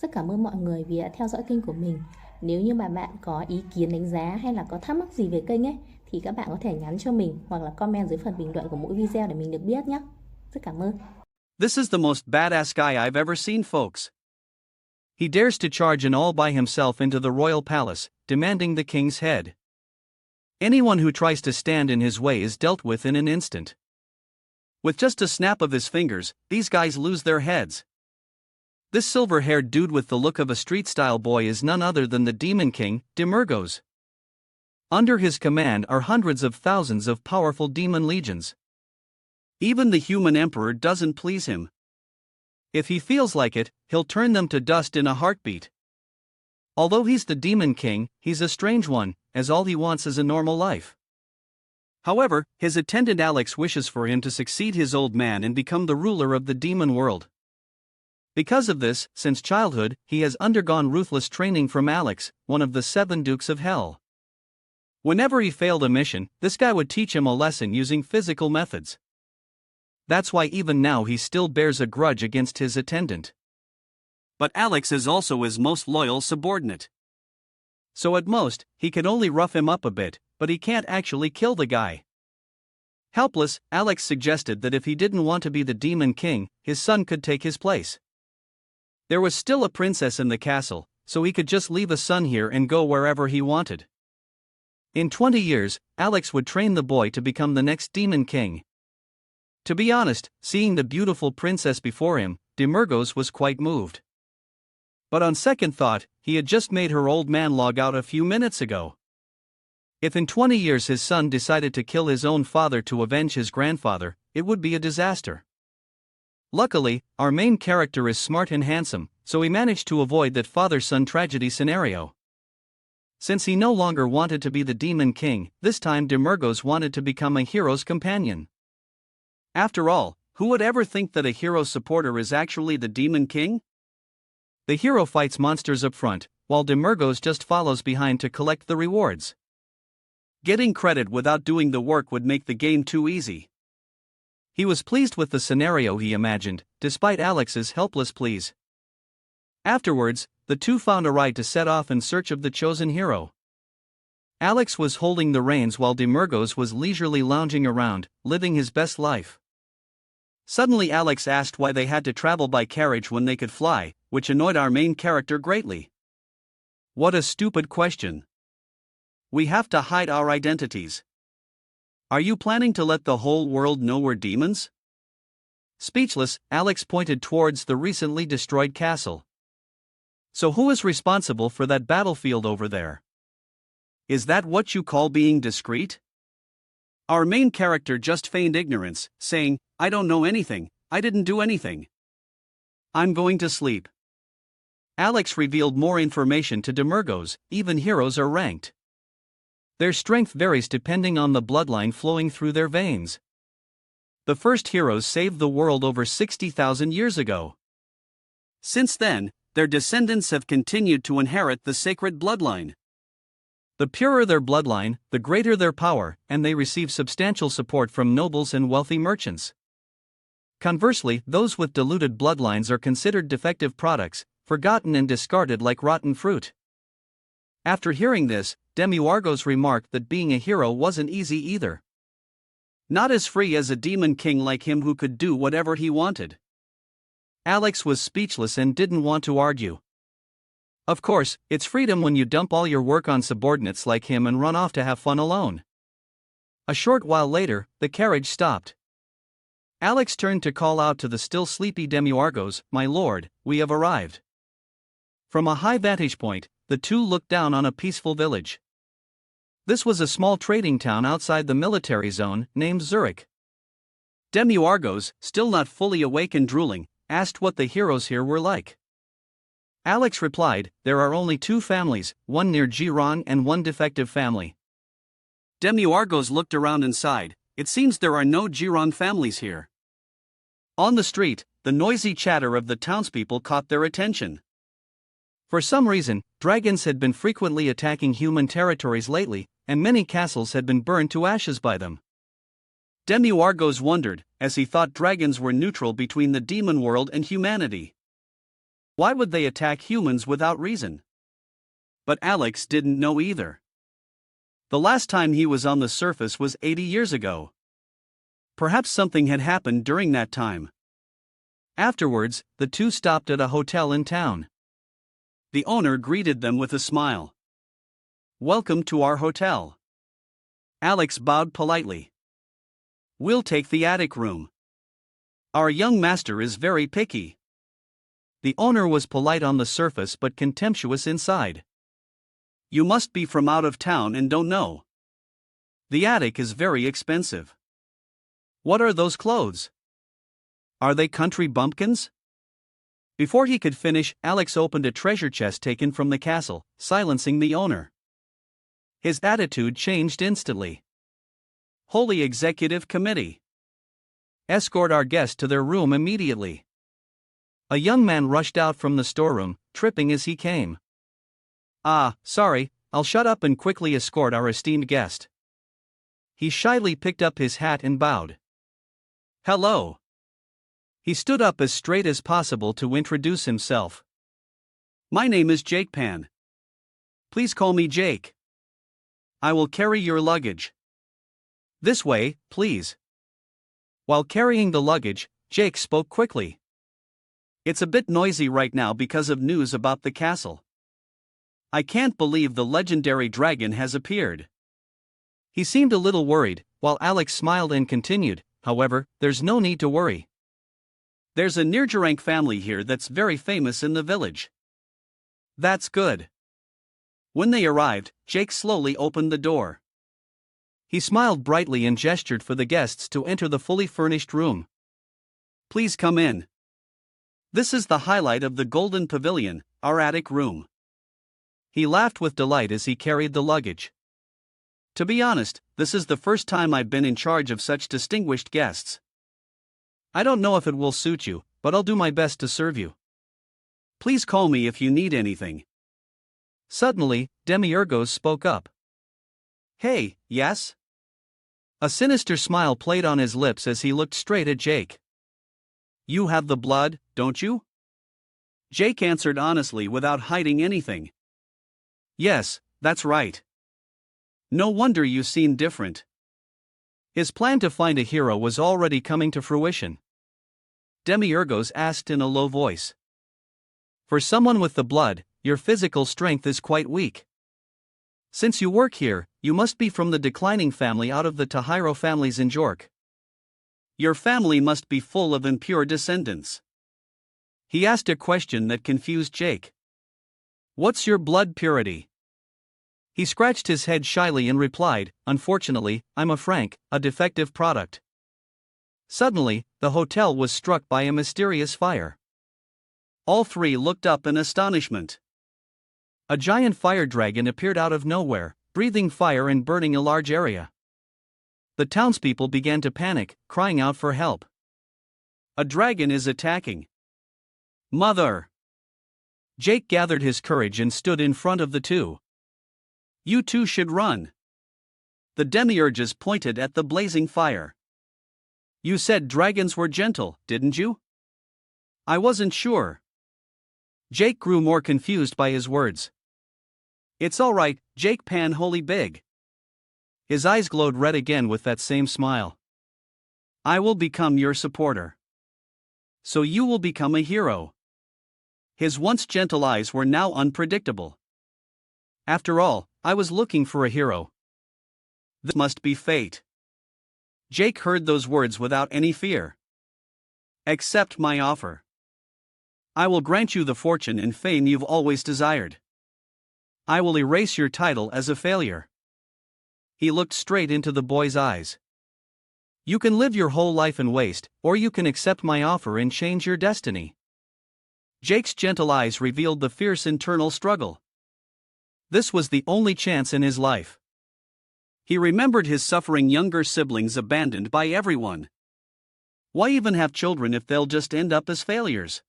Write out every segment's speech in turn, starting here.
Rất cảm ơn mọi người vì đã theo dõi kênh của mình. Nếu như mà bạn có ý kiến đánh giá hay là có thắc mắc gì về kênh ấy thì các bạn có thể nhắn cho mình hoặc là comment dưới phần bình luận của mỗi video để mình được biết nhé. Rất cảm ơn. This is the most badass guy I've ever seen, folks. He dares to charge in all by himself into the royal palace, demanding the king's head. Anyone who tries to stand in his way is dealt with in an instant. With just a snap of his fingers, these guys lose their heads. This silver-haired dude with the look of a street-style boy is none other than the Demon King, Demergos. Under his command are hundreds of thousands of powerful demon legions. Even the human emperor doesn't please him. If he feels like it, he'll turn them to dust in a heartbeat. Although he's the Demon King, he's a strange one, as all he wants is a normal life. However, his attendant Alex wishes for him to succeed his old man and become the ruler of the demon world. Because of this, since childhood, he has undergone ruthless training from Alex, one of the 7 Dukes of Hell. Whenever he failed a mission, this guy would teach him a lesson using physical methods. That's why even now he still bears a grudge against his attendant. But Alex is also his most loyal subordinate. So at most, he can only rough him up a bit, but he can't actually kill the guy. Helpless, Alex suggested that if he didn't want to be the Demon King, his son could take his place. There was still a princess in the castle, so he could just leave a son here and go wherever he wanted. In 20 years, Alex would train the boy to become the next Demon King. To be honest, seeing the beautiful princess before him, Demergos was quite moved. But on second thought, he had just made her old man log out a few minutes ago. If in 20 years his son decided to kill his own father to avenge his grandfather, it would be a disaster. Luckily, our main character is smart and handsome, so he managed to avoid that father-son tragedy scenario. Since he no longer wanted to be the Demon King, this time Demergos wanted to become a hero's companion. After all, who would ever think that a hero supporter is actually the Demon King? The hero fights monsters up front, while Demergos just follows behind to collect the rewards. Getting credit without doing the work would make the game too easy. He was pleased with the scenario he imagined, despite Alex's helpless pleas. Afterwards, the two found a ride to set off in search of the chosen hero. Alex was holding the reins while Demergos was leisurely lounging around, living his best life. Suddenly Alex asked why they had to travel by carriage when they could fly, which annoyed our main character greatly. What a stupid question. We have to hide our identities. Are you planning to let the whole world know we're demons? Speechless, Alex pointed towards the recently destroyed castle. So who is responsible for that battlefield over there? Is that what you call being discreet? Our main character just feigned ignorance, saying, I don't know anything, I didn't do anything. I'm going to sleep. Alex revealed more information to Demergos. Even heroes are ranked. Their strength varies depending on the bloodline flowing through their veins. The first heroes saved the world over 60,000 years ago. Since then, their descendants have continued to inherit the sacred bloodline. The purer their bloodline, the greater their power, and they receive substantial support from nobles and wealthy merchants. Conversely, those with diluted bloodlines are considered defective products, forgotten and discarded like rotten fruit. After hearing this, Demergos remarked that being a hero wasn't easy either. Not as free as a demon king like him who could do whatever he wanted. Alex was speechless and didn't want to argue. Of course, it's freedom when you dump all your work on subordinates like him and run off to have fun alone. A short while later, the carriage stopped. Alex turned to call out to the still sleepy Demergos, "My lord, we have arrived." From a high vantage point, the two looked down on a peaceful village. This was a small trading town outside the military zone, named Zurich. Demergos, still not fully awake and drooling, asked what the heroes here were like. Alex replied, there are only 2 families, one near Giron and one defective family. Demergos looked around and sighed, it seems there are no Giron families here. On the street, the noisy chatter of the townspeople caught their attention. For some reason, dragons had been frequently attacking human territories lately, and many castles had been burned to ashes by them. Demergos wondered, as he thought dragons were neutral between the demon world and humanity. Why would they attack humans without reason? But Alex didn't know either. The last time he was on the surface was 80 years ago. Perhaps something had happened during that time. Afterwards, the two stopped at a hotel in town. The owner greeted them with a smile. "Welcome to our hotel." Alex bowed politely. "We'll take the attic room. Our young master is very picky." The owner was polite on the surface but contemptuous inside. "You must be from out of town and don't know. The attic is very expensive. What are those clothes? Are they country bumpkins?" Before he could finish, Alex opened a treasure chest taken from the castle, silencing the owner. His attitude changed instantly. "Holy Executive Committee! Escort our guest to their room immediately." A young man rushed out from the storeroom, tripping as he came. "Ah, sorry, I'll shut up and quickly escort our esteemed guest." He shyly picked up his hat and bowed. "Hello." He stood up as straight as possible to introduce himself. "My name is Jake Pan. Please call me Jake. I will carry your luggage. This way, please." While carrying the luggage, Jake spoke quickly. "It's a bit noisy right now because of news about the castle. I can't believe the legendary dragon has appeared." He seemed a little worried, while Alex smiled and continued, "However, there's no need to worry. There's a Nirjarank family here that's very famous in the village." "That's good." When they arrived, Jake slowly opened the door. He smiled brightly and gestured for the guests to enter the fully furnished room. "Please come in. This is the highlight of the Golden Pavilion, our attic room." He laughed with delight as he carried the luggage. "To be honest, this is the first time I've been in charge of such distinguished guests. I don't know if it will suit you, but I'll do my best to serve you. Please call me if you need anything." Suddenly, Demiurgos spoke up. "Hey, yes?" A sinister smile played on his lips as he looked straight at Jake. "You have the blood, don't you?" Jake answered honestly without hiding anything. "Yes, that's right." "No wonder you seem different." His plan to find a hero was already coming to fruition. Demiurgos asked in a low voice. "For someone with the blood, your physical strength is quite weak. Since you work here, you must be from the declining family out of the Tahiro families in Jork. Your family must be full of impure descendants." He asked a question that confused Jake. "What's your blood purity?" He scratched his head shyly and replied, "Unfortunately, I'm a defective product." Suddenly, the hotel was struck by a mysterious fire. All three looked up in astonishment. A giant fire dragon appeared out of nowhere, breathing fire and burning a large area. The townspeople began to panic, crying out for help. "A dragon is attacking. Mother!" Jake gathered his courage and stood in front of the two. "You two should run." The demiurges pointed at the blazing fire. "You said dragons were gentle, didn't you?" "I wasn't sure." Jake grew more confused by his words. "It's all right, Jake Pan Holy Big." His eyes glowed red again with that same smile. "I will become your supporter. So you will become a hero." His once gentle eyes were now unpredictable. "After all, I was looking for a hero. This must be fate." Jake heard those words without any fear. "Accept my offer. I will grant you the fortune and fame you've always desired. I will erase your title as a failure." He looked straight into the boy's eyes. "You can live your whole life in waste, or you can accept my offer and change your destiny." Jake's gentle eyes revealed the fierce internal struggle. This was the only chance in his life. He remembered his suffering younger siblings abandoned by everyone. Why even have children if they'll just end up as failures?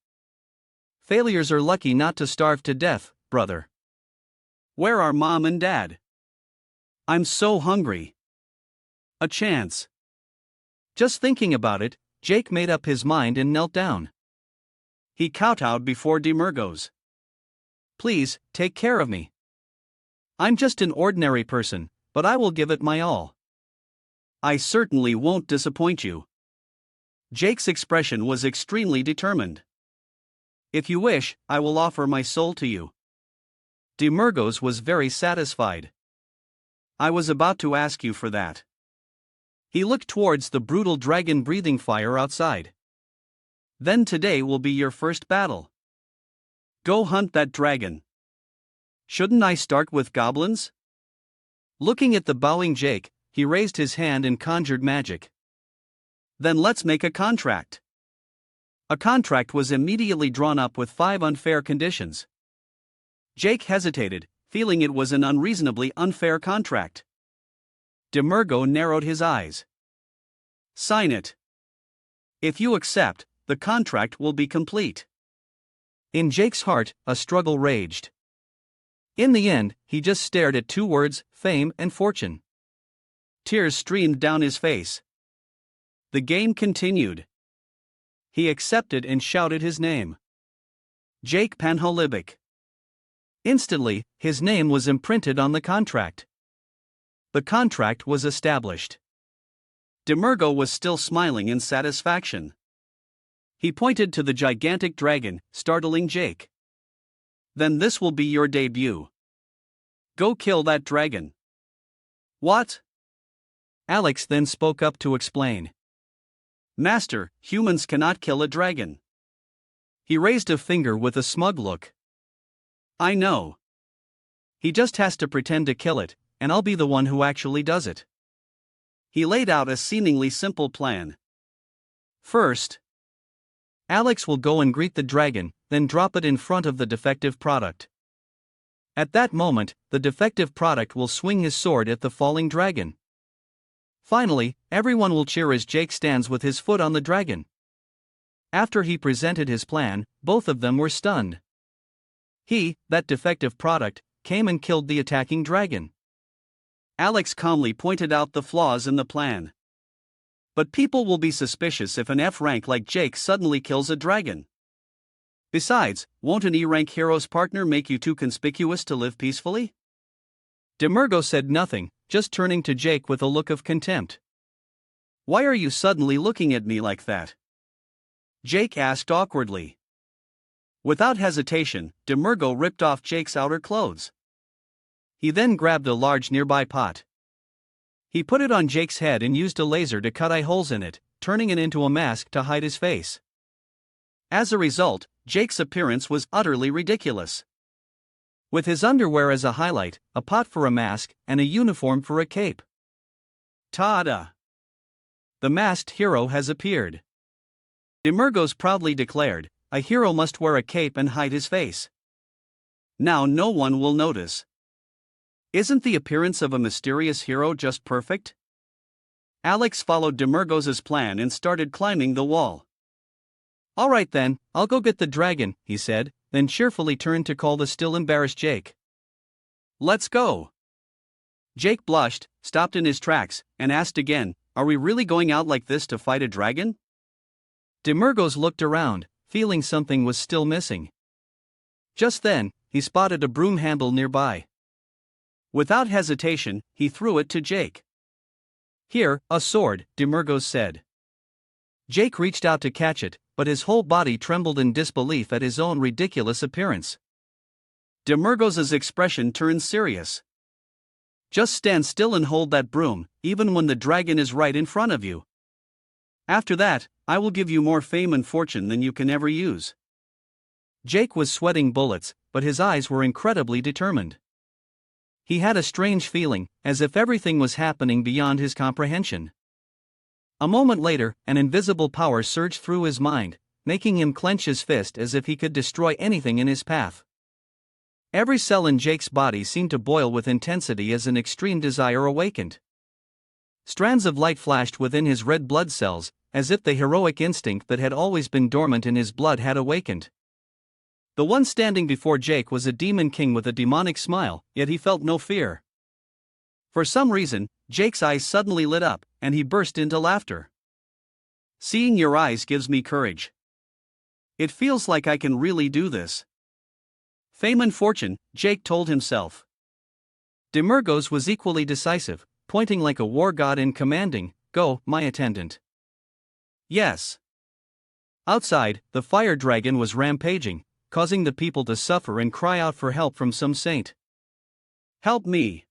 Failures are lucky not to starve to death, brother. Where are Mom and Dad? I'm so hungry. A chance. Just thinking about it, Jake made up his mind and knelt down. He kowtowed before Demergos. Please, take care of me. I'm just an ordinary person, but I will give it my all. I certainly won't disappoint you. Jake's expression was extremely determined. If you wish, I will offer my soul to you. Demergos was very satisfied. I was about to ask you for that. He looked towards the brutal dragon breathing fire outside. Then today will be your first battle. Go hunt that dragon. Shouldn't I start with goblins? Looking at the bowing Jake, he raised his hand and conjured magic. Then let's make a contract. A contract was immediately drawn up with 5 unfair conditions. Jake hesitated, feeling it was an unreasonably unfair contract. Demergo narrowed his eyes. Sign it. If you accept, the contract will be complete. In Jake's heart, a struggle raged. In the end, he just stared at 2 words, fame and fortune. Tears streamed down his face. The game continued. He accepted and shouted his name. Jake Panholibik. Instantly, his name was imprinted on the contract. The contract was established. Demergo was still smiling in satisfaction. He pointed to the gigantic dragon, startling Jake. Then this will be your debut. Go kill that dragon. What? Alex then spoke up to explain. Master, humans cannot kill a dragon. He raised a finger with a smug look. I know. He just has to pretend to kill it, and I'll be the one who actually does it. He laid out a seemingly simple plan. First, Alex will go and greet the dragon, then drop it in front of the defective product. At that moment, the defective product will swing his sword at the falling dragon. Finally, everyone will cheer as Jake stands with his foot on the dragon. After he presented his plan, both of them were stunned. He, that defective product, came and killed the attacking dragon. Alex calmly pointed out the flaws in the plan. But people will be suspicious if an F rank like Jake suddenly kills a dragon. Besides, won't an E rank hero's partner make you too conspicuous to live peacefully? Demergo said nothing, just turning to Jake with a look of contempt. Why are you suddenly looking at me like that? Jake asked awkwardly. Without hesitation, Demergo ripped off Jake's outer clothes. He then grabbed a large nearby pot. He put it on Jake's head and used a laser to cut eye holes in it, turning it into a mask to hide his face. As a result, Jake's appearance was utterly ridiculous. With his underwear as a highlight, a pot for a mask, and a uniform for a cape. Ta-da! The masked hero has appeared. Demergos proudly declared, a hero must wear a cape and hide his face. Now no one will notice. Isn't the appearance of a mysterious hero just perfect? Alex followed Demergos' plan and started climbing the wall. Alright then, I'll go get the dragon, he said, then cheerfully turned to call the still embarrassed Jake. Let's go. Jake blushed, stopped in his tracks, and asked again, are we really going out like this to fight a dragon? Demergos looked around, feeling something was still missing. Just then, he spotted a broom handle nearby. Without hesitation, he threw it to Jake. Here, a sword, Demergos said. Jake reached out to catch it, but his whole body trembled in disbelief at his own ridiculous appearance. Demergos' expression turned serious. Just stand still and hold that broom, even when the dragon is right in front of you. After that, I will give you more fame and fortune than you can ever use. Jake was sweating bullets, but his eyes were incredibly determined. He had a strange feeling, as if everything was happening beyond his comprehension. A moment later, an invisible power surged through his mind, making him clench his fist as if he could destroy anything in his path. Every cell in Jake's body seemed to boil with intensity as an extreme desire awakened. Strands of light flashed within his red blood cells, as if the heroic instinct that had always been dormant in his blood had awakened. The one standing before Jake was a demon king with a demonic smile, yet he felt no fear. For some reason, Jake's eyes suddenly lit up, and he burst into laughter. Seeing your eyes gives me courage. It feels like I can really do this. Fame and fortune, Jake told himself. Demergos was equally decisive, pointing like a war god and commanding, "Go, my attendant." Yes. Outside, the fire dragon was rampaging, causing the people to suffer and cry out for help from some saint. "Help me!"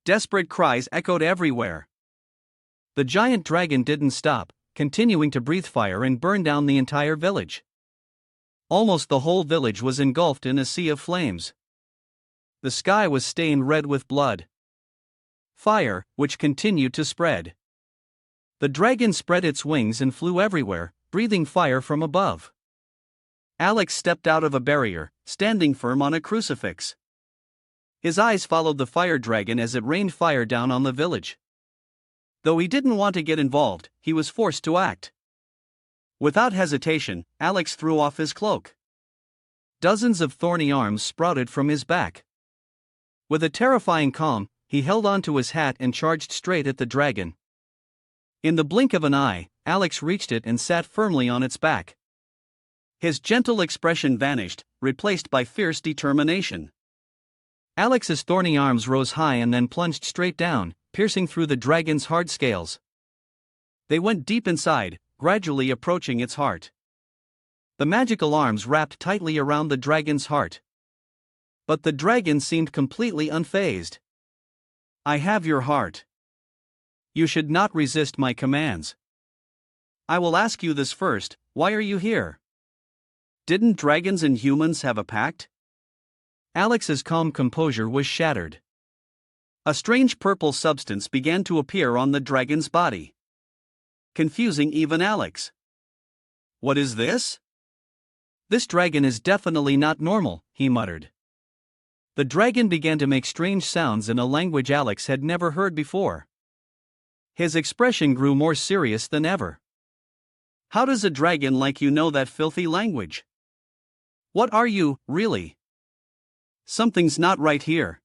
Desperate cries echoed everywhere. The giant dragon didn't stop, continuing to breathe fire and burn down the entire village. Almost the whole village was engulfed in a sea of flames. The sky was stained red with blood. Fire, which continued to spread. The dragon spread its wings and flew everywhere, breathing fire from above. Alex stepped out of a barrier, standing firm on a crucifix. His eyes followed the fire dragon as it rained fire down on the village. Though he didn't want to get involved, he was forced to act. Without hesitation, Alex threw off his cloak. Dozens of thorny arms sprouted from his back. With a terrifying calm, he held onto his hat and charged straight at the dragon. In the blink of an eye, Alex reached it and sat firmly on its back. His gentle expression vanished, replaced by fierce determination. Alex's thorny arms rose high and then plunged straight down, piercing through the dragon's hard scales. They went deep inside, gradually approaching its heart. The magical arms wrapped tightly around the dragon's heart. But the dragon seemed completely unfazed. "I have your heart. You should not resist my commands. I will ask you this first, why are you here? Didn't dragons and humans have a pact?" Alex's calm composure was shattered. A strange purple substance began to appear on the dragon's body, confusing even Alex. "What is this? This dragon is definitely not normal," he muttered. The dragon began to make strange sounds in a language Alex had never heard before. His expression grew more serious than ever. "How does a dragon like you know that filthy language? What are you, really? Something's not right here."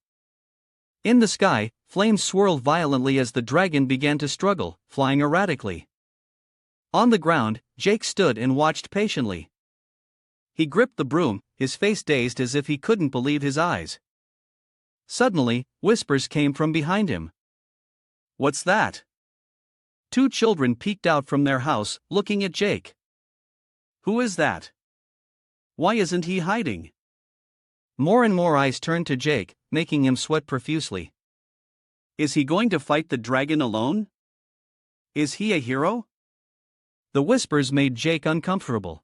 In the sky, flames swirled violently as the dragon began to struggle, flying erratically. On the ground, Jake stood and watched patiently. He gripped the broom, his face dazed as if he couldn't believe his eyes. Suddenly, whispers came from behind him. "What's that?" Two children peeked out from their house, looking at Jake. "Who is that? Why isn't he hiding?" More and more eyes turned to Jake, making him sweat profusely. Is he going to fight the dragon alone? Is he a hero? The whispers made Jake uncomfortable.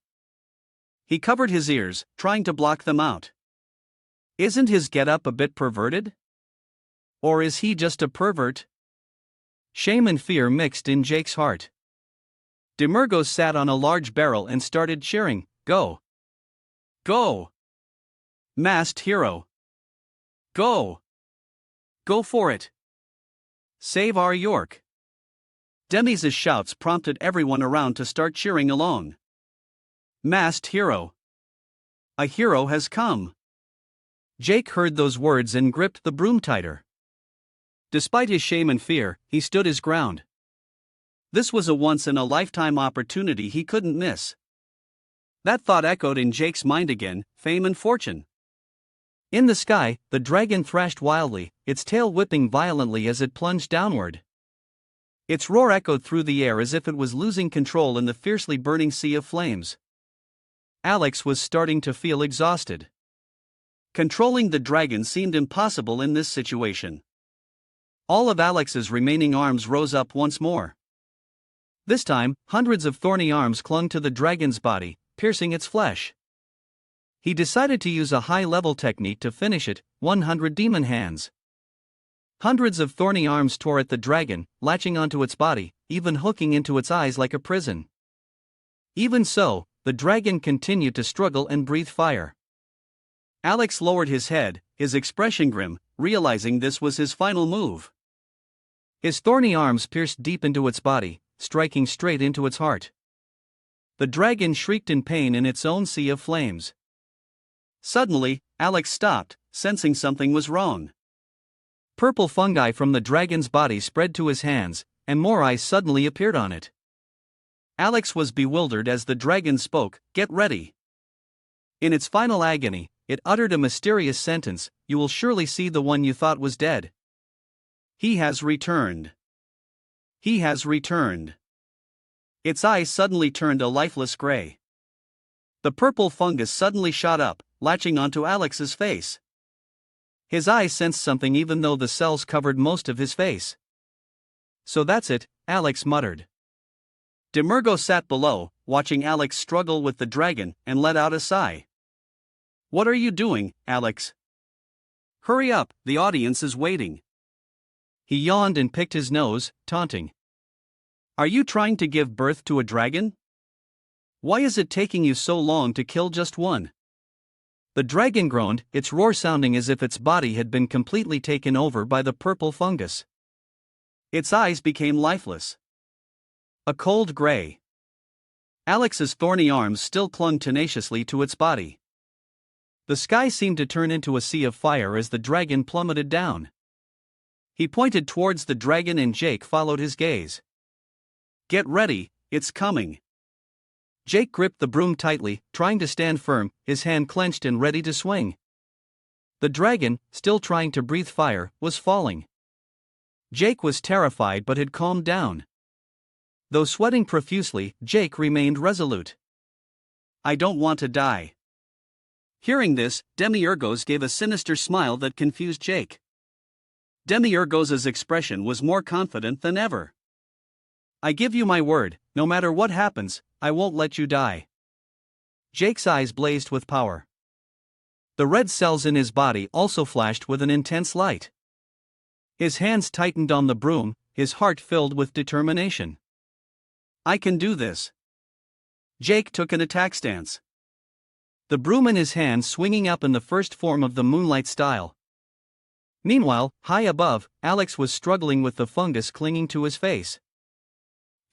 He covered his ears, trying to block them out. Isn't his getup a bit perverted? Or is he just a pervert? Shame and fear mixed in Jake's heart. Demergos sat on a large barrel and started cheering, "Go! Go! Masked hero! Go! Go for it! Save our York!" Demi's shouts prompted everyone around to start cheering along. Masked hero! A hero has come! Jake heard those words and gripped the broom tighter. Despite his shame and fear, he stood his ground. This was a once-in-a-lifetime opportunity he couldn't miss. That thought echoed in Jake's mind again, fame and fortune. In the sky, the dragon thrashed wildly, its tail whipping violently as it plunged downward. Its roar echoed through the air as if it was losing control in the fiercely burning sea of flames. Alex was starting to feel exhausted. Controlling the dragon seemed impossible in this situation. All of Alex's remaining arms rose up once more. This time, hundreds of thorny arms clung to the dragon's body, piercing its flesh. He decided to use a high-level technique to finish it, 100 demon hands. Hundreds of thorny arms tore at the dragon, latching onto its body, even hooking into its eyes like a prison. Even so, the dragon continued to struggle and breathe fire. Alex lowered his head, his expression grim, realizing this was his final move. His thorny arms pierced deep into its body, striking straight into its heart. The dragon shrieked in pain in its own sea of flames. Suddenly, Alex stopped, sensing something was wrong. Purple fungi from the dragon's body spread to his hands, and more eyes suddenly appeared on it. Alex was bewildered as the dragon spoke, "Get ready." In its final agony, it uttered a mysterious sentence, "You will surely see the one you thought was dead. He has returned. He has returned." Its eyes suddenly turned a lifeless gray. The purple fungus suddenly shot up, latching onto Alex's face. His eyes sensed something even though the cells covered most of his face. "So that's it," Alex muttered. Demergo sat below, watching Alex struggle with the dragon, and let out a sigh. "What are you doing, Alex? Hurry up, the audience is waiting." He yawned and picked his nose, taunting. "Are you trying to give birth to a dragon? Why is it taking you so long to kill just one?" The dragon groaned, its roar sounding as if its body had been completely taken over by the purple fungus. Its eyes became lifeless. A cold gray. Alex's thorny arms still clung tenaciously to its body. The sky seemed to turn into a sea of fire as the dragon plummeted down. He pointed towards the dragon and Jake followed his gaze. "Get ready, it's coming." Jake gripped the broom tightly, trying to stand firm, his hand clenched and ready to swing. The dragon, still trying to breathe fire, was falling. Jake was terrified but had calmed down. Though sweating profusely, Jake remained resolute. "I don't want to die." Hearing this, Demiurgos gave a sinister smile that confused Jake. Demiurgos' expression was more confident than ever. "I give you my word, no matter what happens, I won't let you die." Jake's eyes blazed with power. The red cells in his body also flashed with an intense light. His hands tightened on the broom, his heart filled with determination. "I can do this." Jake took an attack stance. The broom in his hand swinging up in the first form of the moonlight style. Meanwhile, high above, Alex was struggling with the fungus clinging to his face.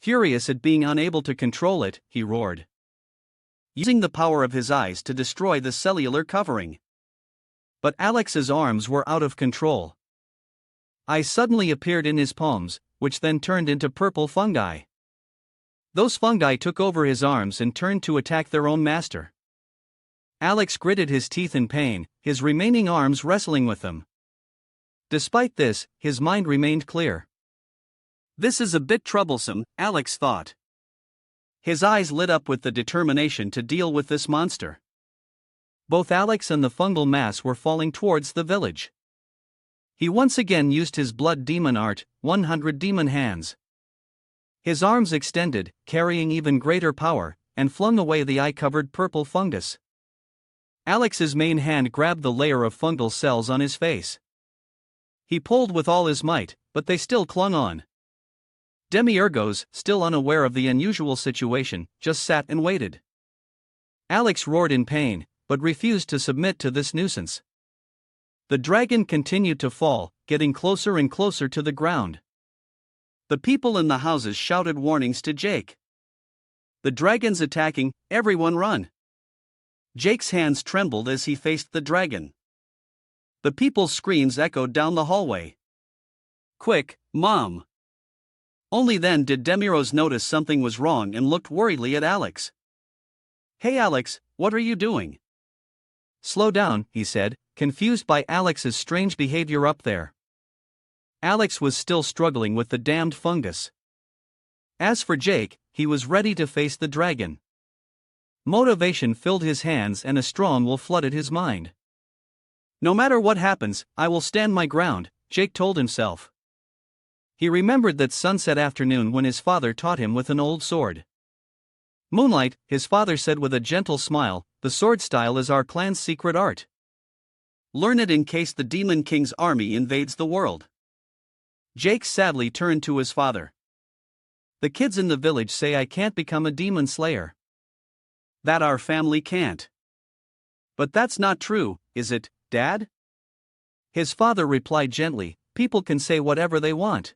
Furious at being unable to control it, he roared, using the power of his eyes to destroy the cellular covering. But Alex's arms were out of control. Eyes suddenly appeared in his palms, which then turned into purple fungi. Those fungi took over his arms and turned to attack their own master. Alex gritted his teeth in pain, his remaining arms wrestling with them. Despite this, his mind remained clear. "This is a bit troublesome," Alex thought. His eyes lit up with the determination to deal with this monster. Both Alex and the fungal mass were falling towards the village. He once again used his blood demon art, 100 demon hands. His arms extended, carrying even greater power, and flung away the eye-covered purple fungus. Alex's main hand grabbed the layer of fungal cells on his face. He pulled with all his might, but they still clung on. Demiurgos, still unaware of the unusual situation, just sat and waited. Alex roared in pain, but refused to submit to this nuisance. The dragon continued to fall, getting closer and closer to the ground. The people in the houses shouted warnings to Jake. "The dragon's attacking, everyone run!" Jake's hands trembled as he faced the dragon. The people's screams echoed down the hallway. "Quick, Mom!" Only then did Demiurgos notice something was wrong and looked worriedly at Alex. "Hey Alex, what are you doing?" "Slow down," he said, confused by Alex's strange behavior up there. Alex was still struggling with the damned fungus. As for Jake, he was ready to face the dragon. Motivation filled his hands and a strong will flooded his mind. "No matter what happens, I will stand my ground," Jake told himself. He remembered that sunset afternoon when his father taught him with an old sword. "Moonlight," his father said with a gentle smile, "the sword style is our clan's secret art. Learn it in case the Demon King's army invades the world." Jake sadly turned to his father. "The kids in the village say I can't become a demon slayer. That our family can't. But that's not true, is it, Dad?" His father replied gently, "People can say whatever they want.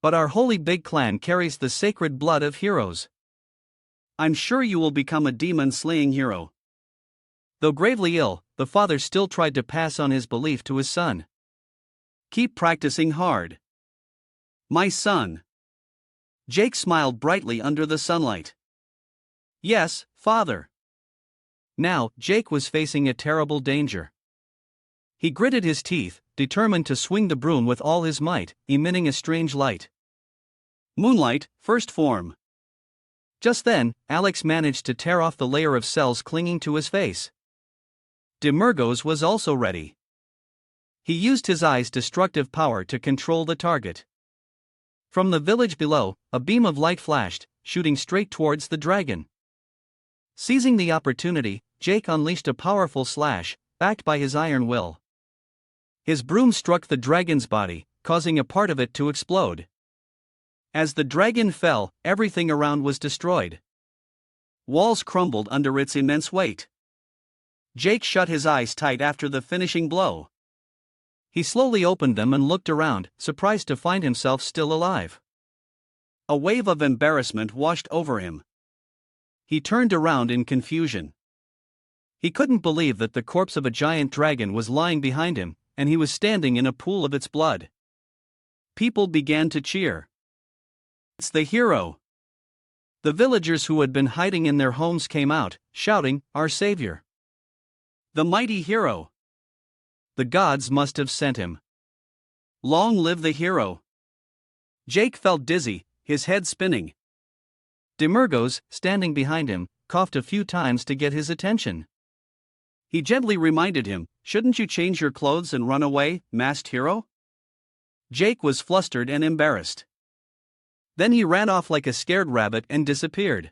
But our holy big clan carries the sacred blood of heroes. I'm sure you will become a demon-slaying hero." Though gravely ill, the father still tried to pass on his belief to his son. "Keep practicing hard, my son." Jake smiled brightly under the sunlight. Yes, father. Now, Jake was facing a terrible danger. He gritted his teeth, determined to swing the broom with all his might, emitting a strange light. Moonlight, first form. Just then, Alex managed to tear off the layer of cells clinging to his face. Demergos was also ready. He used his eye's destructive power to control the target. From the village below, a beam of light flashed, shooting straight towards the dragon. Seizing the opportunity, Jake unleashed a powerful slash, backed by his iron will. His broom struck the dragon's body, causing a part of it to explode. As the dragon fell, everything around was destroyed. Walls crumbled under its immense weight. Jake shut his eyes tight after the finishing blow. He slowly opened them and looked around, surprised to find himself still alive. A wave of embarrassment washed over him. He turned around in confusion. He couldn't believe that the corpse of a giant dragon was lying behind him, and he was standing in a pool of its blood. People began to cheer. It's the hero! The villagers who had been hiding in their homes came out, shouting, "Our savior! The mighty hero! The gods must have sent him. Long live the hero!" Jake felt dizzy, his head spinning. Demergos, standing behind him, coughed a few times to get his attention. He gently reminded him, "Shouldn't you change your clothes and run away, masked hero?" Jake was flustered and embarrassed. Then he ran off like a scared rabbit and disappeared.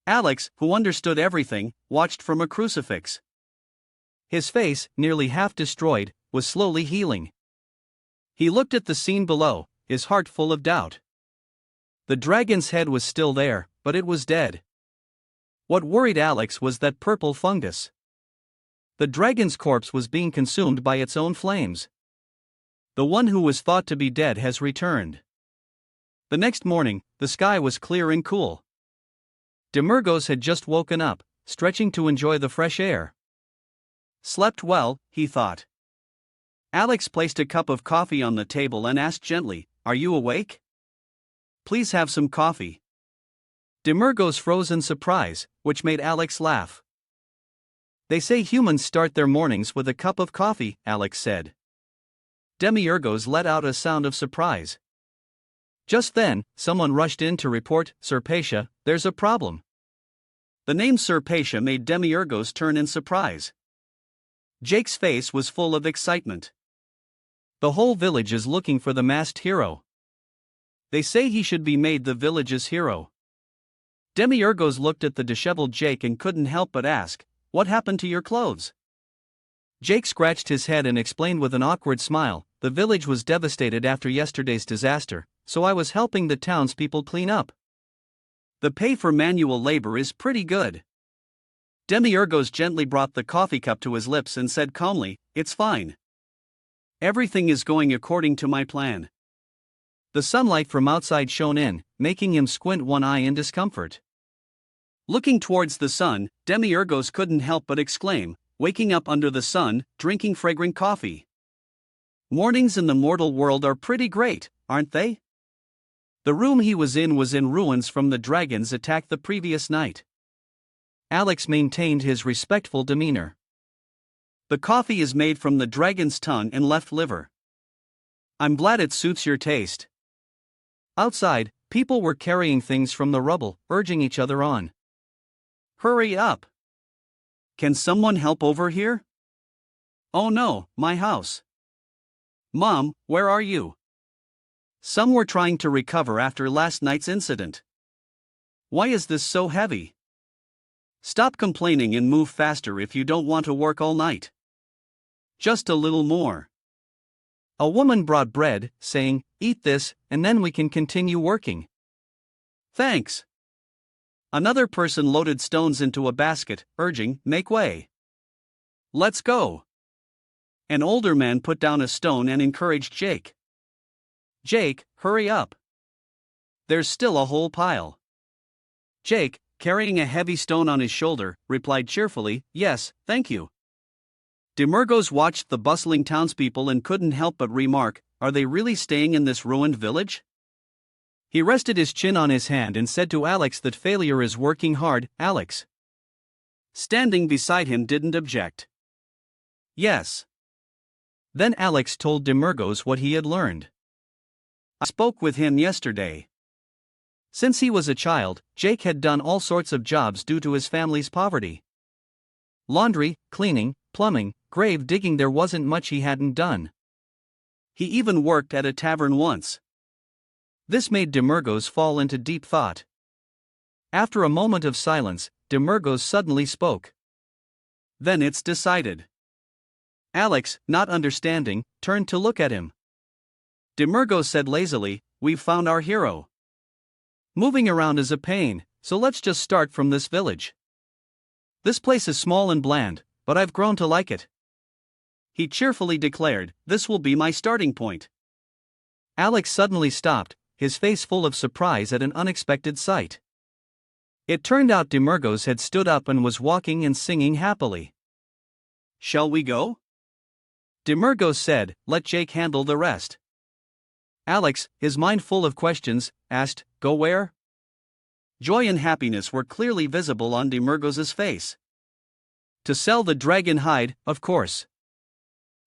Alex, who understood everything, watched from a crucifix. His face, nearly half destroyed, was slowly healing. He looked at the scene below, his heart full of doubt. The dragon's head was still there, but it was dead. What worried Alex was that purple fungus. The dragon's corpse was being consumed by its own flames. The one who was thought to be dead has returned. The next morning, the sky was clear and cool. Demergos had just woken up, stretching to enjoy the fresh air. Slept well, he thought. Alex placed a cup of coffee on the table and asked gently, "Are you awake? Please have some coffee." Demergos froze in surprise, which made Alex laugh. "They say humans start their mornings with a cup of coffee," Alex said. Demiurgos let out a sound of surprise. Just then, someone rushed in to report, "Sir Pasha, there's a problem." The name Sir Pasha made Demiurgos turn in surprise. Jake's face was full of excitement. "The whole village is looking for the masked hero. They say he should be made the village's hero." Demiurgos looked at the disheveled Jake and couldn't help but ask, "What happened to your clothes?" Jake scratched his head and explained with an awkward smile, "The village was devastated after yesterday's disaster, so I was helping the townspeople clean up. The pay for manual labor is pretty good." Demiurgos gently brought the coffee cup to his lips and said calmly, "It's fine. Everything is going according to my plan." The sunlight from outside shone in, making him squint one eye in discomfort. Looking towards the sun, Demiurgos couldn't help but exclaim, "Waking up under the sun, drinking fragrant coffee. Mornings in the mortal world are pretty great, aren't they?" The room he was in ruins from the dragon's attack the previous night. Alex maintained his respectful demeanor. "The coffee is made from the dragon's tongue and left liver. I'm glad it suits your taste." Outside, people were carrying things from the rubble, urging each other on. "Hurry up! Can someone help over here? Oh no, my house. Mom, where are you?" Some were trying to recover after last night's incident. "Why is this so heavy? Stop complaining and move faster if you don't want to work all night. Just a little more." A woman brought bread, saying, "Eat this, and then we can continue working." "Thanks." Another person loaded stones into a basket, urging, "Make way. Let's go." An older man put down a stone and encouraged Jake. "Jake, hurry up. There's still a whole pile." Jake, carrying a heavy stone on his shoulder, replied cheerfully, "Yes, thank you." Demergos watched the bustling townspeople and couldn't help but remark, "Are they really staying in this ruined village?" He rested his chin on his hand and said to Alex that failure is working hard. Alex, standing beside him, didn't object. Yes. Then Alex told Demergos what he had learned. I spoke with him yesterday. Since he was a child, Jake had done all sorts of jobs due to his family's poverty. Laundry, cleaning, plumbing, grave digging, there wasn't much he hadn't done. He even worked at a tavern once. This made Demergos fall into deep thought. After a moment of silence, Demergos suddenly spoke. Then it's decided. Alex, not understanding, turned to look at him. Demergos said lazily, we've found our hero. Moving around is a pain, so let's just start from this village. This place is small and bland, but I've grown to like it. He cheerfully declared, this will be my starting point. Alex suddenly stopped, his face full of surprise at an unexpected sight. It turned out Demergos had stood up and was walking and singing happily. Shall we go? Demergos said, let Jake handle the rest. Alex, his mind full of questions, asked, go where? Joy and happiness were clearly visible on Demergos' face. To sell the dragon hide, of course.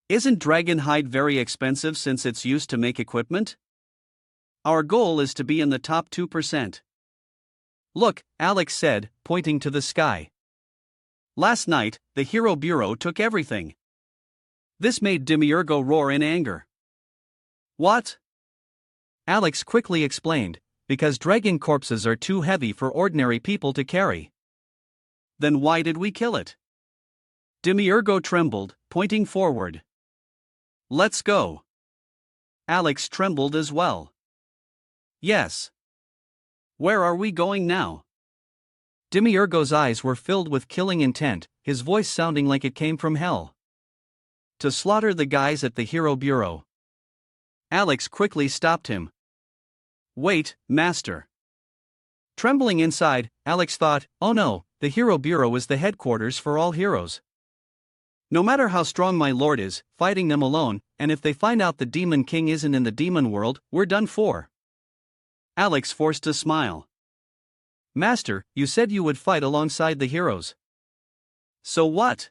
Isn't dragon hide very expensive since it's used to make equipment? Our goal is to be in the top 2%. Look, Alex said, pointing to the sky. Last night, the Hero Bureau took everything. This made Demergo roar in anger. What? Alex quickly explained, because dragon corpses are too heavy for ordinary people to carry. Then why did we kill it? Demergo trembled, pointing forward. Let's go. Alex trembled as well. Yes. Where are we going now? Demergo's eyes were filled with killing intent, his voice sounding like it came from hell. To slaughter the guys at the Hero Bureau. Alex quickly stopped him. Wait, Master. Trembling inside, Alex thought, oh no, the Hero Bureau is the headquarters for all heroes. No matter how strong my lord is, fighting them alone, and if they find out the Demon King isn't in the demon world, we're done for. Alex forced a smile. Master, you said you would fight alongside the heroes. So what?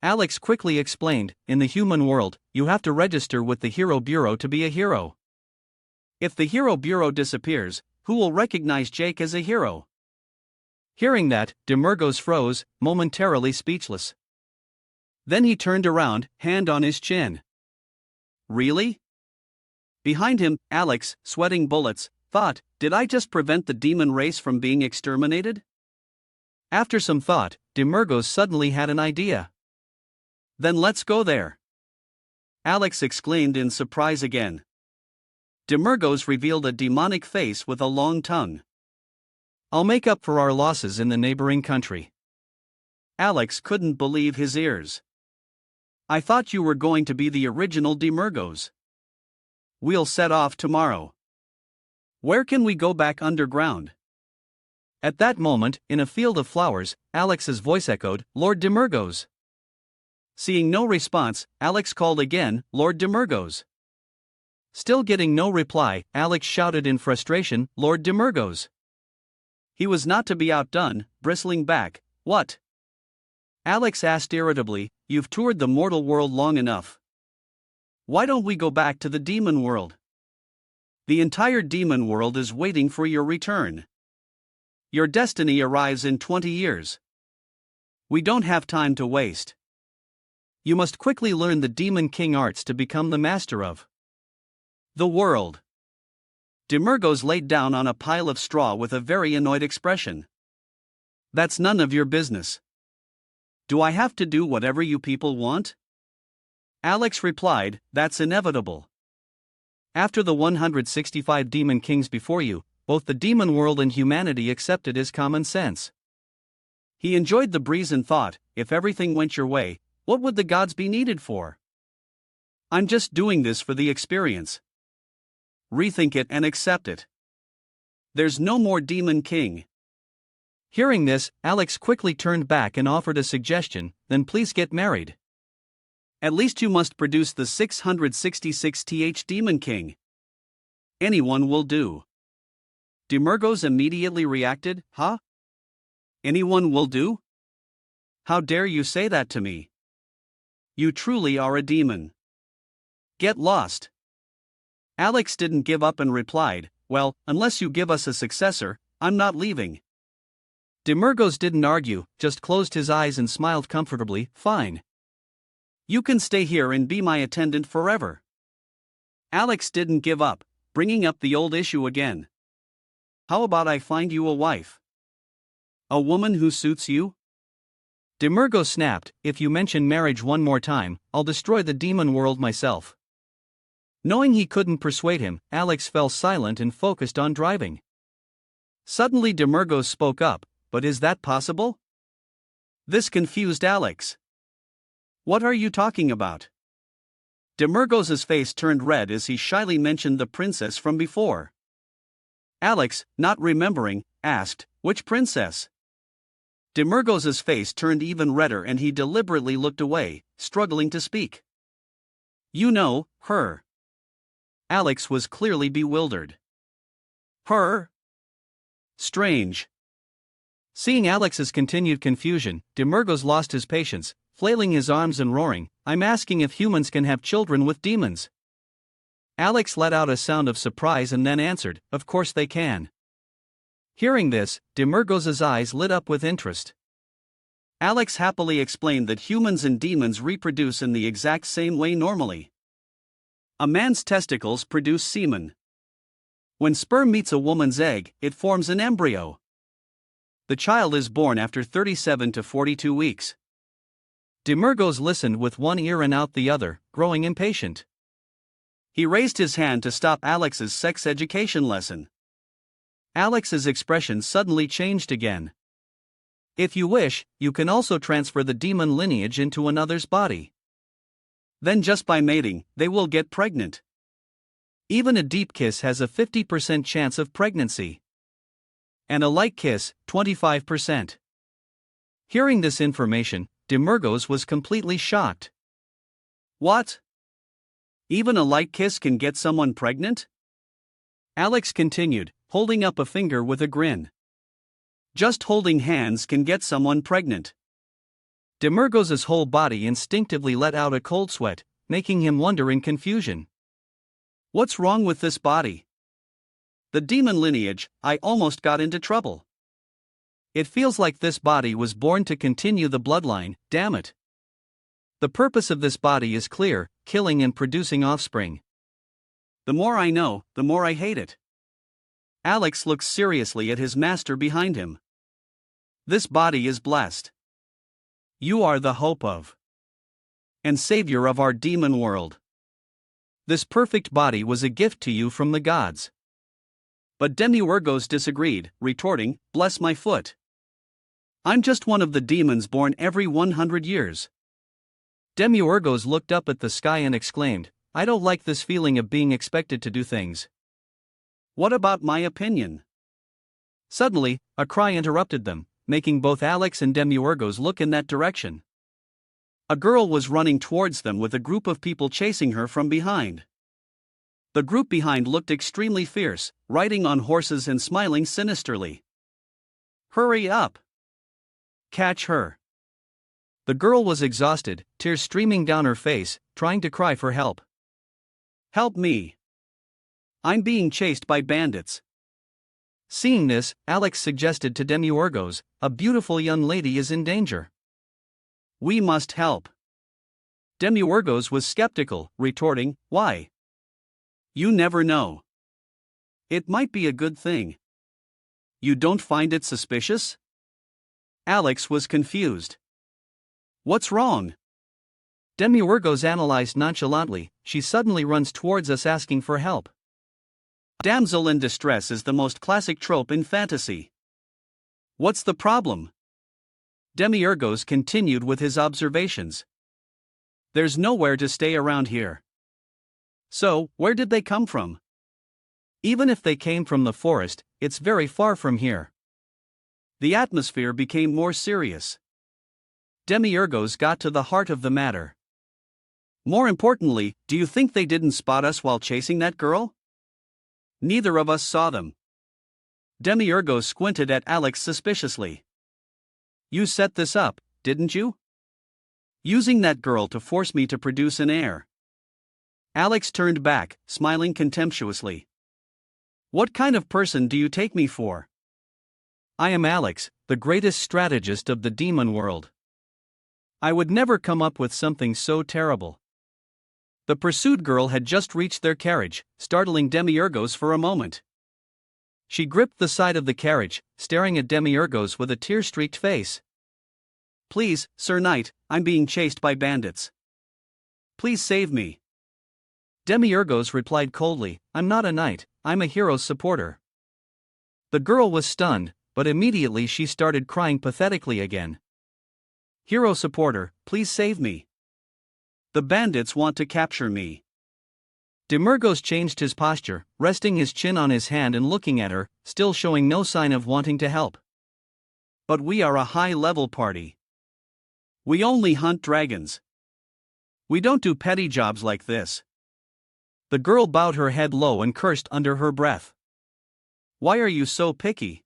Alex quickly explained, in the human world, you have to register with the Hero Bureau to be a hero. If the Hero Bureau disappears, who will recognize Jake as a hero? Hearing that, Demergos froze, momentarily speechless. Then he turned around, hand on his chin. Really? Behind him, Alex, sweating bullets, thought, did I just prevent the demon race from being exterminated? After some thought, Demergos suddenly had an idea. Then let's go there. Alex exclaimed in surprise again. Demergos revealed a demonic face with a long tongue. I'll make up for our losses in the neighboring country. Alex couldn't believe his ears. I thought you were going to be the original Demergos. We'll set off tomorrow. Where can we go back underground? At that moment, in a field of flowers, Alex's voice echoed, Lord Demergos. Seeing no response, Alex called again, Lord Demergos. Still getting no reply, Alex shouted in frustration, Lord Demergos. He was not to be outdone, bristling back, what? Alex asked irritably, you've toured the mortal world long enough. Why don't we go back to the demon world? The entire demon world is waiting for your return. Your destiny arrives in 20 years. We don't have time to waste. You must quickly learn the Demon King arts to become the master of the world. Demergos laid down on a pile of straw with a very annoyed expression. That's none of your business. Do I have to do whatever you people want? Alex replied, that's inevitable. After the 165 demon kings before you, both the demon world and humanity accepted as common sense. He enjoyed the breeze and thought, if everything went your way, what would the gods be needed for? I'm just doing this for the experience. Rethink it and accept it. There's no more demon king. Hearing this, Alex quickly turned back and offered a suggestion, then please get married. At least you must produce the 666th Demon King. Anyone will do. Demergos immediately reacted, huh? Anyone will do? How dare you say that to me? You truly are a demon. Get lost. Alex didn't give up and replied, well, unless you give us a successor, I'm not leaving. Demergos didn't argue, just closed his eyes and smiled comfortably, fine. You can stay here and be my attendant forever. Alex didn't give up, bringing up the old issue again. How about I find you a wife? A woman who suits you? Demergos snapped, if you mention marriage one more time, I'll destroy the demon world myself. Knowing he couldn't persuade him, Alex fell silent and focused on driving. Suddenly Demergos spoke up, but is that possible? This confused Alex. What are you talking about? Demergos' face turned red as he shyly mentioned the princess from before. Alex, not remembering, asked, which princess? Demergos' face turned even redder and he deliberately looked away, struggling to speak. You know, her. Alex was clearly bewildered. Her? Strange. Seeing Alex's continued confusion, Demergos lost his patience, flailing his arms and roaring, I'm asking if humans can have children with demons. Alex let out a sound of surprise and then answered, of course they can. Hearing this, Demergos' eyes lit up with interest. Alex happily explained that humans and demons reproduce in the exact same way normally. A man's testicles produce semen. When sperm meets a woman's egg, it forms an embryo. The child is born after 37 to 42 weeks. Demergos listened with one ear and out the other, growing impatient. He raised his hand to stop Alex's sex education lesson. Alex's expression suddenly changed again. If you wish, you can also transfer the demon lineage into another's body. Then just by mating, they will get pregnant. Even a deep kiss has a 50% chance of pregnancy. And a light kiss, 25%. Hearing this information, Demergos was completely shocked. What? Even a light kiss can get someone pregnant? Alex continued, holding up a finger with a grin. Just holding hands can get someone pregnant. Demergos' whole body instinctively let out a cold sweat, making him wonder in confusion. What's wrong with this body? The demon lineage, I almost got into trouble. It feels like this body was born to continue the bloodline, damn it. The purpose of this body is clear, killing and producing offspring. The more I know, the more I hate it. Alex looks seriously at his master behind him. This body is blessed. You are the hope of and savior of our demon world. This perfect body was a gift to you from the gods. But Demergos disagreed, retorting, bless my foot. I'm just one of the demons born every 100 years. Demergos looked up at the sky and exclaimed, I don't like this feeling of being expected to do things. What about my opinion? Suddenly, a cry interrupted them, making both Alex and Demergos look in that direction. A girl was running towards them with a group of people chasing her from behind. The group behind looked extremely fierce, riding on horses and smiling sinisterly. Hurry up! Catch her! The girl was exhausted, tears streaming down her face, trying to cry for help. Help me! I'm being chased by bandits. Seeing this, Alex suggested to Demergos, a beautiful young lady is in danger. We must help. Demergos was skeptical, retorting, why? You never know. It might be a good thing. You don't find it suspicious? Alex was confused. What's wrong? Demergos analyzed nonchalantly, she suddenly runs towards us asking for help. Damsel in distress is the most classic trope in fantasy. What's the problem? Demergos continued with his observations. There's nowhere to stay around here. So, where did they come from? Even if they came from the forest, it's very far from here. The atmosphere became more serious. Demergos got to the heart of the matter. More importantly, do you think they didn't spot us while chasing that girl? Neither of us saw them. Demiurgo squinted at Alex suspiciously. You set this up, didn't you? Using that girl to force me to produce an heir. Alex turned back, smiling contemptuously. What kind of person do you take me for? I am Alex, the greatest strategist of the demon world. I would never come up with something so terrible. The pursued girl had just reached their carriage, startling Demiurgos for a moment. She gripped the side of the carriage, staring at Demiurgos with a tear-streaked face. Please, Sir Knight, I'm being chased by bandits. Please save me. Demiurgos replied coldly, I'm not a knight, I'm a hero's supporter. The girl was stunned, but immediately she started crying pathetically again. Hero supporter, please save me. The bandits want to capture me. Demiurgos changed his posture, resting his chin on his hand and looking at her, still showing no sign of wanting to help. But we are a high-level party. We only hunt dragons. We don't do petty jobs like this. The girl bowed her head low and cursed under her breath. Why are you so picky?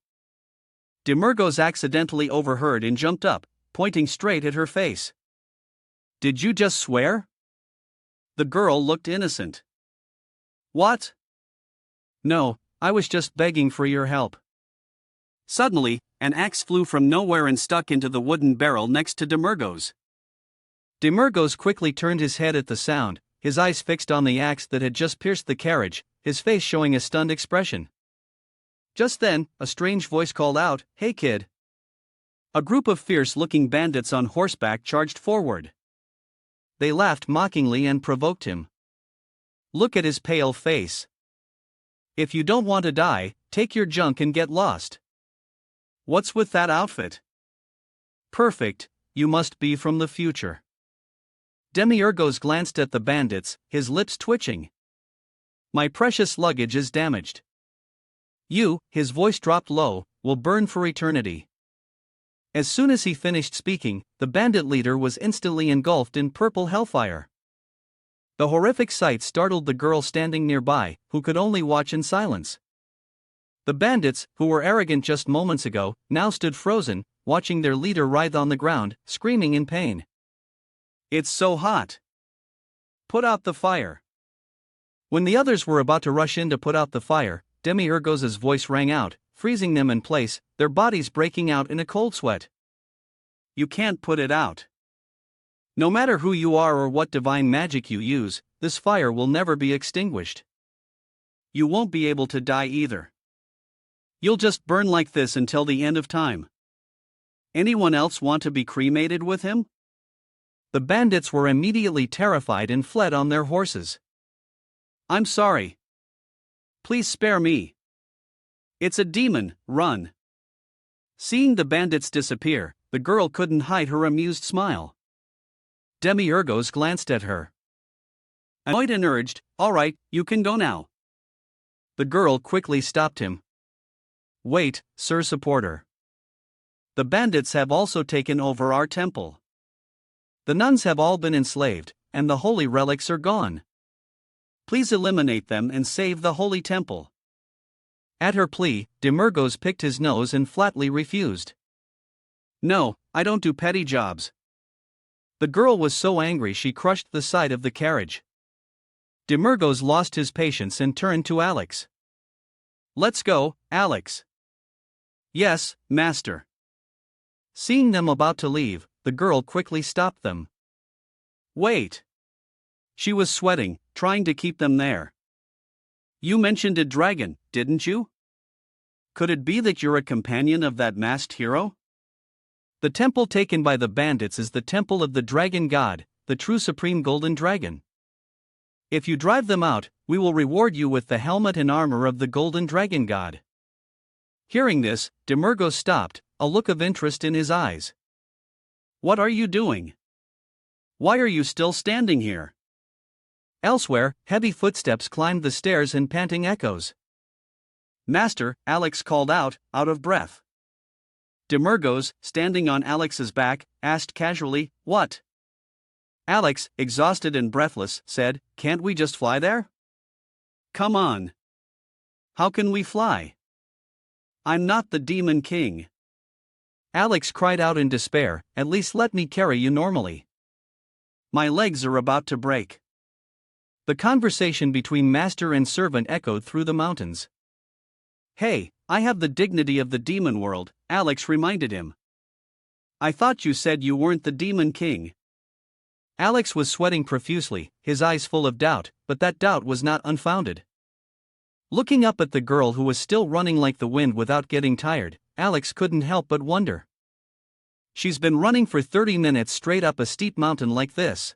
Demiurgos accidentally overheard and jumped up, pointing straight at her face. Did you just swear? The girl looked innocent. What? No, I was just begging for your help. Suddenly, an axe flew from nowhere and stuck into the wooden barrel next to Demiurgos. Demiurgos quickly turned his head at the sound, his eyes fixed on the axe that had just pierced the carriage, his face showing a stunned expression. Just then, a strange voice called out, Hey kid! A group of fierce-looking bandits on horseback charged forward. They laughed mockingly and provoked him. Look at his pale face. If you don't want to die, take your junk and get lost. What's with that outfit? Perfect, you must be from the future. Demiurgos glanced at the bandits, his lips twitching. My precious luggage is damaged. You, his voice dropped low, will burn for eternity. As soon as he finished speaking, the bandit leader was instantly engulfed in purple hellfire. The horrific sight startled the girl standing nearby, who could only watch in silence. The bandits, who were arrogant just moments ago, now stood frozen, watching their leader writhe on the ground, screaming in pain. It's so hot. Put out the fire. When the others were about to rush in to put out the fire, Demiurgos' voice rang out, freezing them in place, their bodies breaking out in a cold sweat. You can't put it out. No matter who you are or what divine magic you use, this fire will never be extinguished. You won't be able to die either. You'll just burn like this until the end of time. Anyone else want to be cremated with him? The bandits were immediately terrified and fled on their horses. I'm sorry. Please spare me. It's a demon, run. Seeing the bandits disappear, the girl couldn't hide her amused smile. Demiurgos glanced at her. Annoyed and urged, All right, you can go now. The girl quickly stopped him. Wait, Sir Supporter. The bandits have also taken over our temple. The nuns have all been enslaved, and the holy relics are gone. Please eliminate them and save the holy temple. At her plea, Demiurgos picked his nose and flatly refused. No, I don't do petty jobs. The girl was so angry she crushed the side of the carriage. Demiurgos lost his patience and turned to Alex. Let's go, Alex. Yes, master. Seeing them about to leave, the girl quickly stopped them. Wait. She was sweating, trying to keep them there. You mentioned a dragon, didn't you? Could it be that you're a companion of that masked hero? The temple taken by the bandits is the temple of the dragon god, the true supreme golden dragon. If you drive them out, we will reward you with the helmet and armor of the golden dragon god. Hearing this, Demiurgos stopped, a look of interest in his eyes. What are you doing? Why are you still standing here? Elsewhere, heavy footsteps climbed the stairs in panting echoes. Master, Alex called out of breath. Demiurgos, standing on Alex's back, asked casually, What? Alex, exhausted and breathless, said, Can't we just fly there? Come on. How can we fly? I'm not the demon king. Alex cried out in despair, at least let me carry you normally. My legs are about to break. The conversation between master and servant echoed through the mountains. Hey, I have the dignity of the demon world, Alex reminded him. I thought you said you weren't the demon king. Alex was sweating profusely, his eyes full of doubt, but that doubt was not unfounded. Looking up at the girl who was still running like the wind without getting tired, Alex couldn't help but wonder. She's been running for 30 minutes straight up a steep mountain like this.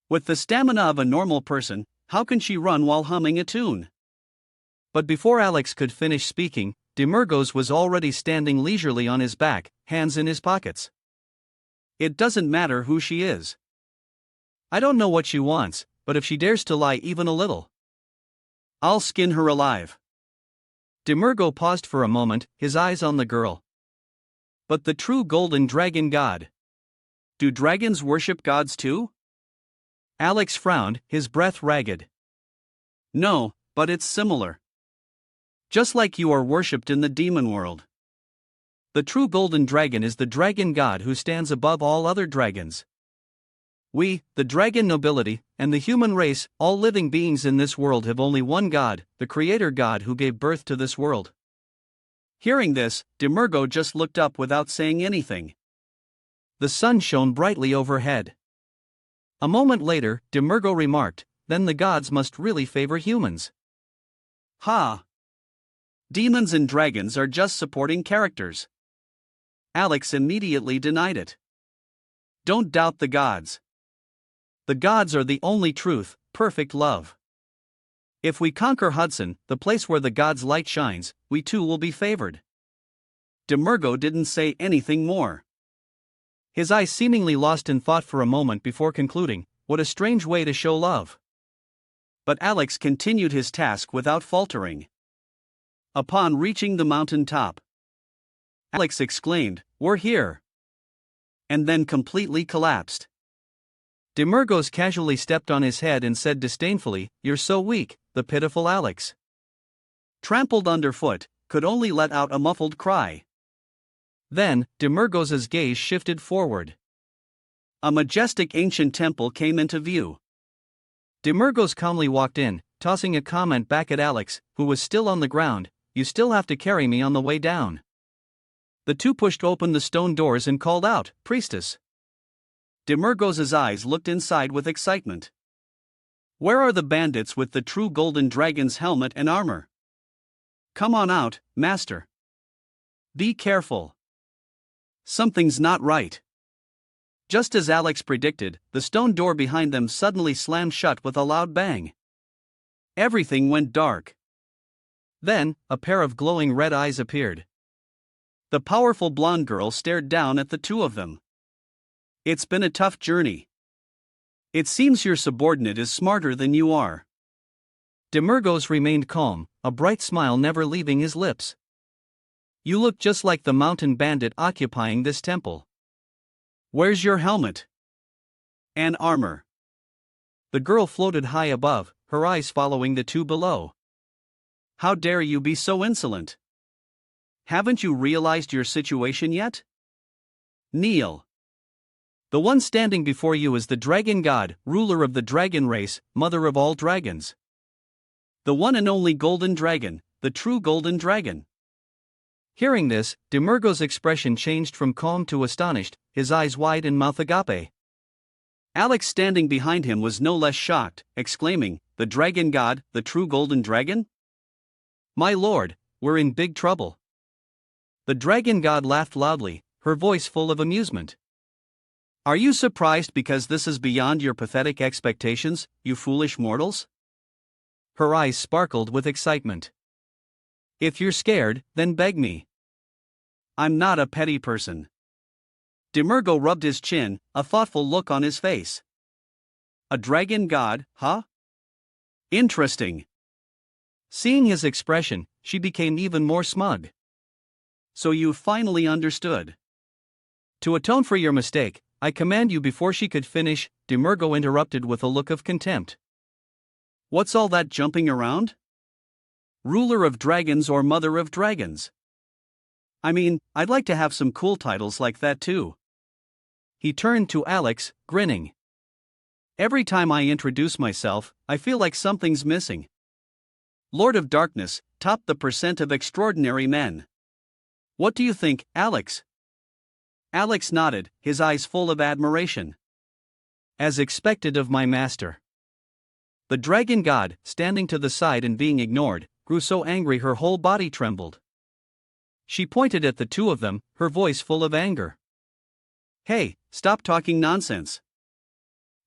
With the stamina of a normal person, how can she run while humming a tune? But before Alex could finish speaking, Demergos was already standing leisurely on his back, hands in his pockets. It doesn't matter who she is. I don't know what she wants, but if she dares to lie even a little, I'll skin her alive. Demergo paused for a moment, his eyes on the girl. But the true golden dragon god. Do dragons worship gods too? Alex frowned, his breath ragged. No, but it's similar. Just like you are worshipped in the demon world. The true golden dragon is the dragon god who stands above all other dragons. We, the dragon nobility, and the human race, all living beings in this world have only one god, the creator god who gave birth to this world. Hearing this, Demergo just looked up without saying anything. The sun shone brightly overhead. A moment later, Demergo remarked, then the gods must really favor humans. Ha! Demons and dragons are just supporting characters. Alex immediately denied it. Don't doubt the gods. The gods are the only truth, perfect love. If we conquer Hudson, the place where the gods' light shines, we too will be favored. Demergo didn't say anything more. His eyes seemingly lost in thought for a moment before concluding, what a strange way to show love. But Alex continued his task without faltering. Upon reaching the mountain top, Alex exclaimed, "We're here!" and then completely collapsed. Demergos casually stepped on his head and said disdainfully, "You're so weak," the pitiful Alex. Trampled underfoot, could only let out a muffled cry. Then, Demergos's gaze shifted forward. A majestic ancient temple came into view. Demergos calmly walked in, tossing a comment back at Alex, who was still on the ground, "You still have to carry me on the way down." The two pushed open the stone doors and called out, "Priestess." Demergos's eyes looked inside with excitement. Where are the bandits with the true golden dragon's helmet and armor? Come on out, master. Be careful. Something's not right. Just as Alex predicted, the stone door behind them suddenly slammed shut with a loud bang. Everything went dark. Then, a pair of glowing red eyes appeared. The powerful blonde girl stared down at the two of them. It's been a tough journey. It seems your subordinate is smarter than you are. Demergos remained calm, a bright smile never leaving his lips. You look just like the mountain bandit occupying this temple. Where's your helmet? And armor? The girl floated high above, her eyes following the two below. How dare you be so insolent? Haven't you realized your situation yet? Kneel. The one standing before you is the dragon god, ruler of the dragon race, mother of all dragons. The one and only golden dragon, the true golden dragon. Hearing this, Demergos' expression changed from calm to astonished, his eyes wide and mouth agape. Alex standing behind him was no less shocked, exclaiming, "The dragon god, the true golden dragon? My lord, we're in big trouble." The dragon god laughed loudly, her voice full of amusement. Are you surprised because this is beyond your pathetic expectations, you foolish mortals? Her eyes sparkled with excitement. If you're scared, then beg me. I'm not a petty person. Demergo rubbed his chin, a thoughtful look on his face. A dragon god, huh? Interesting. Seeing his expression, she became even more smug. So you finally understood. To atone for your mistake, I command you. Before she could finish, Demergo interrupted with a look of contempt. What's all that jumping around? Ruler of dragons or mother of dragons? I mean, I'd like to have some cool titles like that too. He turned to Alex, grinning. Every time I introduce myself, I feel like something's missing. Lord of Darkness, top the percent of extraordinary men. What do you think, Alex? Alex nodded, his eyes full of admiration. As expected of my master. The dragon god, standing to the side and being ignored, grew so angry her whole body trembled. She pointed at the two of them, her voice full of anger. Hey, stop talking nonsense.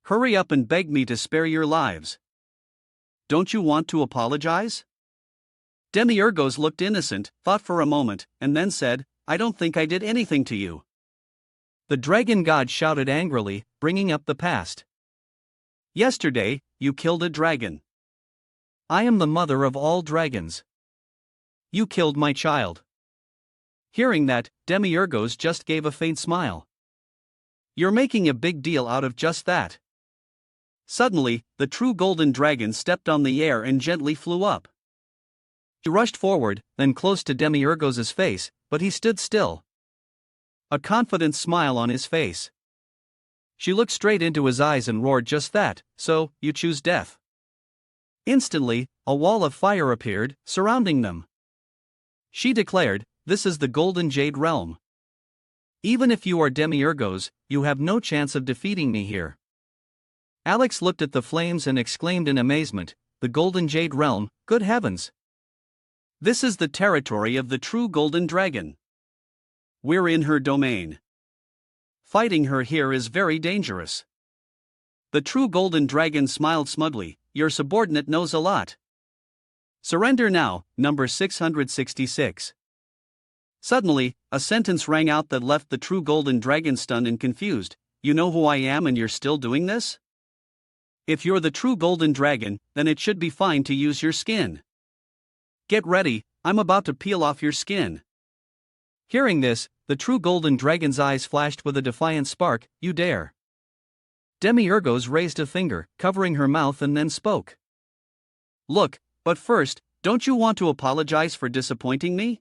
Hurry up and beg me to spare your lives. Don't you want to apologize? Demiurgos looked innocent, thought for a moment, and then said, I don't think I did anything to you. The dragon god shouted angrily, bringing up the past. Yesterday, you killed a dragon. I am the mother of all dragons. You killed my child. Hearing that, Demiurgos just gave a faint smile. You're making a big deal out of just that. Suddenly, the true golden dragon stepped on the air and gently flew up. He rushed forward, then close to Demiurgos' face, but he stood still. A confident smile on his face. She looked straight into his eyes and roared just that, so, you choose death. Instantly, a wall of fire appeared, surrounding them. She declared, this is the Golden Jade Realm. Even if you are Demiurgos, you have no chance of defeating me here. Alex looked at the flames and exclaimed in amazement, the Golden Jade Realm, good heavens! This is the territory of the true Golden Dragon. We're in her domain. Fighting her here is very dangerous. The true Golden Dragon smiled smugly, your subordinate knows a lot. Surrender now, number 666. Suddenly, a sentence rang out that left the true Golden Dragon stunned and confused. You know who I am and you're still doing this? If you're the true Golden Dragon, then it should be fine to use your skin. Get ready, I'm about to peel off your skin. Hearing this, the true Golden Dragon's eyes flashed with a defiant spark, you dare. Demiurgos raised a finger, covering her mouth and then spoke. Look, but first, don't you want to apologize for disappointing me?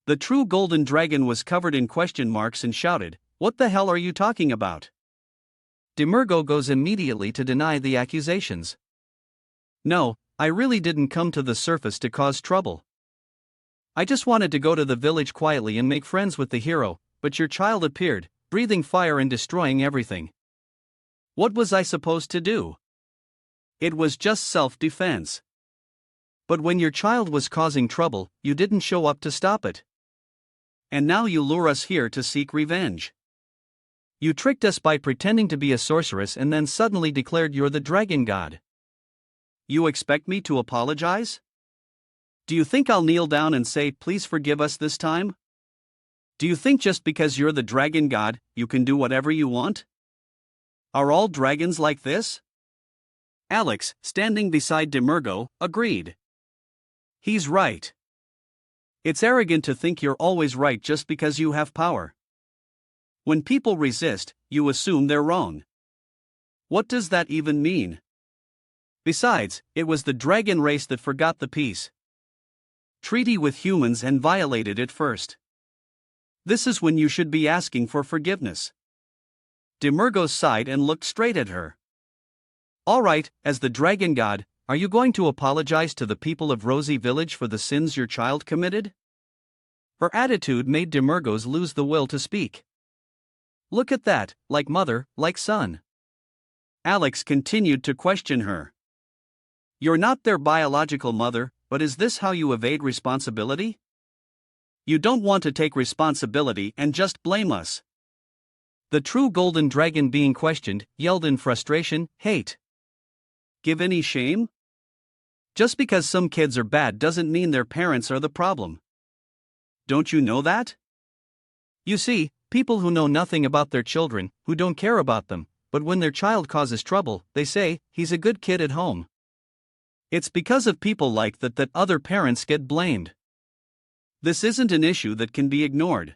The true Golden Dragon was covered in question marks and shouted, what the hell are you talking about? Demiurgos goes immediately to deny the accusations. No, I really didn't come to the surface to cause trouble. I just wanted to go to the village quietly and make friends with the hero, but your child appeared, breathing fire and destroying everything. What was I supposed to do? It was just self-defense. But when your child was causing trouble, you didn't show up to stop it. And now you lure us here to seek revenge. You tricked us by pretending to be a sorceress and then suddenly declared you're the dragon god. You expect me to apologize? Do you think I'll kneel down and say, please forgive us this time? Do you think just because you're the dragon god, you can do whatever you want? Are all dragons like this? Alex, standing beside Demiurgos, agreed. He's right. It's arrogant to think you're always right just because you have power. When people resist, you assume they're wrong. What does that even mean? Besides, it was the dragon race that forgot the peace treaty with humans and violated it first. This is when you should be asking for forgiveness. Demiurgos sighed and looked straight at her. All right, as the dragon god, are you going to apologize to the people of Rosy Village for the sins your child committed? Her attitude made Demiurgos lose the will to speak. Look at that, like mother, like son. Alex continued to question her. You're not their biological mother, but is this how you evade responsibility? You don't want to take responsibility and just blame us. The true Golden Dragon being questioned, yelled in frustration, hate. Give any shame? Just because some kids are bad doesn't mean their parents are the problem. Don't you know that? You see, people who know nothing about their children, who don't care about them, but when their child causes trouble, they say, he's a good kid at home. It's because of people like that other parents get blamed. This isn't an issue that can be ignored.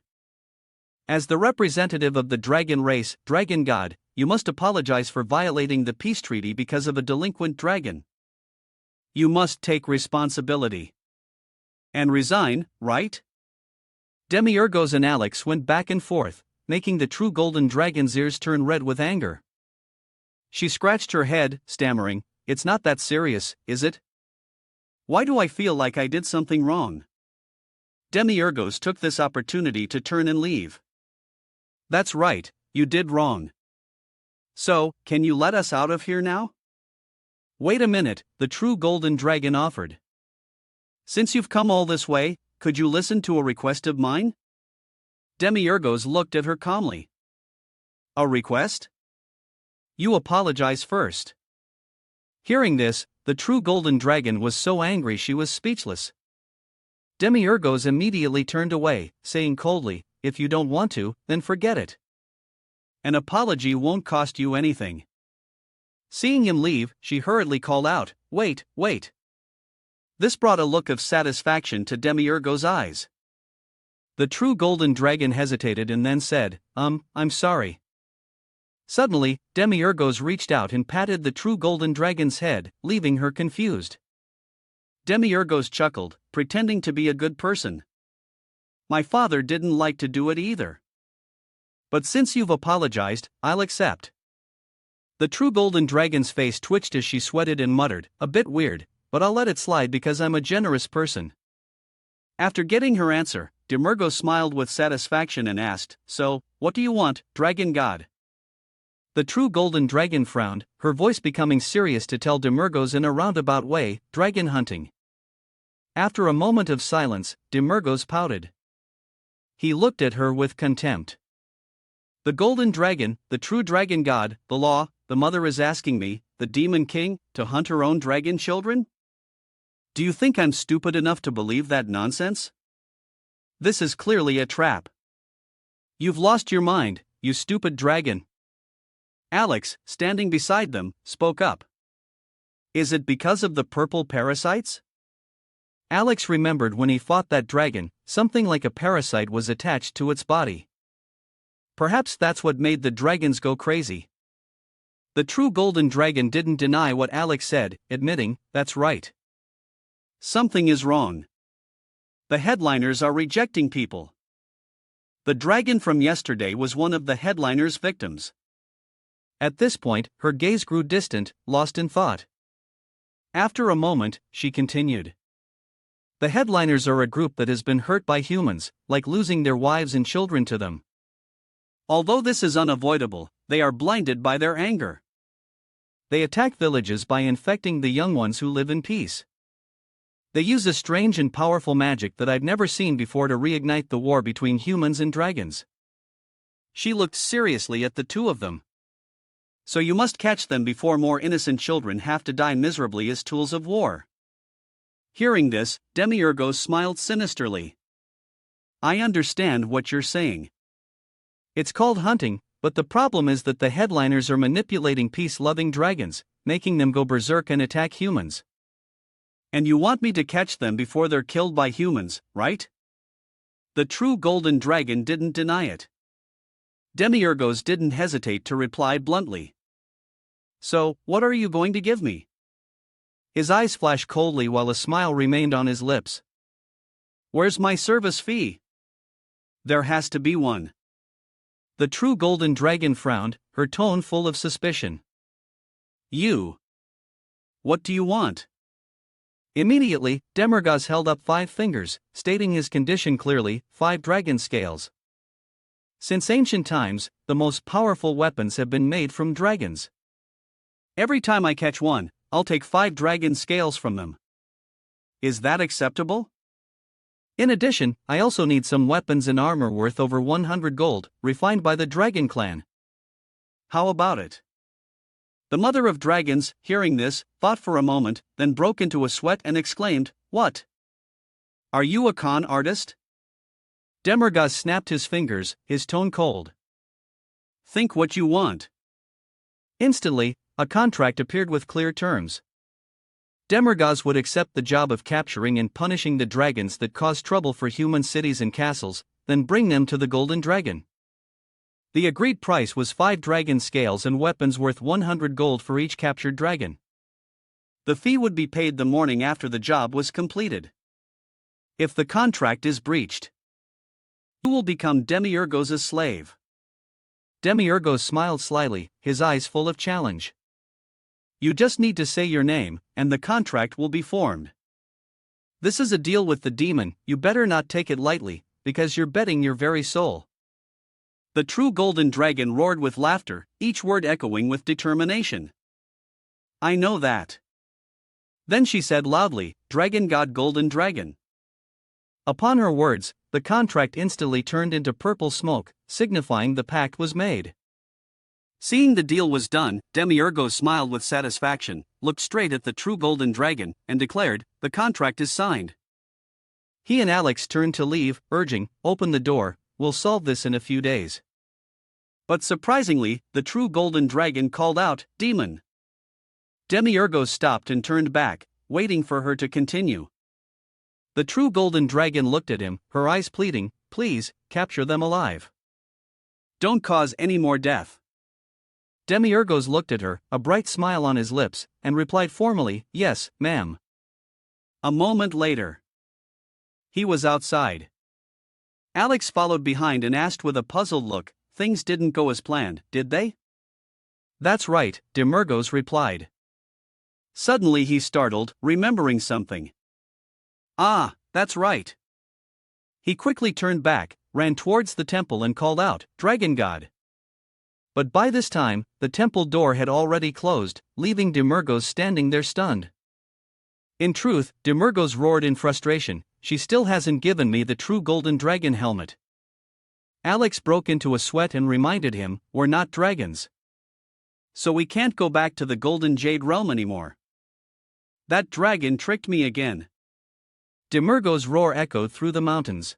As the representative of the dragon race, dragon god, you must apologize for violating the peace treaty because of a delinquent dragon. You must take responsibility. And resign, right? Demiurgos and Alex went back and forth, making the true golden dragon's ears turn red with anger. She scratched her head, stammering, "It's not that serious, is it? Why do I feel like I did something wrong?" Demiurgos took this opportunity to turn and leave. "That's right, you did wrong. So, can you let us out of here now?" "Wait a minute," the true golden dragon offered. "Since you've come all this way, could you listen to a request of mine?" Demiurgos looked at her calmly. "A request? You apologize first." Hearing this, the true golden dragon was so angry she was speechless. Demiurgos immediately turned away, saying coldly, "If you don't want to, then forget it. An apology won't cost you anything." Seeing him leave, she hurriedly called out, "Wait, wait." This brought a look of satisfaction to Demiurgos' eyes. The true golden dragon hesitated and then said, I'm sorry." Suddenly, Demiurgos reached out and patted the true golden dragon's head, leaving her confused. Demiurgos chuckled, pretending to be a good person. "My father didn't like to do it either. But since you've apologized, I'll accept." The true golden dragon's face twitched as she sweated and muttered, "A bit weird, but I'll let it slide because I'm a generous person." After getting her answer, Demiurgos smiled with satisfaction and asked, "So, what do you want, dragon god?" The true golden dragon frowned, her voice becoming serious to tell Demiurgos in a roundabout way, "Dragon hunting." After a moment of silence, Demiurgos pouted. He looked at her with contempt. "The golden dragon, the true dragon god, the law, the mother is asking me, the demon king, to hunt her own dragon children? Do you think I'm stupid enough to believe that nonsense? This is clearly a trap. You've lost your mind, you stupid dragon." Alex, standing beside them, spoke up. "Is it because of the purple parasites?" Alex remembered when he fought that dragon, something like a parasite was attached to its body. Perhaps that's what made the dragons go crazy. The true golden dragon didn't deny what Alex said, admitting, "That's right. Something is wrong. The headliners are rejecting people. The dragon from yesterday was one of the headliners' victims." At this point, her gaze grew distant, lost in thought. After a moment, she continued. "The headliners are a group that has been hurt by humans, like losing their wives and children to them. Although this is unavoidable, they are blinded by their anger. They attack villages by infecting the young ones who live in peace. They use a strange and powerful magic that I've never seen before to reignite the war between humans and dragons." She looked seriously at the two of them. "So you must catch them before more innocent children have to die miserably as tools of war." Hearing this, Demiurgos smiled sinisterly. "I understand what you're saying. It's called hunting, but the problem is that the headliners are manipulating peace-loving dragons, making them go berserk and attack humans. And you want me to catch them before they're killed by humans, right?" The true golden dragon didn't deny it. Demiurgos didn't hesitate to reply bluntly. "So, what are you going to give me?" His eyes flashed coldly while a smile remained on his lips. "Where's my service fee?" "There has to be one." The true golden dragon frowned, her tone full of suspicion. "You. What do you want?" Immediately, Demiurgos held up 5 fingers, stating his condition clearly, 5 dragon scales. Since ancient times, the most powerful weapons have been made from dragons. "Every time I catch one, I'll take 5 dragon scales from them. Is that acceptable? In addition, I also need some weapons and armor worth over 100 gold, refined by the dragon clan. How about it?" The mother of dragons, hearing this, thought for a moment, then broke into a sweat and exclaimed, "What? Are you a con artist?" Demiurgos snapped his fingers, his tone cold. "Think what you want." Instantly, a contract appeared with clear terms. Demiurgos would accept the job of capturing and punishing the dragons that cause trouble for human cities and castles, then bring them to the golden dragon. The agreed price was 5 dragon scales and weapons worth 100 gold for each captured dragon. The fee would be paid the morning after the job was completed. If the contract is breached, You will become Demiurgos' slave. Demiurgos smiled slyly, his eyes full of challenge. You just need to say your name, and the contract will be formed. This is a deal with the demon, you better not take it lightly, because you're betting your very soul. The true golden dragon roared with laughter, each word echoing with determination. I know that. Then she said loudly, Dragon God Golden Dragon. Upon her words, the contract instantly turned into purple smoke, signifying the pact was made. Seeing the deal was done, Demiurgos smiled with satisfaction, looked straight at the true golden dragon, and declared, the contract is signed. He and Alex turned to leave, urging, open the door, we'll solve this in a few days. But surprisingly, the true golden dragon called out, Demon! Demiurgos stopped and turned back, waiting for her to continue. The true golden dragon looked at him, her eyes pleading, please, capture them alive. Don't cause any more death. Demiurgos looked at her, a bright smile on his lips, and replied formally, yes, ma'am. A moment later. He was outside. Alex followed behind and asked with a puzzled look, things didn't go as planned, did they? That's right, Demiurgos replied. Suddenly he startled, remembering something. Ah, that's right. He quickly turned back, ran towards the temple and called out, Dragon God. But by this time, the temple door had already closed, leaving Demiurgos standing there stunned. In truth, Demiurgos roared in frustration, she still hasn't given me the true golden dragon helmet. Alex broke into a sweat and reminded him, we're not dragons. So we can't go back to the golden jade realm anymore. That dragon tricked me again. Demiurgos' roar echoed through the mountains.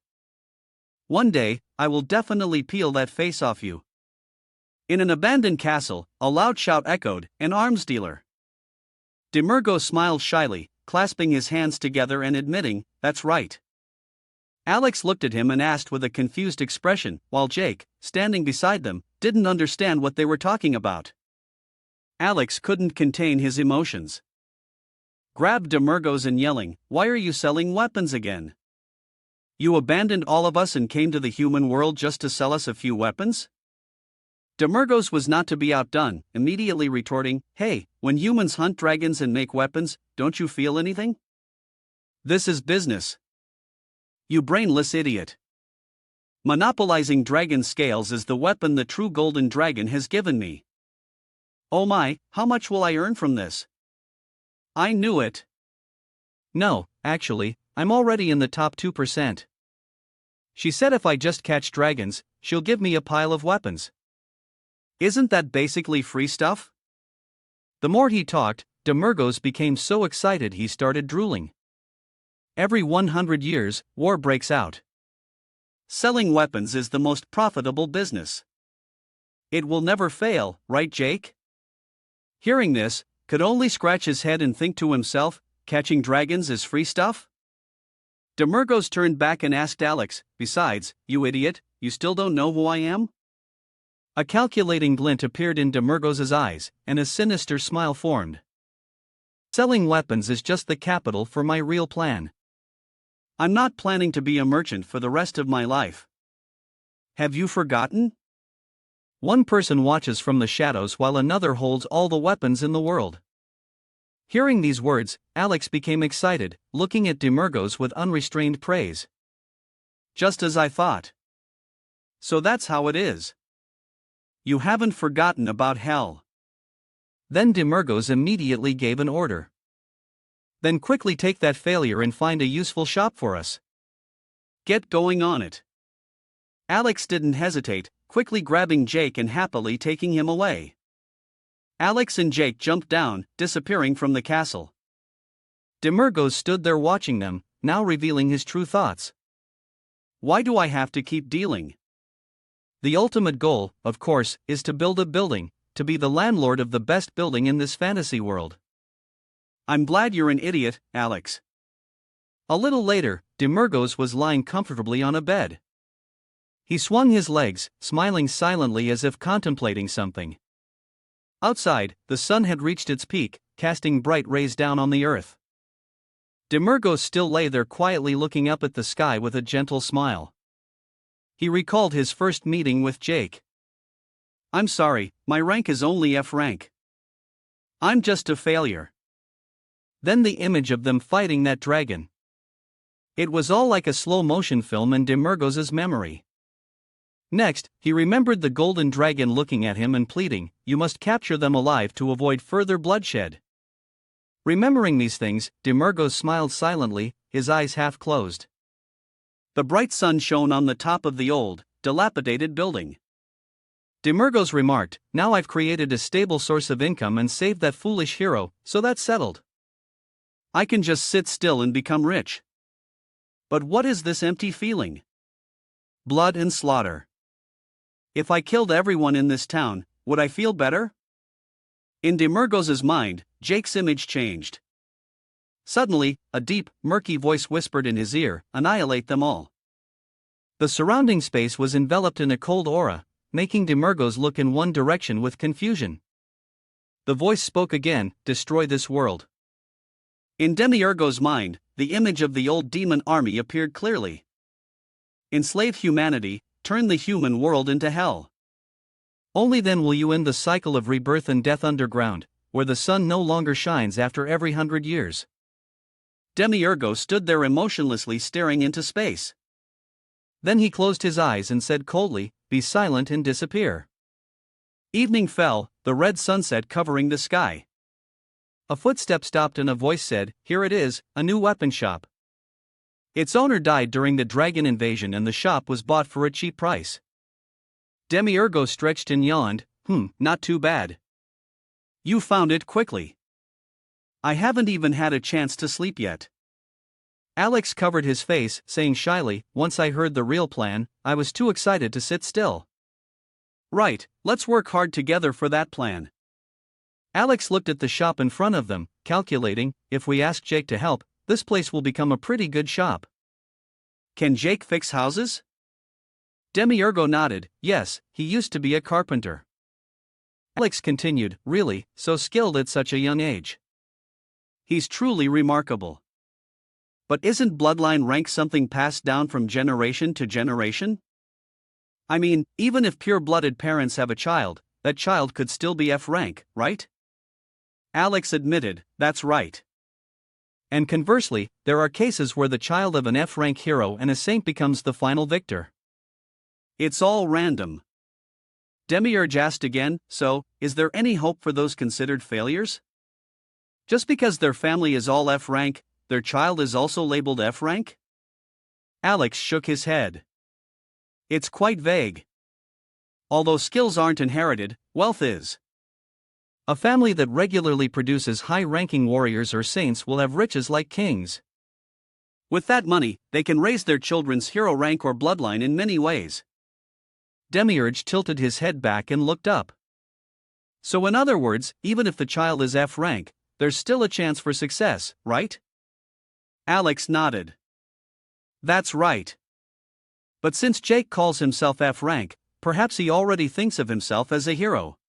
One day, I will definitely peel that face off you. In an abandoned castle, a loud shout echoed, an arms dealer. Demiurgos smiled shyly, clasping his hands together and admitting, that's right. Alex looked at him and asked with a confused expression, while Jake, standing beside them, didn't understand what they were talking about. Alex couldn't contain his emotions. Grabbed Demiurgos and yelling, why are you selling weapons again? You abandoned all of us and came to the human world just to sell us a few weapons? Demiurgos was not to be outdone, immediately retorting, hey, when humans hunt dragons and make weapons, don't you feel anything? This is business. You brainless idiot. Monopolizing dragon scales is the weapon the true golden dragon has given me. Oh my, how much will I earn from this? I knew it. No, actually, I'm already in the top 2%. She said if I just catch dragons, she'll give me a pile of weapons. Isn't that basically free stuff? The more he talked, Demiurgos became so excited he started drooling. Every 100 years, war breaks out. Selling weapons is the most profitable business. It will never fail, right, Jake? Hearing this, could only scratch his head and think to himself, catching dragons is free stuff? Demiurgos turned back and asked Alex, besides, you idiot, you still don't know who I am? A calculating glint appeared in Demiurgos' eyes, and a sinister smile formed. Selling weapons is just the capital for my real plan. I'm not planning to be a merchant for the rest of my life. Have you forgotten? One person watches from the shadows while another holds all the weapons in the world. Hearing these words, Alex became excited, looking at Demiurgos with unrestrained praise. Just as I thought. So that's how it is. You haven't forgotten about hell. Then Demiurgos immediately gave an order. Then quickly take that failure and find a useful shop for us. Get going on it. Alex didn't hesitate, quickly grabbing Jake and happily taking him away. Alex and Jake jumped down, disappearing from the castle. Demiurgos stood there watching them, now revealing his true thoughts. Why do I have to keep dealing? The ultimate goal, of course, is to build a building, to be the landlord of the best building in this fantasy world. I'm glad you're an idiot, Alex. A little later, Demiurgos was lying comfortably on a bed. He swung his legs, smiling silently as if contemplating something. Outside, the sun had reached its peak, casting bright rays down on the earth. Demiurgos still lay there quietly looking up at the sky with a gentle smile. He recalled his first meeting with Jake. "I'm sorry, my rank is only F rank. I'm just a failure." Then the image of them fighting that dragon. It was all like a slow-motion film in Demergoz's memory. Next, he remembered the golden dragon looking at him and pleading, "You must capture them alive to avoid further bloodshed." Remembering these things, Demergoz smiled silently, his eyes half closed. The bright sun shone on the top of the old, dilapidated building. Demergoz remarked, "Now I've created a stable source of income and saved that foolish hero, so that's settled. I can just sit still and become rich. But what is this empty feeling? Blood and slaughter. If I killed everyone in this town, would I feel better?" In Demergoz's mind, Jake's image changed. Suddenly, a deep, murky voice whispered in his ear, "Annihilate them all." The surrounding space was enveloped in a cold aura, making Demergoz look in one direction with confusion. The voice spoke again, "Destroy this world." In Demiurgo's mind, the image of the old demon army appeared clearly. Enslave humanity, turn the human world into hell. Only then will you end the cycle of rebirth and death underground, where the sun no longer shines after every 100 years. Demiurgo stood there emotionlessly staring into space. Then he closed his eyes and said coldly, "Be silent and disappear." Evening fell, the red sunset covering the sky. A footstep stopped and a voice said, "Here it is, a new weapon shop." Its owner died during the dragon invasion and the shop was bought for a cheap price. Demiurgo stretched and yawned, Not too bad. You found it quickly. I haven't even had a chance to sleep yet." Alex covered his face, saying shyly, "Once I heard the real plan, I was too excited to sit still." "Right, let's work hard together for that plan." Alex looked at the shop in front of them, calculating, if we ask Jake to help, this place will become a pretty good shop. "Can Jake fix houses?" Demiurgo nodded, "Yes, he used to be a carpenter." Alex continued, "Really, so skilled at such a young age. He's truly remarkable. But isn't bloodline rank something passed down from generation to generation? I mean, even if pure-blooded parents have a child, that child could still be F rank, right?" Alex admitted, "That's right. And conversely, there are cases where the child of an F rank hero and a saint becomes the final victor. It's all random." Demiurge asked again, "So, is there any hope for those considered failures? Just because their family is all F rank, their child is also labeled F rank?" Alex shook his head. "It's quite vague. Although skills aren't inherited, wealth is. A family that regularly produces high-ranking warriors or saints will have riches like kings. With that money, they can raise their children's hero rank or bloodline in many ways." Demiurge tilted his head back and looked up. "So in other words, even if the child is F rank, there's still a chance for success, right?" Alex nodded. "That's right. But since Jake calls himself F rank, perhaps he already thinks of himself as a hero."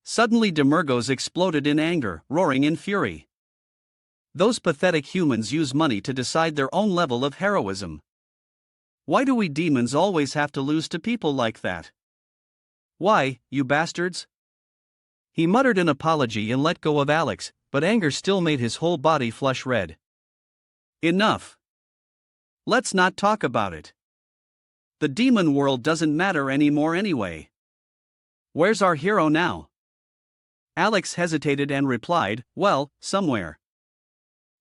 Suddenly Demergos exploded in anger, roaring in fury. "Those pathetic humans use money to decide their own level of heroism. Why do we demons always have to lose to people like that? Why, you bastards?" He muttered an apology and let go of Alex, but anger still made his whole body flush red. "Enough. Let's not talk about it. The demon world doesn't matter anymore anyway. Where's our hero now?" Alex hesitated and replied, "Well, somewhere."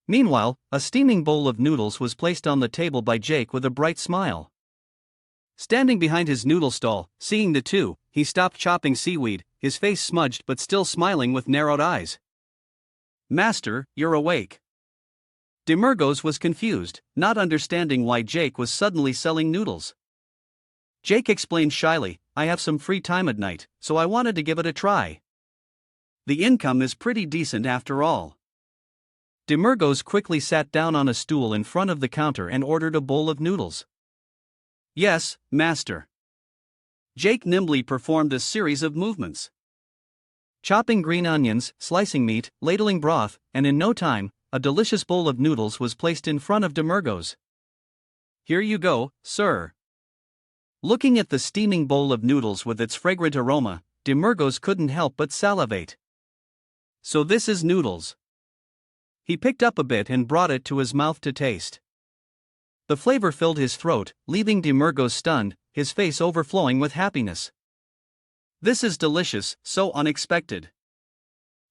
Meanwhile, a steaming bowl of noodles was placed on the table by Jake with a bright smile. Standing behind his noodle stall, seeing the two, he stopped chopping seaweed, his face smudged but still smiling with narrowed eyes. "Master, you're awake." Demergos was confused, not understanding why Jake was suddenly selling noodles. Jake explained shyly, "I have some free time at night, so I wanted to give it a try. The income is pretty decent after all." Demergos quickly sat down on a stool in front of the counter and ordered a bowl of noodles. "Yes, master." Jake nimbly performed a series of movements. Chopping green onions, slicing meat, ladling broth, and in no time, a delicious bowl of noodles was placed in front of Demergos. "Here you go, sir." Looking at the steaming bowl of noodles with its fragrant aroma, Demurgos couldn't help but salivate. So this is noodles. He picked up a bit and brought it to his mouth to taste. The flavor filled his throat, leaving Demurgos stunned, his face overflowing with happiness. This is delicious, so unexpected.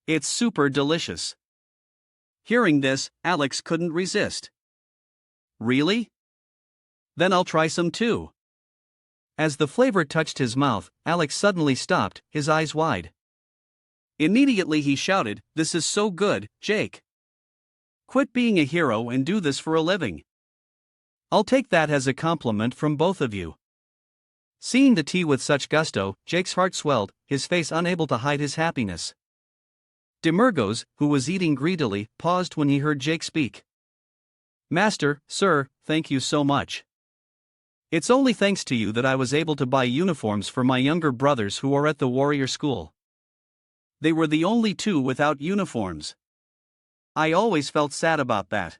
It's super delicious. Hearing this, Alex couldn't resist. Really? Then I'll try some too. As the flavor touched his mouth, Alex suddenly stopped, his eyes wide. Immediately he shouted, "This is so good, Jake. Quit being a hero and do this for a living. I'll take that as a compliment from both of you." Seeing the tea with such gusto, Jake's heart swelled, his face unable to hide his happiness. Demurgos, who was eating greedily, paused when he heard Jake speak. "Master, sir, thank you so much. It's only thanks to you that I was able to buy uniforms for my younger brothers who are at the warrior school. They were the only two without uniforms. I always felt sad about that.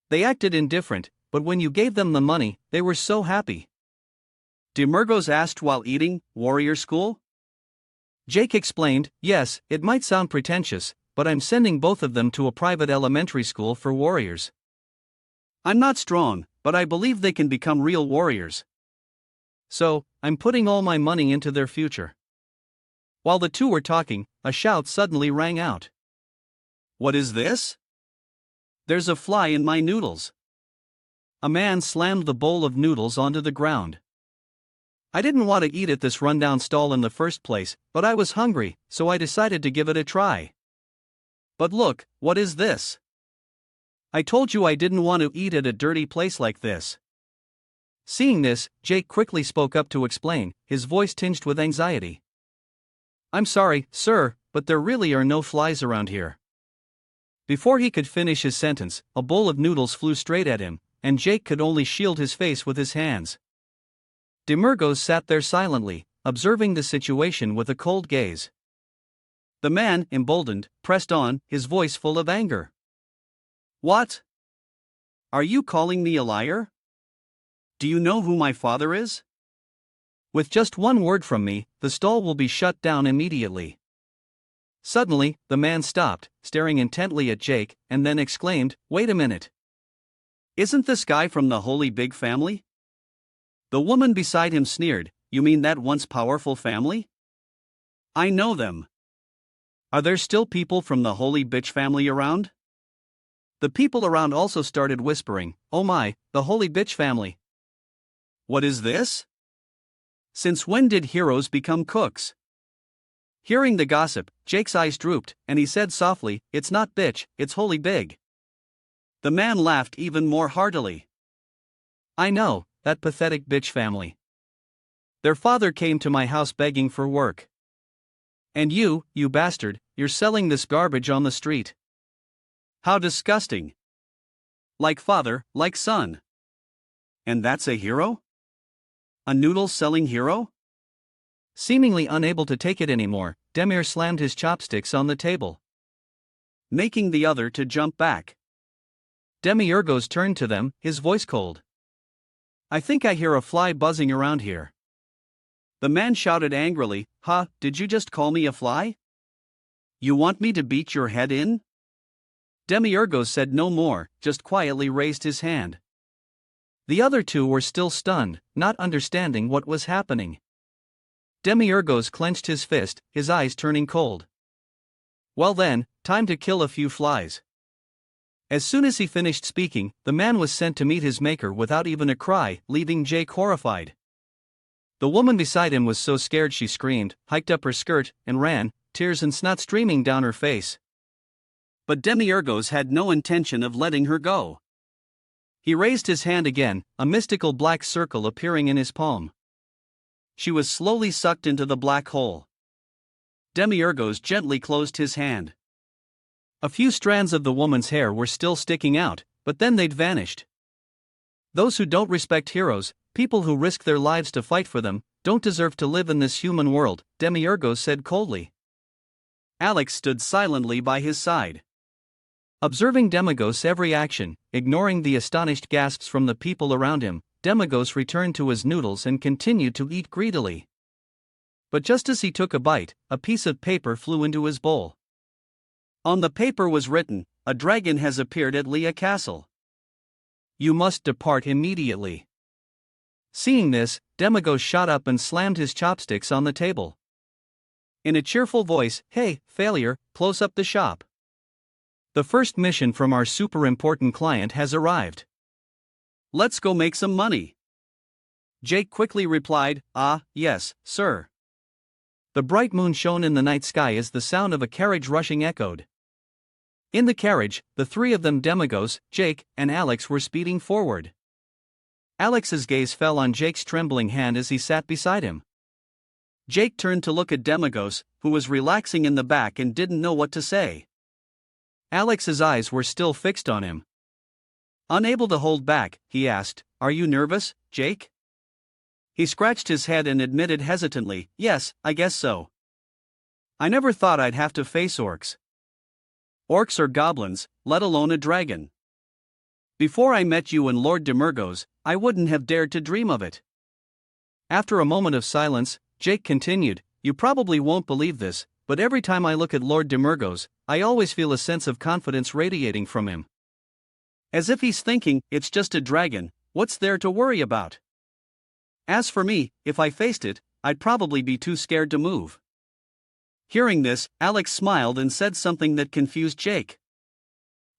They acted indifferent, but when you gave them the money, they were so happy." Demurgos asked while eating, "Warrior school?" Jake explained, "Yes, it might sound pretentious, but I'm sending both of them to a private elementary school for warriors. I'm not strong, but I believe they can become real warriors. So, I'm putting all my money into their future." While the two were talking, a shout suddenly rang out. "What is this? There's a fly in my noodles." A man slammed the bowl of noodles onto the ground. "I didn't want to eat at this rundown stall in the first place, but I was hungry, so I decided to give it a try. But look, what is this? I told you I didn't want to eat at a dirty place like this." Seeing this, Jake quickly spoke up to explain, his voice tinged with anxiety. "I'm sorry, sir, but there really are no flies around here." Before he could finish his sentence, a bowl of noodles flew straight at him, and Jake could only shield his face with his hands. Demurgos sat there silently, observing the situation with a cold gaze. The man, emboldened, pressed on, his voice full of anger. "What? Are you calling me a liar? Do you know who my father is? With just one word from me, the stall will be shut down immediately." Suddenly, the man stopped, staring intently at Jake, and then exclaimed, "Wait a minute. Isn't this guy from the Holy Big Family?" The woman beside him sneered, "You mean that once powerful family? I know them. Are there still people from the Holy Bitch family around?" The people around also started whispering, "Oh my, the Holy Bitch family. What is this? Since when did heroes become cooks?" Hearing the gossip, Jake's eyes drooped, and he said softly, "It's not bitch, it's Holy Big." The man laughed even more heartily. "I know, that pathetic bitch family. Their father came to my house begging for work. And you bastard, you're selling this garbage on the street. How disgusting. Like father, like son. And that's a hero? A noodle-selling hero?" Seemingly unable to take it anymore, Demir slammed his chopsticks on the table, making the other to jump back. Demiurgos turned to them, his voice cold. "I think I hear a fly buzzing around here." The man shouted angrily, "Huh, did you just call me a fly? You want me to beat your head in?" Demiurgos said no more, just quietly raised his hand. The other two were still stunned, not understanding what was happening. Demiurgos clenched his fist, his eyes turning cold. "Well then, time to kill a few flies." As soon as he finished speaking, the man was sent to meet his maker without even a cry, leaving Jake horrified. The woman beside him was so scared she screamed, hiked up her skirt, and ran, tears and snot streaming down her face. But Demiurgos had no intention of letting her go. He raised his hand again, a mystical black circle appearing in his palm. She was slowly sucked into the black hole. Demiurgos gently closed his hand. A few strands of the woman's hair were still sticking out, but then they'd vanished. Those who don't respect heroes, people who risk their lives to fight for them, don't deserve to live in this human world, Demiurgos said coldly. Alex stood silently by his side, observing Demigos' every action, ignoring the astonished gasps from the people around him. Demagos returned to his noodles and continued to eat greedily. But just as he took a bite, a piece of paper flew into his bowl. On the paper was written, "A dragon has appeared at Leah Castle. You must depart immediately." Seeing this, Demagos shot up and slammed his chopsticks on the table. In a cheerful voice, "Hey, failure, close up the shop. The first mission from our super important client has arrived. Let's go make some money." Jake quickly replied, "Ah, yes, sir." The bright moon shone in the night sky as the sound of a carriage rushing echoed. In the carriage, the three of them, Demagos, Jake, and Alex, were speeding forward. Alex's gaze fell on Jake's trembling hand as he sat beside him. Jake turned to look at Demagos, who was relaxing in the back and didn't know what to say. Alex's eyes were still fixed on him. Unable to hold back, he asked, "Are you nervous, Jake?" He scratched his head and admitted hesitantly, "Yes, I guess so. I never thought I'd have to face orcs. Orcs or goblins, let alone a dragon. Before I met you and Lord Demurgos, I wouldn't have dared to dream of it." After a moment of silence, Jake continued, "You probably won't believe this, but every time I look at Lord Demurgos, I always feel a sense of confidence radiating from him. As if he's thinking, it's just a dragon, what's there to worry about? As for me, if I faced it, I'd probably be too scared to move." Hearing this, Alex smiled and said something that confused Jake.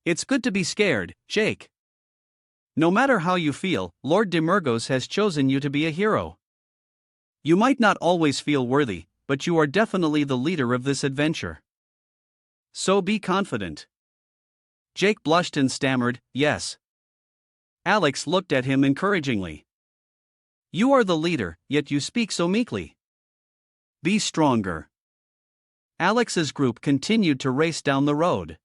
"It's good to be scared, Jake. No matter how you feel, Lord Demurgos has chosen you to be a hero. You might not always feel worthy, but you are definitely the leader of this adventure. So be confident." Jake blushed and stammered, "Yes." Alex looked at him encouragingly. "You are the leader, yet you speak so meekly. Be stronger." Alex's group continued to race down the road.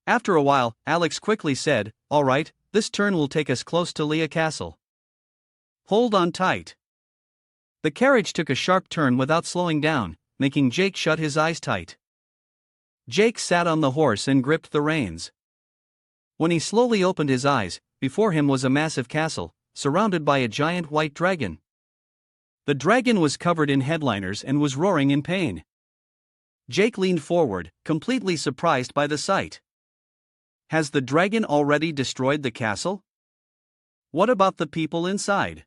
After a while, Alex quickly said, "All right, this turn will take us close to Leah Castle. Hold on tight." The carriage took a sharp turn without slowing down, making Jake shut his eyes tight. Jake sat on the horse and gripped the reins. When he slowly opened his eyes, before him was a massive castle, surrounded by a giant white dragon. The dragon was covered in headliners and was roaring in pain. Jake leaned forward, completely surprised by the sight. Has the dragon already destroyed the castle? What about the people inside?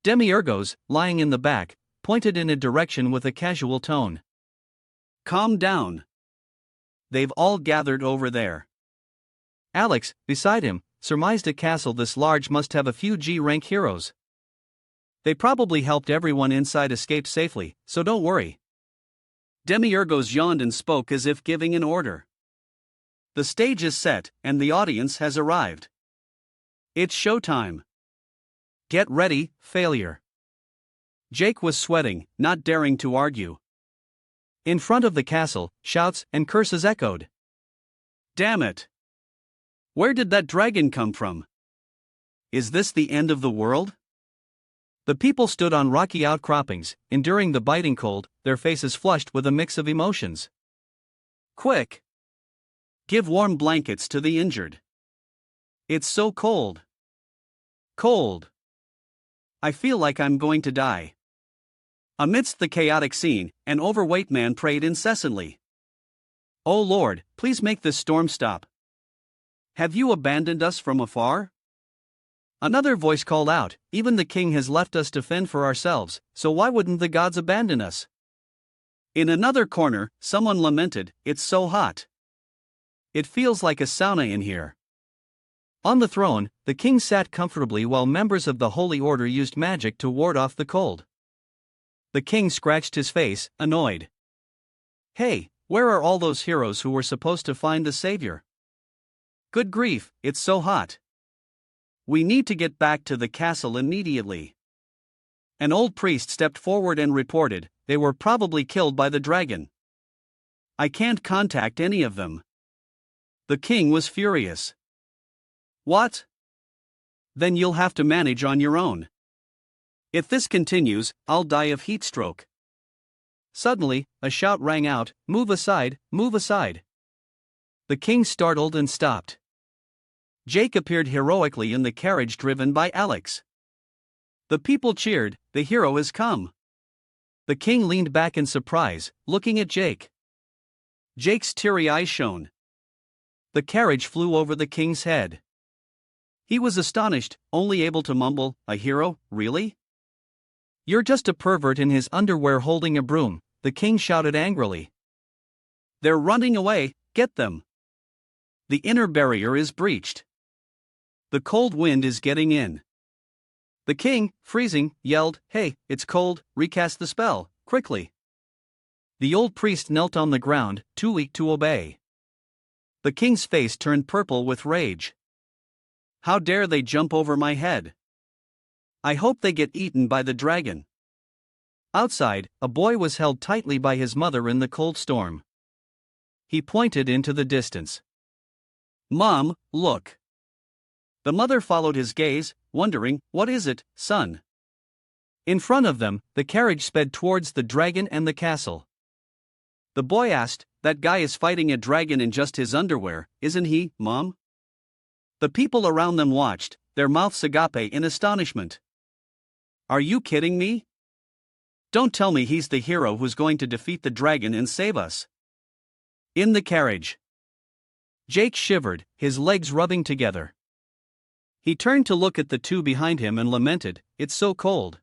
Demiurgos, lying in the back, pointed in a direction with a casual tone. "Calm down. They've all gathered over there." Alex, beside him, surmised a castle this large must have a few G-rank heroes. "They probably helped everyone inside escape safely, so don't worry." Demiurgos yawned and spoke as if giving an order. "The stage is set, and the audience has arrived. It's showtime. Get ready, failure." Jake was sweating, not daring to argue. In front of the castle, shouts and curses echoed. "Damn it! Where did that dragon come from? Is this the end of the world?" The people stood on rocky outcroppings, enduring the biting cold, their faces flushed with a mix of emotions. "Quick! Give warm blankets to the injured. It's so cold. Cold. I feel like I'm going to die." Amidst the chaotic scene, an overweight man prayed incessantly. "Oh Lord, please make this storm stop. Have you abandoned us from afar?" Another voice called out, "Even the king has left us to fend for ourselves, so why wouldn't the gods abandon us?" In another corner, someone lamented, "It's so hot. It feels like a sauna in here." On the throne, the king sat comfortably while members of the Holy Order used magic to ward off the cold. The king scratched his face, annoyed. "Hey, where are all those heroes who were supposed to find the savior? Good grief, it's so hot. We need to get back to the castle immediately." An old priest stepped forward and reported, "They were probably killed by the dragon. I can't contact any of them." The king was furious. "What? Then you'll have to manage on your own. If this continues, I'll die of heat stroke." Suddenly, a shout rang out, "Move aside, move aside." The king startled and stopped. Jake appeared heroically in the carriage driven by Alex. The people cheered, "The hero has come." The king leaned back in surprise, looking at Jake. Jake's teary eyes shone. The carriage flew over the king's head. He was astonished, only able to mumble, "A hero, really?" "You're just a pervert in his underwear holding a broom," the king shouted angrily. "They're running away, get them." The inner barrier is breached. The cold wind is getting in. The king, freezing, yelled, "Hey, it's cold, recast the spell, quickly." The old priest knelt on the ground, too weak to obey. The king's face turned purple with rage. "How dare they jump over my head? I hope they get eaten by the dragon." Outside, a boy was held tightly by his mother in the cold storm. He pointed into the distance. "Mom, look." The mother followed his gaze, wondering, "What is it, son?" In front of them, the carriage sped towards the dragon and the castle. The boy asked, "That guy is fighting a dragon in just his underwear, isn't he, Mom?" The people around them watched, their mouths agape in astonishment. "Are you kidding me? Don't tell me he's the hero who's going to defeat the dragon and save us." In the carriage, Jake shivered, his legs rubbing together. He turned to look at the two behind him and lamented, "It's so cold.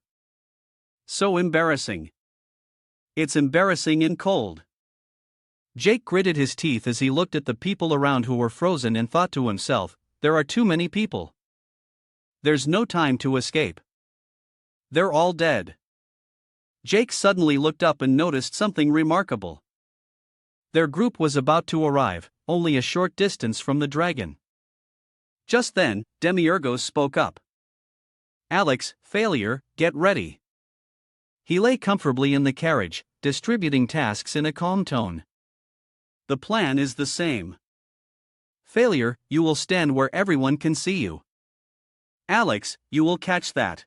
So embarrassing. It's embarrassing and cold." Jake gritted his teeth as he looked at the people around who were frozen and thought to himself, "There are too many people. There's no time to escape. They're all dead." Jake suddenly looked up and noticed something remarkable. Their group was about to arrive, only a short distance from the dragon. Just then, Demiurgos spoke up. "Alex, failure, get ready." He lay comfortably in the carriage, distributing tasks in a calm tone. "The plan is the same. Failure, you will stand where everyone can see you. Alex, you will catch that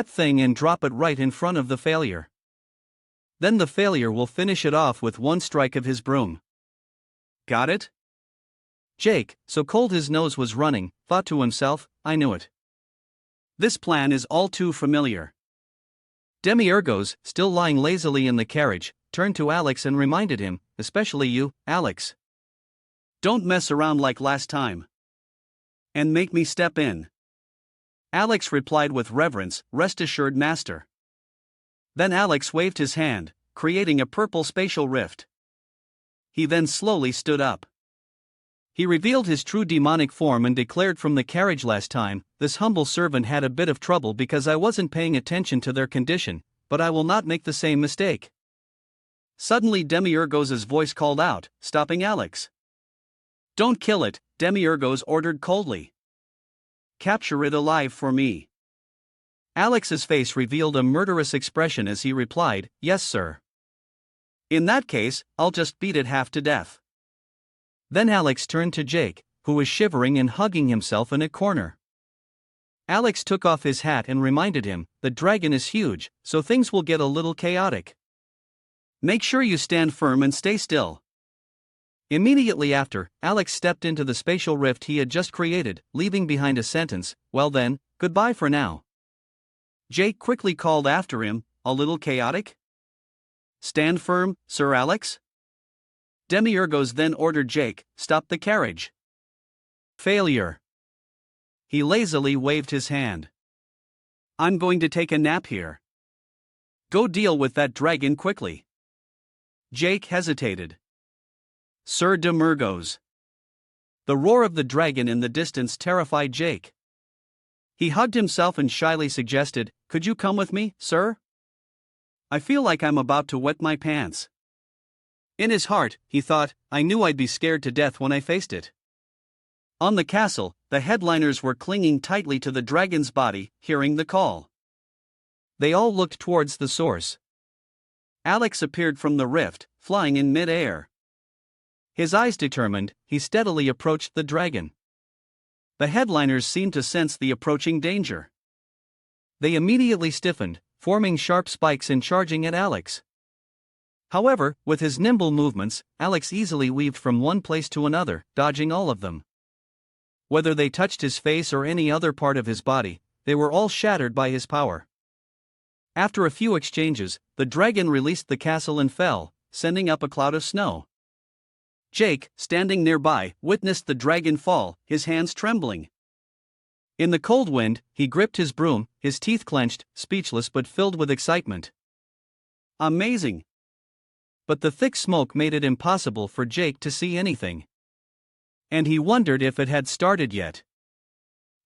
thing and drop it right in front of the failure. Then the failure will finish it off with one strike of his broom. Got it?" Jake, so cold his nose was running, thought to himself, "I knew it. This plan is all too familiar." Demiurgos, still lying lazily in the carriage, turned to Alex and reminded him, "Especially you, Alex. Don't mess around like last time. And make me step in." Alex replied with reverence, "Rest assured, master." Then Alex waved his hand, creating a purple spatial rift. He then slowly stood up. He revealed his true demonic form and declared from the carriage, "Last time, this humble servant had a bit of trouble because I wasn't paying attention to their condition, but I will not make the same mistake." Suddenly Demiurgos' voice called out, stopping Alex. "Don't kill it," Demiurgos ordered coldly. "Capture it alive for me." Alex's face revealed a murderous expression as he replied, "Yes, sir. In that case, I'll just beat it half to death." Then Alex turned to Jake, who was shivering and hugging himself in a corner. Alex took off his hat and reminded him, "The dragon is huge, so things will get a little chaotic. Make sure you stand firm and stay still." Immediately after, Alex stepped into the spatial rift he had just created, leaving behind a sentence, "Well then, goodbye for now." Jake quickly called after him, "A little chaotic? Stand firm, Sir Alex." Demiurgos then ordered Jake, "Stop the carriage." Failure. He lazily waved his hand. "I'm going to take a nap here. Go deal with that dragon quickly." Jake hesitated. "Sir Demiurgos." The roar of the dragon in the distance terrified Jake. He hugged himself and shyly suggested, "Could you come with me, sir? I feel like I'm about to wet my pants." In his heart, he thought, "I knew I'd be scared to death when I faced it." On the castle, the headliners were clinging tightly to the dragon's body, hearing the call. They all looked towards the source. Alex appeared from the rift, flying in mid-air. His eyes determined, he steadily approached the dragon. The headliners seemed to sense the approaching danger. They immediately stiffened, forming sharp spikes and charging at Alex. However, with his nimble movements, Alex easily weaved from one place to another, dodging all of them. Whether they touched his face or any other part of his body, they were all shattered by his power. After a few exchanges, the dragon released the castle and fell, sending up a cloud of snow. Jake, standing nearby, witnessed the dragon fall, his hands trembling. In the cold wind, he gripped his broom, his teeth clenched, speechless but filled with excitement. Amazing! But the thick smoke made it impossible for Jake to see anything. And he wondered if it had started yet.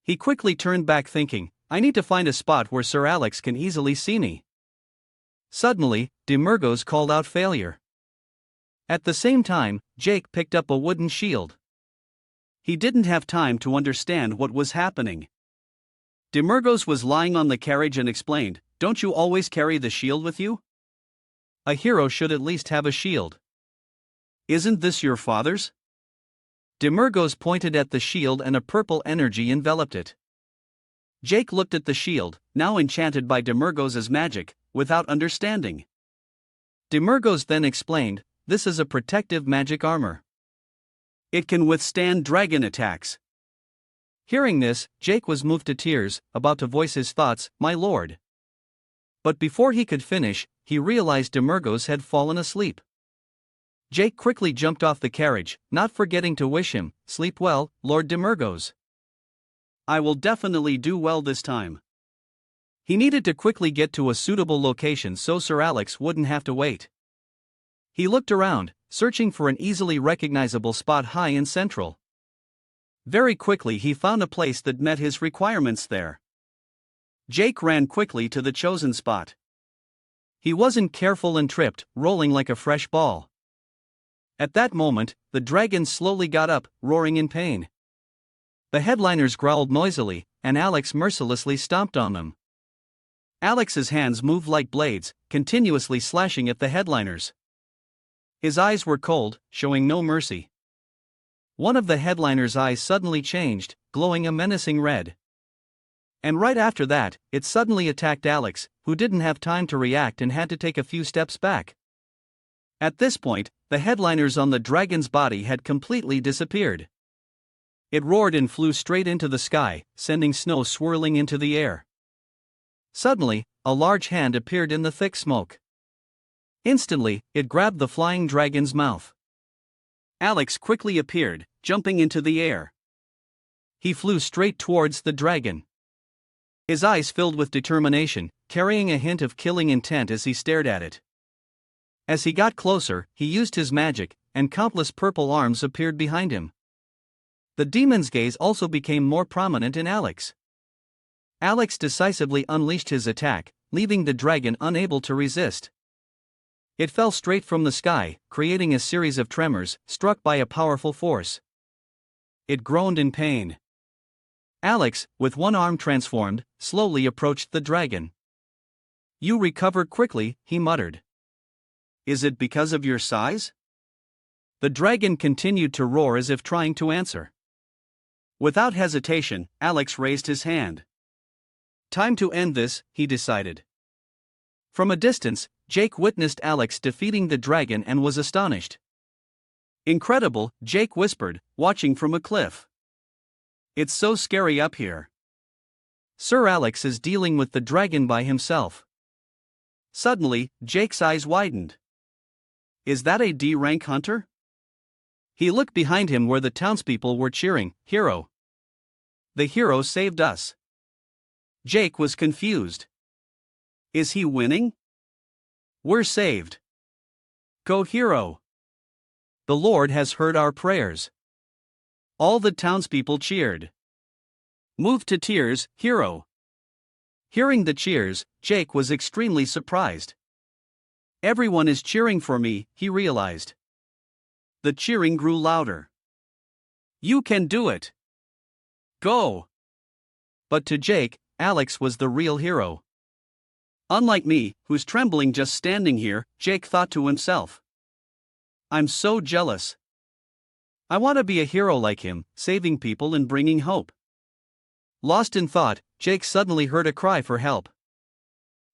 He quickly turned back thinking, I need to find a spot where Sir Alex can easily see me. Suddenly, Demergos called out failure. At the same time, Jake picked up a wooden shield. He didn't have time to understand what was happening. Demergos was lying on the carriage and explained, Don't you always carry the shield with you? A hero should at least have a shield. Isn't this your father's? Demergos pointed at the shield and a purple energy enveloped it. Jake looked at the shield, now enchanted by Demergos' magic, without understanding. Demergos then explained, This is a protective magic armor. It can withstand dragon attacks. Hearing this, Jake was moved to tears, about to voice his thoughts, My lord. But before he could finish, he realized Demergos had fallen asleep. Jake quickly jumped off the carriage, not forgetting to wish him, Sleep well, Lord Demergos. I will definitely do well this time. He needed to quickly get to a suitable location so Sir Alex wouldn't have to wait. He looked around, searching for an easily recognizable spot high and central. Very quickly he found a place that met his requirements there. Jake ran quickly to the chosen spot. He wasn't careful and tripped, rolling like a fresh ball. At that moment, the dragon slowly got up, roaring in pain. The headliners growled noisily, and Alex mercilessly stomped on them. Alex's hands moved like blades, continuously slashing at the headliners. His eyes were cold, showing no mercy. One of the headliner's eyes suddenly changed, glowing a menacing red. And right after that, it suddenly attacked Alex, who didn't have time to react and had to take a few steps back. At this point, the headliners on the dragon's body had completely disappeared. It roared and flew straight into the sky, sending snow swirling into the air. Suddenly, a large hand appeared in the thick smoke. Instantly, it grabbed the flying dragon's mouth. Alex quickly appeared, jumping into the air. He flew straight towards the dragon. His eyes filled with determination, carrying a hint of killing intent as he stared at it. As he got closer, he used his magic, and countless purple arms appeared behind him. The demon's gaze also became more prominent in Alex. Alex decisively unleashed his attack, leaving the dragon unable to resist. It fell straight from the sky, creating a series of tremors, struck by a powerful force. It groaned in pain. Alex, with one arm transformed, slowly approached the dragon. You recovered quickly, he muttered. Is it because of your size? The dragon continued to roar as if trying to answer. Without hesitation, Alex raised his hand. Time to end this, he decided. From a distance, Jake witnessed Alex defeating the dragon and was astonished. Incredible, Jake whispered, watching from a cliff. It's so scary up here. Sir Alex is dealing with the dragon by himself. Suddenly, Jake's eyes widened. Is that a D-rank hunter? He looked behind him where the townspeople were cheering, Hero. The hero saved us. Jake was confused. Is he winning? We're saved. Go hero. The Lord has heard our prayers. All the townspeople cheered. Moved to tears, hero. Hearing the cheers, Jake was extremely surprised. Everyone is cheering for me, he realized. The cheering grew louder. You can do it. Go. But to Jake, Alex was the real hero. Unlike me, who's trembling just standing here, Jake thought to himself. I'm so jealous. I want to be a hero like him, saving people and bringing hope. Lost in thought, Jake suddenly heard a cry for help.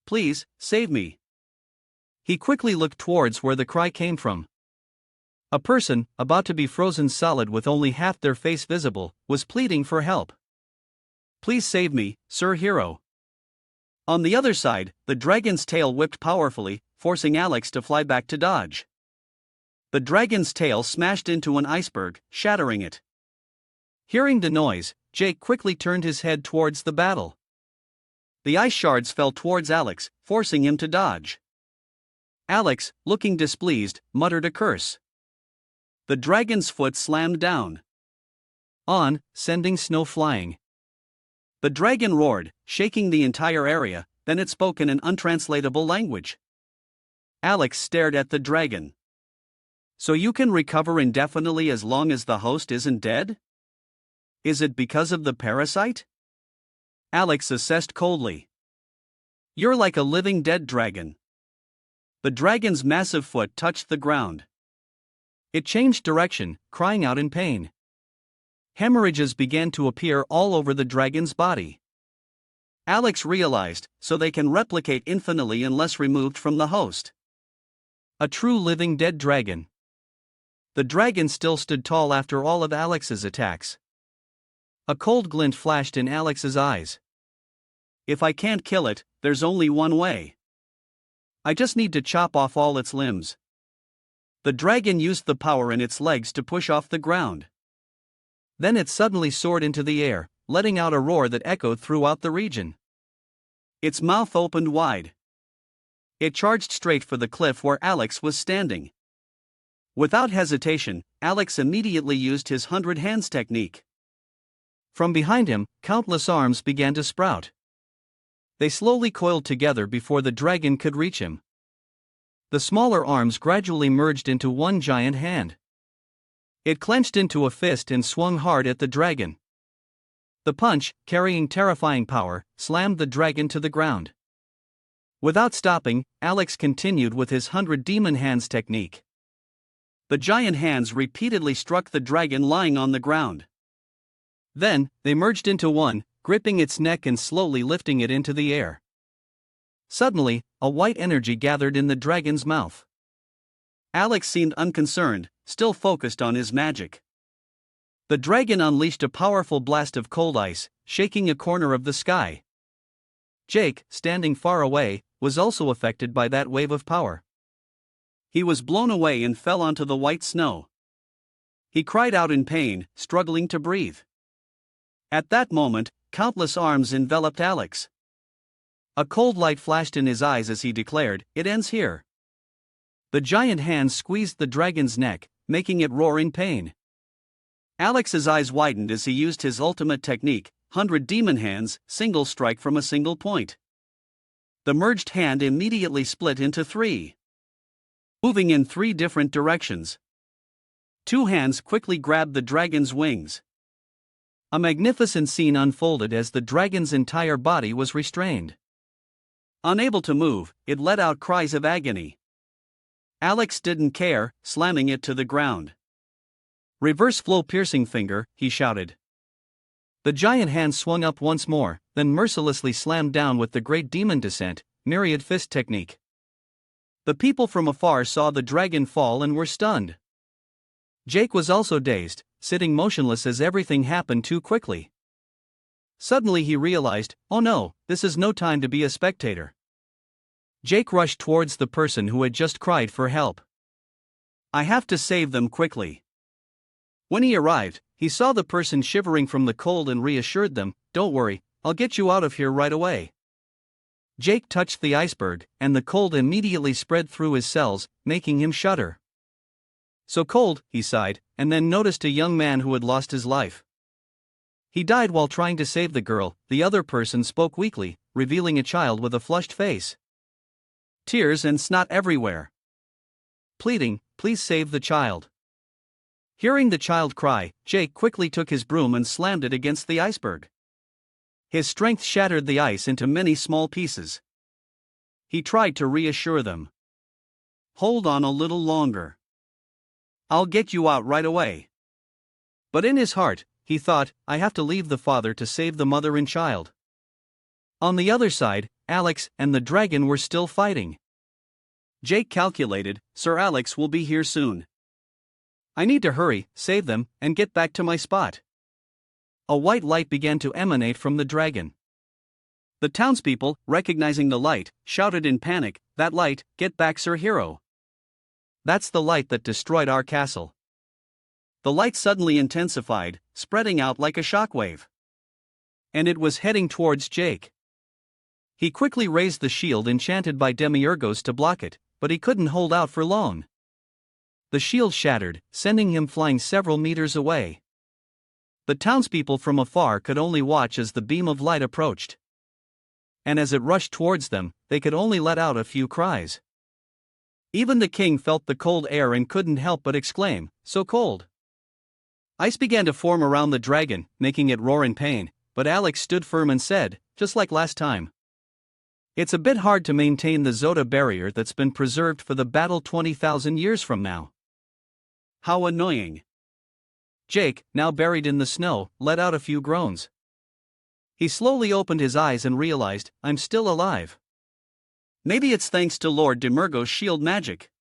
Please, save me. He quickly looked towards where the cry came from. A person, about to be frozen solid with only half their face visible, was pleading for help. "Please save me, Sir Hero." On the other side, the dragon's tail whipped powerfully, forcing Alex to fly back to dodge. The dragon's tail smashed into an iceberg, shattering it. Hearing the noise, Jake quickly turned his head towards the battle. The ice shards fell towards Alex, forcing him to dodge. Alex, looking displeased, muttered a curse. The dragon's foot slammed down, sending snow flying. The dragon roared, shaking the entire area, then it spoke in an untranslatable language. Alex stared at the dragon. "So you can recover indefinitely as long as the host isn't dead? Is it because of the parasite?" Alex assessed coldly. "You're like a living dead dragon." The dragon's massive foot touched the ground. It changed direction, crying out in pain. Hemorrhages began to appear all over the dragon's body. Alex realized, so they can replicate infinitely unless removed from the host. A true living dead dragon. The dragon still stood tall after all of Alex's attacks. A cold glint flashed in Alex's eyes. "If I can't kill it, there's only one way. I just need to chop off all its limbs." The dragon used the power in its legs to push off the ground. Then it suddenly soared into the air, letting out a roar that echoed throughout the region. Its mouth opened wide. It charged straight for the cliff where Alex was standing. Without hesitation, Alex immediately used his 100 hands technique. From behind him, countless arms began to sprout. They slowly coiled together before the dragon could reach him. The smaller arms gradually merged into one giant hand. It clenched into a fist and swung hard at the dragon. The punch, carrying terrifying power, slammed the dragon to the ground. Without stopping, Alex continued with his 100 demon hands technique. The giant hands repeatedly struck the dragon lying on the ground. Then, they merged into one, gripping its neck and slowly lifting it into the air. Suddenly, a white energy gathered in the dragon's mouth. Alex seemed unconcerned, still focused on his magic. The dragon unleashed a powerful blast of cold ice, shaking a corner of the sky. Jake, standing far away, was also affected by that wave of power. He was blown away and fell onto the white snow. He cried out in pain, struggling to breathe. At that moment, countless arms enveloped Alex. A cold light flashed in his eyes as he declared, "It ends here." The giant hands squeezed the dragon's neck, making it roar in pain. Alex's eyes widened as he used his ultimate technique, 100 demon hands, single strike from a single point. The merged hand immediately split into 3. Moving in 3 different directions. 2 hands quickly grabbed the dragon's wings. A magnificent scene unfolded as the dragon's entire body was restrained. Unable to move, it let out cries of agony. Alex didn't care, slamming it to the ground. "Reverse flow piercing finger," he shouted. The giant hand swung up once more, then mercilessly slammed down with the great demon descent, myriad fist technique. The people from afar saw the dragon fall and were stunned. Jake was also dazed, sitting motionless as everything happened too quickly. Suddenly he realized, "Oh no, this is no time to be a spectator." Jake rushed towards the person who had just cried for help. "I have to save them quickly." When he arrived, he saw the person shivering from the cold and reassured them, "Don't worry, I'll get you out of here right away." Jake touched the iceberg, and the cold immediately spread through his cells, making him shudder. "So cold," he sighed, and then noticed a young man who had lost his life. He died while trying to save the girl. The other person spoke weakly, revealing a child with a flushed face. Tears and snot everywhere. Pleading, "Please save the child." Hearing the child cry, Jake quickly took his broom and slammed it against the iceberg. His strength shattered the ice into many small pieces. He tried to reassure them. "Hold on a little longer. I'll get you out right away." But in his heart, he thought, "I have to leave the father to save the mother and child." On the other side, Alex and the dragon were still fighting. Jake calculated, "Sir Alex will be here soon. I need to hurry, save them, and get back to my spot. A white light began to emanate from the dragon. The townspeople, recognizing the light, shouted in panic, "That light, get back, Sir Hero! That's the light that destroyed our castle." The light suddenly intensified, spreading out like a shockwave. And it was heading towards Jake. He quickly raised the shield enchanted by Demiurgos to block it, but he couldn't hold out for long. The shield shattered, sending him flying several meters away. The townspeople from afar could only watch as the beam of light approached. And as it rushed towards them, they could only let out a few cries. Even the king felt the cold air and couldn't help but exclaim, "So cold!" Ice began to form around the dragon, making it roar in pain, but Alex stood firm and said, just like last time, "It's a bit hard to maintain the Zota barrier that's been preserved for the battle 20,000 years from now." How annoying. Jake, now buried in the snow, let out a few groans. He slowly opened his eyes and realized, "I'm still alive. Maybe it's thanks to Lord Demiurgos' shield magic."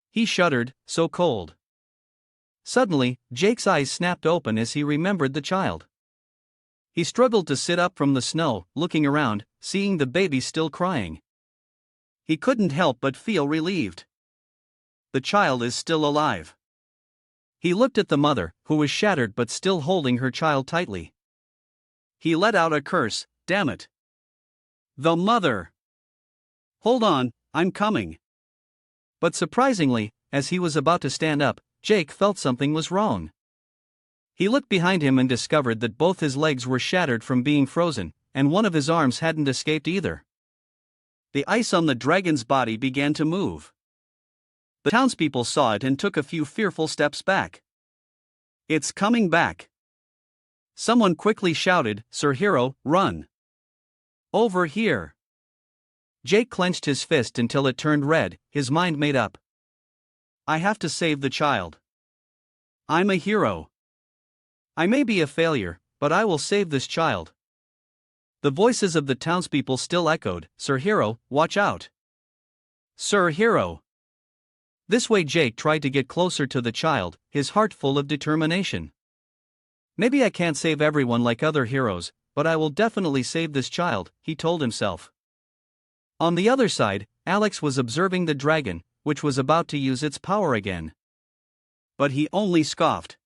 He shuddered, so cold. Suddenly, Jake's eyes snapped open as he remembered the child. He struggled to sit up from the snow, looking around, seeing the baby still crying. He couldn't help but feel relieved. The child is still alive. He looked at the mother, who was shattered but still holding her child tightly. He let out a curse, "Damn it! The mother! Hold on, I'm coming." But surprisingly, as he was about to stand up, Jake felt something was wrong. He looked behind him and discovered that both his legs were shattered from being frozen, and one of his arms hadn't escaped either. The ice on the dragon's body began to move. The townspeople saw it and took a few fearful steps back. "It's coming back!" Someone quickly shouted, "Sir Hero, run! Over here!" Jake clenched his fist until it turned red, his mind made up. "I have to save the child. I'm a hero. I may be a failure, but I will save this child." The voices of the townspeople still echoed, "Sir Hero, watch out! Sir Hero!" This way Jake tried to get closer to the child, his heart full of determination. "Maybe I can't save everyone like other heroes, but I will definitely save this child," he told himself. On the other side, Alex was observing the dragon, which was about to use its power again. But he only scoffed.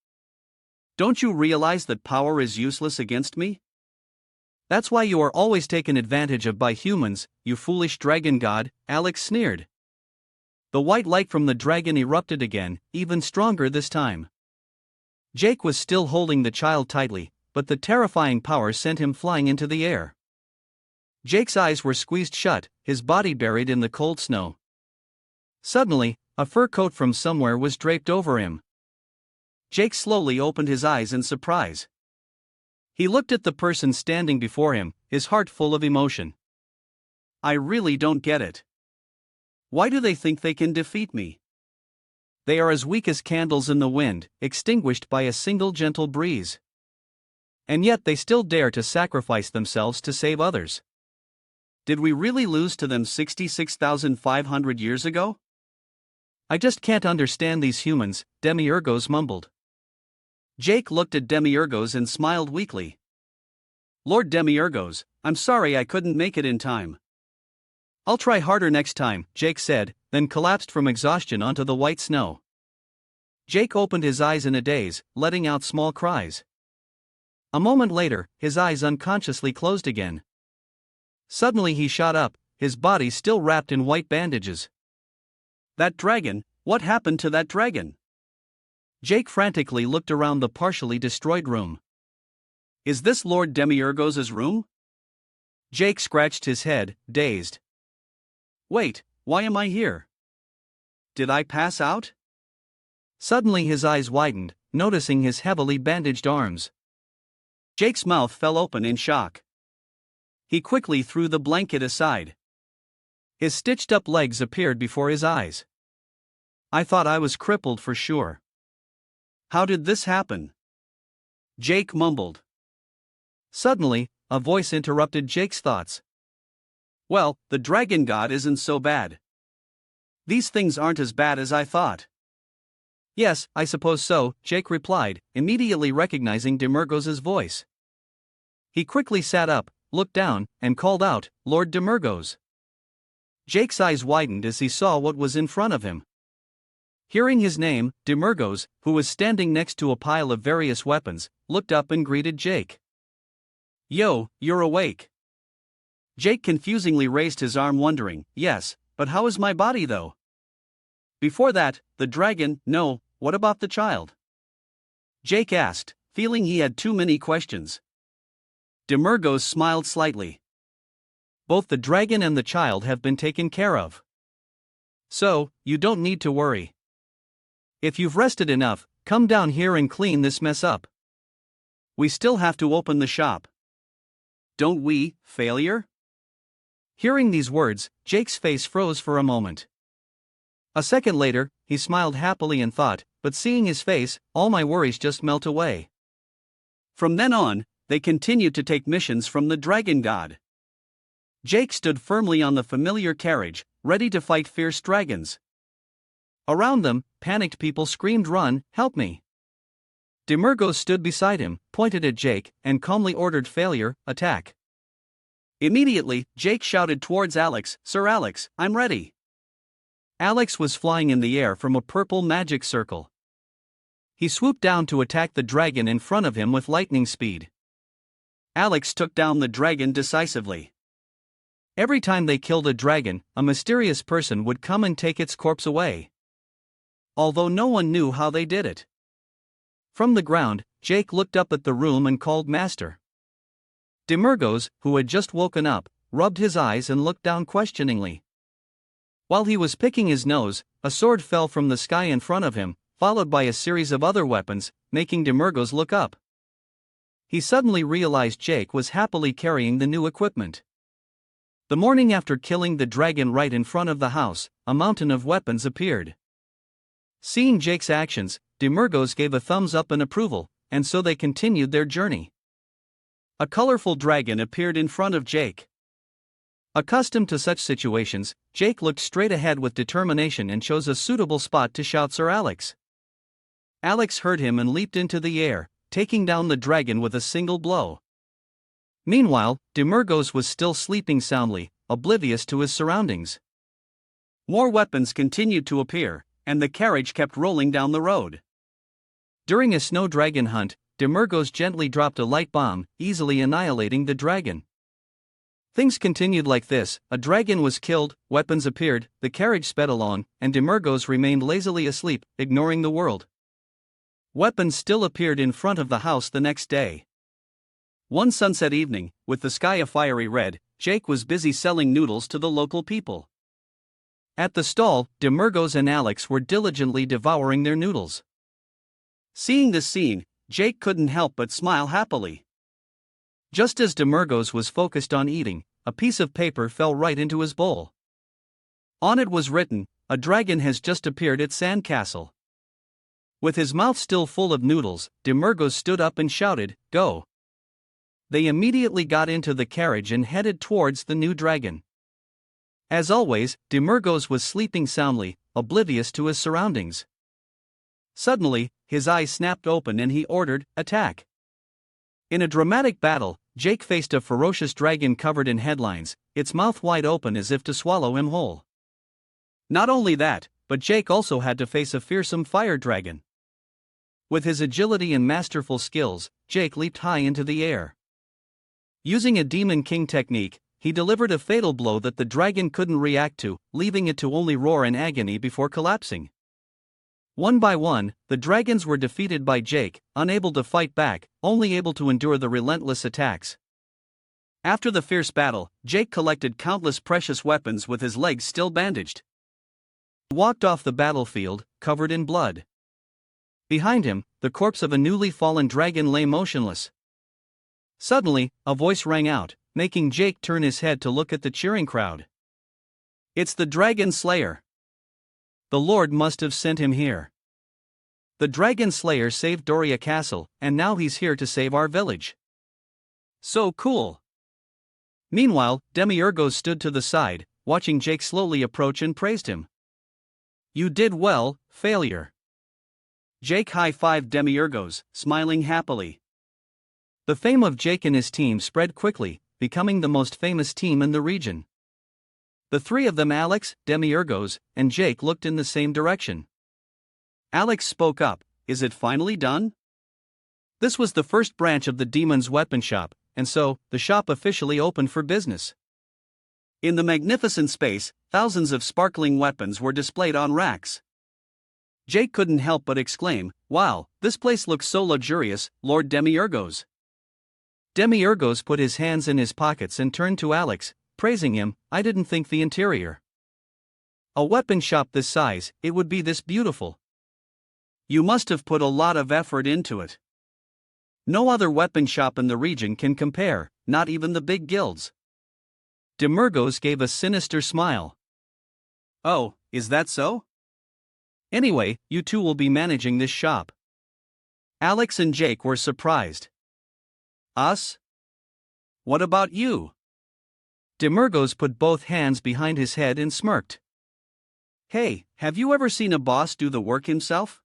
"Don't you realize that power is useless against me? That's why you are always taken advantage of by humans, you foolish dragon god," Alex sneered. The white light from the dragon erupted again, even stronger this time. Jake was still holding the child tightly, but the terrifying power sent him flying into the air. Jake's eyes were squeezed shut, his body buried in the cold snow. Suddenly, a fur coat from somewhere was draped over him. Jake slowly opened his eyes in surprise. He looked at the person standing before him, his heart full of emotion. "I really don't get it. Why do they think they can defeat me? They are as weak as candles in the wind, extinguished by a single gentle breeze. And yet they still dare to sacrifice themselves to save others. Did we really lose to them 66,500 years ago? I just can't understand these humans," Demiurgos mumbled. Jake looked at Demiurgos and smiled weakly. "Lord Demiurgos, I'm sorry I couldn't make it in time." "I'll try harder next time," Jake said, then collapsed from exhaustion onto the white snow. Jake opened his eyes in a daze, letting out small cries. A moment later, his eyes unconsciously closed again. Suddenly he shot up, his body still wrapped in white bandages. "That dragon, what happened to that dragon?" Jake frantically looked around the partially destroyed room. "Is this Lord Demiurgos' room?" Jake scratched his head, dazed. "Wait, why am I here? Did I pass out?" Suddenly his eyes widened, noticing his heavily bandaged arms. Jake's mouth fell open in shock. He quickly threw the blanket aside. His stitched-up legs appeared before his eyes. "I thought I was crippled for sure. How did this happen?" Jake mumbled. Suddenly, a voice interrupted Jake's thoughts. "Well, the dragon god isn't so bad. These things aren't as bad as I thought. Yes, I suppose so, Jake replied, immediately recognizing Demergos' voice. He quickly sat up, looked down, and called out, Lord Demergos. Jake's eyes widened as he saw what was in front of him. Hearing his name, Demergos, who was standing next to a pile of various weapons, looked up and greeted Jake. Yo, you're awake. Jake confusingly raised his arm, wondering, yes, but how is my body though? Before that, the dragon, no, what about the child? Jake asked, feeling he had too many questions. Demergos smiled slightly. Both the dragon and the child have been taken care of. So, you don't need to worry. If you've rested enough, come down here and clean this mess up. We still have to open the shop. Don't we, failure? Hearing these words, Jake's face froze for a moment. A second later, he smiled happily and thought, but seeing his face, all my worries just melt away. From then on, they continued to take missions from the dragon god. Jake stood firmly on the familiar carriage, ready to fight fierce dragons. Around them, panicked people screamed, "Run, help me!" Demergos stood beside him, pointed at Jake, and calmly ordered failure, attack. Immediately, Jake shouted towards Alex, "Sir Alex, I'm ready." Alex was flying in the air from a purple magic circle. He swooped down to attack the dragon in front of him with lightning speed. Alex took down the dragon decisively. Every time they killed a dragon, a mysterious person would come and take its corpse away. Although no one knew how they did it. From the ground, Jake looked up at the room and called Master. Demergos, who had just woken up, rubbed his eyes and looked down questioningly. While he was picking his nose, a sword fell from the sky in front of him, followed by a series of other weapons, making Demergos look up. He suddenly realized Jake was happily carrying the new equipment. The morning after killing the dragon right in front of the house, a mountain of weapons appeared. Seeing Jake's actions, Demergos gave a thumbs up in approval, and so they continued their journey. A colorful dragon appeared in front of Jake. Accustomed to such situations, Jake looked straight ahead with determination and chose a suitable spot to shout, "Sir Alex!" Alex heard him and leaped into the air, taking down the dragon with a single blow. Meanwhile, Demergos was still sleeping soundly, oblivious to his surroundings. More weapons continued to appear, and the carriage kept rolling down the road. During a snow dragon hunt, Demergos gently dropped a light bomb, easily annihilating the dragon. Things continued like this: a dragon was killed, weapons appeared, the carriage sped along, and Demergos remained lazily asleep, ignoring the world. Weapons still appeared in front of the house the next day. One sunset evening, with the sky a fiery red, Jake was busy selling noodles to the local people. At the stall, Demergos and Alex were diligently devouring their noodles. Seeing this scene, Jake couldn't help but smile happily. Just as Demergos was focused on eating, a piece of paper fell right into his bowl. On it was written, "A dragon has just appeared at Sandcastle." With his mouth still full of noodles, Demergos stood up and shouted, "Go!" They immediately got into the carriage and headed towards the new dragon. As always, Demergos was sleeping soundly, oblivious to his surroundings. Suddenly, his eyes snapped open and he ordered, "Attack!" In a dramatic battle, Jake faced a ferocious dragon covered in headlines, its mouth wide open as if to swallow him whole. Not only that, but Jake also had to face a fearsome fire dragon. With his agility and masterful skills, Jake leaped high into the air. Using a Demon King technique, he delivered a fatal blow that the dragon couldn't react to, leaving it to only roar in agony before collapsing. One by one, the dragons were defeated by Jake, unable to fight back, only able to endure the relentless attacks. After the fierce battle, Jake collected countless precious weapons with his legs still bandaged. He walked off the battlefield, covered in blood. Behind him, the corpse of a newly fallen dragon lay motionless. Suddenly, a voice rang out, making Jake turn his head to look at the cheering crowd. "It's the Dragon Slayer! The Lord must have sent him here. The Dragon Slayer saved Doria Castle, and now he's here to save our village. So cool!" Meanwhile, Demiurgos stood to the side, watching Jake slowly approach and praised him. "You did well, failure. Jake high-fived Demiurgos, smiling happily. The fame of Jake and his team spread quickly, becoming the most famous team in the region. The three of them, Alex, Demiurgos, and Jake, looked in the same direction. Alex spoke up, "Is it finally done?" This was the first branch of the demon's weapon shop, and so, the shop officially opened for business. In the magnificent space, thousands of sparkling weapons were displayed on racks. Jake couldn't help but exclaim, "Wow, this place looks so luxurious, Lord Demiurgos." Demiurgos put his hands in his pockets and turned to Alex, praising him. "I didn't think the interior. A weapon shop this size, it would be this beautiful. You must have put a lot of effort into it. No other weapon shop in the region can compare, not even the big guilds." Demiurgos gave a sinister smile. "Oh, is that so? Anyway, you two will be managing this shop." Alex and Jake were surprised. "Us? What about you?" Demiurgos put both hands behind his head and smirked. "Hey, have you ever seen a boss do the work himself?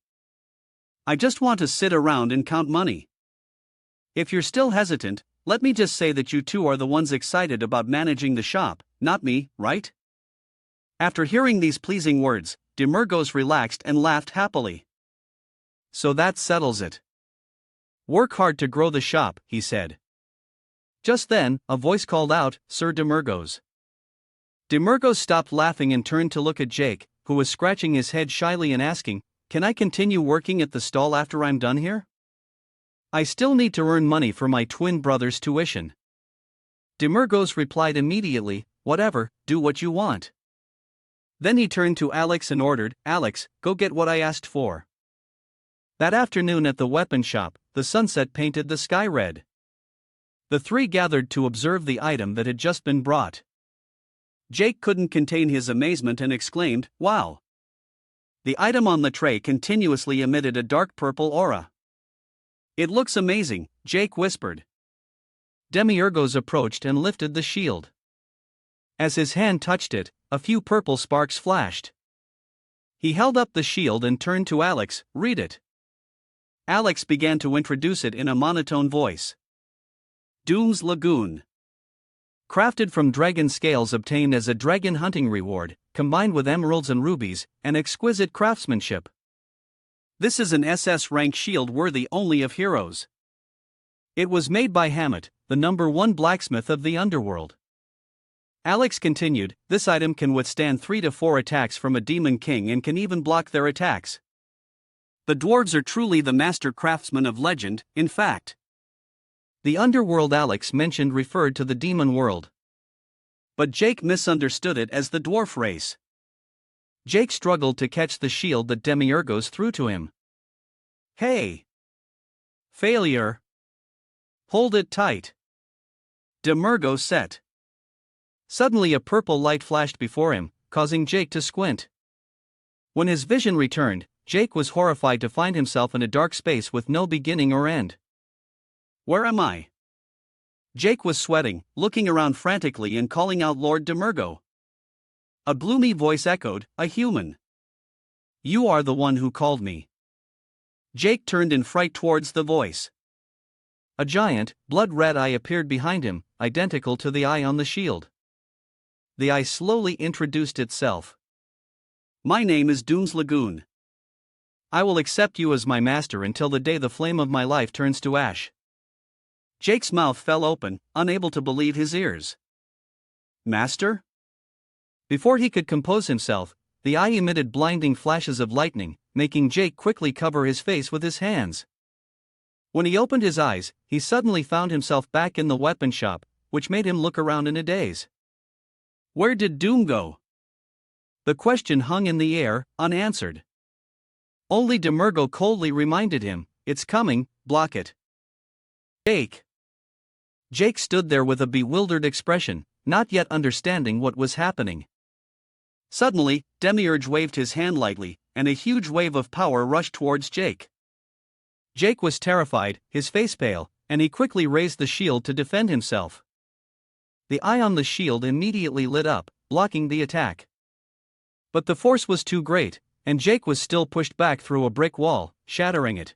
I just want to sit around and count money. If you're still hesitant, let me just say that you two are the ones excited about managing the shop, not me, right?" After hearing these pleasing words, Demiurgos relaxed and laughed happily. "So that settles it. Work hard to grow the shop," he said. Just then, a voice called out, "Sir Demiurgos." Demiurgos stopped laughing and turned to look at Jake, who was scratching his head shyly and asking, "Can I continue working at the stall after I'm done here? I still need to earn money for my twin brother's tuition." Demiurgos replied immediately, "Whatever, do what you want." Then he turned to Alex and ordered, "Alex, go get what I asked for." That afternoon at the weapon shop, the sunset painted the sky red. The three gathered to observe the item that had just been brought. Jake couldn't contain his amazement and exclaimed, "Wow!" The item on the tray continuously emitted a dark purple aura. "It looks amazing," Jake whispered. Demiurgos approached and lifted the shield. As his hand touched it, a few purple sparks flashed. He held up the shield and turned to Alex, "Read it." Alex began to introduce it in a monotone voice. Doom's Lagoon. Crafted from dragon scales obtained as a dragon hunting reward, combined with emeralds and rubies, and exquisite craftsmanship. This is an SS rank shield worthy only of heroes. It was made by Hammett, the #1 blacksmith of the underworld. Alex continued, "This item can withstand 3 to 4 attacks from a demon king and can even block their attacks. The dwarves are truly the master craftsmen of legend, in fact." The underworld Alex mentioned referred to the demon world. But Jake misunderstood it as the dwarf race. Jake struggled to catch the shield that Demiurgos threw to him. "Hey! Failure! Hold it tight!" Demiurgos set. Suddenly a purple light flashed before him, causing Jake to squint. When his vision returned, Jake was horrified to find himself in a dark space with no beginning or end. "Where am I?" Jake was sweating, looking around frantically and calling out Lord Demiurgo. A gloomy voice echoed, "A human. You are the one who called me." Jake turned in fright towards the voice. A giant, blood-red eye appeared behind him, identical to the eye on the shield. The eye slowly introduced itself. "My name is Doom's Lagoon. I will accept you as my master until the day the flame of my life turns to ash." Jake's mouth fell open, unable to believe his ears. "Master?" Before he could compose himself, the eye emitted blinding flashes of lightning, making Jake quickly cover his face with his hands. When he opened his eyes, he suddenly found himself back in the weapon shop, which made him look around in a daze. Where did Doom go? The question hung in the air, unanswered. Only Demiurgo coldly reminded him, "It's coming, block it." Jake stood there with a bewildered expression, not yet understanding what was happening. Suddenly, Demiurge waved his hand lightly, and a huge wave of power rushed towards Jake. Jake was terrified, his face pale, and he quickly raised the shield to defend himself. The eye on the shield immediately lit up, blocking the attack. But the force was too great, and Jake was still pushed back through a brick wall, shattering it.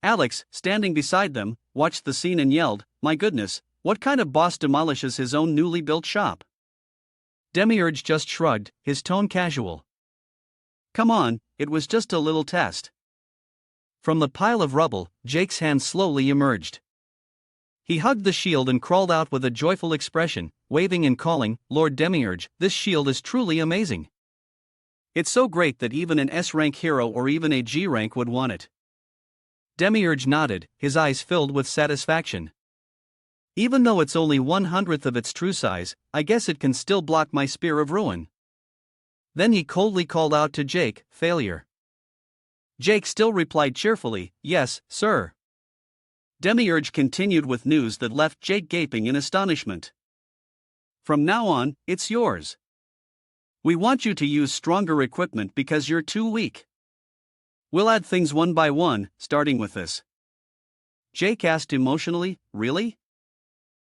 Alex, standing beside them, watched the scene and yelled, "My goodness, what kind of boss demolishes his own newly built shop?" Demiurge just shrugged, his tone casual. "Come on, it was just a little test." From the pile of rubble, Jake's hand slowly emerged. He hugged the shield and crawled out with a joyful expression, waving and calling, "Lord Demiurge, this shield is truly amazing. It's so great that even an S-rank hero or even a G-rank would want it." Demiurge nodded, his eyes filled with satisfaction. "Even though it's only 1/100th of its true size, I guess it can still block my spear of ruin." Then he coldly called out to Jake, "Failure." Jake still replied cheerfully, "Yes, sir." Demiurge continued with news that left Jake gaping in astonishment. "From now on, it's yours. We want you to use stronger equipment because you're too weak. We'll add things one by one, starting with this." Jake asked emotionally, "Really?"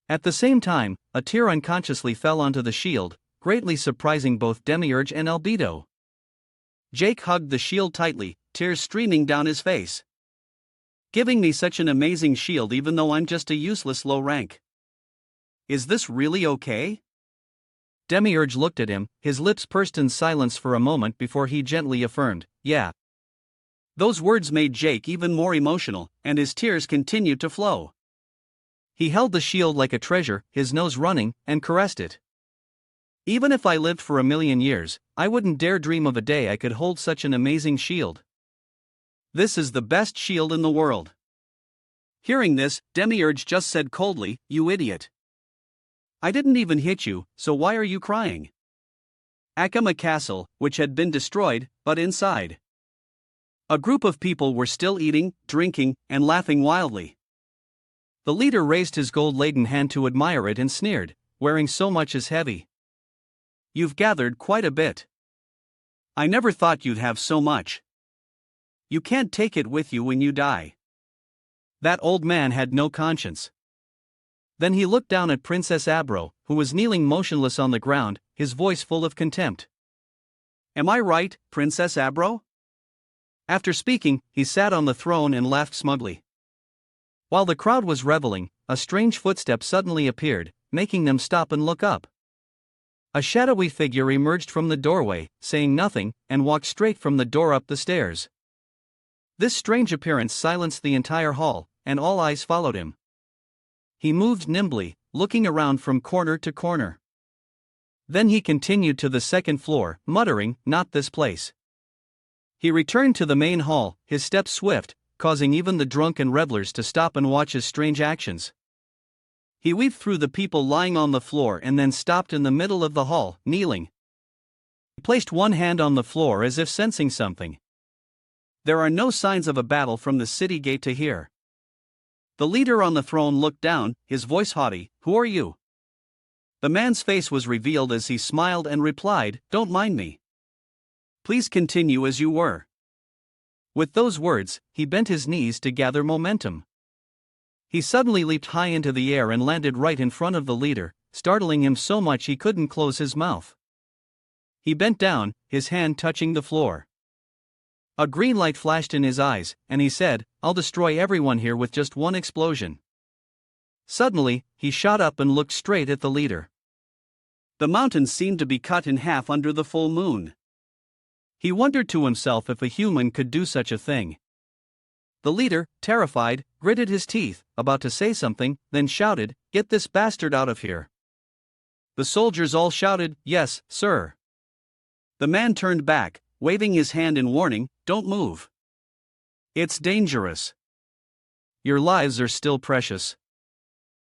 At the same time, a tear unconsciously fell onto the shield, greatly surprising both Demiurge and Albedo. Jake hugged the shield tightly, tears streaming down his face. "Giving me such an amazing shield even though I'm just a useless low rank. Is this really okay?" Demiurge looked at him, his lips pursed in silence for a moment before he gently affirmed, "Yeah." Those words made Jake even more emotional, and his tears continued to flow. He held the shield like a treasure, his nose running, and caressed it. "Even if I lived for 1,000,000 years, I wouldn't dare dream of a day I could hold such an amazing shield. This is the best shield in the world." Hearing this, Demiurge just said coldly, "You idiot. I didn't even hit you, so why are you crying?" Akama Castle, which had been destroyed, but inside, a group of people were still eating, drinking, and laughing wildly. The leader raised his gold-laden hand to admire it and sneered, "Wearing so much is heavy. You've gathered quite a bit. I never thought you'd have so much. You can't take it with you when you die." That old man had no conscience. Then he looked down at Princess Abro, who was kneeling motionless on the ground, his voice full of contempt. "Am I right, Princess Abro?" After speaking, he sat on the throne and laughed smugly. While the crowd was reveling, a strange footstep suddenly appeared, making them stop and look up. A shadowy figure emerged from the doorway, saying nothing, and walked straight from the door up the stairs. This strange appearance silenced the entire hall, and all eyes followed him. He moved nimbly, looking around from corner to corner. Then he continued to the second floor, muttering, "Not this place." He returned to the main hall, his steps swift, causing even the drunk and revelers to stop and watch his strange actions. He weaved through the people lying on the floor and then stopped in the middle of the hall, kneeling. He placed one hand on the floor as if sensing something. There are no signs of a battle from the city gate to here. The leader on the throne looked down, his voice haughty, "Who are you?" The man's face was revealed as he smiled and replied, "Don't mind me. Please continue as you were." With those words, he bent his knees to gather momentum. He suddenly leaped high into the air and landed right in front of the leader, startling him so much he couldn't close his mouth. He bent down, his hand touching the floor. A green light flashed in his eyes, and he said, "I'll destroy everyone here with just one explosion." Suddenly, he shot up and looked straight at the leader. The mountains seemed to be cut in half under the full moon. He wondered to himself if a human could do such a thing. The leader, terrified, gritted his teeth, about to say something, then shouted, "Get this bastard out of here." The soldiers all shouted, "Yes, sir." The man turned back, waving his hand in warning, "Don't move. It's dangerous. Your lives are still precious."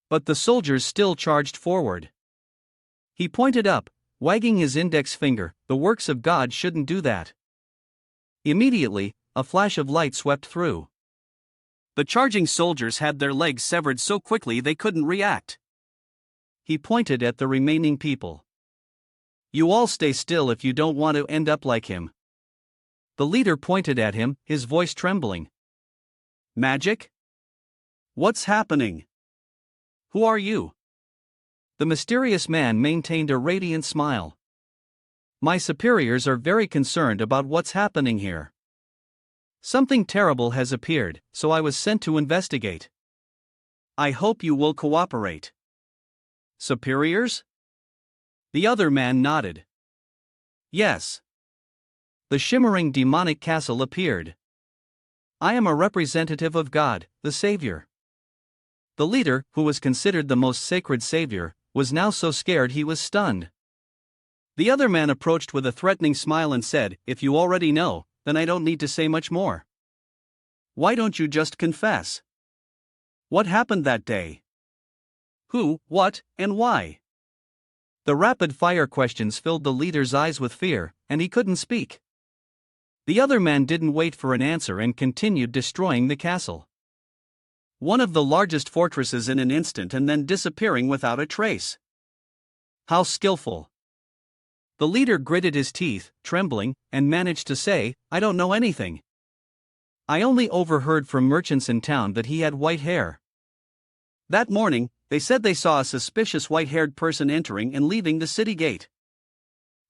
But the soldiers still charged forward. He pointed up, wagging his index finger, "The works of God shouldn't do that." Immediately, a flash of light swept through. The charging soldiers had their legs severed so quickly they couldn't react. He pointed at the remaining people. "You all stay still if you don't want to end up like him." The leader pointed at him, his voice trembling. "Magic? What's happening? Who are you?" The mysterious man maintained a radiant smile. My superiors are very concerned about what's happening here. Something terrible has appeared, so I was sent to investigate. I hope you will cooperate. Superiors? The other man nodded. Yes. The shimmering demonic castle appeared. I am a representative of God, the Savior. The leader, who was considered the most sacred savior, was now so scared he was stunned. The other man approached with a threatening smile and said, "If you already know, then I don't need to say much more. Why don't you just confess? What happened that day? Who, what, and why?" The rapid-fire questions filled the leader's eyes with fear, and he couldn't speak. The other man didn't wait for an answer and continued destroying the castle. One of the largest fortresses in an instant and then disappearing without a trace. How skillful. The leader gritted his teeth, trembling, and managed to say, "I don't know anything. I only overheard from merchants in town that he had white hair. That morning, they said they saw a suspicious white-haired person entering and leaving the city gate.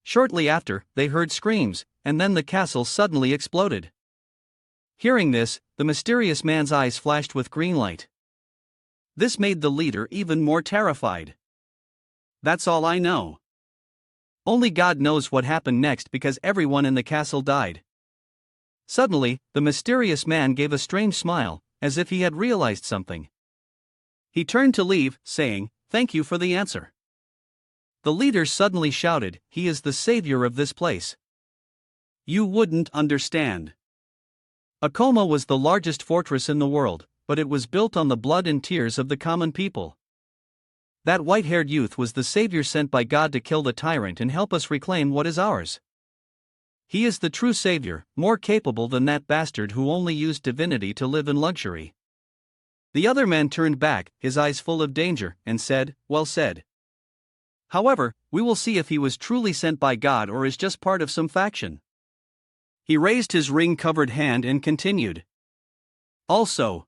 Shortly after, they heard screams, and then the castle suddenly exploded." Hearing this, the mysterious man's eyes flashed with green light. This made the leader even more terrified. "That's all I know. Only God knows what happened next because everyone in the castle died." Suddenly, the mysterious man gave a strange smile, as if he had realized something. He turned to leave, saying, "Thank you for the answer." The leader suddenly shouted, "He is the savior of this place. You wouldn't understand. Akoma was the largest fortress in the world, but it was built on the blood and tears of the common people. That white-haired youth was the savior sent by God to kill the tyrant and help us reclaim what is ours. He is the true savior, more capable than that bastard who only used divinity to live in luxury." The other man turned back, his eyes full of danger, and said, "Well said. However, we will see if he was truly sent by God or is just part of some faction." He raised his ring-covered hand and continued. "Also."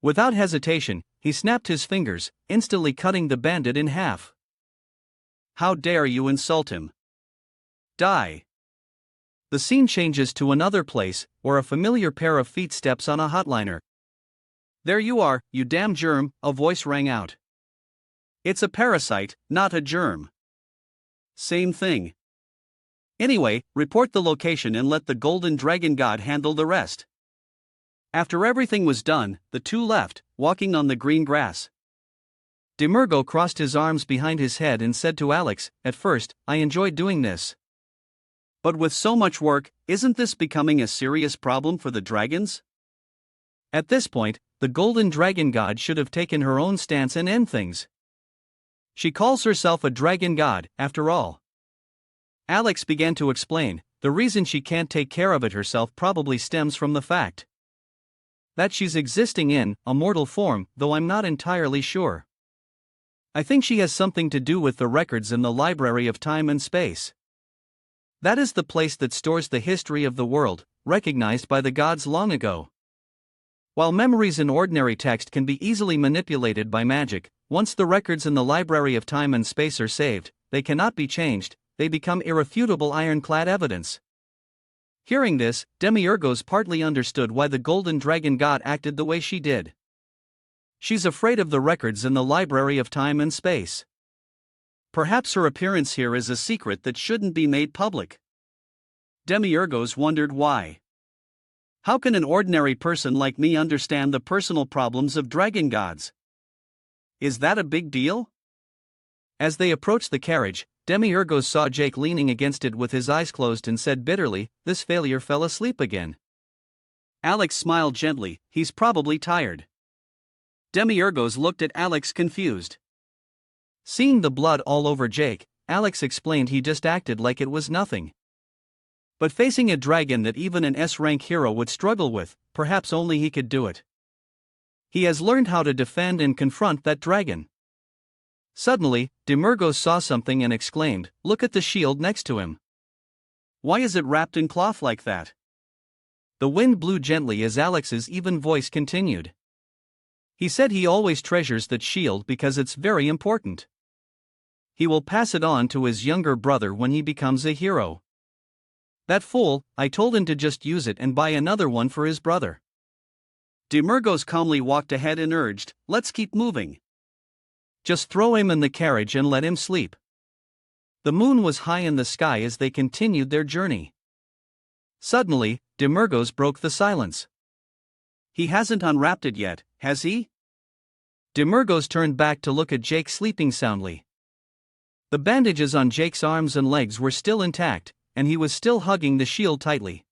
Without hesitation, he snapped his fingers, instantly cutting the bandit in half. "How dare you insult him? Die." The scene changes to another place, where a familiar pair of feet steps on a hotliner. "There you are, you damn germ," a voice rang out. "It's a parasite, not a germ." "Same thing. Anyway, report the location and let the Golden Dragon God handle the rest." After everything was done, the two left, walking on the green grass. Demergo crossed his arms behind his head and said to Alex, "At first, I enjoyed doing this. But with so much work, isn't this becoming a serious problem for the dragons?" At this point, the Golden Dragon God should have taken her own stance and end things. She calls herself a dragon god, after all. Alex began to explain, the reason she can't take care of it herself probably stems from the fact that she's existing in a mortal form, though I'm not entirely sure. I think she has something to do with the records in the Library of Time and Space. That is the place that stores the history of the world, recognized by the gods long ago. While memories in ordinary text can be easily manipulated by magic, once the records in the Library of Time and Space are saved, they cannot be changed. They become irrefutable ironclad evidence. Hearing this, Demiurgos partly understood why the Golden Dragon God acted the way she did. She's afraid of the records in the Library of Time and Space. Perhaps her appearance here is a secret that shouldn't be made public. Demiurgos wondered why. How can an ordinary person like me understand the personal problems of dragon gods? Is that a big deal? As they approached the carriage, Demiurgos saw Jake leaning against it with his eyes closed and said bitterly, "This failure fell asleep again." Alex smiled gently, "He's probably tired." Demiurgos looked at Alex confused. Seeing the blood all over Jake, Alex explained he just acted like it was nothing. But facing a dragon that even an S-rank hero would struggle with, perhaps only he could do it. He has learned how to defend and confront that dragon. Suddenly, Demergos saw something and exclaimed, "Look at the shield next to him. Why is it wrapped in cloth like that?" The wind blew gently as Alex's even voice continued. He said he always treasures that shield because it's very important. He will pass it on to his younger brother when he becomes a hero. That fool, I told him to just use it and buy another one for his brother. Demergos calmly walked ahead and urged, let's keep moving. Just throw him in the carriage and let him sleep. The moon was high in the sky as they continued their journey. Suddenly, Demergos broke the silence. He hasn't unwrapped it yet, has he? Demergos turned back to look at Jake sleeping soundly. The bandages on Jake's arms and legs were still intact, and he was still hugging the shield tightly.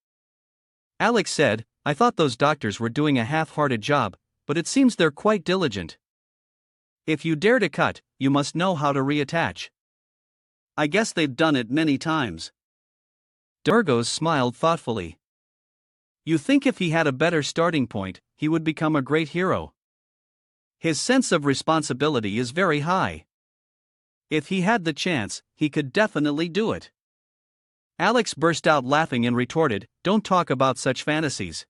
Alex said, I thought those doctors were doing a half-hearted job, but it seems they're quite diligent. If you dare to cut, you must know how to reattach. I guess they've done it many times. Demergos smiled thoughtfully. You think if he had a better starting point, he would become a great hero? His sense of responsibility is very high. If he had the chance, he could definitely do it. Alex burst out laughing and retorted, don't talk about such fantasies.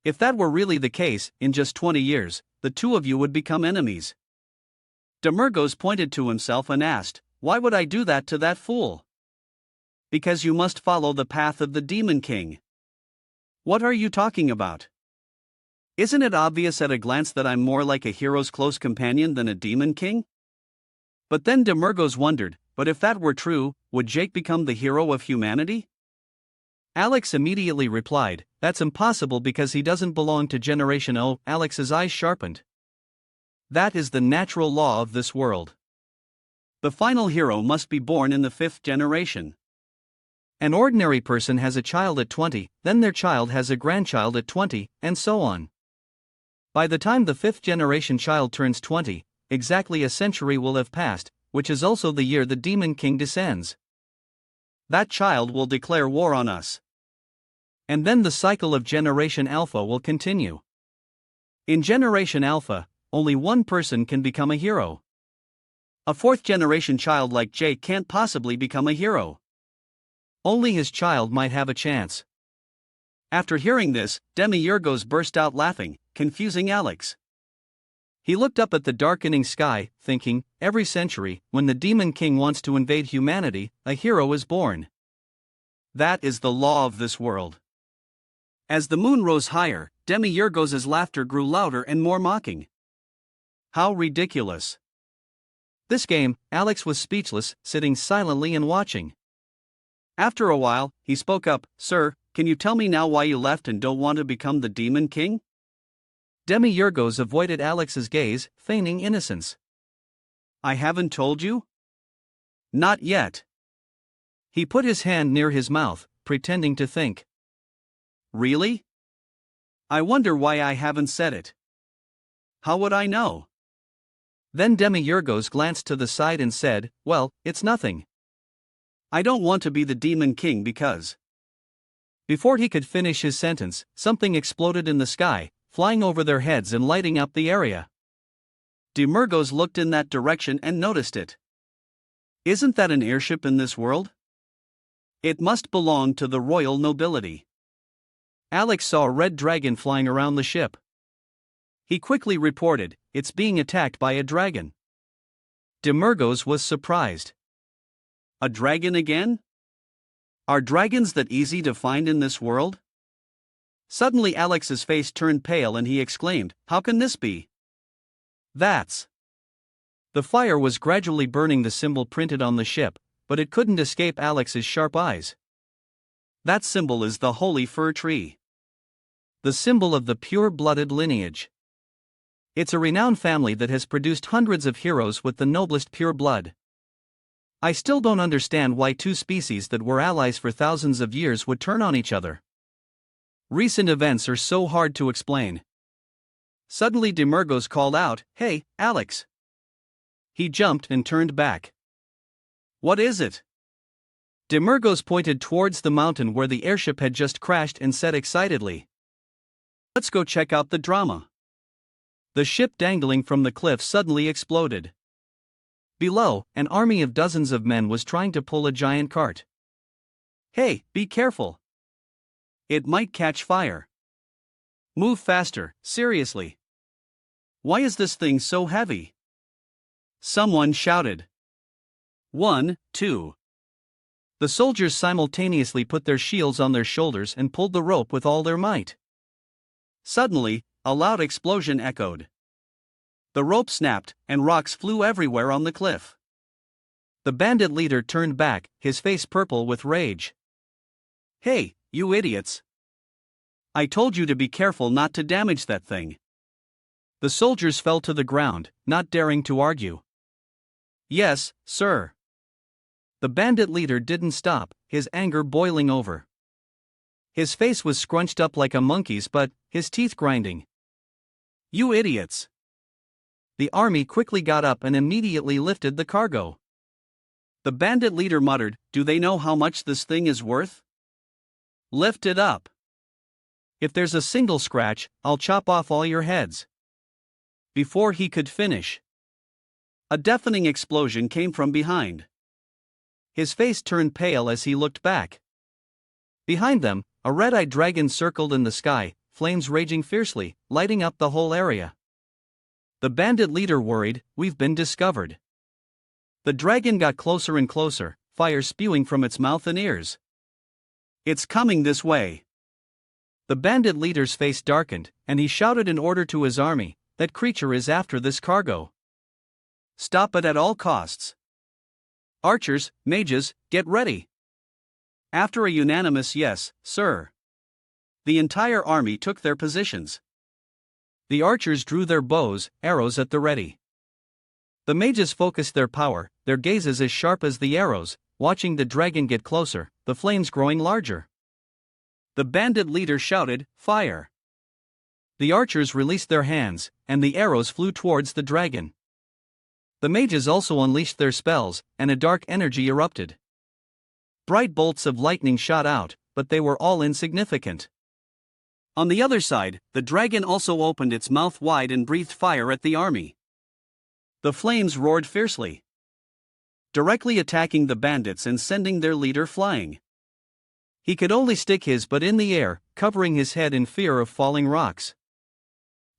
If that were really the case, in just 20 years, the two of you would become enemies. Demergos pointed to himself and asked, why would I do that to that fool? Because you must follow the path of the Demon King. What are you talking about? Isn't it obvious at a glance that I'm more like a hero's close companion than a Demon King? But then Demergos wondered, but if that were true, would Jake become the hero of humanity? Alex immediately replied, that's impossible because he doesn't belong to Generation O. Alex's eyes sharpened. That is the natural law of this world. The final hero must be born in the 5th generation. An ordinary person has a child at 20, then their child has a grandchild at 20, and so on. By the time the 5th generation child turns 20, exactly a century will have passed, which is also the year the Demon King descends. That child will declare war on us. And then the cycle of Generation Alpha will continue. In Generation Alpha, only one person can become a hero. A 4th generation child like Jake can't possibly become a hero. Only his child might have a chance. After hearing this, Demergos burst out laughing, confusing Alex. He looked up at the darkening sky, thinking, every century, when the Demon King wants to invade humanity, a hero is born. That is the law of this world. As the moon rose higher, Demergos' laughter grew louder and more mocking. How ridiculous. This game, Alex was speechless, sitting silently and watching. After a while, he spoke up, Sir, can you tell me now why you left and don't want to become the Demon King? Demergos avoided Alex's gaze, feigning innocence. I haven't told you? Not yet. He put his hand near his mouth, pretending to think. Really? I wonder why I haven't said it. How would I know? Then Demergos glanced to the side and said, well, it's nothing. I don't want to be the Demon King because... Before he could finish his sentence, something exploded in the sky, flying over their heads and lighting up the area. Demergos looked in that direction and noticed it. Isn't that an airship in this world? It must belong to the royal nobility. Alex saw a red dragon flying around the ship. He quickly reported, it's being attacked by a dragon. Demergos was surprised. A dragon again? Are dragons that easy to find in this world? Suddenly Alex's face turned pale and he exclaimed, how can this be? That's... The fire was gradually burning the symbol printed on the ship, but it couldn't escape Alex's sharp eyes. That symbol is the holy fir tree. The symbol of the pure-blooded lineage. It's a renowned family that has produced hundreds of heroes with the noblest pure blood. I still don't understand why two species that were allies for thousands of years would turn on each other. Recent events are so hard to explain. Suddenly Demergos called out, hey, Alex. He jumped and turned back. What is it? Demergos pointed towards the mountain where the airship had just crashed and said excitedly, let's go check out the drama. The ship dangling from the cliff suddenly exploded. Below, an army of dozens of men was trying to pull a giant cart. Hey, be careful. It might catch fire. Move faster, seriously. Why is this thing so heavy? Someone shouted. 1, 2. The soldiers simultaneously put their shields on their shoulders and pulled the rope with all their might. Suddenly, a loud explosion echoed. The rope snapped, and rocks flew everywhere on the cliff. The bandit leader turned back, his face purple with rage. "Hey, you idiots! I told you to be careful not to damage that thing." The soldiers fell to the ground, not daring to argue. "Yes, sir." The bandit leader didn't stop, his anger boiling over. His face was scrunched up like a monkey's, but his teeth grinding. "You idiots!" The army quickly got up and immediately lifted the cargo. The bandit leader muttered, "Do they know how much this thing is worth? Lift it up. If there's a single scratch, I'll chop off all your heads." Before he could finish, a deafening explosion came from behind. His face turned pale as he looked back. Behind them, a red-eyed dragon circled in the sky, flames raging fiercely, lighting up the whole area. The bandit leader worried, "We've been discovered." The dragon got closer and closer, fire spewing from its mouth and ears. "It's coming this way." The bandit leader's face darkened, and he shouted an order to his army, "That creature is after this cargo. Stop it at all costs. Archers, mages, get ready." After a unanimous "Yes, sir," the entire army took their positions. The archers drew their bows, arrows at the ready. The mages focused their power, their gazes as sharp as the arrows, watching the dragon get closer, the flames growing larger. The bandit leader shouted, "Fire!" The archers released their hands, and the arrows flew towards the dragon. The mages also unleashed their spells, and a dark energy erupted. Bright bolts of lightning shot out, but they were all insignificant. On the other side, the dragon also opened its mouth wide and breathed fire at the army. The flames roared fiercely, directly attacking the bandits and sending their leader flying. He could only stick his butt in the air, covering his head in fear of falling rocks.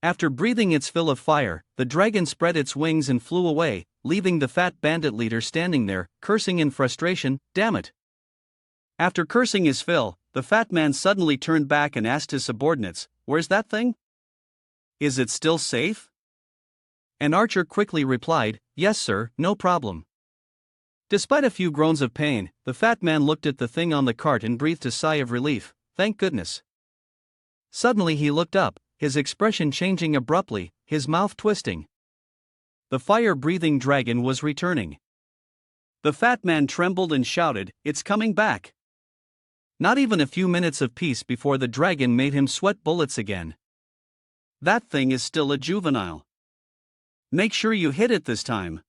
After breathing its fill of fire, the dragon spread its wings and flew away, leaving the fat bandit leader standing there, cursing in frustration, "Damn it." After cursing his fill, the fat man suddenly turned back and asked his subordinates, "Where's that thing? Is it still safe?" An archer quickly replied, "Yes, sir, no problem." Despite a few groans of pain, the fat man looked at the thing on the cart and breathed a sigh of relief, "Thank goodness." Suddenly he looked up, his expression changing abruptly, his mouth twisting. The fire-breathing dragon was returning. The fat man trembled and shouted, "It's coming back." Not even a few minutes of peace before the dragon made him sweat bullets again. "That thing is still a juvenile. Make sure you hit it this time."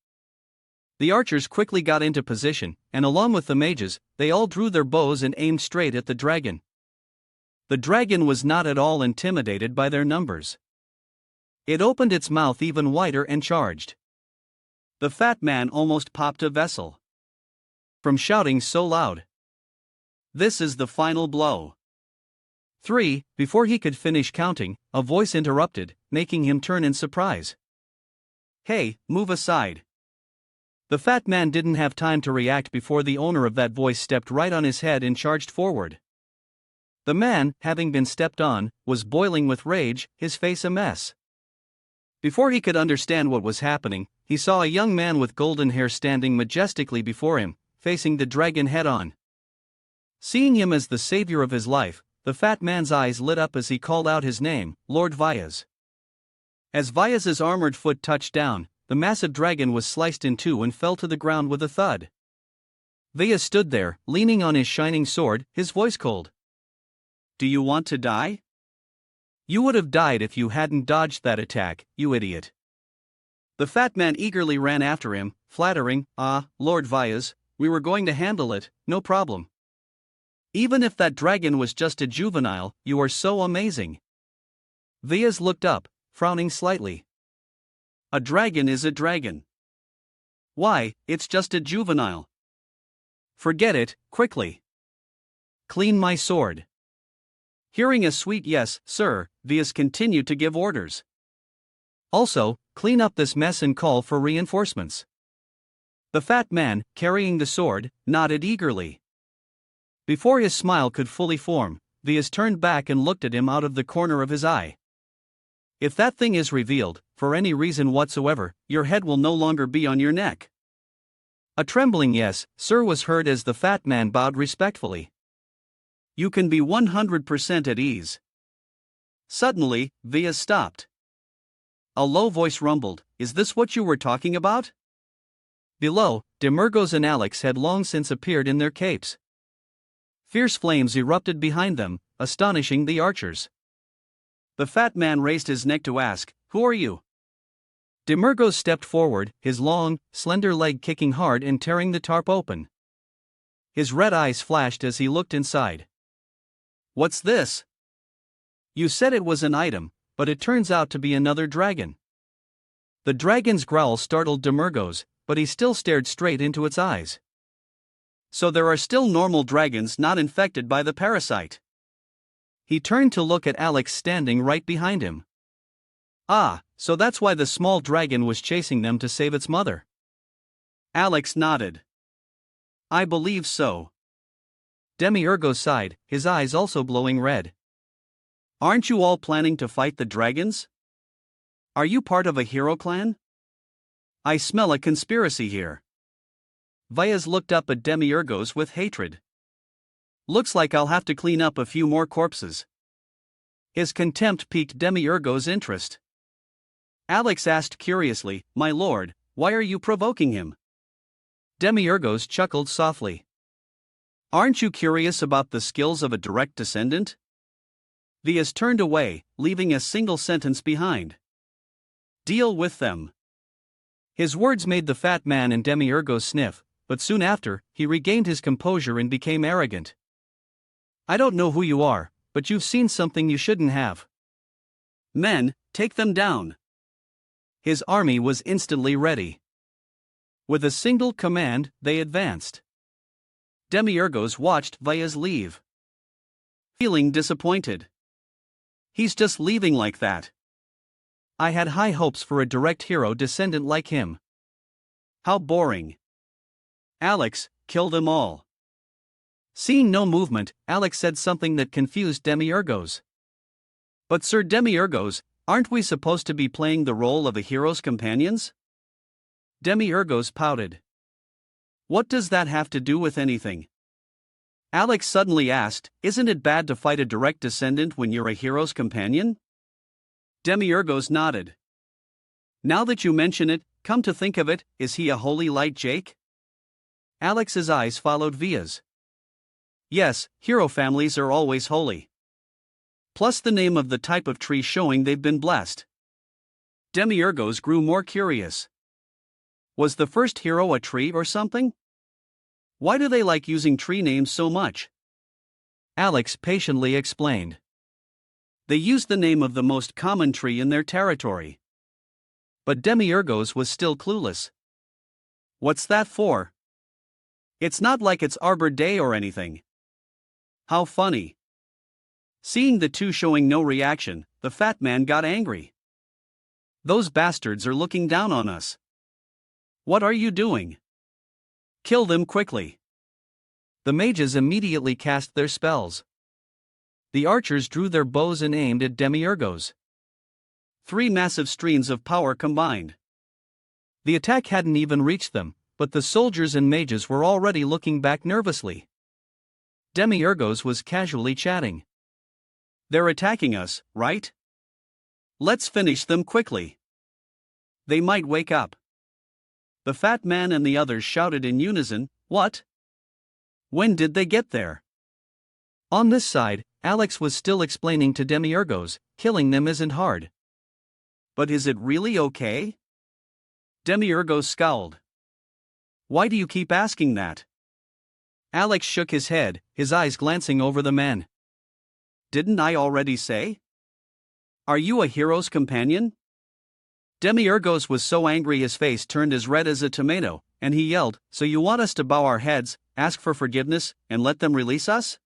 The archers quickly got into position, and along with the mages, they all drew their bows and aimed straight at the dragon. The dragon was not at all intimidated by their numbers. It opened its mouth even wider and charged. The fat man almost popped a vessel from shouting so loud. "This is the final blow." 3. Before he could finish counting, a voice interrupted, making him turn in surprise. "Hey, move aside." The fat man didn't have time to react before the owner of that voice stepped right on his head and charged forward. The man, having been stepped on, was boiling with rage, his face a mess. Before he could understand what was happening, he saw a young man with golden hair standing majestically before him, facing the dragon head-on. Seeing him as the savior of his life, the fat man's eyes lit up as he called out his name, Lord Vyas. As Vyas's armored foot touched down, the massive dragon was sliced in two and fell to the ground with a thud. Vyas stood there, leaning on his shining sword, his voice cold. "Do you want to die? You would have died if you hadn't dodged that attack, you idiot." The fat man eagerly ran after him, flattering, Lord Vyas, we were going to handle it, no problem. Even if that dragon was just a juvenile, you are so amazing." Vyas looked up, frowning slightly. "A dragon is a dragon. Why, it's just a juvenile. Forget it, quickly. Clean my sword." Hearing a sweet "Yes, sir," Vyas continued to give orders. "Also, clean up this mess and call for reinforcements." The fat man, carrying the sword, nodded eagerly. Before his smile could fully form, Vyas turned back and looked at him out of the corner of his eye. If that thing is revealed, for any reason whatsoever, your head will no longer be on your neck. A trembling yes, sir was heard as the fat man bowed respectfully. You can be 100% at ease. Suddenly, Vyas stopped. A low voice rumbled, "Is this what you were talking about?" Below, Demirgos and Alex had long since appeared in their capes. Fierce flames erupted behind them, astonishing the archers. The fat man raised his neck to ask, "Who are you?" Demirgos stepped forward, his long, slender leg kicking hard and tearing the tarp open. His red eyes flashed as he looked inside. "What's this?" "You said it was an item, but it turns out to be another dragon." The dragon's growl startled Demirgos, but he still stared straight into its eyes. So there are still normal dragons not infected by the parasite. He turned to look at Alex standing right behind him. Ah, so that's why the small dragon was chasing them to save its mother. Alex nodded. I believe so. Demiurgo sighed, his eyes also glowing red. Aren't you all planning to fight the dragons? Are you part of a hero clan? I smell a conspiracy here. Vyas looked up at Demiurgos with hatred. Looks like I'll have to clean up a few more corpses. His contempt piqued Demiurgos' interest. Alex asked curiously, My lord, why are you provoking him? Demiurgos chuckled softly. Aren't you curious about the skills of a direct descendant? Vyas turned away, leaving a single sentence behind. Deal with them. His words made the fat man and Demiurgos sniff, but soon after, he regained his composure and became arrogant. I don't know who you are, but you've seen something you shouldn't have. Men, take them down. His army was instantly ready. With a single command, they advanced. Demiurgos watched Vyas leave. Feeling disappointed. He's just leaving like that. I had high hopes for a direct hero descendant like him. How boring. Alex, kill them all. Seeing no movement, Alex said something that confused Demiurgos. But Sir Demiurgos, aren't we supposed to be playing the role of a hero's companions? Demiurgos pouted. What does that have to do with anything? Alex suddenly asked, Isn't it bad to fight a direct descendant when you're a hero's companion? Demiurgos nodded. Now that you mention it, come to think of it, is he a holy light Jake? Alex's eyes followed Vyas. Yes, hero families are always holy. Plus the name of the type of tree showing they've been blessed. Demiurgos grew more curious. Was the first hero a tree or something? Why do they like using tree names so much? Alex patiently explained. They used the name of the most common tree in their territory. But Demiurgos was still clueless. What's that for? It's not like it's Arbor Day or anything. How funny. Seeing the two showing no reaction, the fat man got angry. Those bastards are looking down on us. What are you doing? Kill them quickly. The mages immediately cast their spells. The archers drew their bows and aimed at Demiurgos. 3 massive streams of power combined. The attack hadn't even reached them, but the soldiers and mages were already looking back nervously. Demiurgos was casually chatting. They're attacking us, right? Let's finish them quickly. They might wake up. The fat man and the others shouted in unison, What? When did they get there? On this side, Alex was still explaining to Demiurgos, killing them isn't hard. But is it really okay? Demiurgos scowled. Why do you keep asking that? Alex shook his head, his eyes glancing over the men. Didn't I already say? Are you a hero's companion? Demiurgos was so angry his face turned as red as a tomato, and he yelled, So you want us to bow our heads, ask for forgiveness, and let them release us?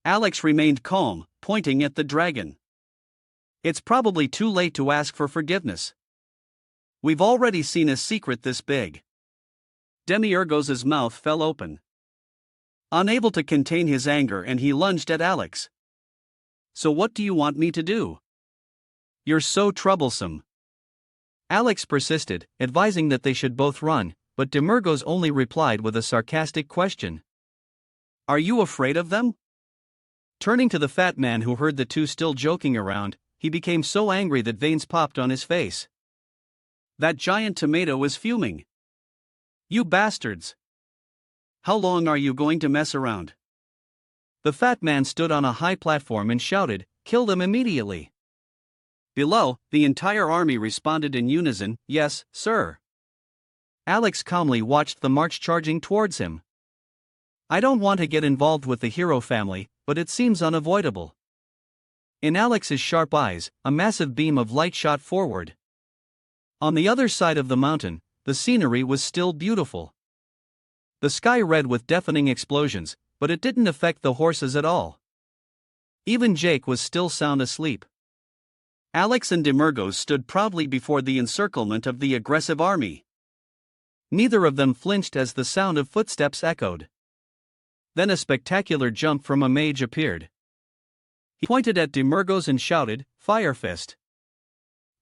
Alex remained calm, pointing at the dragon. It's probably too late to ask for forgiveness. We've already seen a secret this big. Demiurgos's mouth fell open. Unable to contain his anger, and he lunged at Alex. So what do you want me to do? You're so troublesome. Alex persisted, advising that they should both run, but Demiurgos only replied with a sarcastic question. Are you afraid of them? Turning to the fat man who heard the two still joking around, he became so angry that veins popped on his face. That giant tomato was fuming. You bastards! How long are you going to mess around? The fat man stood on a high platform and shouted, Kill them immediately! Below, the entire army responded in unison, Yes, sir. Alex calmly watched the march charging towards him. I don't want to get involved with the hero family, but it seems unavoidable. In Alex's sharp eyes, a massive beam of light shot forward. On the other side of the mountain, the scenery was still beautiful. The sky red with deafening explosions, but it didn't affect the horses at all. Even Jake was still sound asleep. Alex and Demiurgos stood proudly before the encirclement of the aggressive army. Neither of them flinched as the sound of footsteps echoed. Then a spectacular jump from a mage appeared. He pointed at Demiurgos and shouted, Fire Fist.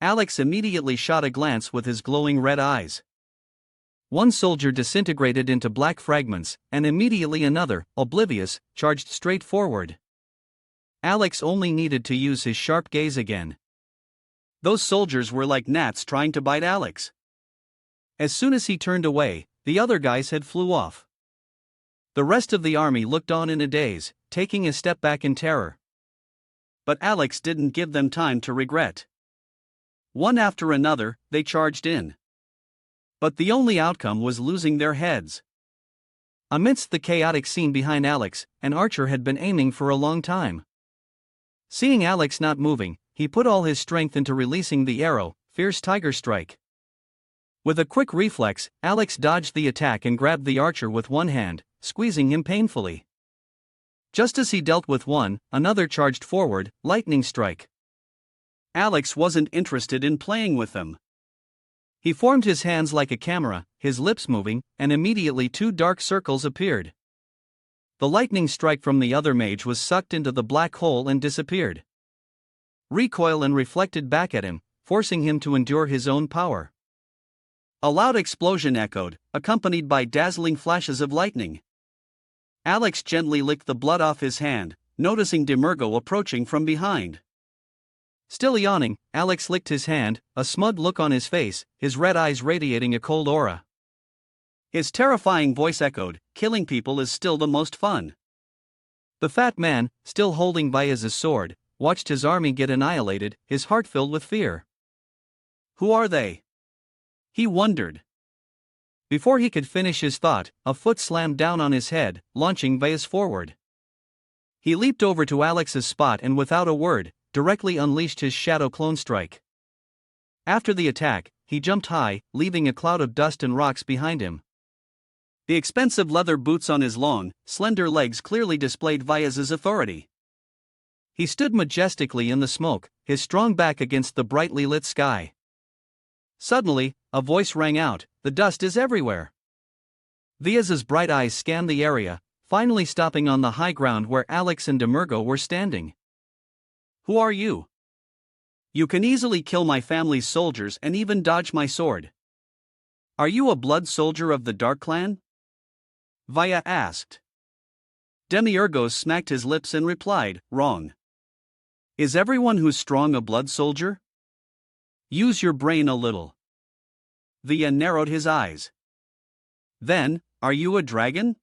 Alex immediately shot a glance with his glowing red eyes. One soldier disintegrated into black fragments, and immediately another, oblivious, charged straight forward. Alex only needed to use his sharp gaze again. Those soldiers were like gnats trying to bite Alex. As soon as he turned away, the other guys had flew off. The rest of the army looked on in a daze, taking a step back in terror. But Alex didn't give them time to regret. One after another, they charged in. But the only outcome was losing their heads. Amidst the chaotic scene behind Alex, an archer had been aiming for a long time. Seeing Alex not moving, he put all his strength into releasing the arrow, Fierce Tiger Strike. With a quick reflex, Alex dodged the attack and grabbed the archer with one hand, squeezing him painfully. Just as he dealt with one, another charged forward, Lightning Strike. Alex wasn't interested in playing with them. He formed his hands like a camera, his lips moving, and immediately two dark circles appeared. The lightning strike from the other mage was sucked into the black hole and disappeared. Recoil and reflected back at him, forcing him to endure his own power. A loud explosion echoed, accompanied by dazzling flashes of lightning. Alex gently licked the blood off his hand, noticing Demiurgo approaching from behind. Still yawning, Alex licked his hand, a smug look on his face, his red eyes radiating a cold aura. His terrifying voice echoed, Killing people is still the most fun. The fat man, still holding by his sword, watched his army get annihilated, his heart filled with fear. Who are they? He wondered. Before he could finish his thought, a foot slammed down on his head, launching Vyas forward. He leaped over to Alex's spot and without a word, directly unleashed his Shadow Clone Strike. After the attack, he jumped high, leaving a cloud of dust and rocks behind him. The expensive leather boots on his long, slender legs clearly displayed Vyas's authority. He stood majestically in the smoke, his strong back against the brightly lit sky. Suddenly, a voice rang out, The dust is everywhere. Vyas's bright eyes scanned the area, finally stopping on the high ground where Alex and Demiurgo were standing. Who are you? You can easily kill my family's soldiers and even dodge my sword. Are you a blood soldier of the Dark Clan? Vyas asked. Demiurgos smacked his lips and replied, Wrong. Is everyone who's strong a blood soldier? Use your brain a little. Vyas narrowed his eyes. Then, are you a dragon?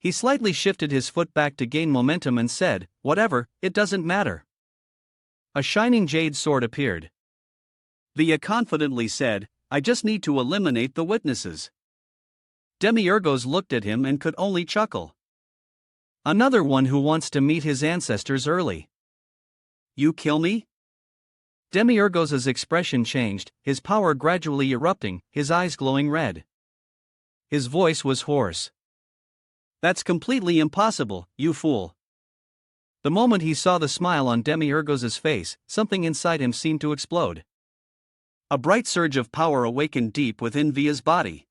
He slightly shifted his foot back to gain momentum and said, Whatever, it doesn't matter. A shining jade sword appeared. Vyas confidently said, I just need to eliminate the witnesses. Demiurgos looked at him and could only chuckle. Another one who wants to meet his ancestors early. You kill me? Demiurgos' expression changed, his power gradually erupting, his eyes glowing red. His voice was hoarse. That's completely impossible, you fool. The moment he saw the smile on Demiurgos' face, something inside him seemed to explode. A bright surge of power awakened deep within Vyas's body.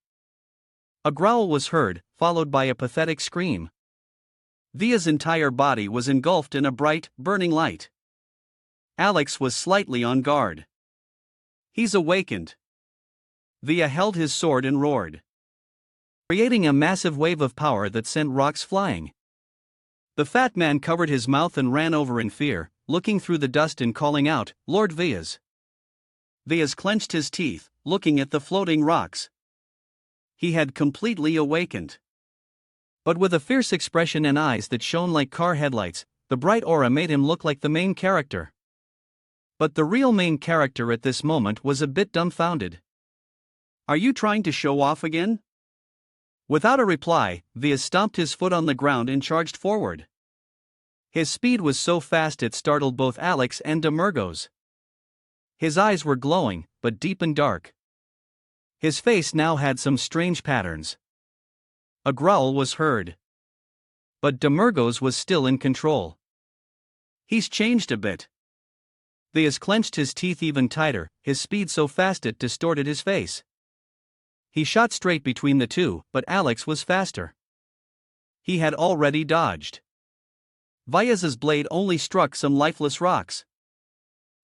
A growl was heard, followed by a pathetic scream. Via's entire body was engulfed in a bright, burning light. Alex was slightly on guard. He's awakened. Via held his sword and roared, creating a massive wave of power that sent rocks flying. The fat man covered his mouth and ran over in fear, looking through the dust and calling out, "Lord Vias." Vias clenched his teeth, looking at the floating rocks. He had completely awakened. But with a fierce expression and eyes that shone like car headlights, the bright aura made him look like the main character. But the real main character at this moment was a bit dumbfounded. "Are you trying to show off again?" Without a reply, Vias stomped his foot on the ground and charged forward. His speed was so fast it startled both Alex and Demergos. His eyes were glowing, but deep and dark. His face now had some strange patterns. A growl was heard. But Demergos was still in control. "He's changed a bit." Vias clenched his teeth even tighter, his speed so fast it distorted his face. He shot straight between the two, but Alex was faster. He had already dodged. Vias's blade only struck some lifeless rocks.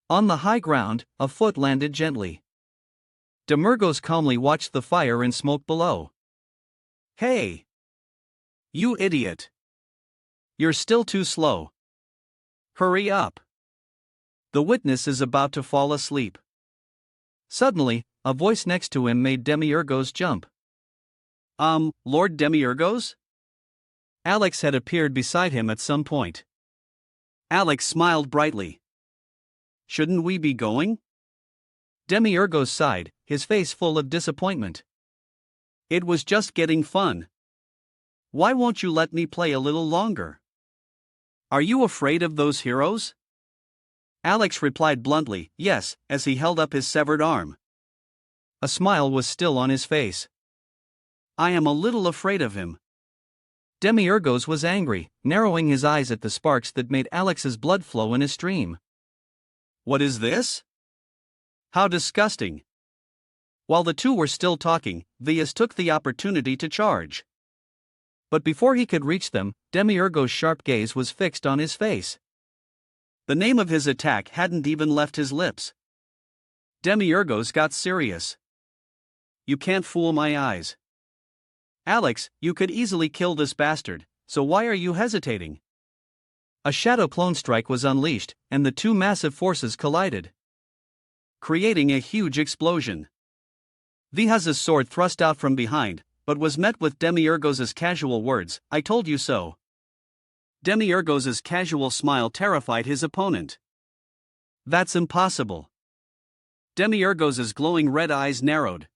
On the high ground, a foot landed gently. Demergos calmly watched the fire and smoke below. "Hey! You idiot! You're still too slow. Hurry up. The witness is about to fall asleep." Suddenly, a voice next to him made Demiurgos jump. Lord Demiurgos?" Alex had appeared beside him at some point. Alex smiled brightly. "Shouldn't we be going?" Demiurgos sighed, his face full of disappointment. "It was just getting fun. Why won't you let me play a little longer? Are you afraid of those heroes?" Alex replied bluntly, yes, as he held up his severed arm. A smile was still on his face. "I am a little afraid of him." Demiurgos was angry, narrowing his eyes at the sparks that made Alex's blood flow in a stream. "What is this? How disgusting." While the two were still talking, Vias took the opportunity to charge. But before he could reach them, Demiurgos' sharp gaze was fixed on his face. The name of his attack hadn't even left his lips. Demiurgos got serious. "You can't fool my eyes. Alex, you could easily kill this bastard, so why are you hesitating?" A shadow clone strike was unleashed, and the two massive forces collided, creating a huge explosion. Vias's sword thrust out from behind, but was met with Demiurgos' casual words, "I told you so." Demiurgos' casual smile terrified his opponent. "That's impossible." Demiurgos' glowing red eyes narrowed.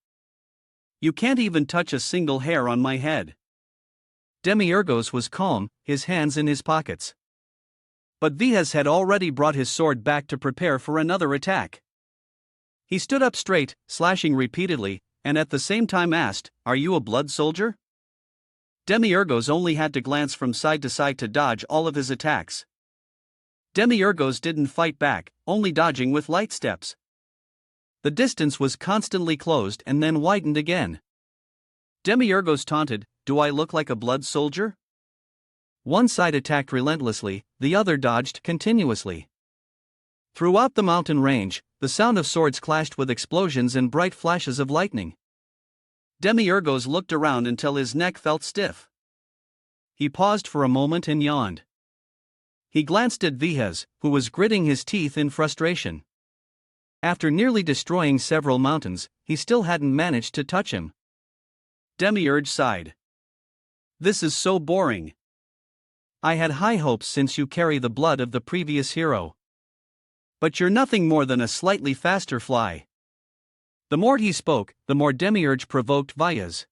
"You can't even touch a single hair on my head." Demiurgos was calm, his hands in his pockets. But Vias had already brought his sword back to prepare for another attack. He stood up straight, slashing repeatedly, and at the same time asked, "Are you a blood soldier?" Demiurgos only had to glance from side to side to dodge all of his attacks. Demiurgos didn't fight back, only dodging with light steps. The distance was constantly closed and then widened again. Demiurgos taunted, "Do I look like a blood soldier?" One side attacked relentlessly, the other dodged continuously. Throughout the mountain range, the sound of swords clashed with explosions and bright flashes of lightning. Demiurgos looked around until his neck felt stiff. He paused for a moment and yawned. He glanced at Vias, who was gritting his teeth in frustration. After nearly destroying several mountains, he still hadn't managed to touch him. Demiurge sighed. "This is so boring. I had high hopes since you carry the blood of the previous hero. But you're nothing more than a slightly faster fly." The more he spoke, the more Demiurge provoked Vias.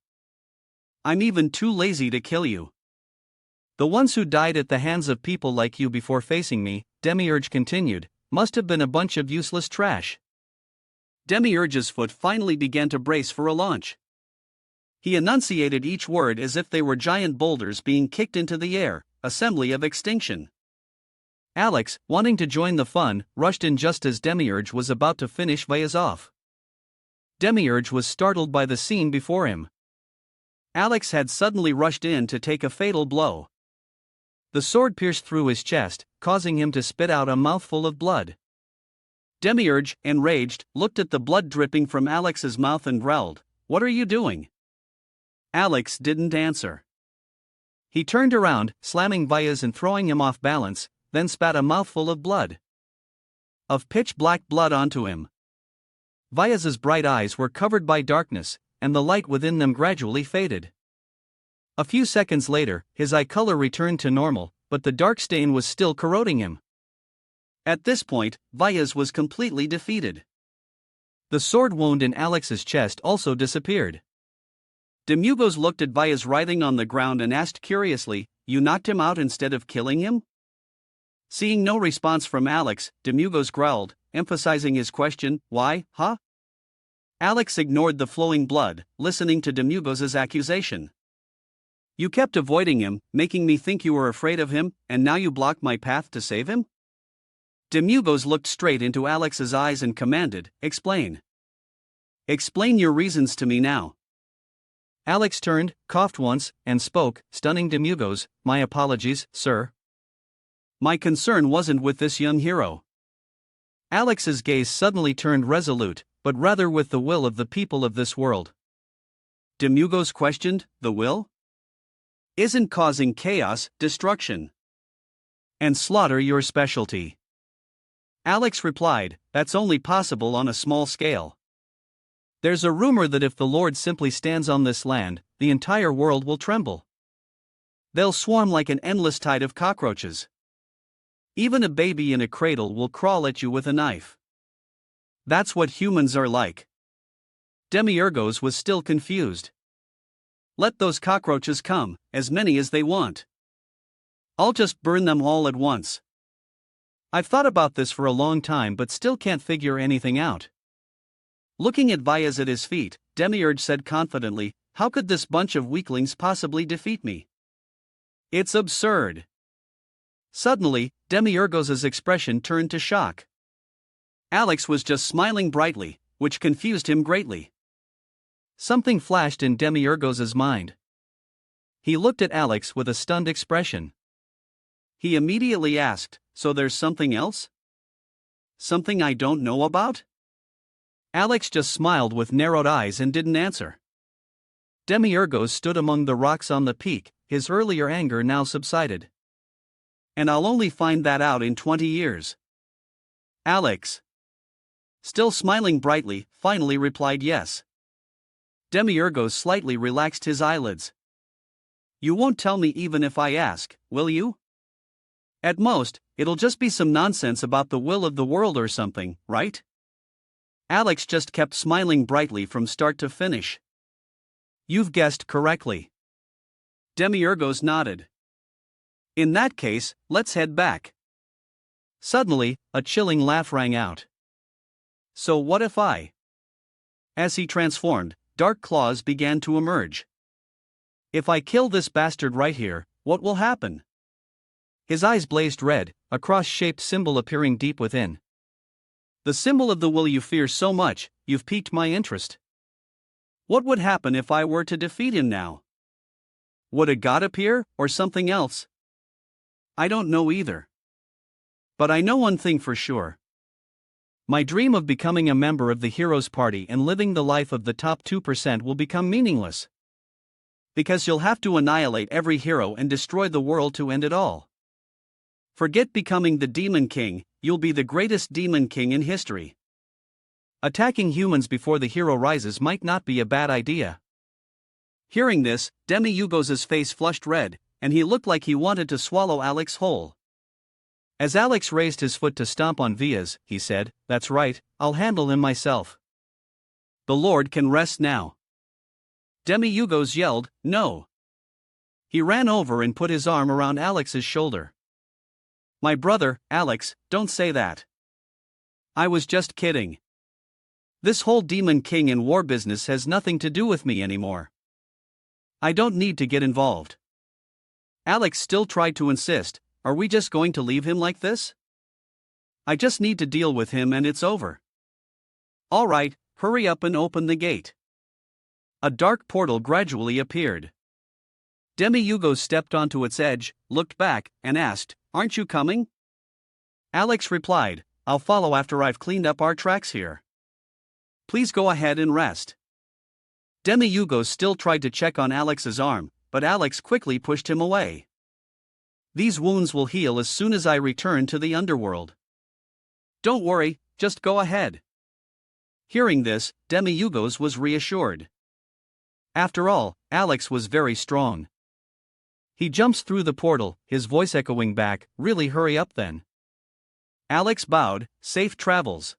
"I'm even too lazy to kill you. The ones who died at the hands of people like you before facing me," Demiurge continued, "must have been a bunch of useless trash." Demiurge's foot finally began to brace for a launch. He enunciated each word as if they were giant boulders being kicked into the air, assembly of extinction. Alex, wanting to join the fun, rushed in just as Demiurge was about to finish Vias off. Demiurge was startled by the scene before him. Alex had suddenly rushed in to take a fatal blow. The sword pierced through his chest, causing him to spit out a mouthful of blood. Demiurge, enraged, looked at the blood dripping from Alex's mouth and growled, "What are you doing?" Alex didn't answer. He turned around, slamming Vyas and throwing him off balance, then spat a mouthful of blood. Of pitch-black blood onto him. Vyas's bright eyes were covered by darkness, and the light within them gradually faded. A few seconds later, his eye color returned to normal, but the dark stain was still corroding him. At this point, Vyas was completely defeated. The sword wound in Alex's chest also disappeared. Demugos looked at Vyas writhing on the ground and asked curiously, "You knocked him out instead of killing him?" Seeing no response from Alex, Demugos growled, emphasizing his question, "Why, huh?" Alex ignored the flowing blood, listening to Demugos' accusation. "You kept avoiding him, making me think you were afraid of him, and now you block my path to save him?" Demugos looked straight into Alex's eyes and commanded, "Explain. Explain your reasons to me now." Alex turned, coughed once, and spoke, stunning Demugos, "My apologies, sir. My concern wasn't with this young hero." Alex's gaze suddenly turned resolute, but rather with the will of the people of this world. Demugos questioned, "The will? Isn't causing chaos, destruction, and slaughter your specialty?" Alex replied, "That's only possible on a small scale. There's a rumor that if the Lord simply stands on this land, the entire world will tremble. They'll swarm like an endless tide of cockroaches. Even a baby in a cradle will crawl at you with a knife. That's what humans are like." Demiurgos was still confused. "Let those cockroaches come, as many as they want. I'll just burn them all at once. I've thought about this for a long time but still can't figure anything out." Looking at Vyas at his feet, Demiurge said confidently, "How could this bunch of weaklings possibly defeat me? It's absurd." Suddenly, Demiurgos' expression turned to shock. Alex was just smiling brightly, which confused him greatly. Something flashed in Demiurgos' mind. He looked at Alex with a stunned expression. He immediately asked, "So there's something else? Something I don't know about?" Alex just smiled with narrowed eyes and didn't answer. Demiurgos stood among the rocks on the peak, his earlier anger now subsided. "And I'll only find that out in 20 years. Alex, still smiling brightly, finally replied yes. Demiurgos slightly relaxed his eyelids. "You won't tell me even if I ask, will you? At most, it'll just be some nonsense about the will of the world or something, right?" Alex just kept smiling brightly from start to finish. "You've guessed correctly." Demiurgos nodded. "In that case, let's head back." Suddenly, a chilling laugh rang out. "So what if I..." As he transformed, dark claws began to emerge. "If I kill this bastard right here, what will happen?" His eyes blazed red, a cross-shaped symbol appearing deep within. "The symbol of the will you fear so much, you've piqued my interest. What would happen if I were to defeat him now? Would a god appear, or something else? I don't know either. But I know one thing for sure. My dream of becoming a member of the Heroes Party and living the life of the top 2% will become meaningless. Because you'll have to annihilate every hero and destroy the world to end it all. Forget becoming the Demon King, you'll be the greatest Demon King in history. Attacking humans before the hero rises might not be a bad idea." Hearing this, Demiurgos' face flushed red, and he looked like he wanted to swallow Alex whole. As Alex raised his foot to stomp on Vyas, he said, "That's right, I'll handle him myself. The Lord can rest now." Demiurgos yelled, "No." He ran over and put his arm around Alex's shoulder. "My brother, Alex, don't say that. I was just kidding. This whole Demon King and war business has nothing to do with me anymore. I don't need to get involved." Alex still tried to insist, "Are we just going to leave him like this? I just need to deal with him and it's over." "All right, hurry up and open the gate." a dark portal gradually appeared. Demi-Hugo stepped onto its edge, looked back, and asked, "Aren't you coming?" Alex replied, "I'll follow after I've cleaned up our tracks here. Please go ahead and rest." Demi-Hugo still tried to check on Alex's arm, but Alex quickly pushed him away. "These wounds will heal as soon as I return to the underworld. Don't worry, just go ahead." Hearing this, Demi-Hugo's was reassured. After all, Alex was very strong. He jumps through the portal, his voice echoing back, "Really hurry up then." Alex bowed, "Safe travels."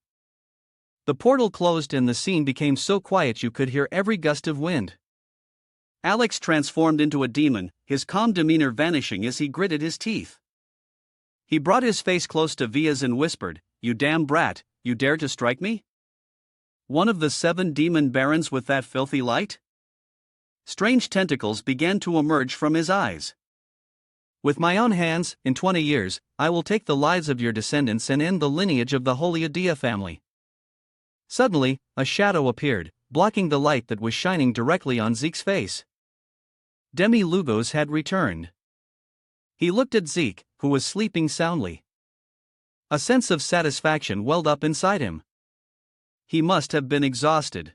The portal closed and the scene became so quiet you could hear every gust of wind. Alex transformed into a demon, his calm demeanor vanishing as he gritted his teeth. He brought his face close to Via's and whispered, "You damn brat, you dare to strike me? One of the 7 demon barons with that filthy light?" Strange tentacles began to emerge from his eyes. "With my own hands, in 20 years, I will take the lives of your descendants and end the lineage of the Holy Adia family." Suddenly, a shadow appeared, blocking the light that was shining directly on Zeke's face. Demi-Hugo's had returned. He looked at Zeke, who was sleeping soundly. A sense of satisfaction welled up inside him. He must have been exhausted.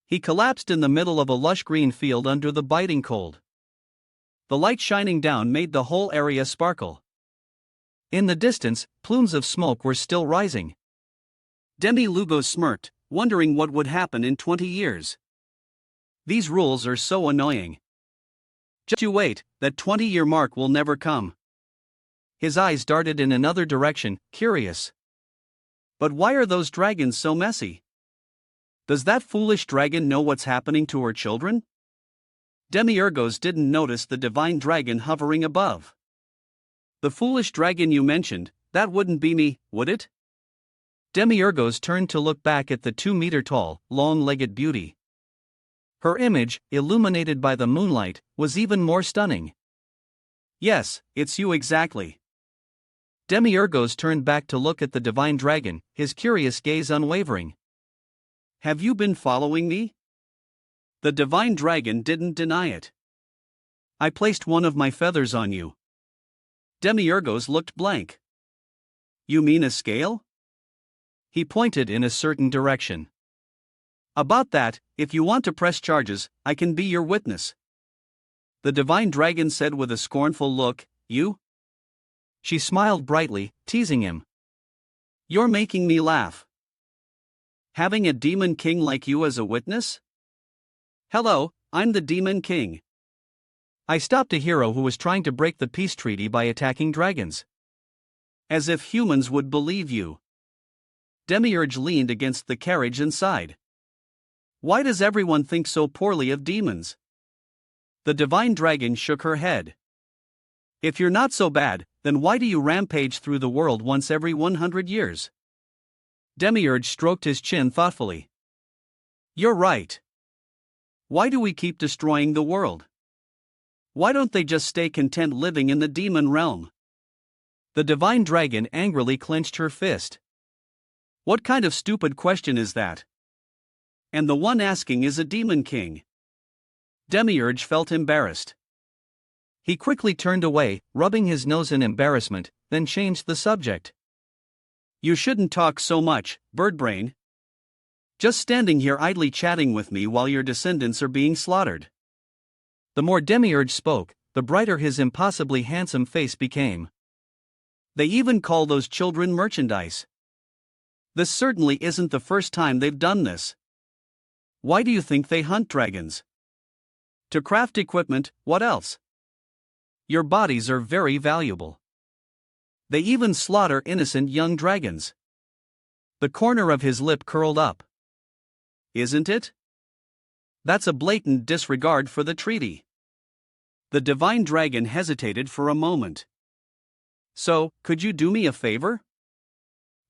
He collapsed in the middle of a lush green field under the biting cold. The light shining down made the whole area sparkle. In the distance, plumes of smoke were still rising. Demi-Hugo smirked, wondering what would happen in 20 years. These rules are so annoying. Just you wait, that 20-year mark will never come. His eyes darted in another direction, curious. But why are those dragons so messy? Does that foolish dragon know what's happening to her children? Demi-Hugo's didn't notice the divine dragon hovering above. "The foolish dragon you mentioned, that wouldn't be me, would it?" Demi-Hugo's turned to look back at the 2-meter-tall, long-legged beauty. Her image, illuminated by the moonlight, was even more stunning. "Yes, it's you exactly." Demi-Hugo's turned back to look at the divine dragon, his curious gaze unwavering. "Have you been following me?" The divine dragon didn't deny it. "I placed one of my feathers on you." Demi-Hugo's looked blank. "You mean a scale?" He pointed in a certain direction. "About that, if you want to press charges, I can be your witness." The divine dragon said with a scornful look, "You?" She smiled brightly, teasing him. "You're making me laugh. Having a demon king like you as a witness? Hello, I'm the demon king. I stopped a hero who was trying to break the peace treaty by attacking dragons. As if humans would believe you." Demiurge leaned against the carriage and sighed. "Why does everyone think so poorly of demons?" The divine dragon shook her head. "If you're not so bad, then why do you rampage through the world once every 100 years? Demiurge stroked his chin thoughtfully. "You're right. Why do we keep destroying the world? Why don't they just stay content living in the demon realm?" The divine dragon angrily clenched her fist. "What kind of stupid question is that? And the one asking is a demon king." Demiurge felt embarrassed. He quickly turned away, rubbing his nose in embarrassment, then changed the subject. "You shouldn't talk so much, birdbrain. Just standing here idly chatting with me while your descendants are being slaughtered." The more Demiurge spoke, the brighter his impossibly handsome face became. "They even call those children merchandise. This certainly isn't the first time they've done this. Why do you think they hunt dragons? To craft equipment, what else? Your bodies are very valuable. They even slaughter innocent young dragons." The corner of his lip curled up. "Isn't it? That's a blatant disregard for the treaty." The divine dragon hesitated for a moment. "So, could you do me a favor?"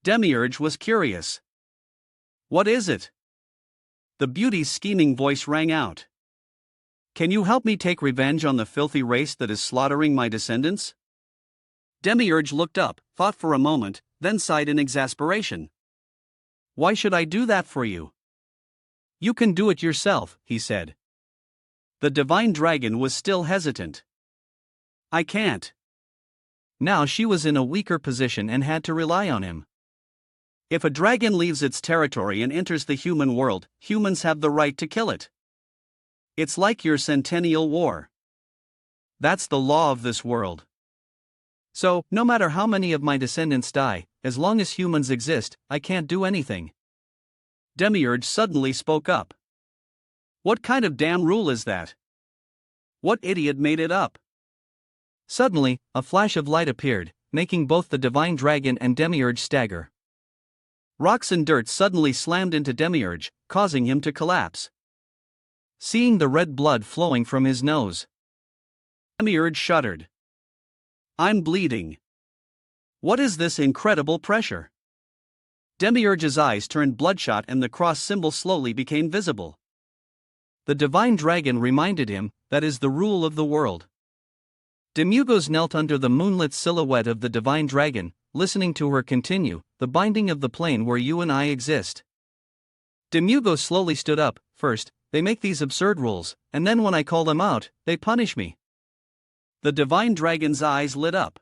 Demiurge was curious. "What is it?" The beauty's scheming voice rang out. "Can you help me take revenge on the filthy race that is slaughtering my descendants?" Demiurge looked up, thought for a moment, then sighed in exasperation. "Why should I do that for you? You can do it yourself, he said. The divine dragon was still hesitant. I can't. Now she was in a weaker position and had to rely on him. If a dragon leaves its territory and enters the human world, humans have the right to kill it. It's like your centennial war. That's the law of this world. So, no matter how many of my descendants die, as long as humans exist, I can't do anything. Demiurge suddenly spoke up. What kind of damn rule is that? What idiot made it up? Suddenly, a flash of light appeared, making both the divine dragon and Demiurge stagger. Rocks and dirt suddenly slammed into Demiurge, causing him to collapse. Seeing the red blood flowing from his nose, Demiurge shuddered. I'm bleeding. What is this incredible pressure? Demiurge's eyes turned bloodshot and the cross symbol slowly became visible. The divine dragon reminded him, that is the rule of the world. Demugos knelt under the moonlit silhouette of the divine dragon, listening to her continue, the binding of the plane where you and I exist. Demugos slowly stood up. First, they make these absurd rules, and then when I call them out, they punish me. The divine dragon's eyes lit up.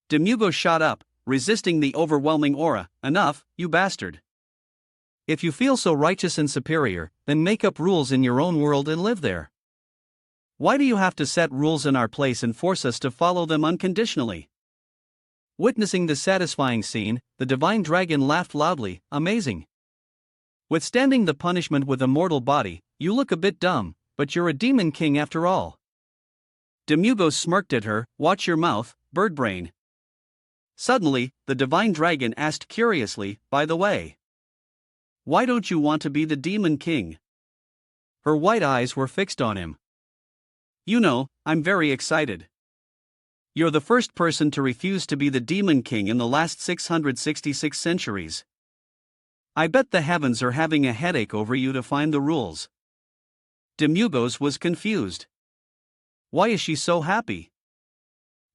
Demugos shot up, resisting the overwhelming aura. Enough, you bastard. If you feel so righteous and superior, then make up rules in your own world and live there. Why do you have to set rules in our place and force us to follow them unconditionally? Witnessing this satisfying scene, the divine dragon laughed loudly. Amazing. Withstanding the punishment with a mortal body, you look a bit dumb, but you're a demon king after all. Demugos smirked at her. Watch your mouth, birdbrain. Suddenly, the divine dragon asked curiously, by the way, why don't you want to be the demon king? Her white eyes were fixed on him. You know, I'm very excited. You're the first person to refuse to be the demon king in the last 666 centuries. I bet the heavens are having a headache over you to find the rules. Demugos was confused. Why is she so happy?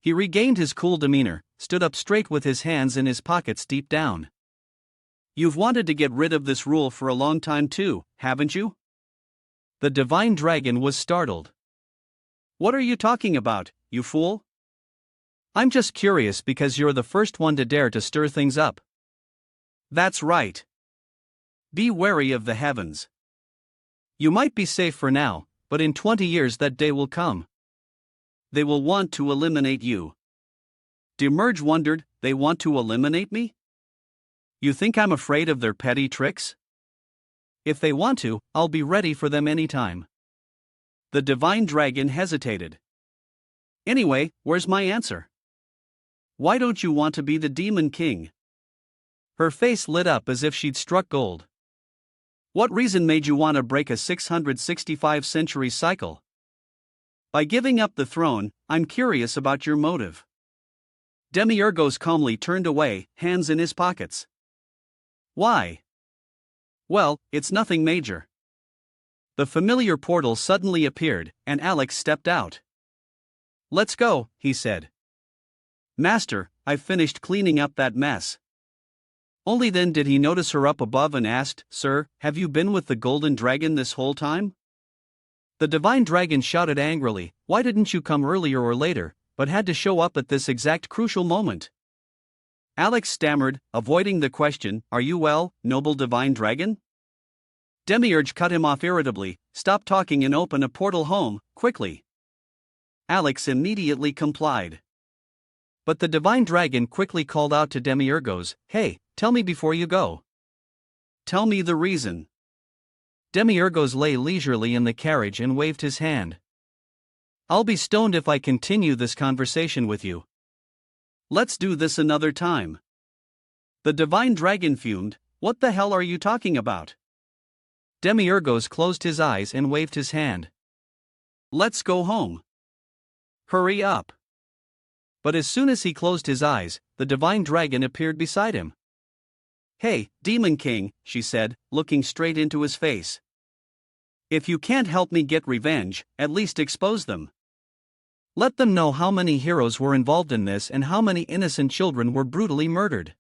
He regained his cool demeanor, stood up straight with his hands in his pockets deep down. You've wanted to get rid of this rule for a long time too, haven't you? The divine dragon was startled. What are you talking about, you fool? I'm just curious because you're the first one to dare to stir things up. That's right. Be wary of the heavens. You might be safe for now, but in 20 years that day will come. They will want to eliminate you. Demurge wondered, they want to eliminate me? You think I'm afraid of their petty tricks? If they want to, I'll be ready for them anytime. The divine dragon hesitated. Anyway, where's my answer? Why don't you want to be the demon king? Her face lit up as if she'd struck gold. What reason made you want to break a 665-century cycle? By giving up the throne, I'm curious about your motive. Demiurgos calmly turned away, hands in his pockets. Why? Well, it's nothing major. The familiar portal suddenly appeared, and Alex stepped out. Let's go, he said. Master, I've finished cleaning up that mess. Only then did he notice her up above and asked, Sir, have you been with the golden dragon this whole time? The divine dragon shouted angrily, why didn't you come earlier or later, but had to show up at this exact crucial moment? Alex stammered, avoiding the question, are you well, noble divine dragon? Demiurge cut him off irritably, stop talking and open a portal home, quickly. Alex immediately complied. But the divine dragon quickly called out to Demiurgos, hey, tell me before you go. Tell me the reason. Demiurgos lay leisurely in the carriage and waved his hand. I'll be stoned if I continue this conversation with you. Let's do this another time. The divine dragon fumed, what the hell are you talking about? Demiurgos closed his eyes and waved his hand. Let's go home. Hurry up. But as soon as he closed his eyes, the divine dragon appeared beside him. Hey, Demon King, she said, looking straight into his face. If you can't help me get revenge, at least expose them. Let them know how many heroes were involved in this and how many innocent children were brutally murdered.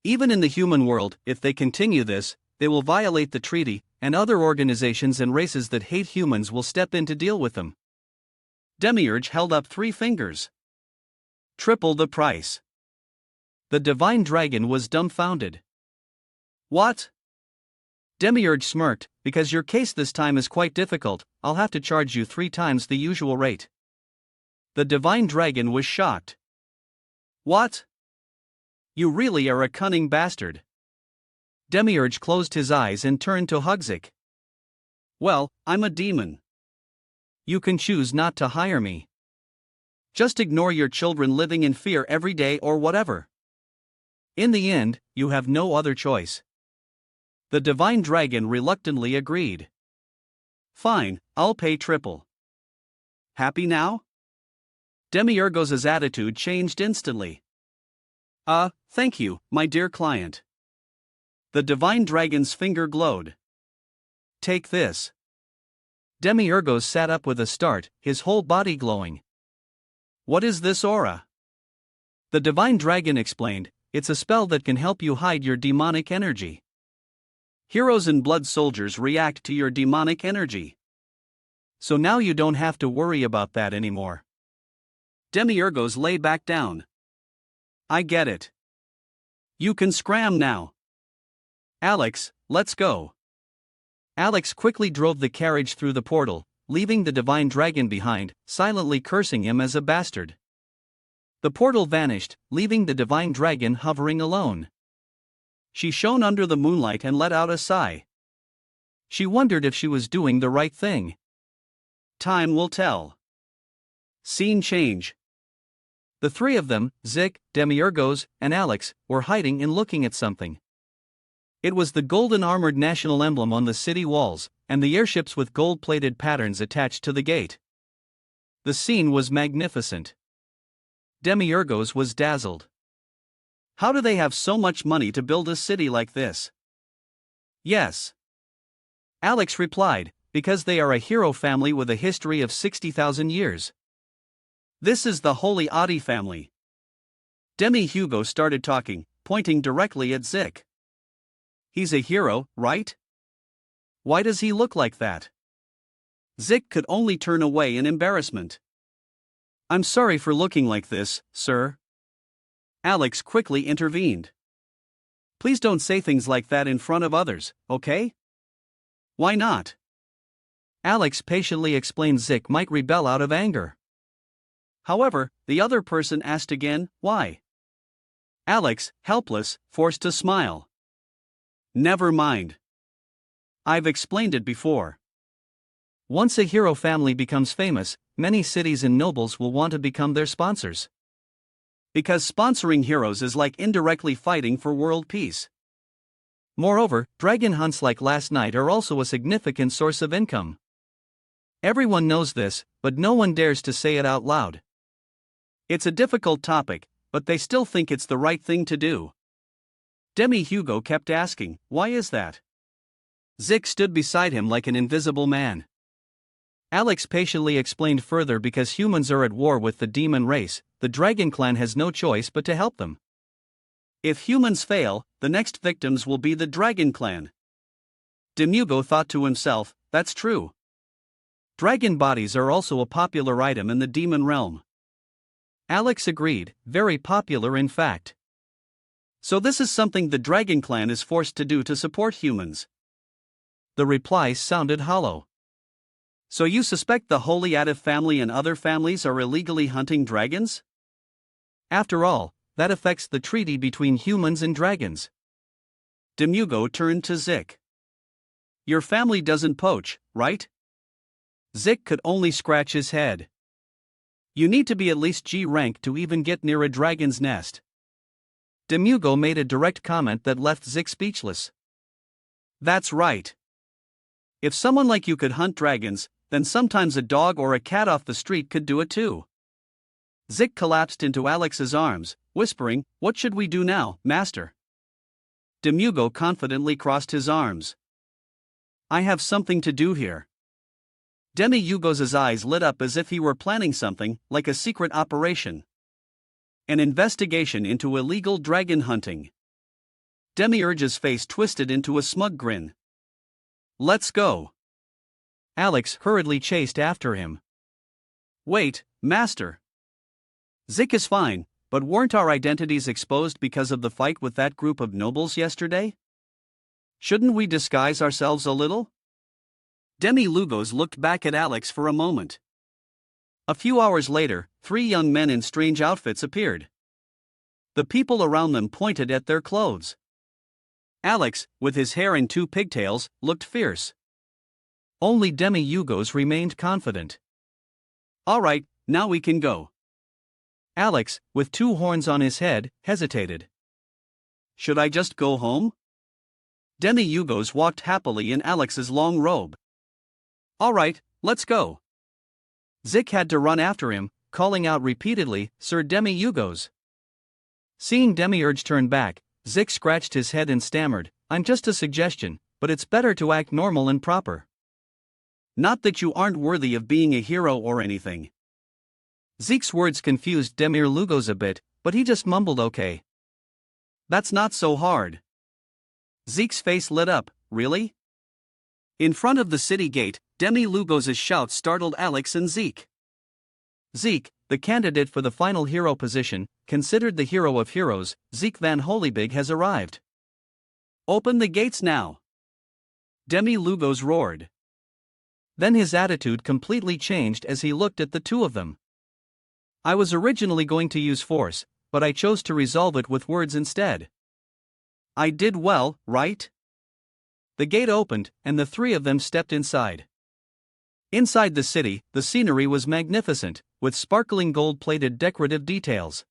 Even in the human world, if they continue this, they will violate the treaty, and other organizations and races that hate humans will step in to deal with them. Demiurge held up 3 fingers. Triple the price. The divine dragon was dumbfounded. What? Demiurge smirked, because your case this time is quite difficult, I'll have to charge you 3 times the usual rate. The divine dragon was shocked. What? You really are a cunning bastard. Demiurge closed his eyes and turned to Hugzik. Well, I'm a demon. You can choose not to hire me. Just ignore your children living in fear every day or whatever. In the end, you have no other choice. The divine dragon reluctantly agreed. Fine, I'll pay triple. Happy now? Demiurge's attitude changed instantly. Thank you, my dear client. The divine dragon's finger glowed. Take this. Demiurge sat up with a start, his whole body glowing. What is this aura? The divine dragon explained, it's a spell that can help you hide your demonic energy. Heroes and blood soldiers react to your demonic energy. So now you don't have to worry about that anymore. Demiurge lay back down. I get it. You can scram now. Alex, let's go. Alex quickly drove the carriage through the portal, leaving the divine dragon behind, silently cursing him as a bastard. The portal vanished, leaving the divine dragon hovering alone. She shone under the moonlight and let out a sigh. She wondered if she was doing the right thing. Time will tell. Scene change. The 3 of them, Zik, Demiurge, and Alex, were hiding and looking at something. It was the golden armored national emblem on the city walls, and the airships with gold-plated patterns attached to the gate. The scene was magnificent. Demiurge was dazzled. How do they have so much money to build a city like this? Yes. Alex replied, because they are a hero family with a history of 60,000 years. This is the Holy Adi family. Demi-Hugo started talking, pointing directly at Zik. He's a hero, right? Why does he look like that? Zik could only turn away in embarrassment. I'm sorry for looking like this, sir. Alex quickly intervened. Please don't say things like that in front of others, okay? Why not? Alex patiently explained Zik might rebel out of anger. However, the other person asked again, why? Alex, helpless, forced to smile. Never mind. I've explained it before. Once a hero family becomes famous, many cities and nobles will want to become their sponsors. Because sponsoring heroes is like indirectly fighting for world peace. Moreover, dragon hunts like last night are also a significant source of income. Everyone knows this, but no one dares to say it out loud. It's a difficult topic, but they still think it's the right thing to do. Demi-Hugo kept asking, why is that? Zik stood beside him like an invisible man. Alex patiently explained further because humans are at war with the demon race, the dragon clan has no choice but to help them. If humans fail, the next victims will be the dragon clan. Demi-Hugo thought to himself, that's true. Dragon bodies are also a popular item in the demon realm. Alex agreed, very popular in fact. So this is something the dragon clan is forced to do to support humans. The reply sounded hollow. So you suspect the Holy Adi family and other families are illegally hunting dragons? After all, that affects the treaty between humans and dragons. Demi-Hugo turned to Zik. Your family doesn't poach, right? Zik could only scratch his head. You need to be at least G rank to even get near a dragon's nest. Demi-Hugo made a direct comment that left Zik speechless. That's right. If someone like you could hunt dragons, then sometimes a dog or a cat off the street could do it too. Zik collapsed into Alex's arms, whispering, what should we do now, master? Demi-Hugo confidently crossed his arms. I have something to do here. Demi-Hugo's eyes lit up as if he were planning something, like a secret operation. An investigation into illegal dragon hunting. Demiurge's face twisted into a smug grin. Let's go. Alex hurriedly chased after him. Wait, Master. Zik is fine, but weren't our identities exposed because of the fight with that group of nobles yesterday? Shouldn't we disguise ourselves a little? Demi Lugos looked back at Alex for a moment. A few hours later, 3 young men in strange outfits appeared. The people around them pointed at their clothes. Alex, with his hair in 2 pigtails, looked fierce. Only Demi Lugos remained confident. All right, now we can go. Alex, with 2 horns on his head, hesitated. Should I just go home? Demi Lugos walked happily in Alex's long robe. All right, let's go. Zik had to run after him, calling out repeatedly, Sir Demi Lugos. Seeing Demiurge turn back, Zik scratched his head and stammered, I'm just a suggestion, but it's better to act normal and proper. Not that you aren't worthy of being a hero or anything. Zek's words confused Demir Lugos a bit, but he just mumbled okay. That's not so hard. Zek's face lit up, really? In front of the city gate, Demi Lugos' shout startled Alex and Zeke. Zeke, the candidate for the final hero position, considered the hero of heroes, Zeke Van Holybig has arrived. Open the gates now! Demi Lugos roared. Then his attitude completely changed as he looked at the 2 of them. I was originally going to use force, but I chose to resolve it with words instead. I did well, right? The gate opened, and the 3 of them stepped inside. Inside the city, the scenery was magnificent, with sparkling gold-plated decorative details.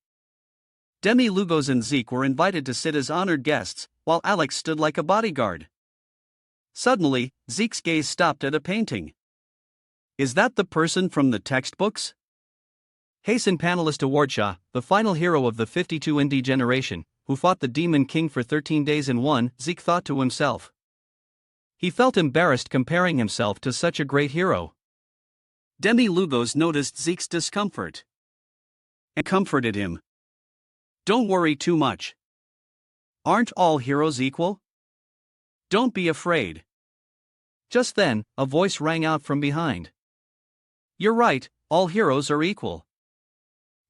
Demi Lugos and Zeke were invited to sit as honored guests, while Alex stood like a bodyguard. Suddenly, Zeke's gaze stopped at a painting. Is that the person from the textbooks? Hasten Panelist Awardshaw, the final hero of the 52 indie generation, who fought the Demon King for 13 days and won, Zeke thought to himself. He felt embarrassed comparing himself to such a great hero. Demi Lugos noticed Zeke's discomfort and comforted him. Don't worry too much. Aren't all heroes equal? Don't be afraid. Just then, a voice rang out from behind. You're right, all heroes are equal.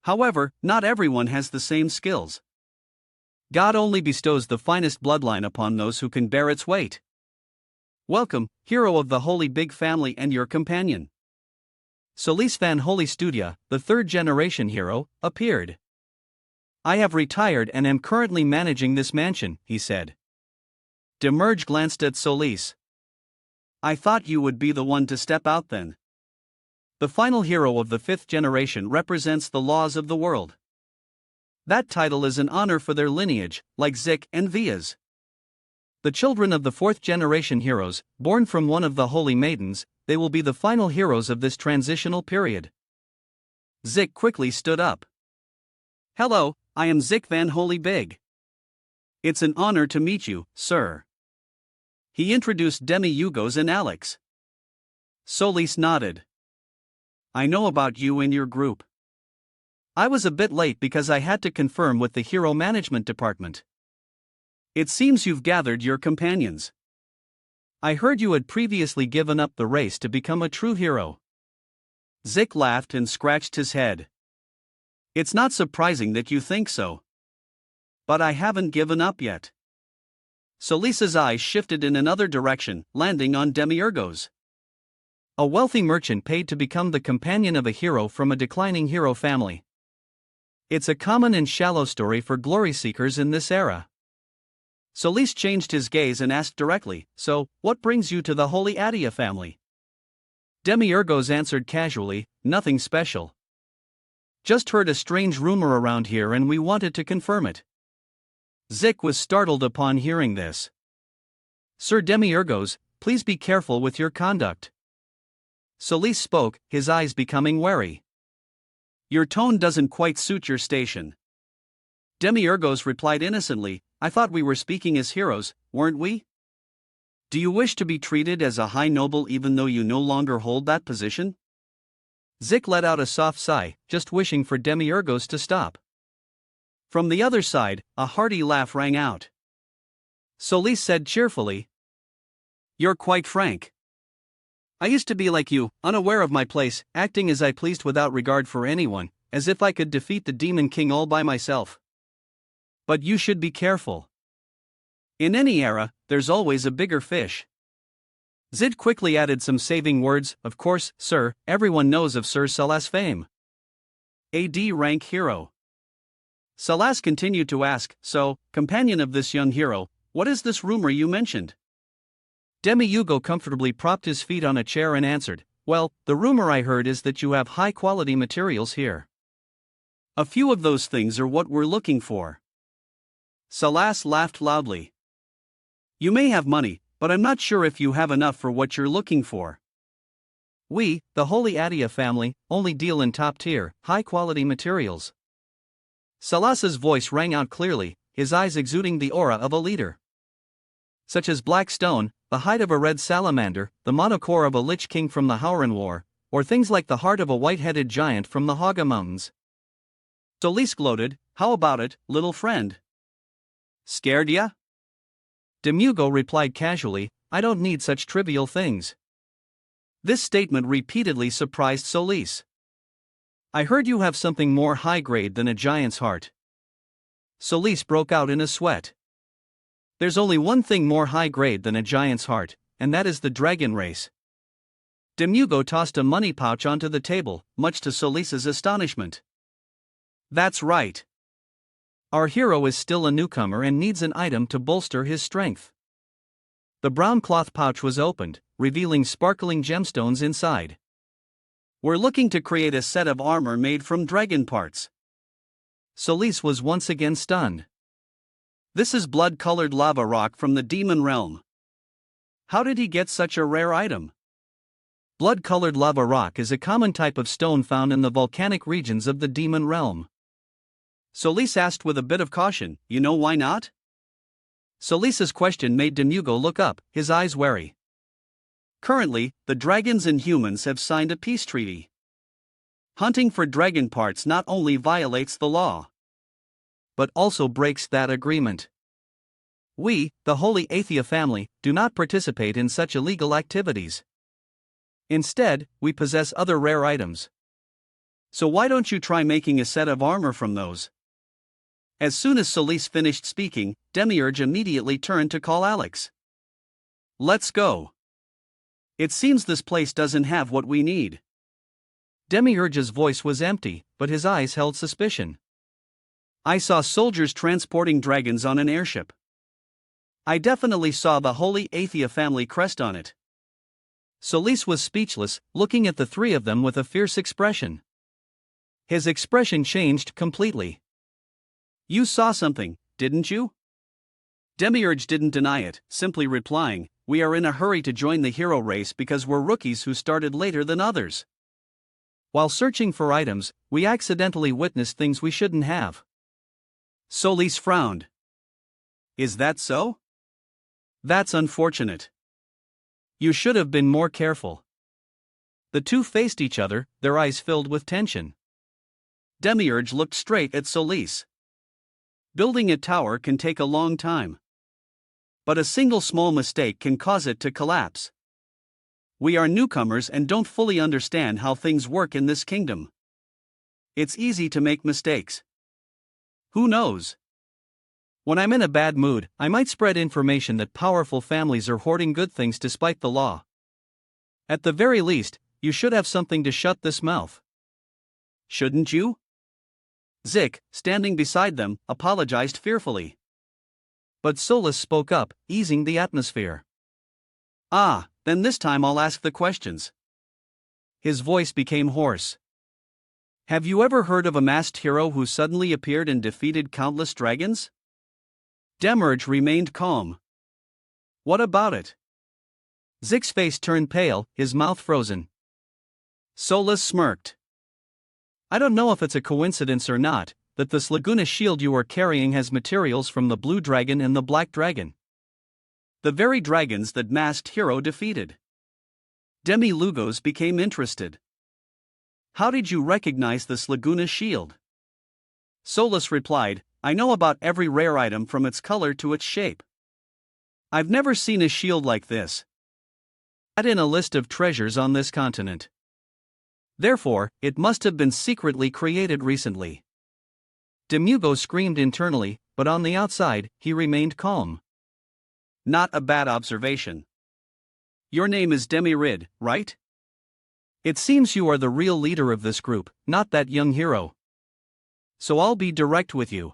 However, not everyone has the same skills. God only bestows the finest bloodline upon those who can bear its weight. Welcome, hero of the Holy Big Family and your companion. Solis Van Holy Studia, the 3rd generation hero, appeared. I have retired and am currently managing this mansion, he said. Demiurge glanced at Solis. I thought you would be the one to step out then. The final hero of the 5th generation represents the laws of the world. That title is an honor for their lineage, like Zik and Via's. The children of the 4th generation heroes, born from one of the holy maidens, they will be the final heroes of this transitional period. Zik quickly stood up. Hello, I am Zik Van Holy Big. It's an honor to meet you, sir. He introduced Demi Lugos and Alex. Solis nodded. I know about you and your group. I was a bit late because I had to confirm with the Hero Management Department. It seems you've gathered your companions. I heard you had previously given up the race to become a true hero. Zik laughed and scratched his head. It's not surprising that you think so. But I haven't given up yet. Solis's eyes shifted in another direction, landing on Demiurgos. A wealthy merchant paid to become the companion of a hero from a declining hero family. It's a common and shallow story for glory seekers in this era. Solis changed his gaze and asked directly, so, what brings you to the Holy Adia family? Demiurgos answered casually, nothing special. Just heard a strange rumor around here and we wanted to confirm it. Zik was startled upon hearing this. Sir Demiurgos, please be careful with your conduct. Solis spoke, his eyes becoming wary. Your tone doesn't quite suit your station. Demiurgos replied innocently, I thought we were speaking as heroes, weren't we? Do you wish to be treated as a high noble even though you no longer hold that position? Zik let out a soft sigh, just wishing for Demiurgos to stop. From the other side, a hearty laugh rang out. Solis said cheerfully. You're quite frank. I used to be like you, unaware of my place, acting as I pleased without regard for anyone, as if I could defeat the Demon King all by myself. But you should be careful. In any era, there's always a bigger fish. Zid quickly added some saving words. Of course, sir, everyone knows of Sir Salas' fame. AD rank hero. Salas continued to ask, so, companion of this young hero, what is this rumor you mentioned? Demi-Hugo comfortably propped his feet on a chair and answered, well, the rumor I heard is that you have high-quality materials here. A few of those things are what we're looking for. Salas laughed loudly. You may have money, but I'm not sure if you have enough for what you're looking for. We, the Holy Adia family, only deal in top-tier, high-quality materials. Salas's voice rang out clearly, his eyes exuding the aura of a leader. Such as black stone, the hide of a red salamander, the monocore of a lich king from the Howran War, or things like the heart of a white-headed giant from the Haga Mountains. Solis gloated, how about it, little friend? Scared ya? Demi-Hugo replied casually, I don't need such trivial things. This statement repeatedly surprised Solis. I heard you have something more high-grade than a giant's heart. Solis broke out in a sweat. There's only one thing more high-grade than a giant's heart, and that is the dragon race. Demi-Hugo tossed a money pouch onto the table, much to Solis's astonishment. That's right. Our hero is still a newcomer and needs an item to bolster his strength. The brown cloth pouch was opened, revealing sparkling gemstones inside. We're looking to create a set of armor made from dragon parts. Solis was once again stunned. This is blood-colored lava rock from the demon realm. How did he get such a rare item? Blood-colored lava rock is a common type of stone found in the volcanic regions of the demon realm. Solis asked with a bit of caution, you know why not? Solis's question made Demi-Hugo look up, his eyes wary. Currently, the dragons and humans have signed a peace treaty. Hunting for dragon parts not only violates the law, but also breaks that agreement. We, the Holy Athia family, do not participate in such illegal activities. Instead, we possess other rare items. So why don't you try making a set of armor from those? As soon as Solis finished speaking, Demiurge immediately turned to call Alex. Let's go. It seems this place doesn't have what we need. Demiurge's voice was empty, but his eyes held suspicion. I saw soldiers transporting dragons on an airship. I definitely saw the Holy Athia family crest on it. Solis was speechless, looking at the three of them with a fierce expression. His expression changed completely. You saw something, didn't you? Demiurge didn't deny it, simply replying, we are in a hurry to join the hero race because we're rookies who started later than others. While searching for items, we accidentally witnessed things we shouldn't have. Solis frowned. Is that so? That's unfortunate. You should have been more careful. The two faced each other, their eyes filled with tension. Demiurge looked straight at Solis. Building a tower can take a long time. But a single small mistake can cause it to collapse. We are newcomers and don't fully understand how things work in this kingdom. It's easy to make mistakes. Who knows? When I'm in a bad mood, I might spread information that powerful families are hoarding good things despite the law. At the very least, you should have something to shut this mouth. Shouldn't you? Zik, standing beside them, apologized fearfully. But Solis spoke up, easing the atmosphere. Ah, then this time I'll ask the questions. His voice became hoarse. Have you ever heard of a masked hero who suddenly appeared and defeated countless dragons? Demiurge remained calm. What about it? Zik's face turned pale, his mouth frozen. Solis smirked. I don't know if it's a coincidence or not, that this Laguna shield you are carrying has materials from the blue dragon and the black dragon. The very dragons that masked hero defeated. Demi-Lugos became interested. How did you recognize this Laguna shield? Solis replied, I know about every rare item from its color to its shape. I've never seen a shield like this. Add in a list of treasures on this continent. Therefore, it must have been secretly created recently. Demugo screamed internally, but on the outside, he remained calm. Not a bad observation. Your name is Demirid, right? It seems you are the real leader of this group, not that young hero. So I'll be direct with you.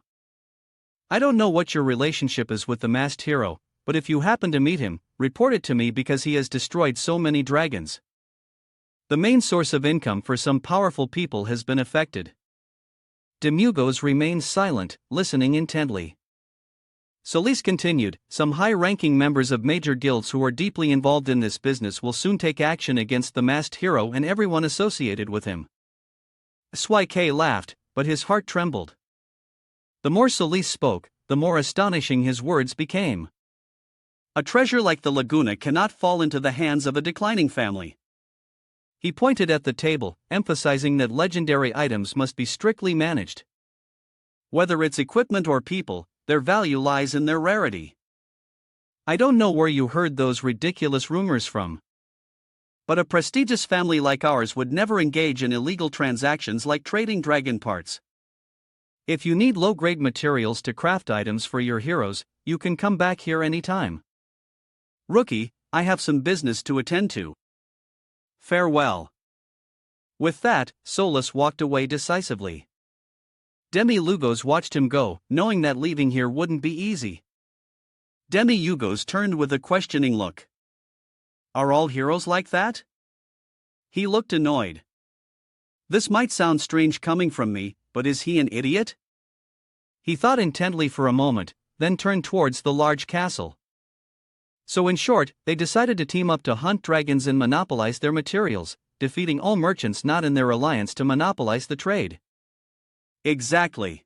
I don't know what your relationship is with the masked hero, but if you happen to meet him, report it to me because he has destroyed so many dragons. The main source of income for some powerful people has been affected. Demugos remained silent, listening intently. Solis continued, some high-ranking members of major guilds who are deeply involved in this business will soon take action against the masked hero and everyone associated with him. Syk laughed, but his heart trembled. The more Solis spoke, the more astonishing his words became. A treasure like the Laguna cannot fall into the hands of a declining family. He pointed at the table, emphasizing that legendary items must be strictly managed. Whether it's equipment or people, their value lies in their rarity. I don't know where you heard those ridiculous rumors from. But a prestigious family like ours would never engage in illegal transactions like trading dragon parts. If you need low-grade materials to craft items for your heroes, you can come back here anytime. Rookie, I have some business to attend to. Farewell. With that, Solis walked away decisively. Demi-Lugos watched him go, knowing that leaving here wouldn't be easy. Demi-Lugos turned with a questioning look. Are all heroes like that? He looked annoyed. This might sound strange coming from me, but is he an idiot? He thought intently for a moment, then turned towards the large castle. So in short, they decided to team up to hunt dragons and monopolize their materials, defeating all merchants not in their alliance to monopolize the trade. Exactly.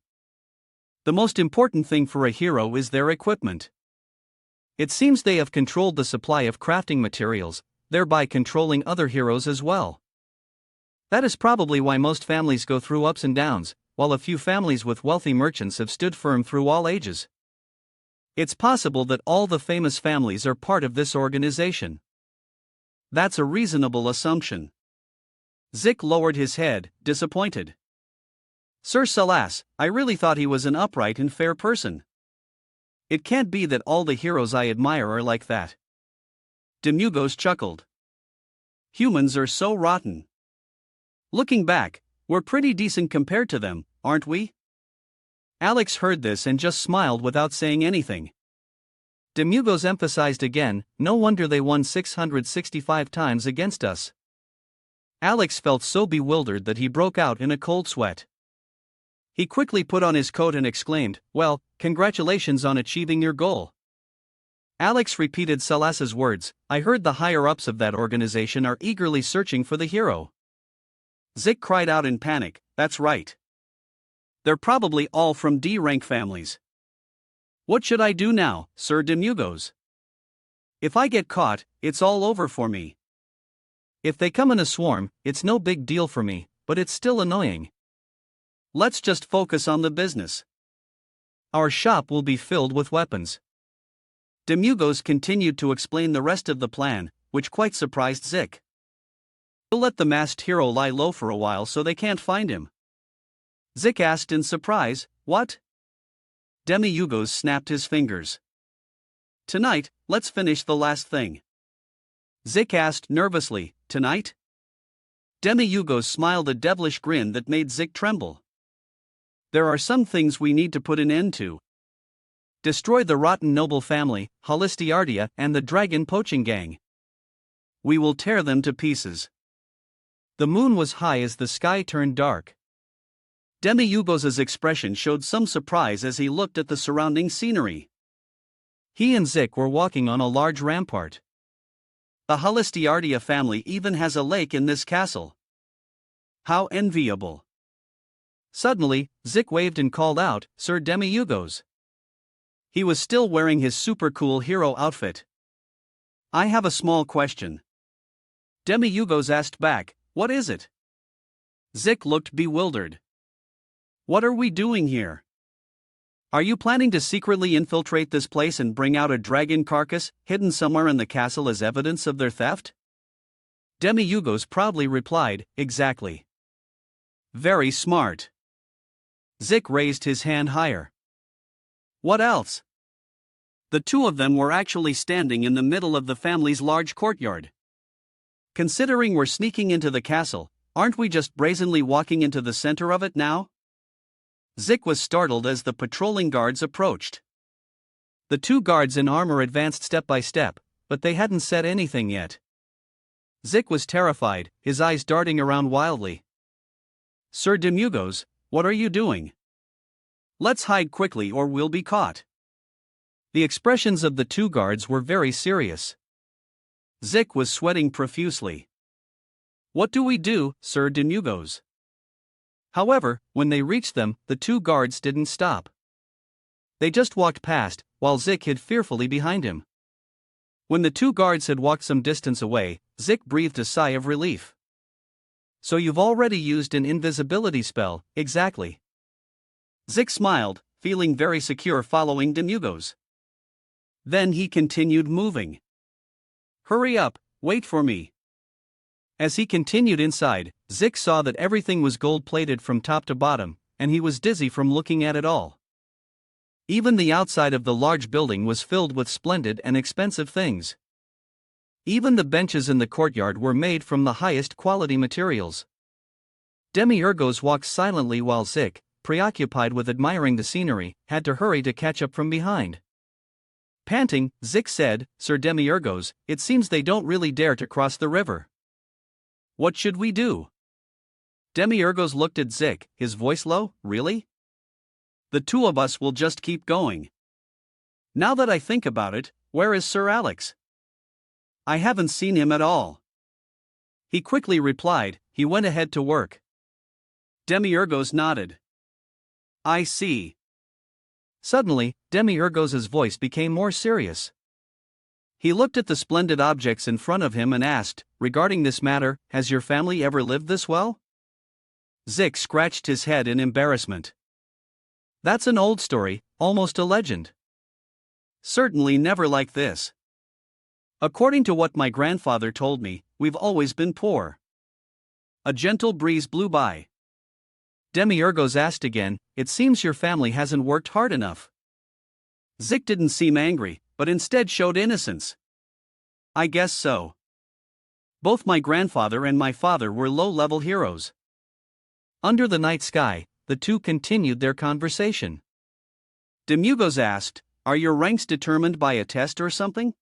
The most important thing for a hero is their equipment. It seems they have controlled the supply of crafting materials, thereby controlling other heroes as well. That is probably why most families go through ups and downs, while a few families with wealthy merchants have stood firm through all ages. It's possible that all the famous families are part of this organization. That's a reasonable assumption. Zik lowered his head, disappointed. Sir Salas, I really thought he was an upright and fair person. It can't be that all the heroes I admire are like that. Demugos chuckled. Humans are so rotten. Looking back, we're pretty decent compared to them, aren't we? Alex heard this and just smiled without saying anything. Demugos emphasized again, no wonder they won 665 times against us. Alex felt so bewildered that he broke out in a cold sweat. He quickly put on his coat and exclaimed, well, congratulations on achieving your goal. Alex repeated Salas's words, I heard the higher-ups of that organization are eagerly searching for the hero. Zik cried out in panic, that's right. They're probably all from D-rank families. What should I do now, Sir Demugos? If I get caught, it's all over for me. If they come in a swarm, it's no big deal for me, but it's still annoying. Let's just focus on the business. Our shop will be filled with weapons. Demugos continued to explain the rest of the plan, which quite surprised Zik. We'll let the masked hero lie low for a while so they can't find him. Zik asked in surprise, what? Demi-Lugos snapped his fingers. Tonight, let's finish the last thing. Zik asked nervously, tonight? Demi-Lugos smiled a devilish grin that made Zik tremble. There are some things we need to put an end to. Destroy the rotten noble family, Holistiardia, and the dragon poaching gang. We will tear them to pieces. The moon was high as the sky turned dark. Demi-Lugos' expression showed some surprise as he looked at the surrounding scenery. He and Zik were walking on a large rampart. The Holistiardia family even has a lake in this castle. How enviable. Suddenly, Zik waved and called out, Sir Demi-Lugos. He was still wearing his super cool hero outfit. I have a small question. Demi-Lugos asked back, what is it? Zik looked bewildered. What are we doing here? Are you planning to secretly infiltrate this place and bring out a dragon carcass hidden somewhere in the castle as evidence of their theft? Demi-Yugos proudly replied, exactly. Very smart. Zik raised his hand higher. What else? The two of them were actually standing in the middle of the family's large courtyard. Considering we're sneaking into the castle, aren't we just brazenly walking into the center of it now? Zik was startled as the patrolling guards approached. The two guards in armor advanced step by step, but they hadn't said anything yet. Zik was terrified, his eyes darting around wildly. Sir Demi-Yugos, what are you doing? Let's hide quickly or we'll be caught. The expressions of the two guards were very serious. Zik was sweating profusely. What do we do, Sir Demi-Yugos? However, when they reached them, the two guards didn't stop. They just walked past, while Zik hid fearfully behind him. When the two guards had walked some distance away, Zik breathed a sigh of relief. So you've already used an invisibility spell, exactly. Zik smiled, feeling very secure following Demi-Yugos. Then he continued moving. Hurry up, wait for me. As he continued inside, Zik saw that everything was gold-plated from top to bottom, and he was dizzy from looking at it all. Even the outside of the large building was filled with splendid and expensive things. Even the benches in the courtyard were made from the highest quality materials. Demi-Yugos walked silently while Zik, preoccupied with admiring the scenery, had to hurry to catch up from behind. Panting, Zik said, Sir Demi-Yugos, it seems they don't really dare to cross the river. What should we do? Demi-Yugos looked at Zik, his voice low, really? The two of us will just keep going. Now that I think about it, where is Sir Alex? I haven't seen him at all. He quickly replied, he went ahead to work. Demi-Yugos nodded. I see. Suddenly, Demi-Yugos' voice became more serious. He looked at the splendid objects in front of him and asked, regarding this matter, has your family ever lived this well? Zik scratched his head in embarrassment. That's an old story, almost a legend. Certainly never like this. According to what my grandfather told me, we've always been poor. A gentle breeze blew by. Demi-Yugos asked again, it seems your family hasn't worked hard enough. Zik didn't seem angry, but instead showed innocence. I guess so. Both my grandfather and my father were low-level heroes. Under the night sky, the two continued their conversation. Demi-Yugos asked, are your ranks determined by a test or something?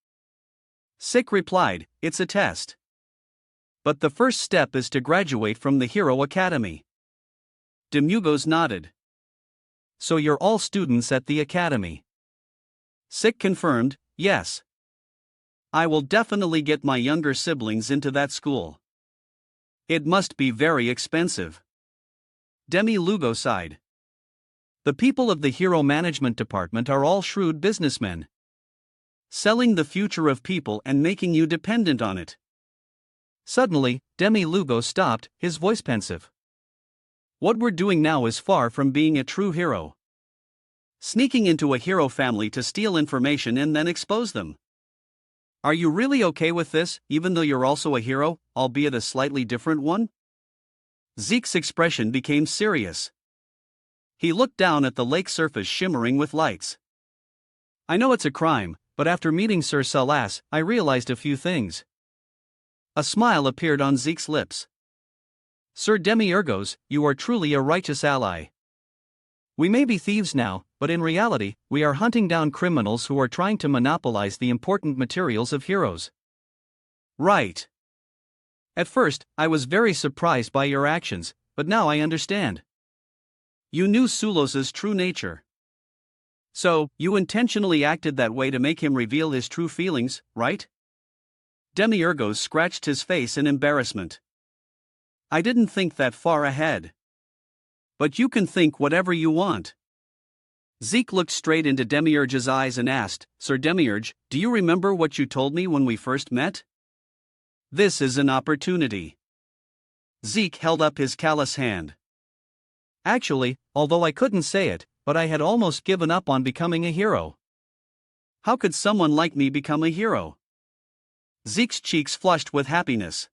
Zik replied, it's a test. But the first step is to graduate from the Hero Academy. Demi-Yugos nodded. So you're all students at the academy? Zik confirmed, yes. I will definitely get my younger siblings into that school. It must be very expensive. Demi-Yugos sighed. The people of the Hero Management Department are all shrewd businessmen. Selling the future of people and making you dependent on it. Suddenly, Demi-Yugos stopped, his voice pensive. What we're doing now is far from being a true hero. Sneaking into a hero family to steal information and then expose them. Are you really okay with this, even though you're also a hero, albeit a slightly different one? Zek's expression became serious. He looked down at the lake surface shimmering with lights. I know it's a crime, but after meeting Sir Salas, I realized a few things. A smile appeared on Zek's lips. Sir Demi-Yugos, you are truly a righteous ally. We may be thieves now, but in reality, we are hunting down criminals who are trying to monopolize the important materials of heroes. Right. At first, I was very surprised by your actions, but now I understand. You knew Sulos's true nature. So, you intentionally acted that way to make him reveal his true feelings, right? Demi-Yugos scratched his face in embarrassment. I didn't think that far ahead. But you can think whatever you want. Zik looked straight into Demi-Yugos' eyes and asked, Sir Demi-Yugos, do you remember what you told me when we first met? This is an opportunity. Zik held up his callous hand. Actually, although I couldn't say it, but I had almost given up on becoming a hero. How could someone like me become a hero? Zeke's cheeks flushed with happiness.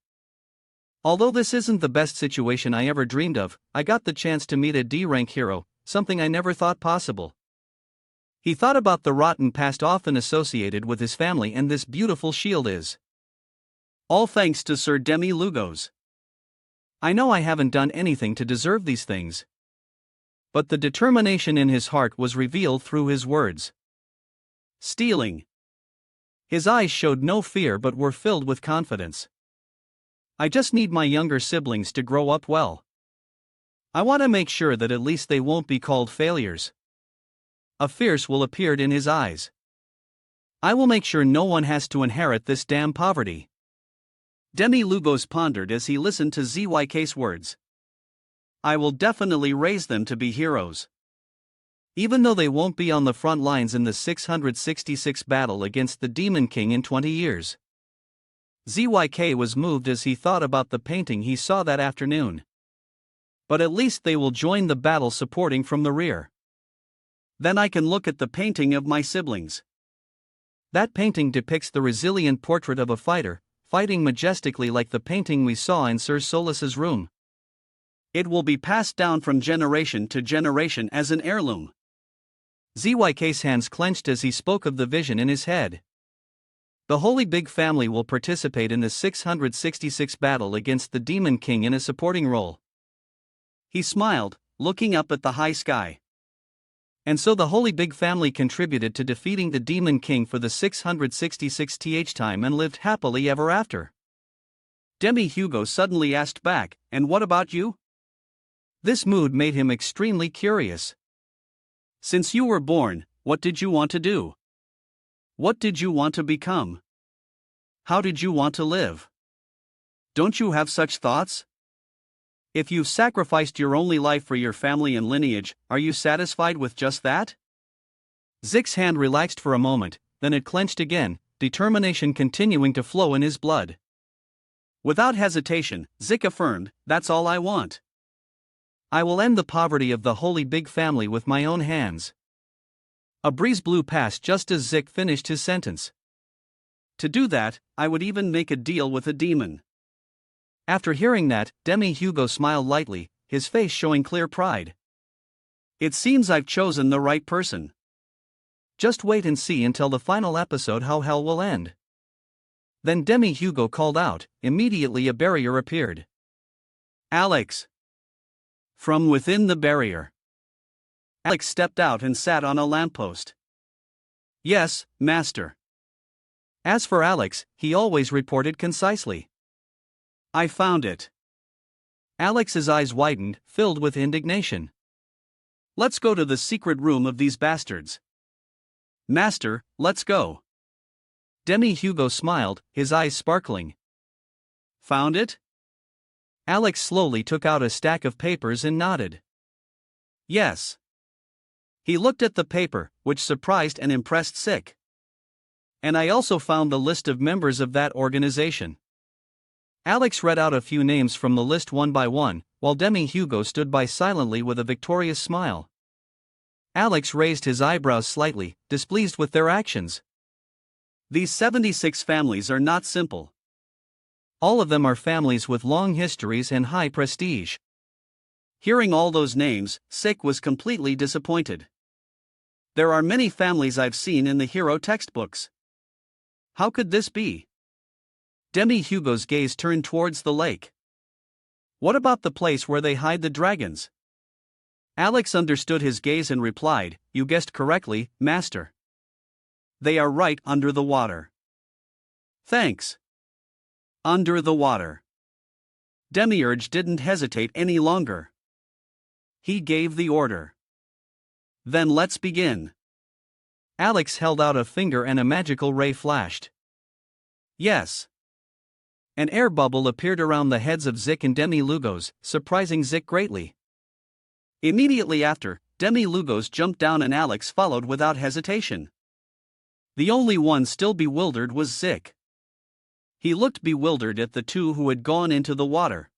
Although this isn't the best situation I ever dreamed of, I got the chance to meet a D-rank hero, something I never thought possible. He thought about the rotten past often associated with his family, and this beautiful shield is all thanks to Sir Demi Lugos. I know I haven't done anything to deserve these things. But the determination in his heart was revealed through his words. Stealing. His eyes showed no fear but were filled with confidence. I just need my younger siblings to grow up well. I want to make sure that at least they won't be called failures. A fierce will appeared in his eyes. I will make sure no one has to inherit this damn poverty. Demi Lugos pondered as he listened to ZYK's words. I will definitely raise them to be heroes. Even though they won't be on the front lines in the 666 battle against the Demon King in 20 years. ZYK was moved as he thought about the painting he saw that afternoon. But at least they will join the battle supporting from the rear. Then I can look at the painting of my siblings. That painting depicts the resilient portrait of a fighter, fighting majestically like the painting we saw in Sir Solus's room. It will be passed down from generation to generation as an heirloom. ZYK's hands clenched as he spoke of the vision in his head. The Holy Big Family will participate in the 666 battle against the Demon King in a supporting role. He smiled, looking up at the high sky. And so the Holy Big Family contributed to defeating the Demon King for the 666th time and lived happily ever after. Demi Hugo suddenly asked back, and what about you? This mood made him extremely curious. Since you were born, what did you want to do? What did you want to become? How did you want to live? Don't you have such thoughts? If you've sacrificed your only life for your family and lineage, are you satisfied with just that? Zek's hand relaxed for a moment, then it clenched again, determination continuing to flow in his blood. Without hesitation, Zek affirmed, that's all I want. I will end the poverty of the Holy Big Family with my own hands. A breeze blew past just as Zek finished his sentence. To do that, I would even make a deal with a demon. After hearing that, Demi Hugo smiled lightly, his face showing clear pride. It seems I've chosen the right person. Just wait and see until the final episode how hell will end. Then Demi Hugo called out, immediately a barrier appeared. Alex! From within the barrier. Alex stepped out and sat on a lamppost. Yes, master. As for Alex, he always reported concisely. I found it. Alex's eyes widened, filled with indignation. Let's go to the secret room of these bastards. Master, let's go. Demi Hugo smiled, his eyes sparkling. Found it? Alex slowly took out a stack of papers and nodded. Yes. He looked at the paper, which surprised and impressed Sick. And I also found the list of members of that organization. Alex read out a few names from the list one by one, while Demi Hugo stood by silently with a victorious smile. Alex raised his eyebrows slightly, displeased with their actions. These 76 families are not simple. All of them are families with long histories and high prestige. Hearing all those names, Sick was completely disappointed. There are many families I've seen in the hero textbooks. How could this be? Demi Hugo's gaze turned towards the lake. What about the place where they hide the dragons? Alex understood his gaze and replied, You guessed correctly, master. They are right under the water. Thanks. Under the water. Demiurge didn't hesitate any longer. He gave the order. Then let's begin. Alex held out a finger and a magical ray flashed. Yes. An air bubble appeared around the heads of Zik and Demi Lugos, surprising Zik greatly. Immediately after, Demi Lugos jumped down and Alex followed without hesitation. The only one still bewildered was Zik. He looked bewildered at the two who had gone into the water.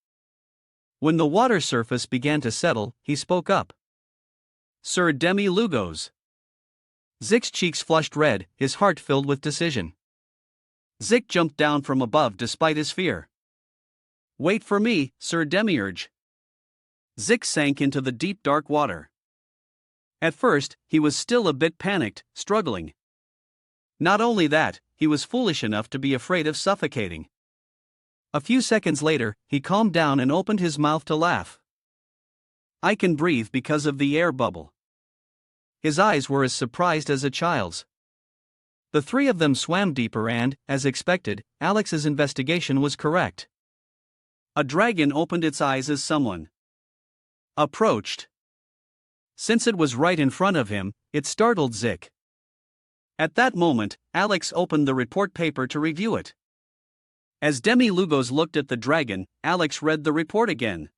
When the water surface began to settle, he spoke up. Sir Demi-Lugos. Zick's cheeks flushed red, his heart filled with decision. Zick jumped down from above despite his fear. Wait for me, Sir Demiurge. Zick sank into the deep dark water. At first, he was still a bit panicked, struggling. Not only that, he was foolish enough to be afraid of suffocating. A few seconds later, he calmed down and opened his mouth to laugh. I can breathe because of the air bubble. His eyes were as surprised as a child's. The three of them swam deeper and, as expected, Alex's investigation was correct. A dragon opened its eyes as someone approached. Since it was right in front of him, it startled Zick. At that moment, Alex opened the report paper to review it. As Demi-Lugos looked at the dragon, Alex read the report again.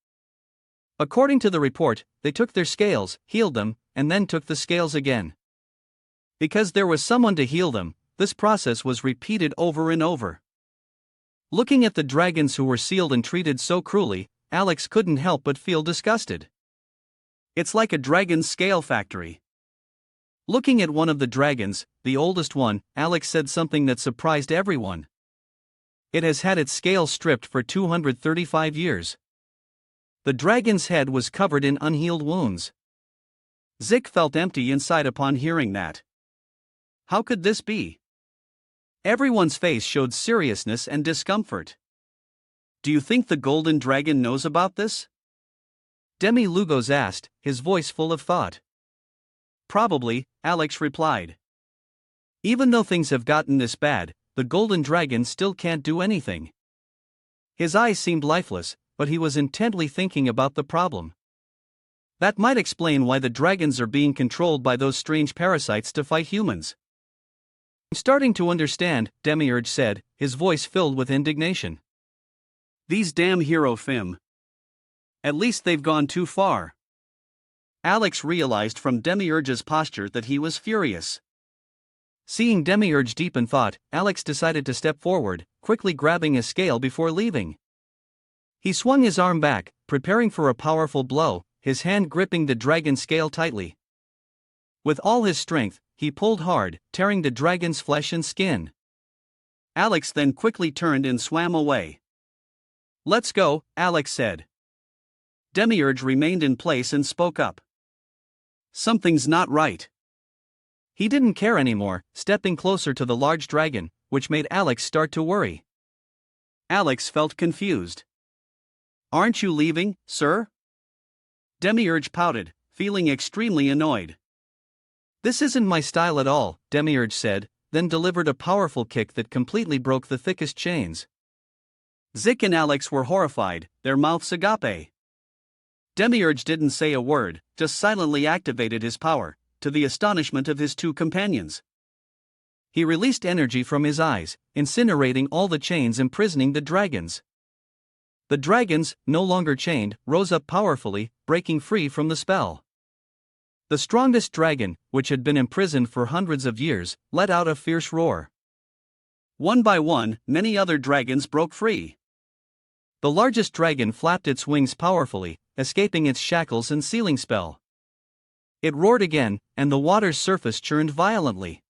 According to the report, they took their scales, healed them, and then took the scales again. Because there was someone to heal them, this process was repeated over and over. Looking at the dragons who were sealed and treated so cruelly, Alex couldn't help but feel disgusted. It's like a dragon's scale factory. Looking at one of the dragons, the oldest one, Alex said something that surprised everyone. It has had its scales stripped for 235 years. The dragon's head was covered in unhealed wounds. Zick felt empty inside upon hearing that. How could this be? Everyone's face showed seriousness and discomfort. Do you think the golden dragon knows about this? Demi-Lugos asked, his voice full of thought. Probably, Alex replied. Even though things have gotten this bad, the golden dragon still can't do anything. His eyes seemed lifeless, but he was intently thinking about the problem. That might explain why the dragons are being controlled by those strange parasites to fight humans. I'm starting to understand, Demiurge said, his voice filled with indignation. These damn hero fim. At least they've gone too far. Alex realized from Demiurge's posture that he was furious. Seeing Demiurge deep in thought, Alex decided to step forward, quickly grabbing a scale before leaving. He swung his arm back, preparing for a powerful blow, his hand gripping the dragon scale tightly. With all his strength, he pulled hard, tearing the dragon's flesh and skin. Alex then quickly turned and swam away. Let's go, Alex said. Demiurge remained in place and spoke up. Something's not right. He didn't care anymore, stepping closer to the large dragon, which made Alex start to worry. Alex felt confused. Aren't you leaving, sir? Demiurge pouted, feeling extremely annoyed. This isn't my style at all, Demiurge said, then delivered a powerful kick that completely broke the thickest chains. Zick and Alex were horrified, their mouths agape. Demiurge didn't say a word, just silently activated his power, to the astonishment of his two companions. He released energy from his eyes, incinerating all the chains imprisoning the dragons. The dragons, no longer chained, rose up powerfully, breaking free from the spell. The strongest dragon, which had been imprisoned for hundreds of years, let out a fierce roar. One by one, many other dragons broke free. The largest dragon flapped its wings powerfully, escaping its shackles and sealing spell. It roared again, and the water's surface churned violently.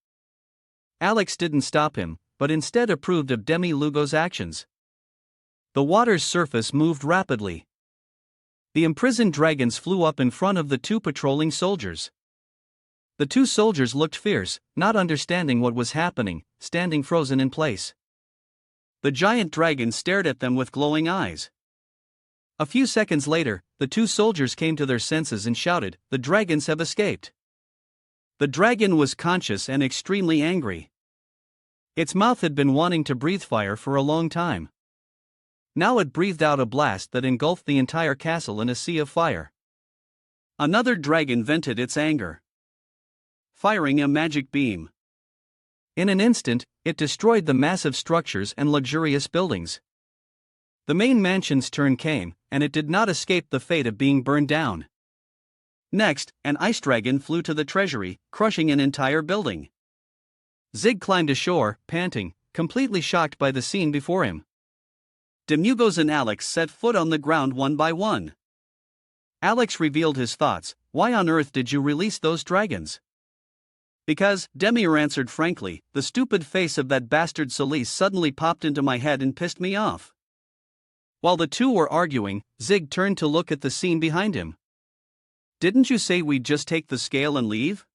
Alex didn't stop him, but instead approved of Demi-Lugos' actions. The water's surface moved rapidly. The imprisoned dragons flew up in front of the two patrolling soldiers. The two soldiers looked fierce, not understanding what was happening, standing frozen in place. The giant dragon stared at them with glowing eyes. A few seconds later, the two soldiers came to their senses and shouted, "The dragons have escaped." The dragon was conscious and extremely angry. Its mouth had been wanting to breathe fire for a long time. Now it breathed out a blast that engulfed the entire castle in a sea of fire. Another dragon vented its anger, firing a magic beam. In an instant, it destroyed the massive structures and luxurious buildings. The main mansion's turn came, and it did not escape the fate of being burned down. Next, an ice dragon flew to the treasury, crushing an entire building. Zig climbed ashore, panting, completely shocked by the scene before him. Demi-Lugos and Alex set foot on the ground one by one. Alex revealed his thoughts, why on earth did you release those dragons? Because, Demir answered frankly, the stupid face of that bastard Solis suddenly popped into my head and pissed me off. While the two were arguing, Zig turned to look at the scene behind him. Didn't you say we'd just take the scale and leave?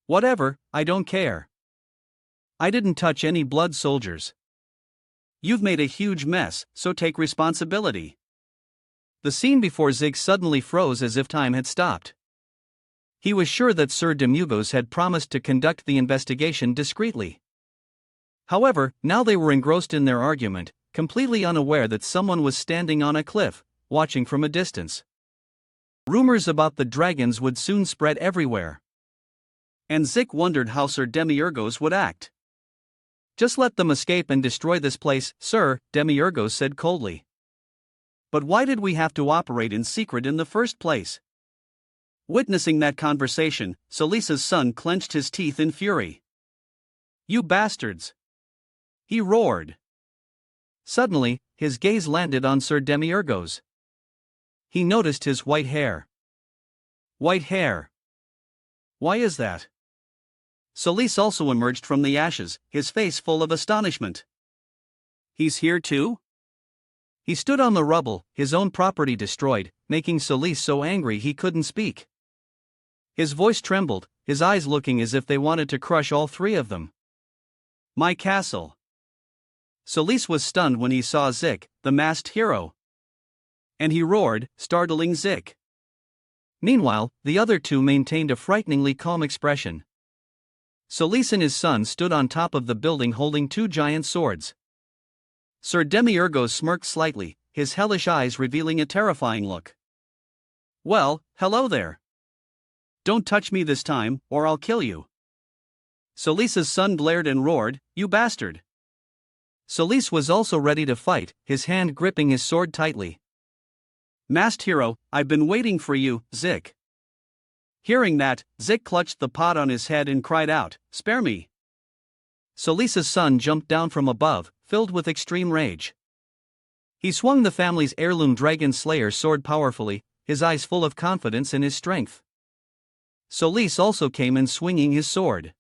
Whatever, I don't care. I didn't touch any blood soldiers. You've made a huge mess, so take responsibility. The scene before Zig suddenly froze as if time had stopped. He was sure that Sir Demugos had promised to conduct the investigation discreetly. However, now they were engrossed in their argument, completely unaware that someone was standing on a cliff, watching from a distance. Rumors about the dragons would soon spread everywhere. And Zik wondered how Sir Demiurgos would act. Just let them escape and destroy this place, sir, Demiurgos said coldly. But why did we have to operate in secret in the first place? Witnessing that conversation, Solis's son clenched his teeth in fury. You bastards! He roared. Suddenly, his gaze landed on Sir Demiurgos. He noticed his white hair. White hair. Why is that? Solis also emerged from the ashes, his face full of astonishment. He's here too? He stood on the rubble, his own property destroyed, making Solis so angry he couldn't speak. His voice trembled, his eyes looking as if they wanted to crush all three of them. My castle. Solis was stunned when he saw Zik, the masked hero. And he roared, startling Zik. Meanwhile, the other two maintained a frighteningly calm expression. Solis and his son stood on top of the building holding two giant swords. Sir Demiurgos smirked slightly, his hellish eyes revealing a terrifying look. Well, hello there. Don't touch me this time, or I'll kill you. Solis's son glared and roared, you bastard. Solis was also ready to fight, his hand gripping his sword tightly. Masked hero, I've been waiting for you, Zik. Hearing that, Zik clutched the pot on his head and cried out, spare me. Solis's son jumped down from above, filled with extreme rage. He swung the family's heirloom dragon slayer sword powerfully, his eyes full of confidence in his strength. Solis also came in swinging his sword.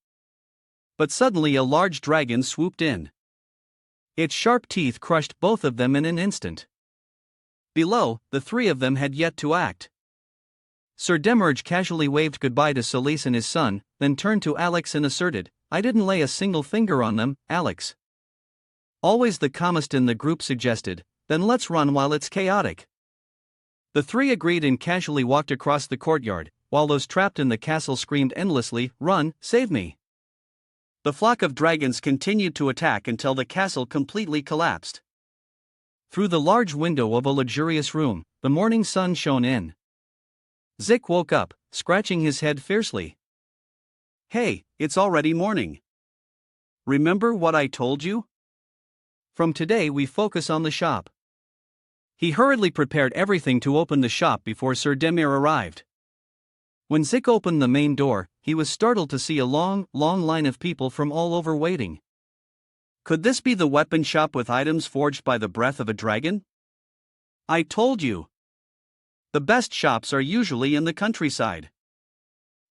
But suddenly a large dragon swooped in. Its sharp teeth crushed both of them in an instant. Below, the three of them had yet to act. Sir Demerge casually waved goodbye to Solis and his son, then turned to Alex and asserted, I didn't lay a single finger on them, Alex. Always the calmest in the group suggested, then let's run while it's chaotic. The three agreed and casually walked across the courtyard, while those trapped in the castle screamed endlessly, run, save me. The flock of dragons continued to attack until the castle completely collapsed. Through the large window of a luxurious room, the morning sun shone in. Zik woke up, scratching his head fiercely. Hey, it's already morning. Remember what I told you? From today we focus on the shop. He hurriedly prepared everything to open the shop before Sir Demir arrived. When Zik opened the main door, he was startled to see a long line of people from all over waiting. Could this be the weapon shop with items forged by the breath of a dragon? I told you. The best shops are usually in the countryside.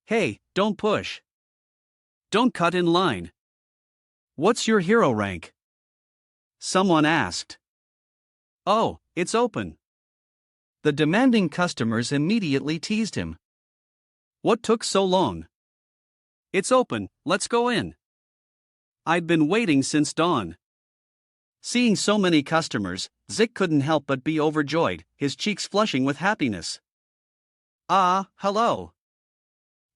Hey, don't push. Don't cut in line. What's your hero rank? Someone asked. Oh, it's open. The demanding customers immediately teased him. What took so long? It's open, let's go in. I'd been waiting since dawn. Seeing so many customers, Zik couldn't help but be overjoyed, his cheeks flushing with happiness. Ah, hello.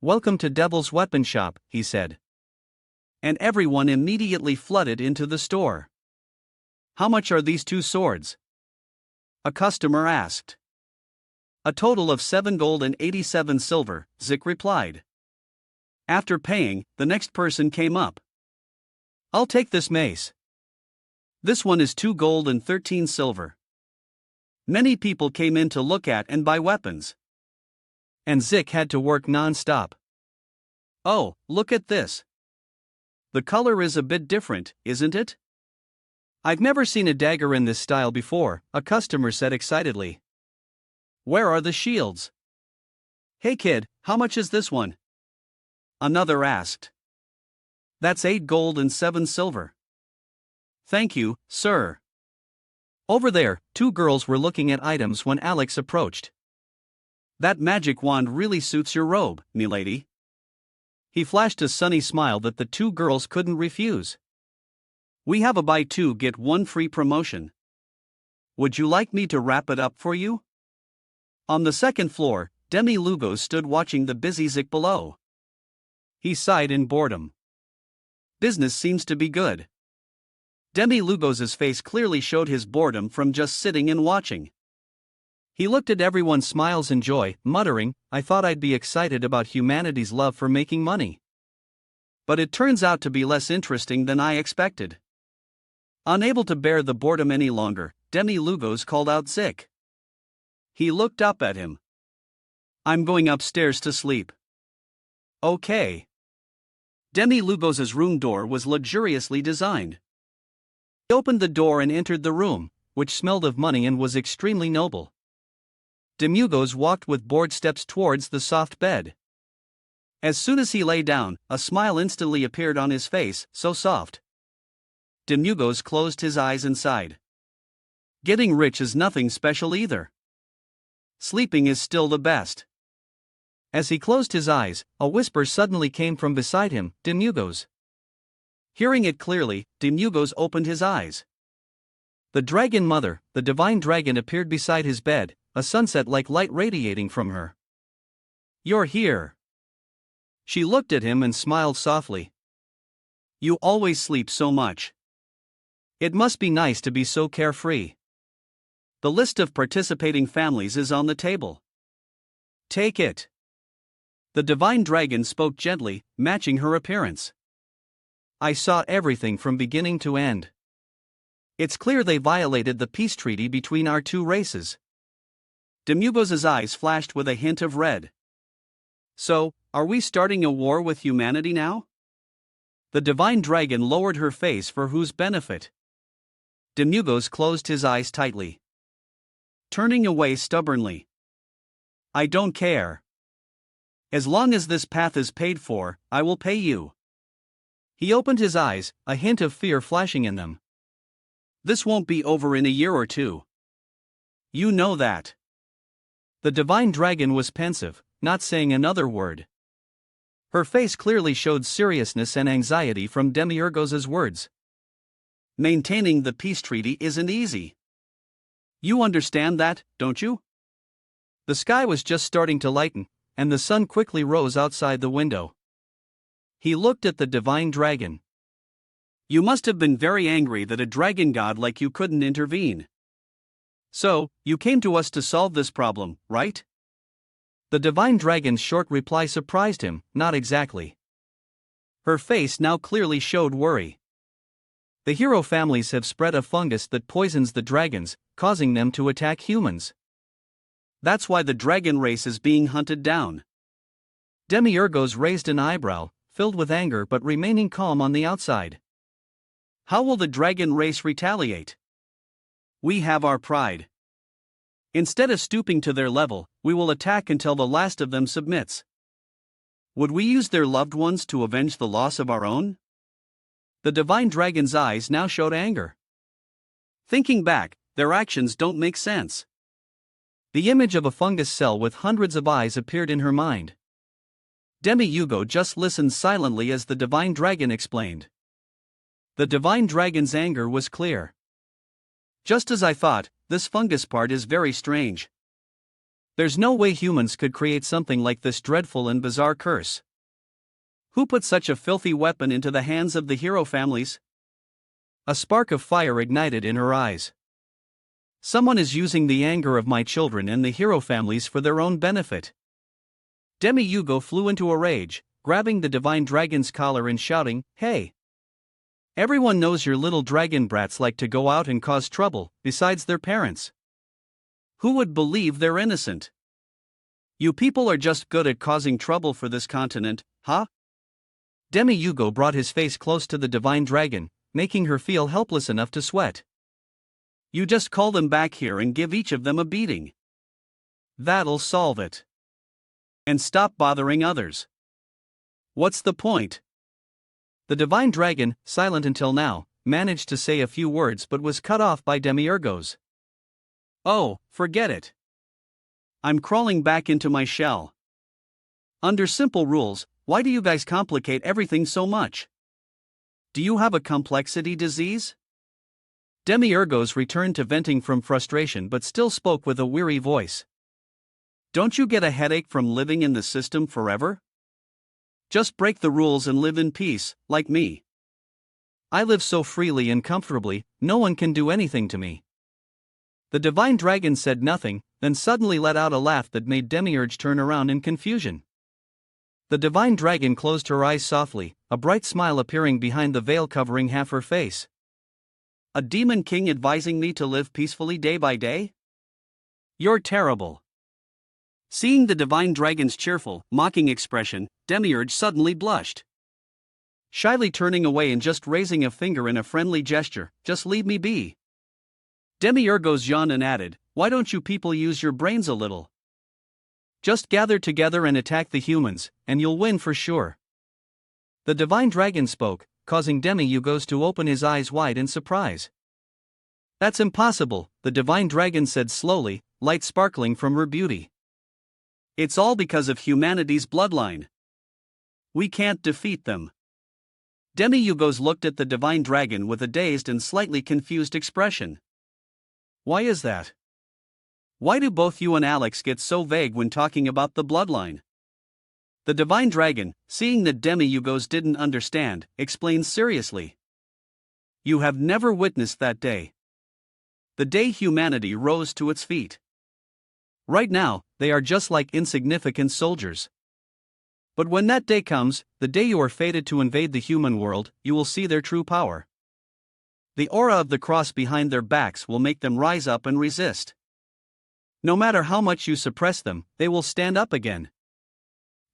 Welcome to Devil's Weapon Shop, he said. And everyone immediately flooded into the store. How much are these two swords? A customer asked. A total of 7 gold and 87 silver, Zik replied. After paying, the next person came up. I'll take this mace. This one is 2 gold and 13 silver. Many people came in to look at and buy weapons. And Zik had to work non-stop. Oh, look at this. The color is a bit different, isn't it? I've never seen a dagger in this style before, a customer said excitedly. Where are the shields? Hey kid, how much is this one? Another asked. That's 8 gold and 7 silver. Thank you, sir. Over there, 2 girls were looking at items when Alex approached. That magic wand really suits your robe, milady. He flashed a sunny smile that the 2 girls couldn't refuse. We have a buy 2 get 1 free promotion. Would you like me to wrap it up for you? On the second floor, Demi Lugos stood watching the busy Zik below. He sighed in boredom. Business seems to be good. Demi Lugos's face clearly showed his boredom from just sitting and watching. He looked at everyone's smiles and joy, muttering, I thought I'd be excited about humanity's love for making money. But it turns out to be less interesting than I expected. Unable to bear the boredom any longer, Demi Lugos called out Zik. He looked up at him. I'm going upstairs to sleep. Okay. Demi Lugos's room door was luxuriously designed. He opened the door and entered the room, which smelled of money and was extremely noble. Demugos walked with bored steps towards the soft bed. As soon as he lay down, a smile instantly appeared on his face, so soft. Demugos closed his eyes and sighed. Getting rich is nothing special either. Sleeping is still the best. As he closed his eyes, a whisper suddenly came from beside him, Demugos. Hearing it clearly, Demugos opened his eyes. The dragon mother, the divine dragon, appeared beside his bed, a sunset-like light radiating from her. You're here. She looked at him and smiled softly. You always sleep so much. It must be nice to be so carefree. The list of participating families is on the table. Take it. The divine dragon spoke gently, matching her appearance. I saw everything from beginning to end. It's clear they violated the peace treaty between our 2 races. Demugos's eyes flashed with a hint of red. So, are we starting a war with humanity now? The divine dragon lowered her face for whose benefit? Demugos closed his eyes tightly, turning away stubbornly. I don't care. As long as this path is paid for, I will pay you. He opened his eyes, a hint of fear flashing in them. This won't be over in a year or 2. You know that. The divine dragon was pensive, not saying another word. Her face clearly showed seriousness and anxiety from Demiurgos's words. Maintaining the peace treaty isn't easy. You understand that, don't you? The sky was just starting to lighten, and the sun quickly rose outside the window. He looked at the divine dragon. You must have been very angry that a dragon god like you couldn't intervene. So, you came to us to solve this problem, right? The divine dragon's short reply surprised him, not exactly. Her face now clearly showed worry. The hero families have spread a fungus that poisons the dragons, causing them to attack humans. That's why the dragon race is being hunted down. Demiurgos raised an eyebrow, filled with anger but remaining calm on the outside. How will the dragon race retaliate? We have our pride. Instead of stooping to their level, we will attack until the last of them submits. Would we use their loved ones to avenge the loss of our own? The divine dragon's eyes now showed anger. Thinking back, their actions don't make sense. The image of a fungus cell with hundreds of eyes appeared in her mind. Demi-Hugo just listened silently as the divine dragon explained. The divine dragon's anger was clear. Just as I thought, this fungus part is very strange. There's no way humans could create something like this dreadful and bizarre curse. Who put such a filthy weapon into the hands of the hero families? A spark of fire ignited in her eyes. Someone is using the anger of my children and the hero families for their own benefit. Demi-Hugo flew into a rage, grabbing the divine dragon's collar and shouting, Hey! Everyone knows your little dragon brats like to go out and cause trouble, besides their parents. Who would believe they're innocent? You people are just good at causing trouble for this continent, huh? Demi-Hugo brought his face close to the divine dragon, making her feel helpless enough to sweat. You just call them back here and give each of them a beating. That'll solve it. And stop bothering others. What's the point? The divine dragon, silent until now, managed to say a few words but was cut off by Demiurgos. Oh, forget it. I'm crawling back into my shell. Under simple rules, why do you guys complicate everything so much? Do you have a complexity disease? Demiurgos returned to venting from frustration but still spoke with a weary voice. Don't you get a headache from living in the system forever? Just break the rules and live in peace, like me. I live so freely and comfortably, no one can do anything to me. The divine dragon said nothing, then suddenly let out a laugh that made Demiurge turn around in confusion. The divine dragon closed her eyes softly, a bright smile appearing behind the veil covering half her face. A demon king advising me to live peacefully day by day? You're terrible. Seeing the divine dragon's cheerful, mocking expression, Demiurge suddenly blushed. Shyly turning away and just raising a finger in a friendly gesture, just leave me be. Demiurgos yawned and added, why don't you people use your brains a little? Just gather together and attack the humans, and you'll win for sure. The divine dragon spoke, causing Demiurgos to open his eyes wide in surprise. That's impossible, the divine dragon said slowly, light sparkling from her beauty. It's all because of humanity's bloodline. We can't defeat them. Demiurgos looked at the divine dragon with a dazed and slightly confused expression. Why is that? Why do both you and Alex get so vague when talking about the bloodline? The divine dragon, seeing that Demiurgos didn't understand, explained seriously. You have never witnessed that day. The day humanity rose to its feet. Right now, they are just like insignificant soldiers. But when that day comes, the day you are fated to invade the human world, you will see their true power. The aura of the cross behind their backs will make them rise up and resist. No matter how much you suppress them, they will stand up again.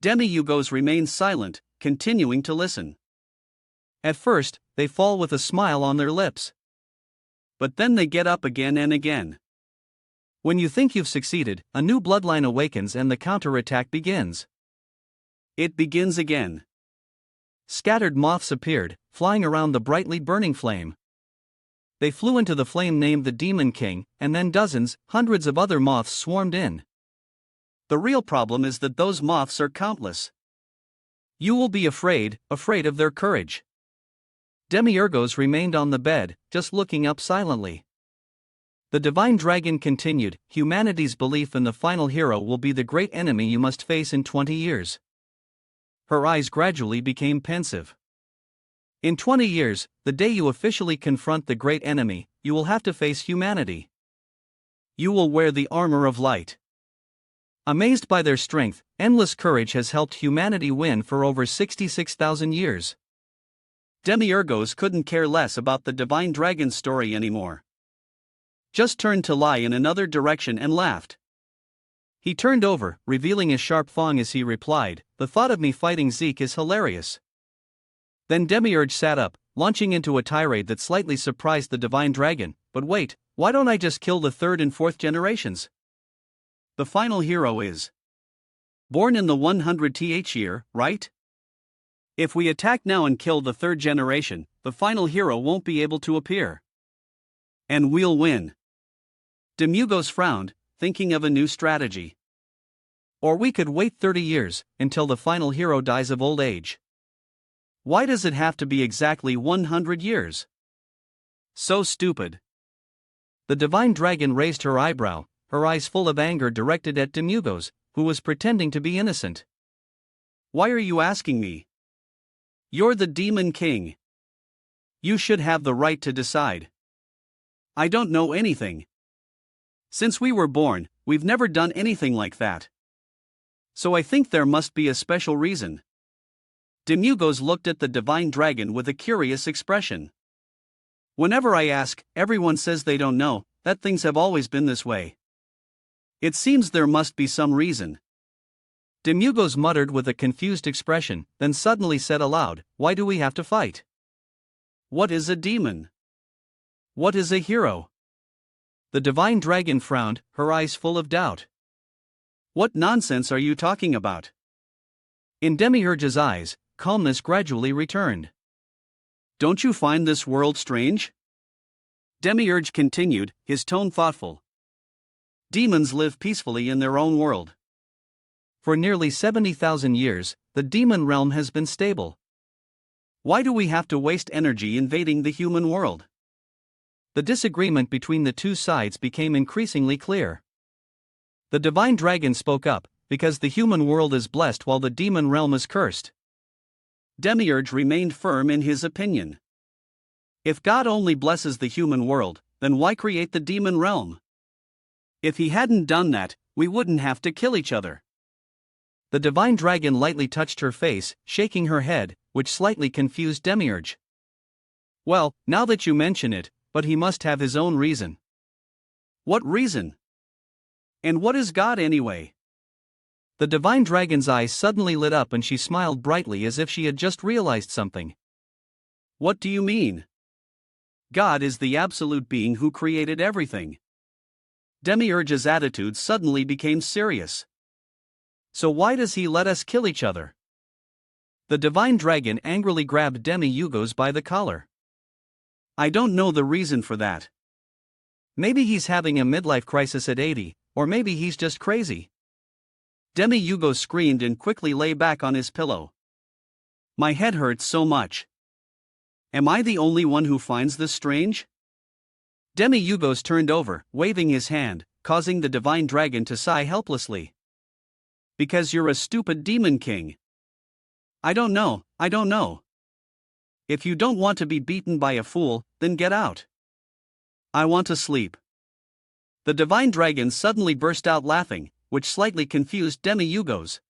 Demiurgos remain silent, continuing to listen. At first, they fall with a smile on their lips. But then they get up again and again. When you think you've succeeded, a new bloodline awakens and the counterattack begins. It begins again. Scattered moths appeared, flying around the brightly burning flame. They flew into the flame named the Demon King, and then dozens, hundreds of other moths swarmed in. The real problem is that those moths are countless. You will be afraid of their courage. Demiurgos remained on the bed, just looking up silently. The divine dragon continued, humanity's belief in the final hero will be the great enemy you must face in 20 years. Her eyes gradually became pensive. In 20 years, the day you officially confront the great enemy, you will have to face humanity. You will wear the armor of light. Amazed by their strength, endless courage has helped humanity win for over 66,000 years. Demiurgos couldn't care less about the divine dragon's story anymore. Just turned to lie in another direction and laughed. He turned over, revealing a sharp fang as he replied, the thought of me fighting Zeke is hilarious. Then Demiurge sat up, launching into a tirade that slightly surprised the divine dragon, but wait, why don't I just kill the third and fourth generations? The final hero is born in the 100th year, right? If we attack now and kill the third generation, the final hero won't be able to appear. And we'll win. Demiurgos frowned, thinking of a new strategy. Or we could wait 30 years, until the final hero dies of old age. Why does it have to be exactly 100 years? So stupid. The divine dragon raised her eyebrow, her eyes full of anger directed at Demiurgos, who was pretending to be innocent. Why are you asking me? You're the Demon King. You should have the right to decide. I don't know anything. Since we were born, we've never done anything like that. So I think there must be a special reason. Demiurgos looked at the divine dragon with a curious expression. Whenever I ask, everyone says they don't know, that things have always been this way. It seems there must be some reason. Demiurgos muttered with a confused expression, then suddenly said aloud, why do we have to fight? What is a demon? What is a hero? The divine dragon frowned, her eyes full of doubt. What nonsense are you talking about? In Demiurge's eyes, calmness gradually returned. Don't you find this world strange? Demiurge continued, his tone thoughtful. Demons live peacefully in their own world. For nearly 70,000 years, the demon realm has been stable. Why do we have to waste energy invading the human world? The disagreement between the two sides became increasingly clear. The divine dragon spoke up, because the human world is blessed while the demon realm is cursed. Demiurge remained firm in his opinion. If God only blesses the human world, then why create the demon realm? If he hadn't done that, we wouldn't have to kill each other. The divine dragon lightly touched her face, shaking her head, which slightly confused Demiurge. Well, now that you mention it, but he must have his own reason. What reason? And what is God anyway? The divine dragon's eyes suddenly lit up and she smiled brightly as if she had just realized something. What do you mean? God is the absolute being who created everything. Demiurge's attitude suddenly became serious. So why does he let us kill each other? The divine dragon angrily grabbed Demi-Yugos by the collar. I don't know the reason for that. Maybe he's having a midlife crisis at 80, or maybe he's just crazy. Demi-Yugos screamed and quickly lay back on his pillow. My head hurts so much. Am I the only one who finds this strange? Demi-Yugos turned over, waving his hand, causing the divine dragon to sigh helplessly. Because you're a stupid demon king. I don't know. If you don't want to be beaten by a fool, then get out. I want to sleep. The divine dragon suddenly burst out laughing, which slightly confused Demi-Yugos.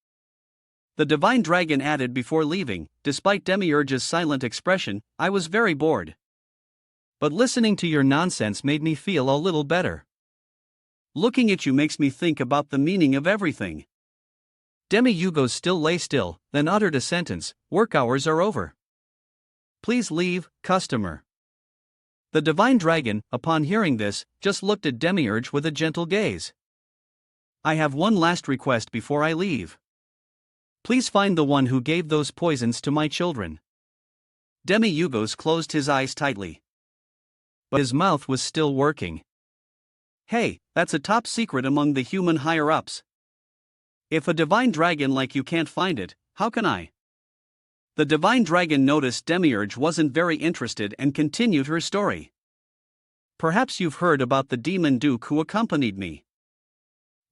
The divine dragon added before leaving, despite Demiurge's silent expression, I was very bored. But listening to your nonsense made me feel a little better. Looking at you makes me think about the meaning of everything. Demi-Yugos still lay still, then uttered a sentence, work hours are over. Please leave, customer. The divine dragon, upon hearing this, just looked at Demiurge with a gentle gaze. I have one last request before I leave. Please find the one who gave those poisons to my children. Demi-Yugos closed his eyes tightly. But his mouth was still working. Hey, that's a top secret among the human higher-ups. If a divine dragon like you can't find it, how can I? The divine dragon noticed Demiurge wasn't very interested and continued her story. Perhaps you've heard about the demon duke who accompanied me.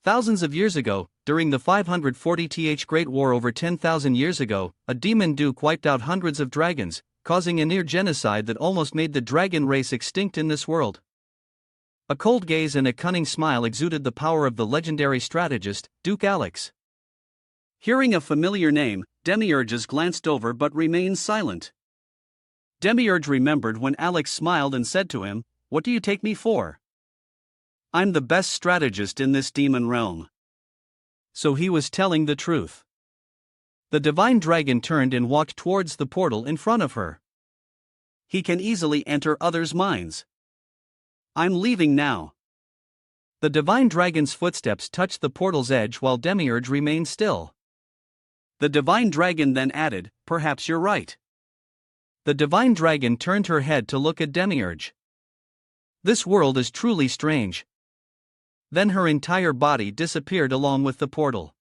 Thousands of years ago, during the 540th Great War over 10,000 years ago, a demon duke wiped out hundreds of dragons, causing a near genocide that almost made the dragon race extinct in this world. A cold gaze and a cunning smile exuded the power of the legendary strategist, Duke Alex. Hearing a familiar name, Demiurge glanced over but remained silent. Demiurge remembered when Alex smiled and said to him, "What do you take me for? I'm the best strategist in this demon realm." So he was telling the truth. The divine dragon turned and walked towards the portal in front of her. He can easily enter others' minds. I'm leaving now. The divine dragon's footsteps touched the portal's edge while Demiurge remained still. The divine dragon then added, "Perhaps you're right." The divine dragon turned her head to look at Demiurge. This world is truly strange. Then her entire body disappeared along with the portal.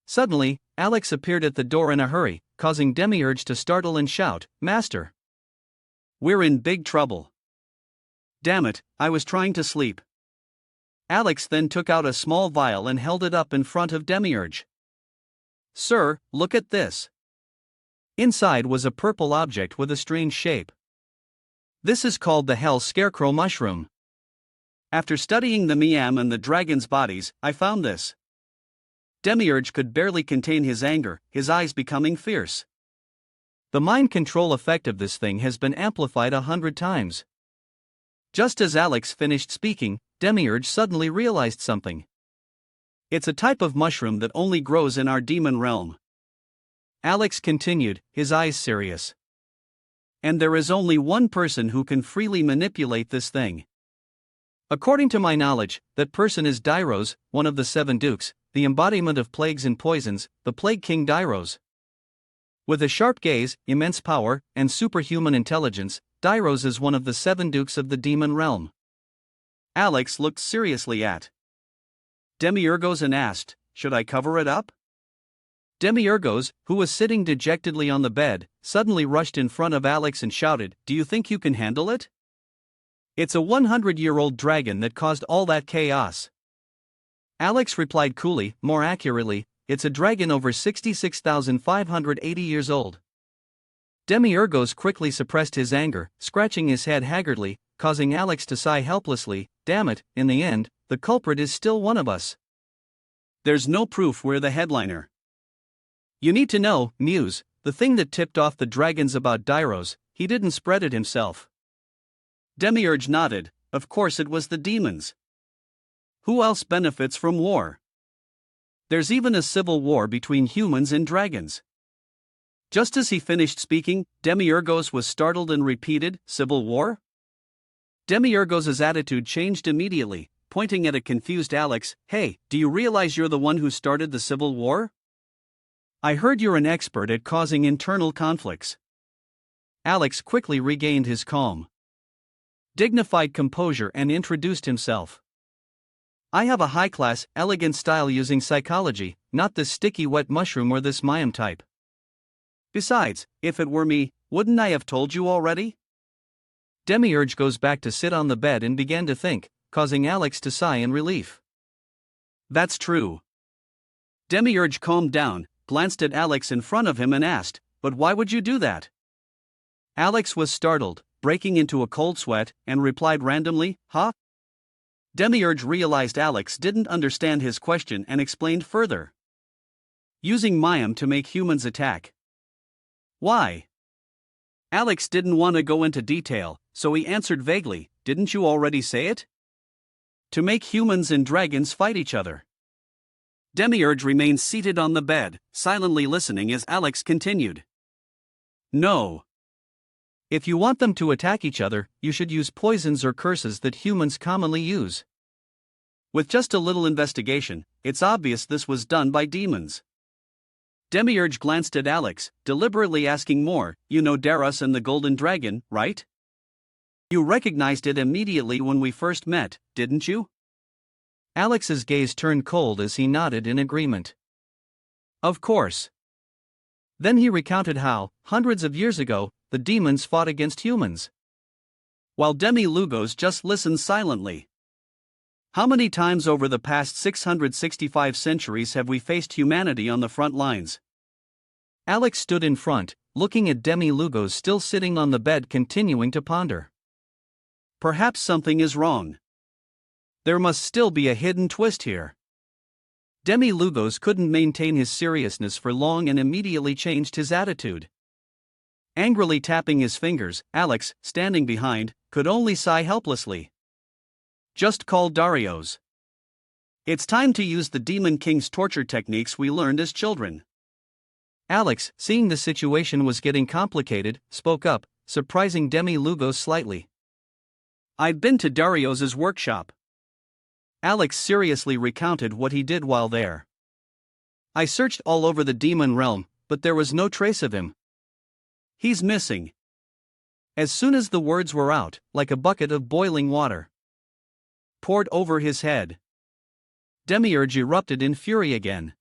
Suddenly, Alex appeared at the door in a hurry, causing Demiurge to startle and shout, "Master! We're in big trouble." Damn it, I was trying to sleep. Alex then took out a small vial and held it up in front of Demiurge. Sir, look at this. Inside was a purple object with a strange shape. This is called the Hell Scarecrow mushroom. After studying the Miam and the dragon's bodies, I found this. Demiurge could barely contain his anger, his eyes becoming fierce. The mind control effect of this thing has been amplified 100 times. Just as Alex finished speaking, Demiurge suddenly realized something. It's a type of mushroom that only grows in our demon realm. Alex continued, his eyes serious. And there is only one person who can freely manipulate this thing. According to my knowledge, that person is Dairos, one of the 7 dukes, the embodiment of plagues and poisons, the Plague King Dairos. With a sharp gaze, immense power, and superhuman intelligence, Dairos is one of the 7 dukes of the demon realm. Alex looked seriously at Demiurgos and asked, "Should I cover it up?" Demiurgos, who was sitting dejectedly on the bed, suddenly rushed in front of Alex and shouted, "Do you think you can handle it? It's a 100-year-old dragon that caused all that chaos." Alex replied coolly, more accurately, "It's a dragon over 66,580 years old." Demiurgos quickly suppressed his anger, scratching his head haggardly, causing Alex to sigh helplessly, "Damn it, in the end, the culprit is still one of us. There's no proof we're the headliner. You need to know, Muse, the thing that tipped off the dragons about Dairos, he didn't spread it himself." Demiurge nodded, "Of course it was the demons. Who else benefits from war? There's even a civil war between humans and dragons." Just as he finished speaking, Demiurgos was startled and repeated, "Civil war?" Demiurgos' attitude changed immediately, pointing at a confused Alex, "Hey, do you realize you're the one who started the civil war? I heard you're an expert at causing internal conflicts." Alex quickly regained his calm, dignified composure and introduced himself. "I have a high-class, elegant style using psychology, not this sticky wet mushroom or this Mayim type. Besides, if it were me, wouldn't I have told you already?" Demiurge goes back to sit on the bed and began to think, causing Alex to sigh in relief. "That's true." Demiurge calmed down, glanced at Alex in front of him and asked, "But why would you do that?" Alex was startled, breaking into a cold sweat, and replied randomly, "Huh?" Demiurge realized Alex didn't understand his question and explained further. "Using Mayim to make humans attack." "Why?" Alex didn't want to go into detail, so he answered vaguely, "Didn't you already say it? To make humans and dragons fight each other." Demiurge remained seated on the bed, silently listening as Alex continued. "No. If you want them to attack each other, you should use poisons or curses that humans commonly use. With just a little investigation, it's obvious this was done by demons." Demiurge glanced at Alex, deliberately asking more, "You know Darius and the Golden Dragon, right? You recognized it immediately when we first met, didn't you?" Alex's gaze turned cold as he nodded in agreement. "Of course." Then he recounted how, hundreds of years ago, the demons fought against humans, while Demi-Lugos just listened silently. "How many times over the past 665 centuries have we faced humanity on the front lines?" Alex stood in front, looking at Demi-Lugos still sitting on the bed, continuing to ponder. "Perhaps something is wrong. There must still be a hidden twist here." Demi-Lugos couldn't maintain his seriousness for long and immediately changed his attitude. Angrily tapping his fingers, Alex, standing behind, could only sigh helplessly. "Just call Darius. It's time to use the Demon King's torture techniques we learned as children." Alex, seeing the situation was getting complicated, spoke up, surprising Demi-Lugos slightly. "I'd been to Darius's workshop." Alex seriously recounted what he did while there. "I searched all over the demon realm, but there was no trace of him. He's missing." As soon as the words were out, like a bucket of boiling water poured over his head, Demiurge erupted in fury again.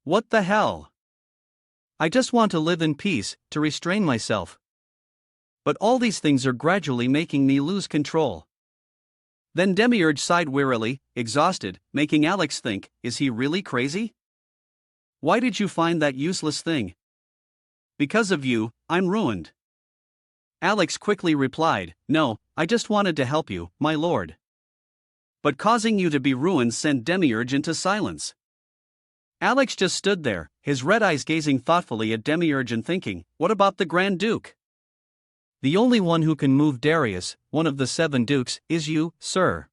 "What the hell? I just want to live in peace, to restrain myself. But all these things are gradually making me lose control." Then Demiurge sighed wearily, exhausted, making Alex think, is he really crazy? "Why did you find that useless thing?" "Because of you, I'm ruined." Alex quickly replied, "No, I just wanted to help you, my lord." But causing you to be ruined sent Demiurge into silence. Alex just stood there, his red eyes gazing thoughtfully at Demiurge and thinking, what about the Grand Duke? "The only one who can move Darius, one of the 7 dukes, is you, sir."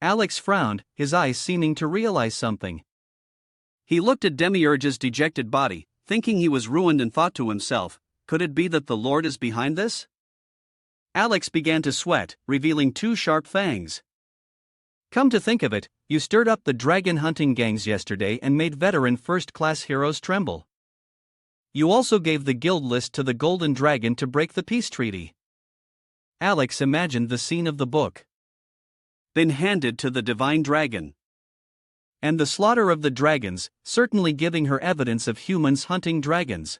Alex frowned, his eyes seeming to realize something. He looked at Demiurge's dejected body, thinking he was ruined, and thought to himself, could it be that the Lord is behind this? Alex began to sweat, revealing 2 sharp fangs. Come to think of it, you stirred up the dragon hunting gangs yesterday and made veteran first-class heroes tremble. You also gave the guild list to the Golden Dragon to break the peace treaty. Alex imagined the scene of the book. Then handed to the divine dragon. And the slaughter of the dragons, certainly giving her evidence of humans hunting dragons.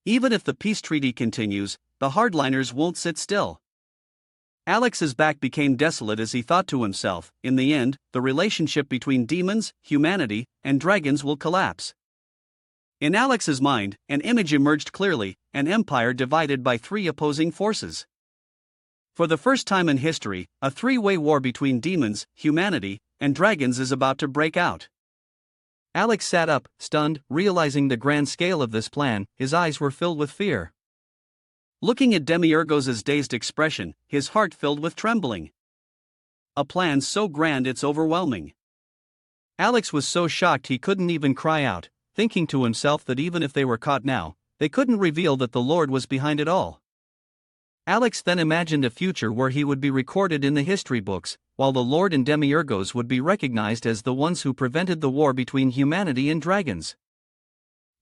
Even if the peace treaty continues, the hardliners won't sit still. Alex's back became desolate as he thought to himself, in the end, the relationship between demons, humanity, and dragons will collapse. In Alex's mind, an image emerged clearly, an empire divided by three opposing forces. For the first time in history, a three-way war between demons, humanity, and dragons is about to break out. Alex sat up, stunned, realizing the grand scale of this plan. His eyes were filled with fear. Looking at Demiurgos' dazed expression, his heart filled with trembling. A plan so grand it's overwhelming. Alex was so shocked he couldn't even cry out, thinking to himself that even if they were caught now, they couldn't reveal that the Lord was behind it all. Alex then imagined a future where he would be recorded in the history books, while the Lord and Demiurgos would be recognized as the ones who prevented the war between humanity and dragons.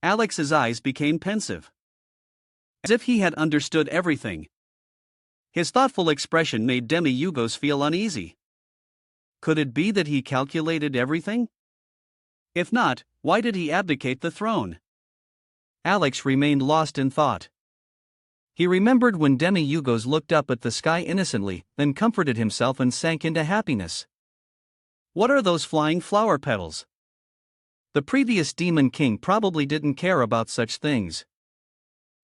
Alex's eyes became pensive, as if he had understood everything. His thoughtful expression made Demiurgos feel uneasy. Could it be that he calculated everything? If not, why did he abdicate the throne? Alex remained lost in thought. He remembered when Demiurgos looked up at the sky innocently, then comforted himself and sank into happiness. What are those flying flower petals? The previous demon king probably didn't care about such things.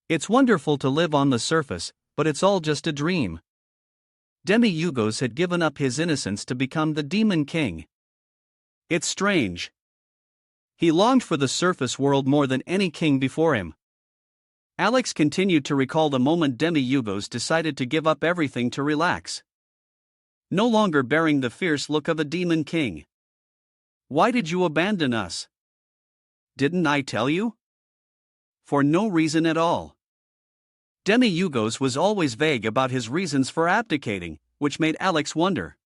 It's wonderful to live on the surface, but it's all just a dream. Demiurgos had given up his innocence to become the demon king. It's strange. He longed for the surface world more than any king before him. Alex continued to recall the moment Demiurgos decided to give up everything to relax. No longer bearing the fierce look of a demon king. Why did you abandon us? Didn't I tell you? For no reason at all. Demiurgos was always vague about his reasons for abdicating, which made Alex wonder.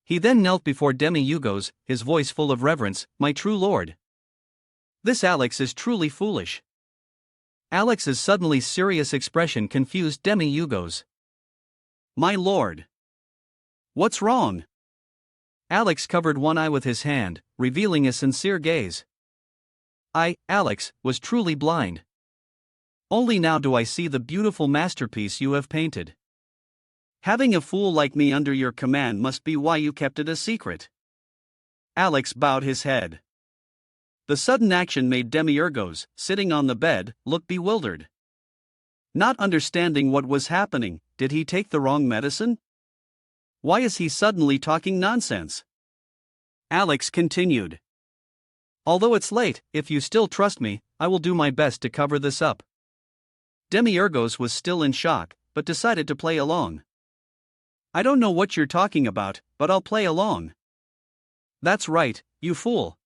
He then knelt before Demiurgos, his voice full of reverence, "My true lord." This Alex is truly foolish. Alex's suddenly serious expression confused Demiurgos. "My lord. What's wrong?" Alex covered one eye with his hand, revealing a sincere gaze. "I, Alex, was truly blind. Only now do I see the beautiful masterpiece you have painted. Having a fool like me under your command must be why you kept it a secret." Alex bowed his head. The sudden action made Demiurgos, sitting on the bed, look bewildered. Not understanding what was happening, did he take the wrong medicine? Why is he suddenly talking nonsense? Alex continued. "Although it's late, if you still trust me, I will do my best to cover this up." Demiurgos was still in shock, but decided to play along. "I don't know what you're talking about, but I'll play along." "That's right, you fool.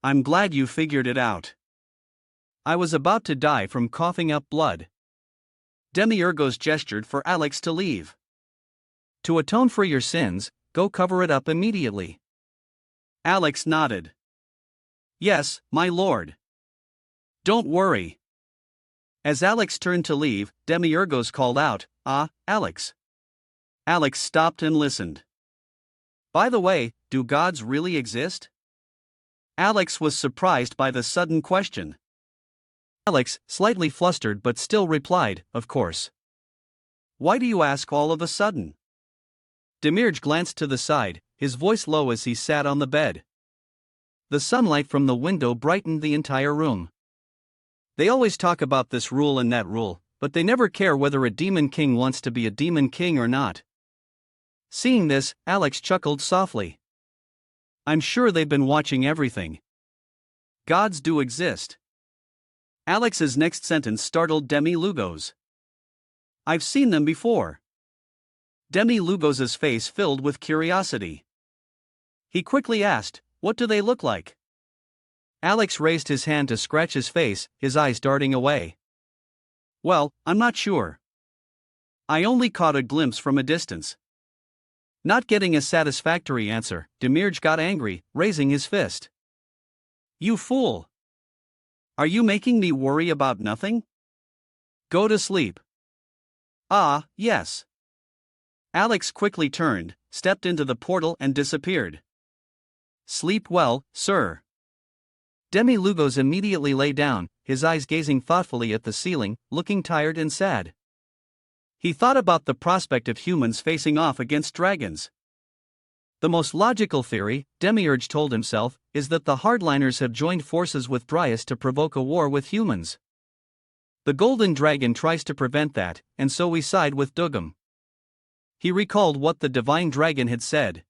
I'm glad you figured it out. I was about to die from coughing up blood." Demiurgos gestured for Alex to leave. "To atone for your sins, go cover it up immediately." Alex nodded. "Yes, my lord. Don't worry." As Alex turned to leave, Demiurgos called out, "Ah, Alex." Alex stopped and listened. "By the way, do gods really exist?" Alex was surprised by the sudden question. Alex, slightly flustered but still replied, "Of course." "Why do you ask all of a sudden?" Demirj glanced to the side, his voice low as he sat on the bed. The sunlight from the window brightened the entire room. "They always talk about this rule and that rule, but they never care whether a demon king wants to be a demon king or not." Seeing this, Alex chuckled softly. "I'm sure they've been watching everything. Gods do exist." Alex's next sentence startled Demiurgos. "I've seen them before." Demiurgos' face filled with curiosity. He quickly asked, "What do they look like?" Alex raised his hand to scratch his face, his eyes darting away. "Well, I'm not sure. I only caught a glimpse from a distance." Not getting a satisfactory answer, Demirj got angry, raising his fist. You fool! Are you making me worry about nothing? Go to sleep. Ah, yes. Alex quickly turned, stepped into the portal and disappeared. Sleep well, sir. Demi-Lugos immediately lay down, his eyes gazing thoughtfully at the ceiling, looking tired and sad. He thought about the prospect of humans facing off against dragons. The most logical theory, Demiurge told himself, is that the hardliners have joined forces with Dryas to provoke a war with humans. The Golden Dragon tries to prevent that, and so we side with Dugam. He recalled what the Divine Dragon had said.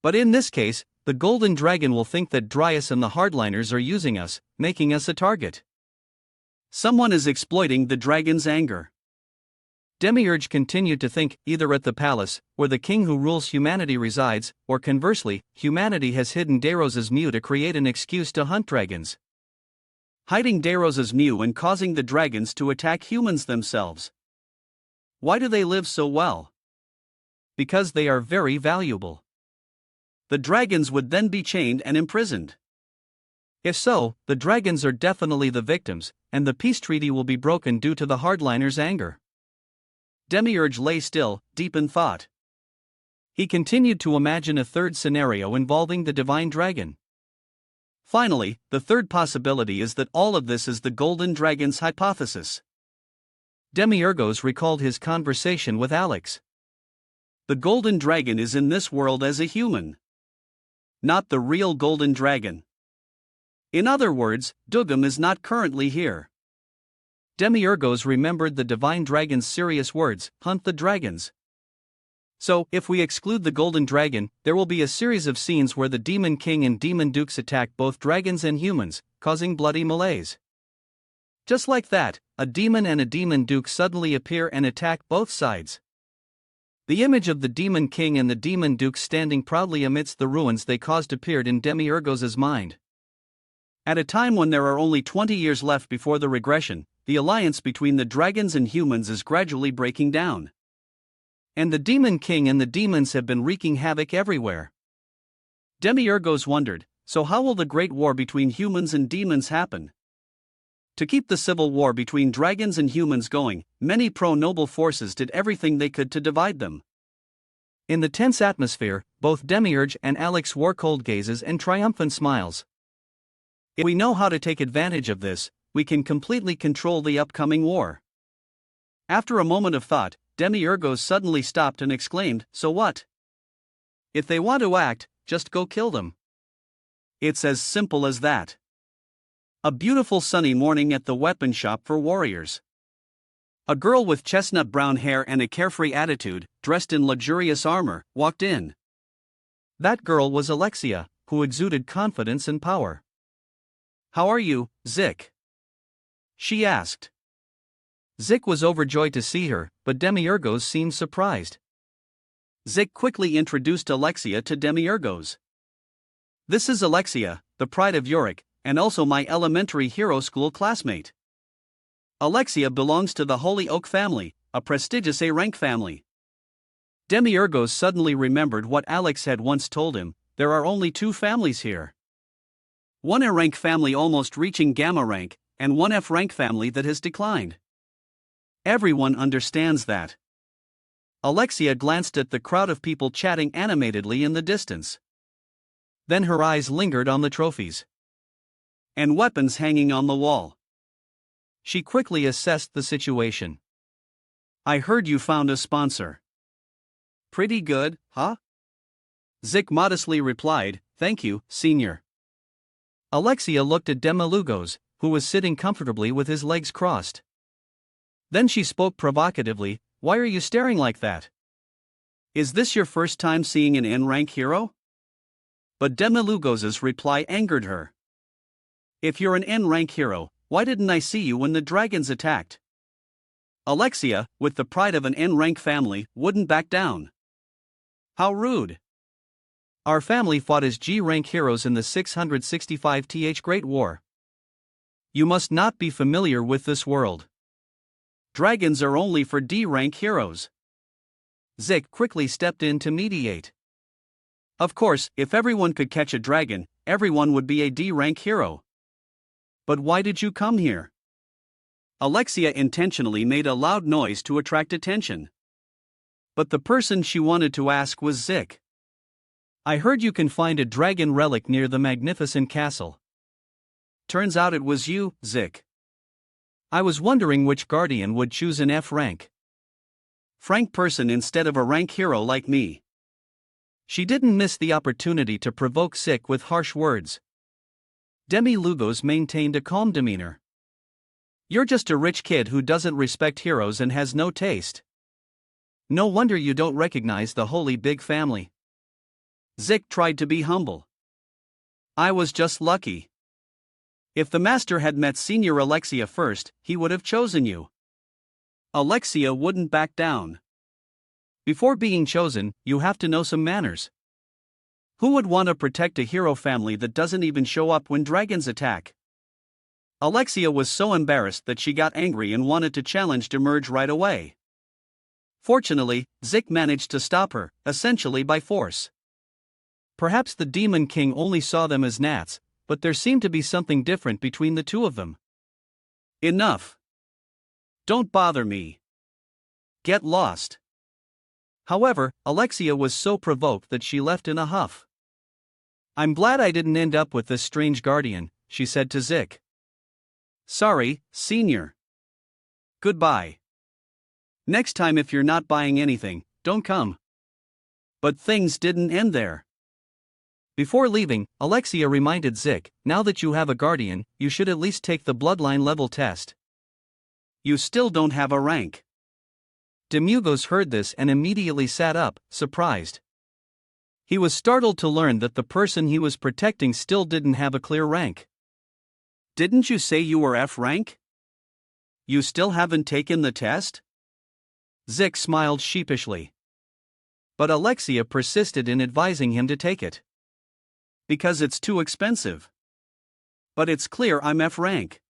But in this case, the Golden Dragon will think that Dryas and the hardliners are using us, making us a target. Someone is exploiting the dragon's anger. Demiurge continued to think, either at the palace, where the king who rules humanity resides, or conversely, humanity has hidden Deiros's Mew to create an excuse to hunt dragons. Hiding Deiros's Mew and causing the dragons to attack humans themselves. Why do they live so well? Because they are very valuable. The dragons would then be chained and imprisoned. If so, the dragons are definitely the victims, and the peace treaty will be broken due to the hardliners' anger. Demiurge lay still, deep in thought. He continued to imagine a third scenario involving the Divine Dragon. Finally, the third possibility is that all of this is the Golden Dragon's hypothesis. Demiurgos recalled his conversation with Alex. The Golden Dragon is in this world as a human. Not the real Golden Dragon. In other words, Dugam is not currently here. Demiurgos remembered the Divine Dragon's serious words, hunt the dragons. So, if we exclude the Golden Dragon, there will be a series of scenes where the Demon King and Demon Dukes attack both dragons and humans, causing bloody melees. Just like that, a demon and a Demon Duke suddenly appear and attack both sides. The image of the Demon King and the Demon Duke standing proudly amidst the ruins they caused appeared in Demiurgos' mind. At a time when there are only 20 years left before the regression, the alliance between the dragons and humans is gradually breaking down. And the Demon King and the demons have been wreaking havoc everywhere. Demiurgos wondered, so how will the great war between humans and demons happen? To keep the civil war between dragons and humans going, many pro-noble forces did everything they could to divide them. In the tense atmosphere, both Demiurge and Alex wore cold gazes and triumphant smiles. If we know how to take advantage of this, we can completely control the upcoming war. After a moment of thought, Demiurgos suddenly stopped and exclaimed, so what? If they want to act, just go kill them. It's as simple as that. A beautiful sunny morning at the weapon shop for warriors. A girl with chestnut brown hair and a carefree attitude, dressed in luxurious armor, walked in. That girl was Alexia, who exuded confidence and power. How are you, Zik? She asked. Zik was overjoyed to see her, but Demiurgos seemed surprised. Zik quickly introduced Alexia to Demiurgos. This is Alexia, the pride of Yorick, and also my elementary hero school classmate. Alexia belongs to the Holy Oak family, a prestigious A-rank family. Demiurgos suddenly remembered what Alex had once told him, there are only two families here. One A-rank family almost reaching Gamma rank, and one F-rank family that has declined. Everyone understands that. Alexia glanced at the crowd of people chatting animatedly in the distance. Then her eyes lingered on the trophies and weapons hanging on the wall. She quickly assessed the situation. I heard you found a sponsor. Pretty good, huh? Zik modestly replied, thank you, senior. Alexia looked at Demi-Lugos, who was sitting comfortably with his legs crossed. Then she spoke provocatively, why are you staring like that? Is this your first time seeing an N-rank hero? But Demi-Lugos' reply angered her. If you're an N-rank hero, why didn't I see you when the dragons attacked? Alexia, with the pride of an N-rank family, wouldn't back down. How rude. Our family fought as G-rank heroes in the 665th Great War. You must not be familiar with this world. Dragons are only for D-rank heroes. Zik quickly stepped in to mediate. Of course, if everyone could catch a dragon, everyone would be a D-rank hero. But why did you come here? Alexia intentionally made a loud noise to attract attention. But the person she wanted to ask was Zik. I heard you can find a dragon relic near the magnificent castle. Turns out it was you, Zik. I was wondering which guardian would choose an F rank. Frank person instead of a rank hero like me. She didn't miss the opportunity to provoke Zik with harsh words. Demi Lugos maintained a calm demeanor. You're just a rich kid who doesn't respect heroes and has no taste. No wonder you don't recognize the holy big family. Zik tried to be humble. I was just lucky. If the master had met Senior Alexia first, he would have chosen you. Alexia wouldn't back down. Before being chosen, you have to know some manners. Who would want to protect a hero family that doesn't even show up when dragons attack? Alexia was so embarrassed that she got angry and wanted to challenge Demerge right away. Fortunately, Zik managed to stop her, essentially by force. Perhaps the Demon King only saw them as gnats, but there seemed to be something different between the two of them. Enough. Don't bother me. Get lost. However, Alexia was so provoked that she left in a huff. I'm glad I didn't end up with this strange guardian, she said to Zik. Sorry, Senior. Goodbye. Next time if you're not buying anything, don't come. But things didn't end there. Before leaving, Alexia reminded Zik, now that you have a guardian, you should at least take the bloodline level test. You still don't have a rank. Demugos heard this and immediately sat up, surprised. He was startled to learn that the person he was protecting still didn't have a clear rank. Didn't you say you were F rank? You still haven't taken the test? Zik smiled sheepishly. But Alexia persisted in advising him to take it. Because it's too expensive. But it's clear I'm F rank.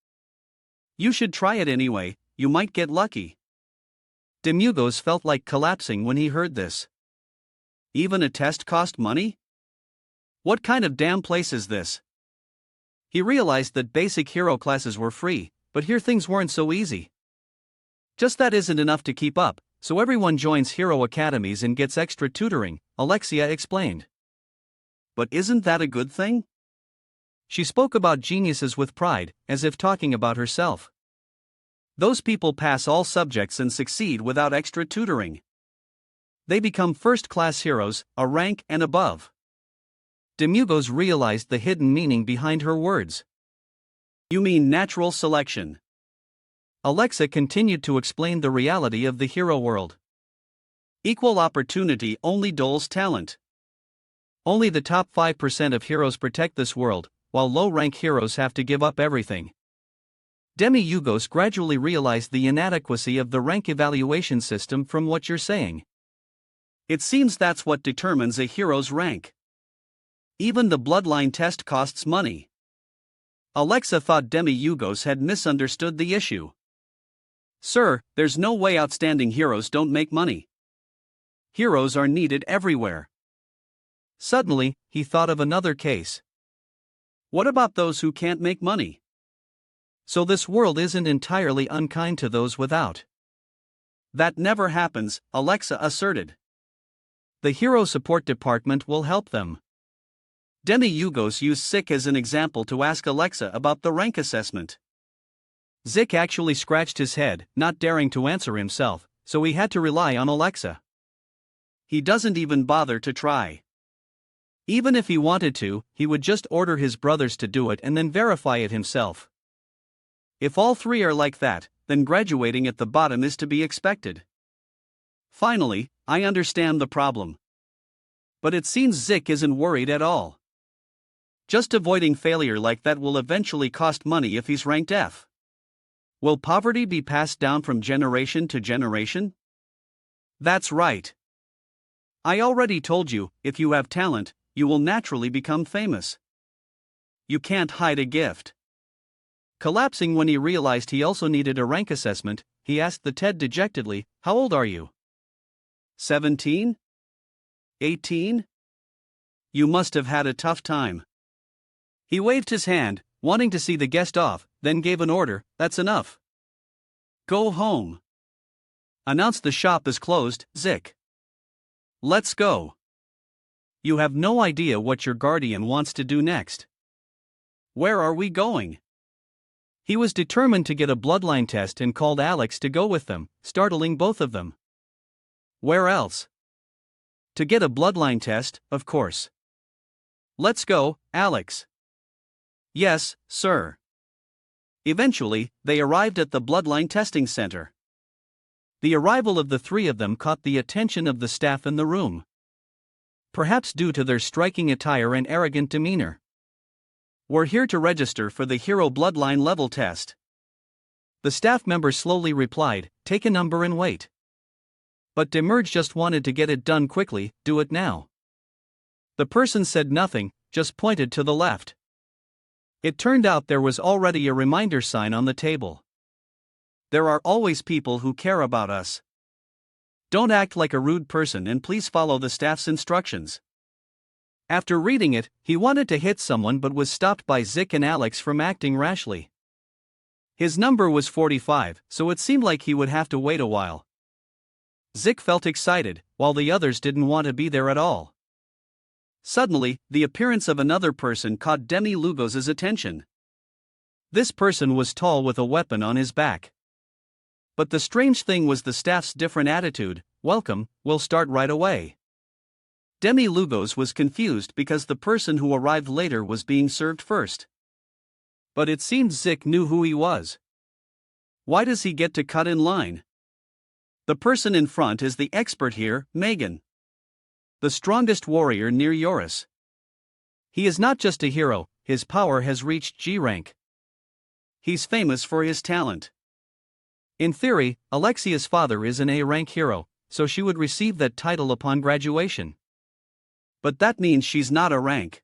You should try it anyway, you might get lucky. Demugos felt like collapsing when he heard this. Even a test cost money? What kind of damn place is this? He realized that basic hero classes were free, but here things weren't so easy. Just that isn't enough to keep up, so everyone joins hero academies and gets extra tutoring, Alexia explained. But isn't that a good thing? She spoke about geniuses with pride, as if talking about herself. Those people pass all subjects and succeed without extra tutoring. They become first-class heroes, a rank and above. Demugos realized the hidden meaning behind her words. You mean natural selection? Alexa continued to explain the reality of the hero world. Equal opportunity only doles talent. Only the top 5% of heroes protect this world, while low-rank heroes have to give up everything. Demi-Yugos gradually realized the inadequacy of the rank evaluation system from what you're saying. It seems that's what determines a hero's rank. Even the bloodline test costs money. Alexa thought Demi-Yugos had misunderstood the issue. Sir, there's no way outstanding heroes don't make money. Heroes are needed everywhere. Suddenly, he thought of another case. What about those who can't make money? So this world isn't entirely unkind to those without. That never happens, Alexa asserted. The Hero Support Department will help them. Demi-Yugos used Zik as an example to ask Alexa about the rank assessment. Zik actually scratched his head, not daring to answer himself, so he had to rely on Alexa. He doesn't even bother to try. Even if he wanted to, he would just order his brothers to do it and then verify it himself. If all three are like that, then graduating at the bottom is to be expected. Finally, I understand the problem. But it seems Zik isn't worried at all. Just avoiding failure like that will eventually cost money if he's ranked F. Will poverty be passed down from generation to generation? That's right. I already told you, if you have talent, you will naturally become famous. You can't hide a gift. Collapsing when he realized he also needed a rank assessment, he asked the TED dejectedly, "How old are you?" 17? 18? You must have had a tough time. He waved his hand, wanting to see the guest off, then gave an order, that's enough. Go home. Announce the shop is closed, Zik. Let's go. You have no idea what your guardian wants to do next. Where are we going? He was determined to get a bloodline test and called Alex to go with them, startling both of them. Where else? To get a bloodline test, of course. Let's go, Alex. Yes, sir. Eventually, they arrived at the bloodline testing center. The arrival of the three of them caught the attention of the staff in the room. Perhaps due to their striking attire and arrogant demeanor. We're here to register for the hero bloodline level test. The staff member slowly replied, take a number and wait. But Demerge just wanted to get it done quickly, do it now. The person said nothing, just pointed to the left. It turned out there was already a reminder sign on the table. There are always people who care about us. Don't act like a rude person and please follow the staff's instructions. After reading it, he wanted to hit someone but was stopped by Zik and Alex from acting rashly. His number was 45, so it seemed like he would have to wait a while. Zik felt excited, while the others didn't want to be there at all. Suddenly, the appearance of another person caught Demi Lugos' attention. This person was tall with a weapon on his back. But the strange thing was the staff's different attitude. Welcome, we'll start right away. Demi Lugos was confused because the person who arrived later was being served first. But it seemed Zik knew who he was. Why does he get to cut in line? The person in front is the expert here, Megan. The strongest warrior near Yoris. He is not just a hero, his power has reached G rank. He's famous for his talent. In theory, Alexia's father is an A rank hero, so she would receive that title upon graduation. But that means she's not a rank.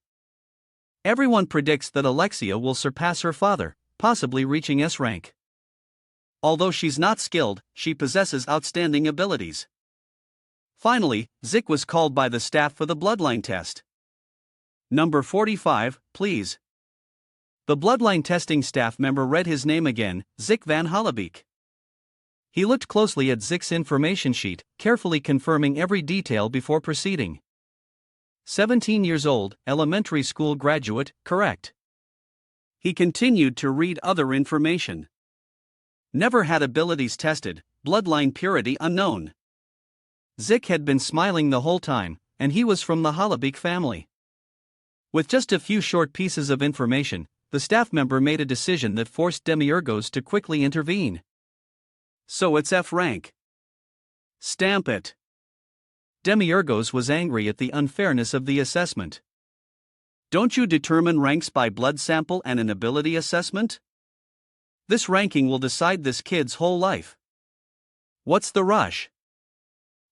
Everyone predicts that Alexia will surpass her father, possibly reaching S rank. Although she's not skilled, she possesses outstanding abilities. Finally, Zik was called by the staff for the bloodline test. Number 45, please. The bloodline testing staff member read his name again, Zik van Hallebeek. He looked closely at Zik's information sheet, carefully confirming every detail before proceeding. 17 years old, elementary school graduate, correct. He continued to read other information. Never had abilities tested, bloodline purity unknown. Zik had been smiling the whole time, and he was from the Hallebeek family. With just a few short pieces of information, the staff member made a decision that forced Demiurgos to quickly intervene. So it's F rank. Stamp it. Demiurgos was angry at the unfairness of the assessment. Don't you determine ranks by blood sample and an ability assessment? This ranking will decide this kid's whole life. What's the rush?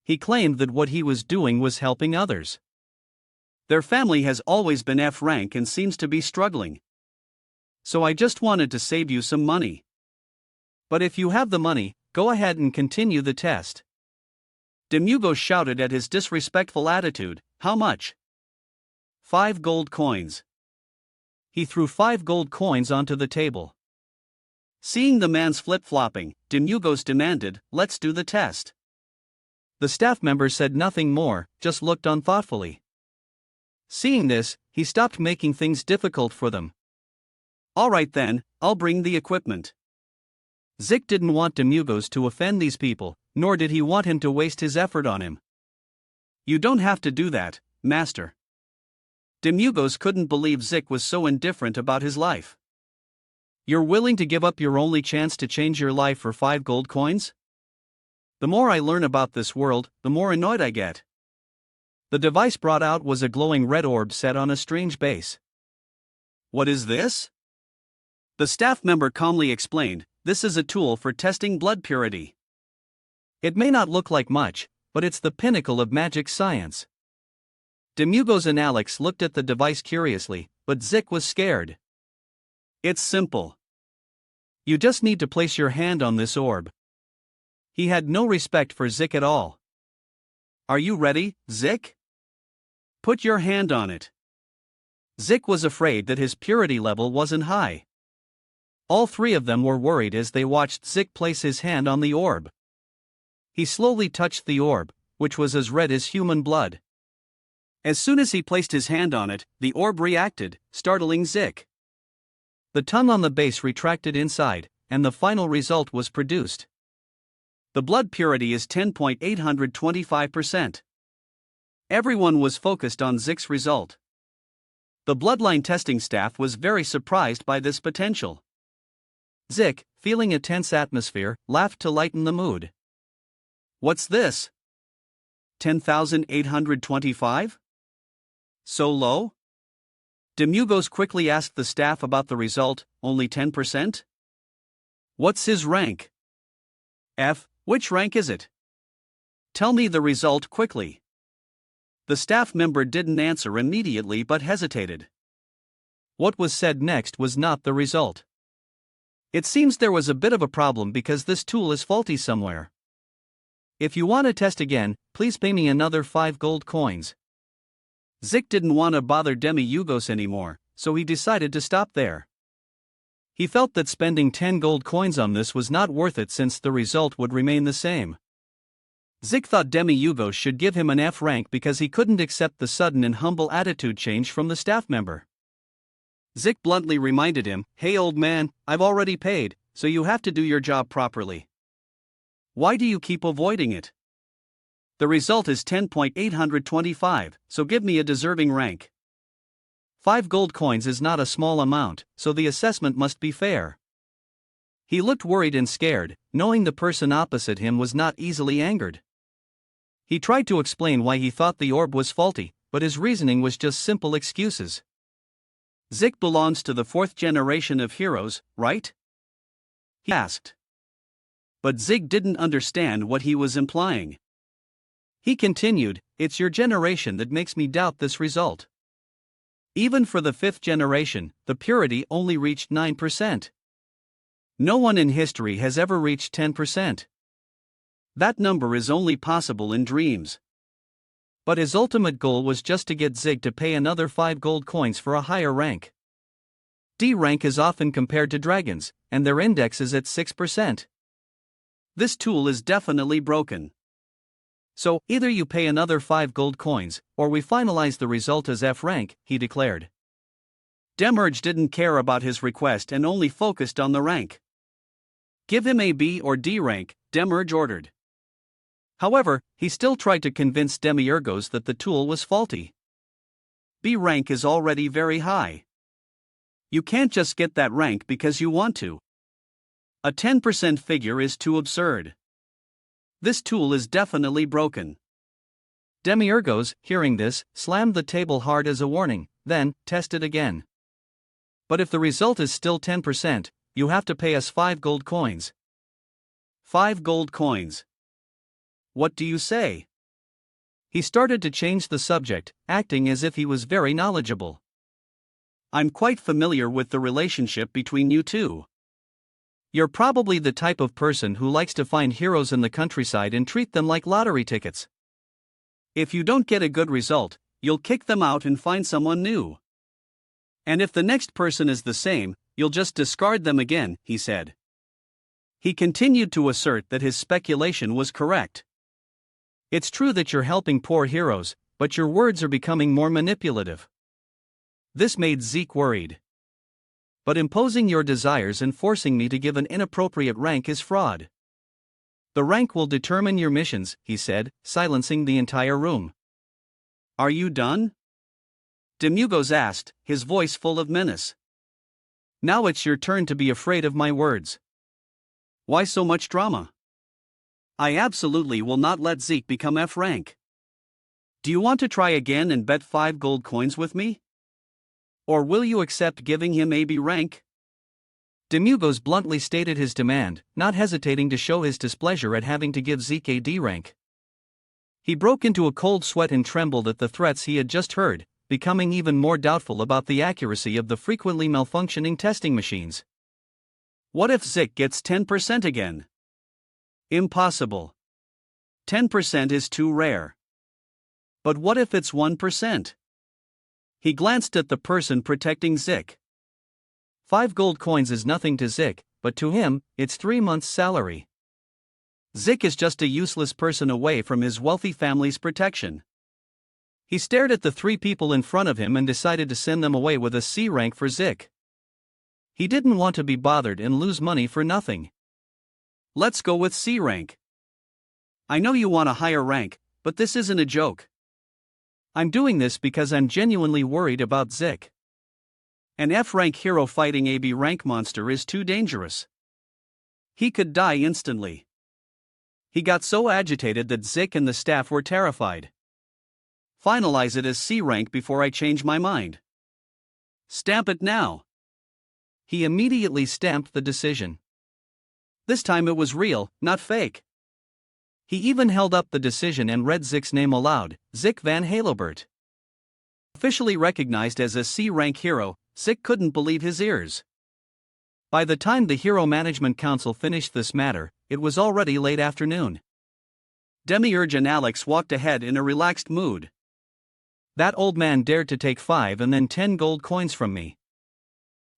He claimed that what he was doing was helping others. Their family has always been F rank and seems to be struggling. So I just wanted to save you some money. But if you have the money, go ahead and continue the test. Demiurgos shouted at his disrespectful attitude, how much? 5 gold coins. He threw 5 gold coins onto the table. Seeing the man's flip-flopping, Demiurgos demanded, let's do the test. The staff member said nothing more, just looked on thoughtfully. Seeing this, he stopped making things difficult for them. Alright then, I'll bring the equipment. Zik didn't want Demiurgos to offend these people, nor did he want him to waste his effort on him. You don't have to do that, master. Demiurgos couldn't believe Zik was so indifferent about his life. You're willing to give up your only chance to change your life for 5 gold coins? The more I learn about this world, the more annoyed I get. The device brought out was a glowing red orb set on a strange base. What is this? The staff member calmly explained, this is a tool for testing blood purity. It may not look like much, but it's the pinnacle of magic science. Demiurgos and Alex looked at the device curiously, but Zik was scared. It's simple. You just need to place your hand on this orb. He had no respect for Zik at all. Are you ready, Zik? Put your hand on it. Zik was afraid that his purity level wasn't high. All three of them were worried as they watched Zik place his hand on the orb. He slowly touched the orb, which was as red as human blood. As soon as he placed his hand on it, the orb reacted, startling Zik. The tongue on the base retracted inside, and the final result was produced. The blood purity is 10.825%. Everyone was focused on Zik's result. The bloodline testing staff was very surprised by this potential. Zik, feeling a tense atmosphere, laughed to lighten the mood. What's this? 10,825? So low? Demugos quickly asked the staff about the result, only 10%? What's his rank? F, which rank is it? Tell me the result quickly. The staff member didn't answer immediately but hesitated. What was said next was not the result. It seems there was a bit of a problem because this tool is faulty somewhere. If you want to test again, please pay me another 5 gold coins. Zik didn't want to bother Demi-Yugos anymore, so he decided to stop there. He felt that spending 10 gold coins on this was not worth it since the result would remain the same. Zik thought Demi-Yugos should give him an F rank because he couldn't accept the sudden and humble attitude change from the staff member. Zik bluntly reminded him, "Hey old man, I've already paid, so you have to do your job properly. Why do you keep avoiding it? The result is 10.825, so give me a deserving rank." 5 gold coins is not a small amount, so the assessment must be fair. He looked worried and scared, knowing the person opposite him was not easily angered. He tried to explain why he thought the orb was faulty, but his reasoning was just simple excuses. Zik belongs to the 4th generation of heroes, right? He asked. But Zik didn't understand what he was implying. He continued, "It's your generation that makes me doubt this result. Even for the 5th generation, the purity only reached 9%. No one in history has ever reached 10%. That number is only possible in dreams." But his ultimate goal was just to get Zik to pay another 5 gold coins for a higher rank. D rank is often compared to dragons, and their index is at 6%. This tool is definitely broken. So, either you pay another 5 gold coins, or we finalize the result as F rank, he declared. Demerge didn't care about his request and only focused on the rank. Give him a B or D rank, Demerge ordered. However, he still tried to convince Demi-Yugos that the tool was faulty. B rank is already very high. You can't just get that rank because you want to. A 10% figure is too absurd. This tool is definitely broken. Demi-Yugos, hearing this, slammed the table hard as a warning, then, test it again. But if the result is still 10%, you have to pay us 5 gold coins. 5 gold coins. What do you say? He started to change the subject, acting as if he was very knowledgeable. I'm quite familiar with the relationship between you two. You're probably the type of person who likes to find heroes in the countryside and treat them like lottery tickets. If you don't get a good result, you'll kick them out and find someone new. And if the next person is the same, you'll just discard them again, he said. He continued to assert that his speculation was correct. It's true that you're helping poor heroes, but your words are becoming more manipulative. This made Zik worried. But imposing your desires and forcing me to give an inappropriate rank is fraud. The rank will determine your missions, he said, silencing the entire room. Are you done? Demugos asked, his voice full of menace. Now it's your turn to be afraid of my words. Why so much drama? I absolutely will not let Zik become F rank. Do you want to try again and bet 5 gold coins with me? Or will you accept giving him AB rank? Demugos bluntly stated his demand, not hesitating to show his displeasure at having to give Zik a D rank. He broke into a cold sweat and trembled at the threats he had just heard, becoming even more doubtful about the accuracy of the frequently malfunctioning testing machines. What if Zik gets 10% again? Impossible. 10% is too rare. But what if it's 1%? He glanced at the person protecting Zik. 5 gold coins is nothing to Zik, but to him, it's 3 months' salary. Zik is just a useless person away from his wealthy family's protection. He stared at the 3 people in front of him and decided to send them away with a C rank for Zik. He didn't want to be bothered and lose money for nothing. Let's go with C rank. I know you want a higher rank, but this isn't a joke. I'm doing this because I'm genuinely worried about Zik. An F rank hero fighting a B rank monster is too dangerous. He could die instantly. He got so agitated that Zik and the staff were terrified. Finalize it as C rank before I change my mind. Stamp it now. He immediately stamped the decision. This time it was real, not fake. He even held up the decision and read Zik's name aloud, Zik van Halobert. Officially recognized as a C rank hero, Zik couldn't believe his ears. By the time the Hero Management Council finished this matter, it was already late afternoon. Demiurge and Alex walked ahead in a relaxed mood. That old man dared to take 5 and then 10 gold coins from me.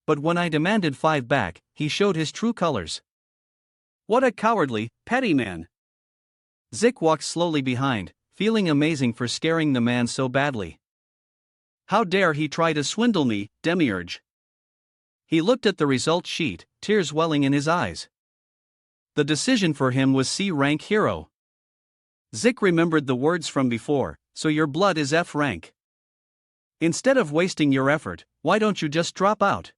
But when I demanded 5 back, he showed his true colors. What a cowardly, petty man. Zik walked slowly behind, feeling amazing for scaring the man so badly. How dare he try to swindle me, Demiurge? He looked at the result sheet, tears welling in his eyes. The decision for him was C rank hero. Zik remembered the words from before, so your blood is F rank. Instead of wasting your effort, why don't you just drop out?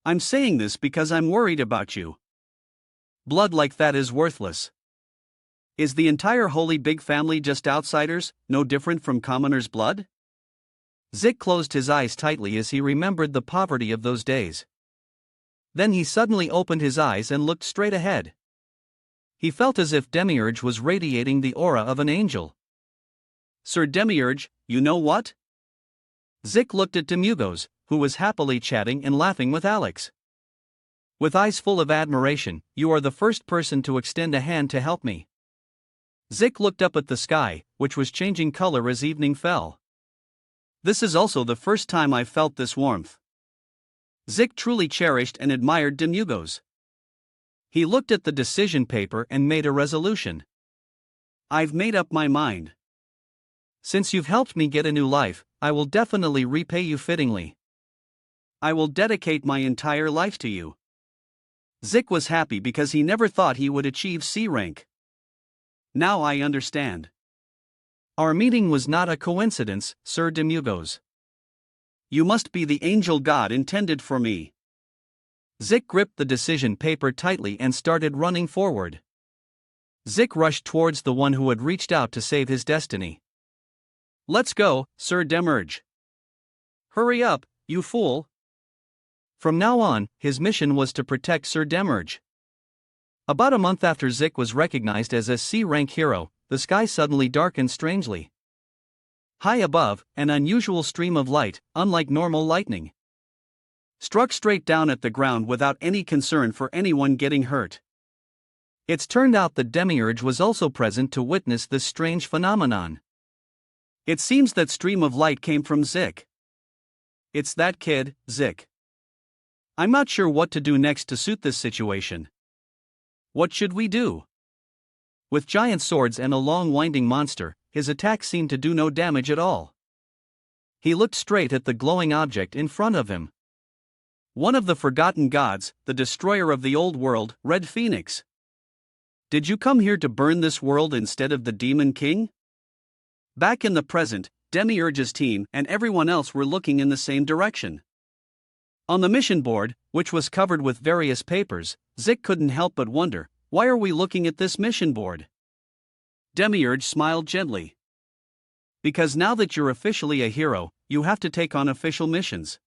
I'm saying this because I'm worried about you. Blood like that is worthless. Is the entire holy big family just outsiders, no different from commoners' blood? Zik closed his eyes tightly as he remembered the poverty of those days. Then he suddenly opened his eyes and looked straight ahead. He felt as if Demiurge was radiating the aura of an angel. Sir Demiurge, you know what? Zik looked at Demugos, who was happily chatting and laughing with Alex. With eyes full of admiration, you are the first person to extend a hand to help me. Zik looked up at the sky, which was changing color as evening fell. This is also the first time I've felt this warmth. Zik truly cherished and admired Demugos. He looked at the decision paper and made a resolution. I've made up my mind. Since you've helped me get a new life, I will definitely repay you fittingly. I will dedicate my entire life to you. Zik was happy because he never thought he would achieve C rank. Now I understand. Our meeting was not a coincidence, Sir Demugos. You must be the angel God intended for me. Zik gripped the decision paper tightly and started running forward. Zik rushed towards the one who had reached out to save his destiny. Let's go, Sir Demiurge. Hurry up, you fool. From now on, his mission was to protect Sir Demiurge. About a month after Zik was recognized as a C rank hero, the sky suddenly darkened strangely. High above, an unusual stream of light, unlike normal lightning, struck straight down at the ground without any concern for anyone getting hurt. It's turned out that Demiurge was also present to witness this strange phenomenon. It seems that stream of light came from Zik. It's that kid, Zik. I'm not sure what to do next to suit this situation. What should we do? With giant swords and a long winding monster, his attack seemed to do no damage at all. He looked straight at the glowing object in front of him. One of the forgotten gods, the destroyer of the old world, Red Phoenix. Did you come here to burn this world instead of the Demon King? Back in the present, Demiurge's team and everyone else were looking in the same direction. On the mission board, which was covered with various papers, Zik couldn't help but wonder, why are we looking at this mission board? Demiurge smiled gently. Because now that you're officially a hero, you have to take on official missions.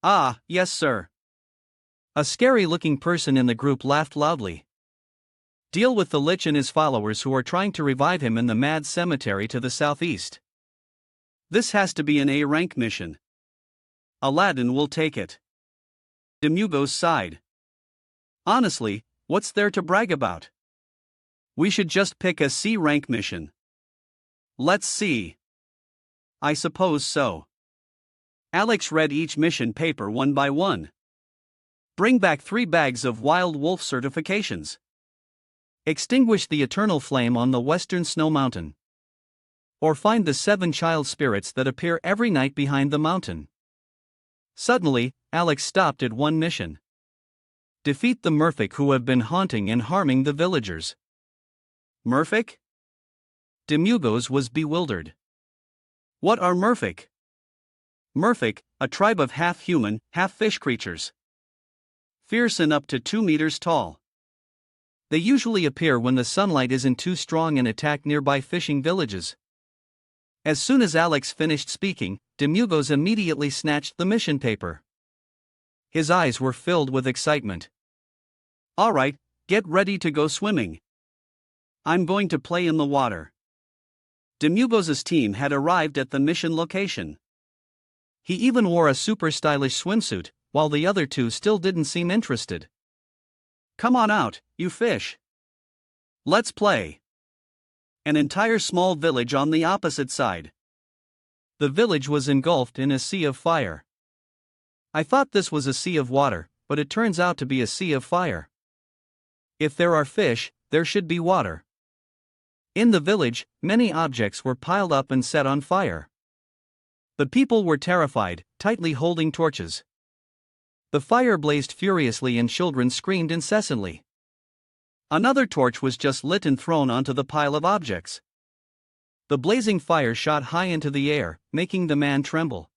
Ah, yes sir. A scary-looking person in the group laughed loudly. Deal with the Lich and his followers who are trying to revive him in the Mad Cemetery to the southeast. This has to be an A-rank mission. Aladdin will take it. Demugos sighed. Honestly, what's there to brag about? We should just pick a C-rank mission. Let's see. I suppose so. Alex read each mission paper one by one. Bring back 3 bags of wild wolf certifications. Extinguish the eternal flame on the western snow mountain. Or find the 7 child spirits that appear every night behind the mountain. Suddenly, Alex stopped at one mission. Defeat the merfolk who have been haunting and harming the villagers. Merfolk? Demugos was bewildered. What are merfolk? Merfolk, a tribe of half-human, half-fish creatures. Fierce and up to 2 meters tall. They usually appear when the sunlight isn't too strong and attack nearby fishing villages. As soon as Alex finished speaking, Demugos immediately snatched the mission paper. His eyes were filled with excitement. All right, get ready to go swimming. I'm going to play in the water. Demugos' team had arrived at the mission location. He even wore a super stylish swimsuit, while the other 2 still didn't seem interested. Come on out, you fish. Let's play. An entire small village on the opposite side. The village was engulfed in a sea of fire. I thought this was a sea of water, but it turns out to be a sea of fire. If there are fish, there should be water. In the village, many objects were piled up and set on fire. The people were terrified, tightly holding torches. The fire blazed furiously and children screamed incessantly. Another torch was just lit and thrown onto the pile of objects. The blazing fire shot high into the air, making the man tremble.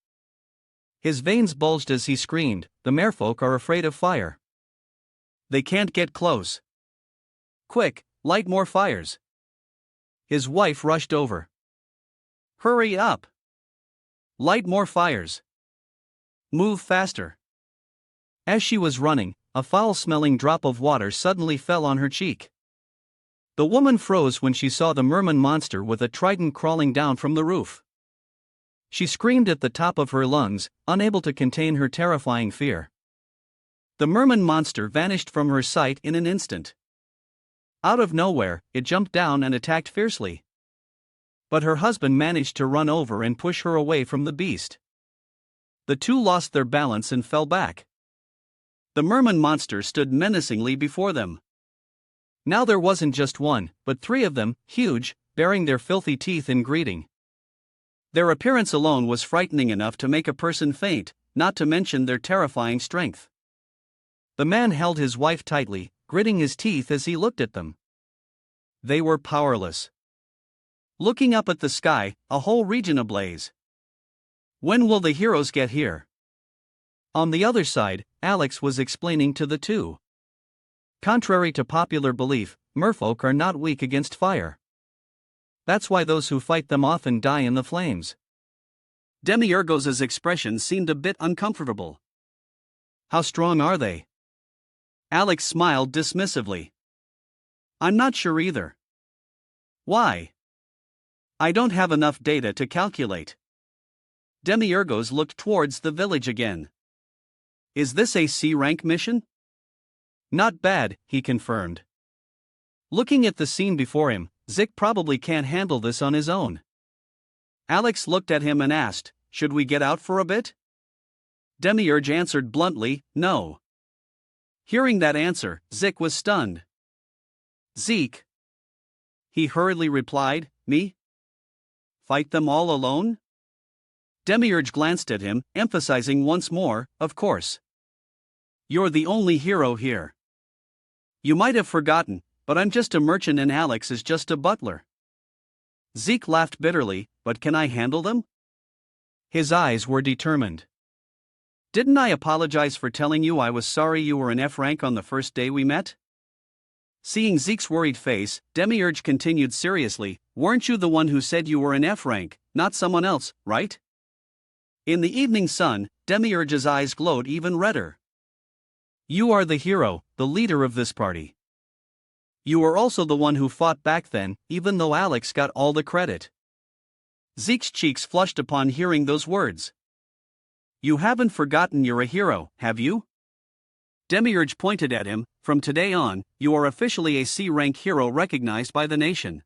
His veins bulged as he screamed, "The merfolk are afraid of fire. They can't get close. Quick, light more fires." His wife rushed over. "Hurry up! Light more fires. Move faster." As she was running, a foul-smelling drop of water suddenly fell on her cheek. The woman froze when she saw the merman monster with a trident crawling down from the roof. She screamed at the top of her lungs, unable to contain her terrifying fear. The merman monster vanished from her sight in an instant. Out of nowhere, it jumped down and attacked fiercely. But her husband managed to run over and push her away from the beast. The 2 lost their balance and fell back. The merman monster stood menacingly before them. Now there wasn't just 1, but 3 of them, huge, baring their filthy teeth in greeting. Their appearance alone was frightening enough to make a person faint, not to mention their terrifying strength. The man held his wife tightly, gritting his teeth as he looked at them. They were powerless. Looking up at the sky, a whole region ablaze. When will the heroes get here? On the other side, Alex was explaining to the 2. Contrary to popular belief, merfolk are not weak against fire. That's why those who fight them often die in the flames. Demiurgos' expression seemed a bit uncomfortable. How strong are they? Alex smiled dismissively. I'm not sure either. Why? I don't have enough data to calculate. Demiurgos looked towards the village again. Is this a C-rank mission? Not bad, he confirmed. Looking at the scene before him, Zik probably can't handle this on his own. Alex looked at him and asked, should we get out for a bit? Demiurge answered bluntly, no. Hearing that answer, Zik was stunned. Zeke? He hurriedly replied, me? Fight them all alone? Demiurge glanced at him, emphasizing once more, of course. You're the only hero here. You might have forgotten, but I'm just a merchant and Alex is just a butler. Zeke laughed bitterly, but can I handle them? His eyes were determined. Didn't I apologize for telling you I was sorry you were an F rank on the first day we met? Seeing Zeke's worried face, Demiurge continued seriously, weren't you the one who said you were an F rank, not someone else, right? In the evening sun, Demiurge's eyes glowed even redder. You are the hero, the leader of this party. You were also the one who fought back then, even though Alex got all the credit. Zeke's cheeks flushed upon hearing those words. You haven't forgotten you're a hero, have you? Demiurge pointed at him, from today on, you are officially a C-rank hero recognized by the nation.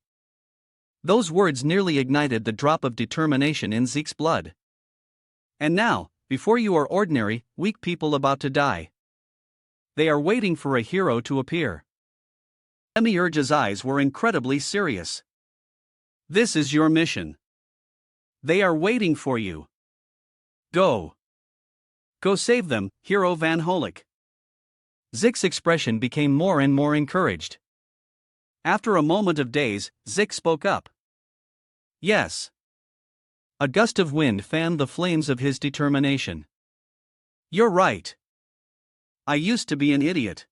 Those words nearly ignited the drop of determination in Zek's blood. And now, before you are ordinary, weak people about to die. They are waiting for a hero to appear. Demiurge's eyes were incredibly serious. This is your mission. They are waiting for you. Go. Go save them, Hero Van Holik. Zek's expression became more and more encouraged. After a moment of daze, Zek spoke up. Yes. A gust of wind fanned the flames of his determination. You're right. I used to be an idiot.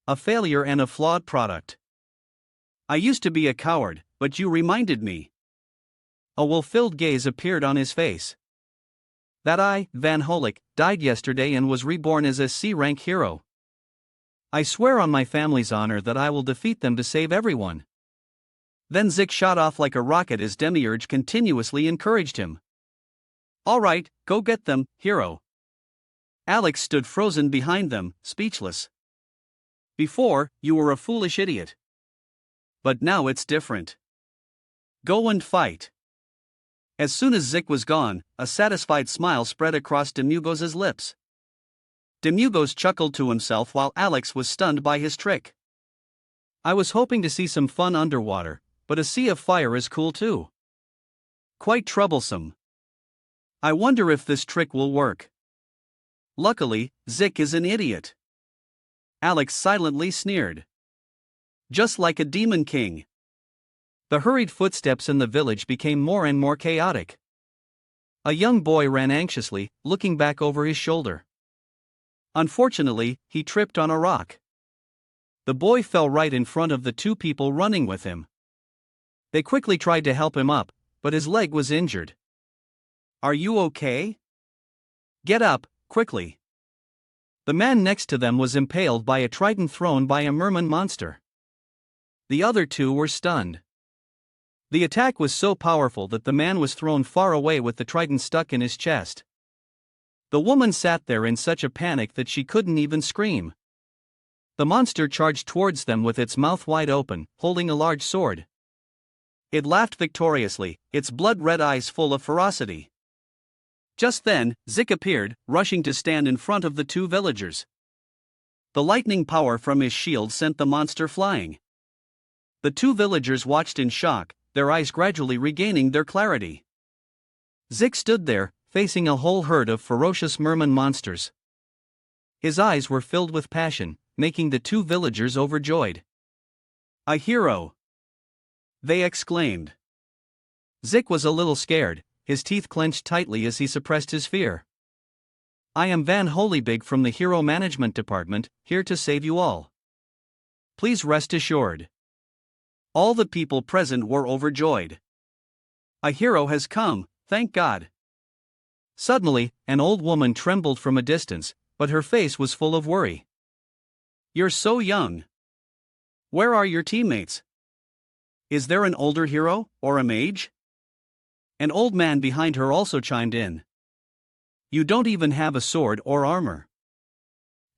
A failure and a flawed product. I used to be a coward, but you reminded me. A woe-filled gaze appeared on his face. That I, Van Holik, died yesterday and was reborn as a C-rank hero. I swear on my family's honor that I will defeat them to save everyone. Then Zek shot off like a rocket as Demiurge continuously encouraged him. All right, go get them, hero. Alex stood frozen behind them, speechless. Before, you were a foolish idiot. But now it's different. Go and fight. As soon as Zek was gone, a satisfied smile spread across Demugos' lips. Demugos chuckled to himself while Alex was stunned by his trick. I was hoping to see some fun underwater, but a sea of fire is cool too. Quite troublesome. I wonder if this trick will work. Luckily, Zek is an idiot. Alex silently sneered. Just like a demon king. The hurried footsteps in the village became more and more chaotic. A young boy ran anxiously, looking back over his shoulder. Unfortunately, he tripped on a rock. The boy fell right in front of the two people running with him. They quickly tried to help him up, but his leg was injured. Are you okay? Get up, quickly. The man next to them was impaled by a trident thrown by a merman monster. The other two were stunned. The attack was so powerful that the man was thrown far away with the trident stuck in his chest. The woman sat there in such a panic that she couldn't even scream. The monster charged towards them with its mouth wide open, holding a large sword. It laughed victoriously, its blood-red eyes full of ferocity. Just then, Zek appeared, rushing to stand in front of the two villagers. The lightning power from his shield sent the monster flying. The two villagers watched in shock, their eyes gradually regaining their clarity. Zek stood there, facing a whole herd of ferocious merman monsters. His eyes were filled with passion, making the two villagers overjoyed. A hero! They exclaimed. Zek was a little scared, his teeth clenched tightly as he suppressed his fear. I am Van Holybig from the Hero Management Department, here to save you all. Please rest assured. All the people present were overjoyed. A hero has come, thank God. Suddenly, an old woman trembled from a distance, but her face was full of worry. You're so young. Where are your teammates? Is there an older hero, or a mage? An old man behind her also chimed in. You don't even have a sword or armor.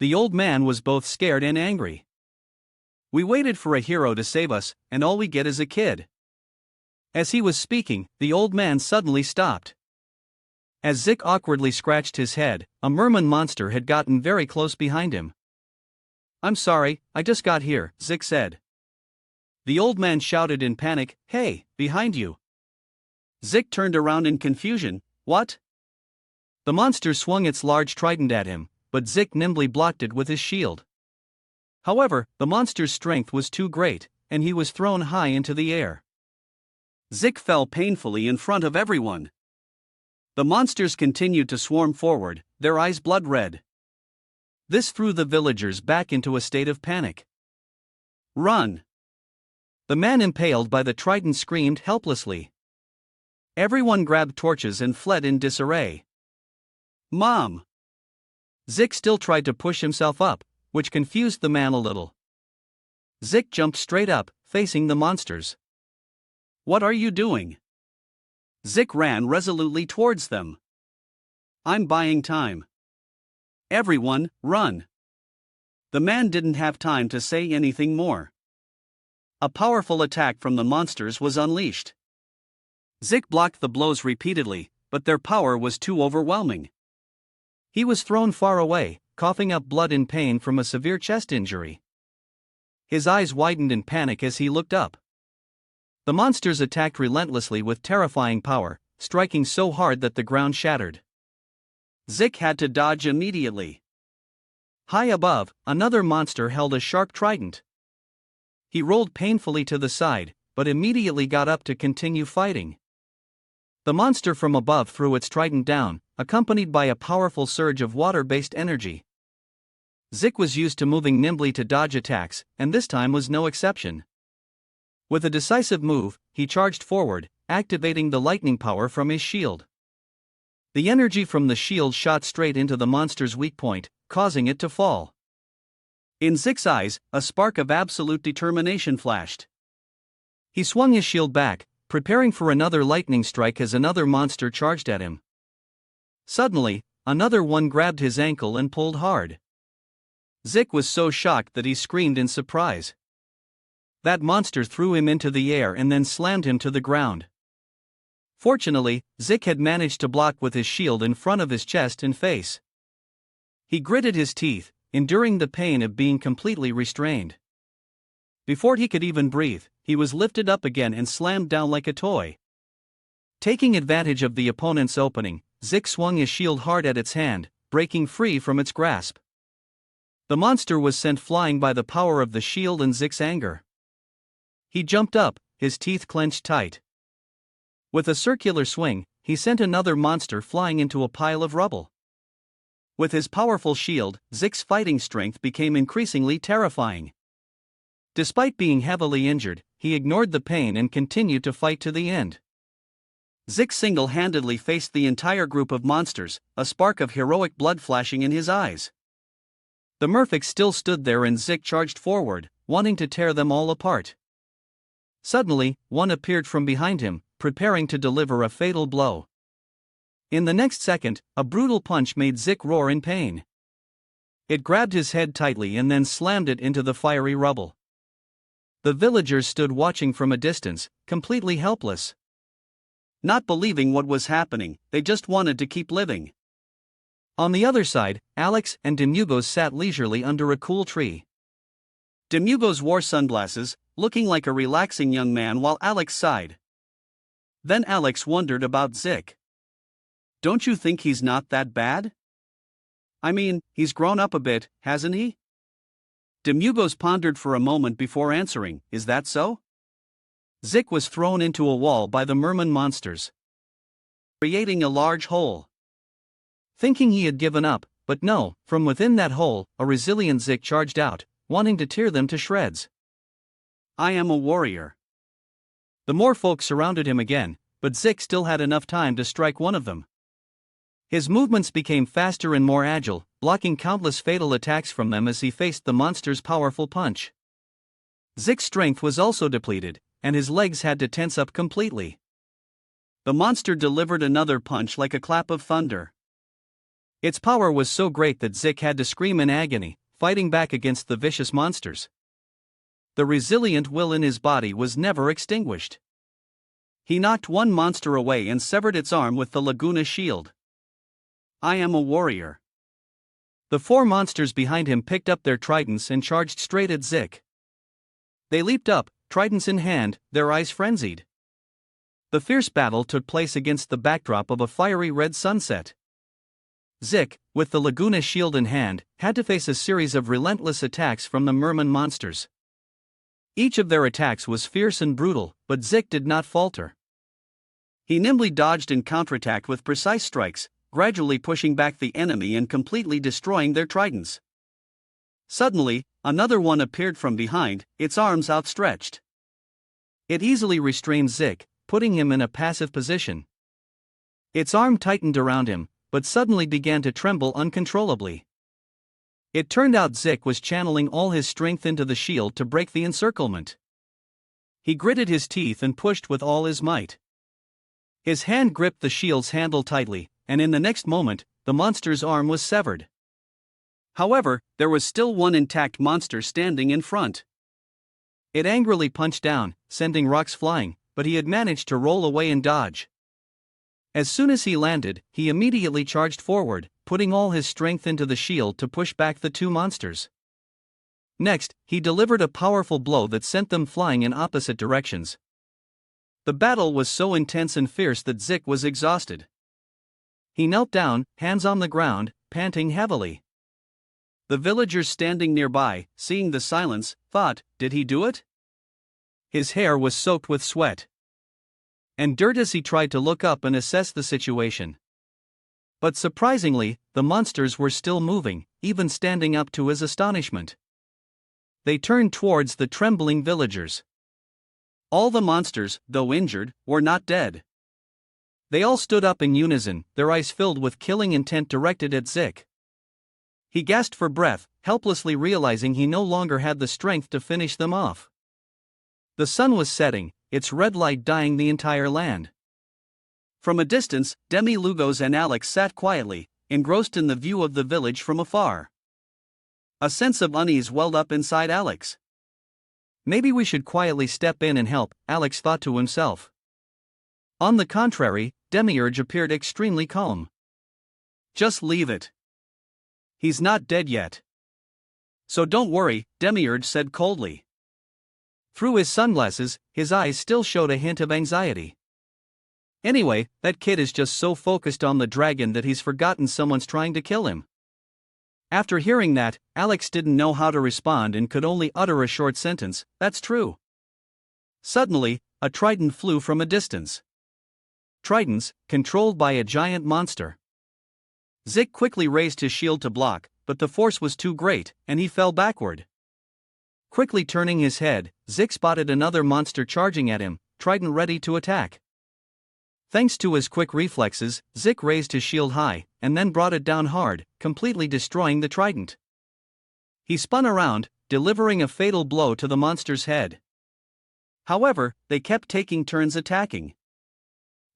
The old man was both scared and angry. We waited for a hero to save us, and all we get is a kid. As he was speaking, the old man suddenly stopped. As Zek awkwardly scratched his head, a merman monster had gotten very close behind him. I'm sorry, I just got here, Zek said. The old man shouted in panic, Hey, behind you. Zek turned around in confusion, What? The monster swung its large trident at him, but Zek nimbly blocked it with his shield. However, the monster's strength was too great, and he was thrown high into the air. Zek fell painfully in front of everyone. The monsters continued to swarm forward, their eyes blood-red. This threw the villagers back into a state of panic. Run! The man impaled by the trident screamed helplessly. Everyone grabbed torches and fled in disarray. Mom! Zek still tried to push himself up, which confused the man a little. Zek jumped straight up, facing the monsters. What are you doing? Zek ran resolutely towards them. I'm buying time. Everyone, run! The man didn't have time to say anything more. A powerful attack from the monsters was unleashed. Zik blocked the blows repeatedly, but their power was too overwhelming. He was thrown far away, coughing up blood in pain from a severe chest injury. His eyes widened in panic as he looked up. The monsters attacked relentlessly with terrifying power, striking so hard that the ground shattered. Zik had to dodge immediately. High above, another monster held a sharp trident. He rolled painfully to the side, but immediately got up to continue fighting. The monster from above threw its trident down, accompanied by a powerful surge of water-based energy. Zik was used to moving nimbly to dodge attacks, and this time was no exception. With a decisive move, he charged forward, activating the lightning power from his shield. The energy from the shield shot straight into the monster's weak point, causing it to fall. In Zik's eyes, a spark of absolute determination flashed. He swung his shield back, preparing for another lightning strike as another monster charged at him. Suddenly, another one grabbed his ankle and pulled hard. Zik was so shocked that he screamed in surprise. That monster threw him into the air and then slammed him to the ground. Fortunately, Zik had managed to block with his shield in front of his chest and face. He gritted his teeth, enduring the pain of being completely restrained. Before he could even breathe, he was lifted up again and slammed down like a toy. Taking advantage of the opponent's opening, Zik swung his shield hard at its hand, breaking free from its grasp. The monster was sent flying by the power of the shield and Zik's anger. He jumped up, his teeth clenched tight. With a circular swing, he sent another monster flying into a pile of rubble. With his powerful shield, Zik's fighting strength became increasingly terrifying. Despite being heavily injured, he ignored the pain and continued to fight to the end. Zik single-handedly faced the entire group of monsters, a spark of heroic blood flashing in his eyes. The merfolk still stood there and Zik charged forward, wanting to tear them all apart. Suddenly, one appeared from behind him, preparing to deliver a fatal blow. In the next second, a brutal punch made Zik roar in pain. It grabbed his head tightly and then slammed it into the fiery rubble. The villagers stood watching from a distance, completely helpless. Not believing what was happening, they just wanted to keep living. On the other side, Alex and Demugos sat leisurely under a cool tree. Demugos wore sunglasses, looking like a relaxing young man while Alex sighed. Then Alex wondered about Zik. Don't you think he's not that bad? I mean, he's grown up a bit, hasn't he? Demugos pondered for a moment before answering, is that so? Zik was thrown into a wall by the merman monsters, creating a large hole. Thinking he had given up, but no, from within that hole, a resilient Zik charged out, wanting to tear them to shreds. I am a warrior. The more folk surrounded him again, but Zik still had enough time to strike one of them. His movements became faster and more agile, blocking countless fatal attacks from them as he faced the monster's powerful punch. Zik's strength was also depleted, and his legs had to tense up completely. The monster delivered another punch like a clap of thunder. Its power was so great that Zik had to scream in agony, fighting back against the vicious monsters. The resilient will in his body was never extinguished. He knocked one monster away and severed its arm with the Laguna shield. I am a warrior. The four monsters behind him picked up their tridents and charged straight at Zik. They leaped up, tridents in hand, their eyes frenzied. The fierce battle took place against the backdrop of a fiery red sunset. Zik, with the Laguna shield in hand, had to face a series of relentless attacks from the merman monsters. Each of their attacks was fierce and brutal, but Zik did not falter. He nimbly dodged and counterattacked with precise strikes, gradually pushing back the enemy and completely destroying their tridents. Suddenly, another one appeared from behind, its arms outstretched. It easily restrained Zik, putting him in a passive position. Its arm tightened around him, but suddenly began to tremble uncontrollably. It turned out Zik was channeling all his strength into the shield to break the encirclement. He gritted his teeth and pushed with all his might. His hand gripped the shield's handle tightly, and in the next moment, the monster's arm was severed. However, there was still one intact monster standing in front. It angrily punched down, sending rocks flying, but he had managed to roll away and dodge. As soon as he landed, he immediately charged forward, putting all his strength into the shield to push back the two monsters. Next, he delivered a powerful blow that sent them flying in opposite directions. The battle was so intense and fierce that Zik was exhausted. He knelt down, hands on the ground, panting heavily. The villagers standing nearby, seeing the silence, thought, did he do it? His hair was soaked with sweat and dirt as he tried to look up and assess the situation. But surprisingly, the monsters were still moving, even standing up to his astonishment. They turned towards the trembling villagers. All the monsters, though injured, were not dead. They all stood up in unison, their eyes filled with killing intent directed at Zik. He gasped for breath, helplessly realizing he no longer had the strength to finish them off. The sun was setting, its red light dyeing the entire land. From a distance, Demi Lugos and Alex sat quietly, engrossed in the view of the village from afar. A sense of unease welled up inside Alex. Maybe we should quietly step in and help, Alex thought to himself. On the contrary, Demiurge appeared extremely calm. Just leave it. He's not dead yet. So don't worry, Demiurge said coldly. Through his sunglasses, his eyes still showed a hint of anxiety. Anyway, that kid is just so focused on the dragon that he's forgotten someone's trying to kill him. After hearing that, Alex didn't know how to respond and could only utter a short sentence, that's true. Suddenly, a trident flew from a distance. Tridents, controlled by a giant monster. Zik quickly raised his shield to block, but the force was too great, and he fell backward. Quickly turning his head, Zik spotted another monster charging at him, trident ready to attack. Thanks to his quick reflexes, Zik raised his shield high, and then brought it down hard, completely destroying the trident. He spun around, delivering a fatal blow to the monster's head. However, they kept taking turns attacking.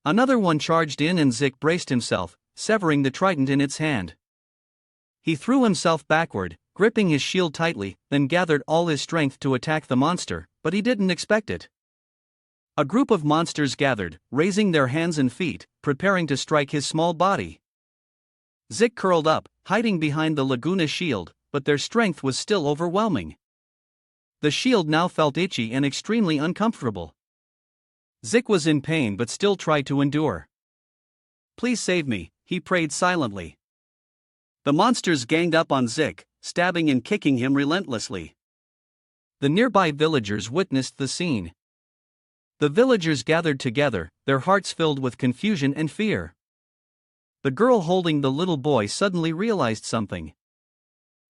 Another one charged in and Zik braced himself, severing the trident in its hand. He threw himself backward, gripping his shield tightly, then gathered all his strength to attack the monster, but he didn't expect it. A group of monsters gathered, raising their hands and feet, preparing to strike his small body. Zik curled up, hiding behind the Laguna shield, but their strength was still overwhelming. The shield now felt itchy and extremely uncomfortable. Zik was in pain but still tried to endure. Please save me, he prayed silently. The monsters ganged up on Zik, stabbing and kicking him relentlessly. The nearby villagers witnessed the scene. The villagers gathered together, their hearts filled with confusion and fear. The girl holding the little boy suddenly realized something.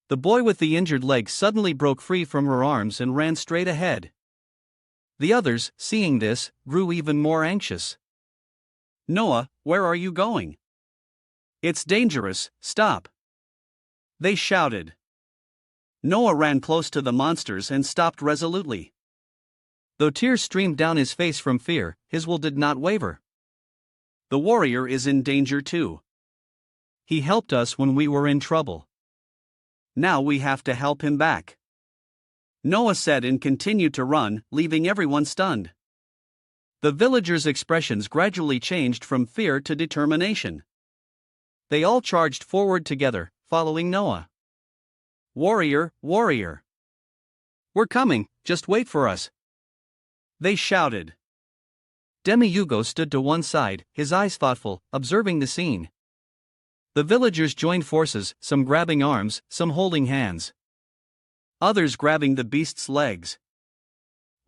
The boy with the injured leg suddenly broke free from her arms and ran straight ahead. The others, seeing this, grew even more anxious. Noah, where are you going? It's dangerous, stop! They shouted. Noah ran close to the monsters and stopped resolutely. Though tears streamed down his face from fear, his will did not waver. The warrior is in danger too. He helped us when we were in trouble. Now we have to help him back. Noah said and continued to run, leaving everyone stunned. The villagers' expressions gradually changed from fear to determination. They all charged forward together, following Noah. Warrior, warrior! We're coming, just wait for us! They shouted. Demi-Hugo stood to one side, his eyes thoughtful, observing the scene. The villagers joined forces, some grabbing arms, some holding hands. Others grabbing the beast's legs.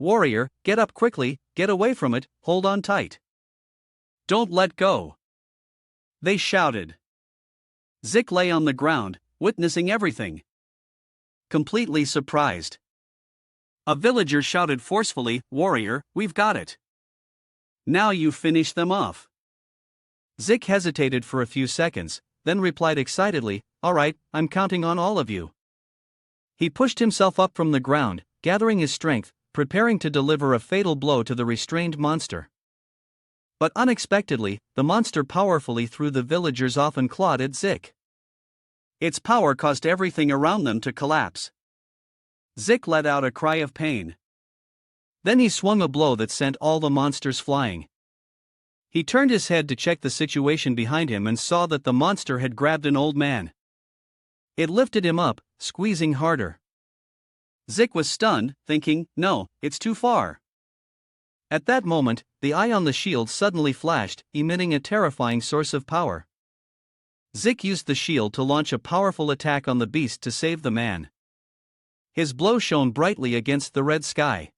Warrior, get up quickly, get away from it, hold on tight. Don't let go! They shouted. Zik lay on the ground, witnessing everything. Completely surprised. A villager shouted forcefully, Warrior, we've got it. Now you finish them off. Zik hesitated for a few seconds, then replied excitedly, All right, I'm counting on all of you. He pushed himself up from the ground, gathering his strength, preparing to deliver a fatal blow to the restrained monster. But unexpectedly, the monster powerfully threw the villagers off and clawed at Zik. Its power caused everything around them to collapse. Zik let out a cry of pain. Then he swung a blow that sent all the monsters flying. He turned his head to check the situation behind him and saw that the monster had grabbed an old man. It lifted him up, squeezing harder. Zik was stunned, thinking, no, it's too far. At that moment, the eye on the shield suddenly flashed, emitting a terrifying source of power. Zik used the shield to launch a powerful attack on the beast to save the man. His blow shone brightly against the red sky.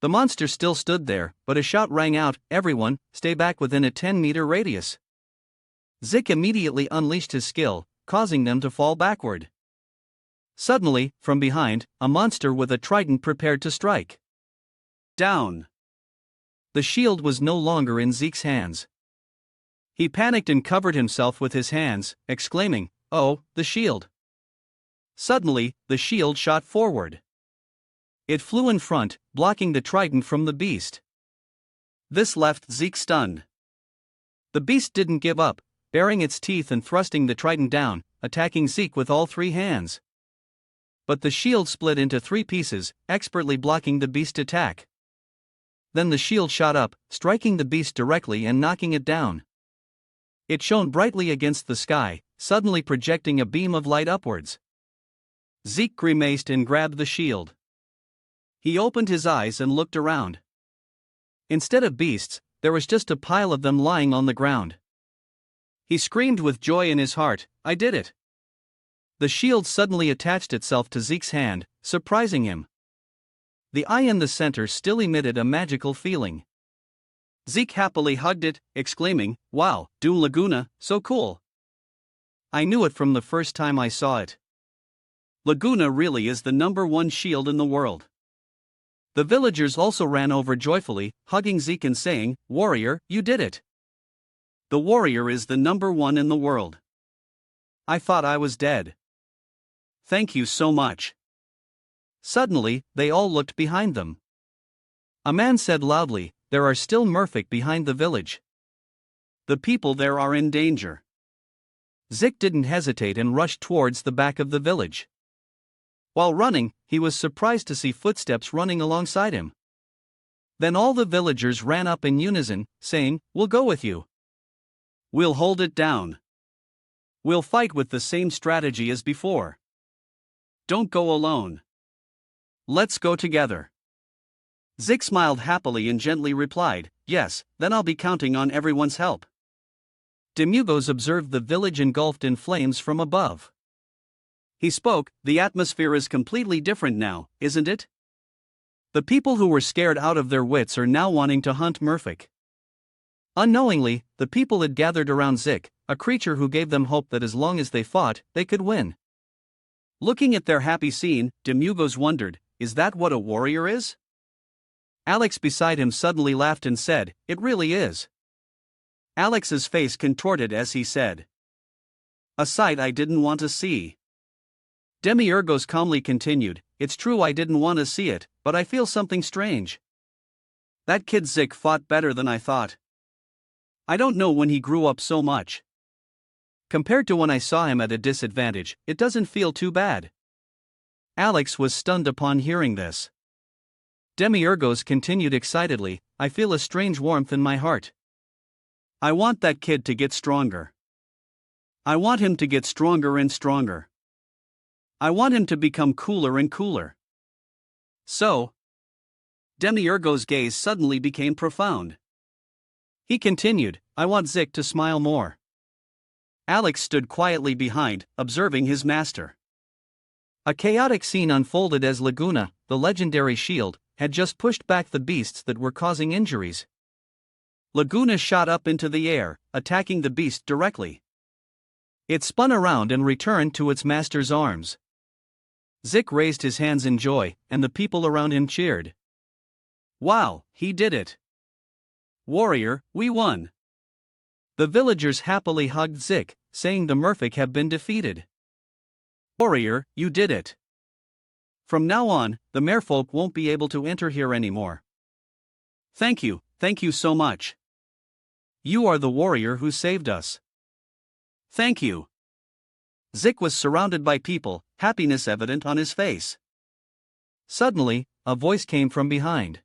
The monster still stood there, but a shout rang out, "Everyone, stay back within a 10-meter radius." Zik immediately unleashed his skill, causing them to fall backward. Suddenly, from behind, a monster with a trident prepared to strike. Down. The shield was no longer in Zek's hands. He panicked and covered himself with his hands, exclaiming, "Oh, the shield!" Suddenly, the shield shot forward. It flew in front, blocking the trident from the beast. This left Zeke stunned. The beast didn't give up, baring its teeth and thrusting the trident down, attacking Zeke with all three hands. But the shield split into three pieces, expertly blocking the beast's attack. Then the shield shot up, striking the beast directly and knocking it down. It shone brightly against the sky, suddenly projecting a beam of light upwards. Zeke grimaced and grabbed the shield. He opened his eyes and looked around. Instead of beasts, there was just a pile of them lying on the ground. He screamed with joy in his heart, "I did it!" The shield suddenly attached itself to Zeke's hand, surprising him. The eye in the center still emitted a magical feeling. Zeke happily hugged it, exclaiming, "Wow, Doom Laguna, so cool! I knew it from the first time I saw it. Laguna really is the #1 shield in the world." The villagers also ran over joyfully, hugging Zeke and saying, "Warrior, you did it! The warrior is the #1 in the world. I thought I was dead. Thank you so much." Suddenly, they all looked behind them. A man said loudly, "There are still merfolk behind the village. The people there are in danger." Zik didn't hesitate and rushed towards the back of the village. While running, he was surprised to see footsteps running alongside him. Then all the villagers ran up in unison, saying, "We'll go with you. We'll hold it down. We'll fight with the same strategy as before. Don't go alone. Let's go together." Zik smiled happily and gently replied, "Yes, then I'll be counting on everyone's help." Demugos observed the village engulfed in flames from above. He spoke, "The atmosphere is completely different now, isn't it? The people who were scared out of their wits are now wanting to hunt merfolk." Unknowingly, the people had gathered around Zik, a creature who gave them hope that as long as they fought, they could win. Looking at their happy scene, Demugos wondered, "Is that what a warrior is?" Alex beside him suddenly laughed and said, "It really is." Alex's face contorted as he said, "A sight I didn't want to see." Demiurgos calmly continued, "It's true I didn't want to see it, but I feel something strange. That kid Zik fought better than I thought. I don't know when he grew up so much. Compared to when I saw him at a disadvantage, it doesn't feel too bad." Alex was stunned upon hearing this. Demiurgos continued excitedly, "I feel a strange warmth in my heart. I want that kid to get stronger. I want him to get stronger and stronger. I want him to become cooler and cooler." So, Demiurgos' gaze suddenly became profound. He continued, "I want Zik to smile more." Alex stood quietly behind, observing his master. A chaotic scene unfolded as Laguna, the legendary shield, had just pushed back the beasts that were causing injuries. Laguna shot up into the air, attacking the beast directly. It spun around and returned to its master's arms. Zik raised his hands in joy, and the people around him cheered. "Wow, he did it! Warrior, we won!" The villagers happily hugged Zik, saying the merfolk have been defeated. "Warrior, you did it! From now on, the merfolk won't be able to enter here anymore. Thank you so much. You are the warrior who saved us. Thank you." Zik was surrounded by people, happiness evident on his face. Suddenly, a voice came from behind.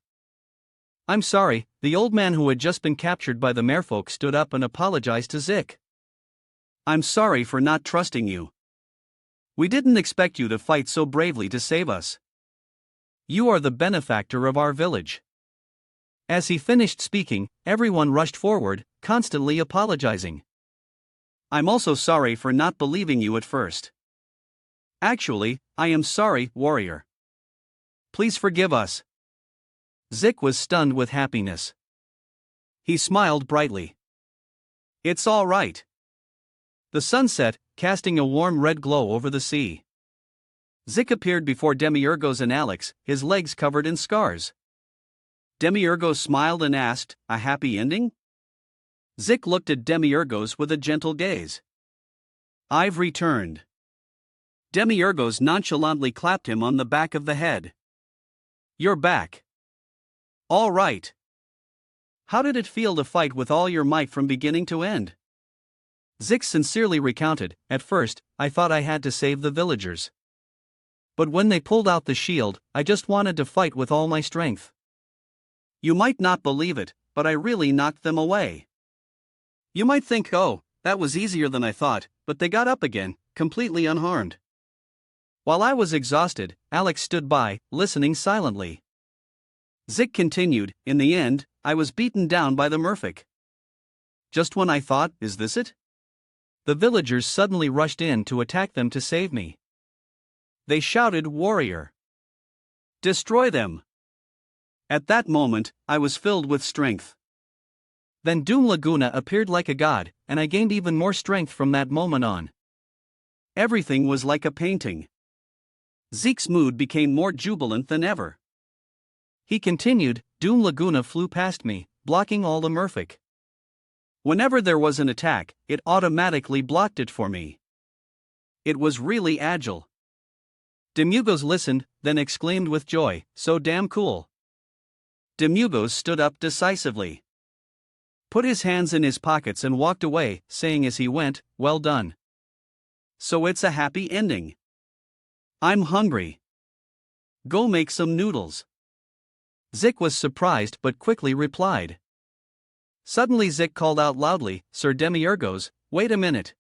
I'm sorry, the old man who had just been captured by the merfolk stood up and apologized to Zik. I'm sorry for not trusting you. We didn't expect you to fight so bravely to save us. You are the benefactor of our village. As he finished speaking, everyone rushed forward, constantly apologizing. I'm also sorry for not believing you at first. Actually, I am sorry, warrior. Please forgive us. Zik was stunned with happiness. He smiled brightly. It's all right. The sun set, casting a warm red glow over the sea. Zik appeared before Demiurgos and Alex, his legs covered in scars. Demiurgos smiled and asked, "A happy ending?" Zik looked at Demiurgos with a gentle gaze. "I've returned." Demiurgos nonchalantly clapped him on the back of the head. "You're back. All right. How did it feel to fight with all your might from beginning to end?" Zik sincerely recounted, "At first, I thought I had to save the villagers. But when they pulled out the shield, I just wanted to fight with all my strength. You might not believe it, but I really knocked them away. You might think, oh, that was easier than I thought, but they got up again, completely unharmed." While I was exhausted, Alex stood by, listening silently. Zik continued, "In the end, I was beaten down by the merfolk. Just when I thought, is this it? The villagers suddenly rushed in to attack them to save me. They shouted, 'Warrior! Destroy them!' At that moment, I was filled with strength. Then Doom Laguna appeared like a god, and I gained even more strength from that moment on. Everything was like a painting." Zeke's mood became more jubilant than ever. He continued, "Doom Laguna flew past me, blocking all the merfolk. Whenever there was an attack, it automatically blocked it for me. It was really agile." Demugos listened, then exclaimed with joy, "So damn cool." Demugos stood up decisively, put his hands in his pockets and walked away, saying as he went, "Well done. So it's a happy ending. I'm hungry. Go make some noodles." Zik was surprised but quickly replied. Suddenly Zik called out loudly, "Sir Demiurgos, wait a minute."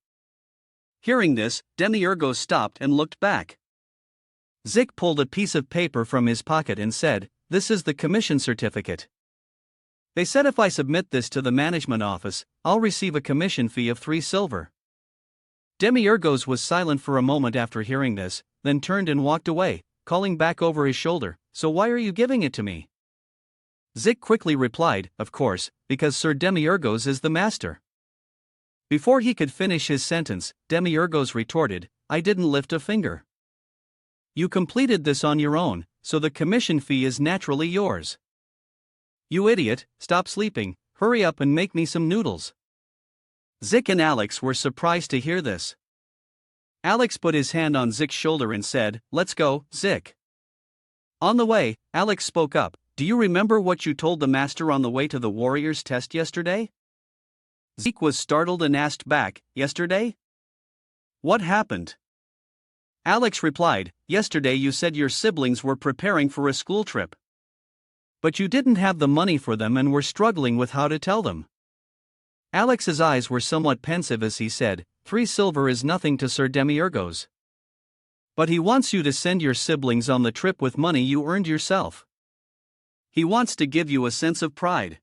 Hearing this, Demiurgos stopped and looked back. Zik pulled a piece of paper from his pocket and said, "This is the commission certificate. They said if I submit this to the management office, I'll receive a commission fee of 3 silver. Demiurgos was silent for a moment after hearing this, then turned and walked away, calling back over his shoulder, "So why are you giving it to me?" Zik quickly replied, "Of course, because Sir Demiurgos is the master." Before he could finish his sentence, Demiurgos retorted, "I didn't lift a finger. You completed this on your own, so the commission fee is naturally yours. You idiot, stop sleeping, hurry up and make me some noodles." Zik and Alex were surprised to hear this. Alex put his hand on Zik's shoulder and said, "Let's go, Zik." On the way, Alex spoke up, "Do you remember what you told the master on the way to the warrior's test yesterday?" Zik was startled and asked back, "Yesterday? What happened?" Alex replied, "Yesterday you said your siblings were preparing for a school trip. But you didn't have the money for them and were struggling with how to tell them." Alex's eyes were somewhat pensive as he said, 3 silver is nothing to Sir Demiurgos. But he wants you to send your siblings on the trip with money you earned yourself. He wants to give you a sense of pride."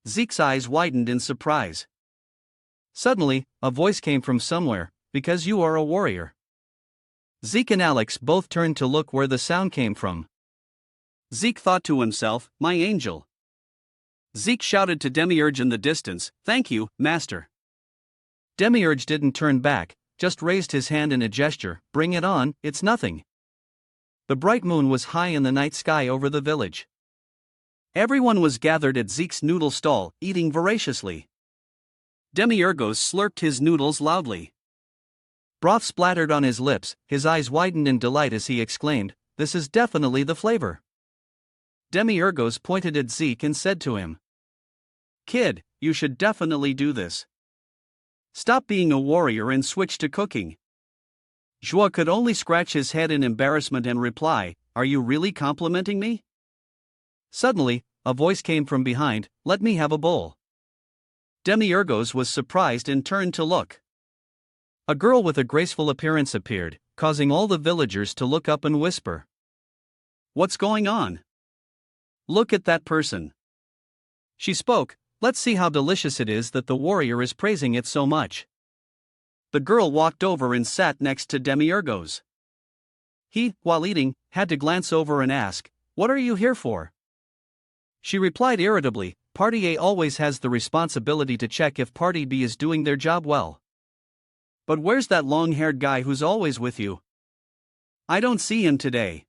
Zeke's eyes widened in surprise. Suddenly, a voice came from somewhere, "Because you are a warrior." Zeke and Alex both turned to look where the sound came from. Zeke thought to himself, "My angel." Zeke shouted to Demiurge in the distance, "Thank you, master." Demiurge didn't turn back, just raised his hand in a gesture, "Bring it on, it's nothing." The bright moon was high in the night sky over the village. Everyone was gathered at Zeke's noodle stall, eating voraciously. Demiurgos slurped his noodles loudly. Broth splattered on his lips, his eyes widened in delight as he exclaimed, "This is definitely the flavor." Demiurgos pointed at Zeke and said to him, "Kid, you should definitely do this. Stop being a warrior and switch to cooking." Joa could only scratch his head in embarrassment and reply, are you really complimenting me? Suddenly, a voice came from behind, let me have a bowl. Demiurgos was surprised and turned to look. A girl with a graceful appearance appeared, causing all the villagers to look up and whisper. What's going on? Look at that person. She spoke, let's see how delicious it is that the warrior is praising it so much. The girl walked over and sat next to Demiurgos. He, while eating, had to glance over and ask, what are you here for? She replied irritably, Party A always has the responsibility to check if Party B is doing their job well. But where's that long-haired guy who's always with you? I don't see him today.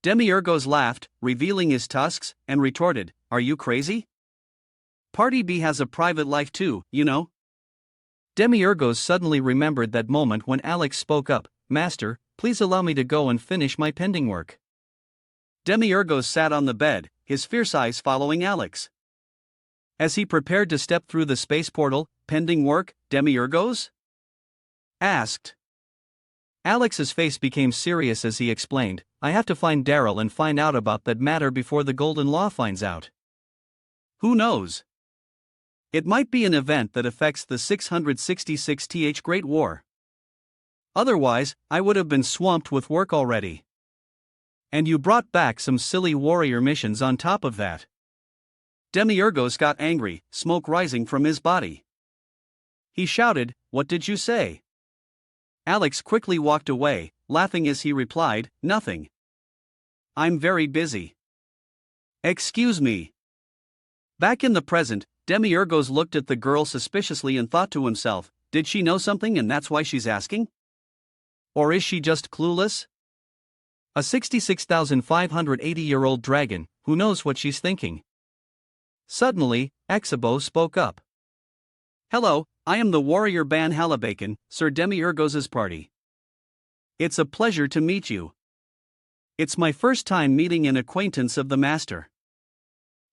Demiurgos laughed, revealing his tusks, and retorted, are you crazy? Party B has a private life too, you know? Demiurgos suddenly remembered that moment when Alex spoke up, Master, please allow me to go and finish my pending work. Demiurgos sat on the bed, his fierce eyes following Alex. As he prepared to step through the space portal, pending work, Demiurgos asked. Alex's face became serious as he explained, I have to find Daryl and find out about that matter before the Golden Law finds out. Who knows? It might be an event that affects the 666th Great War. Otherwise, I would have been swamped with work already. And you brought back some silly warrior missions on top of that. Demiurgos got angry, smoke rising from his body. He shouted, what did you say? Alex quickly walked away, laughing as he replied, nothing. I'm very busy. Excuse me. Back in the present, Demiurgos looked at the girl suspiciously and thought to himself, did she know something and that's why she's asking? Or is she just clueless? A 66,580-year-old dragon, who knows what she's thinking? Suddenly, Exabo spoke up. Hello, I am the warrior Ban Halabacon, Sir Demiurgos' party. It's a pleasure to meet you. It's my first time meeting an acquaintance of the master.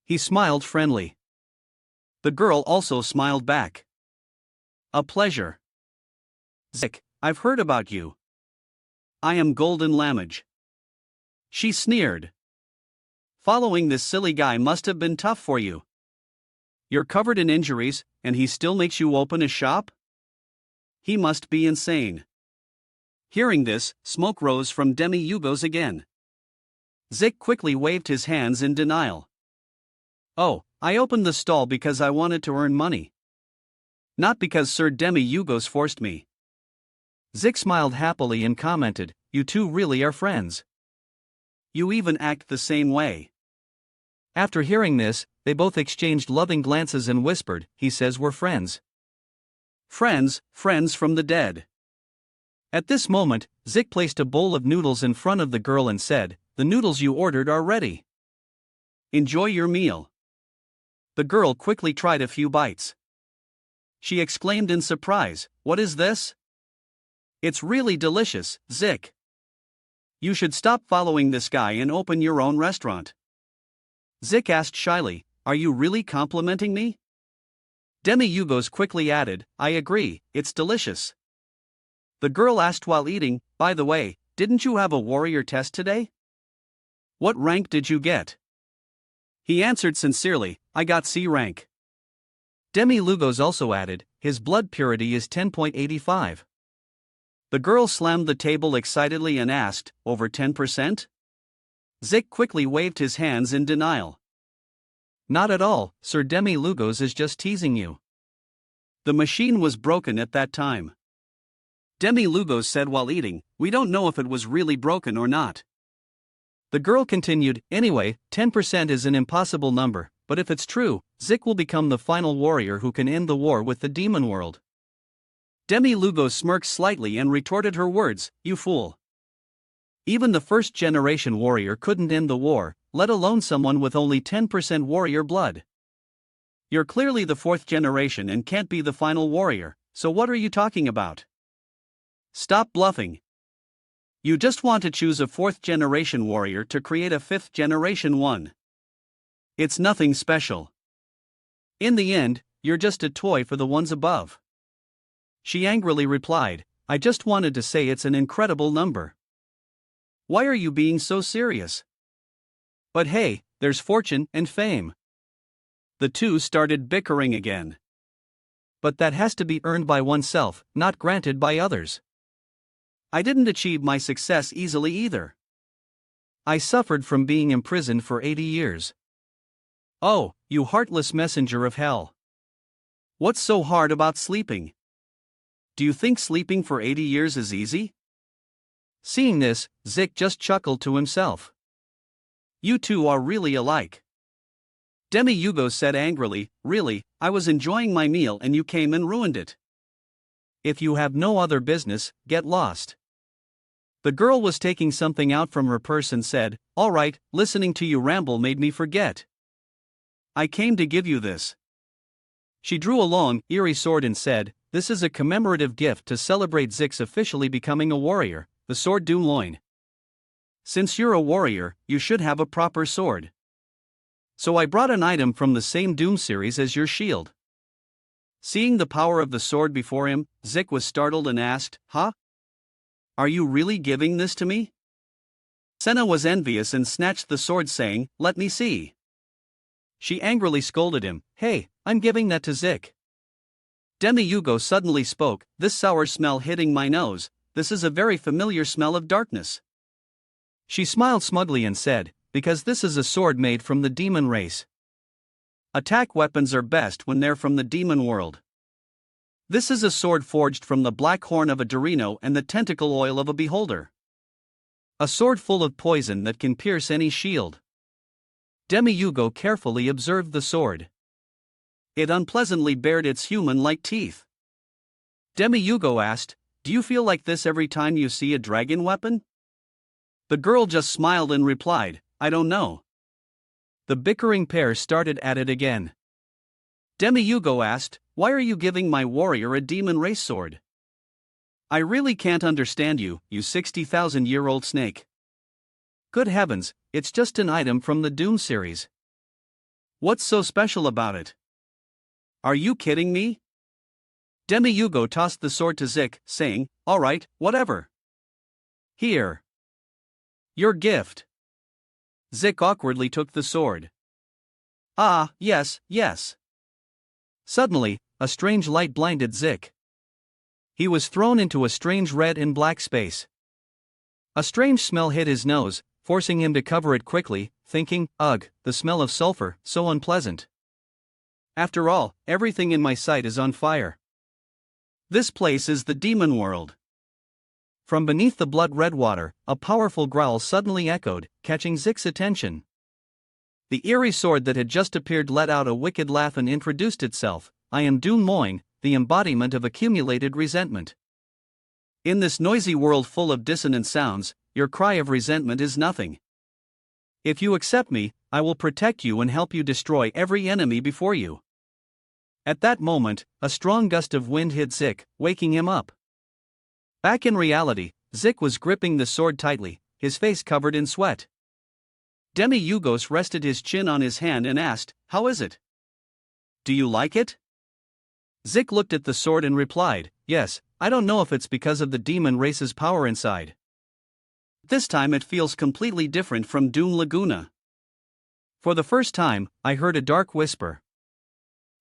He smiled friendly. The girl also smiled back. A pleasure. Zik, I've heard about you. I am Golden Lamage. She sneered. Following this silly guy must have been tough for you. You're covered in injuries, and he still makes you open a shop? He must be insane. Hearing this, smoke rose from Demiurgos again. Zik quickly waved his hands in denial. Oh, I opened the stall because I wanted to earn money. Not because Sir Demiurgos forced me. Zik smiled happily and commented, you two really are friends. You even act the same way. After hearing this, they both exchanged loving glances and whispered, he says we're friends. Friends from the dead. At this moment, Zik placed a bowl of noodles in front of the girl and said, the noodles you ordered are ready. Enjoy your meal. The girl quickly tried a few bites. She exclaimed in surprise, what is this? It's really delicious, Zik. You should stop following this guy and open your own restaurant. Zik asked shyly, are you really complimenting me? Demiurgos quickly added, I agree, it's delicious. The girl asked while eating, by the way, didn't you have a warrior test today? What rank did you get? He answered sincerely, I got C rank. Demiurgos also added, his blood purity is 10.85. The girl slammed the table excitedly and asked, over 10%? Zik quickly waved his hands in denial. Not at all, Sir Demiurgos is just teasing you. The machine was broken at that time. Demiurgos said while eating, we don't know if it was really broken or not. The girl continued, anyway, 10% is an impossible number, but if it's true, Zik will become the final warrior who can end the war with the demon world. Demiurgos smirked slightly and retorted her words, you fool. Even the first-generation warrior couldn't end the war, let alone someone with only 10% warrior blood. You're clearly the fourth generation and can't be the final warrior, so what are you talking about? Stop bluffing. You just want to choose a fourth-generation warrior to create a fifth-generation one. It's nothing special. In the end, you're just a toy for the ones above. She angrily replied, I just wanted to say it's an incredible number. Why are you being so serious? But hey, there's fortune and fame. The two started bickering again. But that has to be earned by oneself, not granted by others. I didn't achieve my success easily either. I suffered from being imprisoned for 80 years. Oh, you heartless messenger of hell. What's so hard about sleeping? Do you think sleeping for 80 years is easy? Seeing this, Zik just chuckled to himself. You two are really alike. Demi-Hugo said angrily, really, I was enjoying my meal and you came and ruined it. If you have no other business, get lost. The girl was taking something out from her purse and said, all right, listening to you ramble made me forget. I came to give you this. She drew a long, eerie sword and said, this is a commemorative gift to celebrate Zik's officially becoming a warrior, the sword Doom Loin. Since you're a warrior, you should have a proper sword. So I brought an item from the same Doom series as your shield. Seeing the power of the sword before him, Zik was startled and asked, huh? Are you really giving this to me? Senna was envious and snatched the sword saying, let me see. She angrily scolded him, hey, I'm giving that to Zik. Demi-Hugo suddenly spoke, this sour smell hitting my nose, this is a very familiar smell of darkness. She smiled smugly and said, because this is a sword made from the demon race. Attack weapons are best when they're from the demon world. This is a sword forged from the black horn of a Dorino and the tentacle oil of a beholder. A sword full of poison that can pierce any shield. Demi-Hugo carefully observed the sword. It unpleasantly bared its human-like teeth. Demi-Hugo asked, do you feel like this every time you see a dragon weapon? The girl just smiled and replied, I don't know. The bickering pair started at it again. Demi-Hugo asked, why are you giving my warrior a demon race sword? I really can't understand you, you 60,000-year-old snake. Good heavens, it's just an item from the Doom series. What's so special about it? Are you kidding me? Demi-Hugo tossed the sword to Zik, saying, all right, whatever. Here. Your gift. Zik awkwardly took the sword. Ah, yes, yes. Suddenly, a strange light blinded Zik. He was thrown into a strange red and black space. A strange smell hit his nose, forcing him to cover it quickly, thinking, ugh, the smell of sulfur, so unpleasant. After all, everything in my sight is on fire. This place is the demon world. From beneath the blood-red water, a powerful growl suddenly echoed, catching Zik's attention. The eerie sword that had just appeared let out a wicked laugh and introduced itself, I am Doom Loin, the embodiment of accumulated resentment. In this noisy world full of dissonant sounds, your cry of resentment is nothing. If you accept me, I will protect you and help you destroy every enemy before you. At that moment, a strong gust of wind hit Zik, waking him up. Back in reality, Zik was gripping the sword tightly, his face covered in sweat. Demi-Hugo rested his chin on his hand and asked, how is it? Do you like it? Zik looked at the sword and replied, yes, I don't know if it's because of the demon race's power inside. This time it feels completely different from Doom Laguna. For the first time, I heard a dark whisper.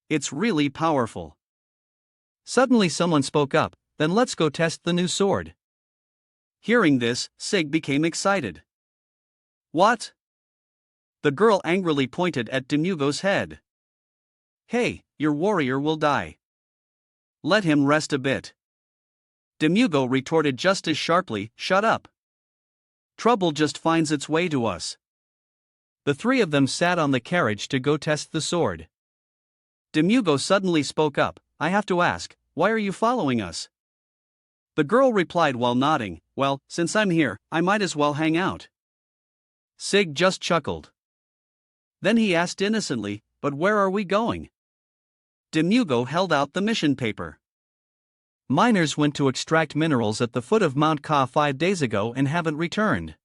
It's really powerful. Suddenly someone spoke up, then let's go test the new sword. Hearing this, Sig became excited. What? The girl angrily pointed at Demi-Hugo's head. Hey, your warrior will die. Let him rest a bit. Demi-Hugo retorted just as sharply, shut up. Trouble just finds its way to us. The three of them sat on the carriage to go test the sword. Demi-Hugo suddenly spoke up, I have to ask, why are you following us? The girl replied while nodding, well, since I'm here, I might as well hang out. Sig just chuckled. Then he asked innocently, but where are we going? Demi-Hugo held out the mission paper. Miners went to extract minerals at the foot of Mount Ka 5 days ago and haven't returned.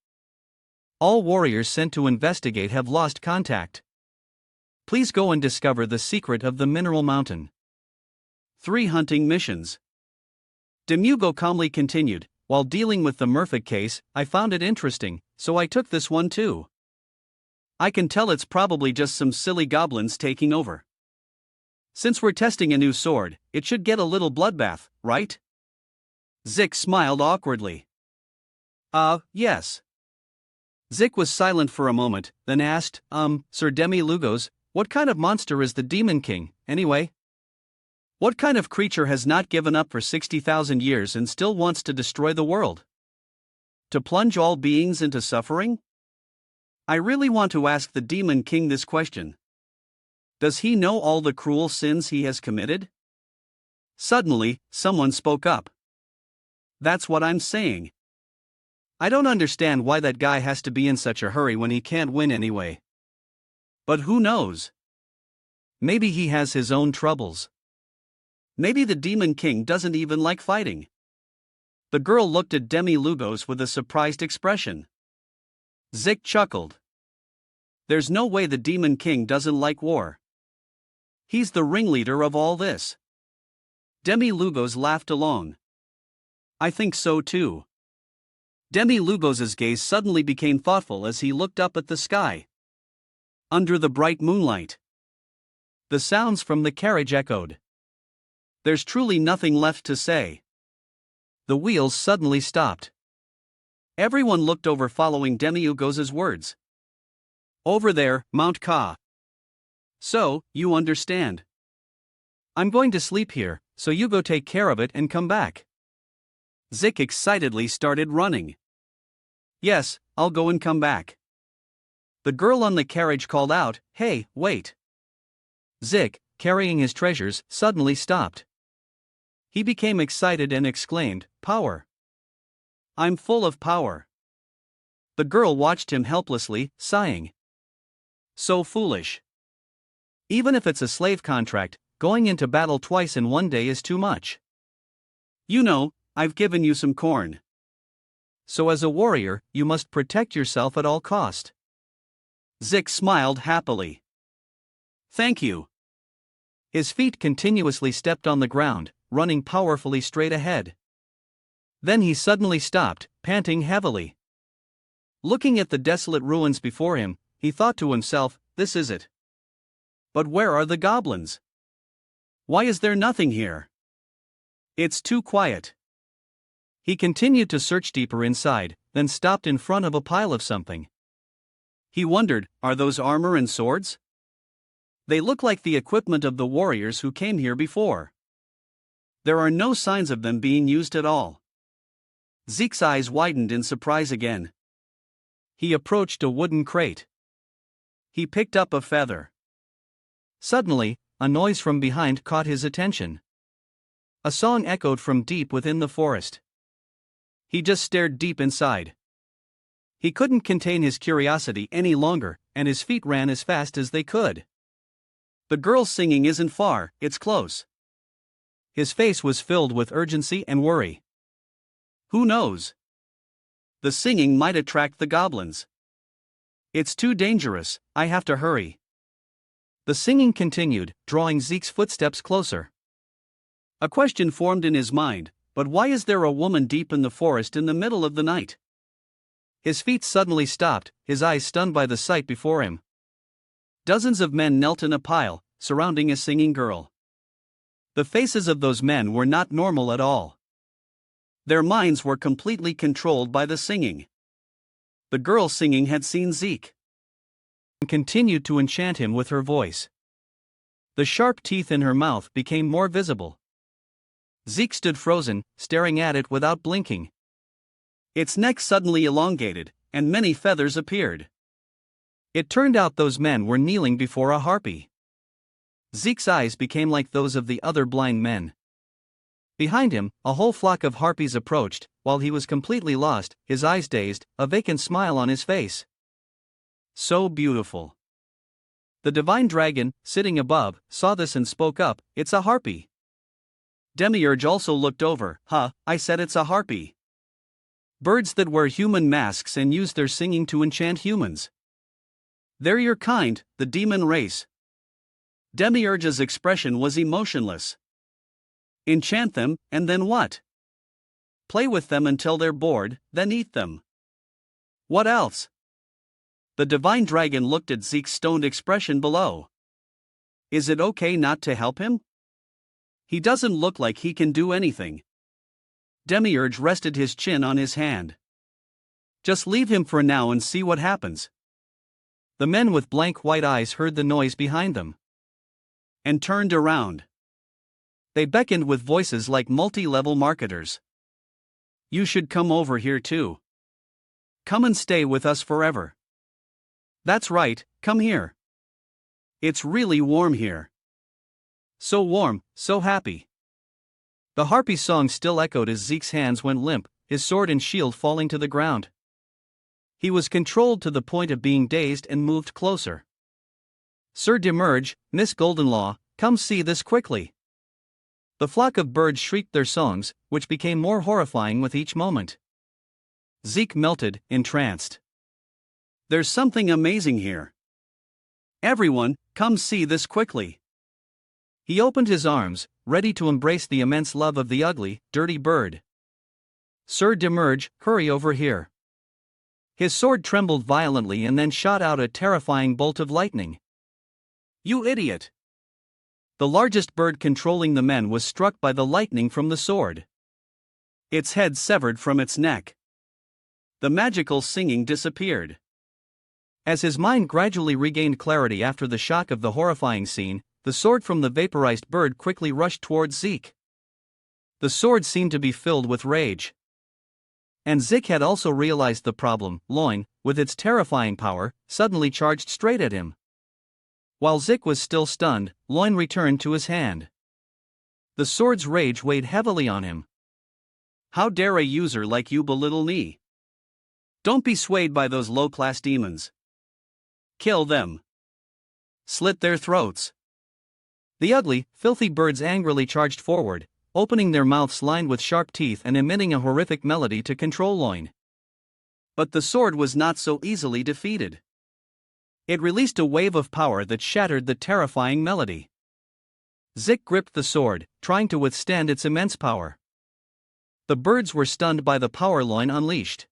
All warriors sent to investigate have lost contact. Please go and discover the secret of the mineral mountain. 3 hunting missions. Demi-Hugo calmly continued, while dealing with the Murphic case, I found it interesting, so I took this one too. I can tell it's probably just some silly goblins taking over. Since we're testing a new sword, it should get a little bloodbath, right? Zik smiled awkwardly. Yes. Zik was silent for a moment, then asked, Sir Demi-Lugos, what kind of monster is the Demon King, anyway? What kind of creature has not given up for 60,000 years and still wants to destroy the world? To plunge all beings into suffering? I really want to ask the Demon King this question. Does he know all the cruel sins he has committed? Suddenly, someone spoke up. That's what I'm saying. I don't understand why that guy has to be in such a hurry when he can't win anyway. But who knows? Maybe he has his own troubles. Maybe the Demon King doesn't even like fighting. The girl looked at Demi-Lugos with a surprised expression. Zik chuckled. There's no way the Demon King doesn't like war. He's the ringleader of all this. Demi-Lugos laughed along. I think so too. Demi-Lugos's gaze suddenly became thoughtful as he looked up at the sky. Under the bright moonlight, the sounds from the carriage echoed. There's truly nothing left to say. The wheels suddenly stopped. Everyone looked over following Demi-Lugos's words. Over there, Mount Ka. So, you understand. I'm going to sleep here, so you go take care of it and come back. Zik excitedly started running. Yes, I'll go and come back. The girl on the carriage called out, Hey, wait. Zik, carrying his treasures, suddenly stopped. He became excited and exclaimed, Power. I'm full of power. The girl watched him helplessly, sighing. So foolish. Even if it's a slave contract, going into battle twice in one day is too much. You know, I've given you some corn. So as a warrior, you must protect yourself at all cost. Zik smiled happily. Thank you. His feet continuously stepped on the ground, running powerfully straight ahead. Then he suddenly stopped, panting heavily. Looking at the desolate ruins before him, he thought to himself, this is it. But where are the goblins? Why is there nothing here? It's too quiet. He continued to search deeper inside, then stopped in front of a pile of something. He wondered, are those armor and swords? They look like the equipment of the warriors who came here before. There are no signs of them being used at all. Zek's eyes widened in surprise again. He approached a wooden crate. He picked up a feather. Suddenly, a noise from behind caught his attention. A song echoed from deep within the forest. He just stared deep inside. He couldn't contain his curiosity any longer, and his feet ran as fast as they could. The girl's singing isn't far, it's close. His face was filled with urgency and worry. Who knows? The singing might attract the goblins. It's too dangerous, I have to hurry. The singing continued, drawing Zek's footsteps closer. A question formed in his mind, but why is there a woman deep in the forest in the middle of the night? His feet suddenly stopped, his eyes stunned by the sight before him. Dozens of men knelt in a pile, surrounding a singing girl. The faces of those men were not normal at all. Their minds were completely controlled by the singing. The girl singing had seen Zeke and continued to enchant him with her voice. The sharp teeth in her mouth became more visible. Zeke stood frozen, staring at it without blinking. Its neck suddenly elongated, and many feathers appeared. It turned out those men were kneeling before a harpy. Zeke's eyes became like those of the other blind men. Behind him, a whole flock of harpies approached, while he was completely lost, his eyes dazed, a vacant smile on his face. So beautiful. The divine dragon, sitting above, saw this and spoke up, It's a harpy. Demiurge also looked over, I said it's a harpy. Birds that wear human masks and use their singing to enchant humans. They're your kind, the demon race. Demiurge's expression was emotionless. Enchant them, and then what? play with them until they're bored, then eat them. What else? The divine dragon looked at Zeke's stoned expression below. Is it okay not to help him? He doesn't look like he can do anything. Demiurge rested his chin on his hand. Just leave him for now and see what happens. The men with blank white eyes heard the noise behind them and turned around. They beckoned with voices like multi-level marketers. You should come over here too. Come and stay with us forever. That's right, come here. It's really warm here. So warm, so happy. The harpy song still echoed as Zeke's hands went limp, his sword and shield falling to the ground. He was controlled to the point of being dazed and moved closer. Sir Demerge, Miss Goldenlaw, come see this quickly. The flock of birds shrieked their songs, which became more horrifying with each moment. Zeke melted, entranced. There's something amazing here. Everyone, come see this quickly. He opened his arms, ready to embrace the immense love of the ugly, dirty bird. Sir Demerge, hurry over here. His sword trembled violently and then shot out a terrifying bolt of lightning. You idiot! The largest bird controlling the men was struck by the lightning from the sword. Its head severed from its neck. The magical singing disappeared. As his mind gradually regained clarity after the shock of the horrifying scene, the sword from the vaporized bird quickly rushed towards Zeke. The sword seemed to be filled with rage. And Zeke had also realized the problem. Loin, with its terrifying power, suddenly charged straight at him. While Zeke was still stunned, Loin returned to his hand. The sword's rage weighed heavily on him. How dare a user like you belittle me? Don't be swayed by those low-class demons. Kill them. Slit their throats. The ugly, filthy birds angrily charged forward, opening their mouths lined with sharp teeth and emitting a horrific melody to control Loin. But the sword was not so easily defeated. It released a wave of power that shattered the terrifying melody. Zeke gripped the sword, trying to withstand its immense power. The birds were stunned by the power Loin unleashed.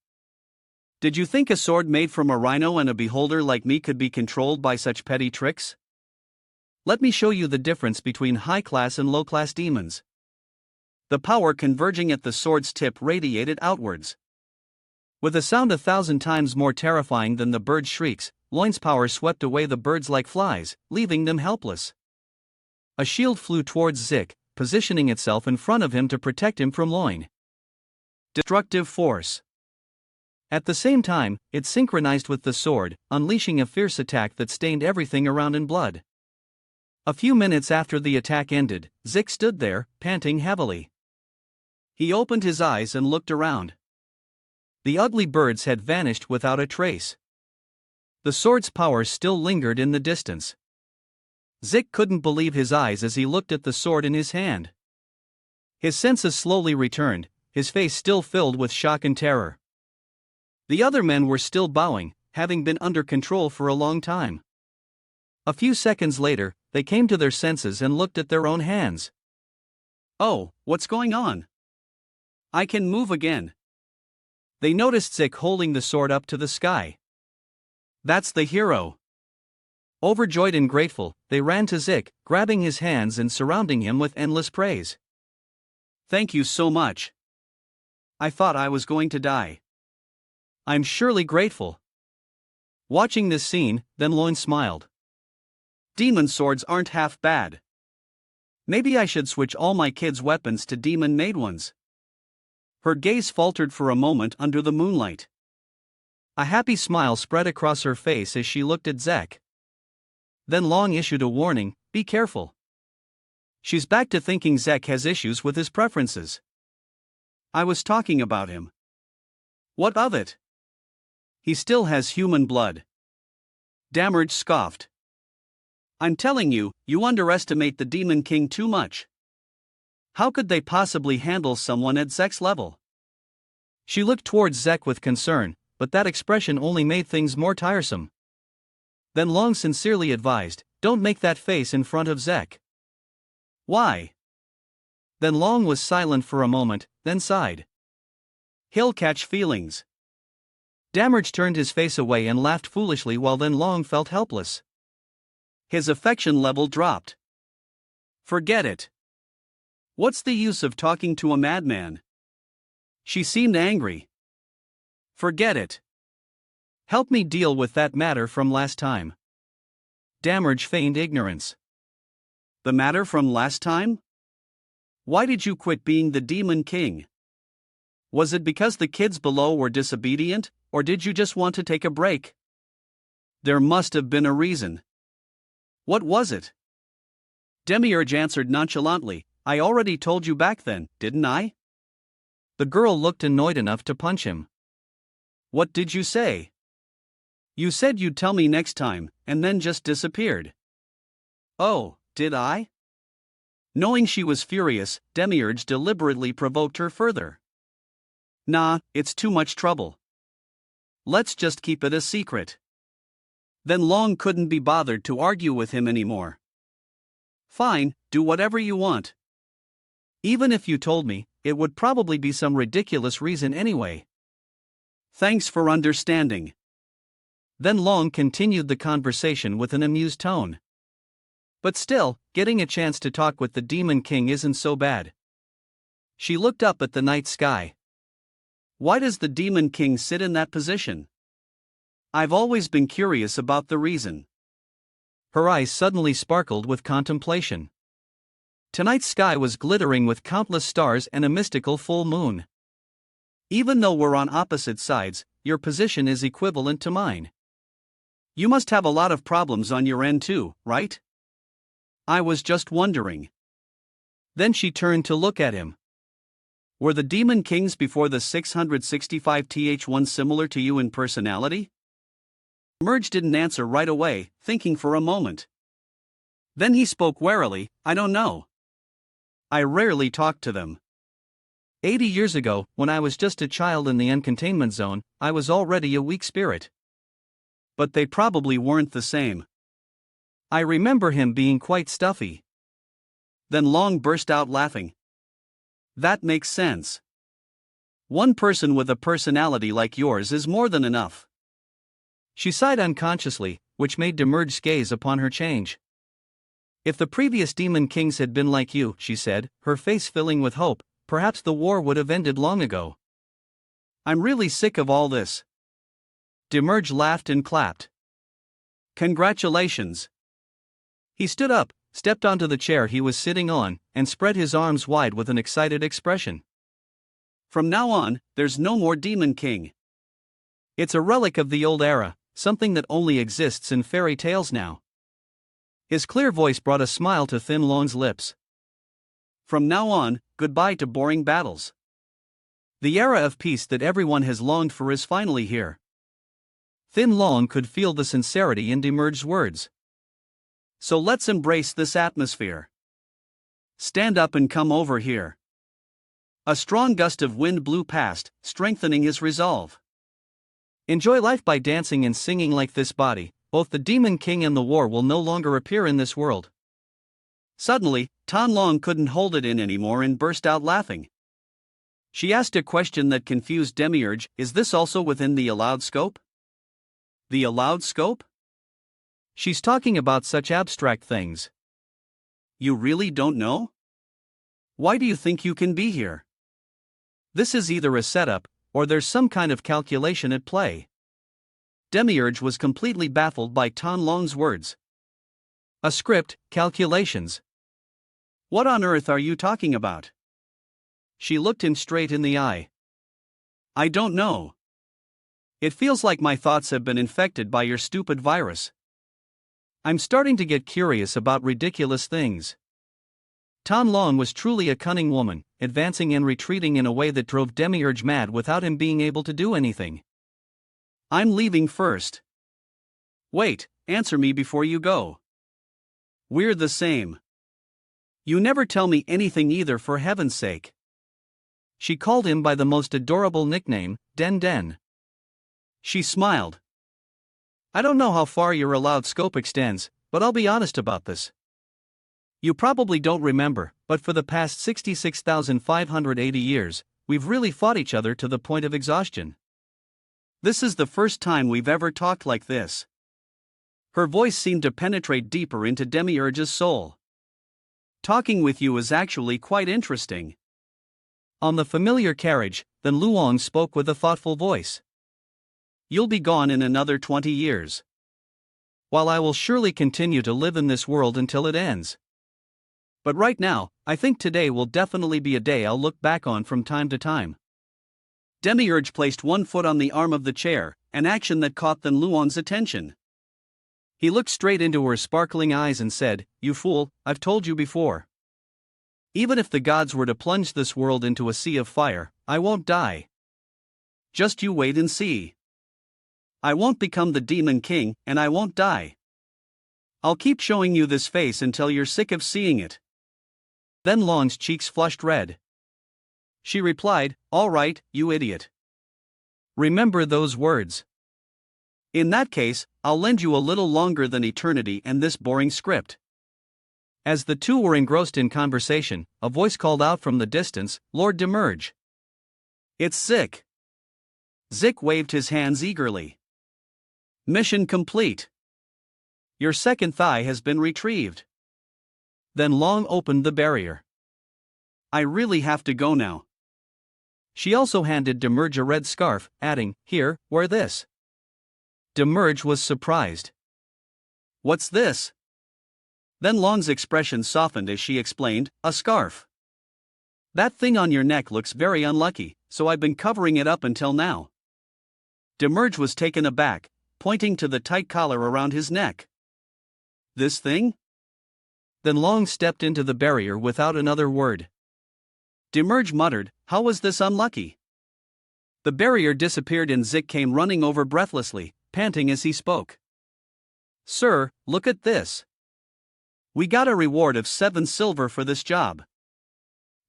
Did you think a sword made from a rhino and a beholder like me could be controlled by such petty tricks? Let me show you the difference between high-class and low-class demons. The power converging at the sword's tip radiated outwards. With a sound 1,000 times more terrifying than the bird's shrieks, Loin's power swept away the birds like flies, leaving them helpless. A shield flew towards Zeke, positioning itself in front of him to protect him from Loin. Destructive force. At the same time, it synchronized with the sword, unleashing a fierce attack that stained everything around in blood. A few minutes after the attack ended, Zeke stood there, panting heavily. He opened his eyes and looked around. The ugly birds had vanished without a trace. The sword's power still lingered in the distance. Zeke couldn't believe his eyes as he looked at the sword in his hand. His senses slowly returned, his face still filled with shock and terror. The other men were still bowing, having been under control for a long time. A few seconds later, they came to their senses and looked at their own hands. Oh, what's going on? I can move again. They noticed Zeke holding the sword up to the sky. That's the hero. Overjoyed and grateful, they ran to Zeke, grabbing his hands and surrounding him with endless praise. Thank you so much. I thought I was going to die. I'm surely grateful. Watching this scene, then Loin smiled. Demon swords aren't half bad. Maybe I should switch all my kids' weapons to demon-made ones. Her gaze faltered for a moment under the moonlight. A happy smile spread across her face as she looked at Zeke. Then Long issued a warning, be careful. She's back to thinking Zeke has issues with his preferences. I was talking about him. What of it? He still has human blood. Damerge scoffed. I'm telling you, you underestimate the Demon King too much. How could they possibly handle someone at Zek's level? She looked towards Zeke with concern, but that expression only made things more tiresome. Then Long sincerely advised, don't make that face in front of Zeke. Why? Then Long was silent for a moment, then sighed. He'll catch feelings. Damage turned his face away and laughed foolishly while Then Long felt helpless. His affection level dropped. Forget it. What's the use of talking to a madman? She seemed angry. Forget it. Help me deal with that matter from last time. Damage feigned ignorance. The matter from last time? Why did you quit being the Demon King? Was it because the kids below were disobedient, or did you just want to take a break? There must have been a reason. What was it? Demiurge answered nonchalantly, I already told you back then, didn't I? The girl looked annoyed enough to punch him. What did you say? You said you'd tell me next time, and then just disappeared. Oh, did I? Knowing she was furious, Demiurge deliberately provoked her further. Nah, it's too much trouble. Let's just keep it a secret. Then Long couldn't be bothered to argue with him anymore. Fine, do whatever you want. Even if you told me, it would probably be some ridiculous reason anyway. Thanks for understanding. Then Long continued the conversation with an amused tone. But still, getting a chance to talk with the Demon King isn't so bad. She looked up at the night sky. Why does the Demon King sit in that position? I've always been curious about the reason. Her eyes suddenly sparkled with contemplation. Tonight's sky was glittering with countless stars and a mystical full moon. Even though we're on opposite sides, your position is equivalent to mine. You must have a lot of problems on your end too, right? I was just wondering. Then she turned to look at him. Were the Demon Kings before the 665th similar to you in personality? Merge didn't answer right away, thinking for a moment. Then he spoke warily, I don't know. I rarely talked to them. 80 years ago, when I was just a child in the uncontainment zone, I was already a weak spirit. But they probably weren't the same. I remember him being quite stuffy. Then Long burst out laughing. That makes sense. One person with a personality like yours is more than enough. She sighed unconsciously, which made Demurge's gaze upon her change. If the previous Demon Kings had been like you, she said, her face filling with hope, perhaps the war would have ended long ago. I'm really sick of all this. Demurge laughed and clapped. Congratulations. He stood up, stepped onto the chair he was sitting on, and spread his arms wide with an excited expression. From now on, there's no more Demon King. It's a relic of the old era, something that only exists in fairy tales now. His clear voice brought a smile to Thin Long's lips. From now on, goodbye to boring battles. The era of peace that everyone has longed for is finally here. Thin Long could feel the sincerity in Demurge's words. So let's embrace this atmosphere. Stand up and come over here. A strong gust of wind blew past, strengthening his resolve. Enjoy life by dancing and singing like this body. Both the Demon King and the war will no longer appear in this world. Suddenly, Tan Long couldn't hold it in anymore and burst out laughing. She asked a question that confused Demiurge, is this also within the allowed scope? The allowed scope? She's talking about such abstract things. You really don't know? Why do you think you can be here? This is either a setup, or there's some kind of calculation at play. Demiurge was completely baffled by Tan Long's words. A script, calculations. What on earth are you talking about? She looked him straight in the eye. I don't know. It feels like my thoughts have been infected by your stupid virus. I'm starting to get curious about ridiculous things. Tan Long was truly a cunning woman, advancing and retreating in a way that drove Demiurge mad without him being able to do anything. I'm leaving first. Wait, answer me before you go. We're the same. You never tell me anything either, for heaven's sake. She called him by the most adorable nickname, Den Den. She smiled. I don't know how far your allowed scope extends, but I'll be honest about this. You probably don't remember, but for the past 66,580 years, we've really fought each other to the point of exhaustion. This is the first time we've ever talked like this. Her voice seemed to penetrate deeper into Demiurge's soul. Talking with you is actually quite interesting. On the familiar carriage, then Luong spoke with a thoughtful voice. You'll be gone in another 20 years. While I will surely continue to live in this world until it ends. But right now, I think today will definitely be a day I'll look back on from time to time. Demiurge placed one foot on the arm of the chair, an action that caught Then Luong's attention. He looked straight into her sparkling eyes and said, "You fool, I've told you before. Even if the gods were to plunge this world into a sea of fire, I won't die. Just you wait and see. I won't become the demon king, and I won't die. I'll keep showing you this face until you're sick of seeing it." Then Luong's cheeks flushed red. She replied, "All right, you idiot. Remember those words. In that case, I'll lend you a little longer than eternity and this boring script." As the two were engrossed in conversation, a voice called out from the distance, "Lord Demiurge." "It's Zik." Zik waved his hands eagerly. "Mission complete. Your second thigh has been retrieved." Then Long opened the barrier. "I really have to go now." She also handed Demiurge a red scarf, adding, "Here, wear this." Demiurge was surprised. "What's this?" Then Long's expression softened as she explained, "A scarf. That thing on your neck looks very unlucky, so I've been covering it up until now." Demiurge was taken aback, pointing to the tight collar around his neck. "This thing?" Then Long stepped into the barrier without another word. Demiurge muttered, "How was this unlucky?" The barrier disappeared and Zik came running over breathlessly, panting as he spoke. "Sir, look at this. We got a reward of 7 silver for this job.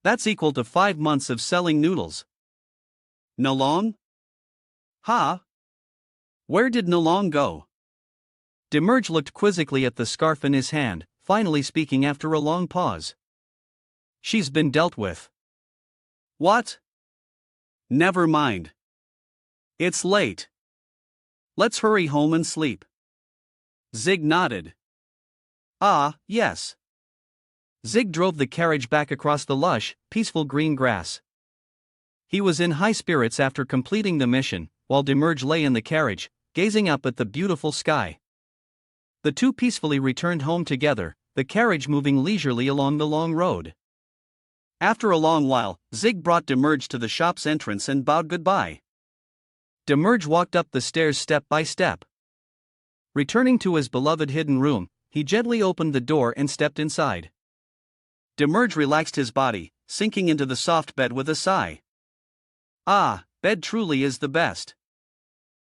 That's equal to 5 months of selling noodles." "Nalong? Ha? Where did Nalong go?" Demiurge looked quizzically at the scarf in his hand, finally speaking after a long pause. "She's been dealt with." "What?" "Never mind. It's late. Let's hurry home and sleep." Zig nodded. "Ah, yes." Zig drove the carriage back across the lush, peaceful green grass. He was in high spirits after completing the mission, while Demiurge lay in the carriage, gazing up at the beautiful sky. The two peacefully returned home together, the carriage moving leisurely along the long road. After a long while, Zig brought Demiurge to the shop's entrance and bowed goodbye. Demiurge walked up the stairs step by step. Returning to his beloved hidden room, he gently opened the door and stepped inside. Demiurge relaxed his body, sinking into the soft bed with a sigh. Ah, bed truly is the best.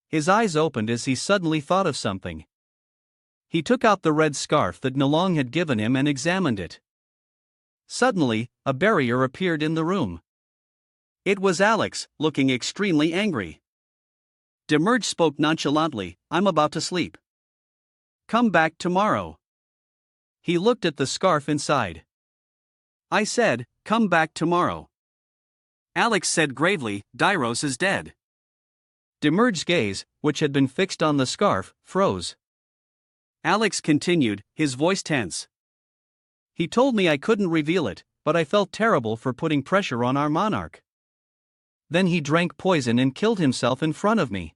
His eyes opened as he suddenly thought of something. He took out the red scarf that Nalong had given him and examined it. Suddenly, a barrier appeared in the room. It was Alex, looking extremely angry. Demiurge spoke nonchalantly, "I'm about to sleep. Come back tomorrow." He looked at the scarf inside. "I said, come back tomorrow." Alex said gravely, "Dairos is dead." Demiurge's gaze, which had been fixed on the scarf, froze. Alex continued, his voice tense. "He told me I couldn't reveal it, but I felt terrible for putting pressure on our monarch. Then he drank poison and killed himself in front of me.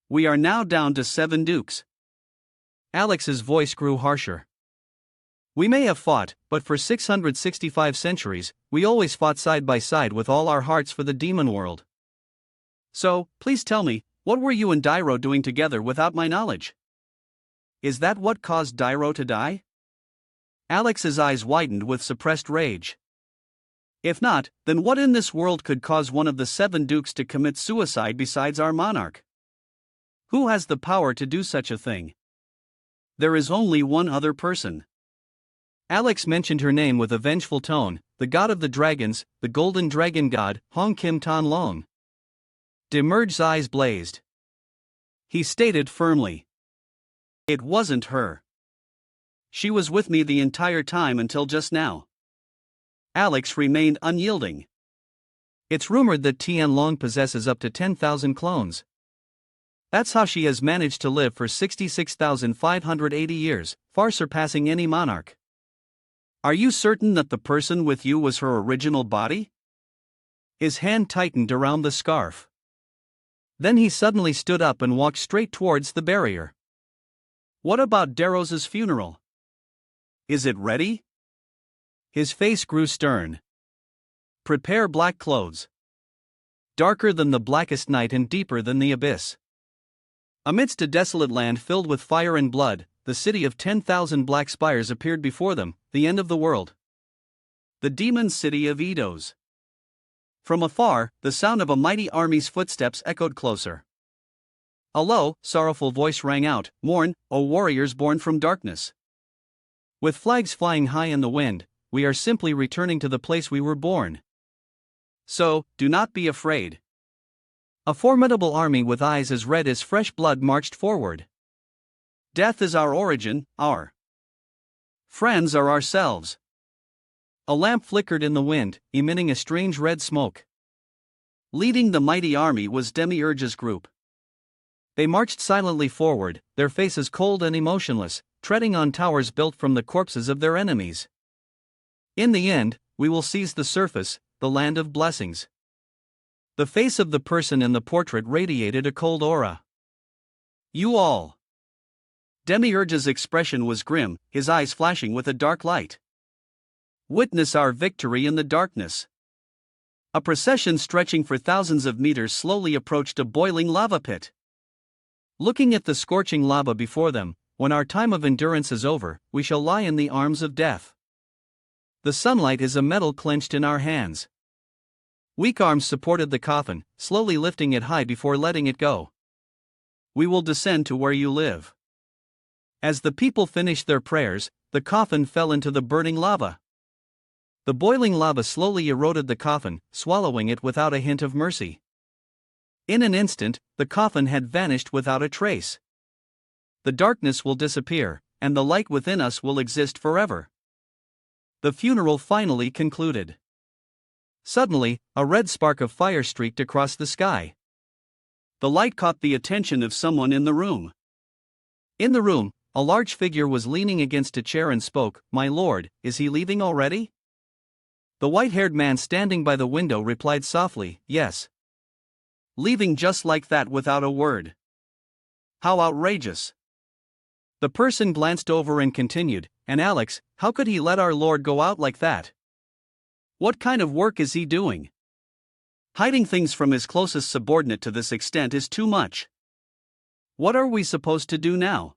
We are now down to 7 dukes." Alex's voice grew harsher. "We may have fought, but for 665 centuries, we always fought side by side with all our hearts for the demon world. So, please tell me, what were you and Dairo doing together without my knowledge? Is that what caused Dairo to die?" Alex's eyes widened with suppressed rage. "If not, then what in this world could cause one of the 7 dukes to commit suicide besides our monarch? Who has the power to do such a thing? There is only one other person." Alex mentioned her name with a vengeful tone, the god of the dragons, the golden dragon god, Hong Kim Tan Long. Demiurge's eyes blazed. He stated firmly, "It wasn't her. She was with me the entire time until just now." Alex remained unyielding. It's rumored that Tianlong possesses up to 10,000 clones. That's how she has managed to live for 66,580 years, far surpassing any monarch. Are you certain that the person with you was her original body? His hand tightened around the scarf. Then he suddenly stood up and walked straight towards the barrier. What about Darrow's funeral? Is it ready? His face grew stern. Prepare black clothes. Darker than the blackest night and deeper than the abyss. Amidst a desolate land filled with fire and blood, the city of 10,000 black spires appeared before them, the end of the world. The demon city of Eidos. From afar, the sound of a mighty army's footsteps echoed closer. A low, sorrowful voice rang out, "Mourn, O warriors born from darkness. With flags flying high in the wind, we are simply returning to the place we were born. So, do not be afraid." A formidable army with eyes as red as fresh blood marched forward. Death is our origin, our friends are ourselves. A lamp flickered in the wind, emitting a strange red smoke. Leading the mighty army was Demiurge's group. They marched silently forward, their faces cold and emotionless, treading on towers built from the corpses of their enemies. In the end, we will seize the surface, the land of blessings. The face of the person in the portrait radiated a cold aura. You all. Demiurge's expression was grim, his eyes flashing with a dark light. Witness our victory in the darkness. A procession stretching for thousands of meters slowly approached a boiling lava pit. Looking at the scorching lava before them, when our time of endurance is over, we shall lie in the arms of death. The sunlight is a metal clenched in our hands. Weak arms supported the coffin, slowly lifting it high before letting it go. We will descend to where you live. As the people finished their prayers, the coffin fell into the burning lava. The boiling lava slowly eroded the coffin, swallowing it without a hint of mercy. In an instant, the coffin had vanished without a trace. The darkness will disappear, and the light within us will exist forever. The funeral finally concluded. Suddenly, a red spark of fire streaked across the sky. The light caught the attention of someone in the room. In the room, a large figure was leaning against a chair and spoke, "My lord, is he leaving already?" The white-haired man standing by the window replied softly, "Yes." Leaving just like that without a word. How outrageous. The person glanced over and continued, "And Alex, how could he let our lord go out like that? What kind of work is he doing? Hiding things from his closest subordinate to this extent is too much. What are we supposed to do now?"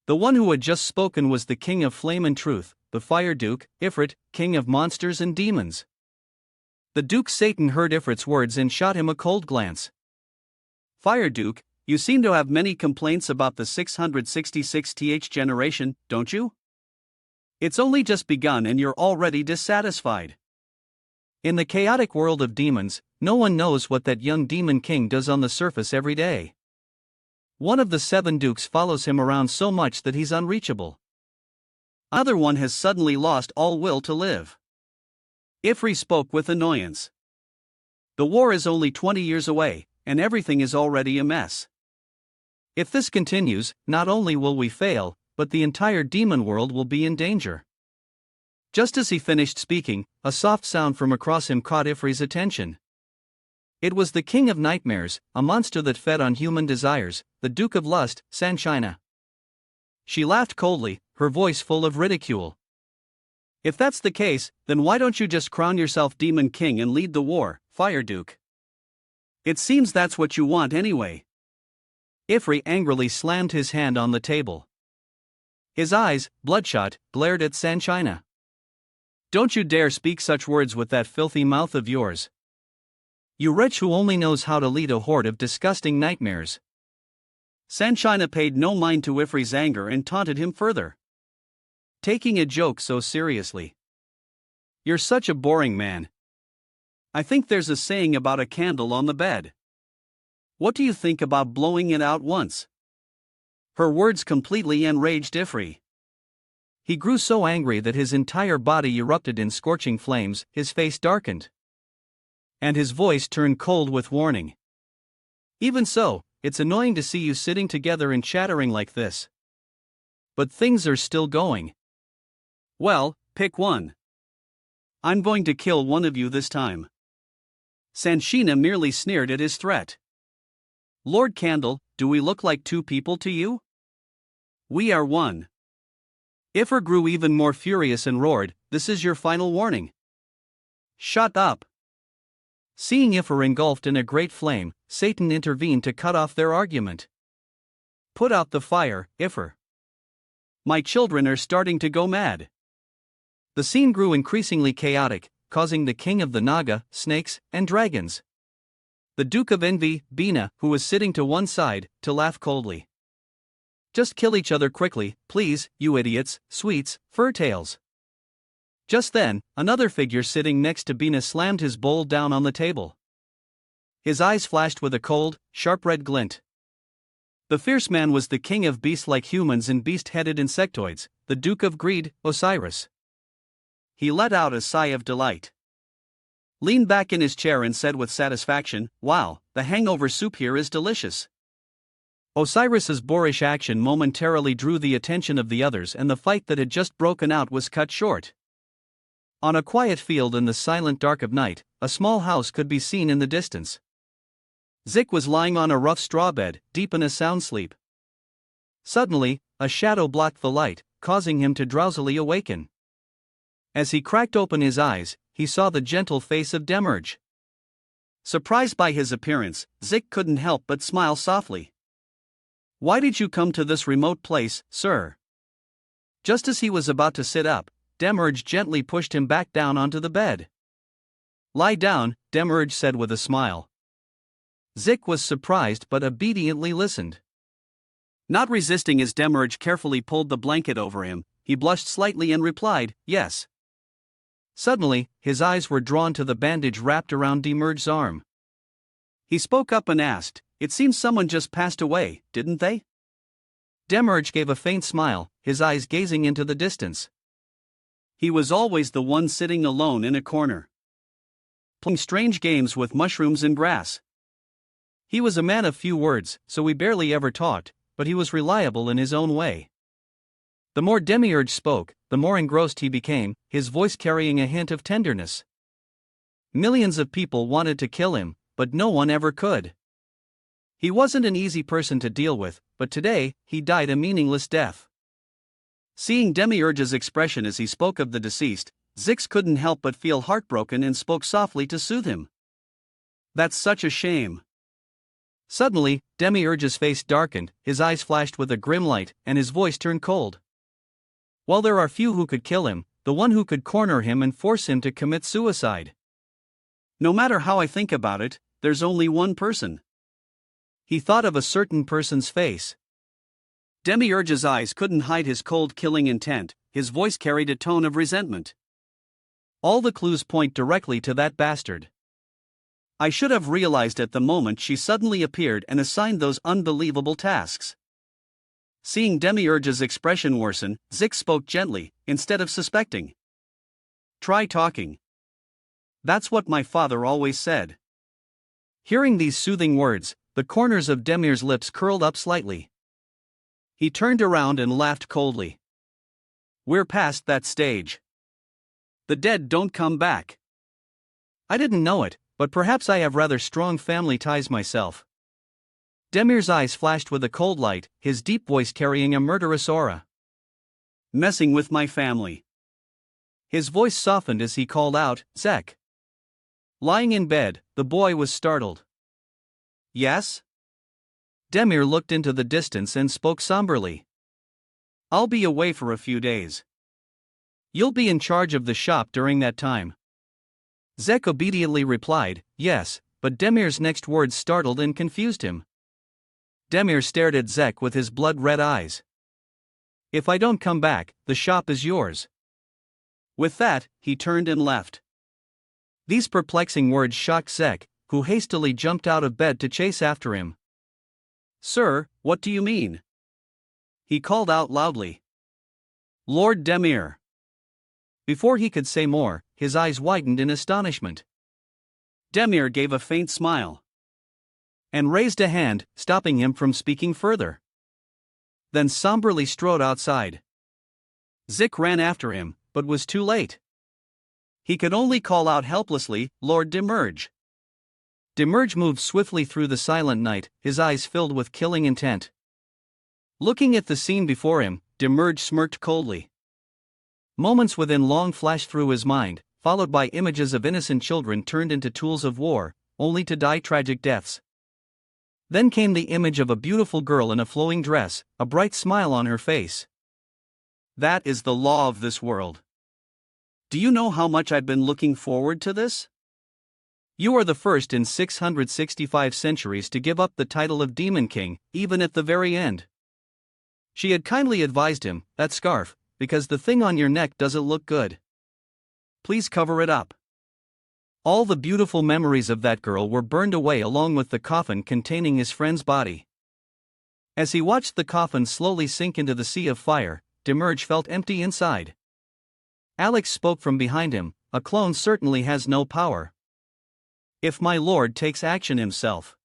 The one who had just spoken was the king of flame and truth, the fire duke, Ifrit, king of monsters and demons. The Duke Satan heard Ifrit's words and shot him a cold glance. "Fire Duke, you seem to have many complaints about the 666th generation, don't you? It's only just begun and you're already dissatisfied. In the chaotic world of demons, no one knows what that young demon king does on the surface every day. One of the 7 dukes follows him around so much that he's unreachable. Another one has suddenly lost all will to live." Ifri spoke with annoyance. "The war is only 20 years away, and everything is already a mess. If this continues, not only will we fail, but the entire demon world will be in danger." Just as he finished speaking, a soft sound from across him caught Ifri's attention. It was the king of nightmares, a monster that fed on human desires, the Duke of Lust, Sanchina. She laughed coldly, her voice full of ridicule. "If that's the case, then why don't you just crown yourself Demon King and lead the war, Fire Duke? It seems that's what you want anyway." Ifri angrily slammed his hand on the table. His eyes, bloodshot, glared at Sanchina. "Don't you dare speak such words with that filthy mouth of yours. You wretch who only knows how to lead a horde of disgusting nightmares." Sanchina paid no mind to Ifri's anger and taunted him further. "Taking a joke so seriously. You're such a boring man. I think there's a saying about a candle on the bed. What do you think about blowing it out once?" Her words completely enraged Ifri. He grew so angry that his entire body erupted in scorching flames, his face darkened. and his voice turned cold with warning. Even so, it's annoying to see you sitting together and chattering like this. But things are still going. Well, pick one. I'm going to kill one of you this time. Sanshina merely sneered at his threat. Lord Candle, do we look like two people to you? We are one. Ifer grew even more furious and roared, "This is your final warning." Shut up. Seeing Ifer engulfed in a great flame, Satan intervened to cut off their argument. Put out the fire, Ifer. My children are starting to go mad. The scene grew increasingly chaotic, causing the king of the Naga, snakes, and dragons, the Duke of Envy, Bina, who was sitting to one side, to laugh coldly. Just kill each other quickly, please, you idiots, sweets, furtails. Just then, another figure sitting next to Bina slammed his bowl down on the table. His eyes flashed with a cold, sharp red glint. The fierce man was the king of beast-like humans and beast-headed insectoids, the Duke of Greed, Osiris. He let out a sigh of delight, leaned back in his chair and said with satisfaction, "Wow, the hangover soup here is delicious." Osiris's boorish action momentarily drew the attention of the others, and the fight that had just broken out was cut short. On a quiet field in the silent dark of night, a small house could be seen in the distance. Zik was lying on a rough straw bed, deep in a sound sleep. Suddenly, a shadow blocked the light, causing him to drowsily awaken. As he cracked open his eyes, he saw the gentle face of Demerge. Surprised by his appearance, Zik couldn't help but smile softly. "Why did you come to this remote place, sir?" Just as he was about to sit up, Demerge gently pushed him back down onto the bed. "Lie down," Demerge said with a smile. Zik was surprised but obediently listened. Not resisting as Demerge carefully pulled the blanket over him, he blushed slightly and replied, "Yes." Suddenly, his eyes were drawn to the bandage wrapped around Demerge's arm. He spoke up and asked, "It seems someone just passed away, didn't they?" Demerge gave a faint smile, his eyes gazing into the distance. He was always the one sitting alone in a corner, playing strange games with mushrooms and grass. He was a man of few words, so we barely ever talked, but he was reliable in his own way. The more Demiurge spoke, the more engrossed he became, his voice carrying a hint of tenderness. Millions of people wanted to kill him, but no one ever could. He wasn't an easy person to deal with, but today, he died a meaningless death. Seeing Demiurge's expression as he spoke of the deceased, Zix couldn't help but feel heartbroken and spoke softly to soothe him. "That's such a shame." Suddenly, Demiurge's face darkened, his eyes flashed with a grim light, and his voice turned cold. "While there are few who could kill him, the one who could corner him and force him to commit suicide. No matter how I think about it, there's only one person." He thought of a certain person's face. Demiurge's eyes couldn't hide his cold killing intent, his voice carried a tone of resentment. "All the clues point directly to that bastard. I should have realized at the moment she suddenly appeared and assigned those unbelievable tasks." Seeing Demiurge's expression worsen, Zix spoke gently, instead of suspecting. "Try talking. That's what my father always said." Hearing these soothing words, the corners of Demir's lips curled up slightly. He turned around and laughed coldly. "We're past that stage. The dead don't come back." "I didn't know it, but perhaps I have rather strong family ties myself." Demir's eyes flashed with a cold light, his deep voice carrying a murderous aura. "Messing with my family." His voice softened as he called out, "Zek." Lying in bed, the boy was startled. "Yes?" Demir looked into the distance and spoke somberly. "I'll be away for a few days. You'll be in charge of the shop during that time." Zek obediently replied, "Yes," but Demir's next words startled and confused him. Demir stared at Zek with his blood-red eyes. "If I don't come back, the shop is yours." With that, he turned and left. These perplexing words shocked Zek, who hastily jumped out of bed to chase after him. "Sir, what do you mean?" he called out loudly. "Lord Demir." Before he could say more, his eyes widened in astonishment. Demir gave a faint smile and raised a hand, stopping him from speaking further. Then somberly strode outside. Zik ran after him, but was too late. He could only call out helplessly, "Lord Demerge." Demerge moved swiftly through the silent night, his eyes filled with killing intent. Looking at the scene before him, Demerge smirked coldly. Moments within long flashed through his mind, followed by images of innocent children turned into tools of war, only to die tragic deaths. Then came the image of a beautiful girl in a flowing dress, a bright smile on her face. That is the law of this world. Do you know how much I've been looking forward to this? You are the first in 665 centuries to give up the title of Demon King, even at the very end. She had kindly advised him, "That scarf, because the thing on your neck doesn't look good. Please cover it up." All the beautiful memories of that girl were burned away along with the coffin containing his friend's body. As he watched the coffin slowly sink into the sea of fire, Demerge felt empty inside. Alex spoke from behind him, "A clone certainly has no power. If my lord takes action himself,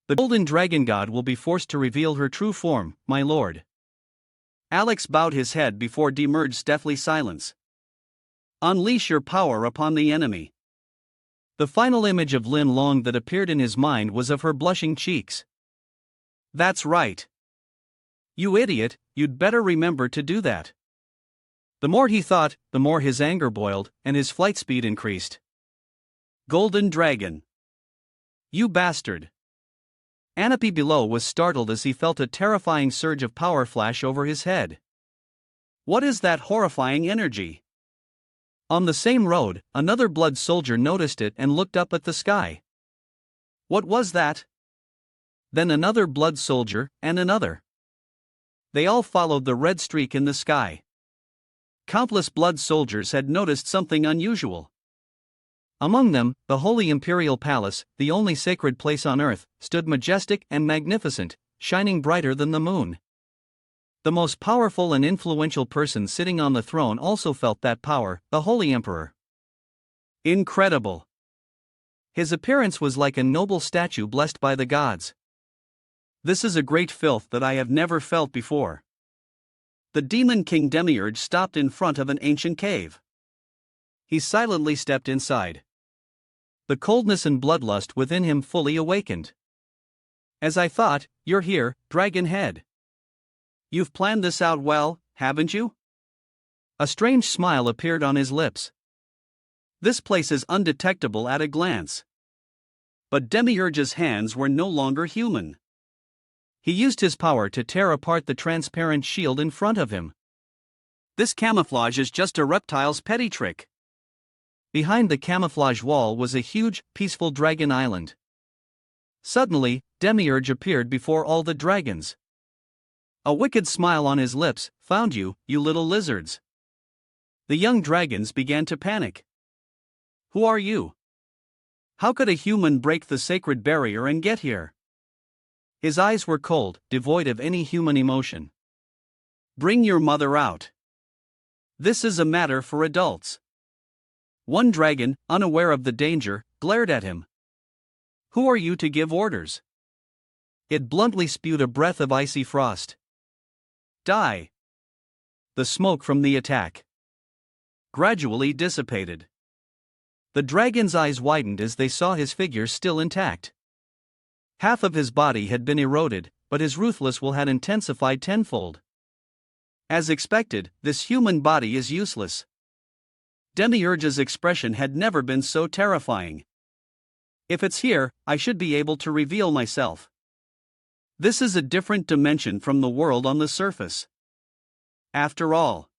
the golden dragon god will be forced to reveal her true form, my lord." Alex bowed his head before Demerge's deathly silence. "Unleash your power upon the enemy." The final image of Lin Long that appeared in his mind was of her blushing cheeks. "That's right. You idiot, you'd better remember to do that." The more he thought, the more his anger boiled, and his flight speed increased. "Golden dragon! You bastard!" Anapi below was startled as he felt a terrifying surge of power flash over his head. What is that horrifying energy? On the same road, another blood soldier noticed it and looked up at the sky. What was that? Then another blood soldier, and another. They all followed the red streak in the sky. Countless blood soldiers had noticed something unusual. Among them, the Holy Imperial Palace, the only sacred place on earth, stood majestic and magnificent, shining brighter than the moon. The most powerful and influential person sitting on the throne also felt that power, the Holy Emperor. Incredible! His appearance was like a noble statue blessed by the gods. This is a great filth that I have never felt before. The Demon King Demiurge stopped in front of an ancient cave. He silently stepped inside. The coldness and bloodlust within him fully awakened. "As I thought, you're here, Dragon Head. You've planned this out well, haven't you?" A strange smile appeared on his lips. "This place is undetectable at a glance." But Demiurge's hands were no longer human. He used his power to tear apart the transparent shield in front of him. "This camouflage is just a reptile's petty trick." Behind the camouflage wall was a huge, peaceful dragon island. Suddenly, Demiurge appeared before all the dragons. A wicked smile on his lips. "Found you, you little lizards." The young dragons began to panic. "Who are you? How could a human break the sacred barrier and get here?" His eyes were cold, devoid of any human emotion. "Bring your mother out. This is a matter for adults." One dragon, unaware of the danger, glared at him. "Who are you to give orders?" It bluntly spewed a breath of icy frost. "Die." The smoke from the attack gradually dissipated. The dragon's eyes widened as they saw his figure still intact. Half of his body had been eroded, but his ruthless will had intensified tenfold. As expected, this human body is useless. Demiurge's expression had never been so terrifying. "If it's here, I should be able to reveal myself. This is a different dimension from the world on the surface. After all."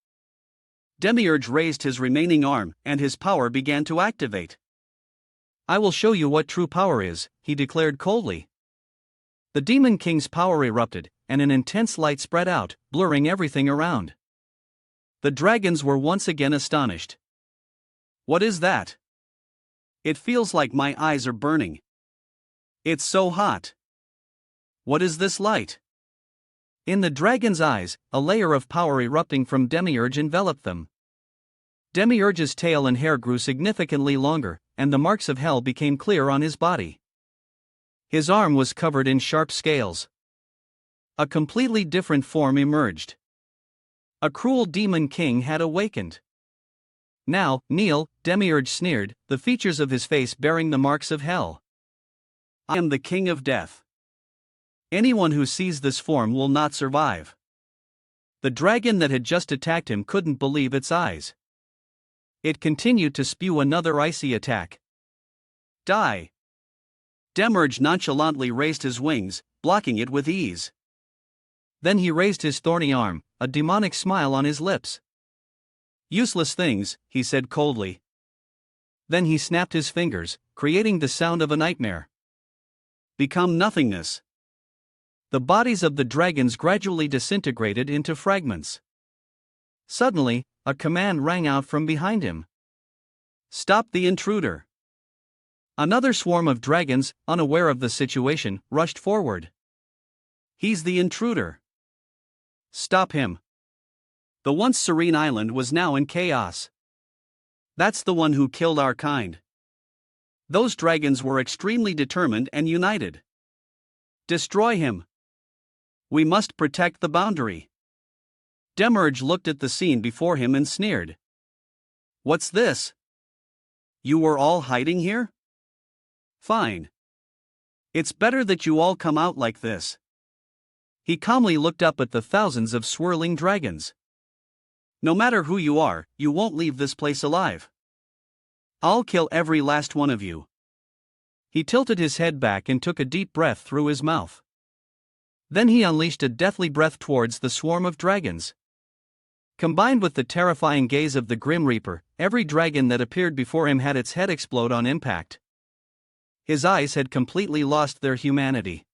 Demiurge raised his remaining arm, and his power began to activate. "I will show you what true power is," he declared coldly. The Demon King's power erupted, and an intense light spread out, blurring everything around. The dragons were once again astonished. "What is that? It feels like my eyes are burning. It's so hot. What is this light?" In the dragon's eyes, a layer of power erupting from Demiurge enveloped them. Demiurge's tail and hair grew significantly longer, and the marks of hell became clear on his body. His arm was covered in sharp scales. A completely different form emerged. A cruel demon king had awakened. Now, kneel, Demiurge sneered, the features of his face bearing the marks of hell. I am the king of death. Anyone who sees this form will not survive. The dragon that had just attacked him couldn't believe its eyes. It continued to spew another icy attack. Die! Demiurge nonchalantly raised his wings, blocking it with ease. Then he raised his thorny arm, a demonic smile on his lips. Useless things, he said coldly. Then he snapped his fingers, creating the sound of a nightmare. Become nothingness. The bodies of the dragons gradually disintegrated into fragments. Suddenly, a command rang out from behind him. Stop the intruder. Another swarm of dragons, unaware of the situation, rushed forward. He's the intruder. Stop him. The once serene island was now in chaos. That's the one who killed our kind. Those dragons were extremely determined and united. Destroy him. We must protect the boundary. Demiurge looked at the scene before him and sneered. What's this? You were all hiding here? Fine. It's better that you all come out like this. He calmly looked up at the thousands of swirling dragons. No matter who you are, you won't leave this place alive. I'll kill every last one of you. He tilted his head back and took a deep breath through his mouth. Then he unleashed a deathly breath towards the swarm of dragons. Combined with the terrifying gaze of the Grim Reaper, every dragon that appeared before him had its head explode on impact. His eyes had completely lost their humanity.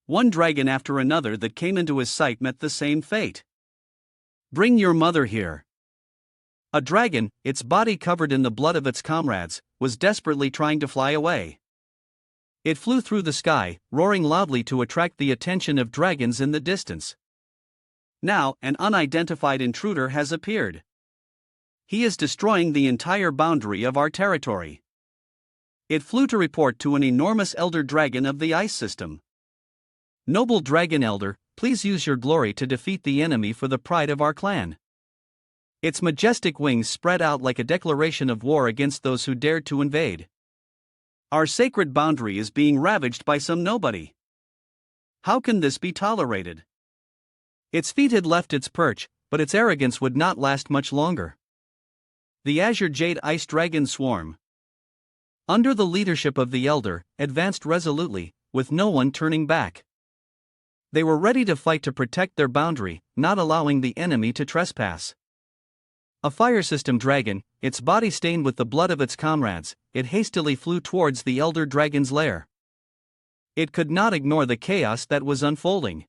One dragon after another that came into his sight met the same fate. Bring your mother here. A dragon, its body covered in the blood of its comrades, was desperately trying to fly away. It flew through the sky, roaring loudly to attract the attention of dragons in the distance. Now, an unidentified intruder has appeared. He is destroying the entire boundary of our territory. It flew to report to an enormous elder dragon of the ice system. Noble dragon elder, please use your glory to defeat the enemy for the pride of our clan. Its majestic wings spread out like a declaration of war against those who dared to invade. Our sacred boundary is being ravaged by some nobody. How can this be tolerated? Its feet had left its perch, but its arrogance would not last much longer. The Azure Jade Ice Dragon Swarm, under the leadership of the Elder, advanced resolutely, with no one turning back. They were ready to fight to protect their boundary, not allowing the enemy to trespass. A fire system dragon, its body stained with the blood of its comrades, it hastily flew towards the Elder Dragon's lair. It could not ignore the chaos that was unfolding.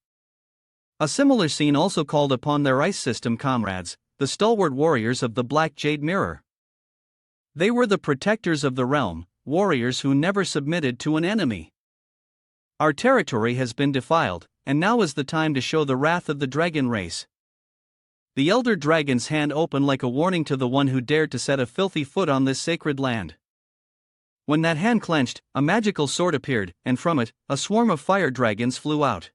A similar scene also called upon their ice system comrades, the stalwart warriors of the Black Jade Mirror. They were the protectors of the realm, warriors who never submitted to an enemy. Our territory has been defiled, and now is the time to show the wrath of the dragon race. The elder dragon's hand opened like a warning to the one who dared to set a filthy foot on this sacred land. When that hand clenched, a magical sword appeared, and from it, a swarm of fire dragons flew out.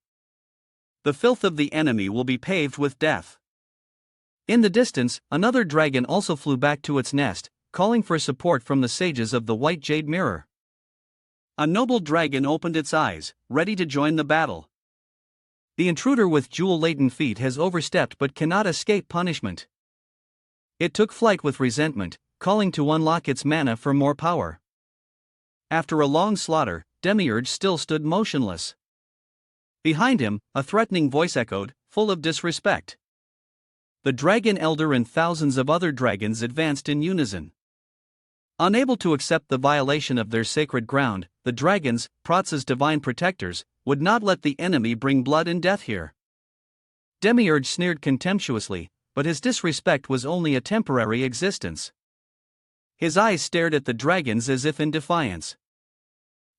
The filth of the enemy will be paved with death. In the distance, another dragon also flew back to its nest, calling for support from the sages of the White Jade Mirror. A noble dragon opened its eyes, ready to join the battle. The intruder with jewel-laden feet has overstepped but cannot escape punishment. It took flight with resentment, calling to unlock its mana for more power. After a long slaughter, Demiurge still stood motionless. Behind him, a threatening voice echoed, full of disrespect. The Dragon Elder and thousands of other dragons advanced in unison. Unable to accept the violation of their sacred ground, the dragons, Pratz's divine protectors, would not let the enemy bring blood and death here. Demiurge sneered contemptuously, but his disrespect was only a temporary existence. His eyes stared at the dragons as if in defiance.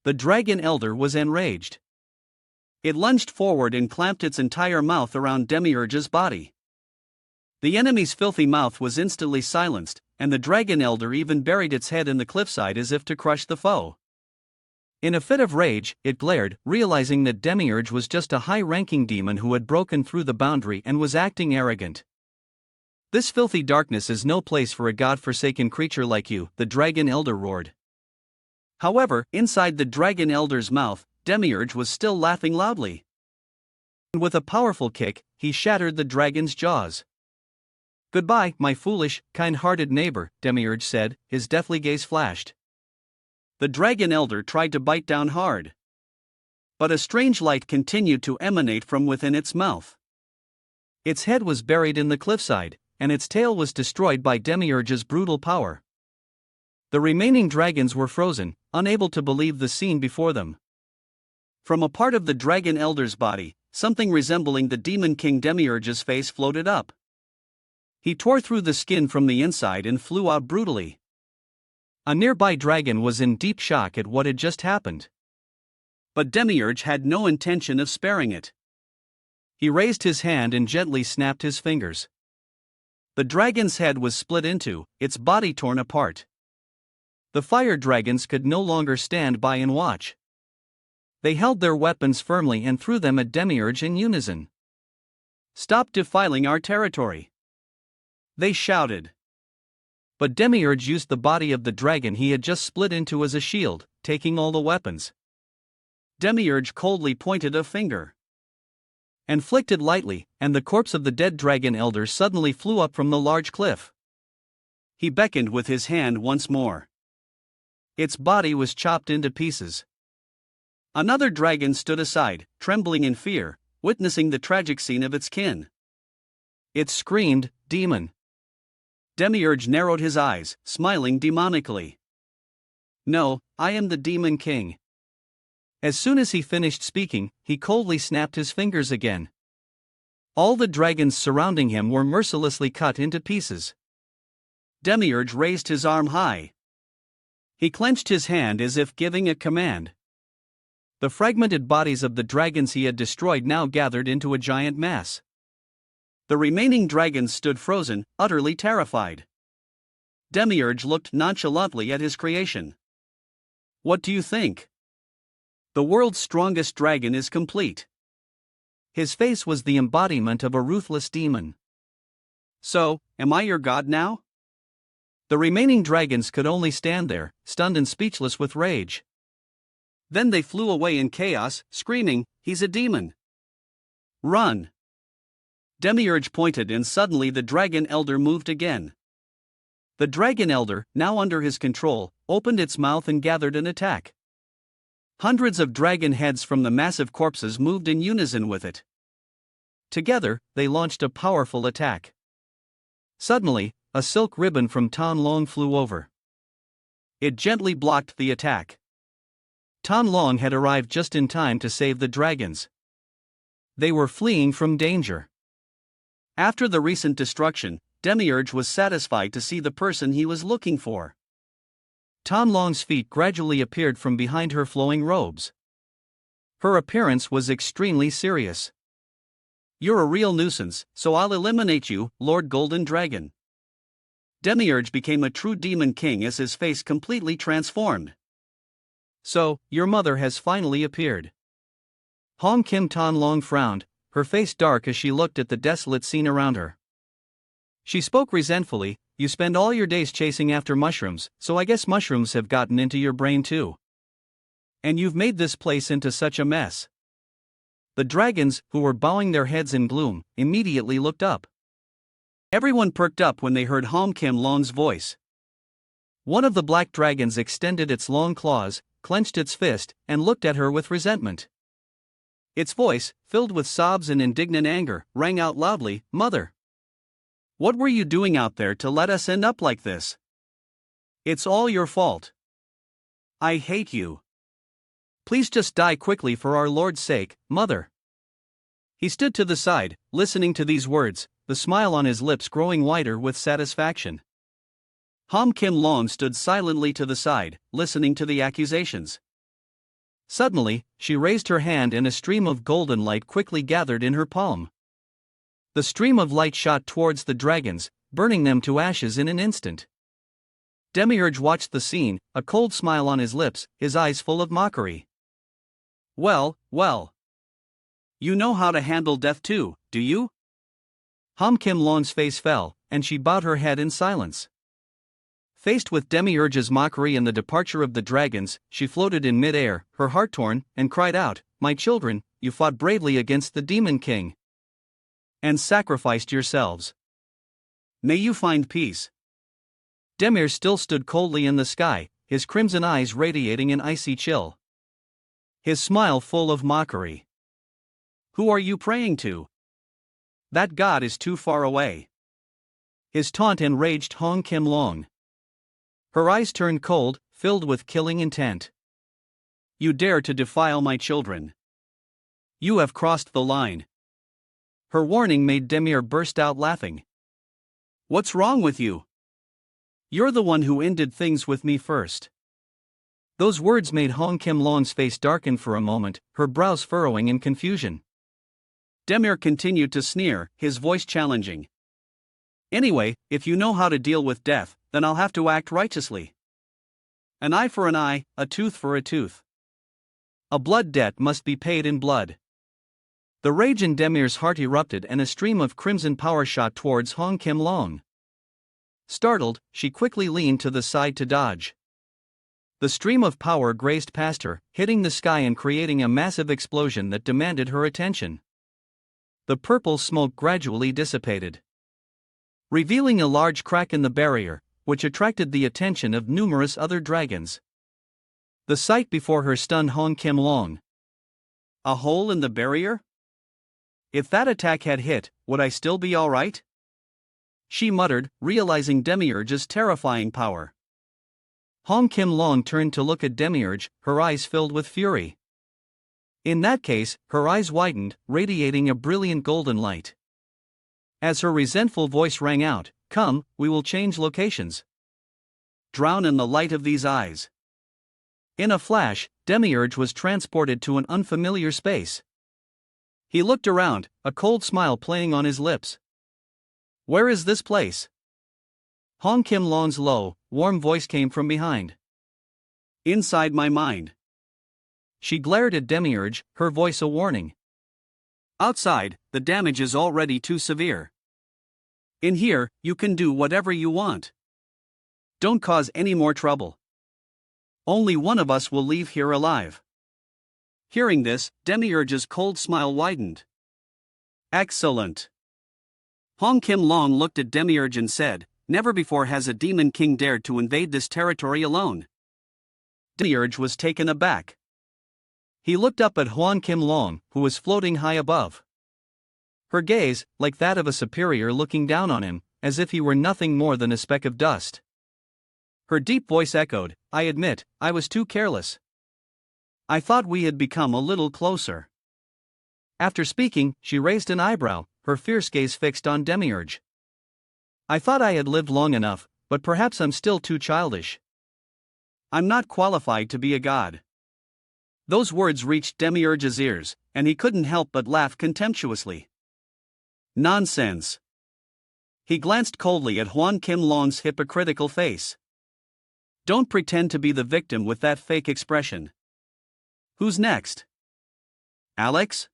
The Dragon Elder was enraged. It lunged forward and clamped its entire mouth around Demiurge's body. The enemy's filthy mouth was instantly silenced, and the dragon elder even buried its head in the cliffside as if to crush the foe. In a fit of rage, it glared, realizing that Demiurge was just a high-ranking demon who had broken through the boundary and was acting arrogant. "This filthy darkness is no place for a god-forsaken creature like you," the dragon elder roared. However, inside the dragon elder's mouth, Demiurge was still laughing loudly. And with a powerful kick, he shattered the dragon's jaws. "Goodbye, my foolish, kind-hearted neighbor," Demiurge said, his deathly gaze flashed. The dragon elder tried to bite down hard. But a strange light continued to emanate from within its mouth. Its head was buried in the cliffside, and its tail was destroyed by Demiurge's brutal power. The remaining dragons were frozen, unable to believe the scene before them. From a part of the dragon elder's body, something resembling the demon king Demiurge's face floated up. He tore through the skin from the inside and flew out brutally. A nearby dragon was in deep shock at what had just happened. But Demiurge had no intention of sparing it. He raised his hand and gently snapped his fingers. The dragon's head was split into, its body torn apart. The fire dragons could no longer stand by and watch. They held their weapons firmly and threw them at Demiurge in unison. "Stop defiling our territory!" they shouted. But Demiurge used the body of the dragon he had just split into as a shield, taking all the weapons. Demiurge coldly pointed a finger and flicked it lightly, and the corpse of the dead dragon elder suddenly flew up from the large cliff. He beckoned with his hand once more. Its body was chopped into pieces. Another dragon stood aside, trembling in fear, witnessing the tragic scene of its kin. It screamed, "Demon!" Demiurge narrowed his eyes, smiling demonically. "No, I am the Demon King." As soon as he finished speaking, he coldly snapped his fingers again. All the dragons surrounding him were mercilessly cut into pieces. Demiurge raised his arm high. He clenched his hand as if giving a command. The fragmented bodies of the dragons he had destroyed now gathered into a giant mass. The remaining dragons stood frozen, utterly terrified. Demiurge looked nonchalantly at his creation. "What do you think? The world's strongest dragon is complete." His face was the embodiment of a ruthless demon. "So, am I your god now?" The remaining dragons could only stand there, stunned and speechless with rage. Then they flew away in chaos, screaming, "He's a demon! Run!" Demiurge pointed and suddenly the dragon elder moved again. The dragon elder, now under his control, opened its mouth and gathered an attack. Hundreds of dragon heads from the massive corpses moved in unison with it. Together, they launched a powerful attack. Suddenly, a silk ribbon from Tham flew over. It gently blocked the attack. Tham had arrived just in time to save the dragons. They were fleeing from danger. After the recent destruction, Demiurge was satisfied to see the person he was looking for. Tham feet gradually appeared from behind her flowing robes. Her appearance was extremely serious. "You're a real nuisance, so I'll eliminate you, Lord Golden Dragon." Demiurge became a true demon king as his face completely transformed. "So, your mother has finally appeared." Tham frowned, her face dark as she looked at the desolate scene around her. She spoke resentfully, "You spend all your days chasing after mushrooms, so I guess mushrooms have gotten into your brain too. And you've made this place into such a mess." The dragons, who were bowing their heads in gloom, immediately looked up. Everyone perked up when they heard Long's voice. One of the black dragons extended its long claws, clenched its fist, and looked at her with resentment. Its voice, filled with sobs and indignant anger, rang out loudly, "Mother! What were you doing out there to let us end up like this? It's all your fault. I hate you. Please just die quickly for our Lord's sake, Mother." He stood to the side, listening to these words, the smile on his lips growing wider with satisfaction. Long stood silently to the side, listening to the accusations. Suddenly, she raised her hand and a stream of golden light quickly gathered in her palm. The stream of light shot towards the dragons, burning them to ashes in an instant. Demiurge watched the scene, a cold smile on his lips, his eyes full of mockery. Well, well. You know how to handle death too, do you? Ham Kim Long's face fell, and she bowed her head in silence. Faced with Demiurge's mockery and the departure of the dragons, she floated in mid-air, her heart torn, and cried out, "My children, you fought bravely against the Demon King. And sacrificed yourselves. May you find peace." Demir still stood coldly in the sky, his crimson eyes radiating an icy chill. His smile full of mockery. "Who are you praying to? That god is too far away." His taunt enraged Hong Kim Long. Her eyes turned cold, filled with killing intent. "You dare to defile my children. You have crossed the line." Her warning made Demir burst out laughing. "What's wrong with you? You're the one who ended things with me first." Those words made Hong Kim Long's face darken for a moment, her brows furrowing in confusion. Demir continued to sneer, his voice challenging. "Anyway, if you know how to deal with death, then I'll have to act righteously. An eye for an eye, a tooth for a tooth. A blood debt must be paid in blood." The rage in Demir's heart erupted and a stream of crimson power shot towards Hong Kim Long. Startled, she quickly leaned to the side to dodge. The stream of power grazed past her, hitting the sky and creating a massive explosion that demanded her attention. The purple smoke gradually dissipated, revealing a large crack in the barrier, which attracted the attention of numerous other dragons. The sight before her stunned Hong Kim Long. A hole in the barrier? If that attack had hit, would I still be alright? She muttered, realizing Demiurge's terrifying power. Hong Kim Long turned to look at Demiurge, her eyes filled with fury. In that case, her eyes widened, radiating a brilliant golden light. As her resentful voice rang out, "Come, we will change locations. Drown in the light of these eyes." In a flash, Demiurge was transported to an unfamiliar space. He looked around, a cold smile playing on his lips. "Where is this place?" Hong Kim Long's low, warm voice came from behind. "Inside my mind." She glared at Demiurge, her voice a warning. "Outside, the damage is already too severe. In here, you can do whatever you want. Don't cause any more trouble. Only one of us will leave here alive." Hearing this, Demiurge's cold smile widened. "Excellent." Hong Kim Long looked at Demiurge and said, "Never before has a demon king dared to invade this territory alone." Demiurge was taken aback. He looked up at Hong Kim Long, who was floating high above. Her gaze, like that of a superior looking down on him, as if he were nothing more than a speck of dust. Her deep voice echoed, "I admit, I was too careless. I thought we had become a little closer." After speaking, she raised an eyebrow, her fierce gaze fixed on Demiurge. "I thought I had lived long enough, but perhaps I'm still too childish. I'm not qualified to be a god." Those words reached Demiurge's ears, and he couldn't help but laugh contemptuously. "Nonsense." He glanced coldly at Hong Kim Long's hypocritical face. "Don't pretend to be the victim with that fake expression. Who's next? Alex?"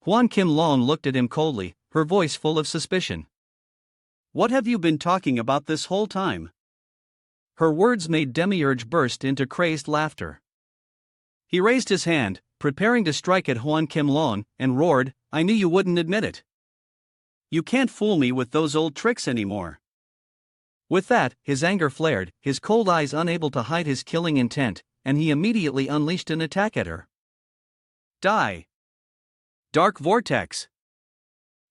Hong Kim Long looked at him coldly, her voice full of suspicion. "What have you been talking about this whole time?" Her words made Demiurge burst into crazed laughter. He raised his hand, preparing to strike at Hong Kim Long, and roared, "I knew you wouldn't admit it. You can't fool me with those old tricks anymore." With that, his anger flared, his cold eyes unable to hide his killing intent, and he immediately unleashed an attack at her. Die! Dark Vortex!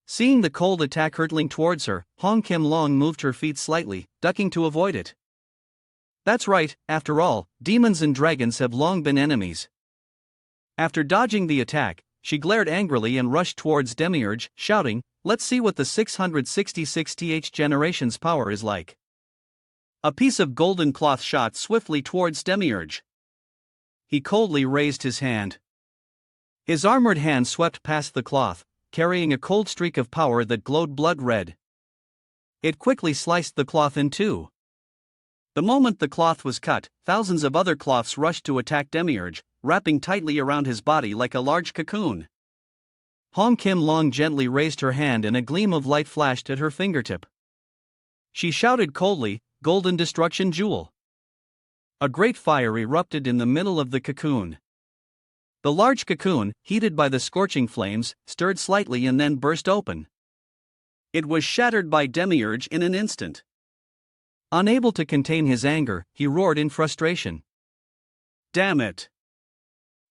Seeing the cold attack hurtling towards her, Hong Kim Long moved her feet slightly, ducking to avoid it. That's right, after all, demons and dragons have long been enemies. After dodging the attack, she glared angrily and rushed towards Demiurge, shouting, "Let's see what the 666th generation's power is like." A piece of golden cloth shot swiftly towards Demiurge. He coldly raised his hand. His armored hand swept past the cloth, carrying a cold streak of power that glowed blood red. It quickly sliced the cloth in two. The moment the cloth was cut, thousands of other cloths rushed to attack Demiurge, wrapping tightly around his body like a large cocoon. Hong Kim Long gently raised her hand and a gleam of light flashed at her fingertip. She shouted coldly, "Golden Destruction Jewel!" A great fire erupted in the middle of the cocoon. The large cocoon, heated by the scorching flames, stirred slightly and then burst open. It was shattered by Demiurge in an instant. Unable to contain his anger, he roared in frustration. "Damn it!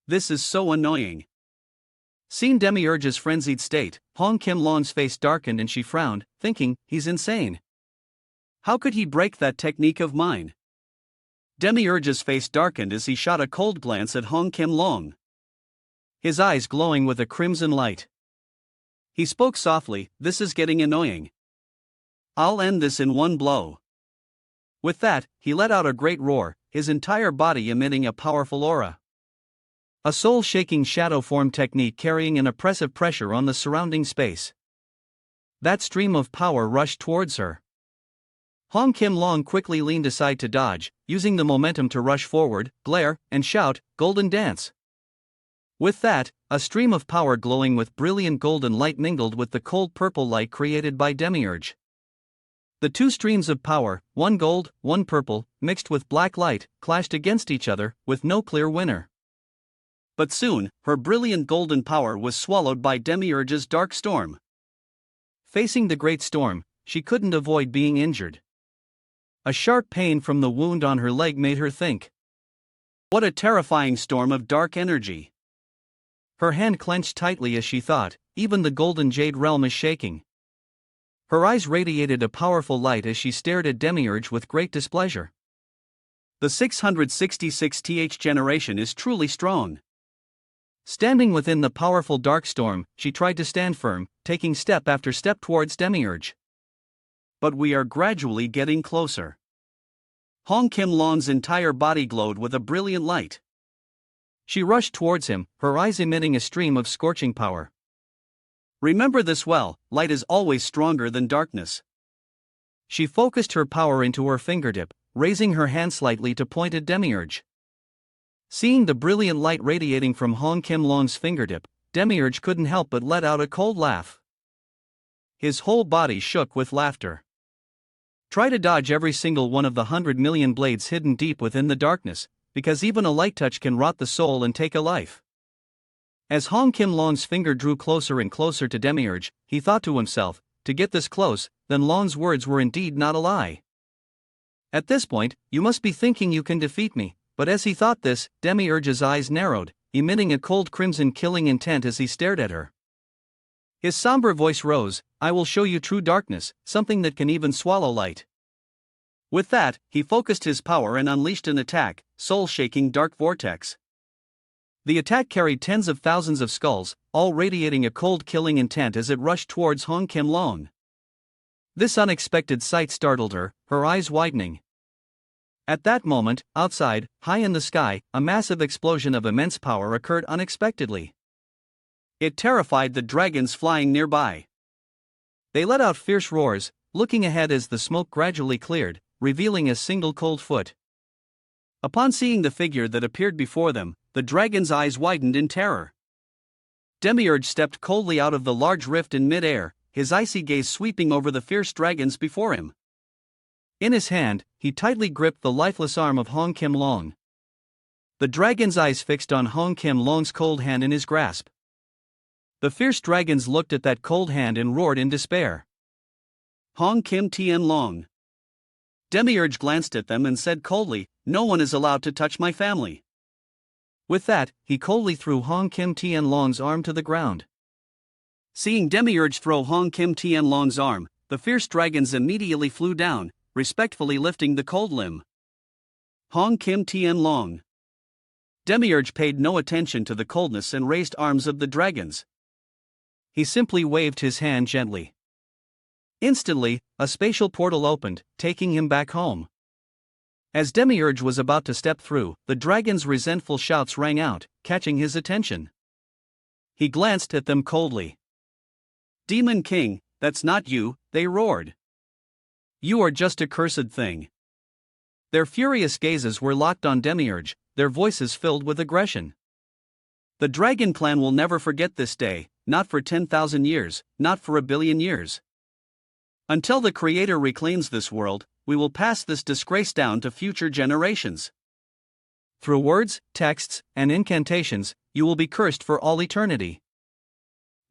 This is so annoying." Seeing Demiurge's frenzied state, Hong Kim Long's face darkened and she frowned, thinking, he's insane. How could he break that technique of mine? Demiurge's face darkened as he shot a cold glance at Hong Kim Long, his eyes glowing with a crimson light. He spoke softly, "This is getting annoying. I'll end this in one blow." With that, he let out a great roar, his entire body emitting a powerful aura. A soul-shaking shadow form technique carrying an oppressive pressure on the surrounding space. That stream of power rushed towards her. Hong Kim Long quickly leaned aside to dodge, using the momentum to rush forward, glare, and shout, "Golden Dance!" With that, a stream of power glowing with brilliant golden light mingled with the cold purple light created by Demiurge. The two streams of power, one gold, one purple, mixed with black light, clashed against each other, with no clear winner. But soon, her brilliant golden power was swallowed by Demiurge's dark storm. Facing the great storm, she couldn't avoid being injured. A sharp pain from the wound on her leg made her think. What a terrifying storm of dark energy. Her hand clenched tightly as she thought, even the golden jade realm is shaking. Her eyes radiated a powerful light as she stared at Demiurge with great displeasure. The 666th generation is truly strong. Standing within the powerful dark storm, she tried to stand firm, taking step after step towards Demiurge. But we are gradually getting closer. Hong Kim Long's entire body glowed with a brilliant light. She rushed towards him, her eyes emitting a stream of scorching power. Remember this well, light is always stronger than darkness. She focused her power into her fingertip, raising her hand slightly to point at Demiurge. Seeing the brilliant light radiating from Hong Kim Long's fingertip, Demiurge couldn't help but let out a cold laugh. His whole body shook with laughter. Try to dodge every single one of the 100 million blades hidden deep within the darkness, because even a light touch can rot the soul and take a life. As Hong Kim Long's finger drew closer and closer to Demiurge, he thought to himself, to get this close, then Long's words were indeed not a lie. At this point, you must be thinking you can defeat me, but as he thought this, Demiurge's eyes narrowed, emitting a cold crimson killing intent as he stared at her. His somber voice rose, "I will show you true darkness, something that can even swallow light." With that, he focused his power and unleashed an attack, soul-shaking dark vortex. The attack carried tens of thousands of skulls, all radiating a cold killing intent as it rushed towards Hong Kim Long. This unexpected sight startled her, her eyes widening. At that moment, outside, high in the sky, a massive explosion of immense power occurred unexpectedly. It terrified the dragons flying nearby. They let out fierce roars, looking ahead as the smoke gradually cleared, revealing a single cold foot. Upon seeing the figure that appeared before them, the dragon's eyes widened in terror. Demiurge stepped coldly out of the large rift in mid-air, his icy gaze sweeping over the fierce dragons before him. In his hand, he tightly gripped the lifeless arm of Hong Kim Long. The dragon's eyes fixed on Hong Kim Long's cold hand in his grasp. The fierce dragons looked at that cold hand and roared in despair. Hong Kim Tien Long. Demiurge glanced at them and said coldly, "No one is allowed to touch my family." With that, he coldly threw Hong Kim Tien Long's arm to the ground. Seeing Demiurge throw Hong Kim Tien Long's arm, the fierce dragons immediately flew down, respectfully lifting the cold limb. Hong Kim Tien Long. Demiurge paid no attention to the coldness and raised arms of the dragons. He simply waved his hand gently. Instantly, a spatial portal opened, taking him back home. As Demiurge was about to step through, the dragon's resentful shouts rang out, catching his attention. He glanced at them coldly. "Demon King, that's not you," they roared. "You are just a cursed thing." Their furious gazes were locked on Demiurge, their voices filled with aggression. The Dragon Clan will never forget this day, not for 10,000 years, not for 1,000,000,000 years. Until the Creator reclaims this world, we will pass this disgrace down to future generations. Through words, texts, and incantations, you will be cursed for all eternity.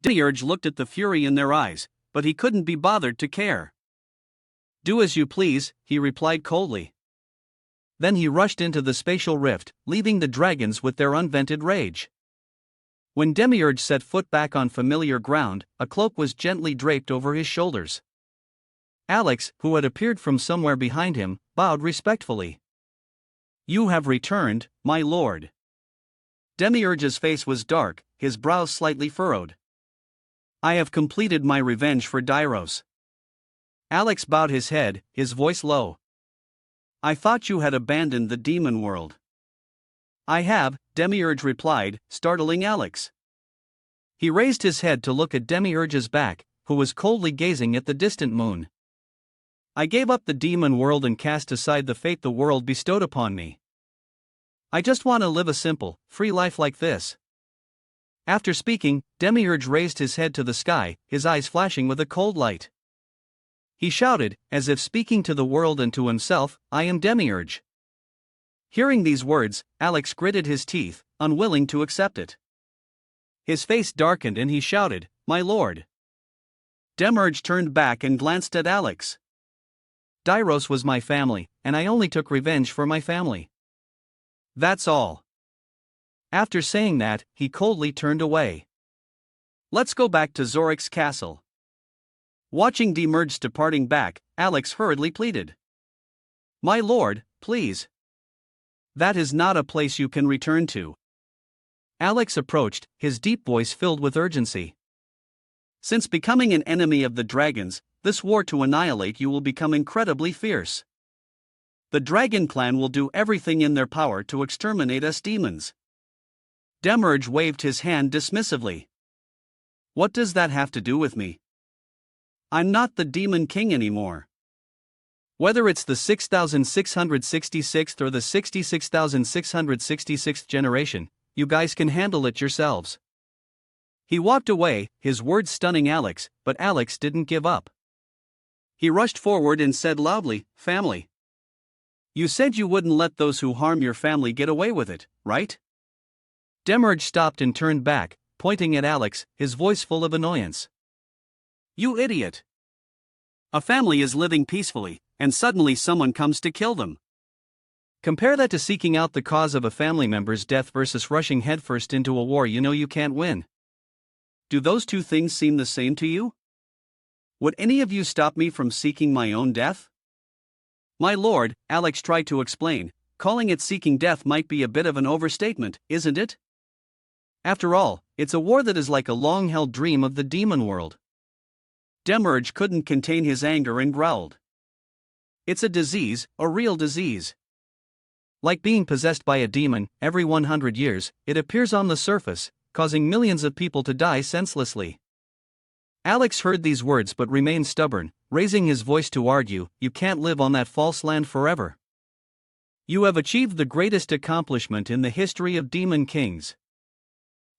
Demiurge looked at the fury in their eyes, but he couldn't be bothered to care. "Do as you please," he replied coldly. Then he rushed into the spatial rift, leaving the dragons with their unvented rage. When Demiurge set foot back on familiar ground, a cloak was gently draped over his shoulders. Alex, who had appeared from somewhere behind him, bowed respectfully. "You have returned, my lord." Demiurge's face was dark, his brows slightly furrowed. "I have completed my revenge for Dairos." Alex bowed his head, his voice low. "I thought you had abandoned the demon world." "I have," Demiurge replied, startling Alex. He raised his head to look at Demiurge's back, who was coldly gazing at the distant moon. "I gave up the demon world and cast aside the fate the world bestowed upon me. I just want to live a simple, free life like this." After speaking, Demiurge raised his head to the sky, his eyes flashing with a cold light. He shouted, as if speaking to the world and to himself, "I am Demiurge." Hearing these words, Alex gritted his teeth, unwilling to accept it. His face darkened and he shouted, "My lord." Demiurge turned back and glanced at Alex. "Dairos was my family, and I only took revenge for my family. That's all." After saying that, he coldly turned away. "Let's go back to Zorik's castle." Watching Demiurge departing back, Alex hurriedly pleaded, "My lord, please. That is not a place you can return to." Alex approached, his deep voice filled with urgency. "Since becoming an enemy of the dragons, this war to annihilate you will become incredibly fierce. The Dragon Clan will do everything in their power to exterminate us demons." Demiurge waved his hand dismissively. "What does that have to do with me? I'm not the Demon King anymore. Whether it's the 6,666th or the 66,666th generation, you guys can handle it yourselves." He walked away, his words stunning Alex, but Alex didn't give up. He rushed forward and said loudly, "Family. You said you wouldn't let those who harm your family get away with it, right?" Demiurge stopped and turned back, pointing at Alex, his voice full of annoyance. "You idiot. A family is living peacefully, and suddenly someone comes to kill them. Compare that to seeking out the cause of a family member's death versus rushing headfirst into a war you know you can't win. Do those two things seem the same to you? Would any of you stop me from seeking my own death?" "My lord," Alex tried to explain, "calling it seeking death might be a bit of an overstatement, isn't it? After all, it's a war that is like a long-held dream of the demon world." Demiurge couldn't contain his anger and growled. "It's a disease, a real disease. Like being possessed by a demon, every 100 years, it appears on the surface, causing millions of people to die senselessly." Alex heard these words but remained stubborn, raising his voice to argue, "You can't live on that false land forever. You have achieved the greatest accomplishment in the history of demon kings.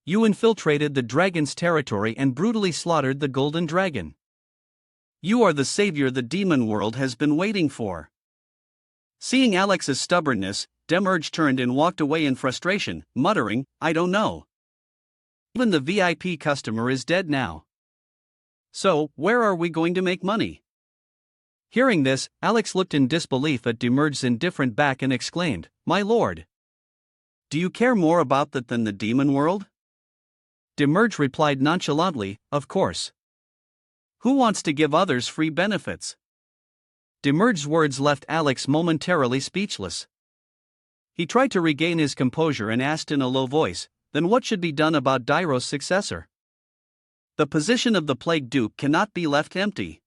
You infiltrated the dragon's territory and brutally slaughtered the golden dragon. You are the savior the demon world has been waiting for." Seeing Alex's stubbornness, Demiurge turned and walked away in frustration, muttering, "I don't know. Even the VIP customer is dead now. So, where are we going to make money?" Hearing this, Alex looked in disbelief at Demiurge's indifferent back and exclaimed, "My lord. Do you care more about that than the demon world?" Demiurge replied nonchalantly, "Of course. Who wants to give others free benefits?" Demiurge's words left Alex momentarily speechless. He tried to regain his composure and asked in a low voice, "Then what should be done about Dairos' successor? The position of the Plague Duke cannot be left empty."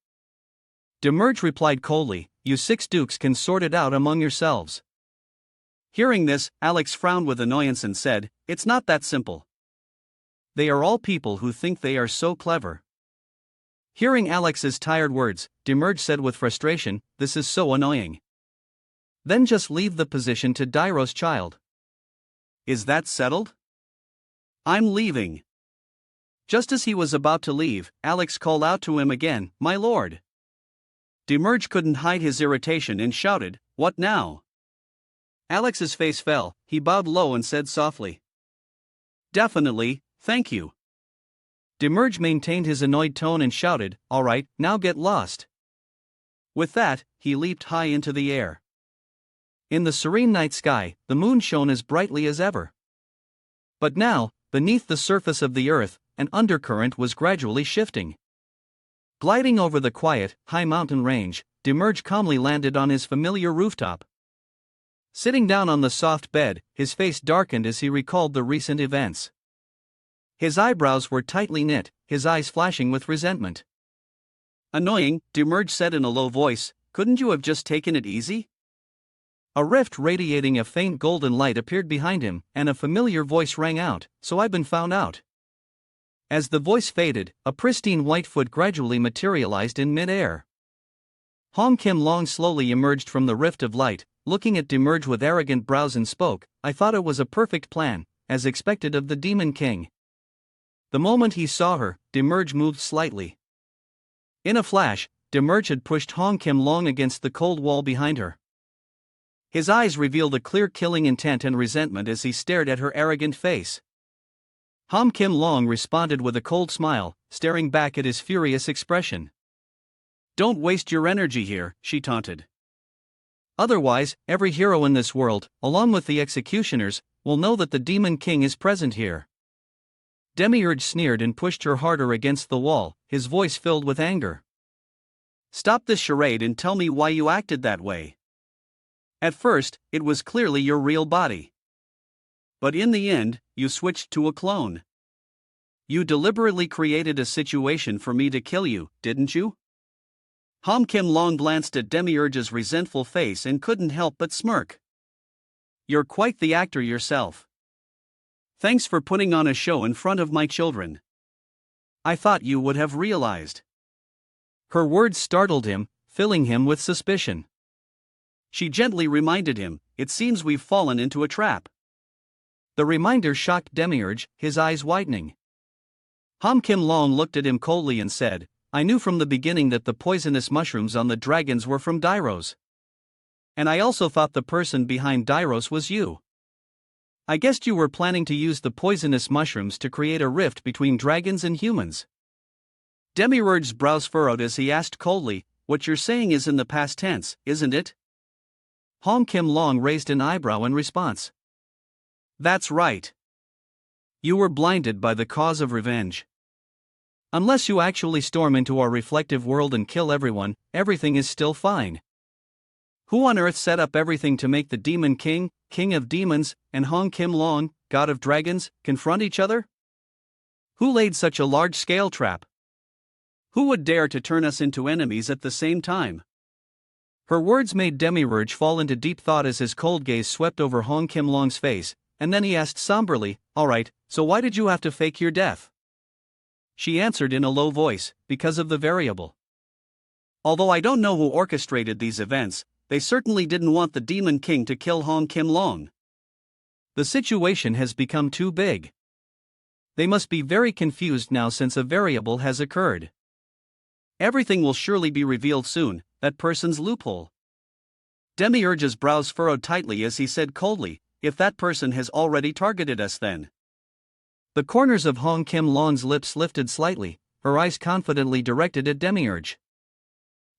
Demiurge replied coldly, "You 6 dukes can sort it out among yourselves." Hearing this, Alex frowned with annoyance and said, "It's not that simple. They are all people who think they are so clever. Hearing Alex's tired words, Demerge said with frustration, "This is so annoying." "Then just leave the position to Dairo's child." "Is that settled?" "I'm leaving." Just as he was about to leave, Alex called out to him again, "My lord." Demerge couldn't hide his irritation and shouted, "What now?" Alex's face fell, he bowed low and said softly, "Definitely, thank you." Demerge maintained his annoyed tone and shouted, "All right, now get lost." With that, he leaped high into the air. In the serene night sky, the moon shone as brightly as ever. But now, beneath the surface of the earth, an undercurrent was gradually shifting. Gliding over the quiet, high mountain range, Demerge calmly landed on his familiar rooftop. Sitting down on the soft bed, his face darkened as he recalled the recent events. His eyebrows were tightly knit, his eyes flashing with resentment. "Annoying," Demerge said in a low voice, "couldn't you have just taken it easy?" A rift radiating a faint golden light appeared behind him, and a familiar voice rang out, "So I've been found out." As the voice faded, a pristine white foot gradually materialized in mid-air. Hong Kim Long slowly emerged from the rift of light, looking at Demerge with arrogant brows and spoke, "I thought it was a perfect plan, as expected of the Demon King." The moment he saw her, Demerge moved slightly. In a flash, Demerge had pushed Hong Kim Long against the cold wall behind her. His eyes revealed a clear killing intent and resentment as he stared at her arrogant face. Hong Kim Long responded with a cold smile, staring back at his furious expression. "Don't waste your energy here," she taunted. "Otherwise, every hero in this world, along with the executioners, will know that the Demon King is present here." Demiurge sneered and pushed her harder against the wall, his voice filled with anger. "Stop this charade and tell me why you acted that way. At first, it was clearly your real body. But in the end, you switched to a clone. You deliberately created a situation for me to kill you, didn't you?" Hong Kim Long glanced at Demiurge's resentful face and couldn't help but smirk. "You're quite the actor yourself. Thanks for putting on a show in front of my children. I thought you would have realized." Her words startled him, filling him with suspicion. She gently reminded him, "It seems we've fallen into a trap." The reminder shocked Demiurge, his eyes widening. Hong Kim Long looked at him coldly and said, "I knew from the beginning that the poisonous mushrooms on the dragons were from Dairos. And I also thought the person behind Dairos was you. I guessed you were planning to use the poisonous mushrooms to create a rift between dragons and humans." Demiurge's brows furrowed as he asked coldly, "What you're saying is in the past tense, isn't it?" Hong Kim Long raised an eyebrow in response. "That's right. You were blinded by the cause of revenge. Unless you actually storm into our reflective world and kill everyone, everything is still fine. Who on earth set up everything to make the Demon King, King of Demons, and Hong Kim Long, God of Dragons, confront each other? Who laid such a large-scale trap? Who would dare to turn us into enemies at the same time?" Her words made Demiurge fall into deep thought as his cold gaze swept over Hong Kim Long's face, and then he asked somberly, "All right, so why did you have to fake your death?" She answered in a low voice, "Because of the variable. Although I don't know who orchestrated these events, they certainly didn't want the Demon King to kill Hong Kim Long. The situation has become too big. They must be very confused now since a variable has occurred. Everything will surely be revealed soon, that person's loophole." Demiurge's brows furrowed tightly as he said coldly, "If that person has already targeted us then." The corners of Hong Kim Long's lips lifted slightly, her eyes confidently directed at Demiurge.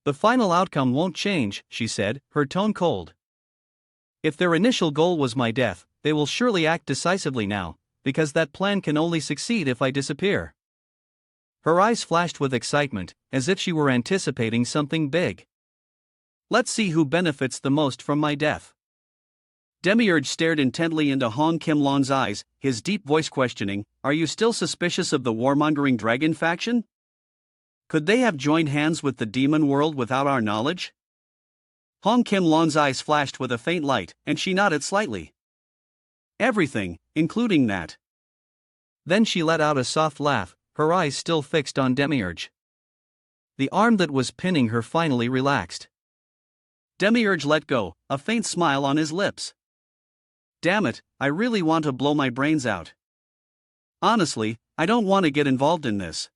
"The final outcome won't change," she said, her tone cold. "If their initial goal was my death, they will surely act decisively now, because that plan can only succeed if I disappear." Her eyes flashed with excitement, as if she were anticipating something big. "Let's see who benefits the most from my death." Demiurge stared intently into Hong Kim Long's eyes, his deep voice questioning, "Are you still suspicious of the warmongering dragon faction? Could they have joined hands with the demon world without our knowledge?" Hong Kim Long's eyes flashed with a faint light, and she nodded slightly. "Everything, including that." Then she let out a soft laugh, her eyes still fixed on Demiurge. The arm that was pinning her finally relaxed. Demiurge let go, a faint smile on his lips. Damn it, I really want to blow my brains out. Honestly, I don't want to get involved in this.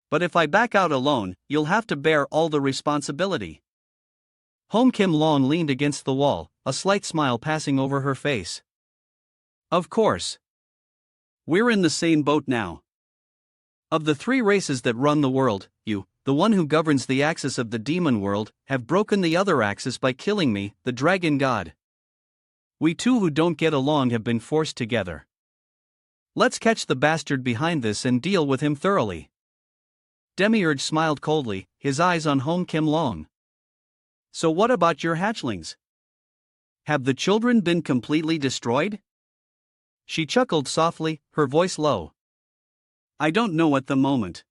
But if I back out alone, you'll have to bear all the responsibility. Home Kim Long leaned against the wall, a slight smile passing over her face. Of course. We're in the same boat now. Of the three races that run the world, you, the one who governs the axis of the demon world, have broken the other axis by killing me, the dragon god. We two who don't get along have been forced together. Let's catch the bastard behind this and deal with him thoroughly. Demiurge smiled coldly, his eyes on Home Kim Long. So what about your hatchlings? Have the children been completely destroyed? She chuckled softly, her voice low. I don't know at the moment.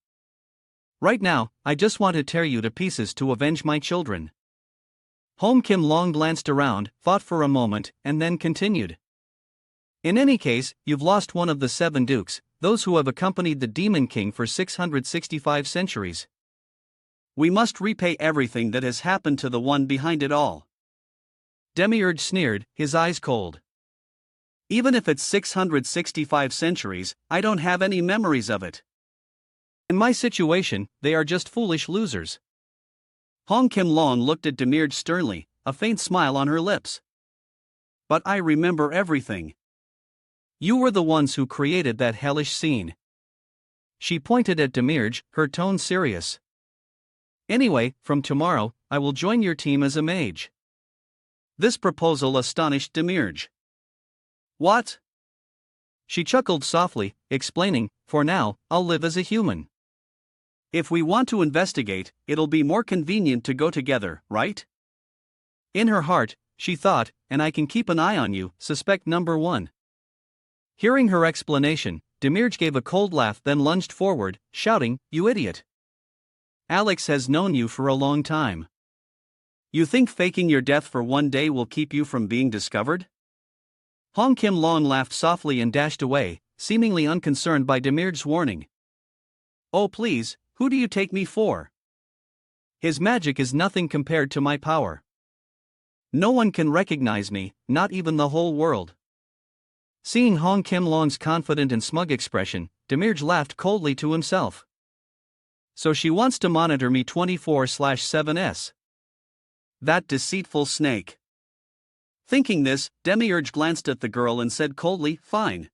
Right now, I just want to tear you to pieces to avenge my children. Home Kim Long glanced around, thought for a moment, and then continued. In any case, you've lost one of the 7 dukes, those who have accompanied the Demon King for 665 centuries. We must repay everything that has happened to the one behind it all. Demiurge sneered, his eyes cold. Even if it's 665 centuries, I don't have any memories of it. In my situation, they are just foolish losers. Hong Kim Long looked at Demiurge sternly, a faint smile on her lips. But I remember everything. You were the ones who created that hellish scene. She pointed at Demiurge, her tone serious. Anyway, from tomorrow, I will join your team as a mage. This proposal astonished Demiurge. What? She chuckled softly, explaining, for now, I'll live as a human. If we want to investigate, it'll be more convenient to go together, right? In her heart, she thought, and I can keep an eye on you, suspect number 1. Hearing her explanation, Demiurge gave a cold laugh, then lunged forward, shouting, You idiot! Alex has known you for a long time. You think faking your death for one day will keep you from being discovered? Hong Kim Long laughed softly and dashed away, seemingly unconcerned by Demiurge's warning. Oh please, who do you take me for? His magic is nothing compared to my power. No one can recognize me, not even the whole world. Seeing Hong Kim Long's confident and smug expression, Demiurge laughed coldly to himself. So she wants to monitor me 24/7s. That deceitful snake. Thinking this, Demiurge glanced at the girl and said coldly, Fine.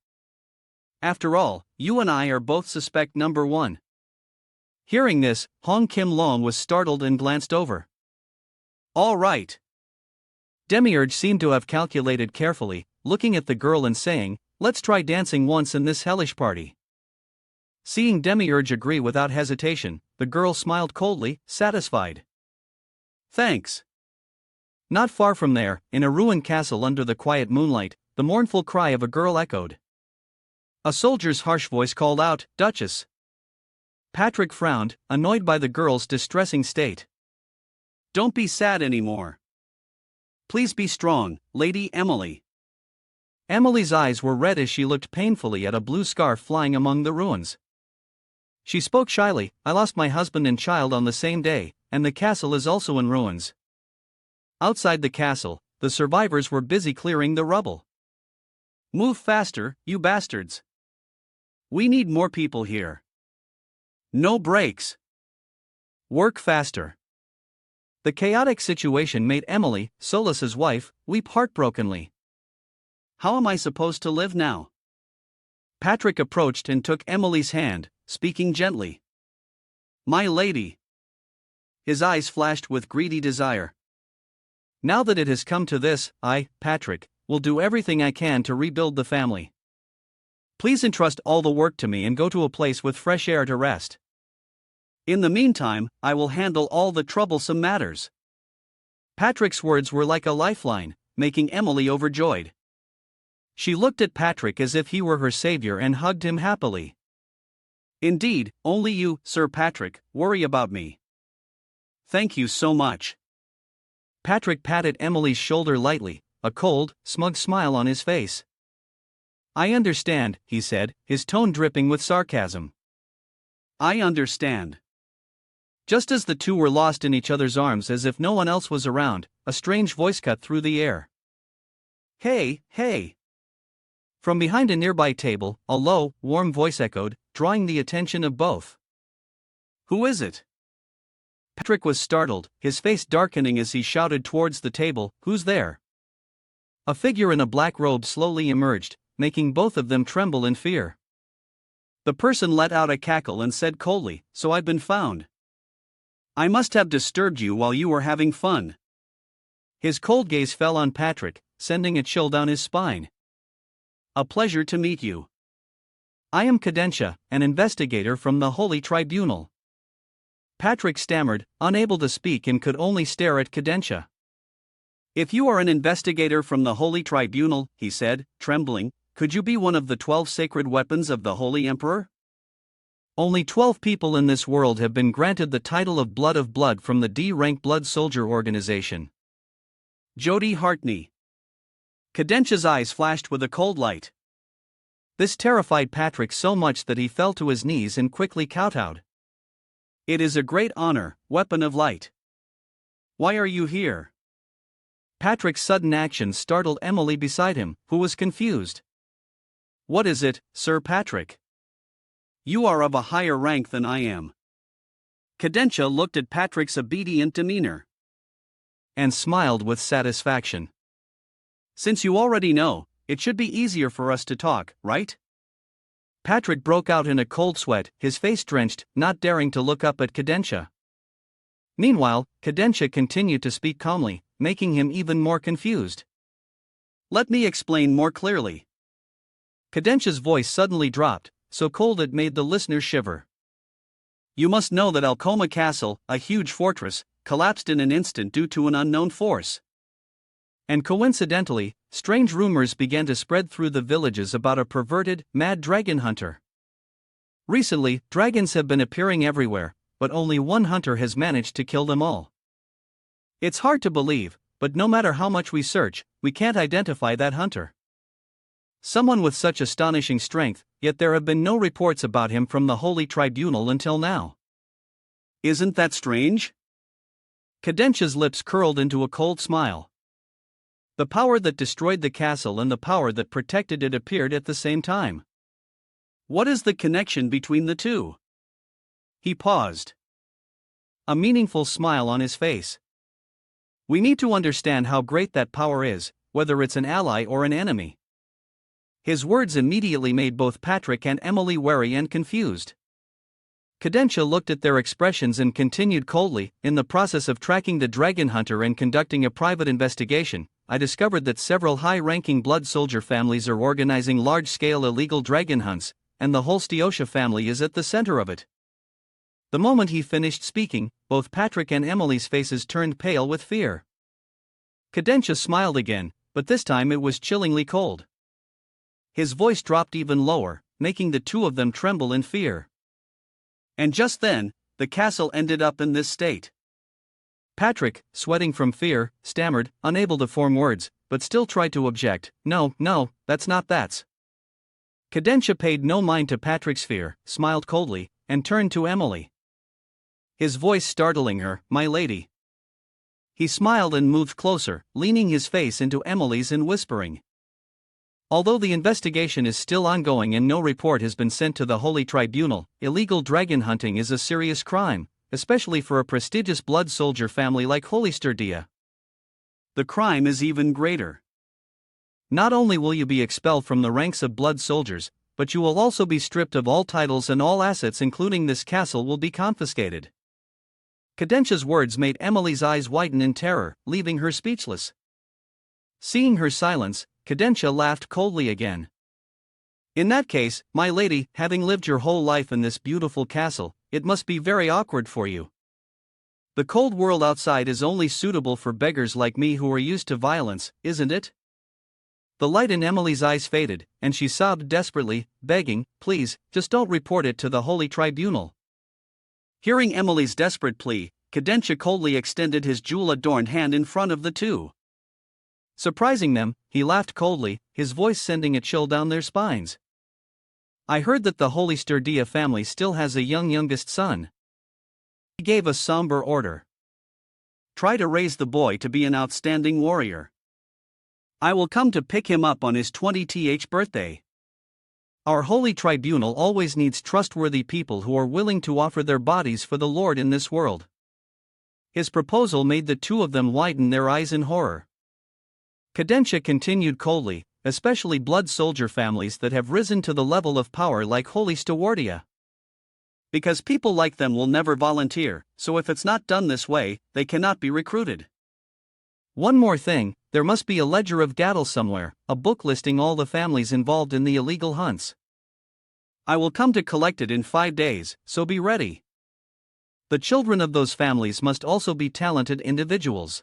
After all, you and I are both suspect number 1. Hearing this, Hong Kim Long was startled and glanced over. All right. Demiurge seemed to have calculated carefully, looking at the girl and saying, Let's try dancing once in this hellish party. Seeing Demiurge agree without hesitation, the girl smiled coldly, satisfied. Thanks. Not far from there, in a ruined castle under the quiet moonlight, the mournful cry of a girl echoed. A soldier's harsh voice called out, Duchess. Patrick frowned, annoyed by the girl's distressing state. Don't be sad anymore. Please be strong, Lady Emily. Emily's eyes were red as she looked painfully at a blue scarf flying among the ruins. She spoke shyly, I lost my husband and child on the same day, and the castle is also in ruins. Outside the castle, the survivors were busy clearing the rubble. Move faster, you bastards. We need more people here. No breaks. Work faster. The chaotic situation made Emily, Solas's wife, weep heartbrokenly. How am I supposed to live now? Patrick approached and took Emily's hand, speaking gently. My lady. His eyes flashed with greedy desire. Now that it has come to this, I, Patrick, will do everything I can to rebuild the family. Please entrust all the work to me and go to a place with fresh air to rest. In the meantime, I will handle all the troublesome matters. Patrick's words were like a lifeline, making Emily overjoyed. She looked at Patrick as if he were her savior and hugged him happily. Indeed, only you, Sir Patrick, worry about me. Thank you so much. Patrick patted Emily's shoulder lightly, a cold, smug smile on his face. I understand, he said, his tone dripping with sarcasm. I understand. Just as the two were lost in each other's arms as if no one else was around, a strange voice cut through the air. "Hey, hey!" From behind a nearby table, a low, warm voice echoed, drawing the attention of both. "Who is it?" Patrick was startled, his face darkening as he shouted towards the table, "Who's there?" A figure in a black robe slowly emerged, making both of them tremble in fear. The person let out a cackle and said coldly, "So I've been found. I must have disturbed you while you were having fun." His cold gaze fell on Patrick, sending a chill down his spine. "A pleasure to meet you. I am Cadentia, an investigator from the Holy Tribunal." Patrick stammered, unable to speak, and could only stare at Cadentia. "If you are an investigator from the Holy Tribunal," he said, trembling, "could you be one of the 12 sacred weapons of the Holy Emperor?" Only 12 people in this world have been granted the title of Blood from the D-rank Blood Soldier Organization. Jody Hartney. Cadentia's eyes flashed with a cold light. This terrified Patrick so much that he fell to his knees and quickly kowtowed. "It is a great honor, Weapon of Light. Why are you here?" Patrick's sudden action startled Emily beside him, who was confused. "What is it, Sir Patrick? You are of a higher rank than I am." Cadentia looked at Patrick's obedient demeanor and smiled with satisfaction. "Since you already know, it should be easier for us to talk, right?" Patrick broke out in a cold sweat, his face drenched, not daring to look up at Cadentia. Meanwhile, Cadentia continued to speak calmly, making him even more confused. "Let me explain more clearly." Cadentia's voice suddenly dropped, so cold it made the listener shiver. "You must know that Alcoma Castle, a huge fortress, collapsed in an instant due to an unknown force. And coincidentally, strange rumors began to spread through the villages about a perverted, mad dragon hunter. Recently, dragons have been appearing everywhere, but only one hunter has managed to kill them all. It's hard to believe, but no matter how much we search, we can't identify that hunter. Someone with such astonishing strength, yet there have been no reports about him from the Holy Tribunal until now. Isn't that strange?" Cadentia's lips curled into a cold smile. The power that destroyed the castle and the power that protected it appeared at the same time. What is the connection between the two? He paused, a meaningful smile on his face. We need to understand how great that power is, whether it's an ally or an enemy. His words immediately made both Patrick and Emily wary and confused. Cadentia looked at their expressions and continued coldly, "In the process of tracking the dragon hunter and conducting a private investigation, I discovered that several high-ranking blood soldier families are organizing large-scale illegal dragon hunts, and the Holsteosha family is at the center of it." The moment he finished speaking, both Patrick and Emily's faces turned pale with fear. Cadentia smiled again, but this time it was chillingly cold. His voice dropped even lower, making the two of them tremble in fear. And just then, the castle ended up in this state. Patrick, sweating from fear, stammered, unable to form words, but still tried to object. No, that's not that." Cadentia paid no mind to Patrick's fear, smiled coldly, and turned to Emily. His voice startling her, "My lady." He smiled and moved closer, leaning his face into Emily's and whispering. Although the investigation is still ongoing and no report has been sent to the Holy Tribunal, illegal dragon hunting is a serious crime, especially for a prestigious blood soldier family like Holysterdia. The crime is even greater. Not only will you be expelled from the ranks of blood soldiers, but you will also be stripped of all titles, and all assets including this castle will be confiscated. Cadentia's words made Emily's eyes widen in terror, leaving her speechless. Seeing her silence, Cadentia laughed coldly again. "In that case, my lady, having lived your whole life in this beautiful castle, it must be very awkward for you. The cold world outside is only suitable for beggars like me who are used to violence, isn't it?" The light in Emily's eyes faded, and she sobbed desperately, begging, "Please, just don't report it to the Holy Tribunal." Hearing Emily's desperate plea, Cadentia coldly extended his jewel-adorned hand in front of the two. Surprising them, he laughed coldly, his voice sending a chill down their spines. "I heard that the Holysterdia family still has a youngest son. He gave a somber order. Try to raise the boy to be an outstanding warrior. I will come to pick him up on his 20th birthday. Our holy tribunal always needs trustworthy people who are willing to offer their bodies for the Lord in this world. His proposal made the two of them widen their eyes in horror. Cadentia continued coldly, especially blood soldier families that have risen to the level of power like Holy Stewardia. Because people like them will never volunteer, so if it's not done this way, they cannot be recruited. One more thing, there must be a ledger of cattle somewhere, a book listing all the families involved in the illegal hunts. I will come to collect it in 5 days, so be ready. The children of those families must also be talented individuals.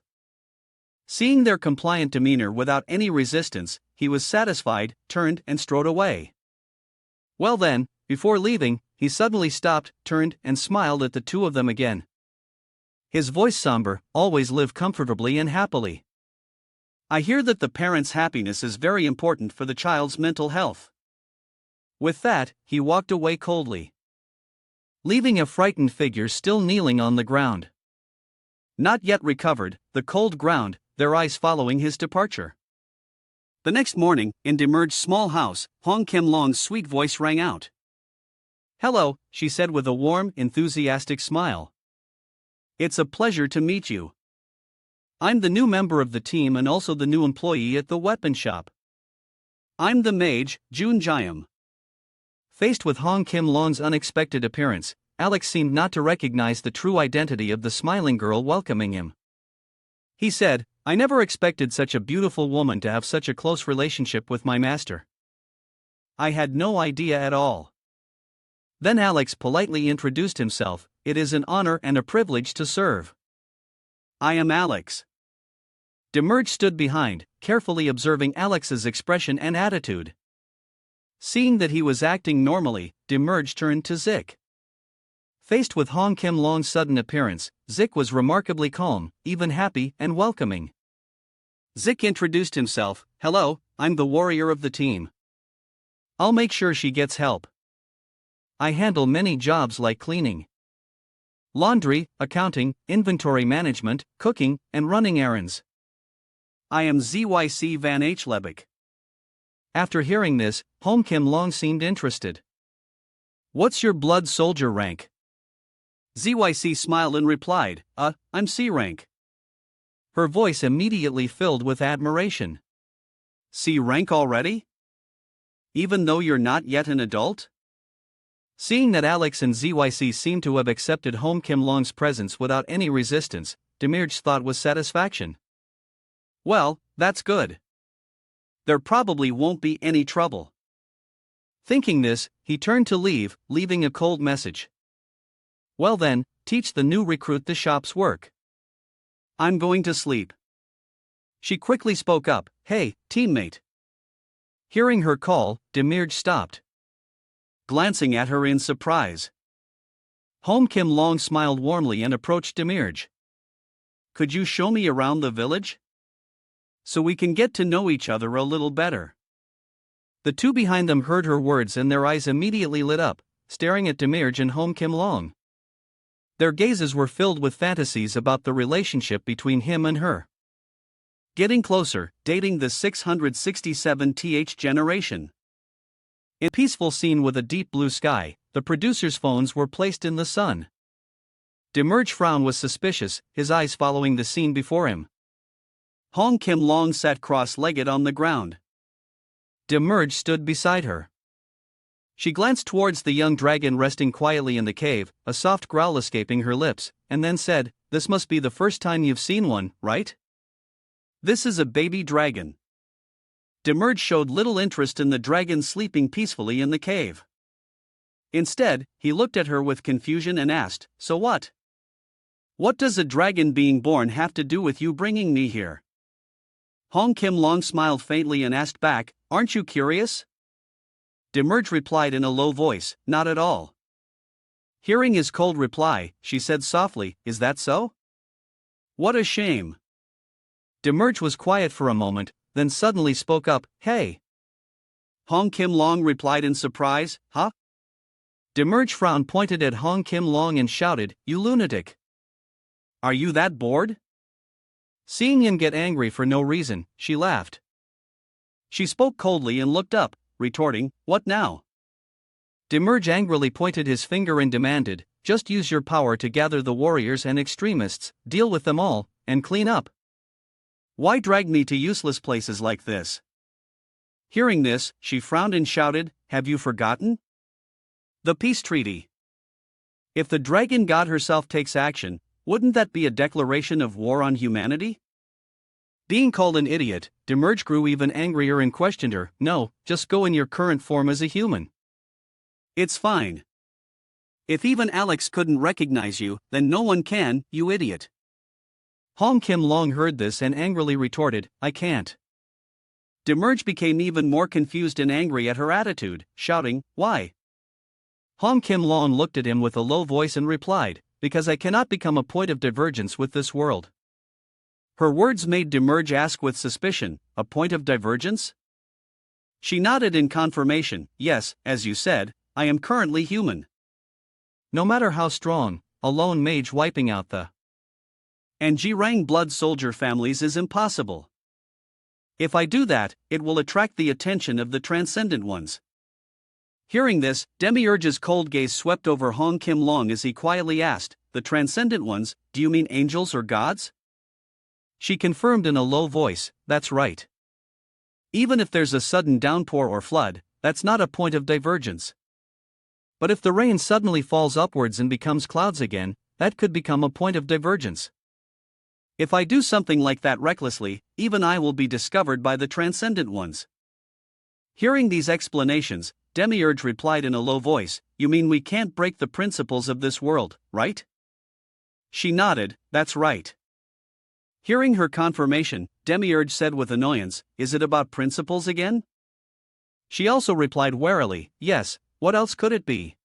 Seeing their compliant demeanor without any resistance, he was satisfied, turned and strode away. Well then, before leaving, he suddenly stopped, turned and smiled at the two of them again. His voice somber, always live comfortably and happily. I hear that the parent's happiness is very important for the child's mental health. With that, he walked away coldly, leaving a frightened figure still kneeling on the ground. Not yet recovered, the cold ground, their eyes following his departure. The next morning, in Demerge's small house, Hong Kim Long's sweet voice rang out. Hello, she said with a warm, enthusiastic smile. It's a pleasure to meet you. I'm the new member of the team and also the new employee at the weapon shop. I'm the mage, Jun Jiam. Faced with Hong Kim Long's unexpected appearance, Alex seemed not to recognize the true identity of the smiling girl welcoming him. He said, I never expected such a beautiful woman to have such a close relationship with my master. I had no idea at all. Then Alex politely introduced himself. It is an honor and a privilege to serve. I am Alex. Demerge stood behind, carefully observing Alex's expression and attitude. Seeing that he was acting normally, Demerge turned to Zik. Faced with Hong Kim Long's sudden appearance, Zik was remarkably calm, even happy and welcoming. Zik introduced himself. Hello, I'm the warrior of the team. I'll make sure she gets help. I handle many jobs like cleaning, laundry, accounting, inventory management, cooking, and running errands. I am Zyc Van H. Lebeck. After hearing this, Hong Kim Long seemed interested. What's your blood soldier rank? Zyc smiled and replied, I'm C rank. Her voice immediately filled with admiration. C rank already? Even though you're not yet an adult? Seeing that Alex and Zyc seemed to have accepted Hong Kim Long's presence without any resistance, Demerge's thought was satisfaction. Well, that's good. There probably won't be any trouble. Thinking this, he turned to leave, leaving a cold message. Well then, teach the new recruit the shop's work. I'm going to sleep. She quickly spoke up, Hey, teammate. Hearing her call, Demerge stopped, glancing at her in surprise. Hong Kim Long smiled warmly and approached Demerge. Could you show me around the village? So we can get to know each other a little better. The two behind them heard her words and their eyes immediately lit up, staring at Demerge and Hong Kim Long. Their gazes were filled with fantasies about the relationship between him and her. Getting closer, dating the 667th generation. In a peaceful scene with a deep blue sky, the producers' phones were placed in the sun. Demerge's frown was suspicious, his eyes following the scene before him. Hong Kim Long sat cross-legged on the ground. Demerge stood beside her. She glanced towards the young dragon resting quietly in the cave, a soft growl escaping her lips, and then said, This must be the first time you've seen one, right? This is a baby dragon. Demerge showed little interest in the dragon sleeping peacefully in the cave. Instead, he looked at her with confusion and asked, So what? What does a dragon being born have to do with you bringing me here? Hong Kim Long smiled faintly and asked back, Aren't you curious? Demerge replied in a low voice, Not at all. Hearing his cold reply, she said softly, Is that so? What a shame. Demerge was quiet for a moment, then suddenly spoke up, Hey. Hong Kim Long replied in surprise, Huh? Demerge frowned, pointed at Hong Kim Long and shouted, "You lunatic! Are you that bored?" Seeing him get angry for no reason, she laughed. She spoke coldly and looked up, retorting, "What now?" Demerge angrily pointed his finger and demanded, "Just use your power to gather the warriors and extremists, deal with them all, and clean up. Why drag me to useless places like this?" Hearing this, she frowned and shouted, "Have you forgotten? The peace treaty. If the dragon god herself takes action, wouldn't that be a declaration of war on humanity?" Being called an idiot, Demerge grew even angrier and questioned her. "No, just go in your current form as a human. It's fine. If even Alex couldn't recognize you, then no one can, you idiot." Hong Kim Long heard this and angrily retorted, "I can't." Demerge became even more confused and angry at her attitude, shouting, "Why?" Hong Kim Long looked at him with a low voice and replied, "Because I cannot become a point of divergence with this world." Her words made Demerge ask with suspicion, "A point of divergence?" She nodded in confirmation, "Yes, as you said, I am currently human. No matter how strong, a lone mage wiping out the and G-Rang blood soldier families is impossible. If I do that, it will attract the attention of the transcendent ones." Hearing this, Demiurge's cold gaze swept over Hong Kim Long as he quietly asked, "The transcendent ones, do you mean angels or gods?" She confirmed in a low voice, "That's right. Even if there's a sudden downpour or flood, that's not a point of divergence. But if the rain suddenly falls upwards and becomes clouds again, that could become a point of divergence. If I do something like that recklessly, even I will be discovered by the transcendent ones." Hearing these explanations, Demiurge replied in a low voice, "You mean we can't break the principles of this world, right?" She nodded, "That's right." Hearing her confirmation, Demiurge said with annoyance, "Is it about principles again?" She also replied warily, "Yes, what else could it be?"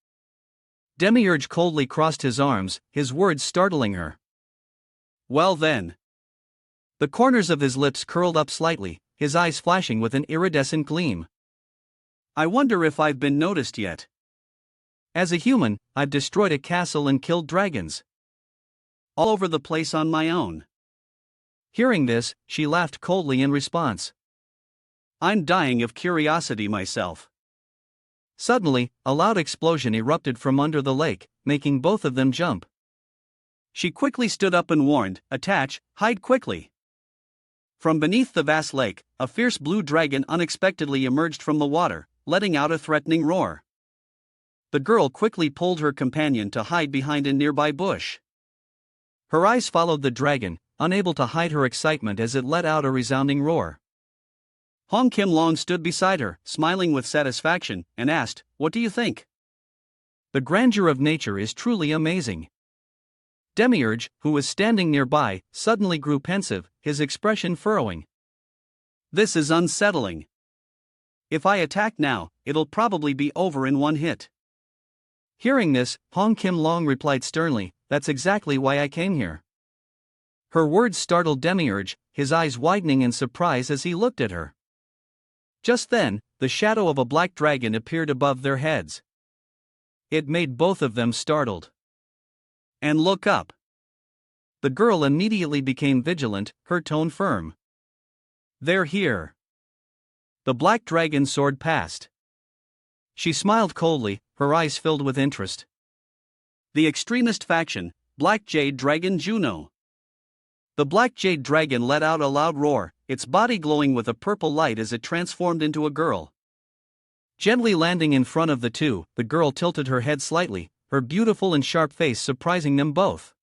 Demiurge coldly crossed his arms, his words startling her. "Well then." The corners of his lips curled up slightly, his eyes flashing with an iridescent gleam. "I wonder if I've been noticed yet. As a human, I've destroyed a castle and killed dragons. All over the place on my own." Hearing this, she laughed coldly in response. "I'm dying of curiosity myself." Suddenly, a loud explosion erupted from under the lake, making both of them jump. She quickly stood up and warned, "Attach, hide quickly." From beneath the vast lake, a fierce blue dragon unexpectedly emerged from the water, letting out a threatening roar. The girl quickly pulled her companion to hide behind a nearby bush. Her eyes followed the dragon, unable to hide her excitement as it let out a resounding roar. Hong Kim Long stood beside her, smiling with satisfaction, and asked, "What do you think?" The grandeur of nature is truly amazing. Demiurge, who was standing nearby, suddenly grew pensive, his expression furrowing. "This is unsettling. If I attack now, it'll probably be over in one hit." Hearing this, Hong Kim Long replied sternly, "That's exactly why I came here." Her words startled Demiurge, his eyes widening in surprise as he looked at her. Just then, the shadow of a black dragon appeared above their heads. It made both of them startled. "And look up." The girl immediately became vigilant, her tone firm. "They're here." The black dragon soared past. She smiled coldly, her eyes filled with interest. "The extremist faction, Black Jade Dragon Juno." The Black Jade Dragon let out a loud roar, its body glowing with a purple light as it transformed into a girl. Gently landing in front of the two, the girl tilted her head slightly, her beautiful and sharp face surprising them both.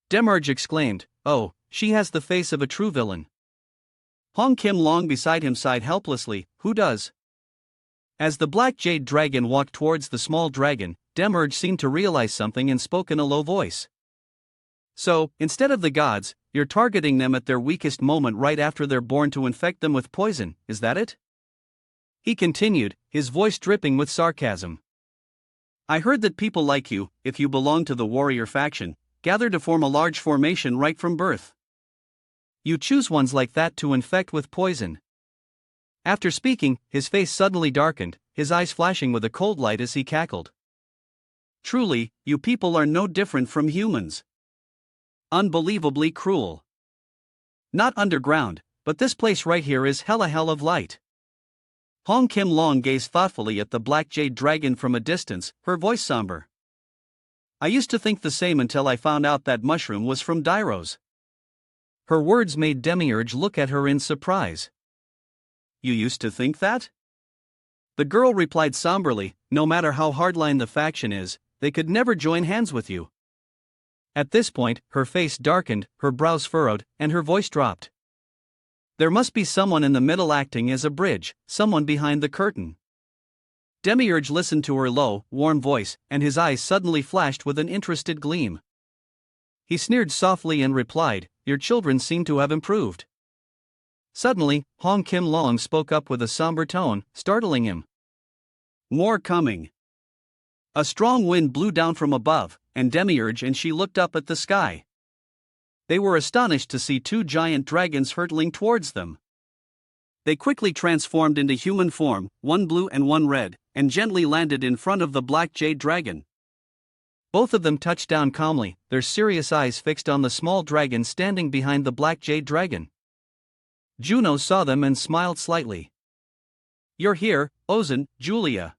Demerge exclaimed, "Oh, she has the face of a true villain." Hong Kim Long beside him sighed helplessly, "Who does?" As the Black Jade Dragon walked towards the small dragon, Demerge seemed to realize something and spoke in a low voice. "So, instead of the gods, you're targeting them at their weakest moment right after they're born to infect them with poison, is that it?" He continued, his voice dripping with sarcasm. "I heard that people like you, if you belong to the warrior faction, gather to form a large formation right from birth. You choose ones like that to infect with poison." After speaking, his face suddenly darkened, his eyes flashing with a cold light as he cackled. Truly, you people are no different from humans. Unbelievably cruel. Not underground, but this place right here is hella hell of light. Hong Kim Long gazed thoughtfully at the black jade dragon from a distance, her voice somber. I used to think the same until I found out that mushroom was from Dairo's. Her words made Demiurge look at her in surprise. You used to think that? The girl replied somberly, no matter how hardline the faction is, they could never join hands with you. At this point, her face darkened, her brows furrowed, and her voice dropped. There must be someone in the middle acting as a bridge, someone behind the curtain. Demiurge listened to her low, warm voice, and his eyes suddenly flashed with an interested gleam. He sneered softly and replied, Your children seem to have improved. Suddenly, Hong Kim Long spoke up with a somber tone, startling him. More coming. A strong wind blew down from above, and Demiurge and she looked up at the sky. They were astonished to see two giant dragons hurtling towards them. They quickly transformed into human form, one blue and one red, and gently landed in front of the black jade dragon. Both of them touched down calmly, their serious eyes fixed on the small dragon standing behind the black jade dragon. Juno saw them and smiled slightly. You're here, Ozan, Julia.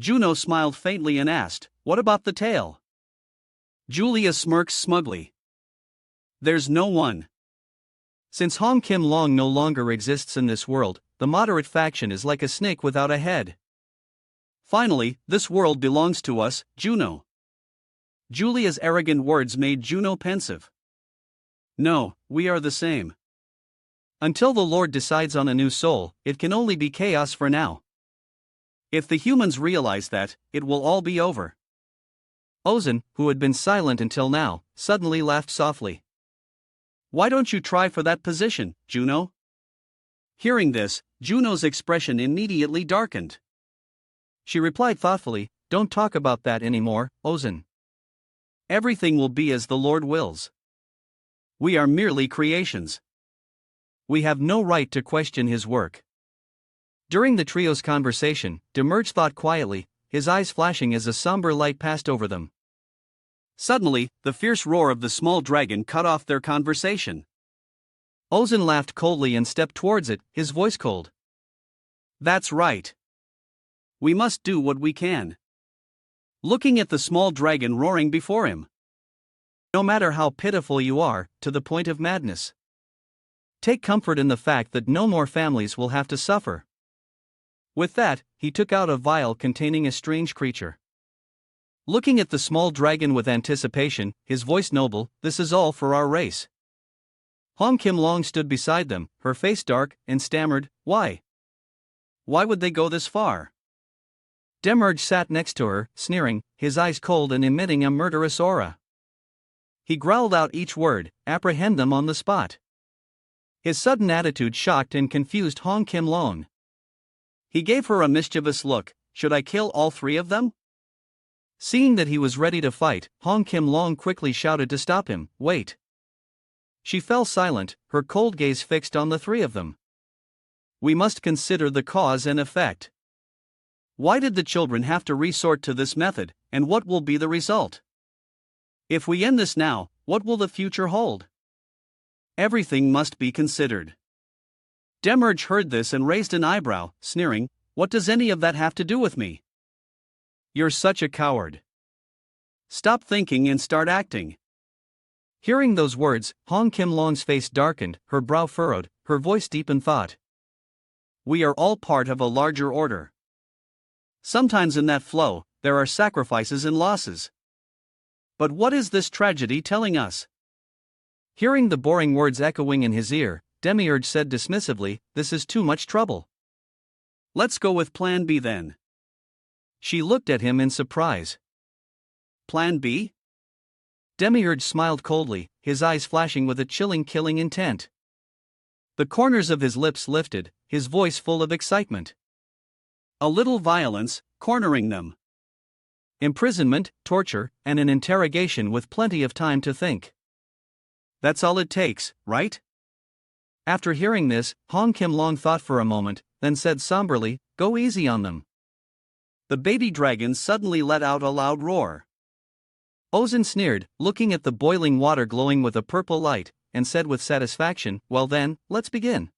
Juno smiled faintly and asked, What about the tail? Julia smirked smugly. There's no one. Since Hong Kim Long no longer exists in this world, the moderate faction is like a snake without a head. Finally, this world belongs to us, Juno. Julia's arrogant words made Juno pensive. No, we are the same. Until the Lord decides on a new soul, it can only be chaos for now. If the humans realize that, it will all be over. Ozan, who had been silent until now, suddenly laughed softly. Why don't you try for that position, Juno? Hearing this, Juno's expression immediately darkened. She replied thoughtfully, Don't talk about that anymore, Ozan. Everything will be as the Lord wills. We are merely creations. We have no right to question his work. During the trio's conversation, Demiurge thought quietly, his eyes flashing as a somber light passed over them. Suddenly, the fierce roar of the small dragon cut off their conversation. Ozan laughed coldly and stepped towards it, his voice cold. That's right. We must do what we can. Looking at the small dragon roaring before him. No matter how pitiful you are, to the point of madness. Take comfort in the fact that no more families will have to suffer. With that, he took out a vial containing a strange creature. Looking at the small dragon with anticipation, his voice noble, This is all for our race. Hong Kim Long stood beside them, her face dark, and stammered, Why? Why would they go this far? Demiurge sat next to her, sneering, his eyes cold and emitting a murderous aura. He growled out each word, apprehend them on the spot. His sudden attitude shocked and confused Hong Kim Long. He gave her a mischievous look, Should I kill all three of them? Seeing that he was ready to fight, Hong Kim Long quickly shouted to stop him, Wait. She fell silent, her cold gaze fixed on the three of them. We must consider the cause and effect. Why did the children have to resort to this method, and what will be the result? If we end this now, what will the future hold? Everything must be considered. Demiurge heard this and raised an eyebrow, sneering, What does any of that have to do with me? You're such a coward. Stop thinking and start acting. Hearing those words, Hong Kim Long's face darkened, her brow furrowed, her voice deep in thought. We are all part of a larger order. Sometimes in that flow, there are sacrifices and losses. But what is this tragedy telling us? Hearing the boring words echoing in his ear, Demiurge said dismissively, This is too much trouble. Let's go with Plan B then. She looked at him in surprise. Plan B? Demiurge smiled coldly, his eyes flashing with a chilling killing intent. The corners of his lips lifted, his voice full of excitement. A little violence, cornering them. Imprisonment, torture, and an interrogation with plenty of time to think. That's all it takes, right? After hearing this, Hong Kim Long thought for a moment, then said somberly, Go easy on them. the baby dragon suddenly let out a loud roar. Ozan sneered, looking at the boiling water glowing with a purple light, and said with satisfaction, "Well then, let's begin."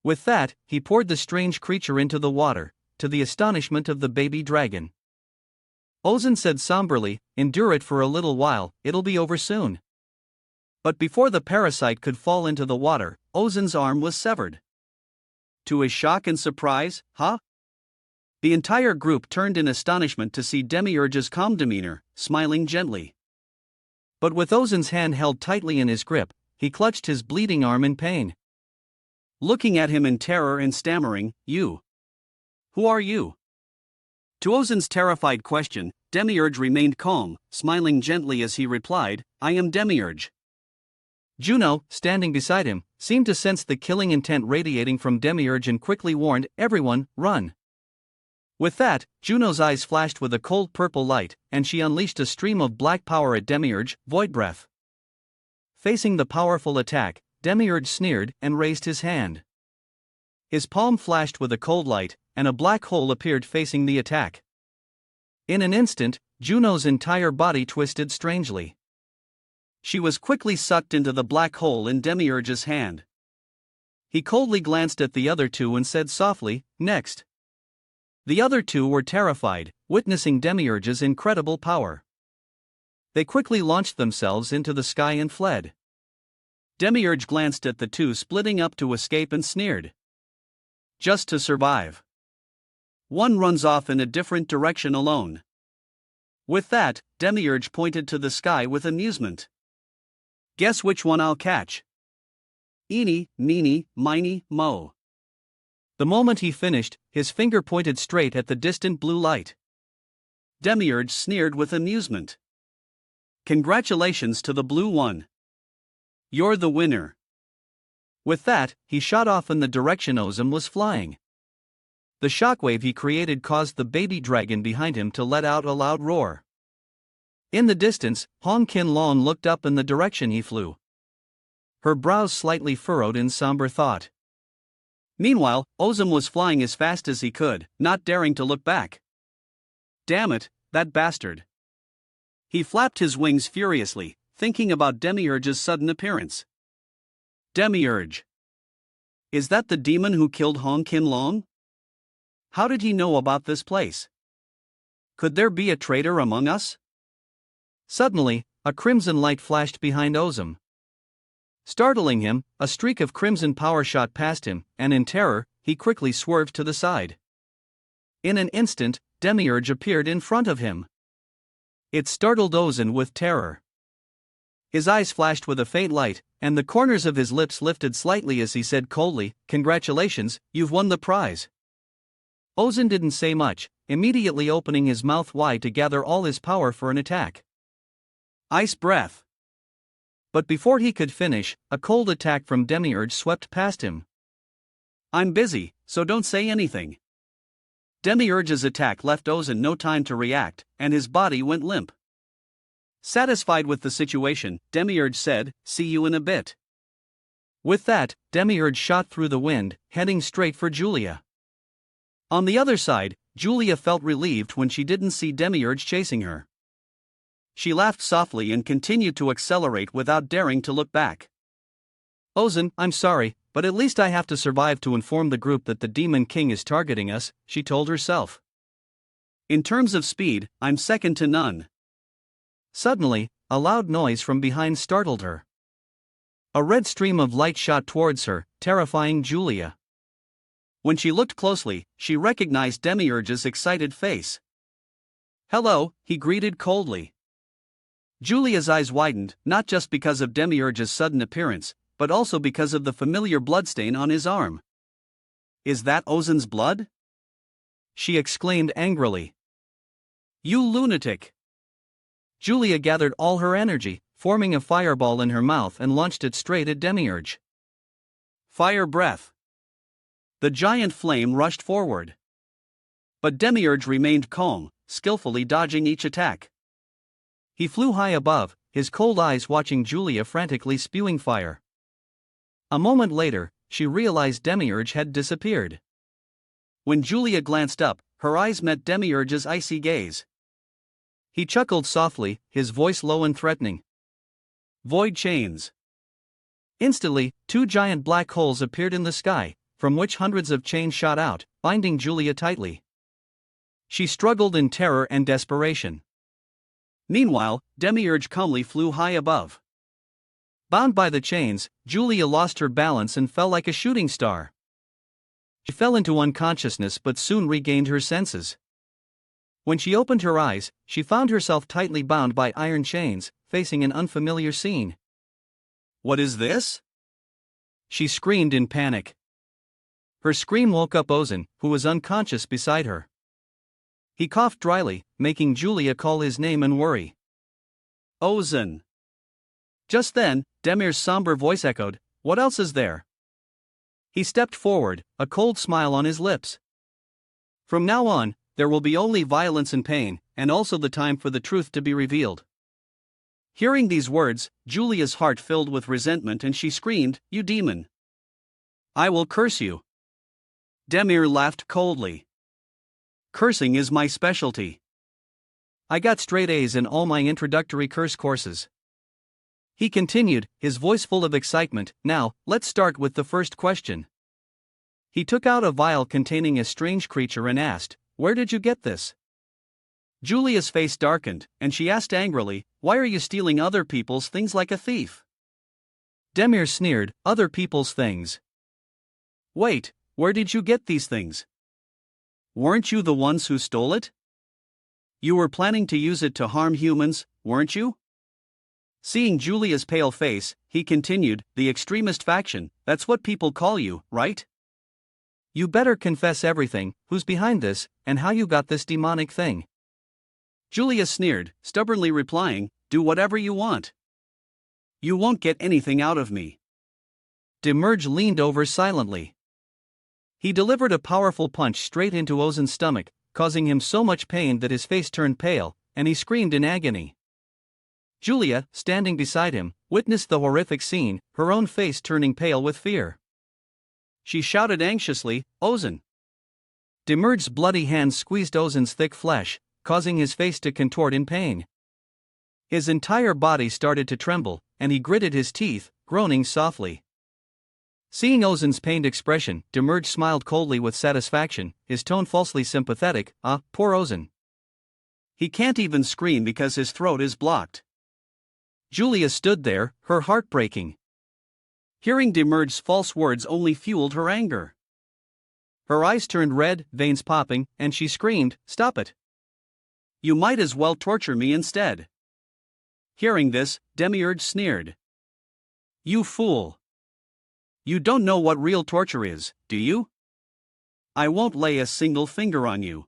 With that, he poured the strange creature into the water, to the astonishment of the baby dragon. Ozan said somberly, "Endure it for a little while, it'll be over soon." But before the parasite could fall into the water, Ozan's arm was severed. To his shock and surprise, the entire group turned in astonishment to see Demiurge's calm demeanor, smiling gently. But with Ozan's hand held tightly in his grip, he clutched his bleeding arm in pain. Looking at him in terror and stammering, "You? Who are you?" To Ozan's terrified question, Demiurge remained calm, smiling gently as he replied, "I am Demiurge." Juno, standing beside him, seemed to sense the killing intent radiating from Demiurge and quickly warned, "Everyone, run." With that, Juno's eyes flashed with a cold purple light, and she unleashed a stream of black power at Demiurge, Void Breath. Facing the powerful attack, Demiurge sneered and raised his hand. His palm flashed with a cold light, and a black hole appeared facing the attack. In an instant, Juno's entire body twisted strangely. She was quickly sucked into the black hole in Demiurge's hand. He coldly glanced at the other two and said softly, "Next." The other two were terrified, witnessing Demiurge's incredible power. They quickly launched themselves into the sky and fled. Demiurge glanced at the two splitting up to escape and sneered. "Just to survive. One runs off in a different direction alone." With that, Demiurge pointed to the sky with amusement. "Guess which one I'll catch? Eeny, meeny, miny, mo." The moment he finished, his finger pointed straight at the distant blue light. Demiurge sneered with amusement. "Congratulations to the blue one. You're the winner." With that, he shot off in the direction Ozan was flying. The shockwave he created caused the baby dragon behind him to let out a loud roar. In the distance, Hong Kin Lon looked up in the direction he flew. Her brows slightly furrowed in somber thought. Meanwhile, Ozan was flying as fast as he could, not daring to look back. "Damn it, that bastard." He flapped his wings furiously, thinking about Demiurge's sudden appearance. "Demiurge. Is that the demon who killed Hong Kin Lon? How did he know about this place? Could there be a traitor among us?" Suddenly, a crimson light flashed behind Ozan. Startling him, a streak of crimson power shot past him, and in terror, he quickly swerved to the side. In an instant, Demiurge appeared in front of him. It startled Ozan with terror. His eyes flashed with a faint light, and the corners of his lips lifted slightly as he said coldly, "Congratulations, you've won the prize." Ozan didn't say much, immediately opening his mouth wide to gather all his power for an attack. Ice breath. But before he could finish, a cold attack from Demiurge swept past him. "I'm busy, so don't say anything." Demiurge's attack left Ozan no time to react, and his body went limp. Satisfied with the situation, Demiurge said, "See you in a bit." With that, Demiurge shot through the wind, heading straight for Julia. On the other side, Julia felt relieved when she didn't see Demiurge chasing her. She laughed softly and continued to accelerate without daring to look back. "Ozan, I'm sorry, but at least I have to survive to inform the group that the Demon King is targeting us," she told herself. "In terms of speed, I'm second to none." Suddenly, a loud noise from behind startled her. A red stream of light shot towards her, terrifying Julia. When she looked closely, she recognized Demiurge's excited face. "Hello," he greeted coldly. Julia's eyes widened, not just because of Demiurge's sudden appearance, but also because of the familiar bloodstain on his arm. "Is that Ozan's blood?" she exclaimed angrily. "You lunatic!" Julia gathered all her energy, forming a fireball in her mouth and launched it straight at Demiurge. Fire breath. The giant flame rushed forward. But Demiurge remained calm, skillfully dodging each attack. He flew high above, his cold eyes watching Julia frantically spewing fire. A moment later, she realized Demiurge had disappeared. When Julia glanced up, her eyes met Demiurge's icy gaze. He chuckled softly, his voice low and threatening. Void chains. Instantly, two giant black holes appeared in the sky, from which hundreds of chains shot out, binding Julia tightly. She struggled in terror and desperation. Meanwhile, Demiurge calmly flew high above. Bound by the chains, Julia lost her balance and fell like a shooting star. She fell into unconsciousness but soon regained her senses. When she opened her eyes, she found herself tightly bound by iron chains, facing an unfamiliar scene. What is this? She screamed in panic. Her scream woke up Ozan, who was unconscious beside her. He coughed dryly, making Julia call his name and worry. Ozan. Just then, Demir's somber voice echoed, "What else is there?" He stepped forward, a cold smile on his lips. From now on, there will be only violence and pain, and also the time for the truth to be revealed. Hearing these words, Julia's heart filled with resentment and she screamed, "You demon! I will curse you!" Demir laughed coldly. "Cursing is my specialty. I got straight A's in all my introductory curse courses." He continued, his voice full of excitement. "Now, let's start with the first question." He took out a vial containing a strange creature and asked, "Where did you get this?" Julia's face darkened, and she asked angrily, "Why are you stealing other people's things like a thief?" Demir sneered, "Other people's things? Wait, where did you get these things? Weren't you the ones who stole it? You were planning to use it to harm humans, weren't you?" Seeing Julia's pale face, he continued, "The extremist faction, that's what people call you, right? You better confess everything, who's behind this, and how you got this demonic thing." Julia sneered, stubbornly replying, "Do whatever you want. You won't get anything out of me." Demiurge leaned over silently. He delivered a powerful punch straight into Ozan's stomach, causing him so much pain that his face turned pale, and he screamed in agony. Julia, standing beside him, witnessed the horrific scene, her own face turning pale with fear. She shouted anxiously, "Ozan!" Demiurge's bloody hands squeezed Ozan's thick flesh, causing his face to contort in pain. His entire body started to tremble, and he gritted his teeth, groaning softly. Seeing Ozan's pained expression, Demiurge smiled coldly with satisfaction, his tone falsely sympathetic. "Ah, poor Ozan. He can't even scream because his throat is blocked." Julia stood there, her heart breaking. Hearing Demiurge's false words only fueled her anger. Her eyes turned red, veins popping, and she screamed, "Stop it! You might as well torture me instead." Hearing this, Demiurge sneered. "You fool! You don't know what real torture is, do you? I won't lay a single finger on you."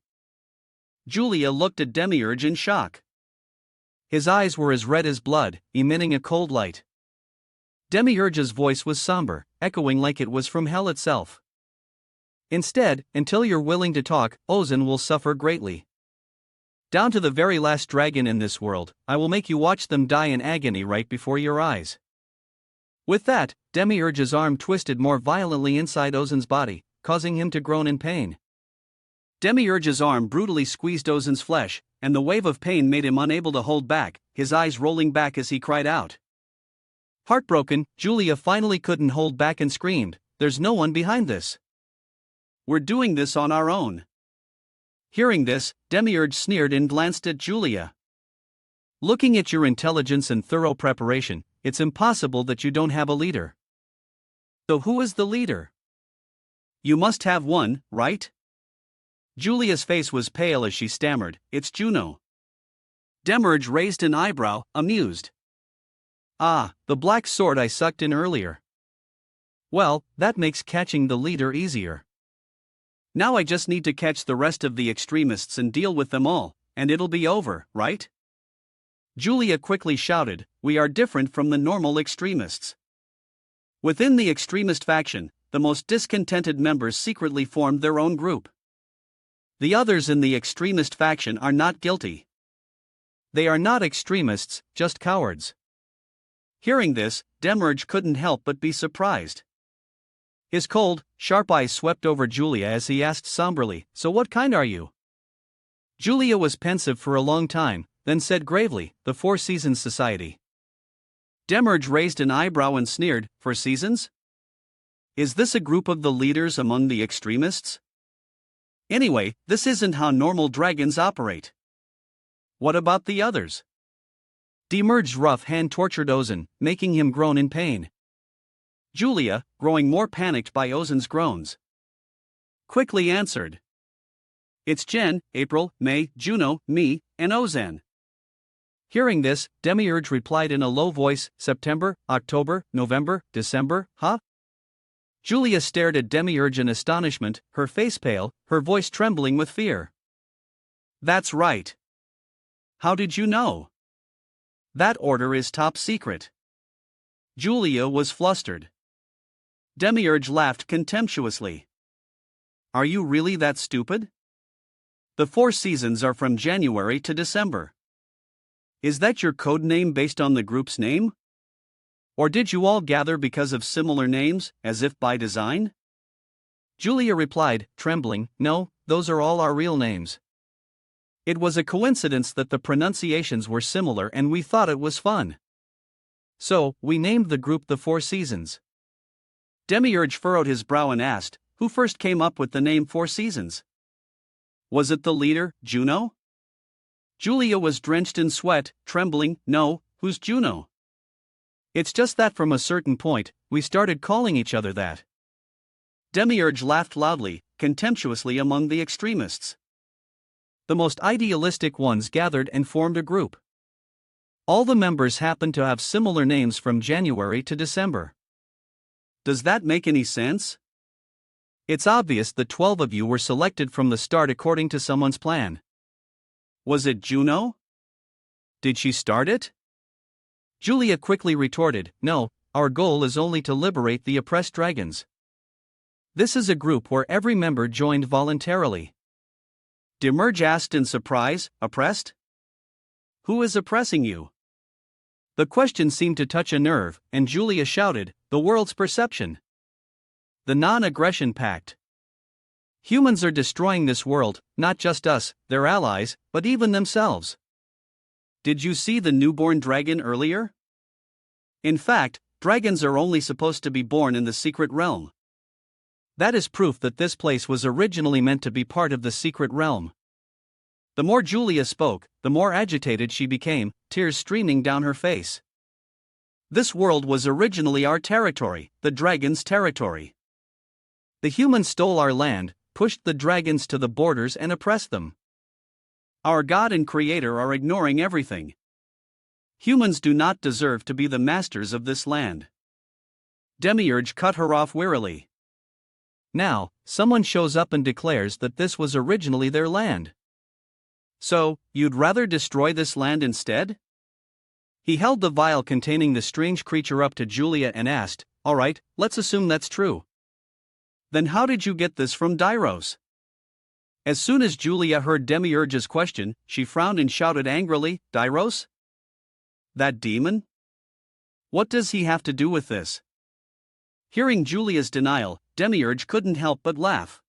Julia looked at Demiurge in shock. His eyes were as red as blood, emitting a cold light. Demiurge's voice was somber, echoing like it was from hell itself. "Instead, until you're willing to talk, Ozan will suffer greatly. Down to the very last dragon in this world, I will make you watch them die in agony right before your eyes." With that, Demiurge's arm twisted more violently inside Ozan's body, causing him to groan in pain. Demiurge's arm brutally squeezed Ozan's flesh, and the wave of pain made him unable to hold back, his eyes rolling back as he cried out. Heartbroken, Julia finally couldn't hold back and screamed, "There's no one behind this. We're doing this on our own." Hearing this, Demiurge sneered and glanced at Julia. "Looking at your intelligence and thorough preparation, it's impossible that you don't have a leader. So who is the leader? You must have one, right?" Julia's face was pale as she stammered, "It's Juno." Demiurge raised an eyebrow, amused. "Ah, the black sword I sucked in earlier. Well, that makes catching the leader easier. Now I just need to catch the rest of the extremists and deal with them all, and it'll be over, right?" Julia quickly shouted, "We are different from the normal extremists." Within the extremist faction, the most discontented members secretly formed their own group. The others in the extremist faction are not guilty. They are not extremists, just cowards. Hearing this, Demiurge couldn't help but be surprised. His cold, sharp eyes swept over Julia as he asked somberly, "So what kind are you? Julia was pensive for a long time, then said gravely, "The Four Seasons Society." Demerge raised an eyebrow and sneered, "Four Seasons? Is this a group of the leaders among the extremists? Anyway, this isn't how normal dragons operate. What about the others?" Demerge's rough hand tortured Ozen, making him groan in pain. Julia, growing more panicked by Ozen's groans, quickly answered, "It's Jen, April, May, Juno, me, and Ozen." Hearing this, Demiurge replied in a low voice, "September, October, November, December, huh?" Julia stared at Demiurge in astonishment, her face pale, her voice trembling with fear. "That's right. How did you know? That order is top secret." Julia was flustered. Demiurge laughed contemptuously. "Are you really that stupid? The Four Seasons are from January to December. Is that your code name based on the group's name? Or did you all gather because of similar names, as if by design?" Julia replied, trembling, "No, those are all our real names. It was a coincidence that the pronunciations were similar and we thought it was fun. So, we named the group the Four Seasons." Demiurge furrowed his brow and asked, "Who first came up with the name Four Seasons? Was it the leader, Juno?" Julia was drenched in sweat, trembling, "No, who's Juno? It's just that from a certain point, we started calling each other that." Demiurge laughed loudly, contemptuously among the extremists. The most idealistic ones gathered and formed a group. All the members happened to have similar names from January to December. Does that make any sense? It's obvious the 12 of you were selected from the start according to someone's plan. Was it Juno? Did she start it? Julia quickly retorted, "No, our goal is only to liberate the oppressed dragons. This is a group where every member joined voluntarily." Demerge asked in surprise, "Oppressed? Who is oppressing you?" The question seemed to touch a nerve, and Julia shouted, "The world's perception. The Non-Aggression Pact. Humans are destroying this world, not just us, their allies, but even themselves. Did you see the newborn dragon earlier? In fact, dragons are only supposed to be born in the secret realm. That is proof that this place was originally meant to be part of the secret realm." The more Julia spoke, the more agitated she became, tears streaming down her face. "This world was originally our territory, the dragons' territory. The humans stole our land, pushed the dragons to the borders and oppressed them. Our God and Creator are ignoring everything. Humans do not deserve to be the masters of this land." Demiurge cut her off wearily. "Now, someone shows up and declares that this was originally their land. So, you'd rather destroy this land instead?" He held the vial containing the strange creature up to Julia and asked, "All right, let's assume that's true. Then how did you get this from Dairos?" As soon as Julia heard Demiurge's question, she frowned and shouted angrily, "Dairos? That demon? What does he have to do with this?" Hearing Julia's denial, Demiurge couldn't help but laugh.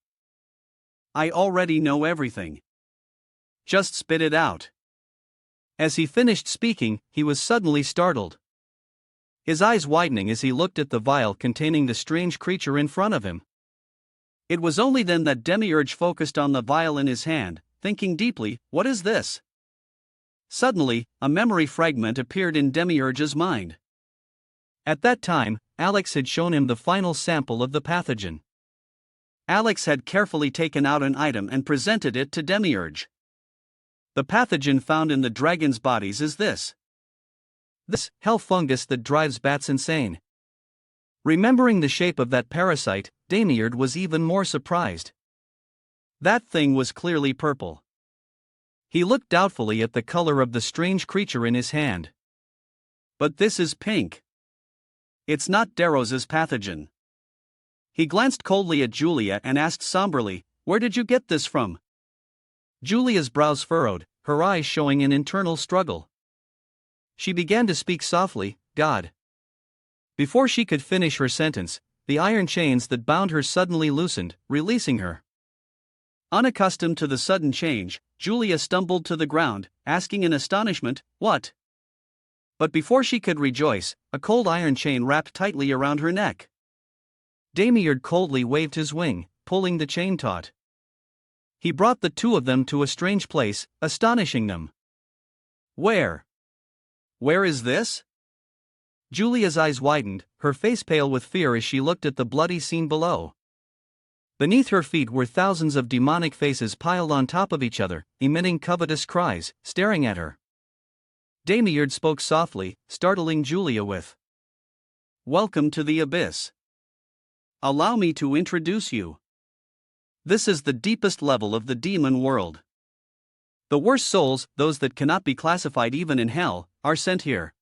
"I already know everything. Just spit it out." As he finished speaking, he was suddenly startled. His eyes widening as he looked at the vial containing the strange creature in front of him. It was only then that Demiurge focused on the vial in his hand, thinking deeply, "What is this?" Suddenly, a memory fragment appeared in Demiurge's mind. At that time, Alex had shown him the final sample of the pathogen. Alex had carefully taken out an item and presented it to Demiurge. The pathogen found in the dragon's bodies is this hell fungus that drives bats insane. Remembering the shape of that parasite, Demiurge was even more surprised. That thing was clearly purple. He looked doubtfully at the color of the strange creature in his hand. "But this is pink. It's not Darrow's pathogen." He glanced coldly at Julia and asked somberly, "Where did you get this from?" Julia's brows furrowed, her eyes showing an internal struggle. She began to speak softly, "God." Before she could finish her sentence, the iron chains that bound her suddenly loosened, releasing her. Unaccustomed to the sudden change, Julia stumbled to the ground, asking in astonishment, "What?" But before she could rejoice, a cold iron chain wrapped tightly around her neck. Demiurge coldly waved his wing, pulling the chain taut. He brought the two of them to a strange place, astonishing them. Where? Where is this? Julia's eyes widened, her face pale with fear as she looked at the bloody scene below. Beneath her feet were thousands of demonic faces piled on top of each other, emitting covetous cries, staring at her. Demiurge spoke softly, startling Julia with, "Welcome to the abyss. Allow me to introduce you. This is the deepest level of the demon world. The worst souls, those that cannot be classified even in hell, are sent here.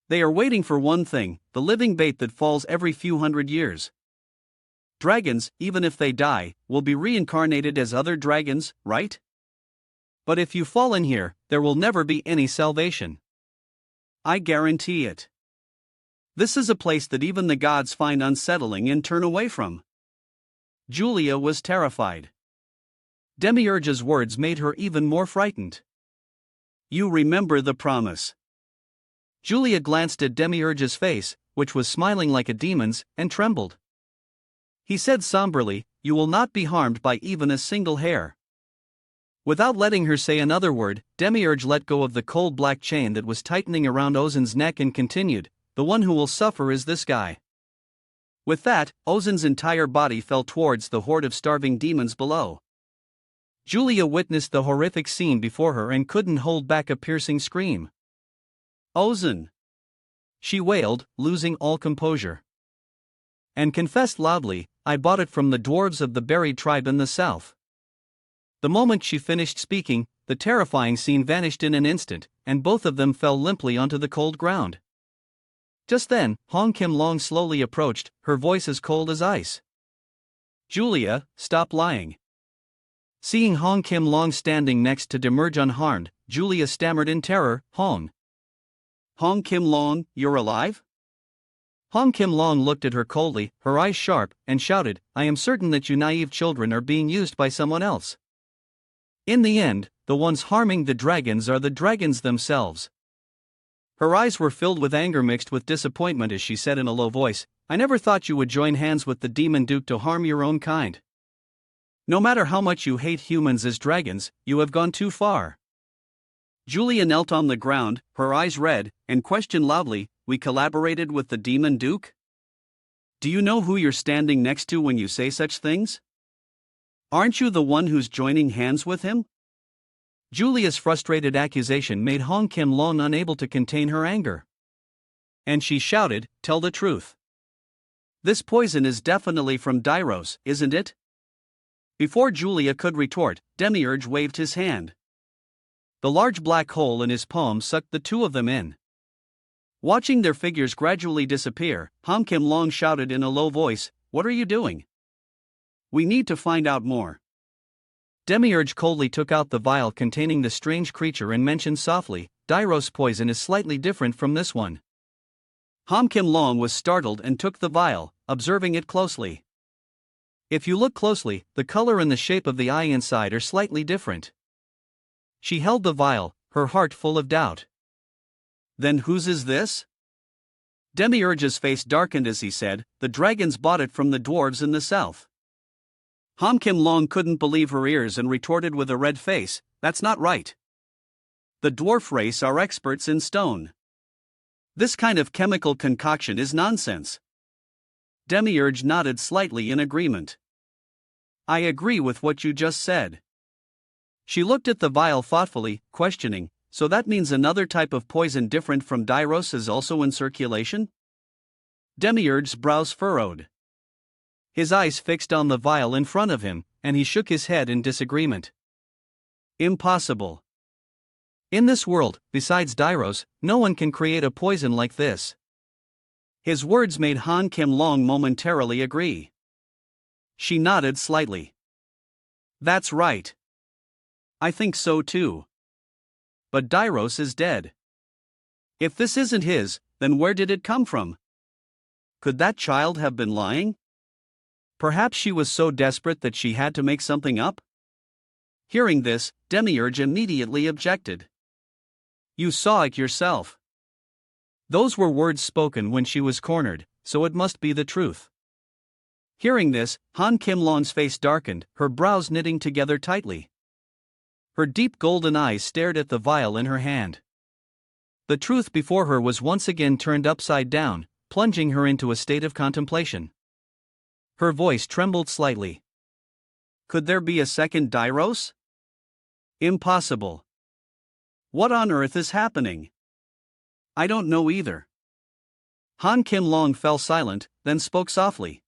They are waiting for one thing, the living bait that falls every few hundred years. Dragons, even if they die, will be reincarnated as other dragons, right? But if you fall in here, there will never be any salvation. I guarantee it. This is a place that even the gods find unsettling and turn away from." Julia was terrified. Demiurge's words made her even more frightened. "You remember the promise." Julia glanced at Demiurge's face, which was smiling like a demon's, and trembled. He said somberly, "You will not be harmed by even a single hair." Without letting her say another word, Demiurge let go of the cold black chain that was tightening around Ozen's neck and continued, "The one who will suffer is this guy." With that, Ozen's entire body fell towards the horde of starving demons below. Julia witnessed the horrific scene before her and couldn't hold back a piercing scream. "Ozen!" she wailed, losing all composure. And confessed loudly, "I bought it from the dwarves of the buried tribe in the south." The moment she finished speaking, the terrifying scene vanished in an instant, and both of them fell limply onto the cold ground. Just then, Hong Kim Long slowly approached, her voice as cold as ice. "Julia, stop lying." Seeing Hong Kim Long standing next to Demiurge unharmed, Julia stammered in terror, "Hong Kim Long, you're alive?" Hong Kim Long looked at her coldly, her eyes sharp, and shouted, "I am certain that you naive children are being used by someone else. In the end, the ones harming the dragons are the dragons themselves." Her eyes were filled with anger mixed with disappointment as she said in a low voice, "I never thought you would join hands with the demon duke to harm your own kind. No matter how much you hate humans as dragons, you have gone too far." Julia knelt on the ground, her eyes red, and questioned loudly, "We collaborated with the demon duke? Do you know who you're standing next to when you say such things? Aren't you the one who's joining hands with him?" Julia's frustrated accusation made Hong Kim Long unable to contain her anger. And she shouted, "Tell the truth. This poison is definitely from Dairos, isn't it?" Before Julia could retort, Demiurge waved his hand. The large black hole in his palm sucked the two of them in. Watching their figures gradually disappear, Hong Kim Long shouted in a low voice, "What are you doing? We need to find out more." Demiurge coldly took out the vial containing the strange creature and mentioned softly, "Dairos poison is slightly different from this one." Hong Kim Long was startled and took the vial, observing it closely. If you look closely, the color and the shape of the eye inside are slightly different. She held the vial, her heart full of doubt. "Then whose is this?" Demiurge's face darkened as he said, "The dragons bought it from the dwarves in the south." Hong Kim Long couldn't believe her ears and retorted with a red face, "That's not right. The dwarf race are experts in stone. This kind of chemical concoction is nonsense." Demiurge nodded slightly in agreement. "I agree with what you just said." She looked at the vial thoughtfully, questioning, "So that means another type of poison different from Dairos is also in circulation?" Demiurge's brows furrowed. His eyes fixed on the vial in front of him, and he shook his head in disagreement. "Impossible. In this world, besides Dairos, no one can create a poison like this." His words made Han Kim Long momentarily agree. She nodded slightly. "That's right. I think so too. But Dairos is dead. If this isn't his, then where did it come from? Could that child have been lying? Perhaps she was so desperate that she had to make something up?" Hearing this, Demiurge immediately objected. You saw it yourself. Those were words spoken when she was cornered, so it must be the truth. Hearing this, Han Kim Long's face darkened, her brows knitting together tightly. Her deep golden eyes stared at the vial in her hand. The truth before her was once again turned upside down, plunging her into a state of contemplation. Her voice trembled slightly. Could there be a second Dairos? Impossible. What on earth is happening? I don't know either. Han Kim Long fell silent, then spoke softly.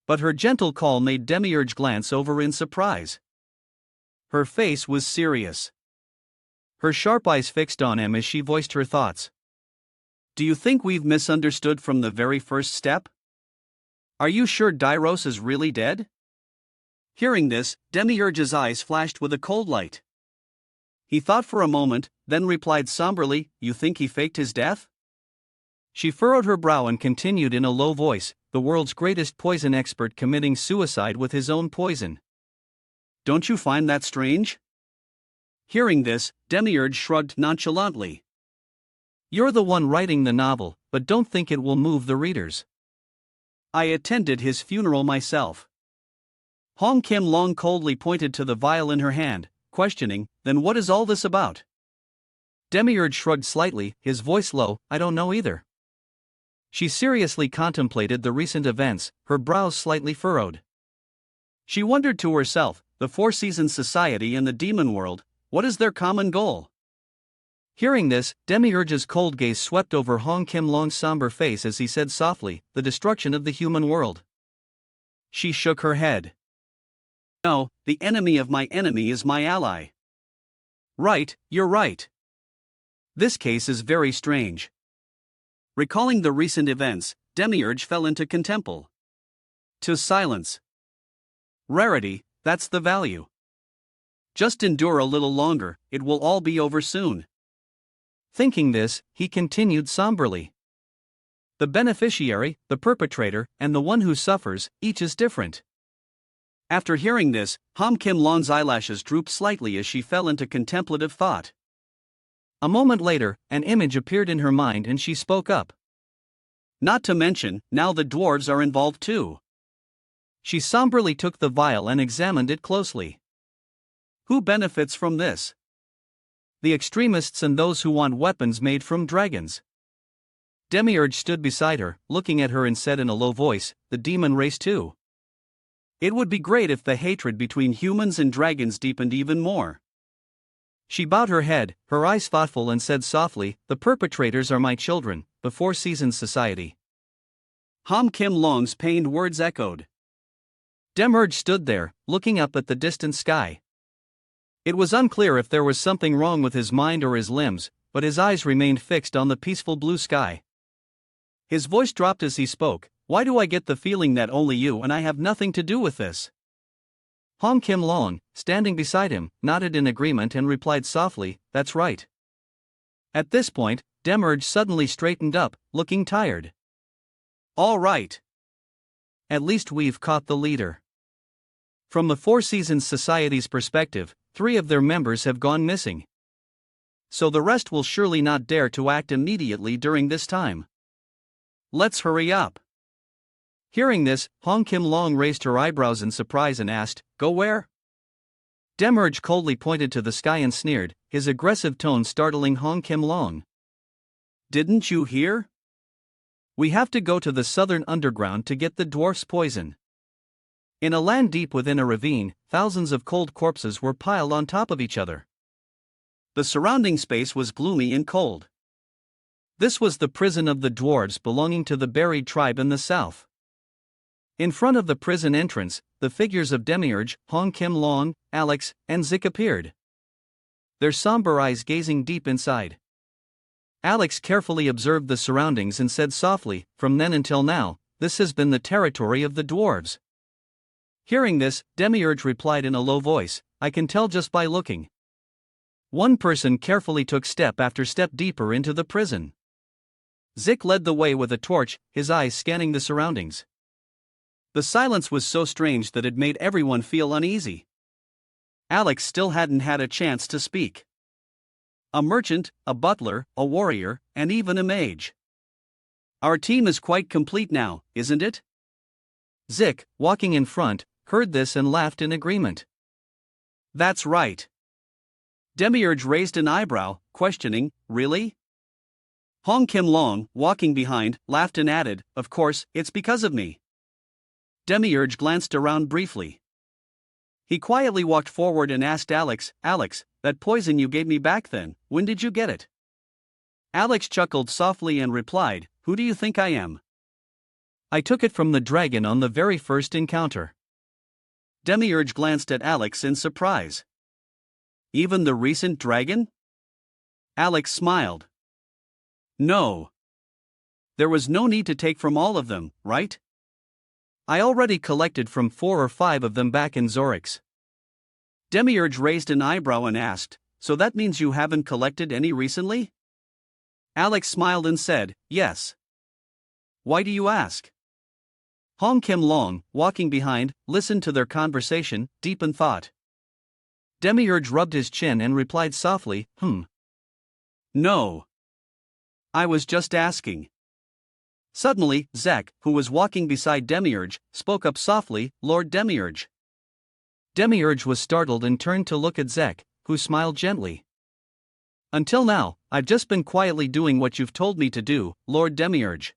But her gentle call made Demiurge glance over in surprise. Her face was serious. Her sharp eyes fixed on him as she voiced her thoughts. Do you think we've misunderstood from the very first step? Are you sure Dairos is really dead? Hearing this, Demiurge's eyes flashed with a cold light. He thought for a moment, then replied somberly, You think he faked his death? She furrowed her brow and continued in a low voice, the world's greatest poison expert committing suicide with his own poison. Don't you find that strange? Hearing this, Demiurge shrugged nonchalantly. You're the one writing the novel, but don't think it will move the readers. I attended his funeral myself. Han Kim Long coldly pointed to the vial in her hand, questioning, Then what is all this about? Demiurge shrugged slightly, his voice low, I don't know either. She seriously contemplated the recent events, her brows slightly furrowed. She wondered to herself, the Four Seasons Society and the demon world, what is their common goal? Hearing this, Demiurge's cold gaze swept over Han Kim Long's somber face as he said softly, The destruction of the human world. She shook her head. No, the enemy of my enemy is my ally. Right, you're right. This case is very strange. Recalling the recent events, Demiurge fell into contemple. To silence. Rarity, that's the value. Just endure a little longer, it will all be over soon. Thinking this, he continued somberly. The beneficiary, the perpetrator, and the one who suffers, each is different. After hearing this, Han Kim Long's eyelashes drooped slightly as she fell into contemplative thought. A moment later, an image appeared in her mind and she spoke up. Not to mention, now the dwarves are involved too. She somberly took the vial and examined it closely. Who benefits from this? The extremists and those who want weapons made from dragons. Demiurge stood beside her, looking at her and said in a low voice, The demon race too. It would be great if the hatred between humans and dragons deepened even more. She bowed her head, her eyes thoughtful and said softly, The perpetrators are my children, the Four Seasons Society. Han Kim Long's pained words echoed. Demiurge stood there, looking up at the distant sky. It was unclear if there was something wrong with his mind or his limbs, but his eyes remained fixed on the peaceful blue sky. His voice dropped as he spoke, Why do I get the feeling that only you and I have nothing to do with this? Han Kim Long, standing beside him, nodded in agreement and replied softly, That's right. At this point, Demiurge suddenly straightened up, looking tired. All right. At least we've caught the leader. From the Four Seasons Society's perspective, 3 of their members have gone missing. So the rest will surely not dare to act immediately during this time. Let's hurry up. Hearing this, Han Kim Long raised her eyebrows in surprise and asked, Go where? Demiurge coldly pointed to the sky and sneered, his aggressive tone startling Han Kim Long. Didn't you hear? We have to go to the southern underground to get the dwarf's poison. In a land deep within a ravine, thousands of cold corpses were piled on top of each other. The surrounding space was gloomy and cold. This was the prison of the dwarves belonging to the buried tribe in the south. In front of the prison entrance, the figures of Demiurge, Han Kim Long, Alex, and Zik appeared. Their somber eyes gazing deep inside. Alex carefully observed the surroundings and said softly, From then until now, this has been the territory of the dwarves. Hearing this, Demiurge replied in a low voice, I can tell just by looking. One person carefully took step after step deeper into the prison. Zik led the way with a torch, his eyes scanning the surroundings. The silence was so strange that it made everyone feel uneasy. Alex still hadn't had a chance to speak. A merchant, a butler, a warrior, and even a mage. Our team is quite complete now, isn't it? Zik, walking in front, heard this and laughed in agreement. That's right. Demiurge raised an eyebrow, questioning, really? Hong Kim Long, walking behind, laughed and added, of course, it's because of me. Demiurge glanced around briefly. He quietly walked forward and asked Alex, that poison you gave me back then, when did you get it? Alex chuckled softly and replied, who do you think I am? I took it from the dragon on the very first encounter. Demiurge glanced at Alex in surprise. Even the recent dragon? Alex smiled. No. There was no need to take from all of them, right? I already collected from 4 or 5 of them back in Zorix. Demiurge raised an eyebrow and asked, so that means you haven't collected any recently? Alex smiled and said, yes. Why do you ask? Hong Kim Long, walking behind, listened to their conversation, deep in thought. Demiurge rubbed his chin and replied softly, No. I was just asking. Suddenly, Zek, who was walking beside Demiurge, spoke up softly, Lord Demiurge. Demiurge was startled and turned to look at Zek, who smiled gently. Until now, I've just been quietly doing what you've told me to do, Lord Demiurge.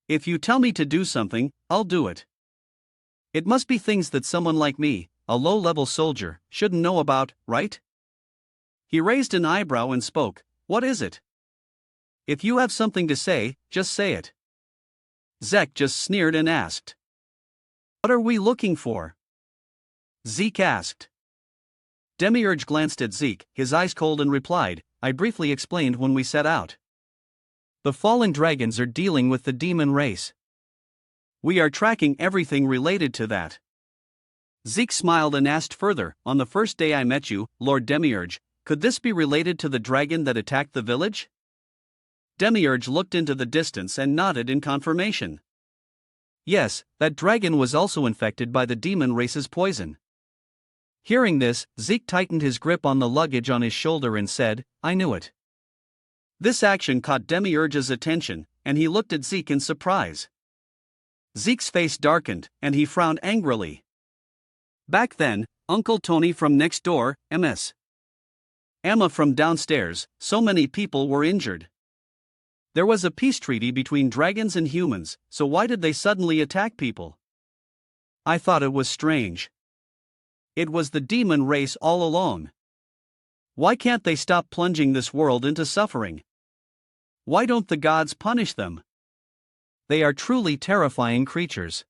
If you tell me to do something, I'll do it. It must be things that someone like me, a low-level soldier, shouldn't know about, right? He raised an eyebrow and spoke, what is it? If you have something to say, just say it. Zek just sneered and asked. What are we looking for? Zeke asked. Demiurge glanced at Zeke, his eyes cold, and replied, I briefly explained when we set out. The fallen dragons are dealing with the demon race. We are tracking everything related to that. Zeke smiled and asked further, on the first day I met you, Lord Demiurge, could this be related to the dragon that attacked the village? Demiurge looked into the distance and nodded in confirmation. Yes, that dragon was also infected by the demon race's poison. Hearing this, Zeke tightened his grip on the luggage on his shoulder and said, I knew it. This action caught Demiurge's attention, and he looked at Zeke in surprise. Zeke's face darkened, and he frowned angrily. Back then, Uncle Tony from next door, Ms. Emma from downstairs, so many people were injured. There was a peace treaty between dragons and humans, so why did they suddenly attack people? I thought it was strange. It was the demon race all along. Why can't they stop plunging this world into suffering? Why don't the gods punish them? They are truly terrifying creatures.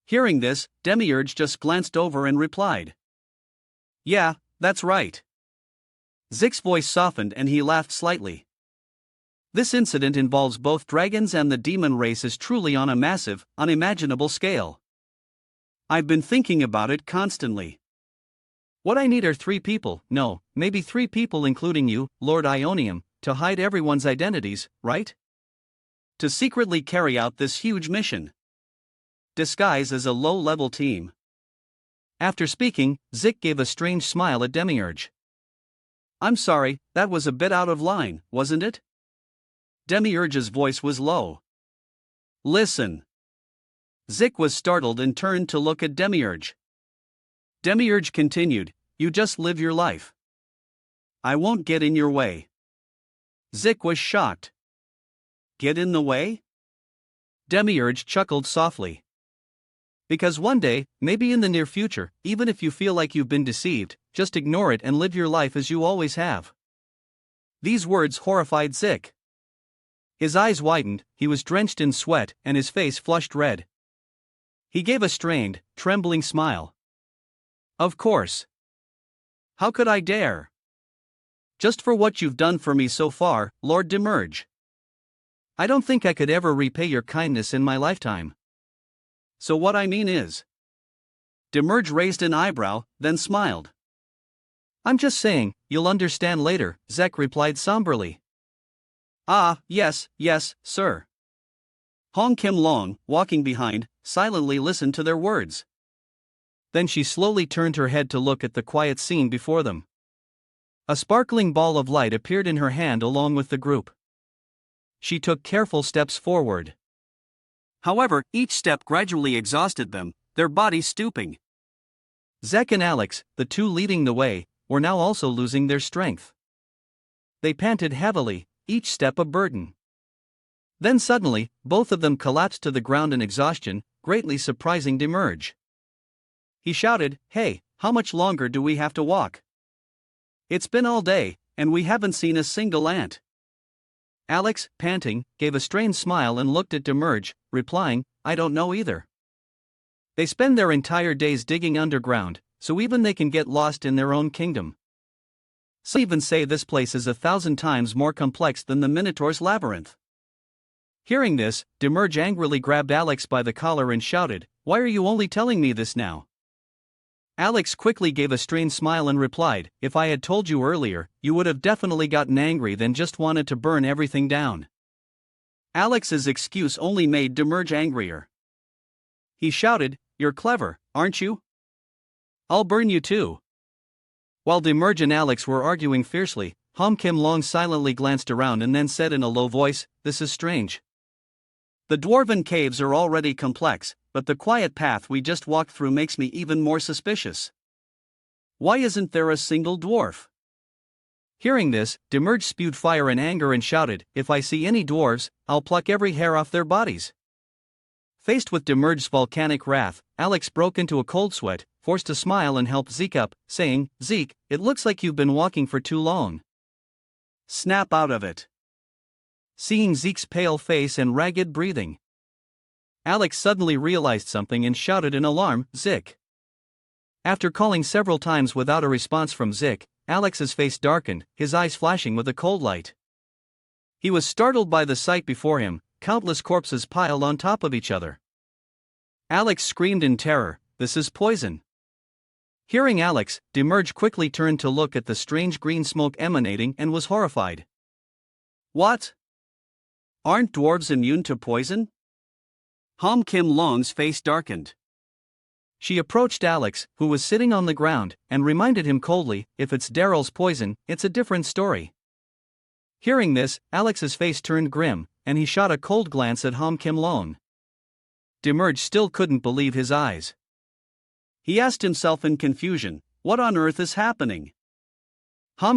Hearing this, Demiurge just glanced over and replied. Yeah, that's right. Zek's voice softened and he laughed slightly. This incident involves both dragons and the demon race is truly on a massive, unimaginable scale. I've been thinking about it constantly. What I need are 3 people, no, maybe 3 people including you, Lord Ionium, to hide everyone's identities, right? To secretly carry out this huge mission. Disguise as a low-level team. After speaking, Zik gave a strange smile at Demiurge. I'm sorry, that was a bit out of line, wasn't it? Demiurge's voice was low. Listen. Zik was startled and turned to look at Demiurge. Demiurge continued, you just live your life. I won't get in your way. Zik was shocked. Get in the way? Demiurge chuckled softly. Because one day, maybe in the near future, even if you feel like you've been deceived, just ignore it and live your life as you always have. These words horrified Zik. His eyes widened, he was drenched in sweat, and his face flushed red. He gave a strained, trembling smile. Of course. How could I dare? Just for what you've done for me so far, Lord Demiurge. I don't think I could ever repay your kindness in my lifetime. So what I mean is. Demiurge raised an eyebrow, then smiled. I'm just saying, you'll understand later, Zek replied somberly. Ah, yes, sir. Hong Kim Long, walking behind, silently listened to their words. Then she slowly turned her head to look at the quiet scene before them. A sparkling ball of light appeared in her hand along with the group. She took careful steps forward. However, each step gradually exhausted them, their bodies stooping. Zek and Alex, the two leading the way, were now also losing their strength. They panted heavily, each step a burden. Then suddenly, both of them collapsed to the ground in exhaustion, greatly surprising Demerge. He shouted, "Hey, how much longer do we have to walk? It's been all day, and we haven't seen a single ant." Alex, panting, gave a strained smile and looked at Demerge, replying, "I don't know either. They spend their entire days digging underground, so even they can get lost in their own kingdom. Some even say this place is 1,000 times more complex than the Minotaur's labyrinth." Hearing this, Demerge angrily grabbed Alex by the collar and shouted, "Why are you only telling me this now?" Alex quickly gave a strained smile and replied, "If I had told you earlier, you would have definitely gotten angry then just wanted to burn everything down." Alex's excuse only made Demerge angrier. He shouted, "You're clever, aren't you? I'll burn you too." While Demerge and Alex were arguing fiercely, Kim Long silently glanced around and then said in a low voice, "This is strange. The dwarven caves are already complex, but the quiet path we just walked through makes me even more suspicious. Why isn't there a single dwarf?" Hearing this, Demerge spewed fire and anger and shouted, "If I see any dwarves, I'll pluck every hair off their bodies." Faced with Demerge's volcanic wrath, Alex broke into a cold sweat, forced to smile and helped Zeke up, saying, "Zeke, it looks like you've been walking for too long. Snap out of it." Seeing Zeke's pale face and ragged breathing, Alex suddenly realized something and shouted in alarm, "Zeke." After calling several times without a response from Zeke, Alex's face darkened, his eyes flashing with a cold light. He was startled by the sight before him, countless corpses piled on top of each other. Alex screamed in terror, "This is poison." Hearing Alex, Demerge quickly turned to look at the strange green smoke emanating and was horrified. "What? Aren't dwarves immune to poison?" Kim Long's face darkened. She approached Alex, who was sitting on the ground, and reminded him coldly, "If it's Daryl's poison, it's a different story." Hearing this, Alex's face turned grim, and he shot a cold glance at Kim Long. Demerge still couldn't believe his eyes. He asked himself in confusion, "What on earth is happening?"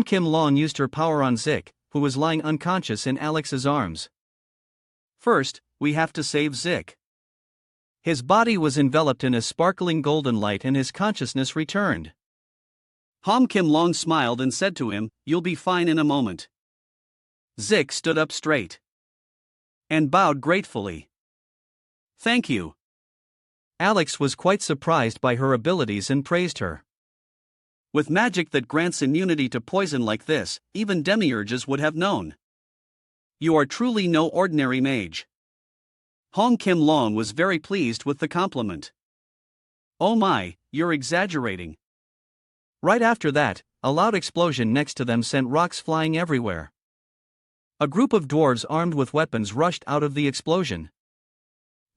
Kim Long used her power on Zik, who was lying unconscious in Alex's arms. "First, we have to save Zik." His body was enveloped in a sparkling golden light and his consciousness returned. Kim Long smiled and said to him, "You'll be fine in a moment." Zik stood up straight and bowed gratefully. "Thank you." Alex was quite surprised by her abilities and praised her. With magic that grants immunity to poison like this, even demiurges would have known. "You are truly no ordinary mage." Kim Long was very pleased with the compliment. "Oh my, you're exaggerating." Right after that, a loud explosion next to them sent rocks flying everywhere. A group of dwarves armed with weapons rushed out of the explosion.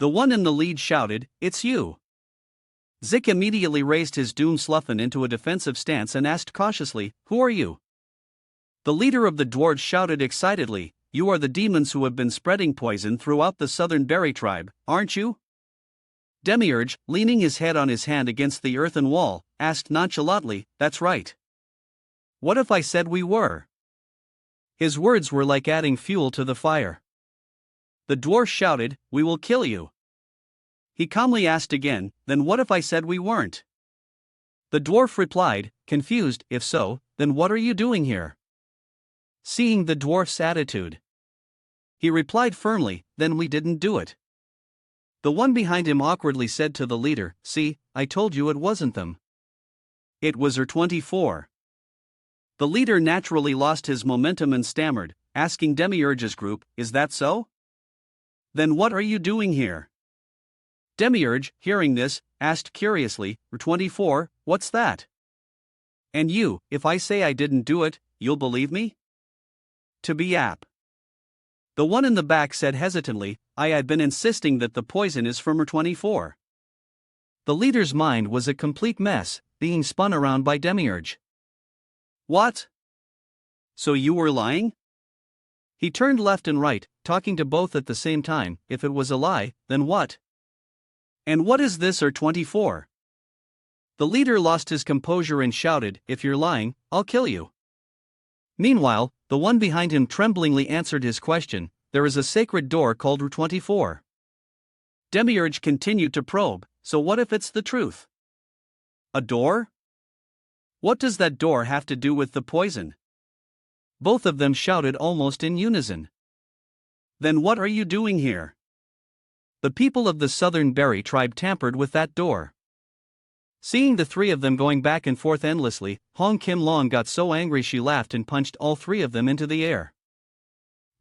The one in the lead shouted, "It's you." Zik immediately raised his Doomsluffen into a defensive stance and asked cautiously, "Who are you?" The leader of the dwarves shouted excitedly, "You are the demons who have been spreading poison throughout the southern berry tribe, aren't you?" Demiurge, leaning his head on his hand against the earthen wall, asked nonchalantly, "That's right. What if I said we were?" His words were like adding fuel to the fire. The dwarf shouted, "We will kill you." He calmly asked again, "Then what if I said we weren't?" The dwarf replied, confused, "If so, then what are you doing here?" Seeing the dwarf's attitude, he replied firmly, "Then we didn't do it." The one behind him awkwardly said to the leader, "See, I told you it wasn't them. It was her 24. The leader naturally lost his momentum and stammered, asking Demiurge's group, "Is that so? Then what are you doing here?" Demiurge, hearing this, asked curiously, "24, what's that? And you, if I say I didn't do it, you'll believe me?" To be app. The one in the back said hesitantly, "I had been insisting that the poison is from her 24. The leader's mind was a complete mess, being spun around by Demiurge. What? So you were lying? He turned left and right, talking to both at the same time. If it was a lie, then what? And what is this or 24? The leader lost his composure and shouted, "If you're lying, I'll kill you." Meanwhile, the one behind him tremblingly answered his question, "There is a sacred door called Route 24. Demiurge continued to probe, "So what if it's the truth? A door? What does that door have to do with the poison?" Both of them shouted almost in unison. "Then what are you doing here?" The people of the Southern Berry tribe tampered with that door. Seeing the three of them going back and forth endlessly, Hong Kim Long got so angry she laughed and punched all three of them into the air.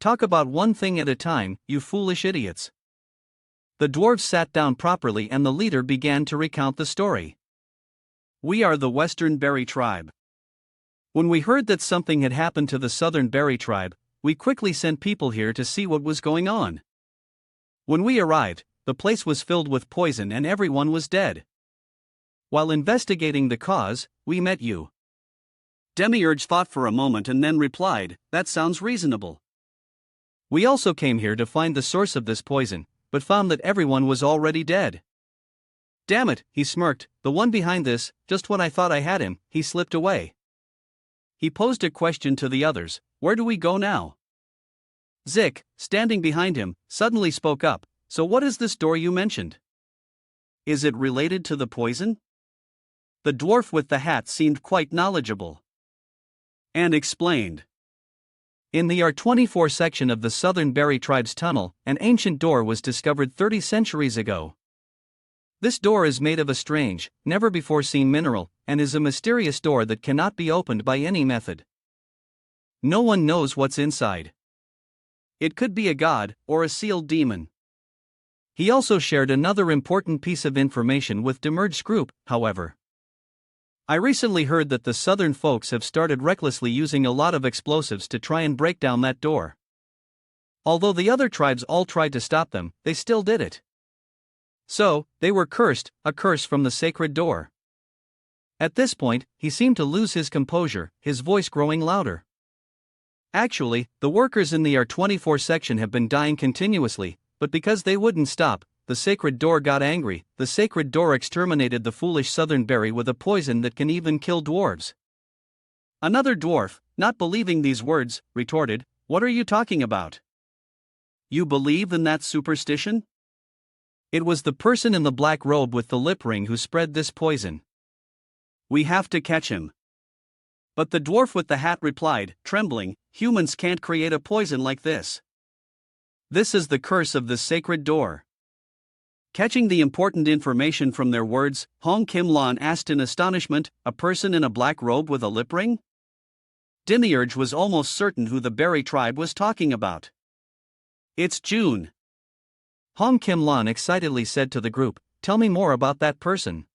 "Talk about one thing at a time, you foolish idiots." The dwarves sat down properly and the leader began to recount the story. "We are the Western Berry tribe. When we heard that something had happened to the Southern Berry tribe, we quickly sent people here to see what was going on. When we arrived, the place was filled with poison and everyone was dead. While investigating the cause, we met you." Demiurge thought for a moment and then replied, "That sounds reasonable. We also came here to find the source of this poison, but found that everyone was already dead." "Damn it," he smirked, "the one behind this, just when I thought I had him, he slipped away." He posed a question to the others, "Where do we go now?" Zik, standing behind him, suddenly spoke up, "So what is this door you mentioned? Is it related to the poison?" The dwarf with the hat seemed quite knowledgeable and explained. In the R24 section of the Southern Berry tribe's tunnel, an ancient door was discovered 30 centuries ago. This door is made of a strange, never-before-seen mineral, and is a mysterious door that cannot be opened by any method. No one knows what's inside. It could be a god, or a sealed demon. He also shared another important piece of information with Demiurge's group, however. "I recently heard that the southern folks have started recklessly using a lot of explosives to try and break down that door. Although the other tribes all tried to stop them, they still did it. So, they were cursed, a curse from the sacred door." At this point, he seemed to lose his composure, his voice growing louder. "Actually, the workers in the R24 section have been dying continuously, but because they wouldn't stop, the sacred door got angry. The sacred door exterminated the foolish Southern Berry with a poison that can even kill dwarves." Another dwarf, not believing these words, retorted, "What are you talking about? You believe in that superstition?" "It was the person in the black robe with the lip ring who spread this poison. We have to catch him." But the dwarf with the hat replied, trembling, "Humans can't create a poison like this. This is the curse of the sacred door." Catching the important information from their words, Hong Kim Lan asked in astonishment, "A person in a black robe with a lip ring?" Demiurge was almost certain who the Berry tribe was talking about. "It's June." Hong Kim Lan excitedly said to the group, "Tell me more about that person."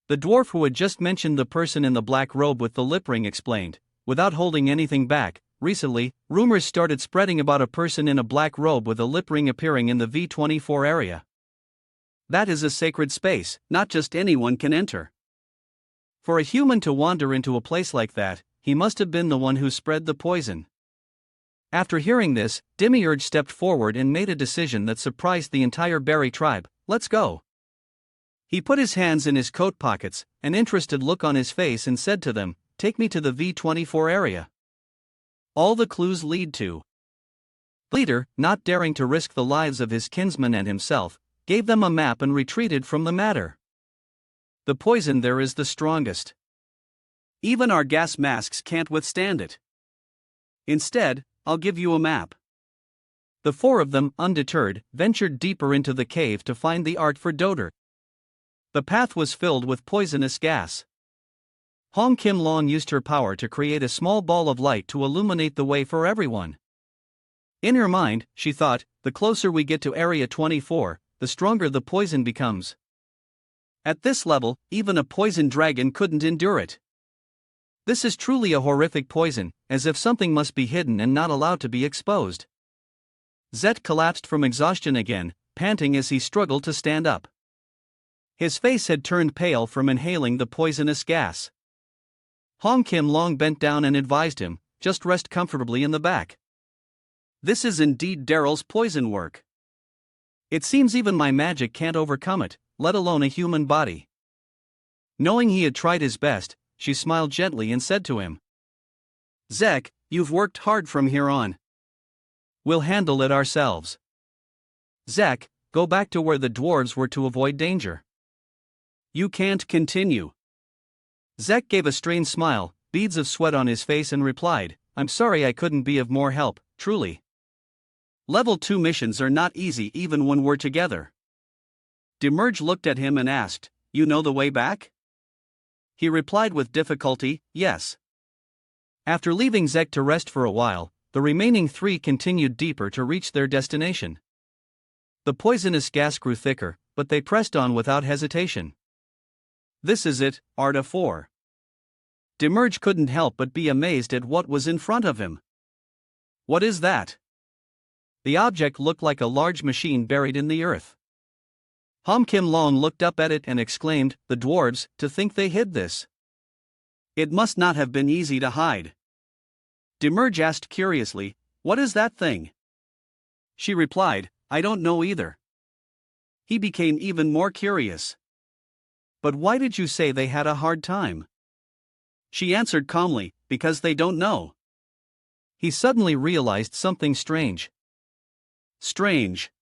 The dwarf who had just mentioned the person in the black robe with the lip ring explained, without holding anything back, "Recently, rumors started spreading about a person in a black robe with a lip ring appearing in the V24 area. That is a sacred space, not just anyone can enter. For a human to wander into a place like that, he must have been the one who spread the poison." After hearing this, Demiurge stepped forward and made a decision that surprised the entire Berry tribe. "Let's go." He put his hands in his coat pockets, an interested look on his face, and said to them, "Take me to the V24 area. All the clues lead to." The leader, not daring to risk the lives of his kinsmen and himself, gave them a map and retreated from the matter. "The poison there is the strongest. Even our gas masks can't withstand it. Instead, I'll give you a map." The four of them, undeterred, ventured deeper into the cave to find the art for Dodor. The path was filled with poisonous gas. Hong Kim Long used her power to create a small ball of light to illuminate the way for everyone. In her mind, she thought, "The closer we get to Area 24, the stronger the poison becomes. At this level, even a poison dragon couldn't endure it. This is truly a horrific poison, as if something must be hidden and not allowed to be exposed." Zet collapsed from exhaustion again, panting as he struggled to stand up. His face had turned pale from inhaling the poisonous gas. Hong Kim Long bent down and advised him, "Just rest comfortably in the back. This is indeed Daryl's poison work. It seems even my magic can't overcome it, let alone a human body." Knowing he had tried his best, she smiled gently and said to him, "Zek, you've worked hard from here on. We'll handle it ourselves. Zek, go back to where the dwarves were to avoid danger. You can't continue." Zek gave a strained smile, beads of sweat on his face, and replied, "I'm sorry I couldn't be of more help, truly. Level 2 missions are not easy even when we're together." Demerge looked at him and asked, "You know the way back?" He replied with difficulty, "Yes." After leaving Zek to rest for a while, the remaining three continued deeper to reach their destination. The poisonous gas grew thicker, but they pressed on without hesitation. "This is it, Arta 4. Demerge couldn't help but be amazed at what was in front of him. "What is that?" The object looked like a large machine buried in the earth. Hom Kim Long looked up at it and exclaimed, "The dwarves, to think they hid this. It must not have been easy to hide." Demerge asked curiously, "What is that thing?" She replied, "I don't know either." He became even more curious. "But why did you say they had a hard time?" She answered calmly, "Because they don't know." He suddenly realized something strange. Strange.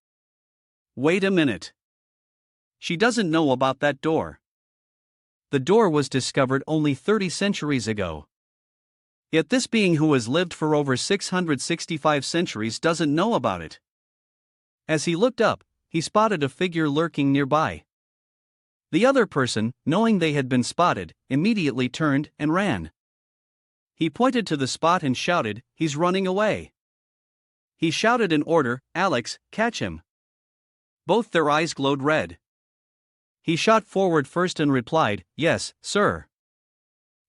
Wait a minute. She doesn't know about that door. The door was discovered only 30 centuries ago. Yet this being who has lived for over 665 centuries doesn't know about it. As he looked up, he spotted a figure lurking nearby. The other person, knowing they had been spotted, immediately turned and ran. He pointed to the spot and shouted, "He's running away." He shouted an order, "Alex, catch him." Both their eyes glowed red. He shot forward first and replied, "Yes, sir."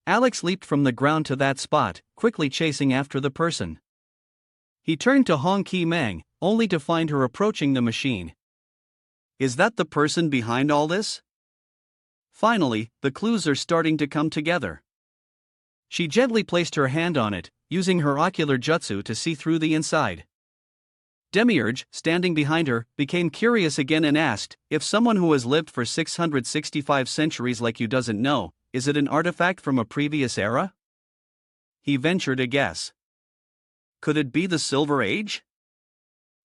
Alex leaped from the ground to that spot, quickly chasing after the person. He turned to Hong Ki Mang, only to find her approaching the machine. Is that the person behind all this? Finally, the clues are starting to come together. She gently placed her hand on it, using her ocular jutsu to see through the inside. Demiurge, standing behind her, became curious again and asked, "If someone who has lived for 665 centuries like you doesn't know, is it an artifact from a previous era?" He ventured a guess. Could it be the Silver Age?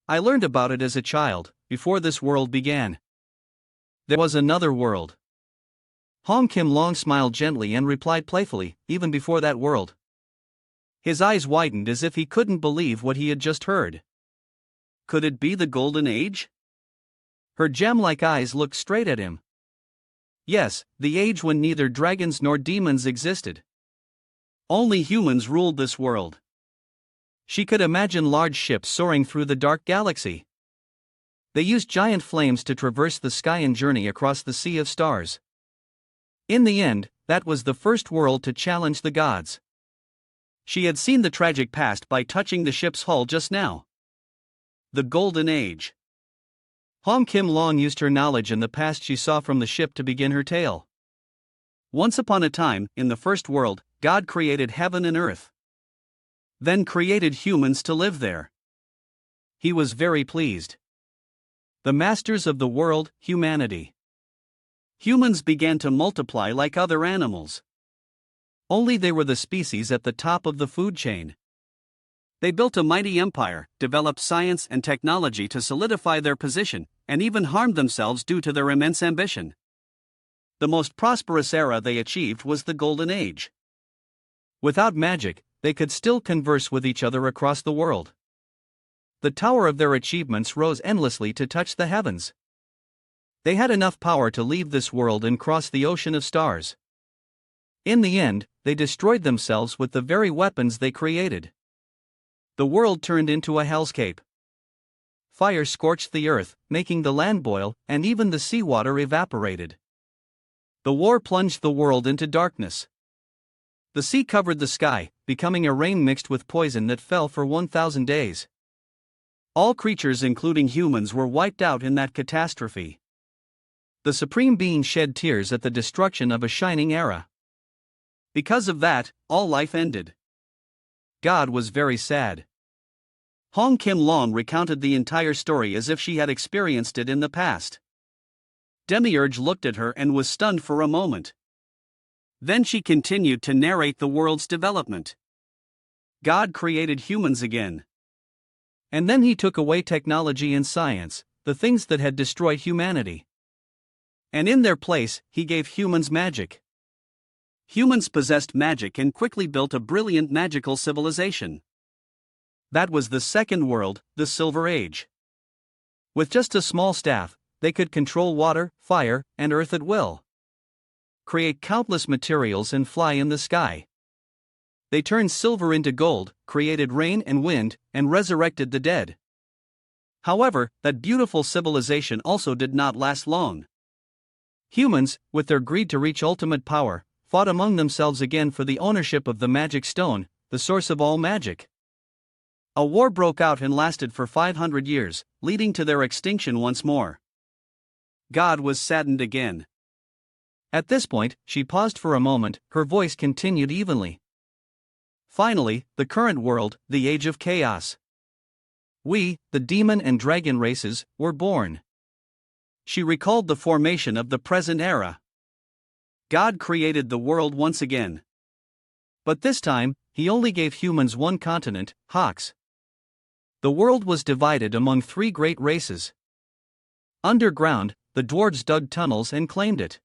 I learned about it as a child, before this world began. There was another world. Hong Kim Long smiled gently and replied playfully, "Even before that world." His eyes widened as if he couldn't believe what he had just heard. Could it be the Golden Age? Her gem-like eyes looked straight at him. Yes, the age when neither dragons nor demons existed. Only humans ruled this world. She could imagine large ships soaring through the dark galaxy. They used giant flames to traverse the sky and journey across the sea of stars. In the end, that was the first world to challenge the gods. She had seen the tragic past by touching the ship's hull just now. The Golden Age. Hong Kim Long used her knowledge and the past she saw from the ship to begin her tale. Once upon a time, in the first world, God created heaven and earth. Then created humans to live there. He was very pleased. The masters of the world, humanity. Humans began to multiply like other animals. Only they were the species at the top of the food chain. They built a mighty empire, developed science and technology to solidify their position, and even harmed themselves due to their immense ambition. The most prosperous era they achieved was the Golden Age. Without magic, they could still converse with each other across the world. The tower of their achievements rose endlessly to touch the heavens. They had enough power to leave this world and cross the ocean of stars. In the end, they destroyed themselves with the very weapons they created. The world turned into a hellscape. Fire scorched the earth, making the land boil, and even the seawater evaporated. The war plunged the world into darkness. The sea covered the sky, becoming a rain mixed with poison that fell for 1,000 days. All creatures including humans were wiped out in that catastrophe. the Supreme Being shed tears at the destruction of a shining era. Because of that, all life ended. God was very sad. Hong Kim Long recounted the entire story as if she had experienced it in the past. Demiurge looked at her and was stunned for a moment. Then she continued to narrate the world's development. God created humans again. And then he took away technology and science, the things that had destroyed humanity. And in their place, he gave humans magic. Humans possessed magic and quickly built a brilliant magical civilization. That was the second world, the Silver Age. With just a small staff, they could control water, fire, and earth at will. Create countless materials and fly in the sky. They turned silver into gold, created rain and wind, and resurrected the dead. However, that beautiful civilization also did not last long. Humans, with their greed to reach ultimate power, fought among themselves again for the ownership of the magic stone, the source of all magic. A war broke out and lasted for 500 years, leading to their extinction once more. God was saddened again. At this point, she paused for a moment, her voice continued evenly. Finally, the current world, the age of chaos. We, the demon and dragon races, were born. She recalled the formation of the present era. God created the world once again. But this time, he only gave humans one continent, Hawks. The world was divided among three great races. Underground, the dwarves dug tunnels and claimed it.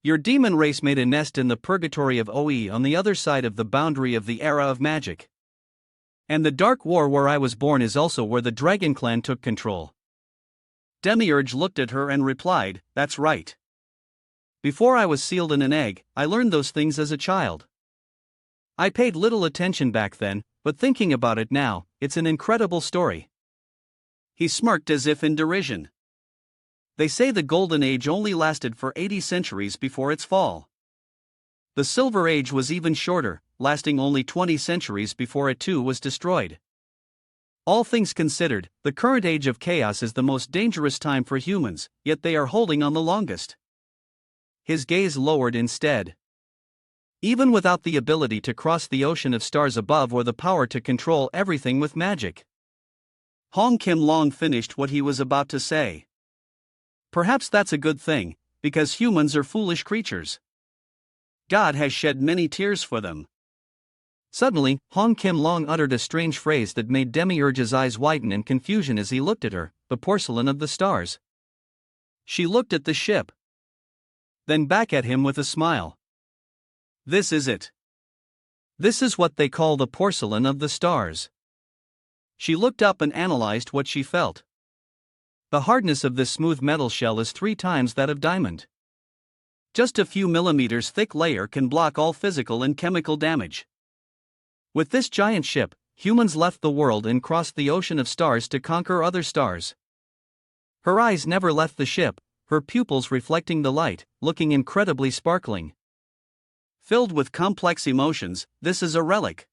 Your demon race made a nest in the purgatory of Oe on the other side of the boundary of the era of magic. And the Dark War where I was born is also where the Dragon Clan took control. Demiurge looked at her and replied, "That's right. Before I was sealed in an egg, I learned those things as a child. I paid little attention back then, but thinking about it now, it's an incredible story." He smirked as if in derision. They say the Golden Age only lasted for 80 centuries before its fall. The Silver Age was even shorter, lasting only 20 centuries before it too was destroyed. All things considered, the current age of chaos is the most dangerous time for humans, yet they are holding on the longest. His gaze lowered instead. Even without the ability to cross the ocean of stars above or the power to control everything with magic. Hong Kim Long finished what he was about to say. Perhaps that's a good thing, because humans are foolish creatures. God has shed many tears for them. Suddenly, Hong Kim Long uttered a strange phrase that made Demiurge's eyes widen in confusion as he looked at her, the porcelain of the stars. She looked at the ship. Then back at him with a smile. This is it. This is what they call the porcelain of the stars. She looked up and analyzed what she felt. The hardness of this smooth metal shell is 3 times that of diamond. Just a few millimeters thick layer can block all physical and chemical damage. With this giant ship, humans left the world and crossed the ocean of stars to conquer other stars. Her eyes never left the ship, her pupils reflecting the light, looking incredibly sparkling. Filled with complex emotions, this is a relic.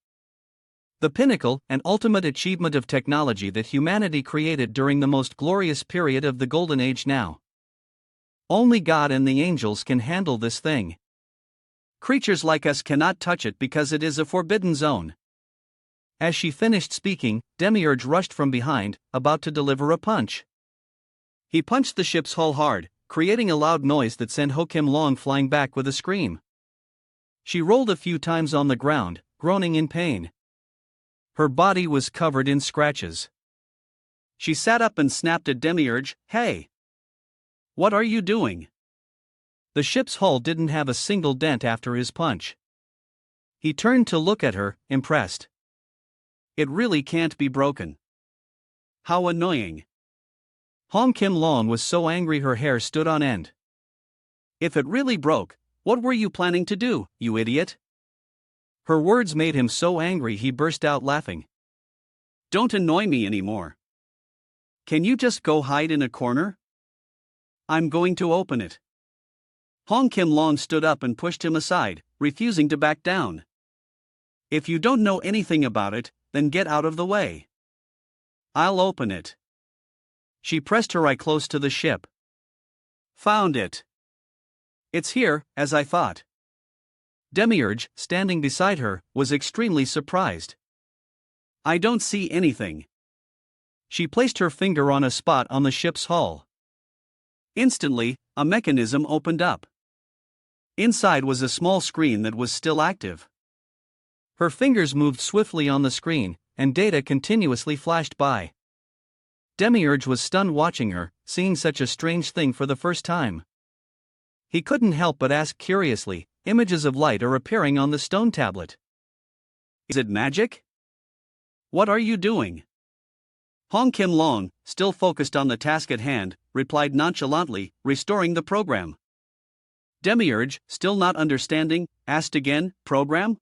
The pinnacle and ultimate achievement of technology that humanity created during the most glorious period of the Golden Age now. Only God and the angels can handle this thing. Creatures like us cannot touch it because it is a forbidden zone. As she finished speaking, Demiurge rushed from behind, about to deliver a punch. He punched the ship's hull hard, creating a loud noise that sent Ho Kim Long flying back with a scream. She rolled a few times on the ground, groaning in pain. Her body was covered in scratches. She sat up and snapped at Demiurge, "Hey! What are you doing?" The ship's hull didn't have a single dent after his punch. He turned to look at her, impressed. It really can't be broken. How annoying. Hong Kim Long was so angry her hair stood on end. If it really broke, what were you planning to do, you idiot? Her words made him so angry he burst out laughing. Don't annoy me anymore. Can you just go hide in a corner? I'm going to open it. Hong Kim Long stood up and pushed him aside, refusing to back down. If you don't know anything about it, then get out of the way. I'll open it. She pressed her eye close to the ship. Found it. It's here, as I thought. Demiurge, standing beside her, was extremely surprised. I don't see anything. She placed her finger on a spot on the ship's hull. Instantly, a mechanism opened up. Inside was a small screen that was still active. Her fingers moved swiftly on the screen, and data continuously flashed by. Demiurge was stunned watching her, seeing such a strange thing for the first time. He couldn't help but ask curiously, images of light are appearing on the stone tablet. Is it magic? What are you doing? Hong Kim Long, still focused on the task at hand, replied nonchalantly, restoring the program. Demiurge, still not understanding, asked again, program?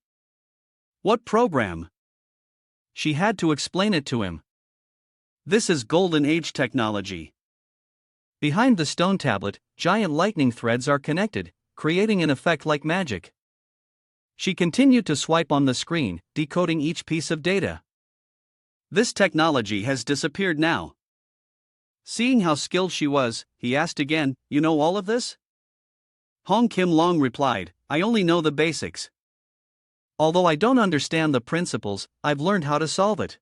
What program? She had to explain it to him. This is Golden Age technology. Behind the stone tablet, giant lightning threads are connected, creating an effect like magic. She continued to swipe on the screen, decoding each piece of data. This technology has disappeared now. Seeing how skilled she was, he asked again, you know all of this? Hong Kim Long replied, I only know the basics. Although I don't understand the principles, I've learned how to solve it.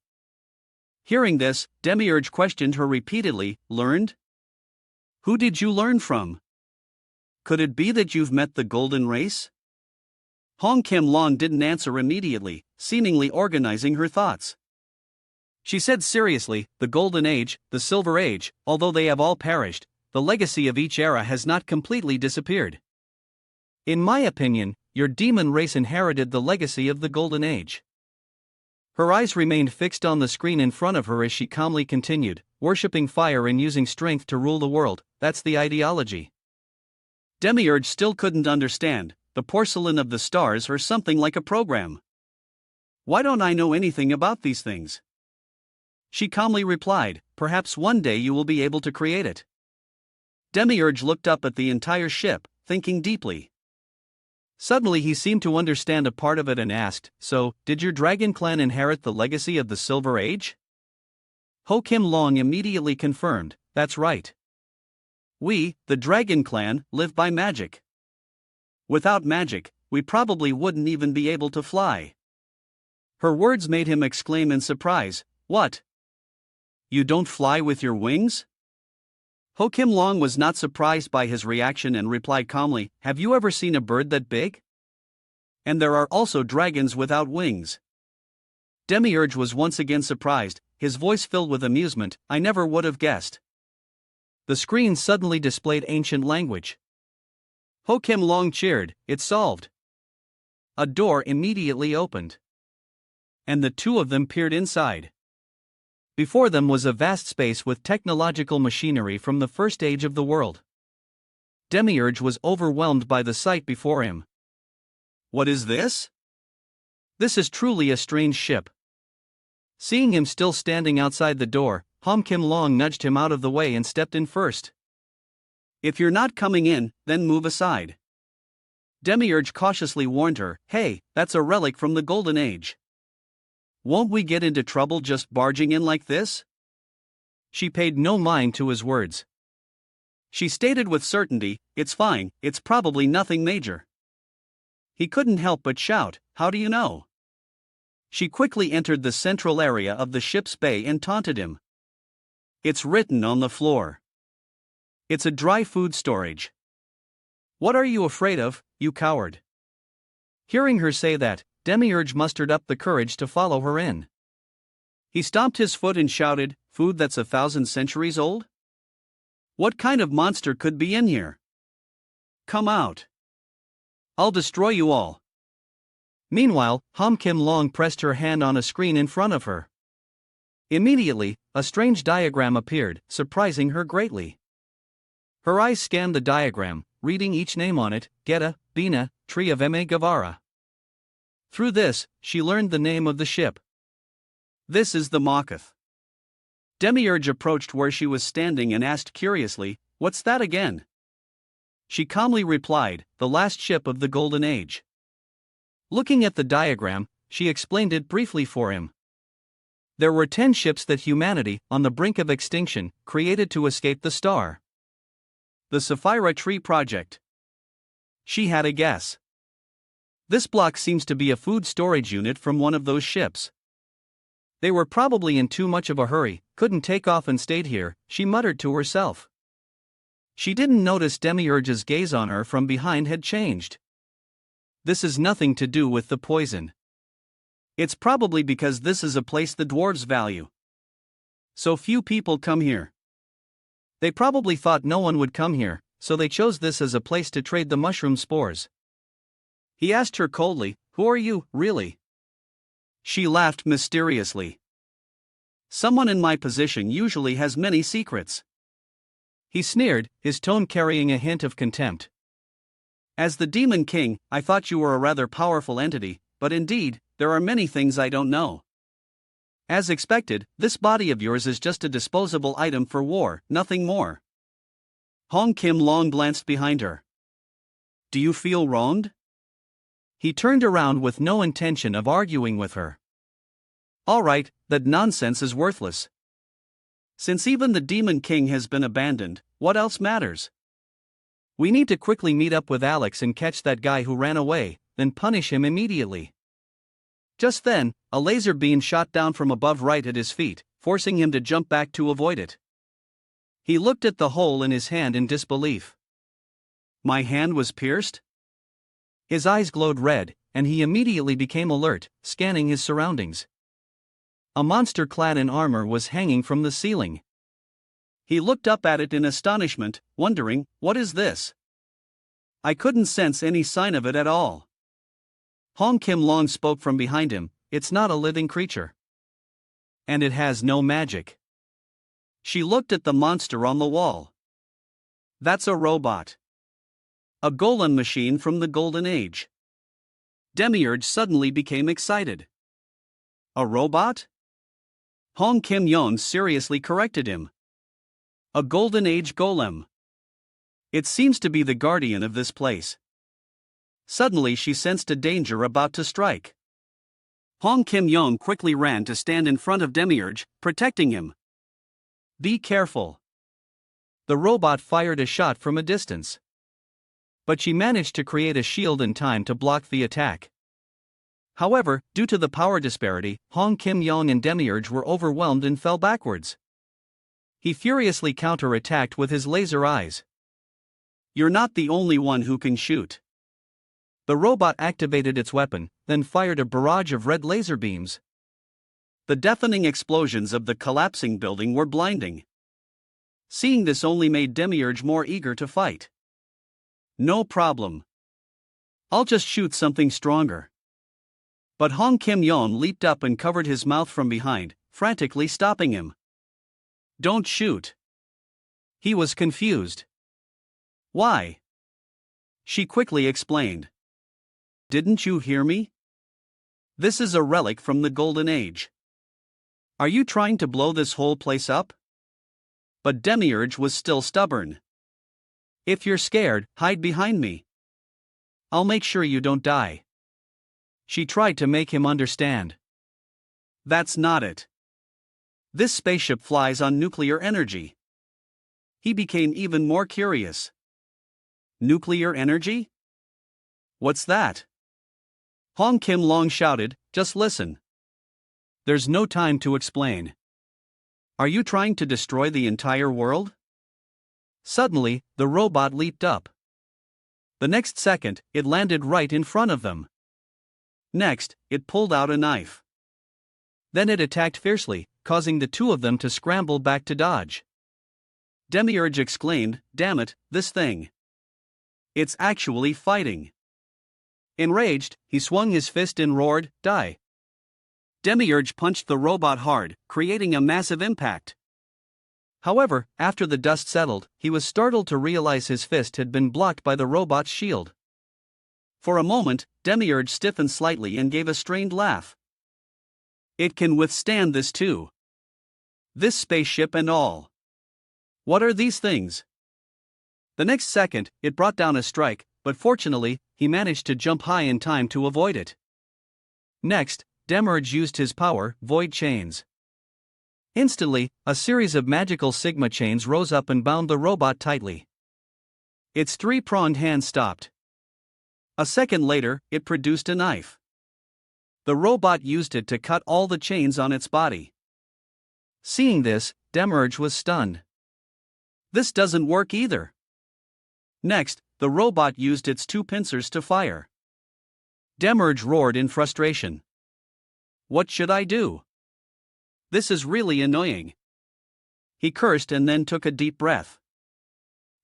Hearing this, Demiurge questioned her repeatedly, learned? Who did you learn from? Could it be that you've met the golden race? Hong Kim Long didn't answer immediately, seemingly organizing her thoughts. She said seriously, the Golden Age, the Silver Age, although they have all perished, the legacy of each era has not completely disappeared. In my opinion, your demon race inherited the legacy of the Golden Age. Her eyes remained fixed on the screen in front of her as she calmly continued, worshipping fire and using strength to rule the world, that's the ideology. Demiurge still couldn't understand, the porcelain of the stars or something like a program. Why don't I know anything about these things? She calmly replied, perhaps one day you will be able to create it. Demiurge looked up at the entire ship, thinking deeply. Suddenly he seemed to understand a part of it and asked, so, did your dragon clan inherit the legacy of the Silver Age? Ho Kim Long immediately confirmed, that's right. We, the dragon clan, live by magic. Without magic, we probably wouldn't even be able to fly. Her words made him exclaim in surprise, what? You don't fly with your wings? Ho Kim Long was not surprised by his reaction and replied calmly, have you ever seen a bird that big? And there are also dragons without wings. Demiurge was once again surprised, his voice filled with amusement, I never would have guessed. The screen suddenly displayed ancient language. Ho Kim Long cheered, it's solved. A door immediately opened. And the two of them peered inside. Before them was a vast space with technological machinery from the first age of the world. Demiurge was overwhelmed by the sight before him. What is this? This is truly a strange ship. Seeing him still standing outside the door, Hom Kim Long nudged him out of the way and stepped in first. If you're not coming in, then move aside. Demiurge cautiously warned her, hey, that's a relic from the Golden Age. Won't we get into trouble just barging in like this? She paid no mind to his words. She stated with certainty, it's fine, it's probably nothing major. He couldn't help but shout, how do you know? She quickly entered the central area of the ship's bay and taunted him. It's written on the floor. It's a dry food storage. What are you afraid of, you coward? Hearing her say that, Demiurge mustered up the courage to follow her in. He stomped his foot and shouted, food that's 1,000 centuries old? What kind of monster could be in here? Come out. I'll destroy you all. Meanwhile, Hom Kim Long pressed her hand on a screen in front of her. Immediately, a strange diagram appeared, surprising her greatly. Her eyes scanned the diagram, reading each name on it, Geta, Bina, Tree of Ma Guevara. Through this, she learned the name of the ship. This is the Makuth. Demiurge approached where she was standing and asked curiously, what's that again? She calmly replied, the last ship of the Golden Age. Looking at the diagram, she explained it briefly for him. There were 10 ships that humanity, on the brink of extinction, created to escape the star. The Sapphire Tree Project. She had a guess. This block seems to be a food storage unit from one of those ships. They were probably in too much of a hurry, couldn't take off and stayed here, she muttered to herself. She didn't notice Demiurge's gaze on her from behind had changed. This is nothing to do with the poison. It's probably because this is a place the dwarves value. So few people come here. They probably thought no one would come here, so they chose this as a place to trade the mushroom spores. He asked her coldly, "Who are you, really?" She laughed mysteriously. "Someone in my position usually has many secrets." He sneered, his tone carrying a hint of contempt. "As the Demon King, I thought you were a rather powerful entity, but indeed, there are many things I don't know. As expected, this body of yours is just a disposable item for war, nothing more." Hong Kim Long glanced behind her. "Do you feel wronged?" He turned around with no intention of arguing with her. "All right, that nonsense is worthless. Since even the Demon King has been abandoned, what else matters? We need to quickly meet up with Alex and catch that guy who ran away, then punish him immediately." Just then, a laser beam shot down from above right at his feet, forcing him to jump back to avoid it. He looked at the hole in his hand in disbelief. "My hand was pierced?" His eyes glowed red, and he immediately became alert, scanning his surroundings. A monster clad in armor was hanging from the ceiling. He looked up at it in astonishment, wondering, "What is this?" "I couldn't sense any sign of it at all." Hong Kim Long spoke from behind him, "It's not a living creature. And it has no magic." She looked at the monster on the wall. "That's a robot. A golem machine from the Golden Age." Demiurge suddenly became excited. "A robot?" Hong Kim Yon seriously corrected him. "A Golden Age golem. It seems to be the guardian of this place." Suddenly she sensed a danger about to strike. Hong Kim Yon quickly ran to stand in front of Demiurge, protecting him. "Be careful." The robot fired a shot from a distance. But she managed to create a shield in time to block the attack. However, due to the power disparity, Hong Kim Yong and Demiurge were overwhelmed and fell backwards. He furiously counter-attacked with his laser eyes. "You're not the only one who can shoot." The robot activated its weapon, then fired a barrage of red laser beams. The deafening explosions of the collapsing building were blinding. Seeing this only made Demiurge more eager to fight. "No problem. I'll just shoot something stronger." But Hong Kim Yon leaped up and covered his mouth from behind, frantically stopping him. "Don't shoot." He was confused. "Why?" She quickly explained. "Didn't you hear me? This is a relic from the Golden Age. Are you trying to blow this whole place up?" But Demiurge was still stubborn. "If you're scared, hide behind me. I'll make sure you don't die." She tried to make him understand. "That's not it. This spaceship flies on nuclear energy." He became even more curious. "Nuclear energy? What's that?" Hong Kim Long shouted, "Just listen. There's no time to explain. Are you trying to destroy the entire world?" Suddenly, the robot leaped up. The next second, it landed right in front of them. Next, it pulled out a knife. Then it attacked fiercely, causing the two of them to scramble back to dodge. Demiurge exclaimed, "Damn it, this thing. It's actually fighting." Enraged, he swung his fist and roared, "Die." Demiurge punched the robot hard, creating a massive impact. However, after the dust settled, he was startled to realize his fist had been blocked by the robot's shield. For a moment, Demiurge stiffened slightly and gave a strained laugh. "It can withstand this too. This spaceship and all. What are these things?" The next second, it brought down a strike, but fortunately, he managed to jump high in time to avoid it. Next, Demiurge used his power, Void Chains. Instantly, a series of magical Sigma chains rose up and bound the robot tightly. Its three-pronged hand stopped. A second later, it produced a knife. The robot used it to cut all the chains on its body. Seeing this, Demerge was stunned. This doesn't work either. Next, the robot used its two pincers to fire. Demerge roared in frustration. What should I do? This is really annoying. He cursed and then took a deep breath.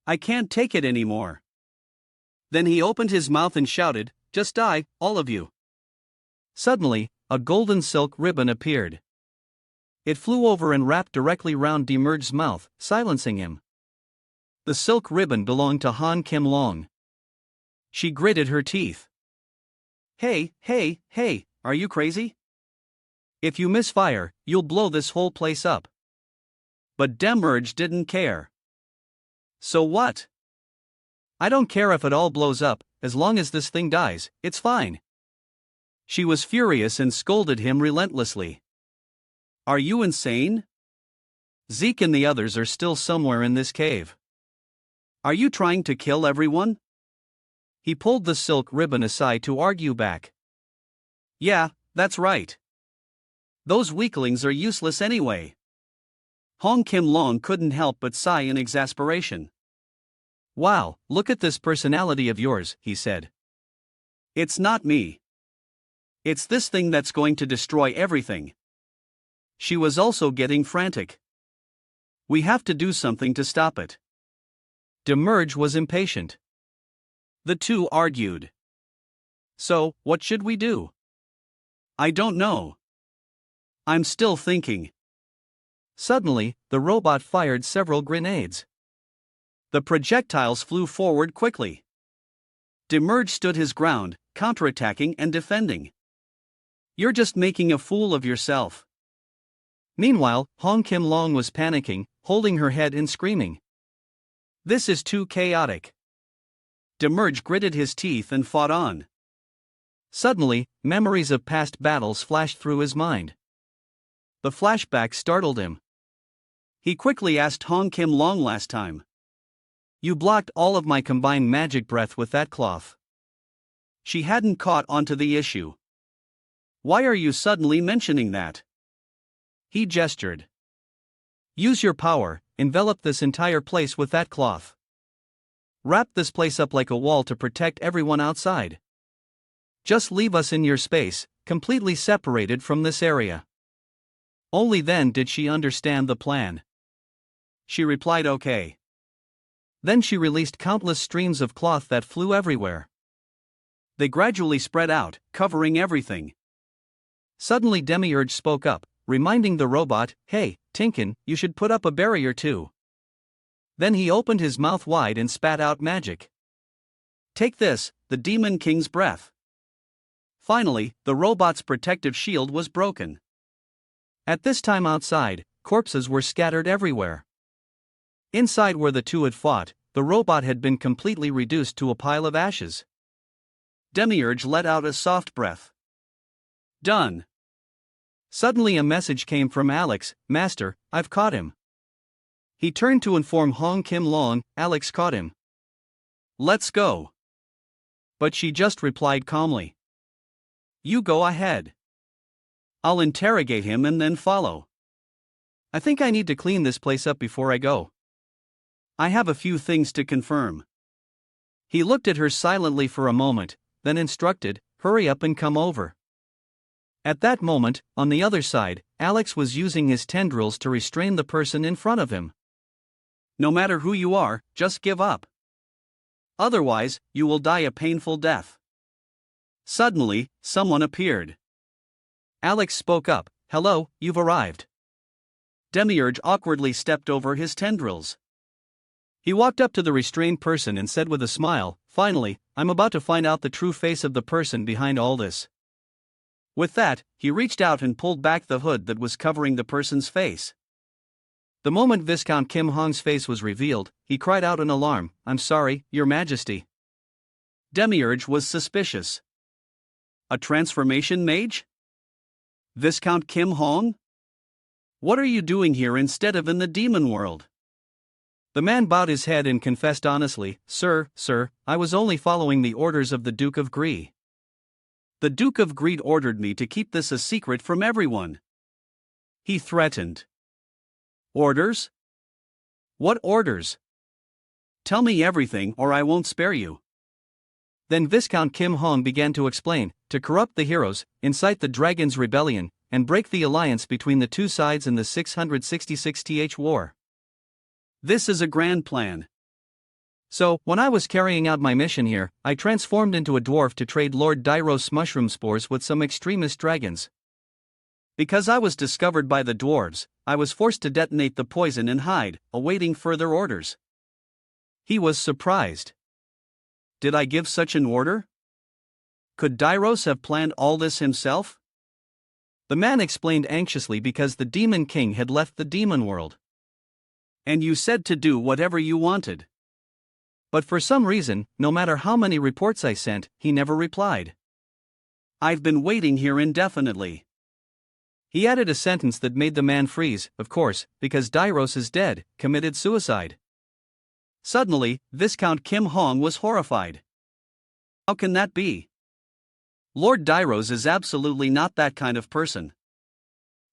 I can't take it anymore. Then he opened his mouth and shouted, "Just die, all of you." Suddenly, a golden silk ribbon appeared. It flew over and wrapped directly round Demerge's mouth, silencing him. The silk ribbon belonged to Han Kim Long. She gritted her teeth. Hey, are you crazy? If you misfire, you'll blow this whole place up. But Demerge didn't care. So what? I don't care if it all blows up, as long as this thing dies, it's fine. She was furious and scolded him relentlessly. Are you insane? Zeke and the others are still somewhere in this cave. Are you trying to kill everyone? He pulled the silk ribbon aside to argue back. Yeah, that's right. Those weaklings are useless anyway. Hong Kim Long couldn't help but sigh in exasperation. Wow, look at this personality of yours, he said. It's not me. It's this thing that's going to destroy everything. She was also getting frantic. We have to do something to stop it. Demerge was impatient. The two argued. So, what should we do? I don't know. I'm still thinking. Suddenly, the robot fired several grenades. The projectiles flew forward quickly. Demerge stood his ground, counterattacking and defending. You're just making a fool of yourself. Meanwhile, Hong Kim Long was panicking, holding her head and screaming. This is too chaotic. Demerge gritted his teeth and fought on. Suddenly, memories of past battles flashed through his mind. The flashback startled him. He quickly asked Hong Kim Long last time. You blocked all of my combined magic breath with that cloth. She hadn't caught onto the issue. Why are you suddenly mentioning that? He gestured. Use your power, envelop this entire place with that cloth. Wrap this place up like a wall to protect everyone outside. Just leave us in your space, completely separated from this area. Only then did she understand the plan. She replied okay. Then she released countless streams of cloth that flew everywhere. They gradually spread out, covering everything. Suddenly Demiurge spoke up, reminding the robot, "Hey, Tinkin, you should put up a barrier too." Then he opened his mouth wide and spat out magic. Take this, the Demon King's breath. Finally, the robot's protective shield was broken. At this time outside, corpses were scattered everywhere. Inside where the two had fought, the robot had been completely reduced to a pile of ashes. Demiurge let out a soft breath. Done. Suddenly a message came from Alex, Master, I've caught him. He turned to inform Hong Kim Long, Alex caught him. Let's go. But she just replied calmly. You go ahead. I'll interrogate him and then follow. I think I need to clean this place up before I go. I have a few things to confirm. He looked at her silently for a moment, then instructed, hurry up and come over. At that moment, on the other side, Alex was using his tendrils to restrain the person in front of him. No matter who you are, just give up. Otherwise, you will die a painful death. Suddenly, someone appeared. Alex spoke up, hello, you've arrived. Demiurge awkwardly stepped over his tendrils. He walked up to the restrained person and said with a smile, finally, I'm about to find out the true face of the person behind all this. With that, he reached out and pulled back the hood that was covering the person's face. The moment Viscount Kim Hong's face was revealed, he cried out in alarm, I'm sorry, Your Majesty. Demiurge was suspicious. A transformation mage? Viscount Kim Hong? What are you doing here instead of in the demon world? The man bowed his head and confessed honestly, Sir, I was only following the orders of the Duke of Gree. The Duke of Gree ordered me to keep this a secret from everyone. He threatened. Orders? What orders? Tell me everything or I won't spare you. Then Viscount Kim Hong began to explain, to corrupt the heroes, incite the dragon's rebellion, and break the alliance between the two sides in the 666th war. This is a grand plan. So, when I was carrying out my mission here, I transformed into a dwarf to trade Lord Dairos' mushroom spores with some extremist dragons. Because I was discovered by the dwarves, I was forced to detonate the poison and hide, awaiting further orders. He was surprised. Did I give such an order? Could Dairos have planned all this himself? The man explained anxiously because the Demon King had left the demon world. And you said to do whatever you wanted. But for some reason, no matter how many reports I sent, he never replied. I've been waiting here indefinitely. He added a sentence that made the man freeze, of course, because Dairos is dead, committed suicide. Suddenly, Viscount Kim Hong was horrified. How can that be? Lord Dairos is absolutely not that kind of person.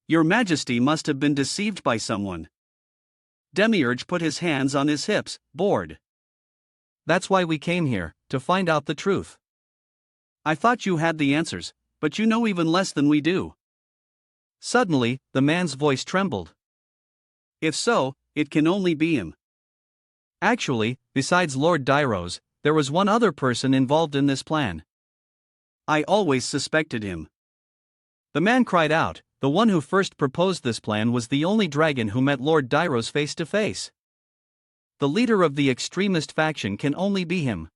Your Majesty must have been deceived by someone. Demiurge put his hands on his hips, bored. That's why we came here, to find out the truth. I thought you had the answers, but you know even less than we do. Suddenly, the man's voice trembled. If so, it can only be him. Actually, besides Lord Dairos, there was one other person involved in this plan. I always suspected him. The man cried out, the one who first proposed this plan was the only dragon who met Lord Dairos face to face. The leader of the extremist faction can only be him.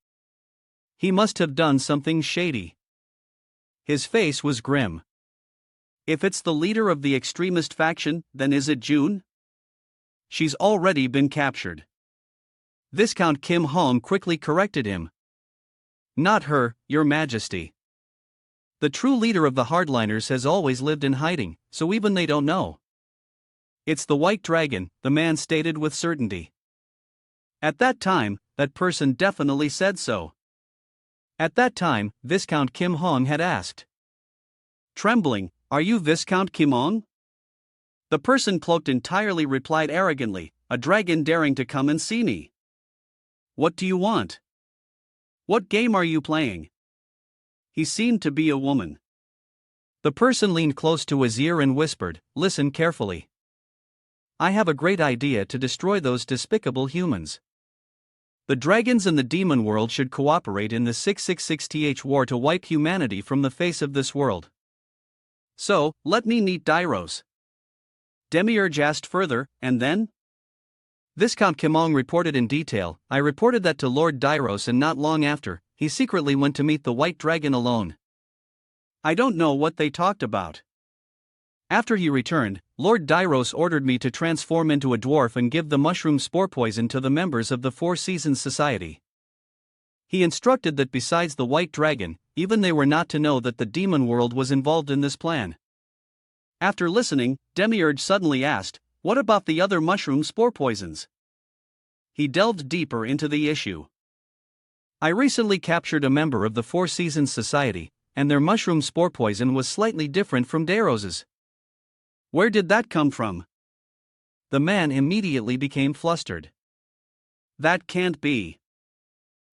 He must have done something shady. His face was grim. If it's the leader of the extremist faction, then is it June? She's already been captured. Viscount Kim Hong quickly corrected him. Not her, Your Majesty. The true leader of the hardliners has always lived in hiding, so even they don't know. It's the White Dragon, the man stated with certainty. At that time, that person definitely said so. At that time, Viscount Kim Hong had asked. Trembling, are you Viscount Kim Hong? The person cloaked entirely replied arrogantly, a dragon daring to come and see me. What do you want? What game are you playing? He seemed to be a woman. The person leaned close to his ear and whispered, listen carefully. I have a great idea to destroy those despicable humans. The dragons and the demon world should cooperate in the 666th war to wipe humanity from the face of this world. So, let me meet Dairos. Demiurge asked further, and then? Viscount Kim Hong reported in detail, I reported that to Lord Dairos and not long after, he secretly went to meet the White Dragon alone. I don't know what they talked about. After he returned, Lord Dairos ordered me to transform into a dwarf and give the mushroom spore poison to the members of the Four Seasons Society. He instructed that besides the White Dragon, even they were not to know that the demon world was involved in this plan. After listening, Demiurge suddenly asked, what about the other mushroom spore poisons? He delved deeper into the issue. I recently captured a member of the Four Seasons Society, and their mushroom spore poison was slightly different from Dairos's. Where did that come from? The man immediately became flustered. That can't be.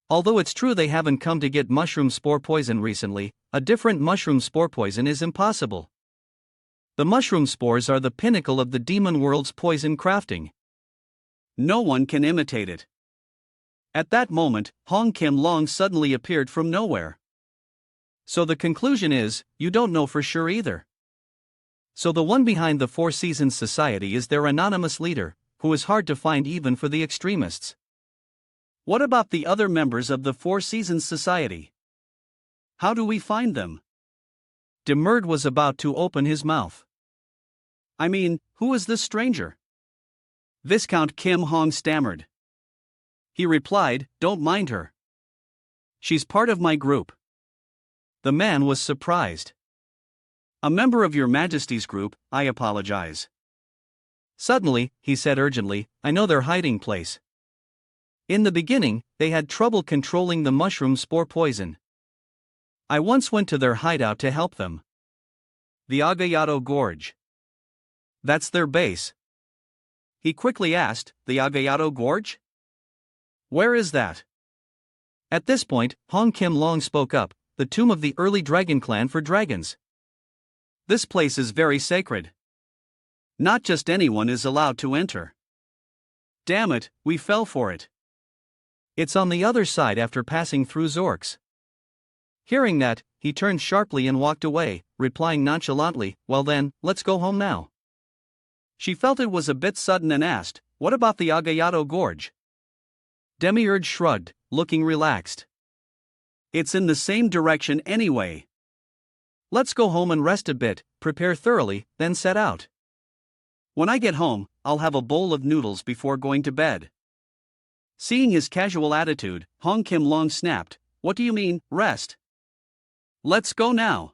Although it's true they haven't come to get mushroom spore poison recently, a different mushroom spore poison is impossible. The mushroom spores are the pinnacle of the demon world's poison crafting. No one can imitate it. At that moment, Hong Kim Long suddenly appeared from nowhere. So the conclusion is, you don't know for sure either. So the one behind the Four Seasons Society is their anonymous leader, who is hard to find even for the extremists. What about the other members of the Four Seasons Society? How do we find them? Demurd was about to open his mouth. I mean, who is this stranger? Viscount Kim Hong stammered. He replied, don't mind her. She's part of my group. The man was surprised. A member of your Majesty's group, I apologize. Suddenly, he said urgently, I know their hiding place. In the beginning, they had trouble controlling the mushroom spore poison. I once went to their hideout to help them. The Agayato Gorge. That's their base. He quickly asked, the Agayato Gorge? Where is that? At this point, Hong Kim Long spoke up, the tomb of the early dragon clan for dragons. This place is very sacred. Not just anyone is allowed to enter. Damn it, we fell for it. It's on the other side after passing through Zorks. Hearing that, he turned sharply and walked away, replying nonchalantly, well then, let's go home now. She felt it was a bit sudden and asked, what about the Agayato Gorge? Demiurge shrugged, looking relaxed. It's in the same direction anyway. Let's go home and rest a bit, prepare thoroughly, then set out. When I get home, I'll have a bowl of noodles before going to bed. Seeing his casual attitude, Hong Kim Long snapped, what do you mean, rest? Let's go now.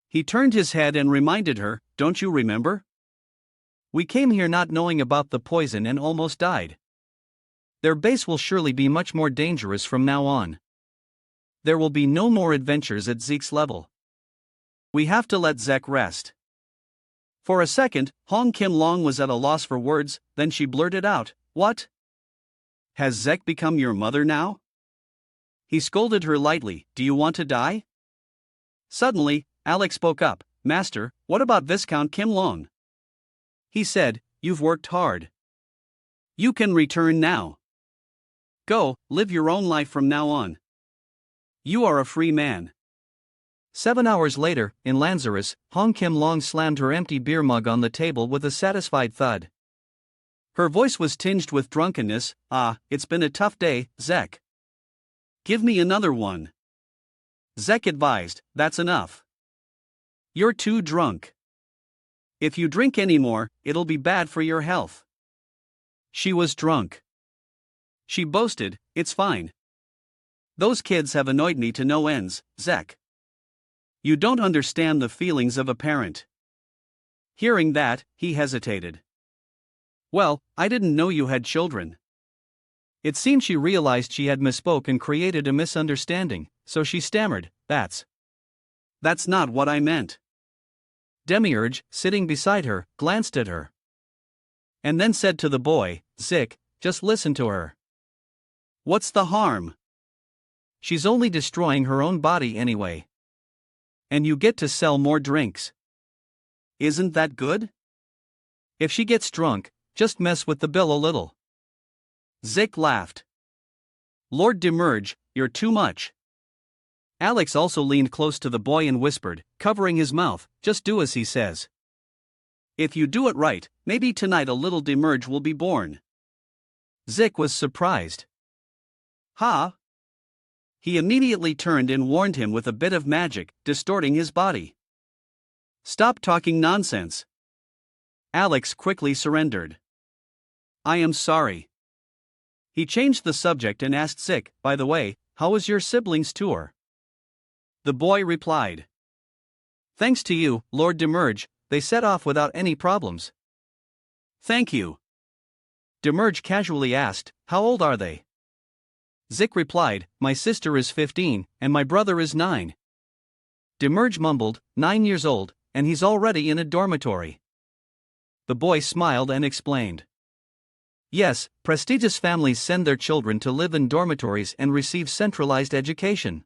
He turned his head and reminded her, don't you remember? We came here not knowing about the poison and almost died. Their base will surely be much more dangerous from now on. There will be no more adventures at Zeke's level. We have to let Zeke rest. For a second, Hong Kim Long was at a loss for words, then she blurted out, what? Has Zeke become your mother now? He scolded her lightly, do you want to die? Suddenly, Alex spoke up, Master, what about Viscount Kim Long? He said, you've worked hard. You can return now. Go, live your own life from now on. You are a free man. 7 hours later, in Lanzaris, Hong Kim Long slammed her empty beer mug on the table with a satisfied thud. Her voice was tinged with drunkenness, it's been a tough day, Zek. Give me another one. Zek advised, that's enough. You're too drunk. If you drink any more, it'll be bad for your health. She was drunk. She boasted, it's fine. Those kids have annoyed me to no ends, Zek. You don't understand the feelings of a parent. Hearing that, he hesitated. Well, I didn't know you had children. It seemed she realized she had misspoke and created a misunderstanding, so she stammered, That's not what I meant. Demiurge, sitting beside her, glanced at her. And then said to the boy, Zik, just listen to her. What's the harm? She's only destroying her own body anyway. And you get to sell more drinks. Isn't that good? If she gets drunk, just mess with the bill a little. Zik laughed. Lord Demerge, you're too much. Alex also leaned close to the boy and whispered, covering his mouth, just do as he says. If you do it right, maybe tonight a little Demerge will be born. Zik was surprised. Ha! He immediately turned and warned him with a bit of magic, distorting his body. Stop talking nonsense. Alex quickly surrendered. I am sorry. He changed the subject and asked Zik, by the way, how was your siblings' tour? The boy replied. Thanks to you, Lord Demerge, they set off without any problems. Thank you. Demerge casually asked, how old are they? Zik replied, my sister is 15, and my brother is 9. Demerge mumbled, 9 years old, and he's already in a dormitory. The boy smiled and explained. Yes, prestigious families send their children to live in dormitories and receive centralized education.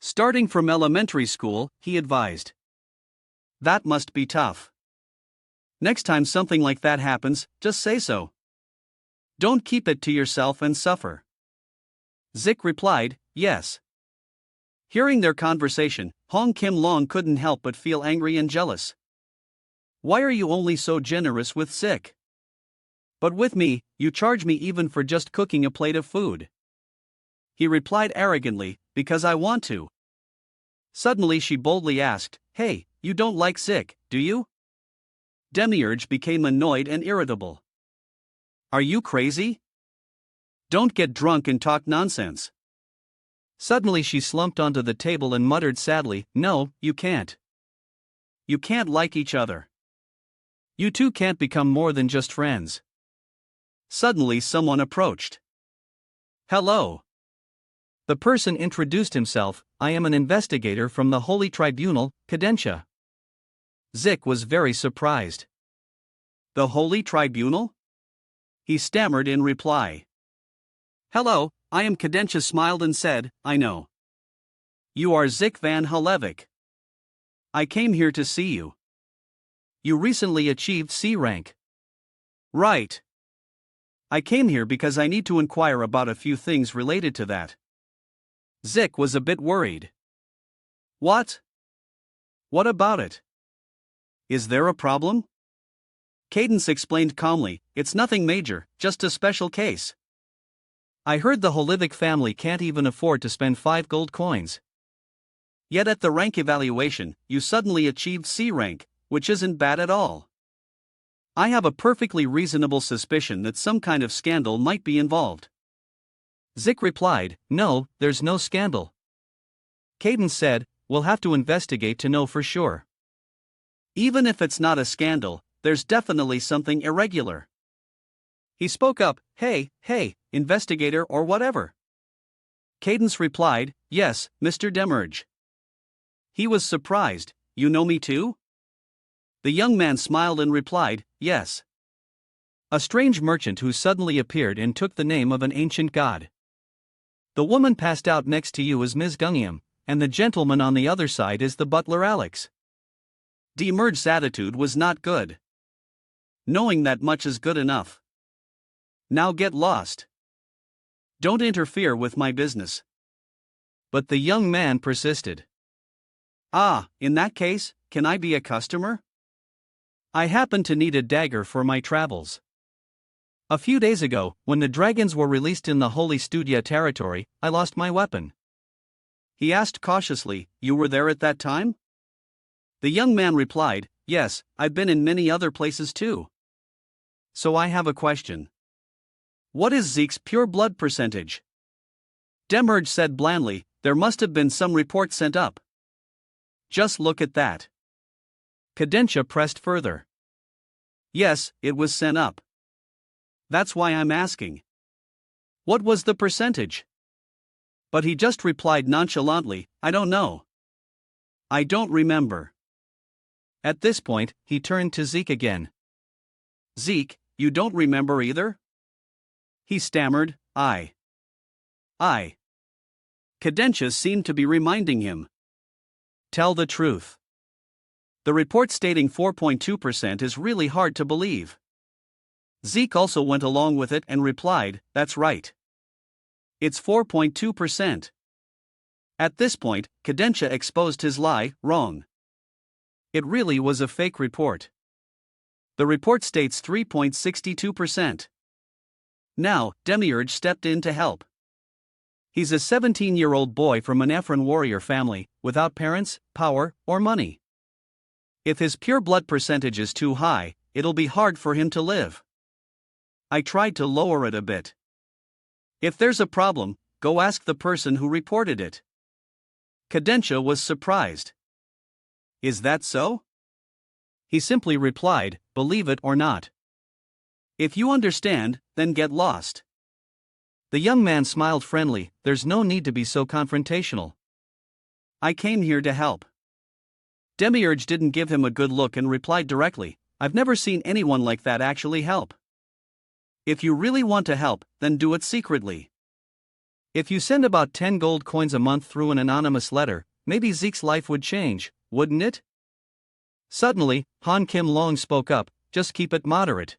Starting from elementary school, he advised. That must be tough. Next time something like that happens, just say so. Don't keep it to yourself and suffer. Zik replied, yes. Hearing their conversation, Hong Kim Long couldn't help but feel angry and jealous. Why are you only so generous with Zik? But with me, you charge me even for just cooking a plate of food. He replied arrogantly, because I want to. Suddenly she boldly asked, hey, you don't like Zik, do you? Demiurge became annoyed and irritable. Are you crazy? Don't get drunk and talk nonsense. Suddenly she slumped onto the table and muttered sadly, no, you can't. You can't like each other. You two can't become more than just friends. Suddenly someone approached. Hello. The person introduced himself, I am an investigator from the Holy Tribunal, Cadentia. Zik was very surprised. The Holy Tribunal? He stammered in reply. Hello, I am Cadentia smiled and said, I know. You are Zik van Halevik. I came here to see you. You recently achieved C rank. Right. I came here because I need to inquire about a few things related to that. Zik was a bit worried. What? What about it? Is there a problem? Cadence explained calmly, it's nothing major, just a special case. I heard the Holivik family can't even afford to spend 5 gold coins. Yet at the rank evaluation, you suddenly achieved C rank, which isn't bad at all. I have a perfectly reasonable suspicion that some kind of scandal might be involved. Zik replied, no, there's no scandal. Cadence said, we'll have to investigate to know for sure. Even if it's not a scandal, there's definitely something irregular. He spoke up, hey, investigator or whatever. Cadence replied, yes, Mr. Demerge. He was surprised, you know me too? The young man smiled and replied, yes. A strange merchant who suddenly appeared and took the name of an ancient god. The woman passed out next to you is Ms. Gungiam, and the gentleman on the other side is the butler Alex. Demerge's attitude was not good. Knowing that much is good enough. Now get lost. Don't interfere with my business. But the young man persisted. Ah, in that case, can I be a customer? I happen to need a dagger for my travels. A few days ago, when the dragons were released in the Holy Studia territory, I lost my weapon. He asked cautiously, you were there at that time? The young man replied, yes, I've been in many other places too. So I have a question. What is Zeke's pure blood percentage? Demerge said blandly, there must have been some report sent up. Just look at that. Cadentia pressed further. Yes, it was sent up. That's why I'm asking. What was the percentage? But he just replied nonchalantly, I don't know. I don't remember. At this point, he turned to Zeke again. Zeke, you don't remember either? He stammered, I. Cadentia seemed to be reminding him. Tell the truth. The report stating 4.2% is really hard to believe. Zeke also went along with it and replied, that's right. It's 4.2%. At this point, Cadentia exposed his lie, wrong. It really was a fake report. The report states 3.62%. Now, Demiurge stepped in to help. He's a 17-year-old boy from an Ephron warrior family, without parents, power, or money. If his pure blood percentage is too high, it'll be hard for him to live. I tried to lower it a bit. If there's a problem, go ask the person who reported it. Cadentia was surprised. Is that so? He simply replied, believe it or not. If you understand, then get lost. The young man smiled friendly, there's no need to be so confrontational. I came here to help. Demiurge didn't give him a good look and replied directly, I've never seen anyone like that actually help. If you really want to help, then do it secretly. If you send about 10 gold coins a month through an anonymous letter, maybe Zeke's life would change, wouldn't it? Suddenly, Han Kim Long spoke up, just keep it moderate.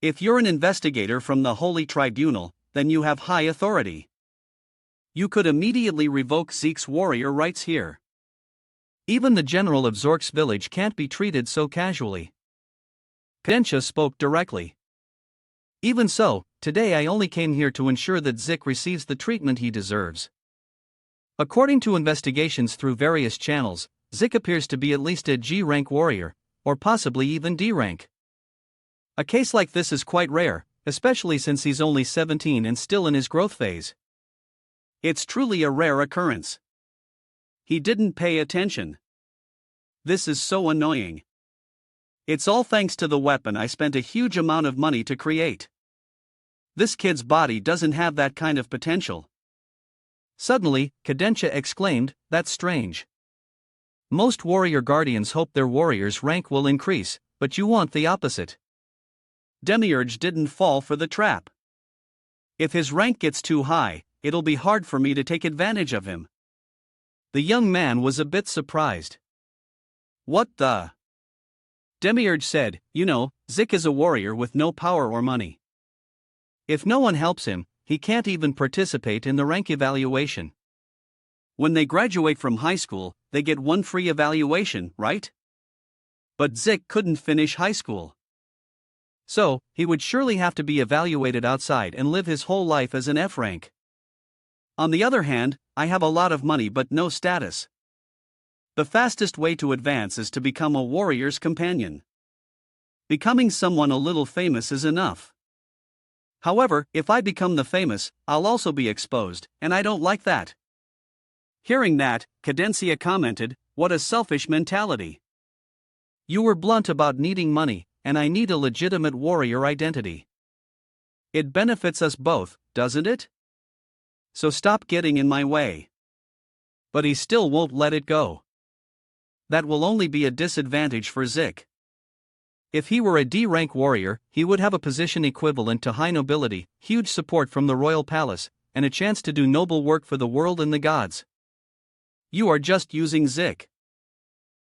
If you're an investigator from the Holy Tribunal, then you have high authority. You could immediately revoke Zeke's warrior rights here. Even the general of Zork's village can't be treated so casually. Cadentia spoke directly. Even so, today I only came here to ensure that Zik receives the treatment he deserves. According to investigations through various channels, Zik appears to be at least a G rank warrior, or possibly even D rank. A case like this is quite rare, especially since he's only 17 and still in his growth phase. It's truly a rare occurrence. He didn't pay attention. This is so annoying. It's all thanks to the weapon I spent a huge amount of money to create. This kid's body doesn't have that kind of potential. Suddenly, Kadensha exclaimed, "That's strange. Most warrior guardians hope their warrior's rank will increase, but you want the opposite." Demiurge didn't fall for the trap. If his rank gets too high, it'll be hard for me to take advantage of him. The young man was a bit surprised. What the? Demiurge said, "You know, Zik is a warrior with no power or money. If no one helps him, he can't even participate in the rank evaluation. When they graduate from high school, they get one free evaluation, right? But Zik couldn't finish high school. So, he would surely have to be evaluated outside and live his whole life as an F rank. On the other hand, I have a lot of money but no status. The fastest way to advance is to become a warrior's companion. Becoming someone a little famous is enough. However, if I become the famous, I'll also be exposed, and I don't like that." Hearing that, Cadencia commented, "What a selfish mentality. You were blunt about needing money, and I need a legitimate warrior identity. It benefits us both, doesn't it? So stop getting in my way." But he still won't let it go. That will only be a disadvantage for Zik. If he were a D-rank warrior, he would have a position equivalent to high nobility, huge support from the royal palace, and a chance to do noble work for the world and the gods. You are just using Zik.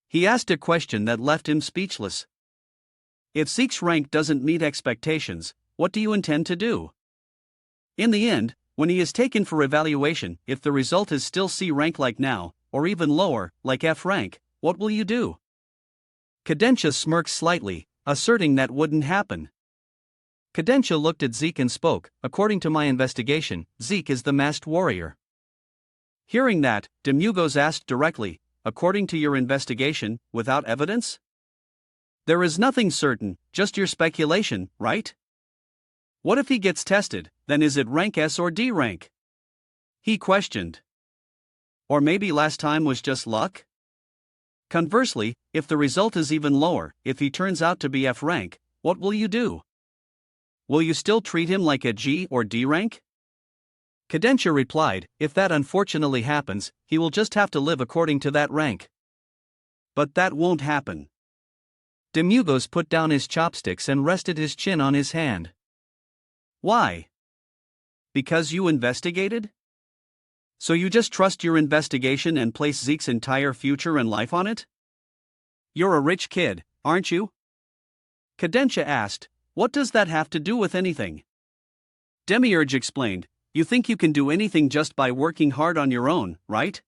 He asked a question that left him speechless. If Zik's rank doesn't meet expectations, what do you intend to do? In the end, when he is taken for evaluation, if the result is still C rank like now, or even lower, like F rank, what will you do? Kadensha smirked slightly, asserting that wouldn't happen. Kadensha looked at Zik and spoke, "According to my investigation, Zik is the masked warrior." Hearing that, Demugos asked directly, "According to your investigation, without evidence?" "There is nothing certain, just your speculation, right? What if he gets tested, then is it rank S or D rank?" He questioned. "Or maybe last time was just luck? Conversely, if the result is even lower, if he turns out to be F rank, what will you do? Will you still treat him like a G or D rank?" Kadensha replied, "If that unfortunately happens, he will just have to live according to that rank." "But that won't happen." Demugos put down his chopsticks and rested his chin on his hand. "Why? Because you investigated? So you just trust your investigation and place Zek's entire future and life on it? You're a rich kid, aren't you?" Kadensha asked, "What does that have to do with anything?" Demiurge explained, "You think you can do anything just by working hard on your own, right?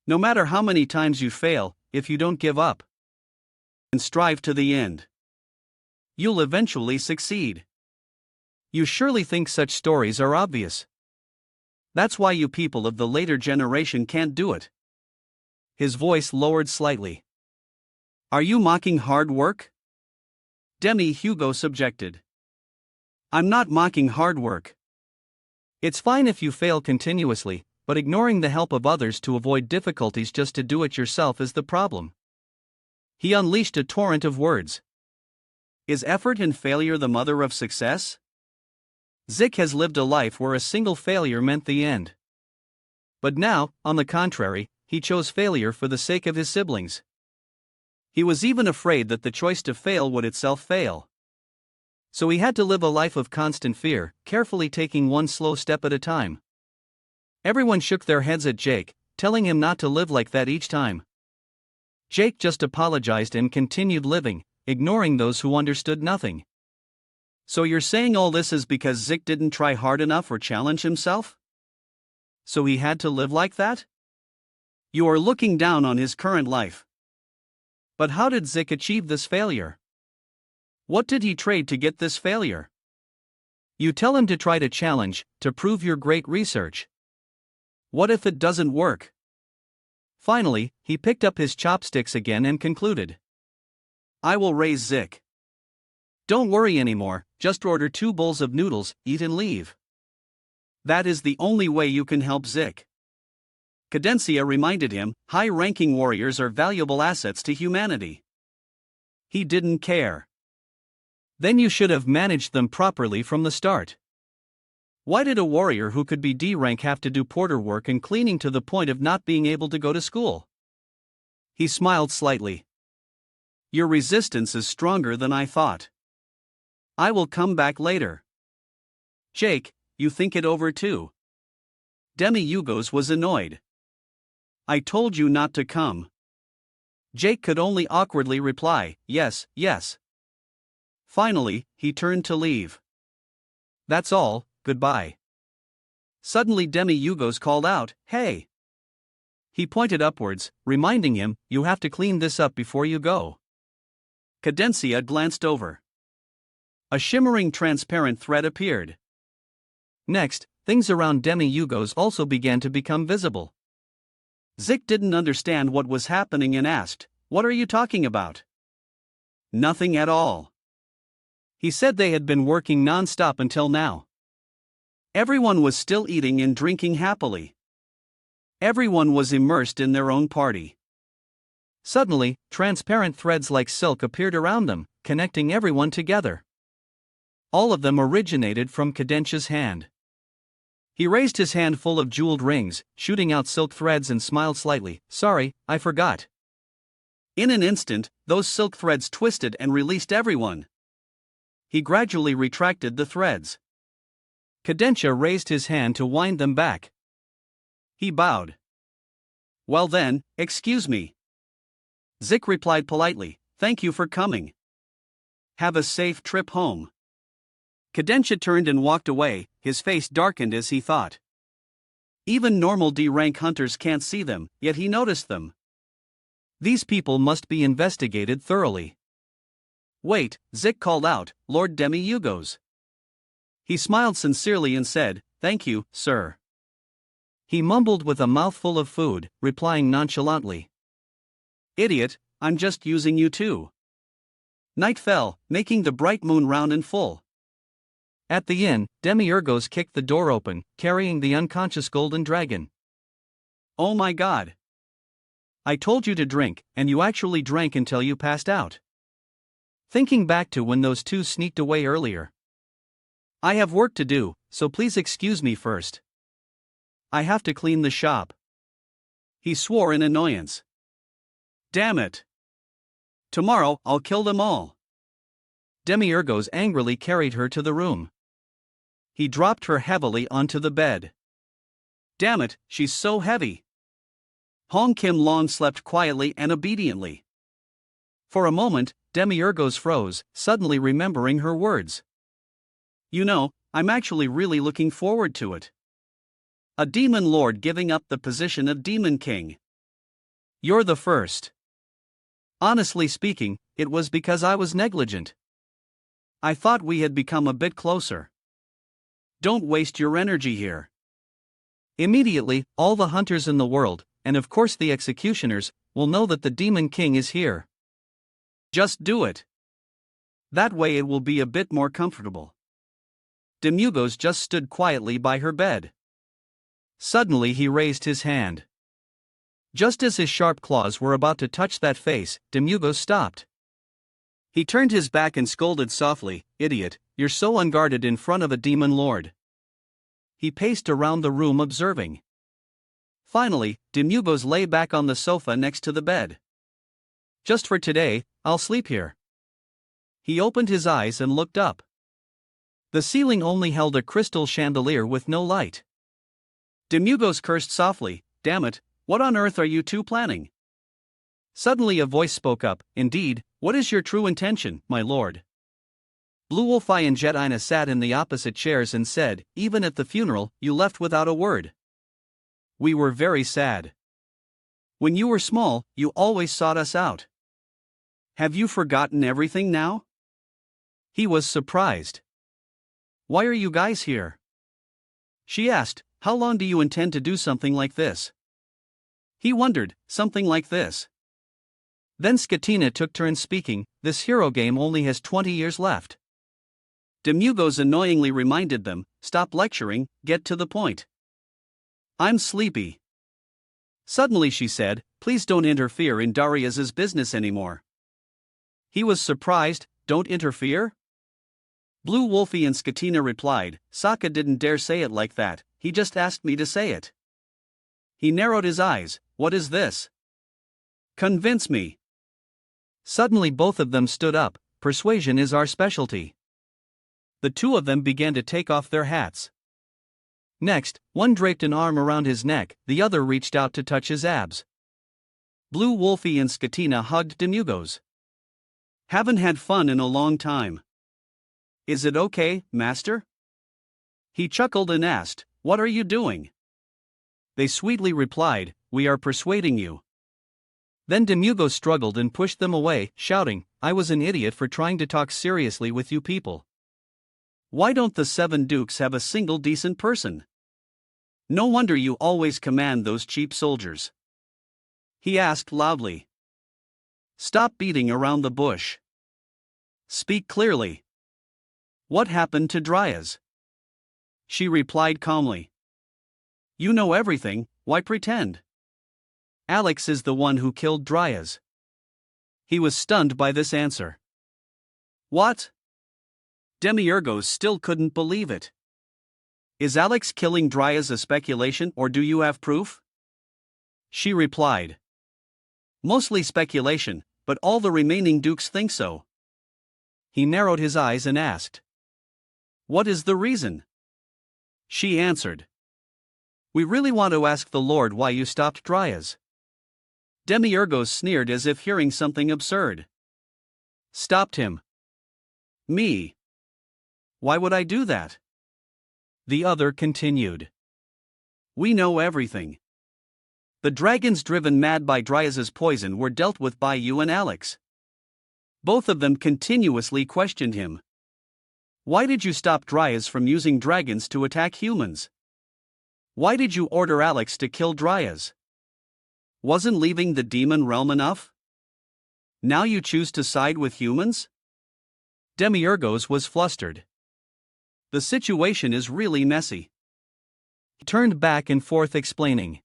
No matter how many times you fail, if you don't give up and strive to the end, you'll eventually succeed. You surely think such stories are obvious. That's why you people of the later generation can't do it." His voice lowered slightly. "Are you mocking hard work?" Demi Hugo subjected. "I'm not mocking hard work. It's fine if you fail continuously, but ignoring the help of others to avoid difficulties just to do it yourself is the problem." He unleashed a torrent of words. Is effort and failure the mother of success? Zik has lived a life where a single failure meant the end. But now, on the contrary, he chose failure for the sake of his siblings. He was even afraid that the choice to fail would itself fail. So he had to live a life of constant fear, carefully taking one slow step at a time. Everyone shook their heads at Jake, telling him not to live like that each time. Jake just apologized and continued living, ignoring those who understood nothing. "So you're saying all this is because Zik didn't try hard enough or challenge himself? So he had to live like that? You are looking down on his current life. But how did Zik achieve this failure? What did he trade to get this failure? You tell him to try to challenge, to prove your great research. What if it doesn't work?" Finally, he picked up his chopsticks again and concluded. "I will raise Zik. Don't worry anymore, just order 2 bowls of noodles, eat and leave. That is the only way you can help Zik." Cadencia reminded him, high-ranking warriors are valuable assets to humanity. He didn't care. "Then you should have managed them properly from the start. Why did a warrior who could be D rank have to do porter work and cleaning to the point of not being able to go to school? He smiled slightly. Your resistance is stronger than I thought. I will come back later. Jake, you think it over too. Demi-Yugos was annoyed. I told you not to come. Jake could only awkwardly reply, yes, yes. Finally, he turned to leave. That's all, goodbye. Suddenly Demi-Yugos called out, hey. He pointed upwards, reminding him, you have to clean this up before you go. Cadencia glanced over. A shimmering transparent thread appeared. Next, things around Demi-Yugos also began to become visible. Zik didn't understand what was happening and asked, what are you talking about? Nothing at all. He said they had been working non-stop until now. Everyone was still eating and drinking happily. Everyone was immersed in their own party. Suddenly, transparent threads like silk appeared around them, connecting everyone together. All of them originated from Cadencia's hand. He raised his hand full of jeweled rings, shooting out silk threads and smiled slightly. Sorry, I forgot. In an instant, those silk threads twisted and released everyone. He gradually retracted the threads. Cadencia raised his hand to wind them back. He bowed. Well then, excuse me. Zik replied politely, thank you for coming. Have a safe trip home. Cadencia turned and walked away, his face darkened as he thought. Even normal D-rank hunters can't see them, yet he noticed them. These people must be investigated thoroughly. Wait, Zik called out, Lord Demi-Yugos. He smiled sincerely and said, thank you, sir. He mumbled with a mouthful of food, replying nonchalantly. Idiot, I'm just using you too. Night fell, making the bright moon round and full. At the inn, Demi-Yugos kicked the door open, carrying the unconscious golden dragon. Oh my god. I told you to drink, and you actually drank until you passed out. Thinking back to when those two sneaked away earlier. I have work to do, so please excuse me first. I have to clean the shop. He swore in annoyance. Damn it. Tomorrow I'll kill them all. Demi-Yugos angrily carried her to the room. He dropped her heavily onto the bed. Damn it, she's so heavy. Hong Kim Long slept quietly and obediently. For a moment, Demi-Yugos froze, suddenly remembering her words. You know, I'm actually really looking forward to it. A demon lord giving up the position of demon king. You're the first. Honestly speaking, it was because I was negligent. I thought we had become a bit closer. Don't waste your energy here. Immediately, all the hunters in the world, and of course the executioners, will know that the demon king is here. Just do it. That way it will be a bit more comfortable. Demi-Yugos just stood quietly by her bed. Suddenly he raised his hand. Just as his sharp claws were about to touch that face, Demi-Yugos stopped. He turned his back and scolded softly, Idiot, you're so unguarded in front of a demon lord. He paced around the room observing. Finally, Demi-Yugos lay back on the sofa next to the bed. Just for today, I'll sleep here. He opened his eyes and looked up. The ceiling only held a crystal chandelier with no light. Demi-Yugos cursed softly, damn it, what on earth are you two planning? Suddenly a voice spoke up, indeed, what is your true intention, my lord? Blue Wolfeye and Jet Ina sat in the opposite chairs and said, even at the funeral, you left without a word. We were very sad. When you were small, you always sought us out. Have you forgotten everything now? He was surprised. Why are you guys here? She asked, how long do you intend to do something like this? He wondered, something like this. Then Skatina took turns speaking, this hero game only has 20 years left. Demi-Yugos annoyingly reminded them, stop lecturing, get to the point. I'm sleepy. Suddenly she said, please don't interfere in Darius's business anymore. He was surprised, don't interfere? Blue Wolfie and Skatina replied, Sokka didn't dare say it like that, he just asked me to say it. He narrowed his eyes, what is this? Convince me. Suddenly both of them stood up, persuasion is our specialty. The two of them began to take off their hats. Next, one draped an arm around his neck, the other reached out to touch his abs. Blue Wolfie and Skatina hugged Demugos. Haven't had fun in a long time. Is it okay, master? He chuckled and asked, what are you doing? They sweetly replied, we are persuading you. Then Demugos struggled and pushed them away, shouting, I was an idiot for trying to talk seriously with you people. Why don't the 7 dukes have a single decent person? No wonder you always command those cheap soldiers. He asked loudly. Stop beating around the bush. Speak clearly. What happened to Dryas? She replied calmly. You know everything, why pretend? Alex is the one who killed Dryas. He was stunned by this answer. What? Demiurgos still couldn't believe it. Is Alex killing Dryas a speculation or do you have proof? She replied. Mostly speculation, but all the remaining dukes think so. He narrowed his eyes and asked. What is the reason? She answered. We really want to ask the Lord why you stopped Dryas. Demiurgos sneered as if hearing something absurd. Stopped him. Me. Why would I do that? The other continued. We know everything. The dragons driven mad by Dryas's poison were dealt with by you and Alex. Both of them continuously questioned him. Why did you stop Dryas from using dragons to attack humans? Why did you order Alex to kill Dryas? Wasn't leaving the demon realm enough? Now you choose to side with humans? Demiurgos was flustered. The situation is really messy. He turned back and forth explaining.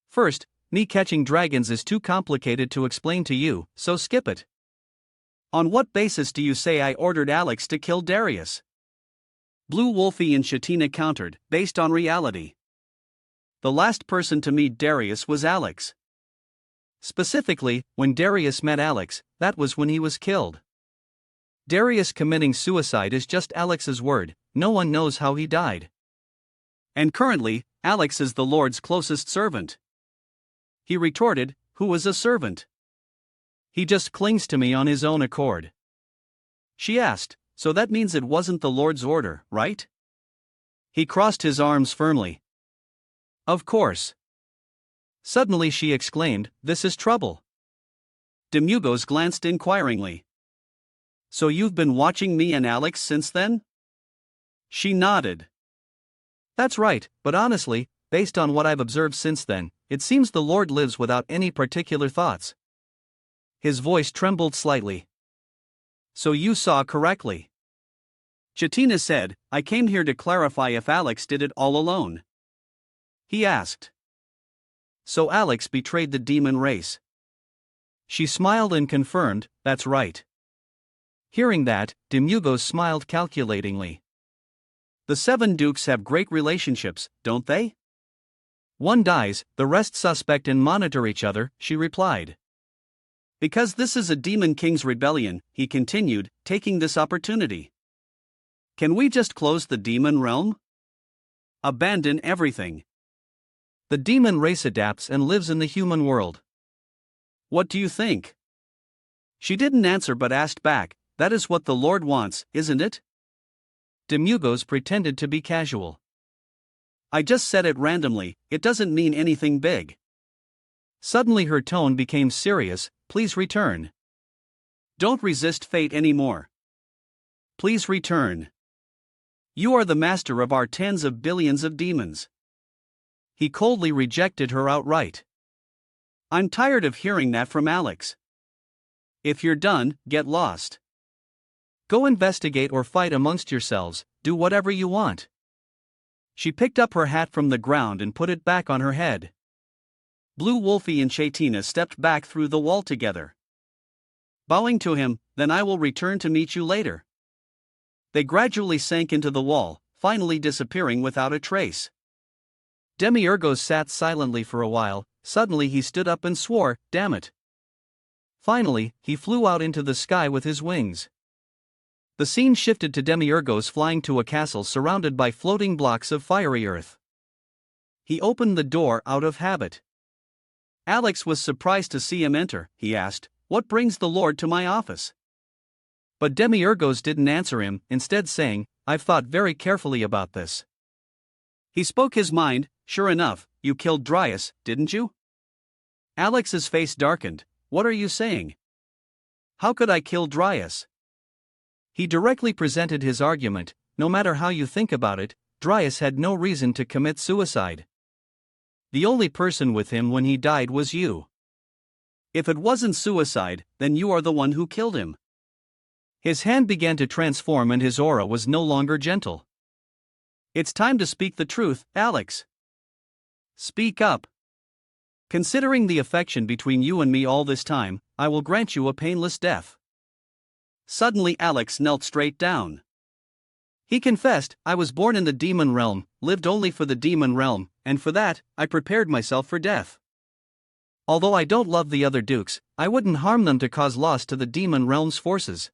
First, me catching dragons is too complicated to explain to you, so skip it. On what basis do you say I ordered Alex to kill Darius? Blue Wolfie and Shatina countered, based on reality. The last person to meet Darius was Alex. Specifically, when Darius met Alex, that was when he was killed. Darius committing suicide is just Alex's word, no one knows how he died. And currently, Alex is the Lord's closest servant. He retorted, who is a servant? He just clings to me on his own accord. She asked, so that means it wasn't the Lord's order, right? He crossed his arms firmly. Of course. Suddenly she exclaimed, this is trouble. Demugos glanced inquiringly. So you've been watching me and Alex since then? She nodded. That's right, but honestly, based on what I've observed since then, it seems the Lord lives without any particular thoughts. His voice trembled slightly. So you saw correctly. Chatina said, I came here to clarify if Alex did it all alone. He asked. So Alex betrayed the demon race. She smiled and confirmed, that's right. Hearing that, Demugos smiled calculatingly. The 7 dukes have great relationships, don't they? One dies, the rest suspect and monitor each other, she replied. Because this is a demon king's rebellion, he continued, taking this opportunity. Can we just close the demon realm? Abandon everything. The demon race adapts and lives in the human world. What do you think? She didn't answer but asked back, that is what the Lord wants, isn't it? Demugos pretended to be casual. I just said it randomly, it doesn't mean anything big. Suddenly her tone became serious, please return. Don't resist fate anymore. Please return. You are the master of our tens of billions of demons. He coldly rejected her outright. I'm tired of hearing that from Alex. If you're done, get lost. Go investigate or fight amongst yourselves, do whatever you want. She picked up her hat from the ground and put it back on her head. Blue Wolfie and Chatina stepped back through the wall together. Bowing to him, then I will return to meet you later. They gradually sank into the wall, finally disappearing without a trace. Demiurgos sat silently for a while. Suddenly he stood up and swore, "Damn it." Finally, he flew out into the sky with his wings. The scene shifted to Demiurgos flying to a castle surrounded by floating blocks of fiery earth. He opened the door out of habit. Alex was surprised to see him enter. He asked, "What brings the Lord to my office?" But Demiurgos didn't answer him, instead saying, "I've thought very carefully about this." He spoke his mind. "Sure enough, you killed Dryas, didn't you?" Alex's face darkened. "What are you saying? How could I kill Dryas?" He directly presented his argument. No matter how you think about it, Dryas had no reason to commit suicide. The only person with him when he died was you. If it wasn't suicide, then you are the one who killed him. His hand began to transform and his aura was no longer gentle. "It's time to speak the truth, Alex. Speak up. Considering the affection between you and me all this time, I will grant you a painless death." Suddenly Alex knelt straight down. He confessed, "I was born in the demon realm, lived only for the demon realm, and for that, I prepared myself for death. Although I don't love the other dukes, I wouldn't harm them to cause loss to the demon realm's forces.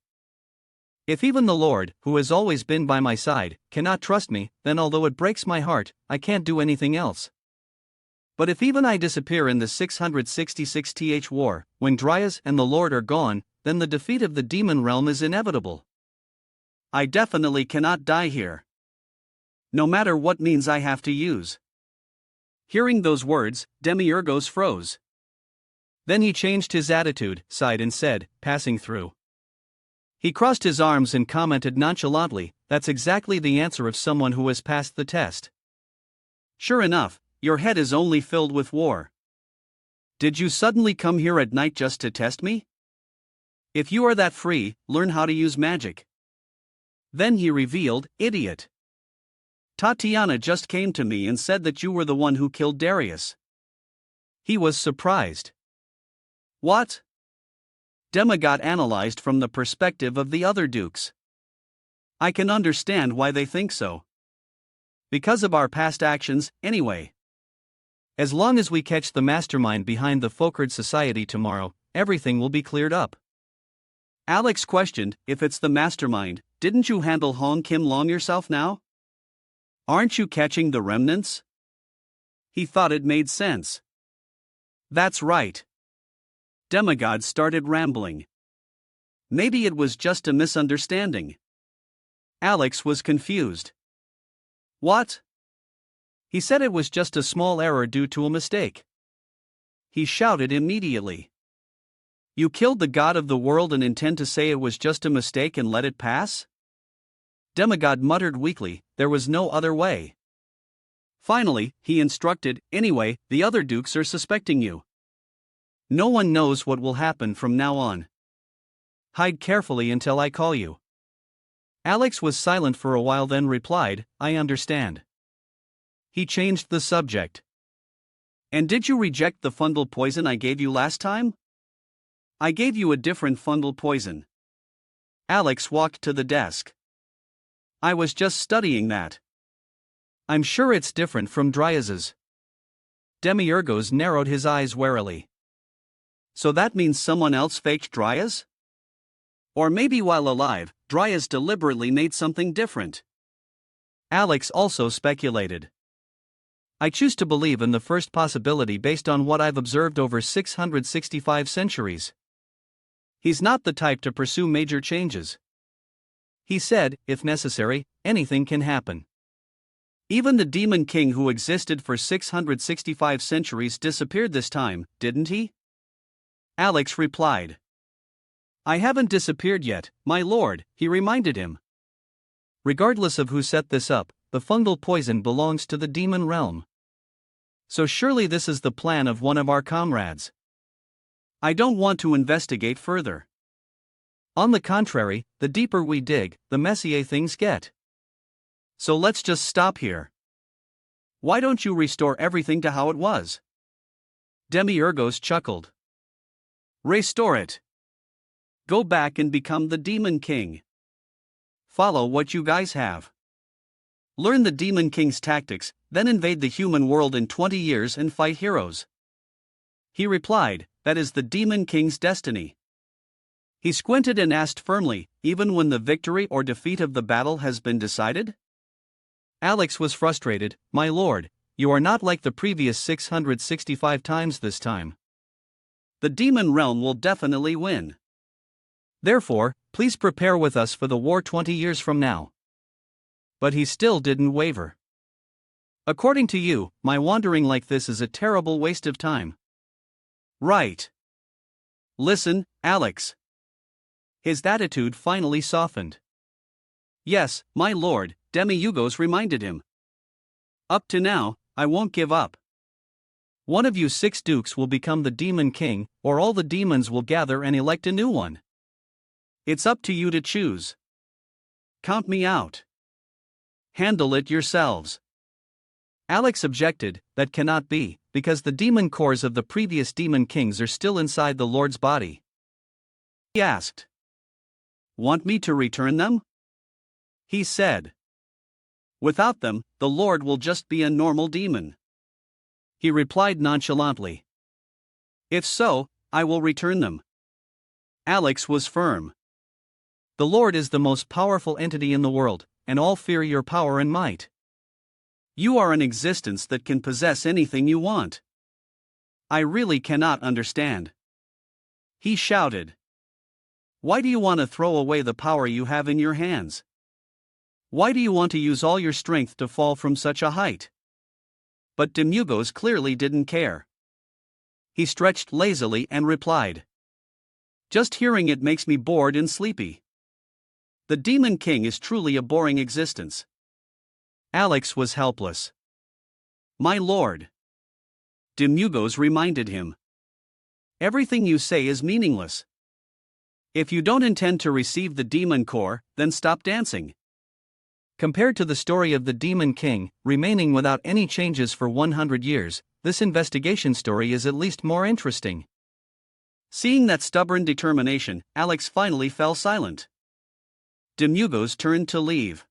If even the Lord, who has always been by my side, cannot trust me, then although it breaks my heart, I can't do anything else. But if even I disappear in the 666th war, when Dryas and the Lord are gone, then the defeat of the demon realm is inevitable. I definitely cannot die here. No matter what means I have to use." Hearing those words, Demiurgos froze. Then he changed his attitude, sighed and said, passing through. He crossed his arms and commented nonchalantly, "That's exactly the answer of someone who has passed the test. Sure enough, your head is only filled with war. Did you suddenly come here at night just to test me? If you are that free, learn how to use magic." Then he revealed, "Idiot. Tatiana just came to me and said that you were the one who killed Darius." He was surprised. "What?" Demigod analyzed from the perspective of the other dukes. "I can understand why they think so. Because of our past actions, anyway. As long as we catch the mastermind behind the Focard Society tomorrow, everything will be cleared up." Alex questioned, "If it's the mastermind, didn't you handle Hong Kim Long yourself now? Aren't you catching the remnants?" He thought it made sense. "That's right." Demigod started rambling. Maybe it was just a misunderstanding. Alex was confused. "What?" He said it was just a small error due to a mistake. He shouted immediately. "You killed the god of the world and intend to say it was just a mistake and let it pass?" Demigod muttered weakly, "There was no other way." Finally, he instructed, "Anyway, the other dukes are suspecting you. No one knows what will happen from now on. Hide carefully until I call you." Alex was silent for a while, then replied, "I understand." He changed the subject. "And did you reject the fungal poison I gave you last time?" "I gave you a different fungal poison." Alex walked to the desk. "I was just studying that. I'm sure it's different from Dryas's." Demiurgos narrowed his eyes warily. "So that means someone else faked Dryas? Or maybe while alive, Dryas deliberately made something different." Alex also speculated. "I choose to believe in the first possibility based on what I've observed over 665 centuries. He's not the type to pursue major changes. He said, if necessary, anything can happen. Even the demon king who existed for 665 centuries disappeared this time, didn't he?" Alex replied. "I haven't disappeared yet, my lord," he reminded him. "Regardless of who set this up, the fungal poison belongs to the demon realm. So surely this is the plan of one of our comrades. I don't want to investigate further. On the contrary, the deeper we dig, the messier things get. So let's just stop here. Why don't you restore everything to how it was?" Demiurgos chuckled. "Restore it. Go back and become the demon king. follow what you guys have. Learn the Demon King's tactics, then invade the human world in 20 years and fight heroes. He replied, that is the Demon King's destiny. He squinted and asked firmly, even when the victory or defeat of the battle has been decided? Alex was frustrated, my lord, you are not like the previous 665 times this time. The demon realm will definitely win. Therefore, please prepare with us for the war 20 years from now. But he still didn't waver. According to you, my wandering like this is a terrible waste of time. Right. Listen, Alex. His attitude finally softened. Yes, my lord, Demi-Yugos reminded him. Up to now, I won't give up. One of you 6 dukes will become the Demon King, or all the demons will gather and elect a new one. It's up to you to choose. Count me out. Handle it yourselves. Alex objected, that cannot be, because the demon cores of the previous Demon Kings are still inside the Lord's body. He asked. Want me to return them? He said. Without them, the Lord will just be a normal demon. He replied nonchalantly. If so, I will return them. Alex was firm. The Lord is the most powerful entity in the world, and all fear your power and might. You are an existence that can possess anything you want. I really cannot understand. He shouted. Why do you want to throw away the power you have in your hands? Why do you want to use all your strength to fall from such a height? But Demi-Yugos clearly didn't care. He stretched lazily and replied. Just hearing it makes me bored and sleepy. The Demon King is truly a boring existence. Alex was helpless. My lord. Demi-Yugos reminded him. Everything you say is meaningless. If you don't intend to receive the demon core, then stop dancing. Compared to the story of the Demon King, remaining without any changes for 100 years, this investigation story is at least more interesting. Seeing that stubborn determination, Alex finally fell silent. Demi-Yugos turned to leave.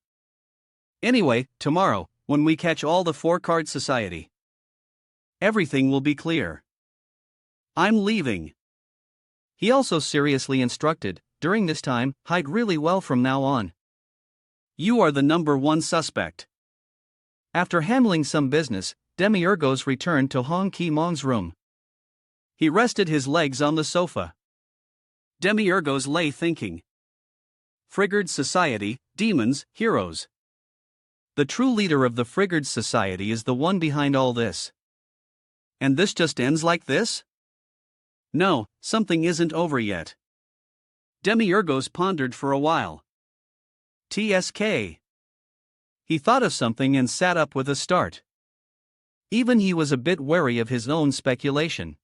Anyway, tomorrow, when we catch all the 4-card society, everything will be clear. I'm leaving. He also seriously instructed, during this time, hide really well from now on. You are the #1 suspect. After handling some business, Demi-Yugos returned to Hong Ki-mong's room. He rested his legs on the sofa. Demi-Yugos lay thinking. Frigard Society, demons, heroes. The true leader of the Frigard Society is the one behind all this. And this just ends like this? No, something isn't over yet. Demi-Yugos pondered for a while. TSK. He thought of something and sat up with a start. Even he was a bit wary of his own speculation.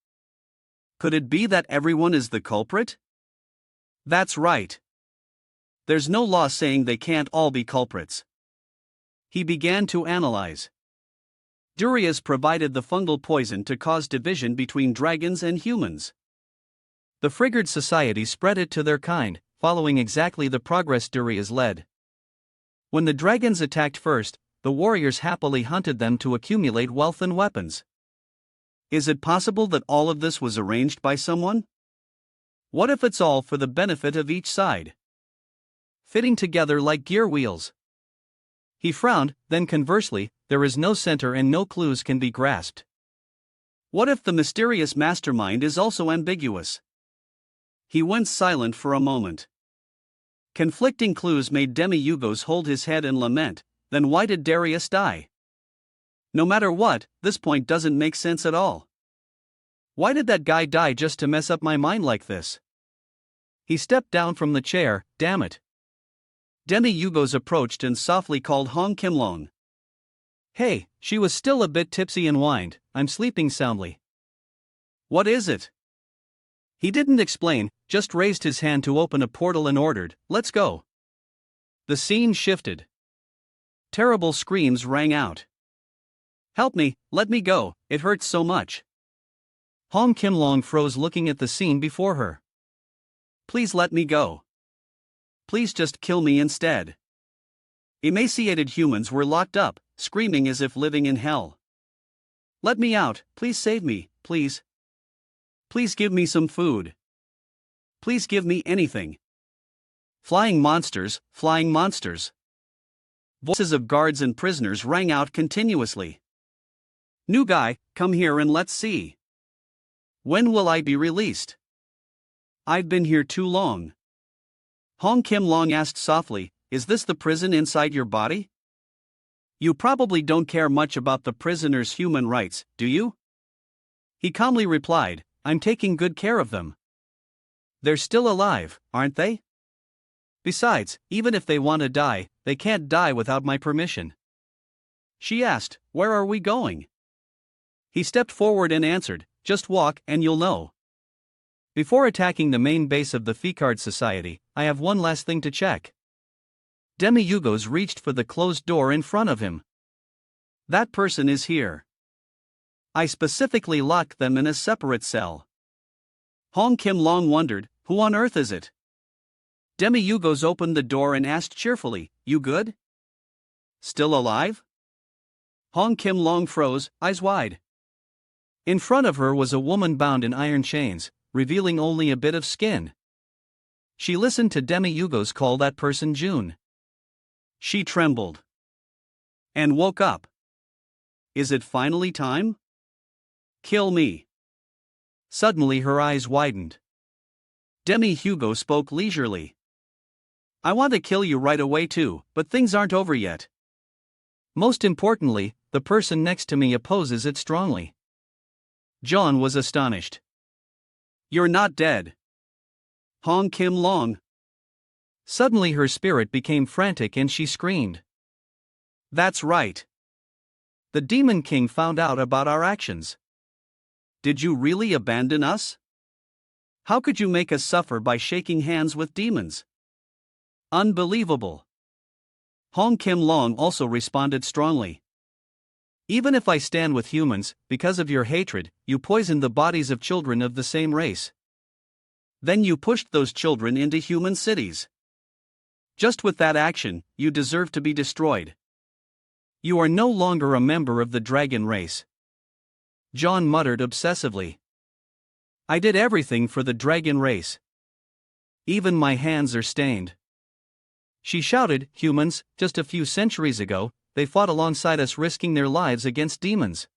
Could it be that everyone is the culprit? That's right. There's no law saying they can't all be culprits. He began to analyze. Durias provided the fungal poison to cause division between dragons and humans. The Frigard Society spread it to their kind, following exactly the progress Durias led. When the dragons attacked first, the warriors happily hunted them to accumulate wealth and weapons. Is it possible that all of this was arranged by someone? What if it's all for the benefit of each side? Fitting together like gear wheels. He frowned, then conversely, there is no center and no clues can be grasped. What if the mysterious mastermind is also ambiguous? He went silent for a moment. Conflicting clues made Demi-Yugos hold his head and lament, then why did Darius die? No matter what, this point doesn't make sense at all. Why did that guy die just to mess up my mind like this? He stepped down from the chair, damn it. Demi-Yugos approached and softly called Hong Kimlong. Hey, she was still a bit tipsy and whined, I'm sleeping soundly. What is it? He didn't explain, just raised his hand to open a portal and ordered, let's go. The scene shifted. Terrible screams rang out. Help me, let me go, it hurts so much. Hong Kimlong froze looking at the scene before her. Please let me go. Please just kill me instead. Emaciated humans were locked up, screaming as if living in hell. "Let me out, please save me, please. Please give me some food. Please give me anything." Flying monsters, flying monsters. Voices of guards and prisoners rang out continuously. "New guy, come here and let's see. When will I be released? I've been here too long." Hong Kim Long asked softly, "Is this the prison inside your body? You probably don't care much about the prisoner's human rights, do you?" He calmly replied, "I'm taking good care of them. They're still alive, aren't they? Besides, even if they want to die, they can't die without my permission." She asked, "Where are we going?" He stepped forward and answered, "Just walk and you'll know." Before attacking the main base of the Ficard Society, I have one last thing to check. Demi-Yugos reached for the closed door in front of him. "That person is here. I specifically locked them in a separate cell." Hong Kim Long wondered, "Who on earth is it?" Demi-Yugos opened the door and asked cheerfully, "You good? Still alive?" Hong Kim Long froze, eyes wide. In front of her was a woman bound in iron chains, revealing only a bit of skin. She listened to Demi-Yugos call that person June. She trembled and woke up. "Is it finally time? Kill me." Suddenly her eyes widened. Demi-Hugo spoke leisurely. "I want to kill you right away too, but things aren't over yet. Most importantly, the person next to me opposes it strongly." John was astonished. "You're not dead, Hong Kim Long." Suddenly her spirit became frantic and she screamed. "That's right. The Demon King found out about our actions. Did you really abandon us? How could you make us suffer by shaking hands with demons? Unbelievable." Hong Kim Long also responded strongly. "Even if I stand with humans, because of your hatred, you poisoned the bodies of children of the same race. Then you pushed those children into human cities. Just with that action, you deserve to be destroyed. You are no longer a member of the dragon race." John muttered obsessively. "I did everything for the dragon race. Even my hands are stained." She shouted, "Humans, just a few centuries ago, they fought alongside us risking their lives against demons.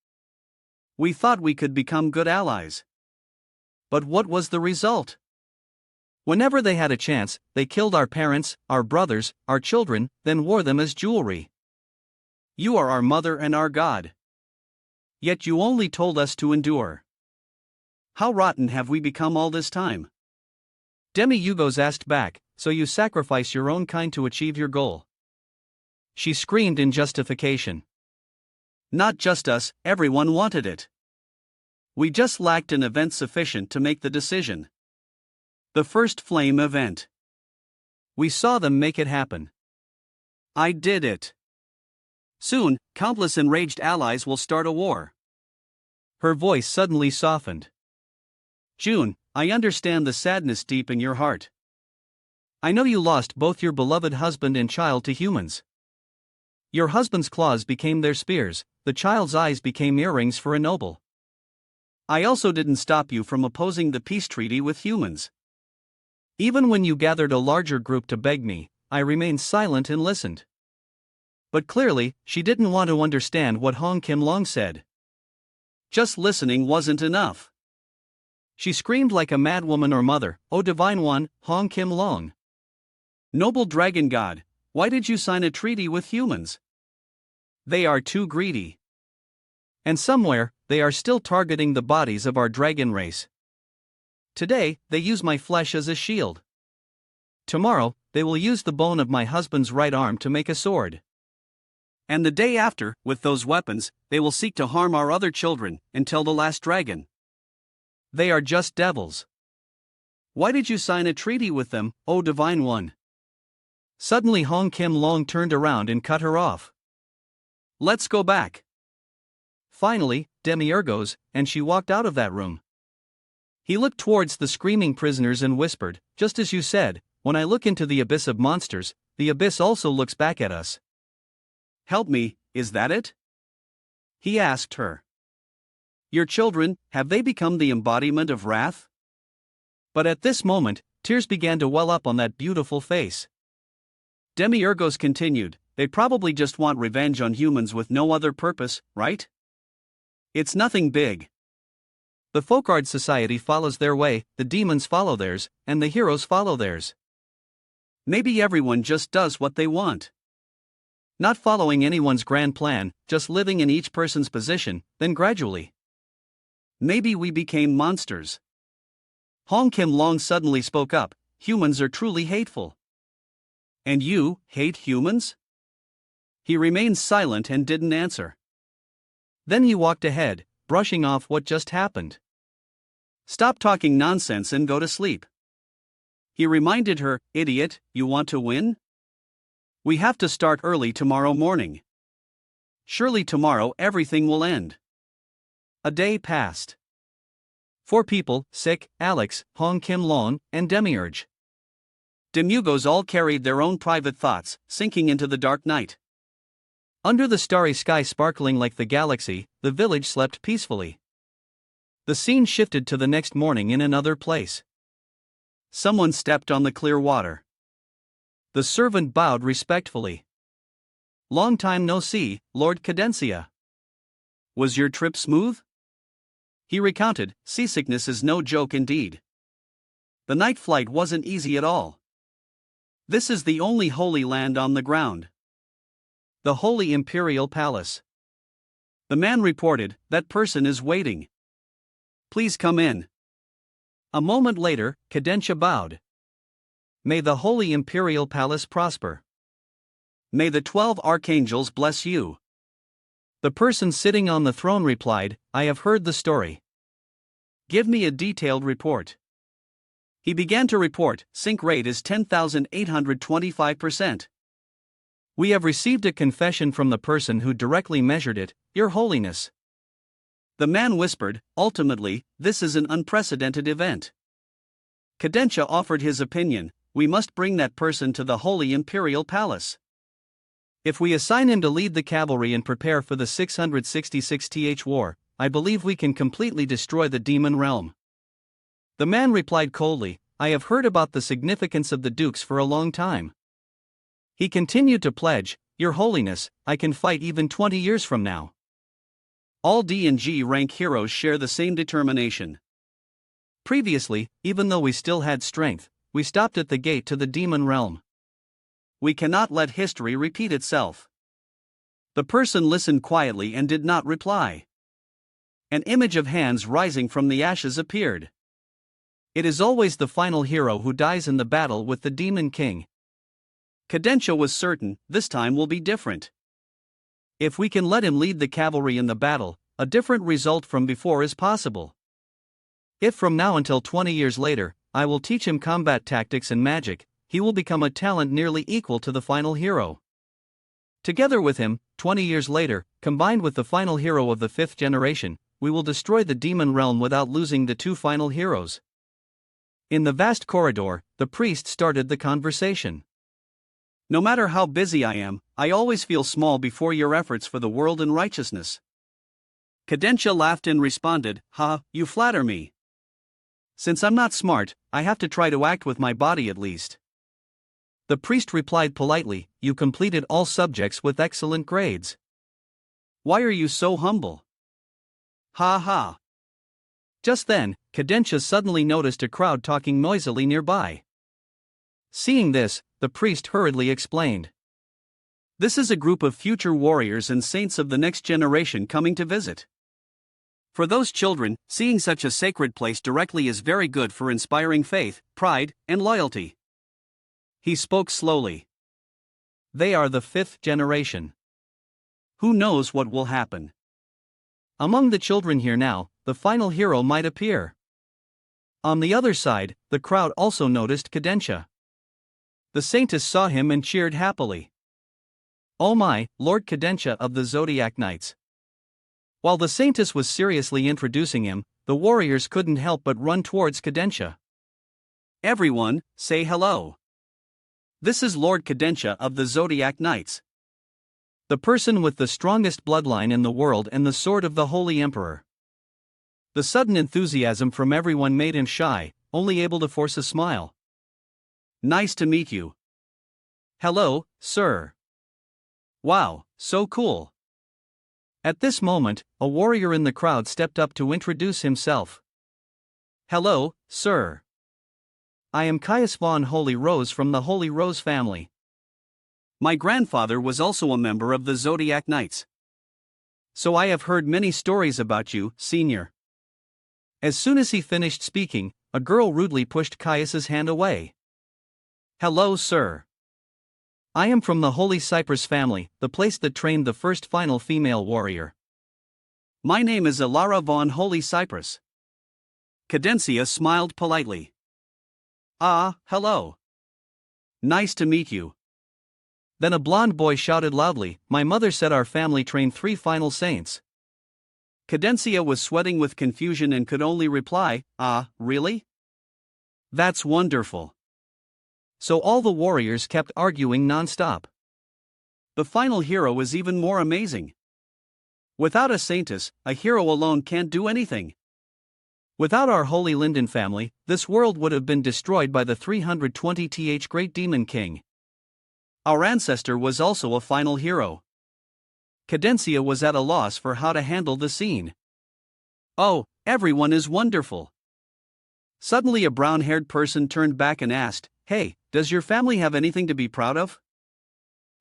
We thought we could become good allies. But what was the result? Whenever they had a chance, they killed our parents, our brothers, our children, then wore them as jewelry. You are our mother and our God. Yet you only told us to endure. How rotten have we become all this time?" Demi-Yugos asked back, "So you sacrifice your own kind to achieve your goal?" She screamed in justification. "Not just us, everyone wanted it. We just lacked an event sufficient to make the decision. The first flame event. We saw them make it happen. I did it. Soon, countless enraged allies will start a war." Her voice suddenly softened. "June, I understand the sadness deep in your heart. I know you lost both your beloved husband and child to humans. Your husband's claws became their spears, the child's eyes became earrings for a noble. I also didn't stop you from opposing the peace treaty with humans. Even when you gathered a larger group to beg me, I remained silent and listened." But clearly, she didn't want to understand what Hong Kim Long said. Just listening wasn't enough. She screamed like a madwoman or mother, "O Divine One, Hong Kim Long! Noble Dragon God, why did you sign a treaty with humans? They are too greedy. And somewhere, they are still targeting the bodies of our dragon race. Today, they use my flesh as a shield. Tomorrow, they will use the bone of my husband's right arm to make a sword. And the day after, with those weapons, they will seek to harm our other children, until the last dragon. They are just devils. Why did you sign a treaty with them, O Divine One?" Suddenly Hong Kim Long turned around and cut her off. "Let's go back." Finally, Demi-Yugos, and she walked out of that room. He looked towards the screaming prisoners and whispered, "Just as you said, when I look into the abyss of monsters, the abyss also looks back at us. Help me, is that it? He asked her. Your children, have they become the embodiment of wrath? But at this moment, tears began to well up on that beautiful face. Demiurgos continued, they probably just want revenge on humans with no other purpose, right? It's nothing big. The folk art society follows their way, the demons follow theirs, and the heroes follow theirs. Maybe everyone just does what they want. Not following anyone's grand plan, just living in each person's position, then gradually. Maybe we became monsters. Hong Kim Long suddenly spoke up, humans are truly hateful. And you, hate humans? He remained silent and didn't answer. Then he walked ahead, brushing off what just happened. Stop talking nonsense and go to sleep. He reminded her, idiot, you want to win? We have to start early tomorrow morning. Surely tomorrow everything will end. A day passed. 4 people, sick, Alex, Hong Kim Long, and Demiurge. Demugos all carried their own private thoughts, sinking into the dark night. Under the starry sky sparkling like the galaxy, the village slept peacefully. The scene shifted to the next morning in another place. Someone stepped on the clear water. The servant bowed respectfully. Long time no see, Lord Cadencia. Was your trip smooth? He recounted, seasickness is no joke indeed. The night flight wasn't easy at all. This is the only holy land on the ground. The Holy Imperial Palace. The man reported, that person is waiting. Please come in. A moment later, Cadencia bowed. May the Holy Imperial Palace prosper. May the 12 archangels bless you. The person sitting on the throne replied, I have heard the story. Give me a detailed report. He began to report, sink rate is 10,825%. We have received a confession from the person who directly measured it, Your Holiness. The man whispered, ultimately, this is an unprecedented event. Cadencia offered his opinion, we must bring that person to the Holy Imperial Palace. If we assign him to lead the cavalry and prepare for the 666th war, I believe we can completely destroy the demon realm. The man replied coldly, I have heard about the significance of the dukes for a long time. He continued to pledge, Your Holiness, I can fight even 20 years from now. All D and G rank heroes share the same determination. Previously, even though we still had strength, we stopped at the gate to the demon realm. We cannot let history repeat itself. The person listened quietly and did not reply. An image of hands rising from the ashes appeared. It is always the final hero who dies in the battle with the Demon King. Cadencia was certain, this time will be different. If we can let him lead the cavalry in the battle, a different result from before is possible. If from now until 20 years later, I will teach him combat tactics and magic, he will become a talent nearly equal to the final hero. Together with him, 20 years later, combined with the final hero of the 5th generation, we will destroy the demon realm without losing the 2 final heroes. In the vast corridor, the priest started the conversation. No matter how busy I am, I always feel small before your efforts for the world and righteousness. Cadencia laughed and responded, Ha, you flatter me. Since I'm not smart, I have to try to act with my body at least. The priest replied politely, You completed all subjects with excellent grades. Why are you so humble? Ha ha. Just then, Cadencia suddenly noticed a crowd talking noisily nearby. Seeing this, the priest hurriedly explained. This is a group of future warriors and saints of the next generation coming to visit. For those children, seeing such a sacred place directly is very good for inspiring faith, pride, and loyalty. He spoke slowly. They are the 5th generation. Who knows what will happen? Among the children here now, the final hero might appear. On the other side, the crowd also noticed Cadencia. The saintess saw him and cheered happily. Oh my, Lord Cadencia of the Zodiac Knights. While the saintess was seriously introducing him, the warriors couldn't help but run towards Cadencia. Everyone, say hello. This is Lord Cadencia of the Zodiac Knights. The person with the strongest bloodline in the world and the sword of the Holy Emperor. The sudden enthusiasm from everyone made him shy, only able to force a smile. Nice to meet you. Hello, sir. Wow, so cool. At this moment, a warrior in the crowd stepped up to introduce himself. Hello, sir. I am Caius von Holy Rose from the Holy Rose family. My grandfather was also a member of the Zodiac Knights. So I have heard many stories about you, senior. As soon as he finished speaking, a girl rudely pushed Caius's hand away. Hello, sir. I am from the Holy Cypress family, the place that trained the first final female warrior. My name is Ilara von Holy Cypress. Cadencia smiled politely. Ah, hello. Nice to meet you. Then a blond boy shouted loudly, my mother said our family trained 3 final saints. Cadencia was sweating with confusion and could only reply, ah, really? That's wonderful. So all the warriors kept arguing non-stop. The final hero is even more amazing. Without a saintess, a hero alone can't do anything. Without our Holy Linden family, this world would have been destroyed by the 320th Great Demon King. Our ancestor was also a final hero. Cadencia was at a loss for how to handle the scene. Oh, everyone is wonderful. Suddenly a brown-haired person turned back and asked, hey, does your family have anything to be proud of?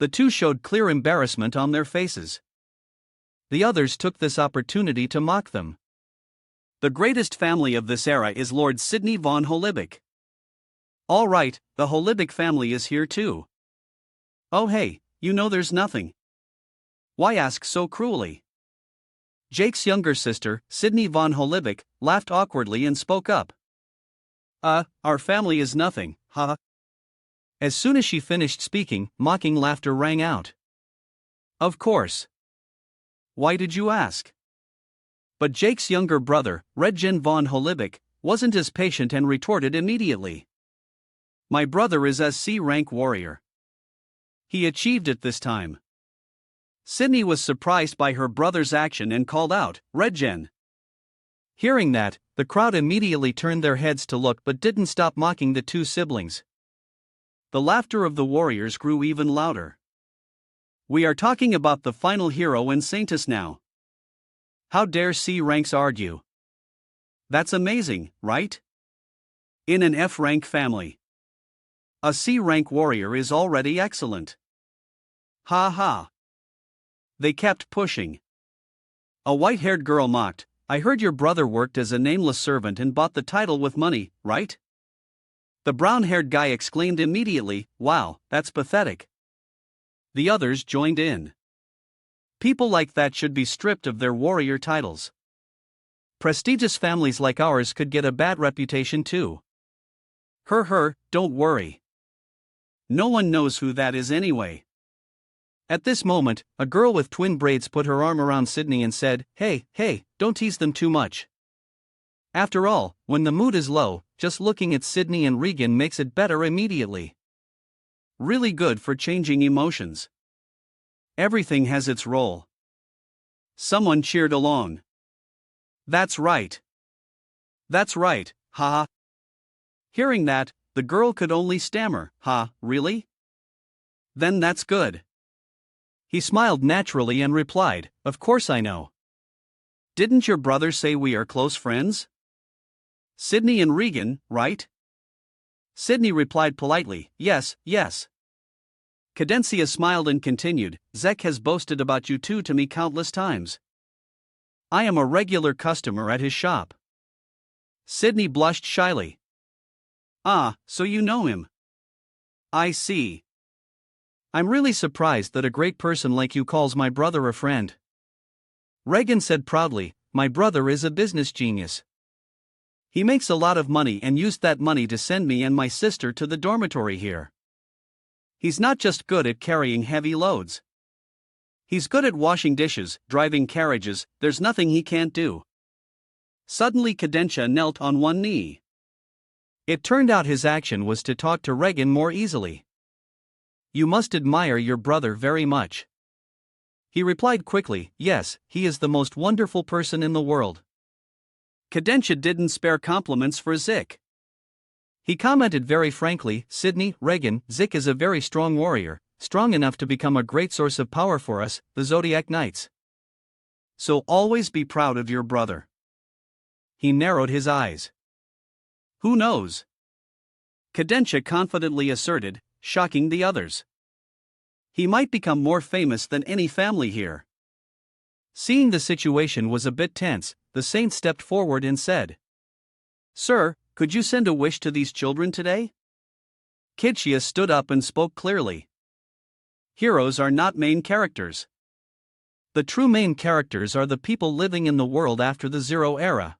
The two showed clear embarrassment on their faces. The others took this opportunity to mock them. The greatest family of this era is Lord Sidney von Holybic. All right, the Holybic family is here too. Oh hey, you know there's nothing. Why ask so cruelly? Jake's younger sister, Sidney von Holybic, laughed awkwardly and spoke up. Our family is nothing, huh? As soon as she finished speaking, mocking laughter rang out. Of course. Why did you ask? But Jake's younger brother, Redgen von Holybic, wasn't as patient and retorted immediately. My brother is a C-rank warrior. He achieved it this time. Sidney was surprised by her brother's action and called out, Redgen. Hearing that, the crowd immediately turned their heads to look but didn't stop mocking the two siblings. The laughter of the warriors grew even louder. We are talking about the final hero and saintess now. How dare C-ranks argue? That's amazing, right? In an F-rank family, a C-rank warrior is already excellent. Ha ha. They kept pushing. A white-haired girl mocked, I heard your brother worked as a nameless servant and bought the title with money, right? The brown-haired guy exclaimed immediately, wow, that's pathetic. The others joined in. People like that should be stripped of their warrior titles. Prestigious families like ours could get a bad reputation too. Don't worry. No one knows who that is anyway. At this moment, a girl with twin braids put her arm around Sidney and said, hey, don't tease them too much. After all, when the mood is low, just looking at Sidney and Regan makes it better immediately. Really good for changing emotions. Everything has its role. Someone cheered along. That's right. That's right, haha. Hearing that, the girl could only stammer, really? Then that's good. He smiled naturally and replied, of course I know. Didn't your brother say we are close friends? Sidney and Regan, right? Sidney replied politely, yes. Cadencia smiled and continued, Zek has boasted about you two to me countless times. I am a regular customer at his shop. Sidney blushed shyly. Ah, so you know him. I see. I'm really surprised that a great person like you calls my brother a friend. Regan said proudly, my brother is a business genius. He makes a lot of money and used that money to send me and my sister to the dormitory here. He's not just good at carrying heavy loads. He's good at washing dishes, driving carriages, there's nothing he can't do. Suddenly Cadencia knelt on one knee. It turned out his action was to talk to Regan more easily. You must admire your brother very much. He replied quickly, yes, he is the most wonderful person in the world. Kadensha didn't spare compliments for Zik. He commented very frankly, Sydney, Reagan, Zik is a very strong warrior, strong enough to become a great source of power for us, the Zodiac Knights. So always be proud of your brother. He narrowed his eyes. Who knows? Kadensha confidently asserted, shocking the others. He might become more famous than any family here. Seeing the situation was a bit tense, the saint stepped forward and said, Sir, could you send a wish to these children today? Kidshia stood up and spoke clearly. Heroes are not main characters. The true main characters are the people living in the world after the Zero Era.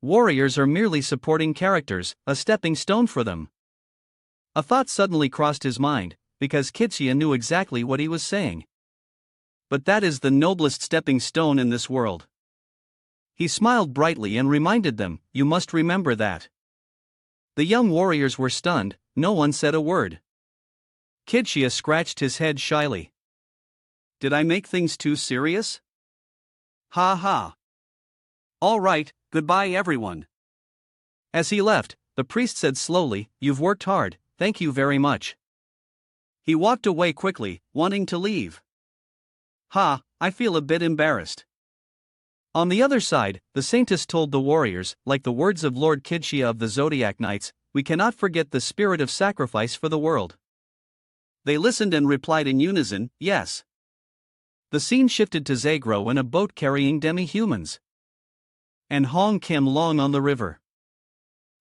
Warriors are merely supporting characters, a stepping stone for them. A thought suddenly crossed his mind, because Kidshia knew exactly what he was saying. But that is the noblest stepping stone in this world. He smiled brightly and reminded them, you must remember that. The young warriors were stunned, no one said a word. Kidshia scratched his head shyly. Did I make things too serious? Ha ha. All right, goodbye everyone. As he left, the priest said slowly, you've worked hard, thank you very much. He walked away quickly, wanting to leave. Ha, I feel a bit embarrassed. On the other side, the saintess told the warriors, like the words of Lord Kidshia of the Zodiac Knights, we cannot forget the spirit of sacrifice for the world. They listened and replied in unison, yes. The scene shifted to Zagro in a boat carrying demi-humans. And Hong Kim Long on the river.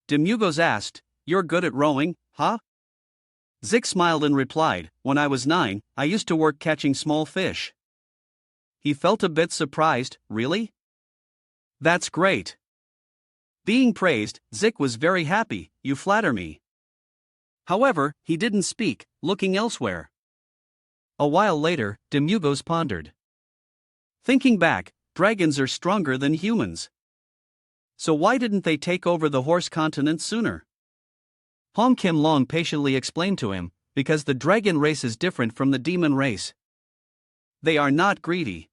Demugos asked, you're good at rowing, huh? Zik smiled and replied, when I was 9, I used to work catching small fish. He felt a bit surprised, really? That's great. Being praised, Zik was very happy, you flatter me. However, he didn't speak, looking elsewhere. A while later, Demugos pondered. Thinking back, dragons are stronger than humans. So why didn't they take over the horse continent sooner? Hong Kim Long patiently explained to him, because the dragon race is different from the demon race. They are not greedy.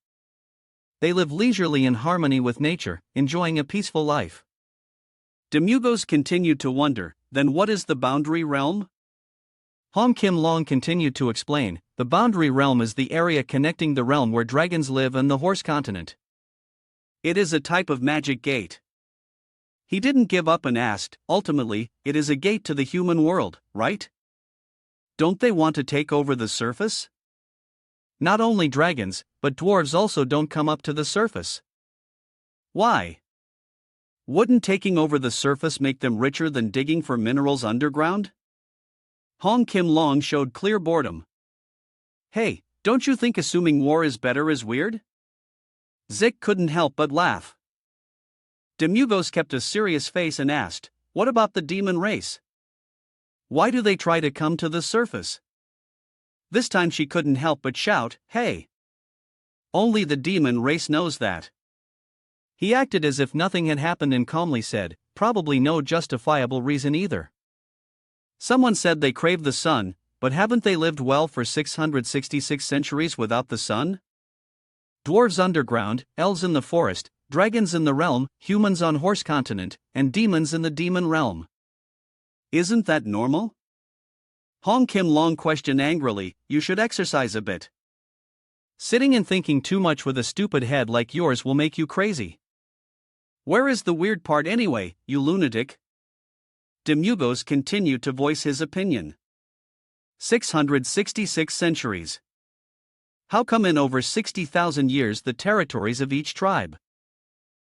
They live leisurely in harmony with nature, enjoying a peaceful life. Demugos continued to wonder, then what is the boundary realm? Hong Kim Long continued to explain, the boundary realm is the area connecting the realm where dragons live and the horse continent. It is a type of magic gate. He didn't give up and asked, ultimately, it is a gate to the human world, right? Don't they want to take over the surface? Not only dragons, but dwarves also don't come up to the surface. Why? Wouldn't taking over the surface make them richer than digging for minerals underground? Hong Kim Long showed clear boredom. Hey, don't you think assuming war is better is weird? Zik couldn't help but laugh. Demugos kept a serious face and asked, what about the demon race? Why do they try to come to the surface? This time she couldn't help but shout, hey! Only the demon race knows that. He acted as if nothing had happened and calmly said, probably no justifiable reason either. Someone said they crave the sun, but haven't they lived well for 666 centuries without the sun? Dwarves underground, elves in the forest, dragons in the realm, humans on horse continent, and demons in the demon realm. Isn't that normal? Hong Kim Long questioned angrily, you should exercise a bit. Sitting and thinking too much with a stupid head like yours will make you crazy. Where is the weird part anyway, you lunatic? Demugos continued to voice his opinion. 666 centuries. How come in over 60,000 years the territories of each tribe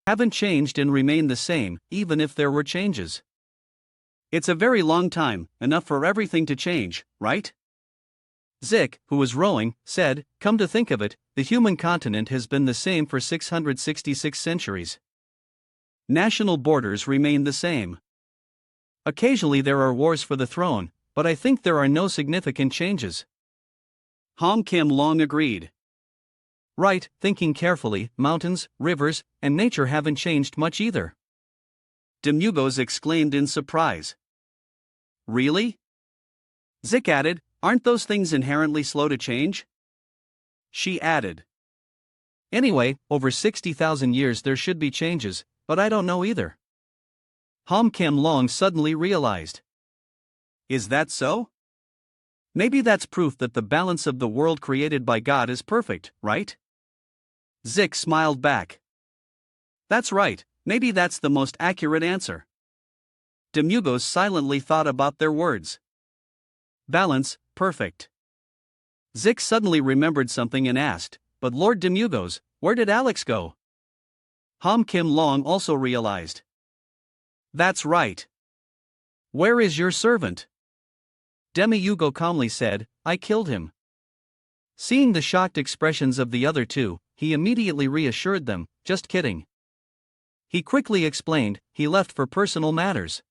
haven't changed and remained the same, even if there were changes? It's a very long time, enough for everything to change, right? Zik, who was rowing, said, come to think of it, the human continent has been the same for 666 centuries. National borders remain the same. Occasionally there are wars for the throne, but I think there are no significant changes. Hong Kim Long agreed. Right, thinking carefully, mountains, rivers, and nature haven't changed much either. Demugos exclaimed in surprise. Really? Zik added, aren't those things inherently slow to change? she added. Anyway, over 60,000 years there should be changes, but I don't know either. Ham Kim Long suddenly realized. Is that so? Maybe that's proof that the balance of the world created by God is perfect, right? Zik smiled back. That's right, maybe that's the most accurate answer. Demugos silently thought about their words. Balance, perfect. Zik suddenly remembered something and asked, but Lord Demugos, where did Alex go? Ham Kim Long also realized. That's right. Where is your servant? Demi-Hugo calmly said, I killed him. Seeing the shocked expressions of the other two, he immediately reassured them, just kidding. He quickly explained, he left for personal matters.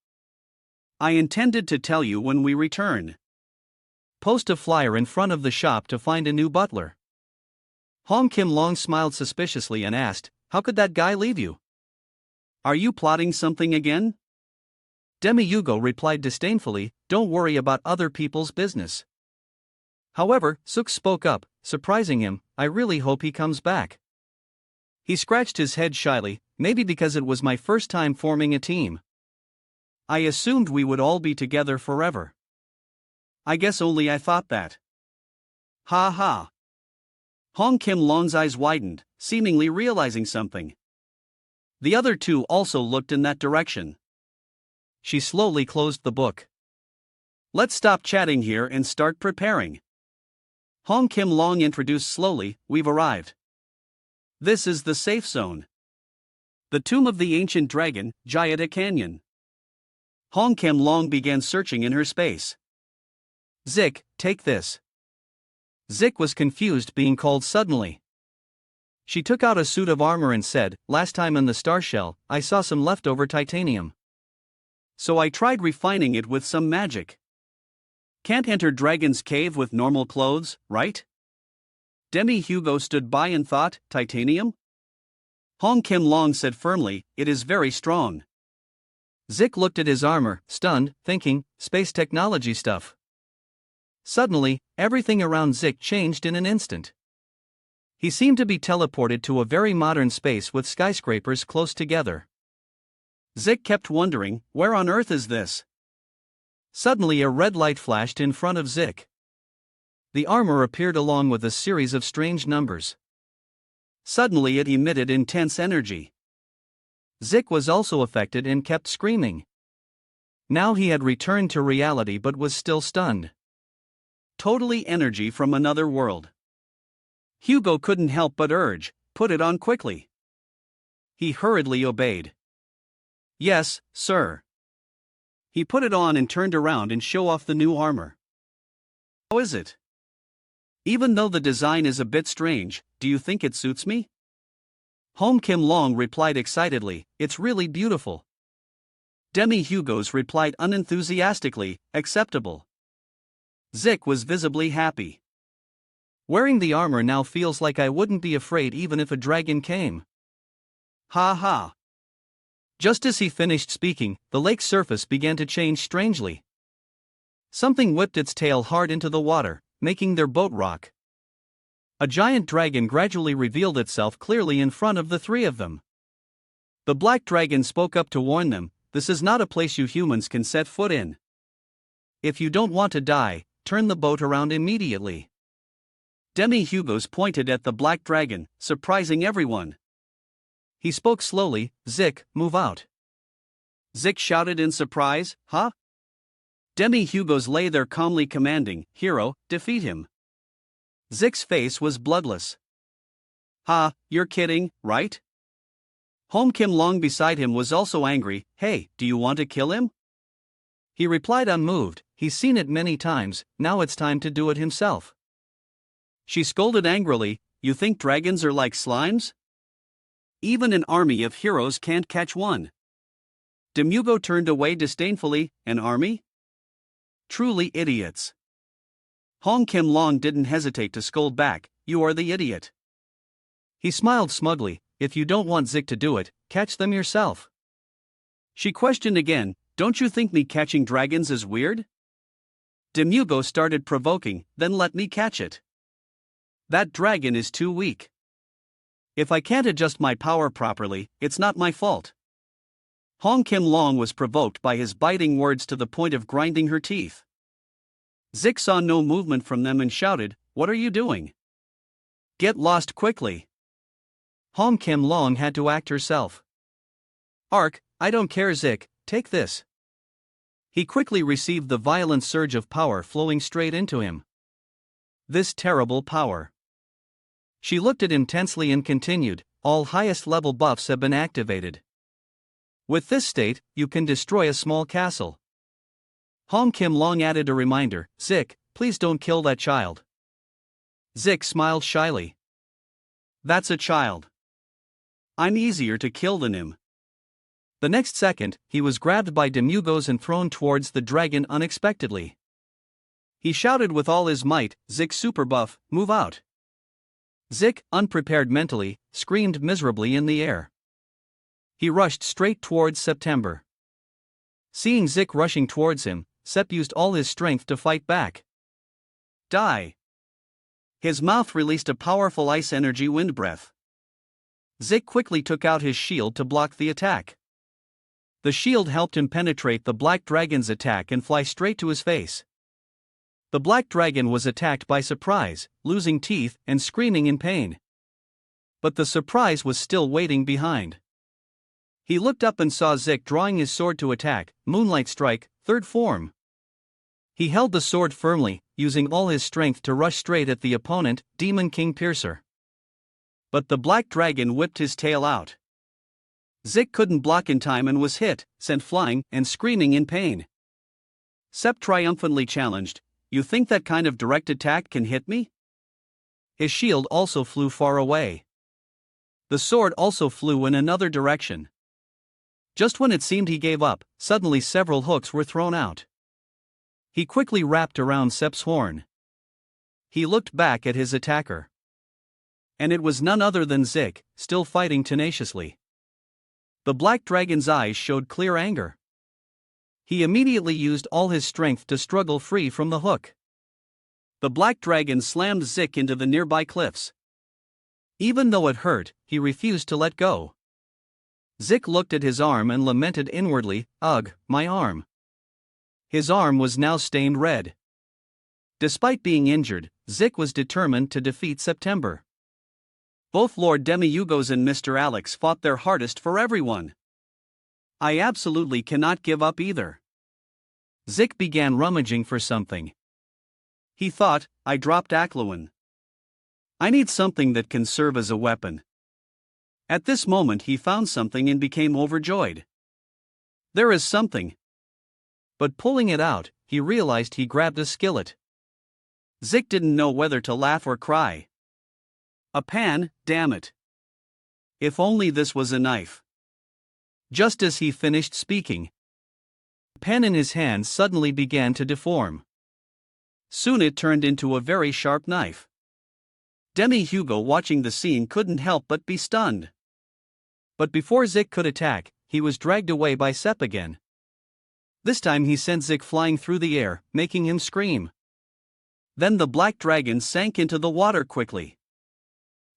I intended to tell you when we return. Post a flyer in front of the shop to find a new butler. Ham Kim Long smiled suspiciously and asked, how could that guy leave you? Are you plotting something again? Demi-Hugo replied disdainfully, don't worry about other people's business. However, Suk spoke up, surprising him, I really hope he comes back. He scratched his head shyly, maybe because it was my first time forming a team. I assumed we would all be together forever. I guess only I thought that. Ha ha. Hong Kim Long's eyes widened, seemingly realizing something. The other two also looked in that direction. She slowly closed the book. Let's stop chatting here and start preparing. Hong Kim Long introduced slowly, we've arrived. This is the safe zone. The tomb of the ancient dragon, Jayata Canyon. Hong Kim Long began searching in her space. Zik, take this. Zik was confused being called suddenly. She took out a suit of armor and said, last time in the star shell, I saw some leftover titanium. So I tried refining it with some magic. Can't enter Dragon's Cave with normal clothes, right? Demi-Hugo stood by and thought, titanium? Hong Kim Long said firmly, it is very strong. Zik looked at his armor, stunned, thinking, space technology stuff. Suddenly, everything around Zik changed in an instant. He seemed to be teleported to a very modern space with skyscrapers close together. Zik kept wondering, where on earth is this? Suddenly a red light flashed in front of Zik. The armor appeared along with a series of strange numbers. Suddenly it emitted intense energy. Zik was also affected and kept screaming. Now he had returned to reality but was still stunned. Totally energy from another world. Hugo couldn't help but urge, put it on quickly. He hurriedly obeyed. Yes, sir. He put it on and turned around and show off the new armor. How is it? Even though the design is a bit strange, do you think it suits me? Hong Kim Long replied excitedly, it's really beautiful. Demi-Hugos replied unenthusiastically, acceptable. Zik was visibly happy. Wearing the armor now feels like I wouldn't be afraid even if a dragon came. Ha ha. Just as he finished speaking, the lake's surface began to change strangely. Something whipped its tail hard into the water, making their boat rock. A giant dragon gradually revealed itself clearly in front of the three of them. The black dragon spoke up to warn them, this is not a place you humans can set foot in. If you don't want to die, turn the boat around immediately. Demi-Hugos pointed at the black dragon, surprising everyone. He spoke slowly, Zik, move out. Zik shouted in surprise, huh? Demi-Hugos lay there calmly commanding, hero, defeat him. Zik's face was bloodless. Ha, you're kidding, right? Hong Kim Long beside him was also angry, hey, do you want to kill him? He replied unmoved, he's seen it many times, now it's time to do it himself. She scolded angrily, you think dragons are like slimes? Even an army of heroes can't catch one. Demugo turned away disdainfully, an army? Truly idiots. Hong Kim Long didn't hesitate to scold back, you are the idiot. He smiled smugly, if you don't want Zik to do it, catch them yourself. She questioned again, don't you think me catching dragons is weird? Demugo started provoking, then let me catch it. That dragon is too weak. If I can't adjust my power properly, it's not my fault. Hong Kim Long was provoked by his biting words to the point of grinding her teeth. Zik saw no movement from them and shouted, "What are you doing? Get lost quickly." Hong Kim Long had to act herself. "Ark, I don't care Zik, take this." He quickly received the violent surge of power flowing straight into him. This terrible power. She looked at him tensely and continued, "All highest level buffs have been activated. With this state, you can destroy a small castle." Hong Kim Long added a reminder, "Zik, please don't kill that child." Zik smiled shyly. "That's a child. I'm easier to kill than him." The next second, he was grabbed by Demugos and thrown towards the dragon unexpectedly. He shouted with all his might, "Zik super buff, move out." Zik, unprepared mentally, screamed miserably in the air. He rushed straight towards September. Seeing Zik rushing towards him, Sep used all his strength to fight back. Die! His mouth released a powerful ice energy wind breath. Zik quickly took out his shield to block the attack. The shield helped him penetrate the black dragon's attack and fly straight to his face. The black dragon was attacked by surprise, losing teeth and screaming in pain. But the surprise was still waiting behind. He looked up and saw Zik drawing his sword to attack, Moonlight Strike, third form. He held the sword firmly, using all his strength to rush straight at the opponent, Demon King Piercer. But the black dragon whipped his tail out. Zik couldn't block in time and was hit, sent flying, and screaming in pain. Sep triumphantly challenged, "You think that kind of direct attack can hit me?" His shield also flew far away. The sword also flew in another direction. Just when it seemed he gave up, suddenly several hooks were thrown out. He quickly wrapped around Sep's horn. He looked back at his attacker. And it was none other than Zik, still fighting tenaciously. The black dragon's eyes showed clear anger. He immediately used all his strength to struggle free from the hook. The black dragon slammed Zik into the nearby cliffs. Even though it hurt, he refused to let go. Zik looked at his arm and lamented inwardly, "Ugh, my arm." His arm was now stained red. Despite being injured, Zik was determined to defeat September. Both Lord Demiyugos and Mr. Alex fought their hardest for everyone. I absolutely cannot give up either. Zik began rummaging for something. He thought, I dropped Akluan. I need something that can serve as a weapon. At this moment he found something and became overjoyed. There is something. But pulling it out, he realized he grabbed a skillet. Zik didn't know whether to laugh or cry. A pan, damn it. If only this was a knife. Just as he finished speaking, the pen in his hand suddenly began to deform. Soon it turned into a very sharp knife. Demi Hugo watching the scene couldn't help but be stunned. But before Zik could attack, he was dragged away by Sep again. This time he sent Zik flying through the air, making him scream. Then the black dragon sank into the water quickly.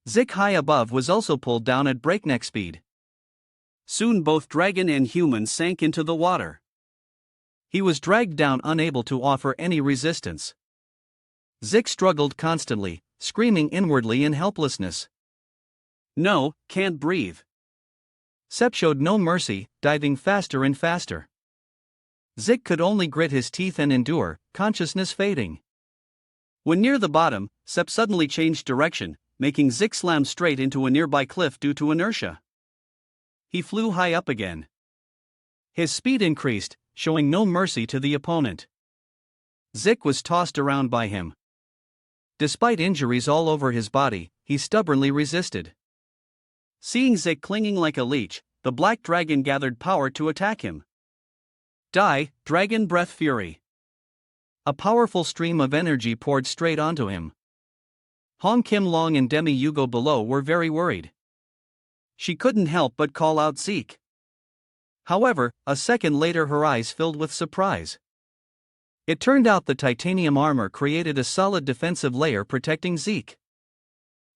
Zik high above was also pulled down at breakneck speed. Soon both dragon and human sank into the water. He was dragged down unable to offer any resistance. Zik struggled constantly, screaming inwardly in helplessness. No, can't breathe. Sep showed no mercy, diving faster and faster. Zik could only grit his teeth and endure, consciousness fading. When near the bottom, Sep suddenly changed direction, making Zik slam straight into a nearby cliff due to inertia. He flew high up again. His speed increased, showing no mercy to the opponent. Zik was tossed around by him. Despite injuries all over his body, he stubbornly resisted. Seeing Zik clinging like a leech, the black dragon gathered power to attack him. Die, Dragon Breath Fury. A powerful stream of energy poured straight onto him. Hong Kim Long and Demi Hugo below were very worried. She couldn't help but call out Zeke. However, a second later her eyes filled with surprise. It turned out the titanium armor created a solid defensive layer protecting Zeke.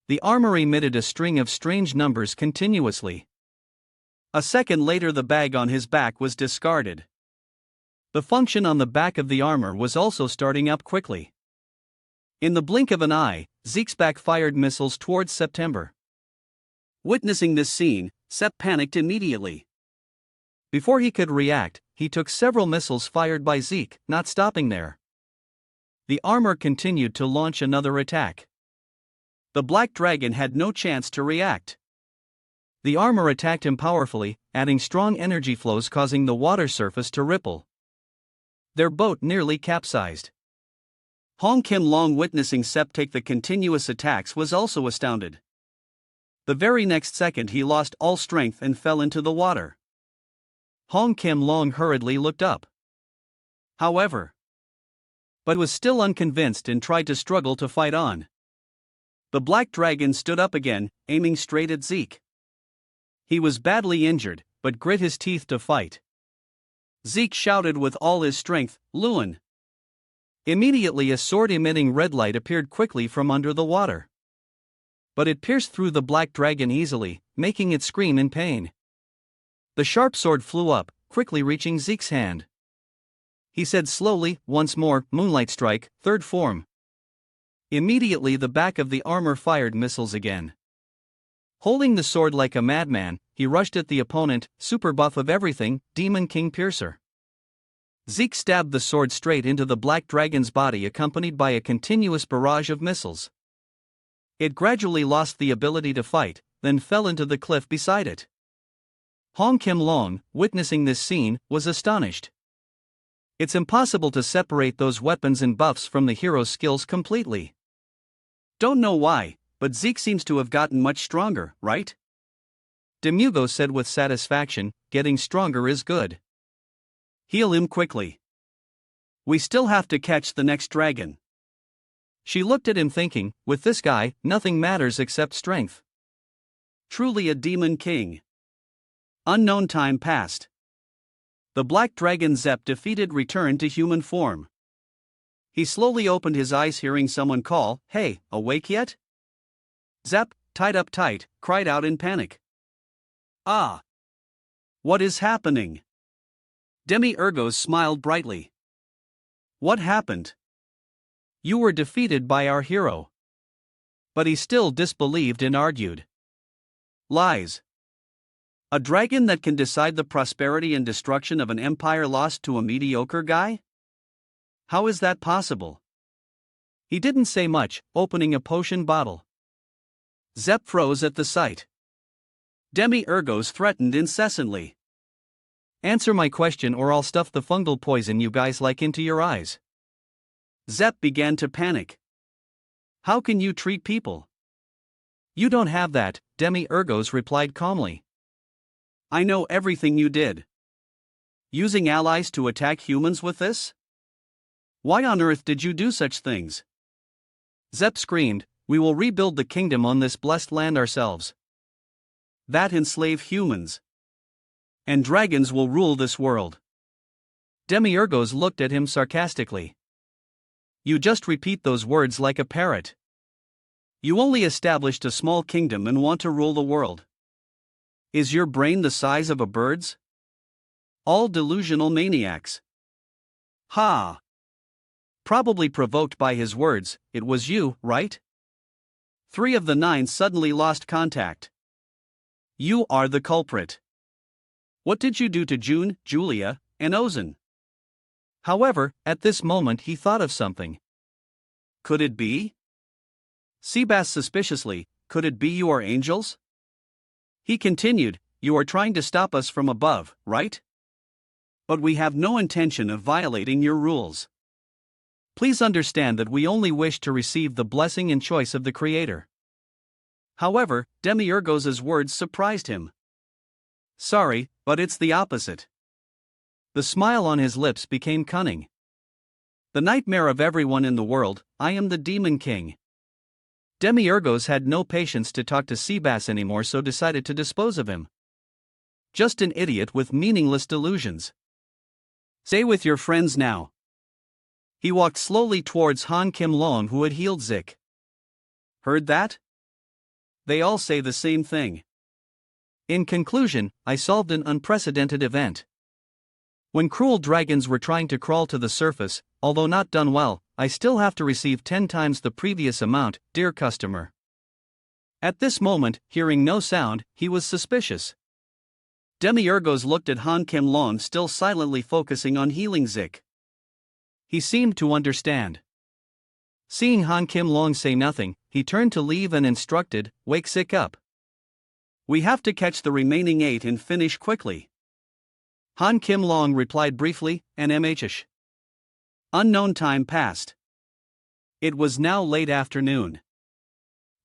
The armor emitted a string of strange numbers continuously. A second later, the bag on his back was discarded. The function on the back of the armor was also starting up quickly. In the blink of an eye, Zeke's back fired missiles towards September. Witnessing this scene, Sep panicked immediately. Before he could react, he took several missiles fired by Zeke, not stopping there. The armor continued to launch another attack. The Black Dragon had no chance to react. The armor attacked him powerfully, adding strong energy flows causing the water surface to ripple. Their boat nearly capsized. Hong Kim Long, witnessing Sep take the continuous attacks, was also astounded. The very next second he lost all strength and fell into the water. Hong Kim Long hurriedly looked up. However, but was still unconvinced and tried to struggle to fight on. The Black Dragon stood up again, aiming straight at Zeke. He was badly injured, but grit his teeth to fight. Zeke shouted with all his strength, "Luan!" Immediately a sword-emitting red light appeared quickly from under the water. But it pierced through the Black Dragon easily, making it scream in pain. The sharp sword flew up, quickly reaching Zeke's hand. He said slowly, once more, "Moonlight Strike, third form." Immediately the back of the armor fired missiles again. Holding the sword like a madman, he rushed at the opponent, super buff of everything, Demon King Piercer. Zeke stabbed the sword straight into the Black Dragon's body, accompanied by a continuous barrage of missiles. It gradually lost the ability to fight, then fell into the cliff beside it. Hong Kim Long, witnessing this scene, was astonished. It's impossible to separate those weapons and buffs from the hero's skills completely. Don't know why, but Zeke seems to have gotten much stronger, right? Demugo said with satisfaction, "Getting stronger is good. Heal him quickly. We still have to catch the next dragon." She looked at him thinking, with this guy, nothing matters except strength. Truly a demon king. Unknown time passed. The Black Dragon Zep, defeated, returned to human form. He slowly opened his eyes, hearing someone call, "Hey, awake yet?" Zep, tied up tight, cried out in panic. "Ah! What is happening?" Demi-Urgos smiled brightly. "What happened? You were defeated by our hero." But he still disbelieved and argued. "Lies. A dragon that can decide the prosperity and destruction of an empire lost to a mediocre guy? How is that possible?" He didn't say much, opening a potion bottle. Zep froze at the sight. Demi-Urgos threatened incessantly. "Answer my question or I'll stuff the fungal poison you guys like into your eyes." Zep began to panic. "How can you treat people?" "You don't have that," Demi-Urgos replied calmly. "I know everything you did. Using allies to attack humans with this? Why on earth did you do such things?" Zep screamed, "We will rebuild the kingdom on this blessed land ourselves. That enslave humans. And dragons will rule this world." Demi-Urgos looked at him sarcastically. "You just repeat those words like a parrot. You only established a small kingdom and want to rule the world. Is your brain the size of a bird's? All delusional maniacs." "Ha! Probably provoked by his words, it was you, right?" 3 of the 9 suddenly lost contact. "You are the culprit. What did you do to June, Julia, and Ozan?" However, at this moment he thought of something. Could it be? Seabass suspiciously, "Could it be you are angels?" He continued, "You are trying to stop us from above, right? But we have no intention of violating your rules. Please understand that we only wish to receive the blessing and choice of the Creator." However, Demi-Urgos' words surprised him. "Sorry, but it's the opposite." The smile on his lips became cunning. "The nightmare of everyone in the world, I am the Demon King." Demi-Urgos had no patience to talk to Seabass anymore, so decided to dispose of him. Just an idiot with meaningless delusions. "Stay with your friends now." He walked slowly towards Han Kim Long, who had healed Zik. "Heard that? They all say the same thing. In conclusion, I solved an unprecedented event. When cruel dragons were trying to crawl to the surface, although not done well, I still have to receive 10 times the previous amount, dear customer. At this moment, hearing no sound, he was suspicious. Demiurgos looked at Han Kim Long, still silently focusing on healing Zik. He seemed to understand. Seeing Han Kim Long say nothing, he turned to leave and instructed, "Wake Zik up. We have to catch the remaining 8 and finish quickly." Han Kim Long replied briefly, and mhish. Unknown time passed. It was now late afternoon.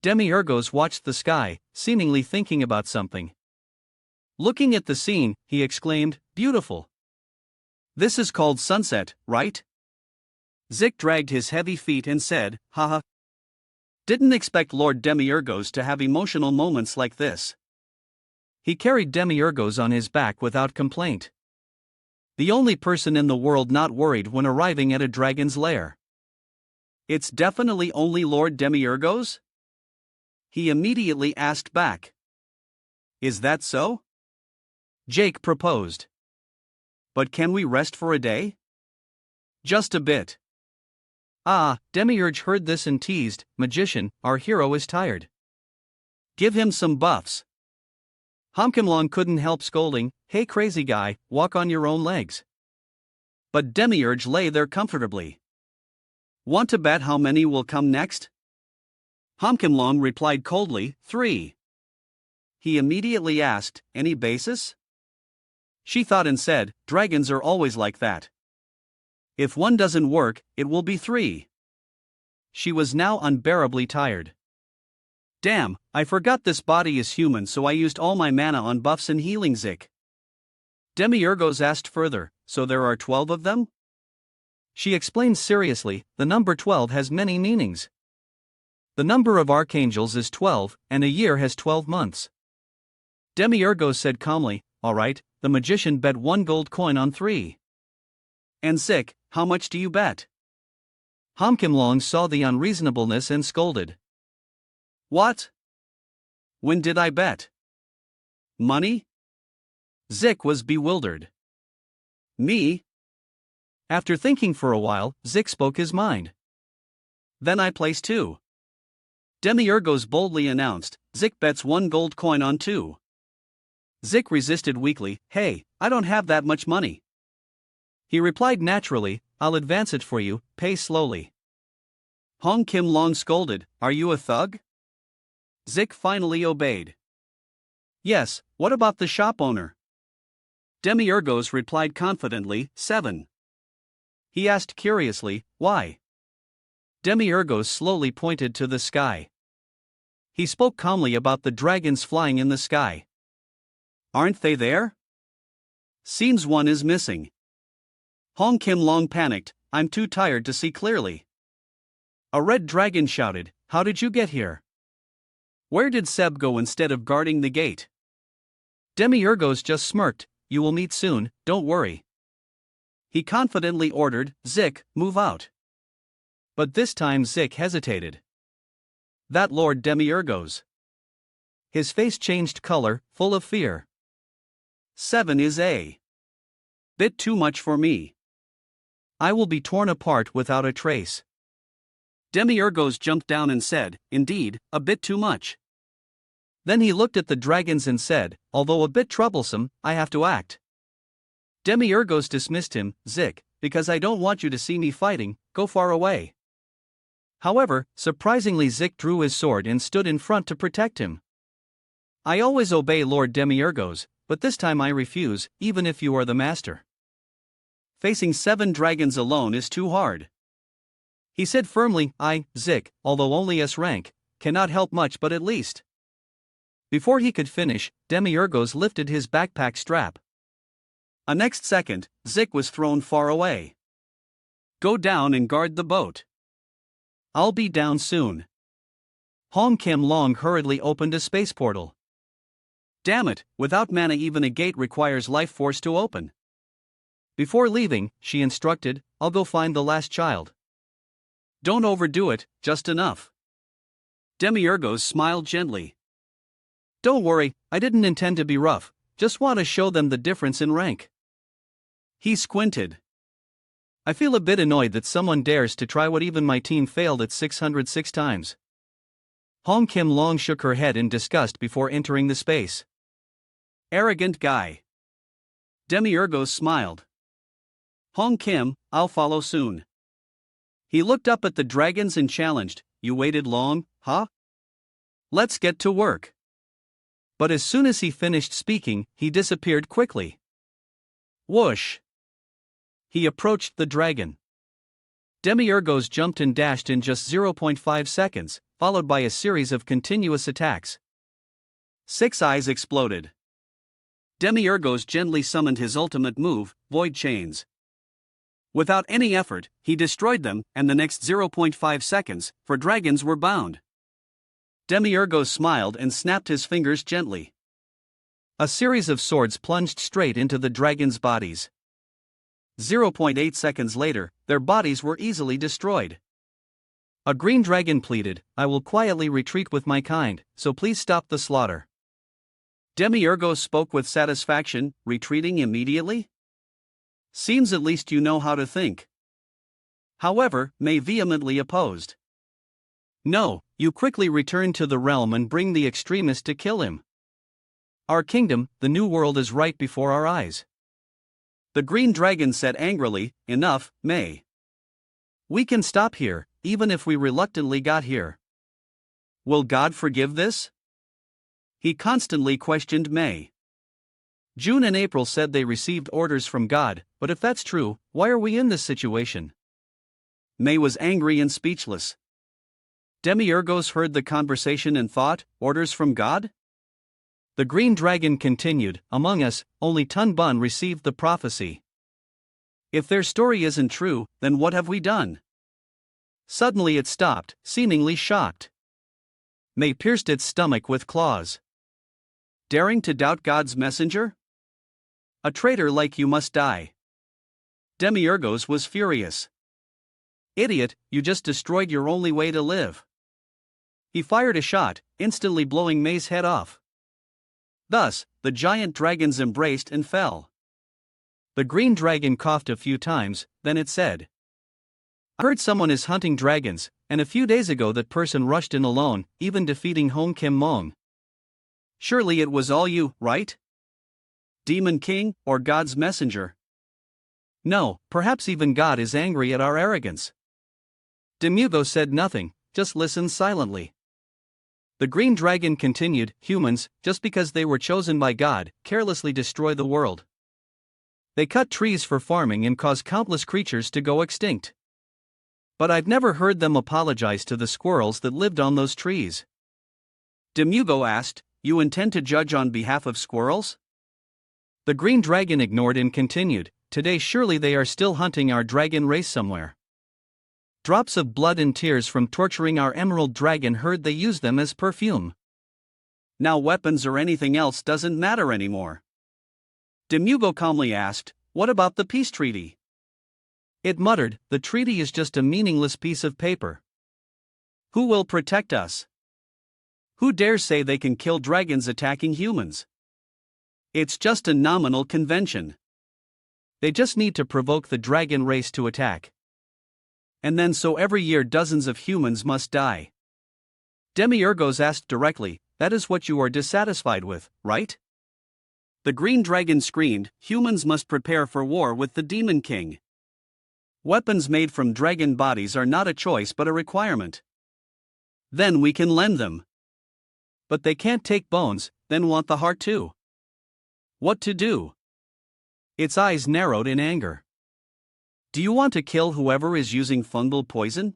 Demiurgos watched the sky, seemingly thinking about something. Looking at the scene, he exclaimed, "Beautiful. This is called sunset, right?" Zik dragged his heavy feet and said, "Haha. Didn't expect Lord Demiurgos to have emotional moments like this." He carried Demiurgos on his back without complaint. The only person in the world not worried when arriving at a dragon's lair. "It's definitely only Lord Demiurgos?" He immediately asked back. "Is that so?" Jake proposed. "But can we rest for a day?" "Just a bit." Ah, Demiurge heard this and teased, "Magician, our hero is tired. Give him some buffs." Han Kim Long couldn't help scolding, "Hey crazy guy, walk on your own legs." But Demiurge lay there comfortably. "Want to bet how many will come next?" Han Kim Long replied coldly, 3. He immediately asked, "Any basis?" She thought and said, "Dragons are always like that. If one doesn't work, it will be 3. She was now unbearably tired. "Damn, I forgot this body is human, so I used all my mana on buffs and healing Zik." Demiurgos asked further, "So there are 12 of them?" She explained seriously, "The number 12 has many meanings. The number of archangels is 12, and a year has 12 months." Demiurgos said calmly, "All right, the magician bet 1 gold coin on 3. And Zik, how much do you bet?" Han Kim Long saw the unreasonableness and scolded. "What? When did I bet? Money?" Zik was bewildered. "Me?" After thinking for a while, Zik spoke his mind. "Then I place 2. Demiurgos boldly announced, "Zik bets 1 gold coin on 2. Zik resisted weakly, "Hey, I don't have that much money." He replied naturally, "I'll advance it for you, pay slowly." Han Kim Long scolded, "Are you a thug?" Zik finally obeyed. "Yes, what about the shop owner?" Demiurgos replied confidently, 7. He asked curiously, "Why?" Demiurgos slowly pointed to the sky. He spoke calmly about the dragons flying in the sky. "Aren't they there? Seems one is missing." Han Kim Long panicked, "I'm too tired to see clearly." A red dragon shouted, "How did you get here? Where did Seb go instead of guarding the gate?" Demiurgos just smirked, "You will meet soon, don't worry." He confidently ordered, "Zik, move out." But this time Zik hesitated. That Lord Demiurgos. His face changed color, full of fear. 7 is a bit too much for me. I will be torn apart without a trace. Demiurgos jumped down and said, "Indeed, a bit too much." Then he looked at the dragons and said, "Although a bit troublesome, I have to act." Demiurgos dismissed him, "Zik, because I don't want you to see me fighting, go far away." However, surprisingly Zik drew his sword and stood in front to protect him. "I always obey Lord Demiurgos, but this time I refuse, even if you are the master. Facing 7 dragons alone is too hard." He said firmly, "I, Zik, although only S rank, cannot help much but at least." Before he could finish, Demiurgos lifted his backpack strap. A next second, Zik was thrown far away. "Go down and guard the boat. I'll be down soon." Han Kim Long hurriedly opened a space portal. Damn it, without mana even a gate requires life force to open. Before leaving, she instructed, "I'll go find the last child. Don't overdo it, just enough." Demiurgos smiled gently. Don't worry, I didn't intend to be rough, just want to show them the difference in rank. He squinted. I feel a bit annoyed that someone dares to try what even my team failed at 606 times. Hong Kim Long shook her head in disgust before entering the space. Arrogant guy. Demiurgos smiled. Hong Kim, I'll follow soon. He looked up at the dragons and challenged, You waited long, huh? Let's get to work. But as soon as he finished speaking, he disappeared quickly. Whoosh! He approached the dragon. Demiurgos jumped and dashed in just 0.5 seconds, followed by a series of continuous attacks. Six eyes exploded. Demiurgos gently summoned his ultimate move, Void Chains. Without any effort, he destroyed them, and the next 0.5 seconds, for dragons were bound. Demiurgos smiled and snapped his fingers gently. A series of swords plunged straight into the dragons' bodies. 0.8 seconds later, their bodies were easily destroyed. A green dragon pleaded, I will quietly retreat with my kind, so please stop the slaughter. Demiurgos spoke with satisfaction, retreating immediately? Seems at least you know how to think. However, May vehemently opposed. No, you quickly return to the realm and bring the extremist to kill him. Our kingdom, the new world, is right before our eyes. The green dragon said angrily, Enough, May. We can stop here, even if we reluctantly got here. Will God forgive this? He constantly questioned May. June and April said they received orders from God, but if that's true, why are we in this situation? May was angry and speechless. Demiurgos heard the conversation and thought, orders from God? The green dragon continued, Among us, only Tun Bun received the prophecy. If their story isn't true, then what have we done? Suddenly it stopped, seemingly shocked. May pierced its stomach with claws. Daring to doubt God's messenger? A traitor like you must die. Demiurgos was furious. Idiot, you just destroyed your only way to live. He fired a shot, instantly blowing May's head off. Thus, the giant dragons embraced and fell. The green dragon coughed a few times, then it said, I heard someone is hunting dragons, and a few days ago that person rushed in alone, even defeating Hong Kim Mong. Surely it was all you, right? Demon King, or God's messenger? No, perhaps even God is angry at our arrogance. Demiurgos said nothing, just listened silently. The green dragon continued, Humans, just because they were chosen by God, carelessly destroy the world. They cut trees for farming and cause countless creatures to go extinct. But I've never heard them apologize to the squirrels that lived on those trees. Demiurgos asked, You intend to judge on behalf of squirrels? The green dragon ignored and continued, Today surely they are still hunting our dragon race somewhere. Drops of blood and tears from torturing our emerald dragon herd, they use them as perfume. Now weapons or anything else doesn't matter anymore. Demiurgos calmly asked, What about the peace treaty? It muttered, The treaty is just a meaningless piece of paper. Who will protect us? Who dares say they can kill dragons attacking humans? It's just a nominal convention. They just need to provoke the dragon race to attack. And then so every year dozens of humans must die. Demiurgos asked directly, That is what you are dissatisfied with, right? The green dragon screamed, Humans must prepare for war with the Demon King. Weapons made from dragon bodies are not a choice but a requirement. Then we can lend them. But they can't take bones, then want the heart too. What to do? Its eyes narrowed in anger. Do you want to kill whoever is using fungal poison?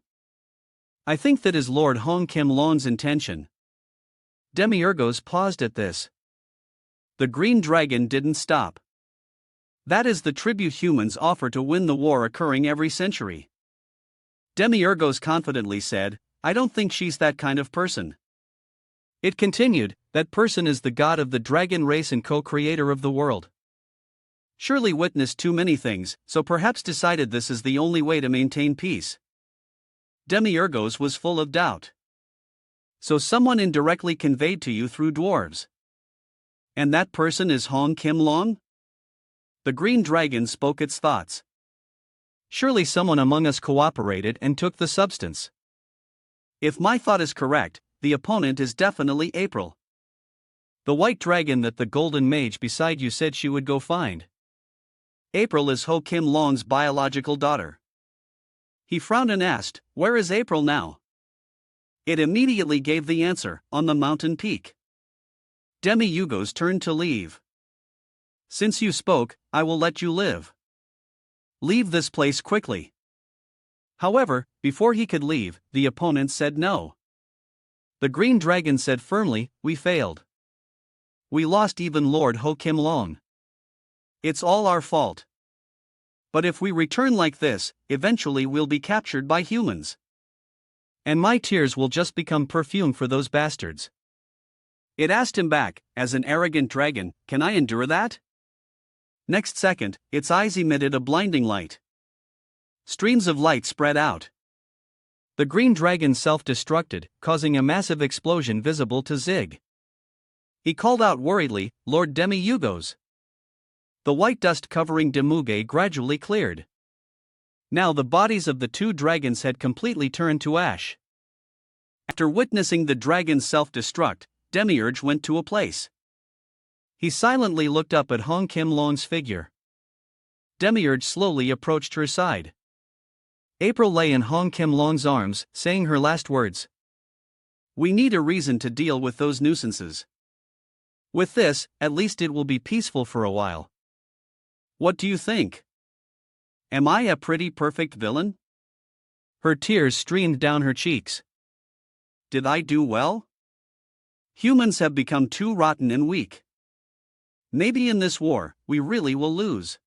I think that is Lord Hong Kim Long's intention. Demiurgos paused at this. The green dragon didn't stop. That is the tribute humans offer to win the war occurring every century. Demiurgos confidently said, I don't think she's that kind of person. It continued, That person is the god of the dragon race and co-creator of the world. Surely witnessed too many things, so perhaps decided this is the only way to maintain peace. Demiurgos was full of doubt. So someone indirectly conveyed to you through dwarves. And that person is Hong Kim Long? The green dragon spoke its thoughts. Surely someone among us cooperated and took the substance. If my thought is correct, the opponent is definitely April. The white dragon that the golden mage beside you said she would go find. April is Ho Kim Long's biological daughter. He frowned and asked, "Where is April now?" It immediately gave the answer, on the mountain peak. Demi-Hugo's turned to leave. Since you spoke, I will let you live. Leave this place quickly. However, before he could leave, the opponent said no. The green dragon said firmly, "We failed. We lost even Lord Ho Kim Long. It's all our fault. But if we return like this, eventually we'll be captured by humans. And my tears will just become perfume for those bastards." It asked him back, as an arrogant dragon, "Can I endure that?" Next second, its eyes emitted a blinding light. Streams of light spread out. The green dragon self-destructed, causing a massive explosion visible to Zig. He called out worriedly, "Lord Demi-Hugo's." The white dust covering Demuge gradually cleared. Now the bodies of the two dragons had completely turned to ash. After witnessing the dragon's self-destruct, Demiurge went to a place. He silently looked up at Hong Kim Long's figure. Demiurge slowly approached her side. April lay in Hong Kim Long's arms, saying her last words. "We need a reason to deal with those nuisances. With this, at least it will be peaceful for a while. What do you think? Am I a pretty perfect villain?" Her tears streamed down her cheeks. Did I do well? Humans have become too rotten and weak. Maybe in this war, we really will lose.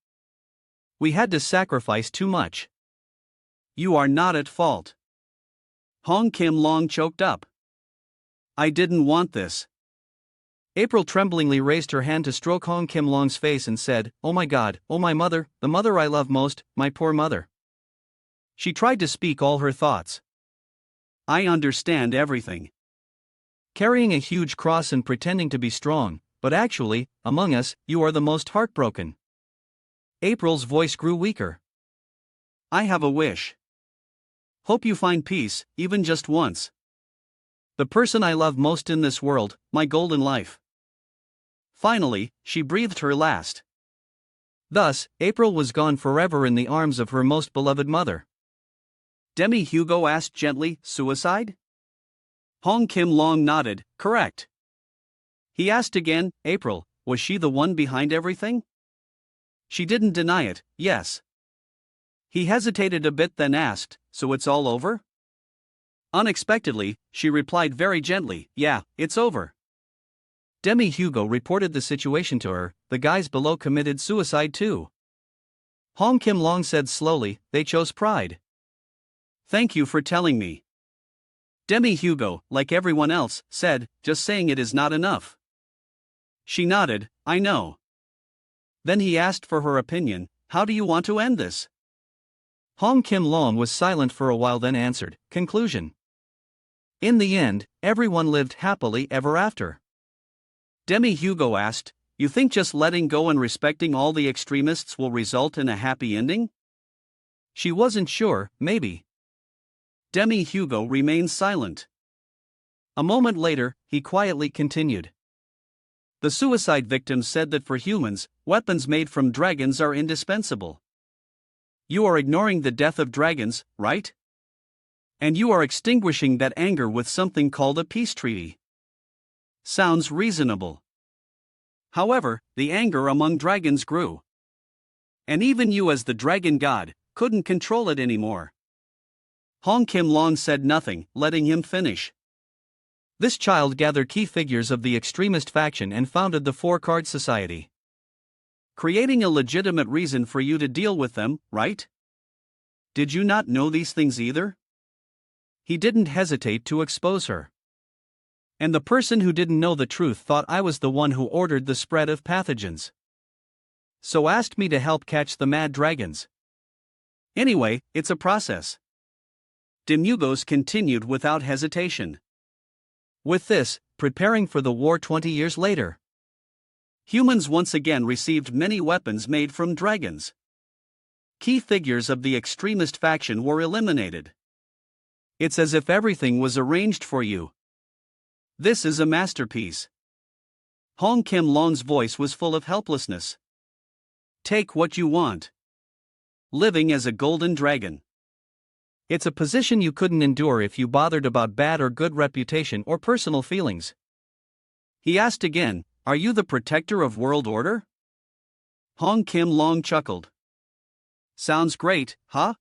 We had to sacrifice too much. You are not at fault. Hong Kim Long choked up. I didn't want this. April tremblingly raised her hand to stroke Hong Kim Long's face and said, "Oh my God, oh my mother, the mother I love most, my poor mother." She tried to speak all her thoughts. I understand everything. Carrying a huge cross and pretending to be strong, but actually, among us, you are the most heartbroken. April's voice grew weaker. I have a wish. Hope you find peace, even just once. The person I love most in this world, my golden life. Finally, she breathed her last. Thus, April was gone forever in the arms of her most beloved mother. Demi-Hugo asked gently, "Suicide?" Hong Kim Long nodded, "Correct." He asked again, "April, was she the one behind everything?" She didn't deny it, "Yes." He hesitated a bit then asked, "So it's all over?" Unexpectedly, she replied very gently, "Yeah, it's over." Demi-Hugo reported the situation to her. The guys below committed suicide too. Hong Kim Long said slowly, "They chose pride." Thank you for telling me. Demi-Hugo, like everyone else, said, "Just saying it is not enough." She nodded, "I know." Then he asked for her opinion, "How do you want to end this?" Hong Kim Long was silent for a while then answered, "Conclusion." In the end, everyone lived happily ever after. Demi-Hugo asked, "You think just letting go and respecting all the extremists will result in a happy ending?" She wasn't sure, maybe. Demi-Hugo remained silent. A moment later, he quietly continued. The suicide victims said that for humans, weapons made from dragons are indispensable. You are ignoring the death of dragons, right? And you are extinguishing that anger with something called a peace treaty. Sounds reasonable. However, the anger among dragons grew. And even you as the dragon god, couldn't control it anymore. Hong Kim Long said nothing, letting him finish. This child gathered key figures of the extremist faction and founded the Four-Card Society. Creating a legitimate reason for you to deal with them, right? Did you not know these things either? He didn't hesitate to expose her. And the person who didn't know the truth thought I was the one who ordered the spread of pathogens. So asked me to help catch the mad dragons. Anyway, it's a process. Demi-Hugo continued without hesitation. With this, preparing for the war 20 years later. Humans once again received many weapons made from dragons. Key figures of the extremist faction were eliminated. It's as if everything was arranged for you. This is a masterpiece. Hong Kim Long's voice was full of helplessness. Take what you want. Living as a golden dragon. It's a position you couldn't endure if you bothered about bad or good reputation or personal feelings. He asked again, are you the protector of world order? Hong Kim Long chuckled. Sounds great, huh?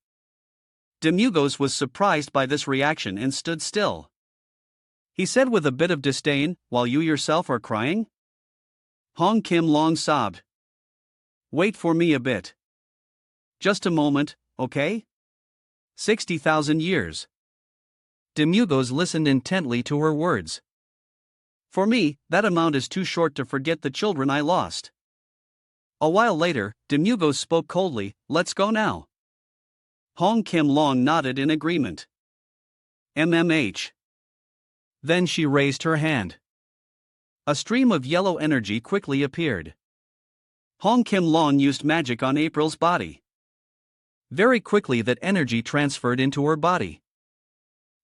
Demugos was surprised by this reaction and stood still. He said with a bit of disdain, while you yourself are crying? Hong Kim Long sobbed. Wait for me a bit. Just a moment, okay? 60,000 years. Demugos listened intently to her words. For me, that amount is too short to forget the children I lost. A while later, Demugos spoke coldly, let's go now. Hong Kim Long nodded in agreement. MMH. Then she raised her hand. A stream of yellow energy quickly appeared. Hong Kim Long used magic on April's body. Very quickly that energy transferred into her body.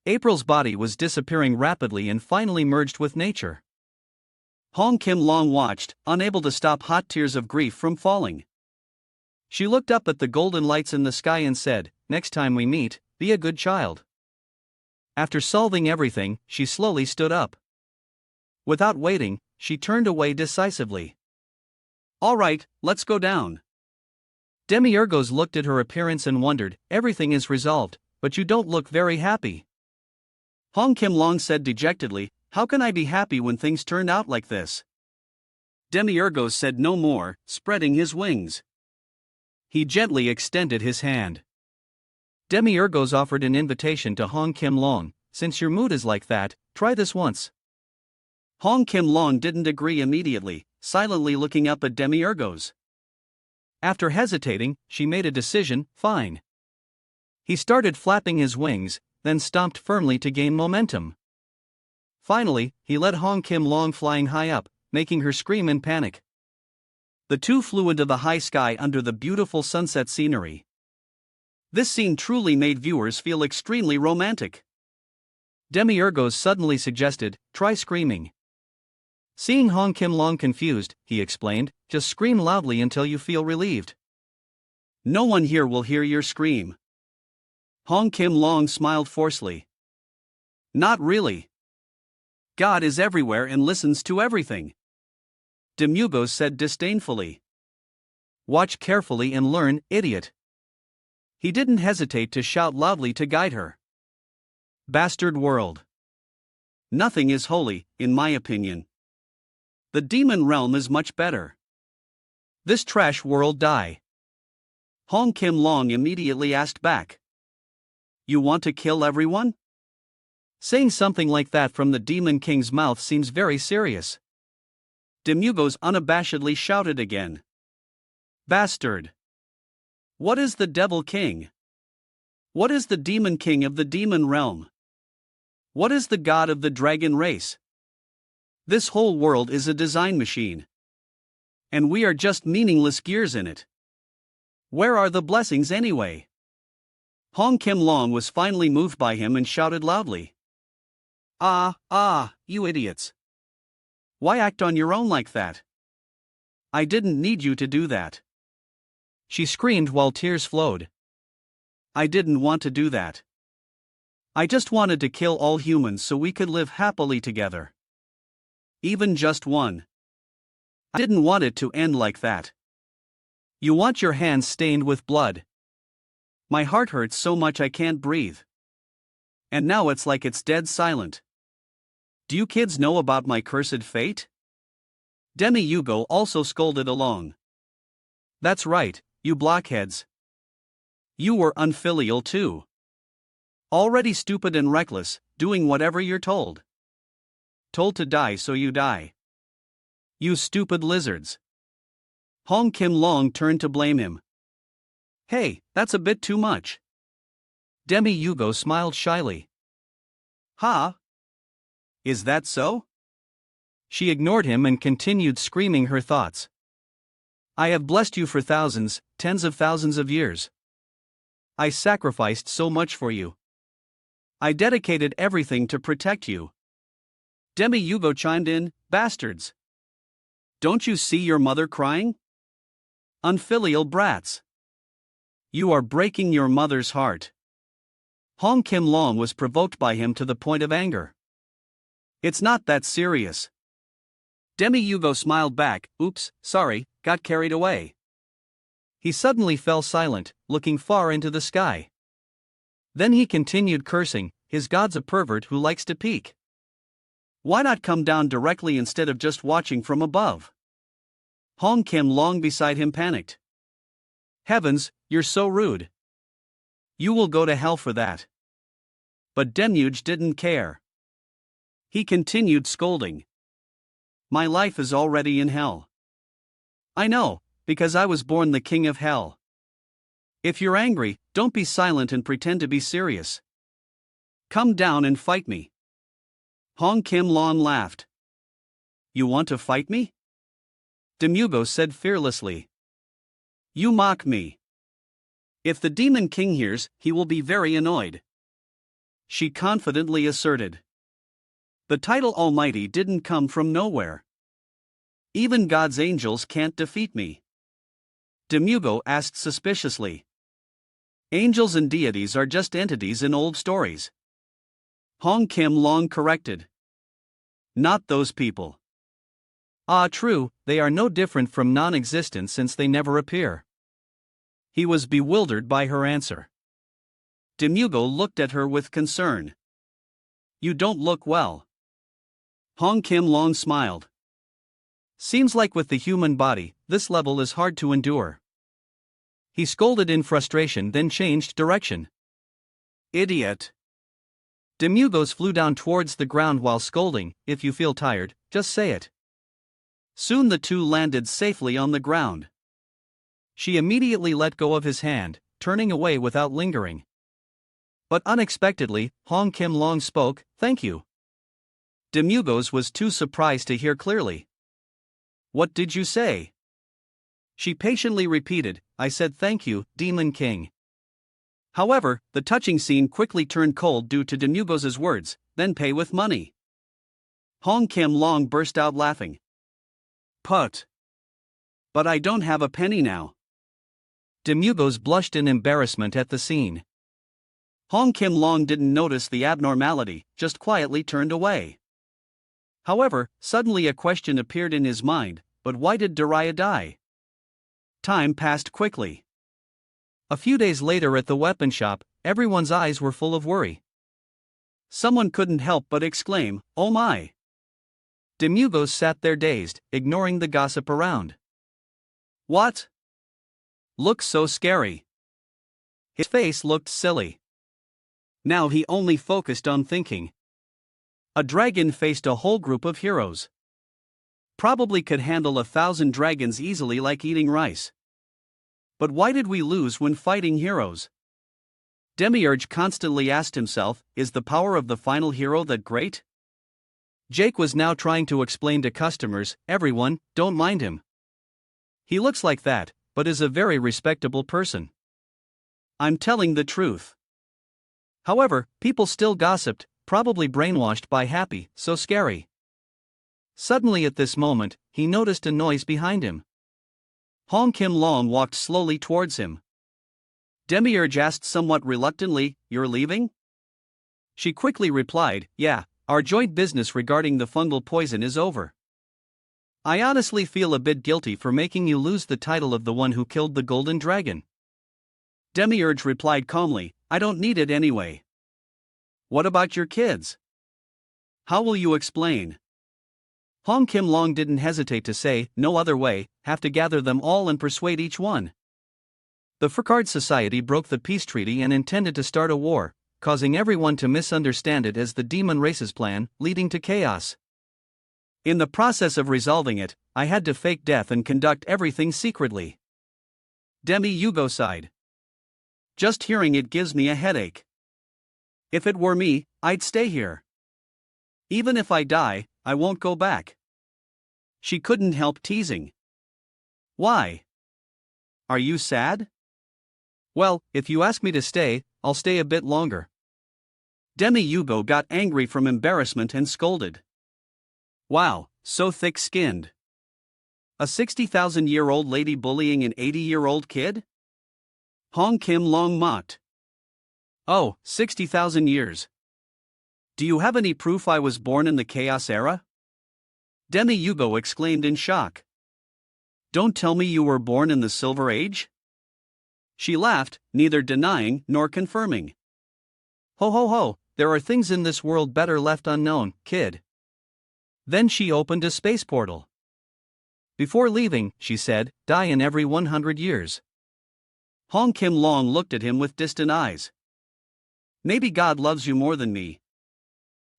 April's body was disappearing rapidly and finally merged with nature. Hong Kim Long watched, unable to stop hot tears of grief from falling. She looked up at the golden lights in the sky and said, next time we meet, be a good child. After solving everything, she slowly stood up. Without waiting, she turned away decisively. All right, let's go down. Demiurgos looked at her appearance and wondered, everything is resolved, but you don't look very happy. Hong Kim Long said dejectedly, how can I be happy when things turned out like this? Demiurgos said no more, spreading his wings. He gently extended his hand. Demiurgos offered an invitation to Hong Kim Long, since your mood is like that, try this once. Hong Kim Long didn't agree immediately, silently looking up at Demiurgos. After hesitating, she made a decision, fine. He started flapping his wings, then stomped firmly to gain momentum. Finally, he let Hong Kim Long flying high up, making her scream in panic. The two flew into the high sky under the beautiful sunset scenery. This scene truly made viewers feel extremely romantic. Demiurgos suddenly suggested, try screaming. Seeing Hong Kim Long confused, he explained, just scream loudly until you feel relieved. No one here will hear your scream. Hong Kim Long smiled forcefully. Not really. God is everywhere and listens to everything. Demugos said disdainfully. Watch carefully and learn, idiot. He didn't hesitate to shout loudly to guide her. Bastard world. Nothing is holy, in my opinion. The demon realm is much better. This trash world die. Hong Kim Long immediately asked back. You want to kill everyone? Saying something like that from the Demon King's mouth seems very serious. Demugos unabashedly shouted again. Bastard. What is the Devil King? What is the Demon King of the Demon Realm? What is the god of the dragon race? This whole world is a design machine. And we are just meaningless gears in it. Where are the blessings anyway? Hong Kim Long was finally moved by him and shouted loudly. You idiots. Why act on your own like that? I didn't need you to do that. She screamed while tears flowed. I didn't want to do that. I just wanted to kill all humans so we could live happily together. Even just one. I didn't want it to end like that. You want your hands stained with blood. My heart hurts so much I can't breathe. And now it's like it's dead silent. Do you kids know about my cursed fate? Demi-Yugo also scolded along. That's right, you blockheads. You were unfilial too. Already stupid and reckless, doing whatever you're told. Told to die so you die. You stupid lizards. Hong Kim Long turned to blame him. Hey, that's a bit too much. Demi-Yugo smiled shyly. Ha? Is that so? She ignored him and continued screaming her thoughts. I have blessed you for thousands, tens of thousands of years. I sacrificed so much for you. I dedicated everything to protect you. Demi-Hugo chimed in, bastards. Don't you see your mother crying? Unfilial brats. You are breaking your mother's heart. Hong Kim Long was provoked by him to the point of anger. It's not that serious. Demi-Hugo smiled back, oops, sorry, got carried away. He suddenly fell silent, looking far into the sky. Then he continued cursing, his god's a pervert who likes to peek. Why not come down directly instead of just watching from above? Hong Kim Long beside him panicked. Heavens, you're so rude. You will go to hell for that. But Demi-Hugo didn't care. He continued scolding. My life is already in hell. I know, because I was born the king of hell. If you're angry, don't be silent and pretend to be serious. Come down and fight me. Hong Kim Long laughed. You want to fight me? Demi-Hugo said fearlessly. You mock me. If the Demon King hears, he will be very annoyed. She confidently asserted. The title Almighty didn't come from nowhere. Even God's angels can't defeat me. Demi-Hugo asked suspiciously. Angels and deities are just entities in old stories. Hong Kim Long corrected. Not those people. Ah, true, they are no different from non-existent since they never appear. He was bewildered by her answer. Demi-Hugo looked at her with concern. You don't look well. Hong Kim Long smiled. Seems like with the human body, this level is hard to endure. He scolded in frustration, then changed direction. Idiot. Demi-Hugo's flew down towards the ground while scolding, if you feel tired, just say it. Soon the two landed safely on the ground. She immediately let go of his hand, turning away without lingering. But unexpectedly, Hong Kim Long spoke, thank you. Demi-Hugo's was too surprised to hear clearly. What did you say? She patiently repeated, I said thank you, Demon King. However, the touching scene quickly turned cold due to Demi-Hugo's words, then pay with money. Hong Kim Long burst out laughing. Put. But I don't have a penny now. Demi-Hugo's blushed in embarrassment at the scene. Hong Kim Long didn't notice the abnormality, just quietly turned away. However, suddenly a question appeared in his mind, but why did Daria die? Time passed quickly. A few days later at the weapon shop, everyone's eyes were full of worry. Someone couldn't help but exclaim, oh my! Demi-Hugo sat there dazed, ignoring the gossip around. What? Looks so scary. His face looked silly. Now he only focused on thinking. A dragon faced a whole group of heroes. Probably could handle 1,000 dragons easily like eating rice. But why did we lose when fighting heroes? Demiurge constantly asked himself, is the power of the final hero that great? Jake was now trying to explain to customers, everyone, don't mind him. He looks like that, but is a very respectable person. I'm telling the truth. However, people still gossiped, probably brainwashed by happy, so scary. Suddenly at this moment, he noticed a noise behind him. Hong Kim Long walked slowly towards him. Demiurge asked somewhat reluctantly, you're leaving? She quickly replied, yeah, our joint business regarding the fungal poison is over. I honestly feel a bit guilty for making you lose the title of the one who killed the golden dragon. Demiurge replied calmly, I don't need it anyway. What about your kids? How will you explain? Hong Kim Long didn't hesitate to say, no other way, have to gather them all and persuade each one. The Furcard Society broke the peace treaty and intended to start a war, causing everyone to misunderstand it as the demon race's plan, leading to chaos. In the process of resolving it, I had to fake death and conduct everything secretly. Demi-Hugo sighed. Just hearing it gives me a headache. If it were me, I'd stay here. Even if I die, I won't go back. She couldn't help teasing. Why? Are you sad? Well, if you ask me to stay, I'll stay a bit longer. Demi Hugo got angry from embarrassment and scolded. Wow, so thick-skinned. A 60,000-year-old lady bullying an 80-year-old kid? Hong Kim Long mocked. Oh, 60,000 years. Do you have any proof I was born in the Chaos Era? Demi Hugo exclaimed in shock. Don't tell me you were born in the Silver Age? She laughed, neither denying nor confirming. Ho ho ho, there are things in this world better left unknown, kid. Then she opened a space portal. Before leaving, she said, die in every 100 years. Hong Kim Long looked at him with distant eyes. Maybe God loves you more than me.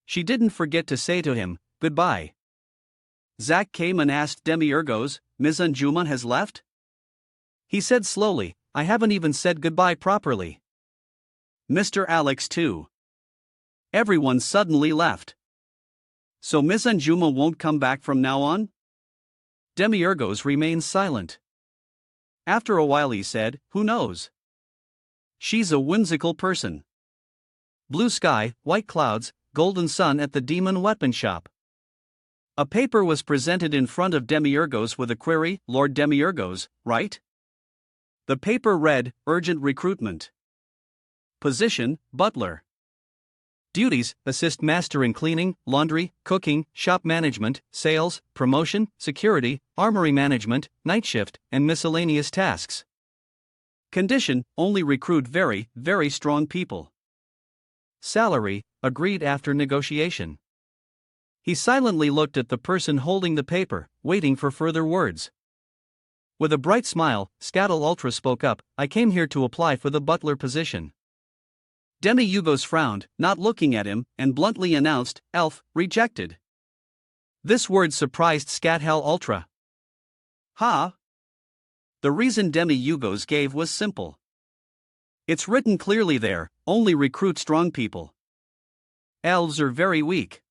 She didn't forget to say to him, goodbye. Zack came and asked Demi-Ergos, Ms. Anjuma has left? He said slowly, I haven't even said goodbye properly. Mr. Alex too. Everyone suddenly left. So Ms. Anjuma won't come back from now on? Demi-Ergos remained silent. After a while he said, who knows? She's a whimsical person. Blue sky, white clouds, golden sun at the demon weapon shop. A paper was presented in front of Demi-Ergos with a query, Lord Demi-Ergos, right? The paper read, urgent recruitment. Position, butler. Duties, assist master in cleaning, laundry, cooking, shop management, sales, promotion, security, armory management, night shift, and miscellaneous tasks. Condition, only recruit very, very strong people. Salary, agreed after negotiation. He silently looked at the person holding the paper, waiting for further words. With a bright smile, Scattle Ultra spoke up, I came here to apply for the butler position. Demi-Hugos frowned, not looking at him, and bluntly announced, Elf, rejected. This word surprised Scathell Ultra. Ha! The reason Demi-Hugos gave was simple. It's written clearly there, only recruit strong people. Elves are very weak.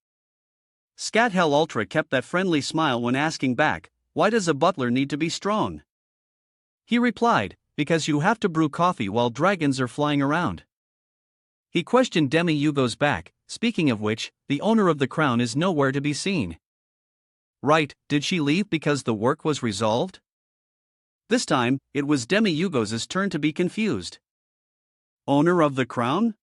Scathell Ultra kept that friendly smile when asking back, why does a butler need to be strong? He replied, because you have to brew coffee while dragons are flying around. He questioned Demi-Hugos back, speaking of which, the owner of the crown is nowhere to be seen. Right, did she leave because the work was resolved? This time, it was Demi-Hugos' turn to be confused. Owner of the crown?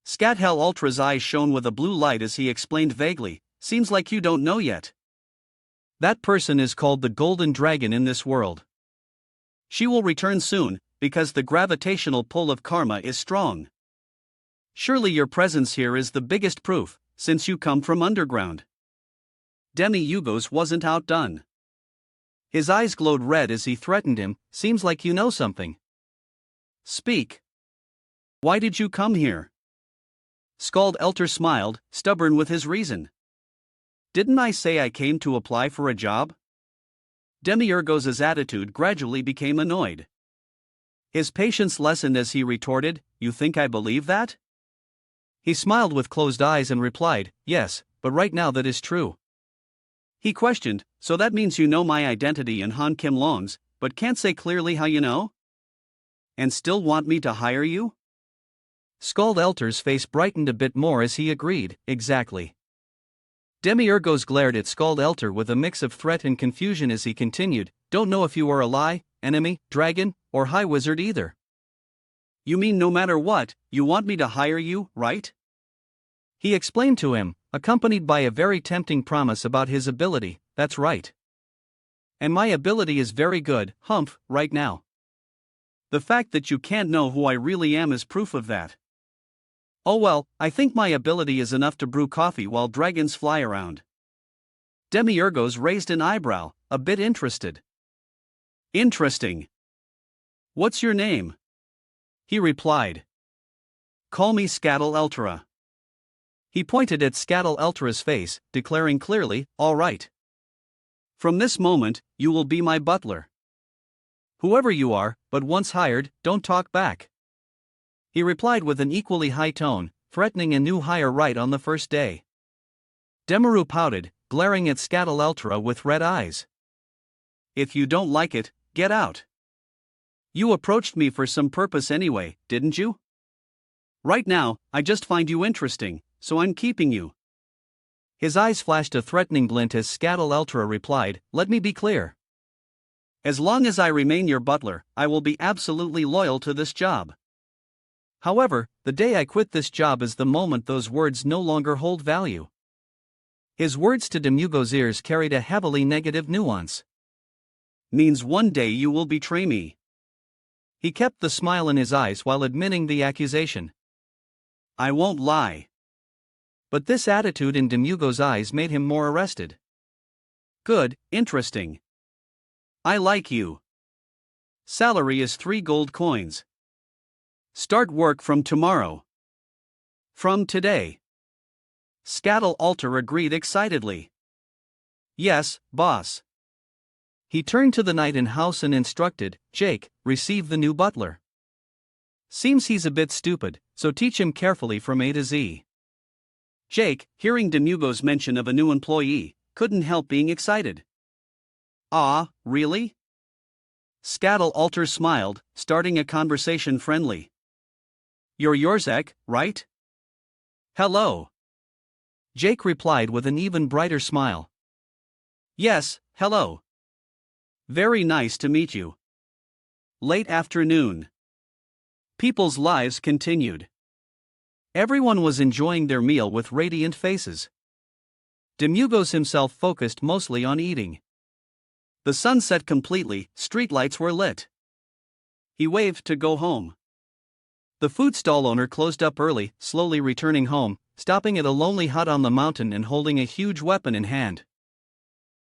Scathell Ultra's eyes shone with a blue light as he explained vaguely, seems like you don't know yet. That person is called the Golden Dragon in this world. She will return soon, because the gravitational pull of karma is strong. Surely your presence here is the biggest proof, since you come from underground. Demi-Hugos wasn't outdone. His eyes glowed red as he threatened him, seems like you know something. Speak. Why did you come here? Scald Elter smiled, stubborn with his reason. Didn't I say I came to apply for a job? Demi-Ergos' attitude gradually became annoyed. His patience lessened as he retorted, you think I believe that? He smiled with closed eyes and replied, yes, but right now that is true. He questioned, so that means you know my identity and Han Kim Long's, but can't say clearly how you know? And still want me to hire you? Scald Elter's face brightened a bit more as he agreed, exactly. Demi-Ergos glared at Scald Elter with a mix of threat and confusion as he continued, don't know if you are a lie, enemy, dragon, or high wizard either. You mean no matter what, you want me to hire you, right? He explained to him, accompanied by a very tempting promise about his ability, that's right. And my ability is very good, humph, right now. The fact that you can't know who I really am is proof of that. Oh well, I think my ability is enough to brew coffee while dragons fly around. Demi-Ergos raised an eyebrow, a bit interested. Interesting. What's your name? He replied. Call me Scattle Ultra. He pointed at Scattle Ultra's face, declaring clearly, all right. From this moment, you will be my butler. Whoever you are, but once hired, don't talk back. He replied with an equally high tone, threatening a new hire right on the first day. Demaru pouted, glaring at Scatoleltra with red eyes. If you don't like it, get out. You approached me for some purpose anyway, didn't you? Right now, I just find you interesting, so I'm keeping you. His eyes flashed a threatening glint as Scatoleltra replied, "Let me be clear. As long as I remain your butler, I will be absolutely loyal to this job. However, the day I quit this job is the moment those words no longer hold value." His words to Demugo's ears carried a heavily negative nuance. Means one day you will betray me. He kept the smile in his eyes while admitting the accusation. I won't lie. But this attitude in Demugo's eyes made him more arrested. Good, interesting. I like you. Salary is 3 gold coins. Start work from tomorrow. From today. Scatoleltra agreed excitedly. Yes, boss. He turned to the knight in house and instructed, Jake, receive the new butler. Seems he's a bit stupid, so teach him carefully from A to Z. Jake, hearing Demugo's mention of a new employee, couldn't help being excited. Ah, really? Scatoleltra smiled, starting a conversation friendly. You're Yorzek, right? Hello. Jake replied with an even brighter smile. Yes, hello. Very nice to meet you. Late afternoon. People's lives continued. Everyone was enjoying their meal with radiant faces. Demugos himself focused mostly on eating. The sun set completely, streetlights were lit. He waved to go home. The food stall owner closed up early, slowly returning home, stopping at a lonely hut on the mountain and holding a huge weapon in hand.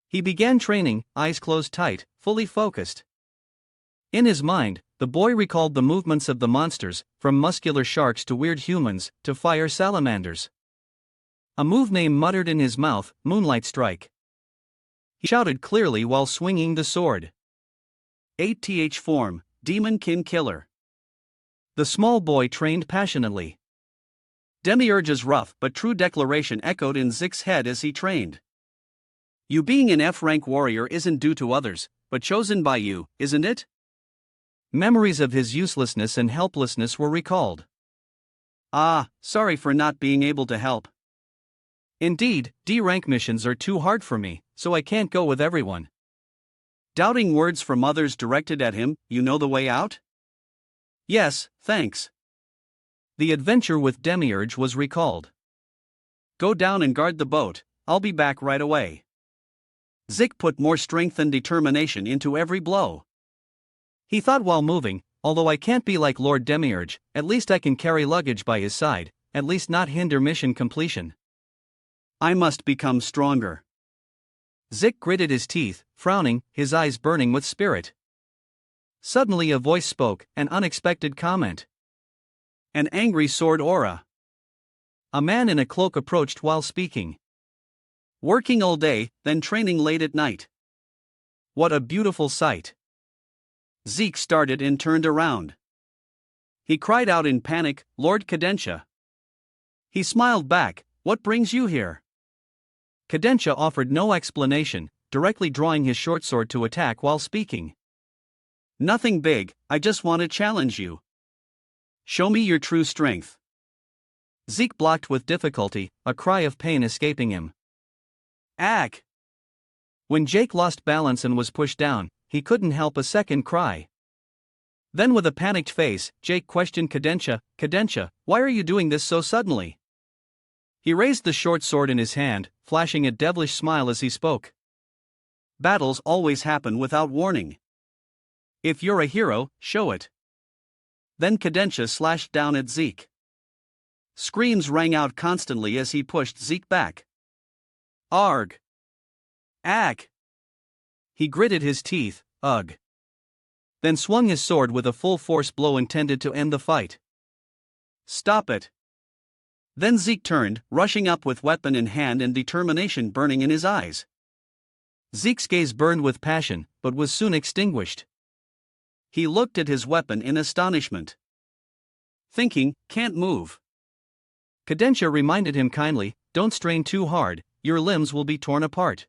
He began training, eyes closed tight, fully focused. In his mind, the boy recalled the movements of the monsters, from muscular sharks to weird humans, to fire salamanders. A move name muttered in his mouth, Moonlight Strike. He shouted clearly while swinging the sword. 8th form, Demon Kin Killer. The small boy trained passionately. Demiurge's rough but true declaration echoed in Zik's head as he trained. You being an F-rank warrior isn't due to others, but chosen by you, isn't it? Memories of his uselessness and helplessness were recalled. Ah, sorry for not being able to help. Indeed, D-rank missions are too hard for me, so I can't go with everyone. Doubting words from others directed at him, you know the way out? Yes, thanks. The adventure with Demiurge was recalled. Go down and guard the boat, I'll be back right away. Zik put more strength and determination into every blow. He thought while moving, although I can't be like Lord Demiurge, at least I can carry luggage by his side, at least not hinder mission completion. I must become stronger. Zik gritted his teeth, frowning, his eyes burning with spirit. Suddenly a voice spoke, an unexpected comment. An angry sword aura. A man in a cloak approached while speaking. Working all day, then training late at night. What a beautiful sight. Zeke started and turned around. He cried out in panic, Lord Cadentia. He smiled back, what brings you here? Cadentia offered no explanation, directly drawing his short sword to attack while speaking. Nothing big, I just want to challenge you. Show me your true strength. Zeke blocked with difficulty, a cry of pain escaping him. Ack! When Jake lost balance and was pushed down, he couldn't help a second cry. Then with a panicked face, Jake questioned Cadentia, Cadentia, why are you doing this so suddenly? He raised the short sword in his hand, flashing a devilish smile as he spoke. Battles always happen without warning. If you're a hero, show it. Then Cadentia slashed down at Zeke. Screams rang out constantly as he pushed Zeke back. Arg! Ack! He gritted his teeth, ugh. Then swung his sword with a full-force blow intended to end the fight. Stop it! Then Zeke turned, rushing up with weapon in hand and determination burning in his eyes. Zeke's gaze burned with passion, but was soon extinguished. He looked at his weapon in astonishment. Thinking, can't move. Cadentia reminded him kindly, don't strain too hard, your limbs will be torn apart.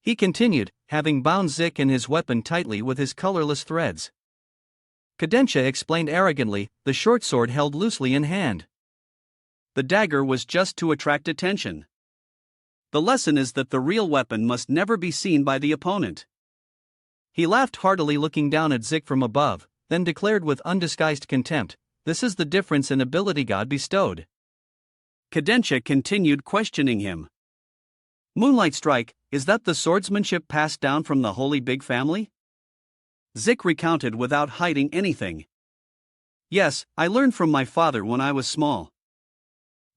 He continued, having bound Zik and his weapon tightly with his colorless threads. Cadentia explained arrogantly, the short sword held loosely in hand. The dagger was just to attract attention. The lesson is that the real weapon must never be seen by the opponent. He laughed heartily, looking down at Zik from above, then declared with undisguised contempt, "This is the difference in ability God bestowed." Cadentia continued questioning him. "Moonlight Strike, is that the swordsmanship passed down from the Holy Big Family?" Zik recounted without hiding anything. "Yes, I learned from my father when I was small."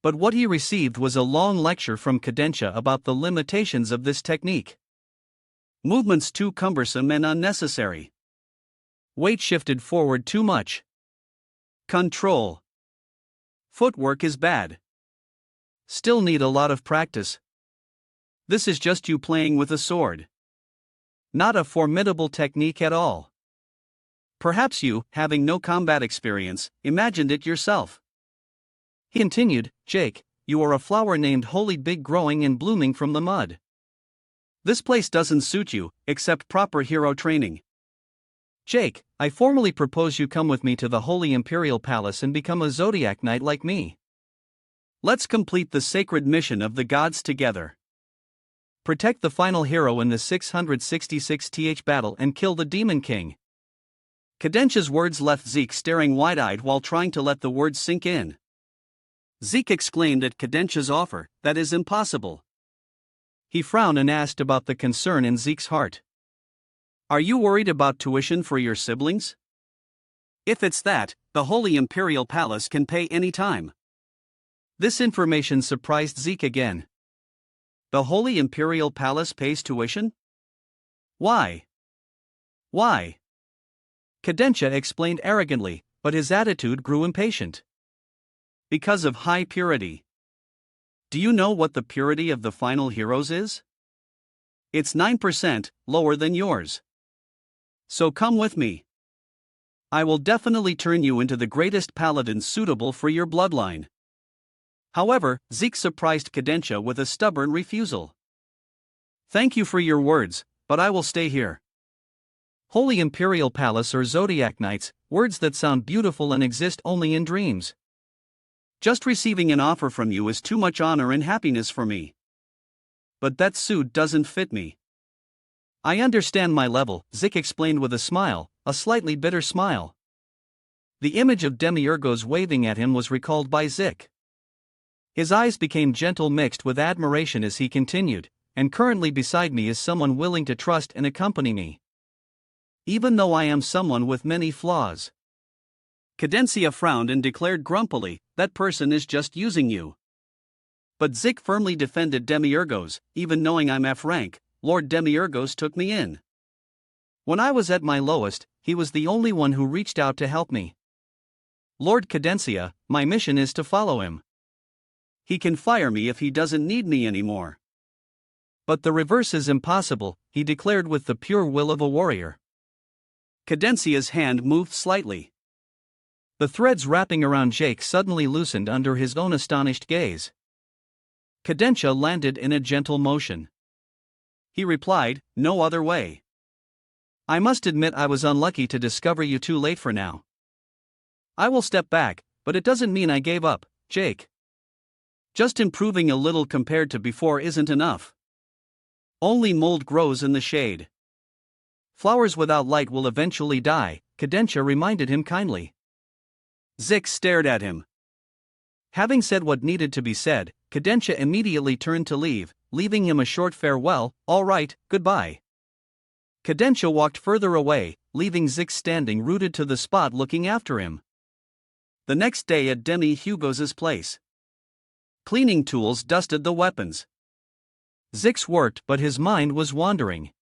But what he received was a long lecture from Cadentia about the limitations of this technique. Movements too cumbersome and unnecessary. Weight shifted forward too much. Control. Footwork is bad. Still need a lot of practice. This is just you playing with a sword. Not a formidable technique at all. Perhaps you, having no combat experience, imagined it yourself. He continued, "Jake, you are a flower named Holy Big growing and blooming from the mud. This place doesn't suit you, except proper hero training. Jake, I formally propose you come with me to the Holy Imperial Palace and become a Zodiac Knight like me. Let's complete the sacred mission of the gods together. Protect the final hero in the 666th battle and kill the Demon King." Cadentia's words left Zeke staring wide-eyed while trying to let the words sink in. Zeke exclaimed at Cadentia's offer, "That is impossible." He frowned and asked about the concern in Zeke's heart. "Are you worried about tuition for your siblings? If it's that, the Holy Imperial Palace can pay any time." This information surprised Zeke again. The Holy Imperial Palace pays tuition? Why? Why? Cadentia explained arrogantly, but his attitude grew impatient. Because of high purity. Do you know what the purity of the final heroes is? It's 9%, lower than yours. So come with me. I will definitely turn you into the greatest paladin suitable for your bloodline. However, Zeke surprised Cadentia with a stubborn refusal. "Thank you for your words, but I will stay here." Holy Imperial Palace or Zodiac Knights, words that sound beautiful and exist only in dreams. Just receiving an offer from you is too much honor and happiness for me. But that suit doesn't fit me. I understand my level, Zik explained with a smile, a slightly bitter smile. The image of Demiurgos waving at him was recalled by Zik. His eyes became gentle mixed with admiration as he continued, "And currently beside me is someone willing to trust and accompany me. Even though I am someone with many flaws." Cadentia frowned and declared grumpily, "That person is just using you." But Zik firmly defended Demiurgos, "Even knowing I'm F rank, Lord Demiurgos took me in. When I was at my lowest, he was the only one who reached out to help me. Lord Cadentia, my mission is to follow him. He can fire me if he doesn't need me anymore." But the reverse is impossible, he declared with the pure will of a warrior. Cadencia's hand moved slightly. The threads wrapping around Jake suddenly loosened under his own astonished gaze. Cadentia landed in a gentle motion. He replied, "No other way. I must admit I was unlucky to discover you too late for now. I will step back, but it doesn't mean I gave up, Jake. Just improving a little compared to before isn't enough. Only mold grows in the shade. Flowers without light will eventually die," Cadentia reminded him kindly. Zik stared at him. Having said what needed to be said, Cadentia immediately turned to leave, leaving him a short farewell, "All right, goodbye." Cadentia walked further away, leaving Zik standing rooted to the spot looking after him. The next day at Demi-Hugos's place. Cleaning tools dusted the weapons. Zix worked but his mind was wandering.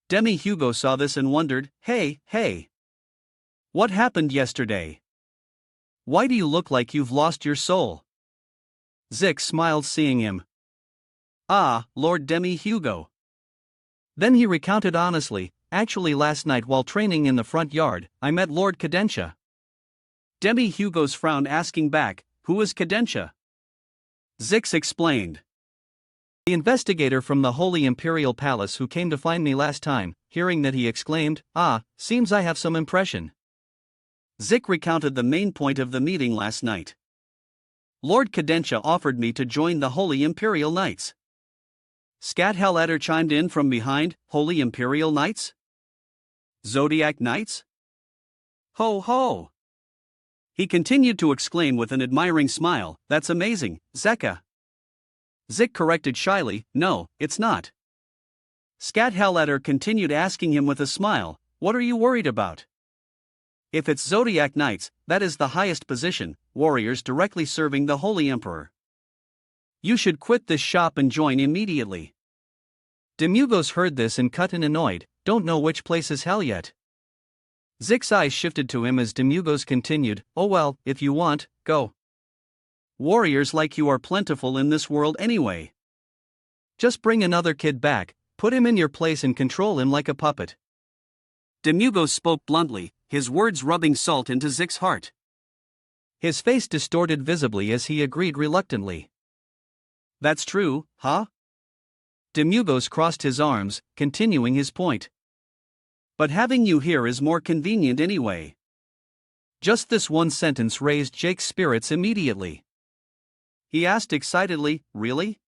Demi-Hugo saw this and wondered, hey. What happened yesterday? Why do you look like you've lost your soul? Zix smiled seeing him. Ah, Lord Demi-Hugo. Then he recounted honestly, actually last night while training in the front yard, I met Lord Cadentia. Demi-Hugo's frown asking back, who is Cadentia? Zix explained. The investigator from the Holy Imperial Palace who came to find me last time, hearing that he exclaimed, "Ah, seems I have some impression." Zik recounted the main point of the meeting last night. Lord Cadentia offered me to join the Holy Imperial Knights. Scat Halatter chimed in from behind, "Holy Imperial Knights? Zodiac Knights? Ho ho!" He continued to exclaim with an admiring smile, "That's amazing, Zeka." Zik corrected shyly, "No, it's not." Scat Halatter continued asking him with a smile, "What are you worried about? If it's Zodiac Knights, that is the highest position, warriors directly serving the Holy Emperor. You should quit this shop and join immediately." Demugos heard this and cut in annoyed, "Don't know which place is hell yet." Zik's eyes shifted to him as Demugos continued, "Oh well, if you want, go. Warriors like you are plentiful in this world anyway. Just bring another kid back, put him in your place and control him like a puppet." Demugos spoke bluntly, his words rubbing salt into Zik's heart. His face distorted visibly as he agreed reluctantly. "That's true, huh?" Demugos crossed his arms, continuing his point. "But having you here is more convenient anyway." Just this one sentence raised Jake's spirits immediately. He asked excitedly, "Really?"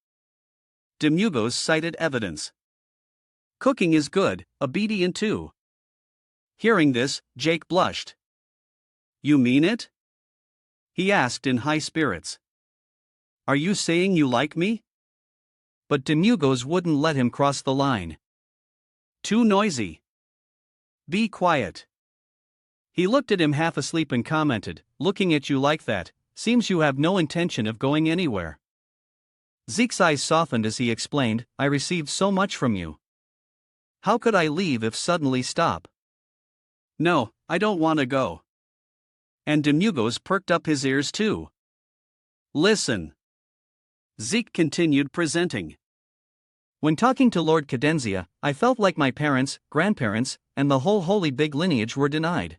Demugos cited evidence. "Cooking is good, obedient too." Hearing this, Jake blushed. "You mean it?" he asked in high spirits. "Are you saying you like me?" But Demugos wouldn't let him cross the line. "Too noisy. Be quiet." He looked at him half asleep and commented, "Looking at you like that, seems you have no intention of going anywhere." Zeke's eyes softened as he explained, "I received so much from you. How could I leave if suddenly stop? No, I don't want to go." And Demugos perked up his ears too. "Listen." Zeke continued presenting. "When talking to Lord Cadenza, I felt like my parents, grandparents, and the whole holy big lineage were denied.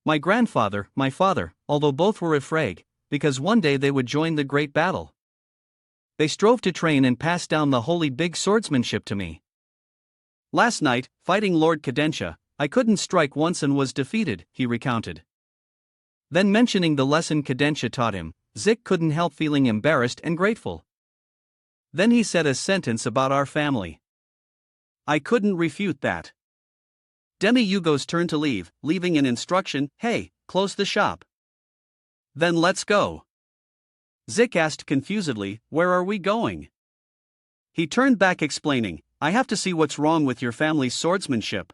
My grandfather, my father, although both were afraid, because one day they would join the great battle. They strove to train and pass down the holy big swordsmanship to me. Last night, fighting Lord Cadentia, I couldn't strike once and was defeated," he recounted. Then mentioning the lesson Cadentia taught him, Zik couldn't help feeling embarrassed and grateful. Then he said a sentence about our family. I couldn't refute that. Demi-Hugo's turn to leave, leaving an instruction, "Hey, close the shop." "Then let's go." Zik asked confusedly, "Where are we going?" He turned back explaining, "I have to see what's wrong with your family's swordsmanship."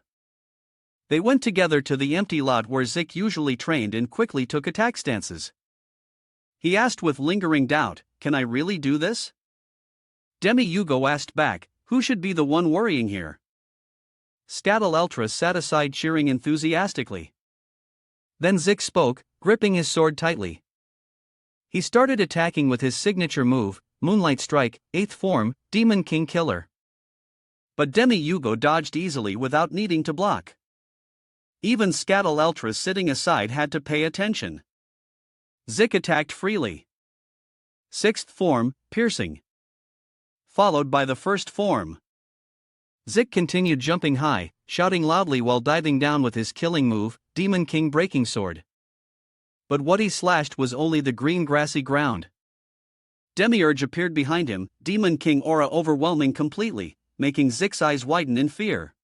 They went together to the empty lot where Zik usually trained and quickly took attack stances. He asked with lingering doubt, "Can I really do this?" Demi-Hugo asked back, "Who should be the one worrying here?" Scattle Eltra sat aside cheering enthusiastically. Then Zik spoke, gripping his sword tightly. He started attacking with his signature move, Moonlight Strike, 8th form, Demon King Killer. But Demi-Hugo dodged easily without needing to block. Even Scattle Eltra sitting aside had to pay attention. Zik attacked freely. 6th form, Piercing. Followed by the 1st form. Zik continued jumping high, shouting loudly while diving down with his killing move, Demon King Breaking Sword. But what he slashed was only the green grassy ground. Demiurge appeared behind him, Demon King aura overwhelming completely, making Zik's eyes widen in fear.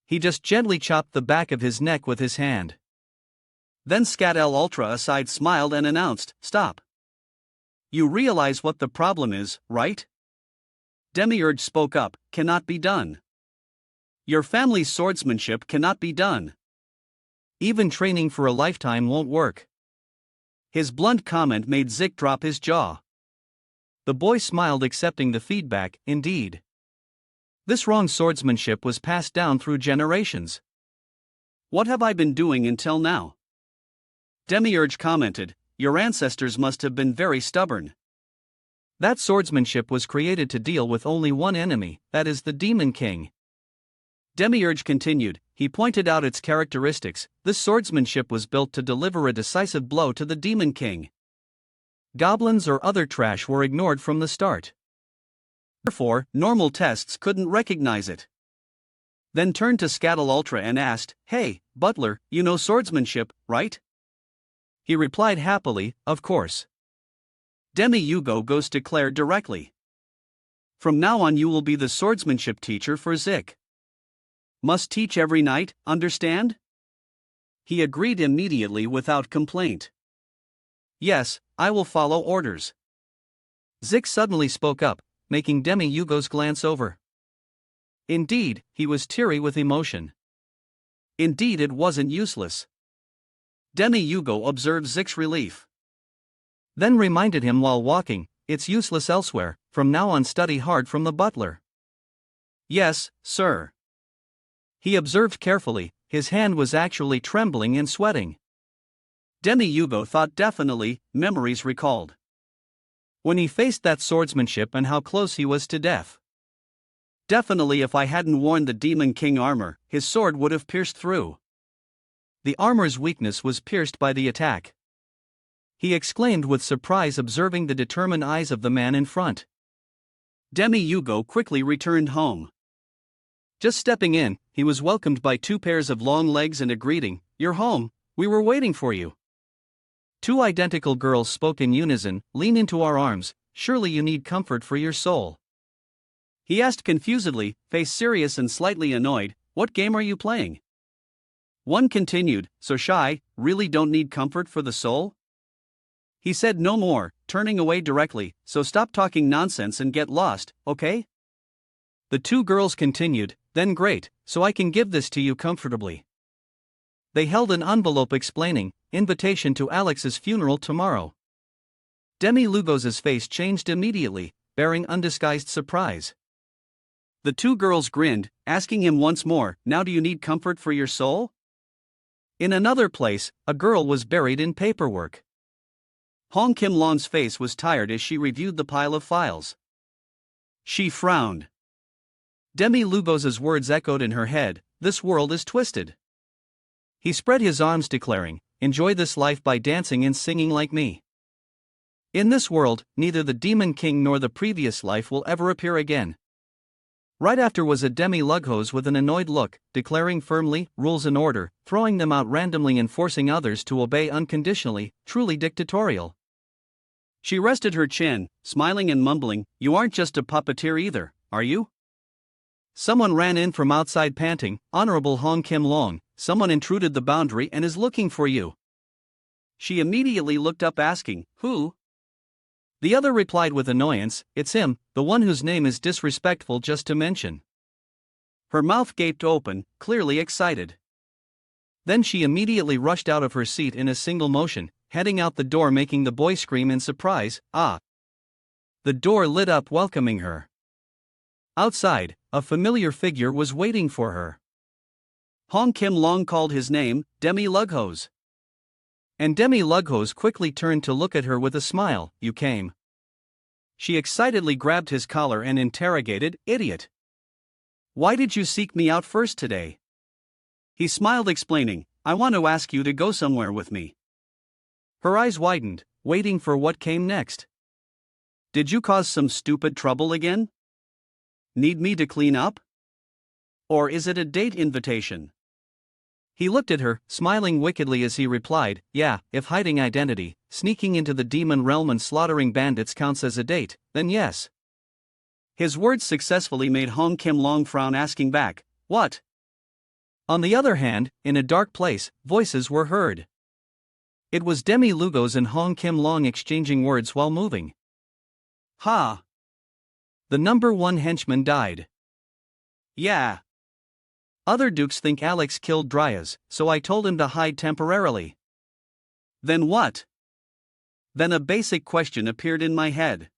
He just gently chopped the back of his neck with his hand. Then Scat-El Ultra aside smiled and announced, "Stop. You realize what the problem is, right?" Demiurge spoke up, "Cannot be done. Your family's swordsmanship cannot be done. Even training for a lifetime won't work." His blunt comment made Zik drop his jaw. The boy smiled, accepting the feedback. Indeed, this wrong swordsmanship was passed down through generations. "What have I been doing until now?" Demiurge commented, "Your ancestors must have been very stubborn. That swordsmanship was created to deal with only one enemy, that is the Demon King." Demiurge continued, he pointed out its characteristics. This swordsmanship was built to deliver a decisive blow to the Demon King. Goblins or other trash were ignored from the start. Therefore, normal tests couldn't recognize it. Then turned to Scattle Ultra and asked, "Hey, butler, you know swordsmanship, right?" He replied happily, "Of course." Demi Hugo goes to Claire directly. "From now on you will be the swordsmanship teacher for Zik. Must teach every night, understand?" He agreed immediately without complaint. "Yes, I will follow orders." Zik suddenly spoke up, making Demi Hugo's glance over. Indeed, he was teary with emotion. Indeed, it wasn't useless. Demi Hugo observed Zik's relief. Then reminded him while walking, "It's useless elsewhere, from now on study hard from the butler." "Yes, sir." He observed carefully, his hand was actually trembling and sweating. Demi Hugo thought definitely, memories recalled. When he faced that swordsmanship and how close he was to death. Definitely if I hadn't worn the Demon King armor, his sword would have pierced through. The armor's weakness was pierced by the attack. He exclaimed with surprise observing the determined eyes of the man in front. Demi Hugo quickly returned home. Just stepping in, he was welcomed by 2 pairs of long legs and a greeting, "You're home, we were waiting for you." 2 identical girls spoke in unison, "Lean into our arms, surely you need comfort for your soul." He asked confusedly, face serious and slightly annoyed, "What game are you playing?" One continued, "So shy, really don't need comfort for the soul?" He said no more, turning away directly, "So stop talking nonsense and get lost, okay?" The 2 girls continued, "Then great, so I can give this to you comfortably." They held an envelope explaining, "Invitation to Alex's funeral tomorrow." Demi Lugos's face changed immediately, bearing undisguised surprise. The 2 girls grinned, asking him once more, "Now do you need comfort for your soul?" In another place, a girl was buried in paperwork. Hong Kim Long's face was tired as she reviewed the pile of files. She frowned. Demi Lugos's words echoed in her head, "This world is twisted." He spread his arms declaring, "Enjoy this life by dancing and singing like me. In this world, neither the Demon King nor the previous life will ever appear again." Right after was a Demi Lugos with an annoyed look, declaring firmly, "Rules and order," throwing them out randomly and forcing others to obey unconditionally, truly dictatorial. She rested her chin, smiling and mumbling, "You aren't just a puppeteer either, are you?" Someone ran in from outside panting, "Honorable Hong Kim Long, someone intruded the boundary and is looking for you." She immediately looked up asking, "Who?" The other replied with annoyance, "It's him, the one whose name is disrespectful just to mention." Her mouth gaped open, clearly excited. Then she immediately rushed out of her seat in a single motion, heading out the door making the boy scream in surprise, "Ah!" The door lit up welcoming her. Outside, a familiar figure was waiting for her. Hong Kim Long called his name, Demi Lugos. And Demi Lugos quickly turned to look at her with a smile, "You came." She excitedly grabbed his collar and interrogated, "Idiot! Why did you seek me out first today?" He smiled explaining, "I want to ask you to go somewhere with me." Her eyes widened, waiting for what came next. "Did you cause some stupid trouble again? Need me to clean up? Or is it a date invitation?" He looked at her, smiling wickedly as he replied, "Yeah, if hiding identity, sneaking into the demon realm and slaughtering bandits counts as a date, then yes." His words successfully made Hong Kim Long frown, asking back, "What?" On the other hand, in a dark place, voices were heard. It was Demi Lugos and Hong Kim Long exchanging words while moving. "Ha! The number 1 henchman died. Yeah. Other dukes think Alex killed Dryas, so I told him to hide temporarily." Then what? Then a basic question appeared in my head.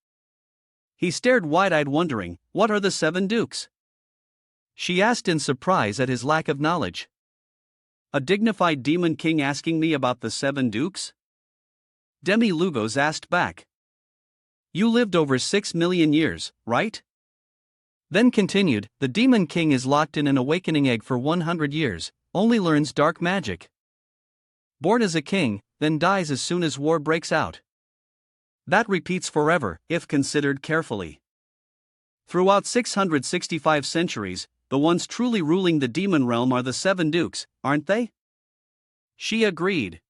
He stared wide-eyed wondering, "What are the 7 dukes?" She asked in surprise at his lack of knowledge. A dignified demon king asking me about the 7 dukes? Demi Lugos asked back. "You lived over 6 million years, right?" Then continued, "The demon king is locked in an awakening egg for 100 years, only learns dark magic. Born as a king, then dies as soon as war breaks out. That repeats forever, if considered carefully. Throughout 665 centuries, the ones truly ruling the demon realm are the seven dukes, aren't they? She agreed.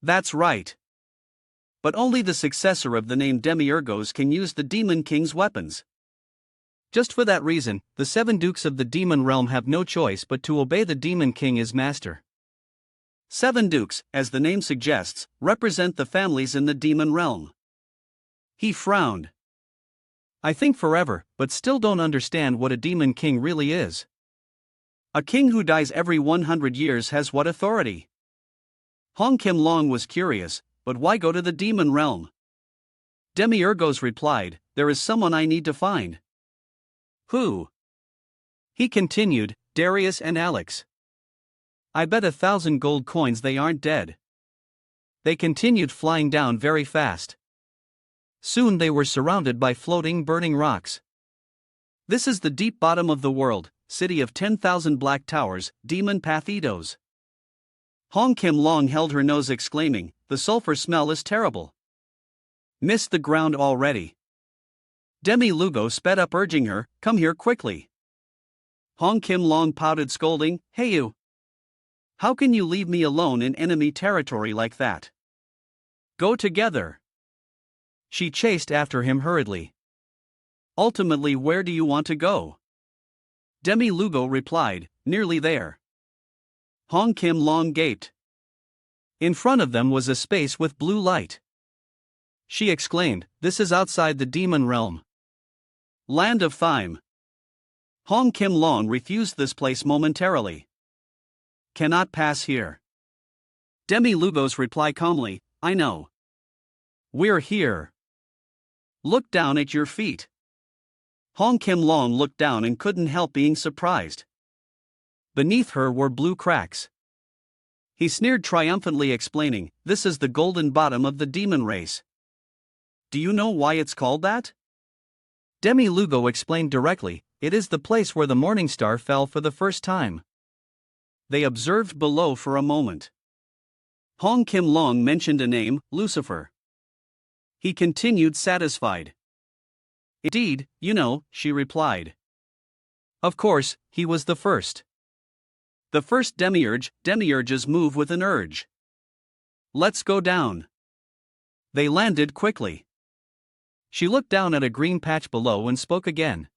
That's right. But only the successor of the name Demiurgos can use the demon king's weapons. Just for that reason, the seven dukes of the demon realm have no choice but to obey the demon king as master. Seven dukes, as the name suggests, represent the families in the demon realm. He frowned. I think forever, but still don't understand what a demon king really is. A king who dies every 100 years has what authority? Hong Kim Long was curious, but why go to the demon realm? Demiurgos replied, there is someone I need to find. Who? He continued, Darius and Alex. I bet 1,000 gold coins they aren't dead. They continued flying down very fast. Soon they were surrounded by floating, burning rocks. This is the deep bottom of the world, city of 10,000 black towers, demon Pathitos. Hong Kim Long held her nose exclaiming, the sulfur smell is terrible. Missed the ground already. Demi Lugo sped up urging her, come here quickly. Hong Kim Long pouted scolding, hey you. How can you leave me alone in enemy territory like that? Go together. She chased after him hurriedly. Ultimately, where do you want to go? Demi Lugo replied, nearly there. Hong Kim Long gaped. In front of them was a space with blue light. She exclaimed, this is outside the demon realm. Land of Tham. Hong Kim Long refused this place momentarily. Cannot pass here. Demi Lugo's reply calmly, I know. We're here. Look down at your feet. Hong Kim Long looked down and couldn't help being surprised. Beneath her were blue cracks. He sneered triumphantly, explaining, this is the golden bottom of the demon race. Do you know why it's called that? Demi Lugo explained directly, it is the place where the morning star fell for the first time. They observed below for a moment. Hong Kim Long mentioned a name, Lucifer. He continued satisfied. Indeed, you know, she replied. Of course, he was the first. The first demiurge. Demiurges move with an urge. Let's go down. They landed quickly. She looked down at a green patch below and spoke again.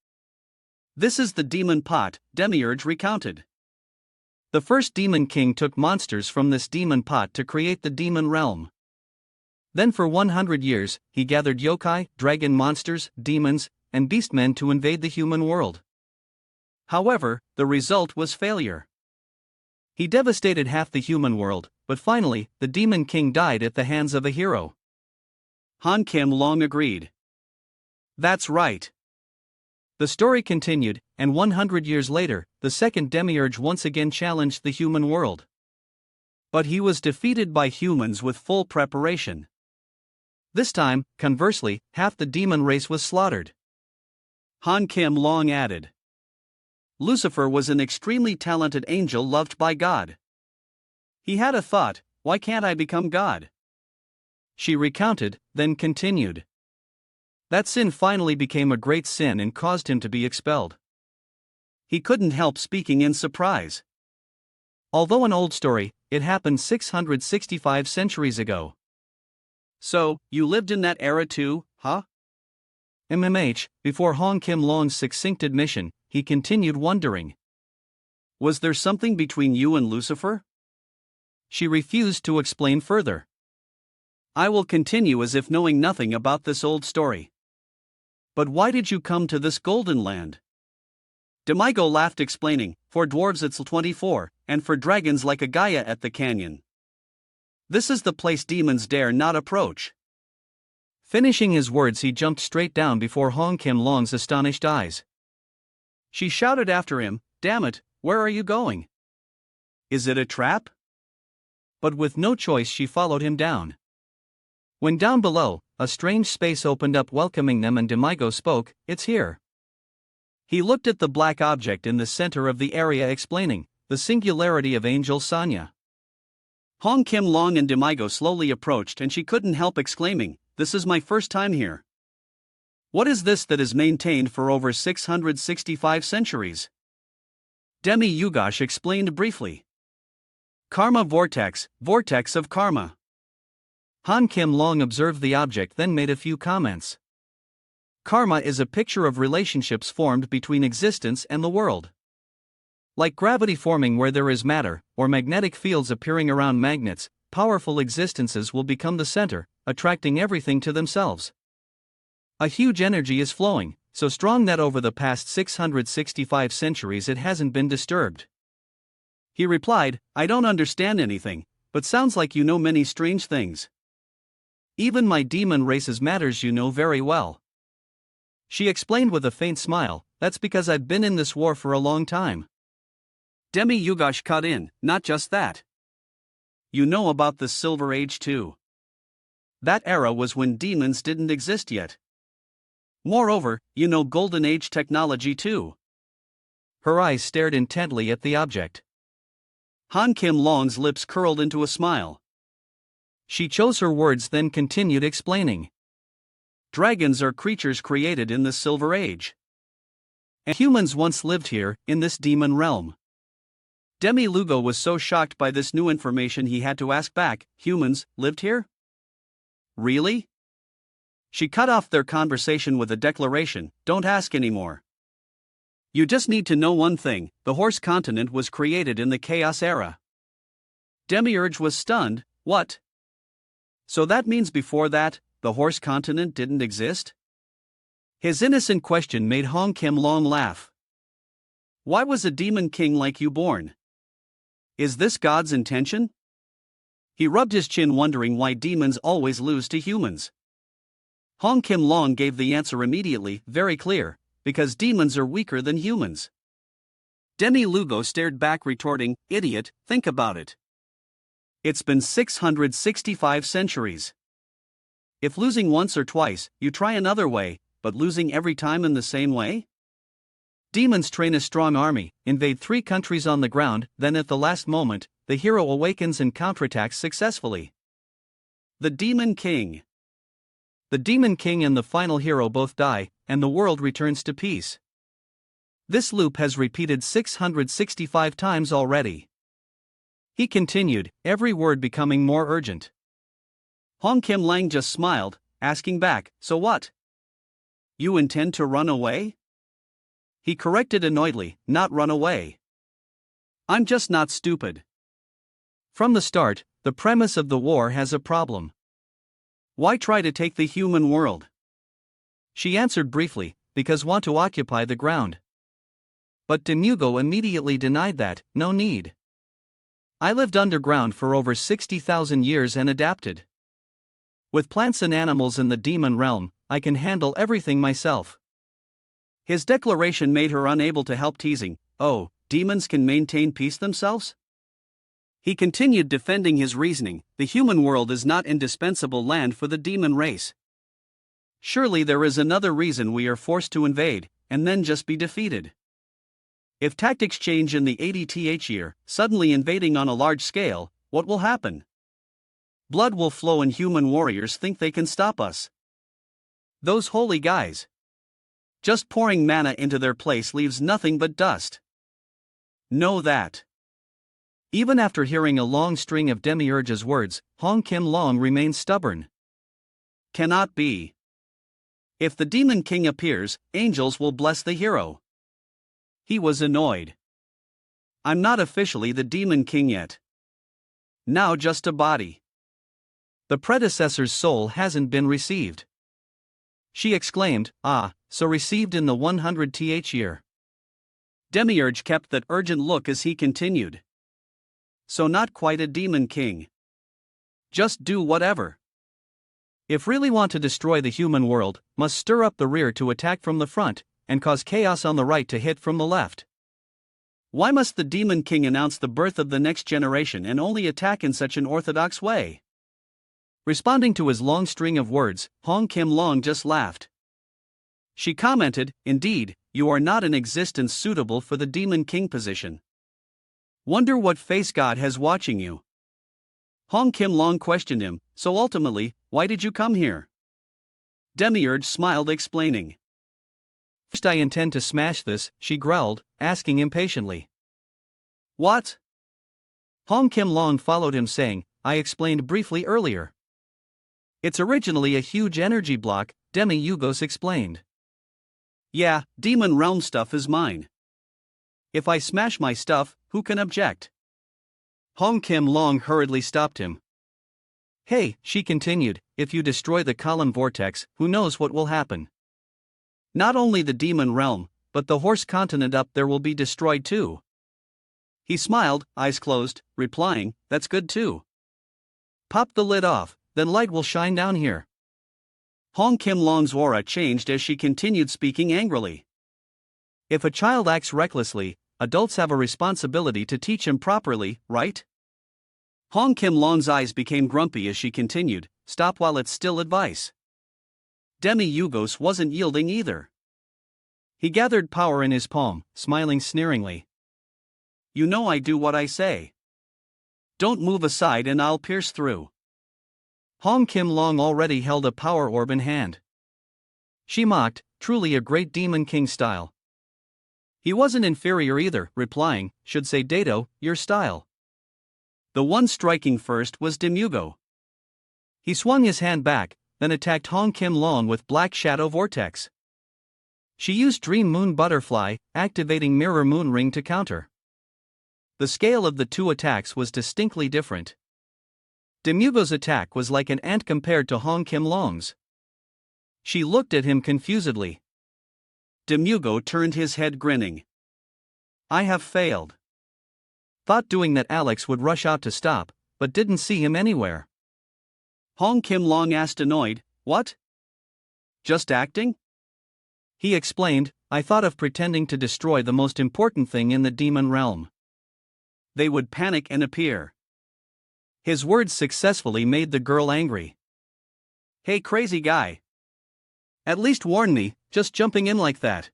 This is the demon pot, Demiurge recounted. The first demon king took monsters from this demon pot to create the demon realm. Then for 100 years, he gathered yokai, dragon monsters, demons, and beastmen to invade the human world. However, the result was failure. He devastated half the human world, but finally, the demon king died at the hands of a hero. Han Kim Long agreed. That's right. The story continued, and 100 years later, the second demiurge once again challenged the human world. But he was defeated by humans with full preparation. This time, conversely, half the demon race was slaughtered. Han Kim Long added. Lucifer was an extremely talented angel loved by God. He had a thought, why can't I become God? She recounted, then continued. That sin finally became a great sin and caused him to be expelled. He couldn't help speaking in surprise. Although an old story, it happened 665 centuries ago. So, you lived in that era too, huh? Before Hong Kim Long's succinct admission, he continued wondering. Was there something between you and Lucifer? She refused to explain further. I will continue as if knowing nothing about this old story. But why did you come to this golden land? Demigo laughed, explaining, for dwarves it's 24, and for dragons like a Gaia at the canyon. This is the place demons dare not approach. Finishing his words, he jumped straight down before Hong Kim Long's astonished eyes. She shouted after him, damn it, where are you going? Is it a trap? But with no choice she followed him down. When down below, a strange space opened up welcoming them and Demigo spoke, it's here. He looked at the black object in the center of the area, explaining, the singularity of Angel Sanya. Hong Kim Long and Demigo slowly approached and she couldn't help exclaiming, this is my first time here. What is this that is maintained for over 665 centuries? Demi-Yugash explained briefly. Karma vortex, vortex of karma. Han Kim Long observed the object, then made a few comments. Karma is a picture of relationships formed between existence and the world. Like gravity forming where there is matter, or magnetic fields appearing around magnets, powerful existences will become the center, attracting everything to themselves. A huge energy is flowing, so strong that over the past 665 centuries it hasn't been disturbed. He replied, I don't understand anything, but sounds like you know many strange things. Even my demon race's matters you know very well. She explained with a faint smile, that's because I've been in this war for a long time. Demi-Yugash cut in, not just that. You know about the Silver Age too. That era was when demons didn't exist yet. Moreover, you know Golden Age technology too. Her eyes stared intently at the object. Han Kim Long's lips curled into a smile. She chose her words, then continued explaining. Dragons are creatures created in the Silver Age. And humans once lived here, in this demon realm. Demi Lugo was so shocked by this new information he had to ask back, humans lived here? Really? She cut off their conversation with a declaration, don't ask anymore. You just need to know one thing, the horse continent was created in the Chaos Era. Demiurge was stunned, what? So that means before that, the horse continent didn't exist? His innocent question made Hong Kim Long laugh. Why was a demon king like you born? Is this God's intention? He rubbed his chin, wondering why demons always lose to humans. Hong Kim Long gave the answer immediately, very clear, because demons are weaker than humans. Demi Lugo stared back, retorting, idiot, think about it. It's been 665 centuries. If losing once or twice, you try another way, but losing every time in the same way? Demons train a strong army, invade 3 countries on the ground, then at the last moment, the hero awakens and counterattacks successfully. The Demon King. The Demon King and the final hero both die, and the world returns to peace. This loop has repeated 665 times already. He continued, every word becoming more urgent. Hong Kim Lang just smiled, asking back, so what? You intend to run away? He corrected annoyedly, not run away. I'm just not stupid. From the start, the premise of the war has a problem. Why try to take the human world? She answered briefly, because want to occupy the ground. But Demugo immediately denied that, no need. I lived underground for over 60,000 years and adapted. With plants and animals in the demon realm, I can handle everything myself. His declaration made her unable to help teasing, oh, demons can maintain peace themselves? He continued defending his reasoning, the human world is not indispensable land for the demon race. Surely there is another reason we are forced to invade, and then just be defeated. If tactics change in the 80th year, suddenly invading on a large scale, what will happen? Blood will flow and human warriors think they can stop us. Those holy guys. Just pouring mana into their place leaves nothing but dust. Know that. Even after hearing a long string of Demiurge's words, Hong Kim Long remained stubborn. Cannot be. If the Demon King appears, angels will bless the hero. He was annoyed. I'm not officially the Demon King yet. Now just a body. The predecessor's soul hasn't been received. She exclaimed, so received in the 100th year. Demiurge kept that urgent look as he continued. So not quite a demon king. Just do whatever. If really want to destroy the human world, must stir up the rear to attack from the front, and cause chaos on the right to hit from the left. Why must the Demon King announce the birth of the next generation and only attack in such an orthodox way? Responding to his long string of words, Hong Kim Long just laughed. She commented, indeed, you are not an existence suitable for the Demon King position. Wonder what face God has watching you. Hong Kim Long questioned him, so ultimately, why did you come here? Demiurge smiled, explaining. First, I intend to smash this, she growled, asking impatiently. What? Hong Kim Long followed him, saying, I explained briefly earlier. It's originally a huge energy block, Demi-Yugos explained. Yeah, demon realm stuff is mine. If I smash my stuff, who can object? Hong Kim Long hurriedly stopped him. Hey, she continued, if you destroy the column vortex, who knows what will happen? Not only the demon realm, but the horse continent up there will be destroyed too. He smiled, eyes closed, replying, that's good too. Pop the lid off, then light will shine down here. Hong Kim Long's aura changed as she continued speaking angrily. If a child acts recklessly, adults have a responsibility to teach him properly, right? Hong Kim Long's eyes became grumpy as she continued, stop while it's still advice. Demi-Yugos wasn't yielding either. He gathered power in his palm, smiling sneeringly. You know I do what I say. Don't move aside and I'll pierce through. Hong Kim Long already held a power orb in hand. She mocked, truly a great demon king style. He wasn't inferior either, replying, should say Dato, your style. The one striking first was Demiugo. He swung his hand back, then attacked Hong Kim Long with Black Shadow Vortex. She used Dream Moon Butterfly, activating Mirror Moon Ring to counter. The scale of the two attacks was distinctly different. Demiugo's attack was like an ant compared to Hong Kim Long's. She looked at him confusedly. Demiugo turned his head, grinning. I have failed. Thought doing that Alex would rush out to stop, but didn't see him anywhere. Hong Kim Long asked, annoyed, what? Just acting? He explained, I thought of pretending to destroy the most important thing in the demon realm. They would panic and appear. His words successfully made the girl angry. Hey, crazy guy. At least warn me, just jumping in like that.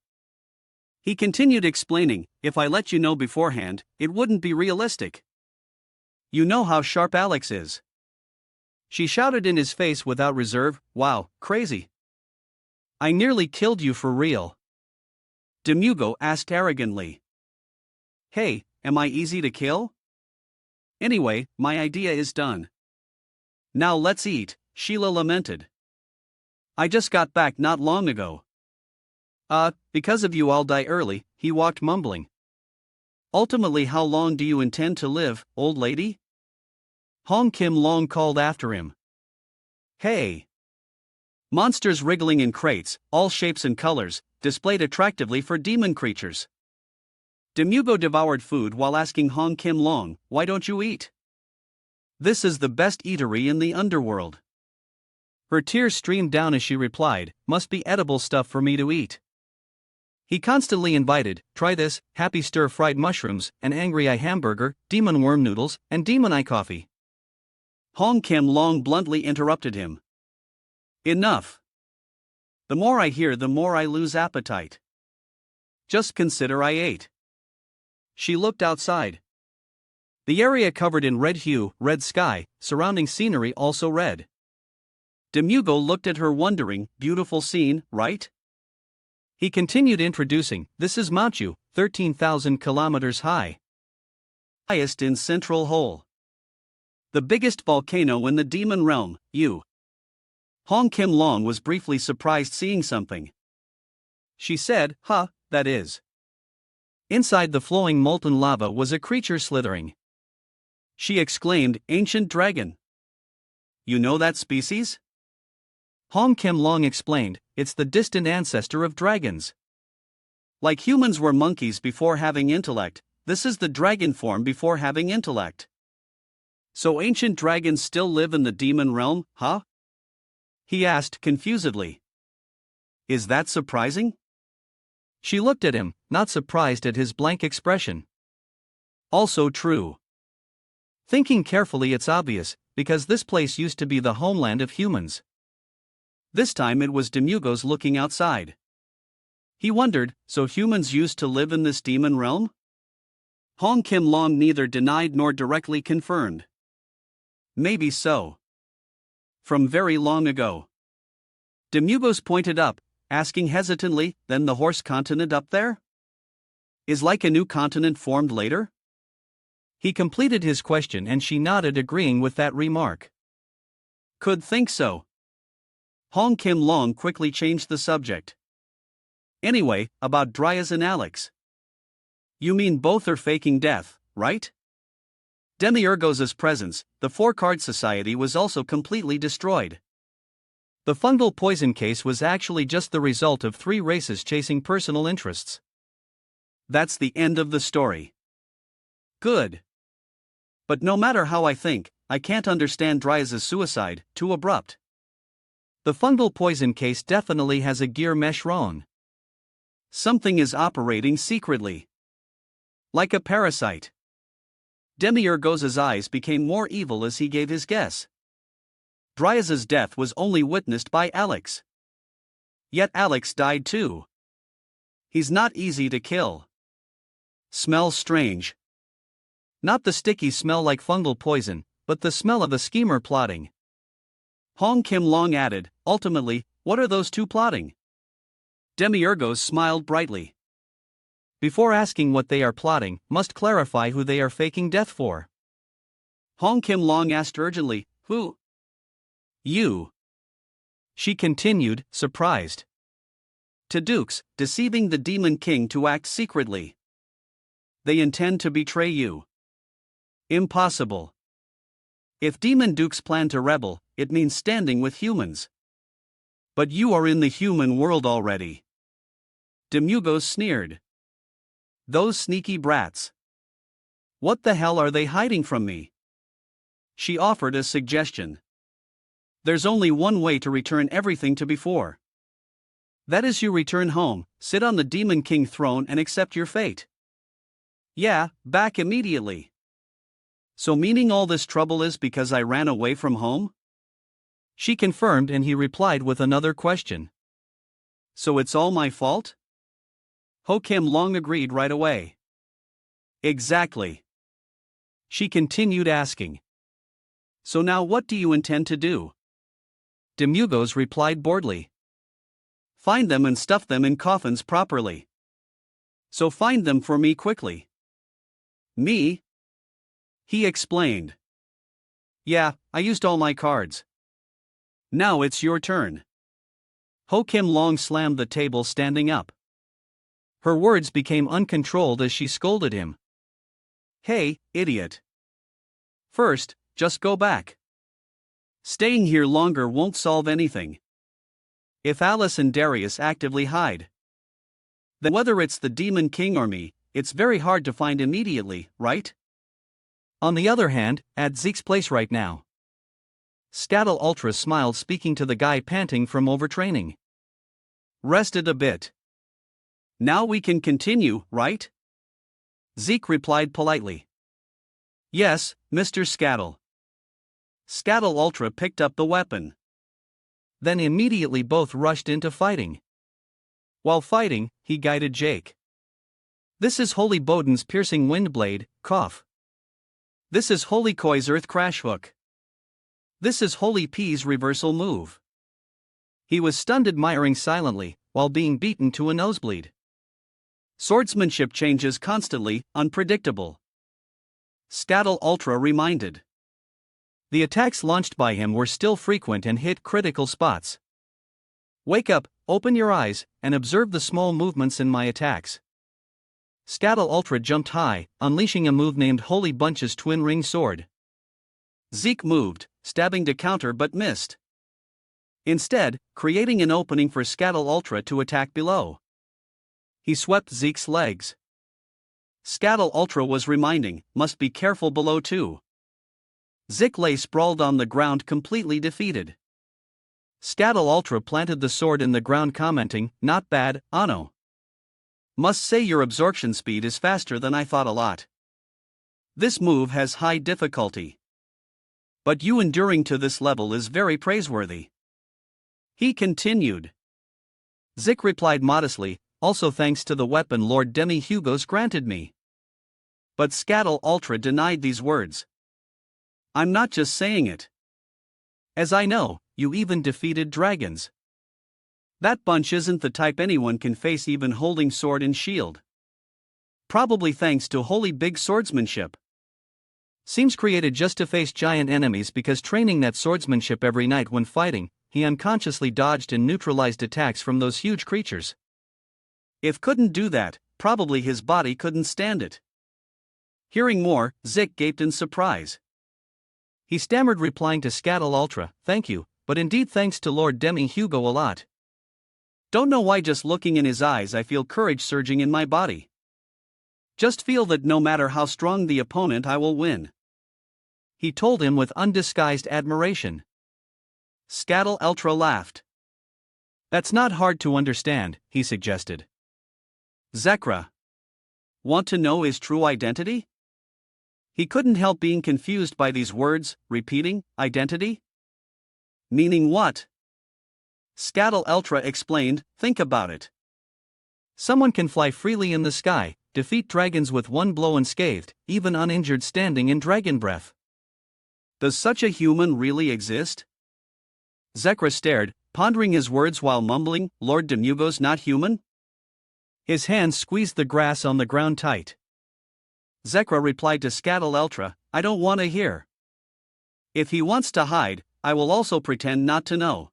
He continued explaining, if I let you know beforehand, it wouldn't be realistic. You know how sharp Alex is. She shouted in his face without reserve, wow, crazy. I nearly killed you for real. Demiugo asked arrogantly. Hey, am I easy to kill? Anyway, my idea is done. Now let's eat, Sheila lamented. I just got back not long ago. Because of you I'll die early, he walked mumbling. Ultimately, how long do you intend to live, old lady? Hong Kim Long called after him. Hey! Monsters wriggling in crates, all shapes and colors, displayed attractively for demon creatures. Demiugo devoured food while asking Hong Kim Long, why don't you eat? This is the best eatery in the underworld. Her tears streamed down as she replied, must be edible stuff for me to eat. He constantly invited, try this, happy stir-fried mushrooms, an angry eye hamburger, demon worm noodles, and demon eye coffee. Hong Kim Long bluntly interrupted him. Enough. The more I hear, the more I lose appetite. Just consider I ate. She looked outside. The area covered in red hue, red sky, surrounding scenery also red. Demiugo looked at her wondering, beautiful scene, right? He continued introducing, this is Manchu, 13,000 kilometers high. Highest in Central Hole. The biggest volcano in the demon realm, you. Hong Kim Long was briefly surprised seeing something. She said, that is. Inside the flowing molten lava was a creature slithering. She exclaimed, ancient dragon. You know that species? Hong Kim Long explained, it's the distant ancestor of dragons. Like humans were monkeys before having intellect, this is the dragon form before having intellect. So ancient dragons still live in the demon realm, huh? He asked confusedly. Is that surprising? She looked at him, not surprised at his blank expression. Also true. Thinking carefully, it's obvious, because this place used to be the homeland of humans. This time it was Demiugo's looking outside. He wondered, so humans used to live in this demon realm? Hong Kim Long neither denied nor directly confirmed. Maybe so. From very long ago. Demugos pointed up, asking hesitantly, then the horse continent up there? Is like a new continent formed later? He completed his question and she nodded, agreeing with that remark. Could think so. Hong Kim Long quickly changed the subject. Anyway, about Dryas and Alex. You mean both are faking death, right? Demiurgos' presence, the four-card society was also completely destroyed. The fungal poison case was actually just the result of three races chasing personal interests. That's the end of the story. Good. But no matter how I think, I can't understand Dryas' suicide, too abrupt. The fungal poison case definitely has a gear mesh wrong. Something is operating secretly. Like a parasite. Demiurgos' eyes became more evil as he gave his guess. Dryas' death was only witnessed by Alex. Yet Alex died too. He's not easy to kill. Smells strange. Not the sticky smell like fungal poison, but the smell of a schemer plotting. Hong Kim Long added, ultimately, what are those two plotting? Demiurgos smiled brightly. Before asking what they are plotting, must clarify who they are faking death for. Hong Kim Long asked urgently, who? You. She continued, surprised. To Dukes, deceiving the Demon King to act secretly. They intend to betray you. Impossible. If Demon Dukes plan to rebel, it means standing with humans. But you are in the human world already. Demugos sneered. Those sneaky brats. What the hell are they hiding from me? She offered a suggestion. There's only one way to return everything to before. That is, you return home, sit on the Demon King throne and accept your fate. Yeah, back immediately. So meaning all this trouble is because I ran away from home? She confirmed and he replied with another question. So it's all my fault? Ho Kim Long agreed right away. Exactly. She continued asking. So now what do you intend to do? Demugos replied boredly. Find them and stuff them in coffins properly. So find them for me quickly. Me? He explained. Yeah, I used all my cards. Now it's your turn. Ho Kim Long slammed the table, standing up. Her words became uncontrolled as she scolded him. Hey, idiot. First, just go back. Staying here longer won't solve anything. If Alice and Darius actively hide, then whether it's the Demon King or me, it's very hard to find immediately, right? On the other hand, at Zeke's place right now. Scattle Ultra smiled, speaking to the guy panting from overtraining. Rested a bit. Now we can continue, right? Zeke replied politely. Yes, Mr. Scattle. Scattle Ultra picked up the weapon. Then immediately both rushed into fighting. While fighting, he guided Jake. This is Holy Boden's piercing windblade, cough. This is Holy Koi's earth crash hook. This is Holy P's reversal move. He was stunned, admiring silently, while being beaten to a nosebleed. Swordsmanship changes constantly, unpredictable. Scattle Ultra reminded. The attacks launched by him were still frequent and hit critical spots. Wake up, open your eyes, and observe the small movements in my attacks. Scattle Ultra jumped high, unleashing a move named Holy Bunch's Twin Ring Sword. Zeke moved, stabbing to counter but missed. Instead, creating an opening for Scattle Ultra to attack below. He swept Zeke's legs. Scattle Ultra was reminding, must be careful below too. Zeke lay sprawled on the ground, completely defeated. Scattle Ultra planted the sword in the ground, commenting, not bad, Anno. Must say your absorption speed is faster than I thought a lot. This move has high difficulty. But you enduring to this level is very praiseworthy. He continued. Zeke replied modestly, also thanks to the weapon Lord Demi-Hugos granted me. But Scattle Ultra denied these words. I'm not just saying it. As I know, you even defeated dragons. That bunch isn't the type anyone can face even holding sword and shield. Probably thanks to holy big swordsmanship. Seems created just to face giant enemies because training that swordsmanship every night when fighting, he unconsciously dodged and neutralized attacks from those huge creatures. If couldn't do that, probably his body couldn't stand it. Hearing more, Zik gaped in surprise. He stammered replying to Scattle Ultra, "Thank you, but indeed thanks to Lord Demi Hugo a lot. Don't know why just looking in his eyes I feel courage surging in my body. Just feel that no matter how strong the opponent I will win," he told him with undisguised admiration. Scattle Ultra laughed. "That's not hard to understand," he suggested. "Zekra. Want to know his true identity?" He couldn't help being confused by these words, repeating, identity? Meaning what? Scattle Ultra explained, "Think about it. Someone can fly freely in the sky, defeat dragons with one blow unscathed, even uninjured standing in dragon breath. Does such a human really exist?" Zekra stared, pondering his words while mumbling, "Lord Demugo's not human?" His hands squeezed the grass on the ground tight. Zekra replied to Scattle Ultra, "I don't want to hear. If he wants to hide, I will also pretend not to know."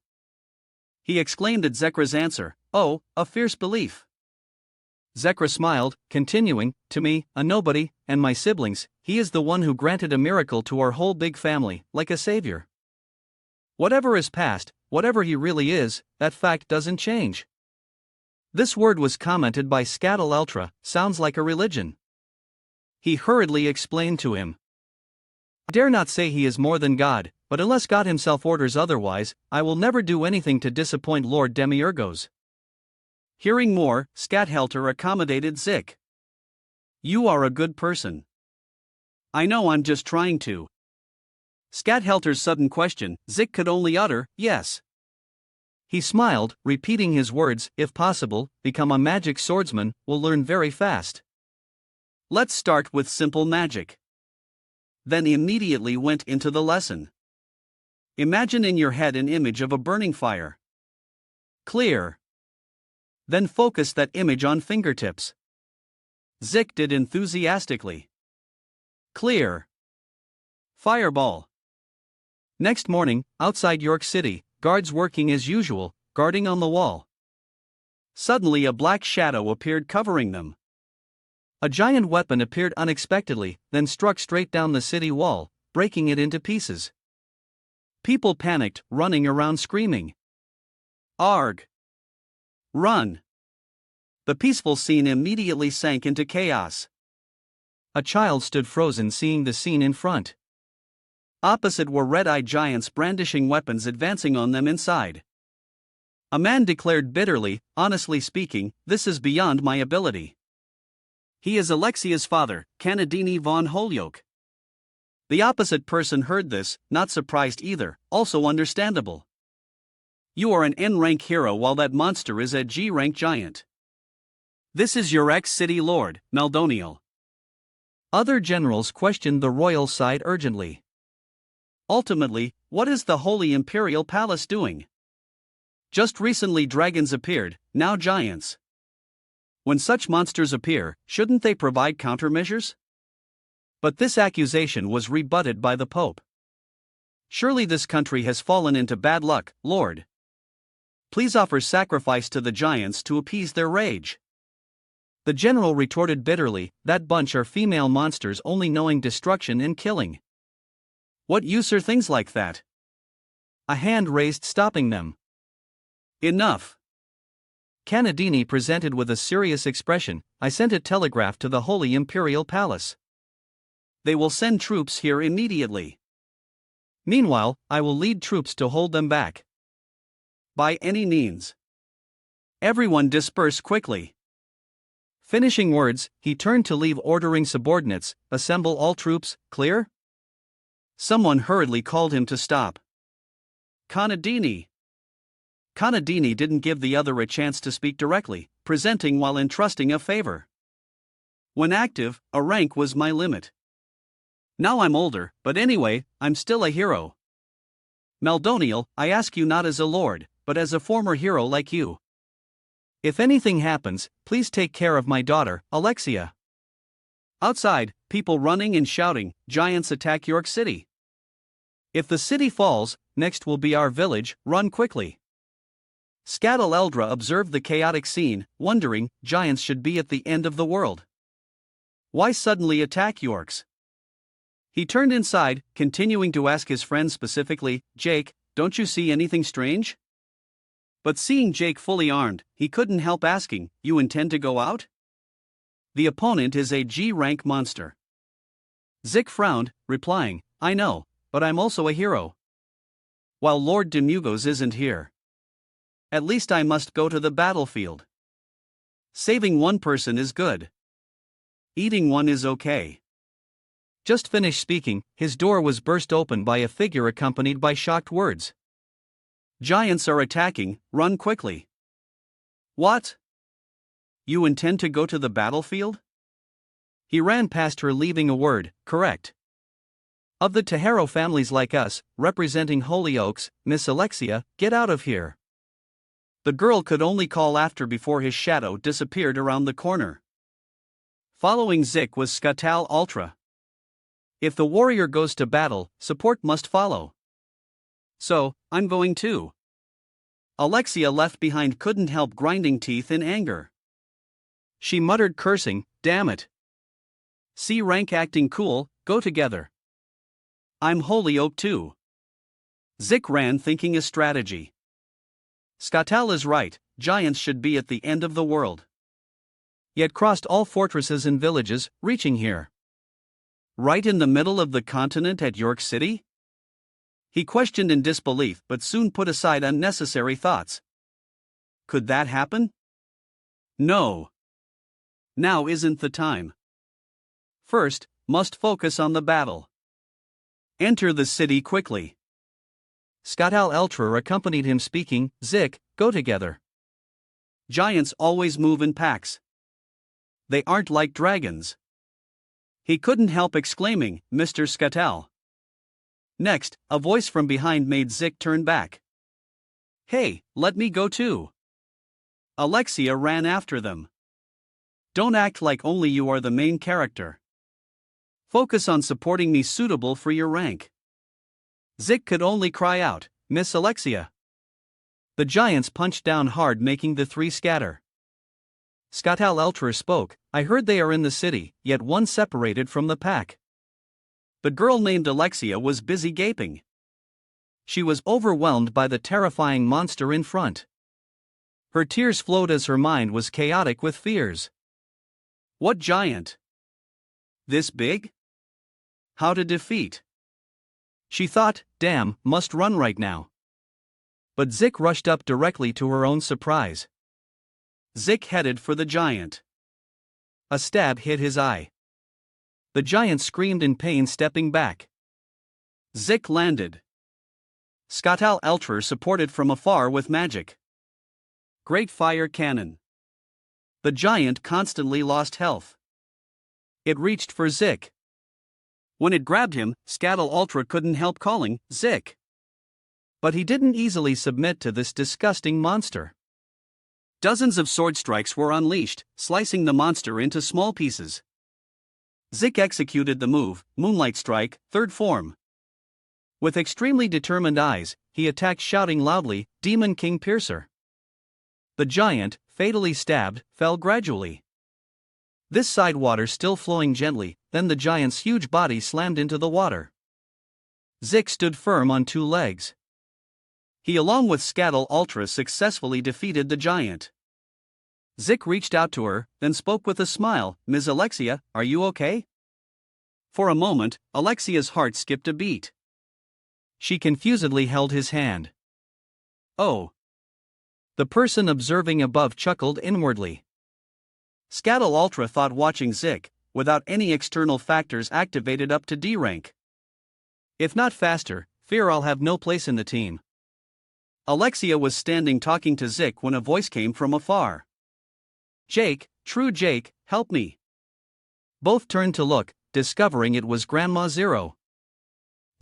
He exclaimed at Zekra's answer, "Oh, a fierce belief." Zekra smiled, continuing, "To me, a nobody, and my siblings, he is the one who granted a miracle to our whole big family, like a savior. Whatever is past, whatever he really is, that fact doesn't change." This word was commented by Scattle Ultra, "Sounds like a religion." He hurriedly explained to him, "I dare not say he is more than God, but unless God himself orders otherwise, I will never do anything to disappoint Lord Demiurgos." Hearing more, Scathelter accommodated Zik. "You are a good person." "I know, I'm just trying to." Scathelter's sudden question, Zik could only utter, "Yes." He smiled, repeating his words, "If possible, become a magic swordsman, will learn very fast. Let's start with simple magic." Then immediately went into the lesson. Imagine in your head an image of a burning fire. Clear. Then focus that image on fingertips. Zik did enthusiastically. Clear. Fireball. Next morning, outside York City, guards working as usual, guarding on the wall. Suddenly a black shadow appeared covering them. A giant weapon appeared unexpectedly, then struck straight down the city wall, breaking it into pieces. People panicked, running around screaming, "Arg! Run!" The peaceful scene immediately sank into chaos. A child stood frozen seeing the scene in front. Opposite were red-eyed giants brandishing weapons advancing on them inside. A man declared bitterly, "Honestly speaking, this is beyond my ability." He is Alexia's father, Canadini von Holyoke. The opposite person heard this, not surprised either, also understandable. You are an N-rank hero while that monster is a G-rank giant. This is your ex-city lord, Maldoniel. Other generals questioned the royal side urgently. Ultimately, what is the Holy Imperial Palace doing? Just recently dragons appeared, now giants. When such monsters appear, shouldn't they provide countermeasures? But this accusation was rebutted by the Pope. Surely this country has fallen into bad luck, Lord. Please offer sacrifice to the giants to appease their rage. The general retorted bitterly, "That bunch are female monsters only knowing destruction and killing. What use are things like that?" A hand raised stopping them. "Enough." Canadini presented with a serious expression, "I sent a telegraph to the Holy Imperial Palace. They will send troops here immediately. Meanwhile, I will lead troops to hold them back. By any means. Everyone disperse quickly." Finishing words, he turned to leave, ordering subordinates, "Assemble all troops, clear?" Someone hurriedly called him to stop. "Canadini." Canadini didn't give the other a chance to speak directly, presenting while entrusting a favor. "When active, a rank was my limit. Now I'm older, but anyway, I'm still a hero. Maldoniel, I ask you not as a lord, but as a former hero like you. If anything happens, please take care of my daughter, Alexia. Outside, people running and shouting, giants attack York City. If the city falls, next will be our village, run quickly. Scataleldra observed the chaotic scene, wondering, giants should be at the end of the world. Why suddenly attack Yorks? He turned inside, continuing to ask his friend specifically, Jake, don't you see anything strange? But seeing Jake fully armed, he couldn't help asking, you intend to go out? The opponent is a G-rank monster. Zik frowned, replying, I know, but I'm also a hero. While Lord Demugos isn't here. At least I must go to the battlefield. Saving one person is good. Eating one is okay. Just finished speaking, his door was burst open by a figure accompanied by shocked words. Giants are attacking, run quickly. What? You intend to go to the battlefield? He ran past her, leaving a word, correct. Of the Tahero families like us, representing Holy Oaks, Miss Alexia, get out of here. The girl could only call after before his shadow disappeared around the corner. Following Zik was Scataleldra. If the warrior goes to battle, support must follow. So, I'm going too. Alexia left behind couldn't help grinding teeth in anger. She muttered, cursing, damn it. C-rank acting cool, go together. I'm Holy Oak too. Zik ran, thinking a strategy. Skatal is right, giants should be at the end of the world. Yet crossed all fortresses and villages, reaching here. Right in the middle of the continent at York City? He questioned in disbelief but soon put aside unnecessary thoughts. Could that happen? No. Now isn't the time. First, must focus on the battle. Enter the city quickly. Scataleldra accompanied him, speaking, Zik, go together. Giants always move in packs. They aren't like dragons. He couldn't help exclaiming, Mr. Skatal. Next, a voice from behind made Zik turn back. Hey, let me go too. Alexia ran after them. Don't act like only you are the main character. Focus on supporting me suitable for your rank. Zik could only cry out, Miss Alexia. The giants punched down hard, making the three scatter. Scataleldra spoke, I heard they are in the city, yet one separated from the pack. The girl named Alexia was busy gaping. She was overwhelmed by the terrifying monster in front. Her tears flowed as her mind was chaotic with fears. What giant? This big? How to defeat? She thought, damn, must run right now. But Zik rushed up directly to her own surprise. Zik headed for the giant. A stab hit his eye. The giant screamed in pain, stepping back. Zik landed. Scataleldra supported from afar with magic. Great fire cannon. The giant constantly lost health. It reached for Zik. When it grabbed him, Scataleldra couldn't help calling, Zik. But he didn't easily submit to this disgusting monster. Dozens of sword strikes were unleashed, slicing the monster into small pieces. Zik executed the move, Moonlight Strike, third form. With extremely determined eyes, he attacked, shouting loudly, Demon King Piercer. The giant, fatally stabbed, fell gradually. This side water still flowing gently, then the giant's huge body slammed into the water. Zik stood firm on two legs. He along with Scataleldra successfully defeated the giant. Zik reached out to her, then spoke with a smile, Ms. Alexia, are you okay? For a moment, Alexia's heart skipped a beat. She confusedly held his hand. Oh. The person observing above chuckled inwardly. Scataleldra thought, watching Zik, without any external factors activated up to D rank. If not faster, fear I'll have no place in the team. Alexia was standing talking to Zik when a voice came from afar. Jake, true Jake, help me. Both turned to look, discovering it was Grandma Zero.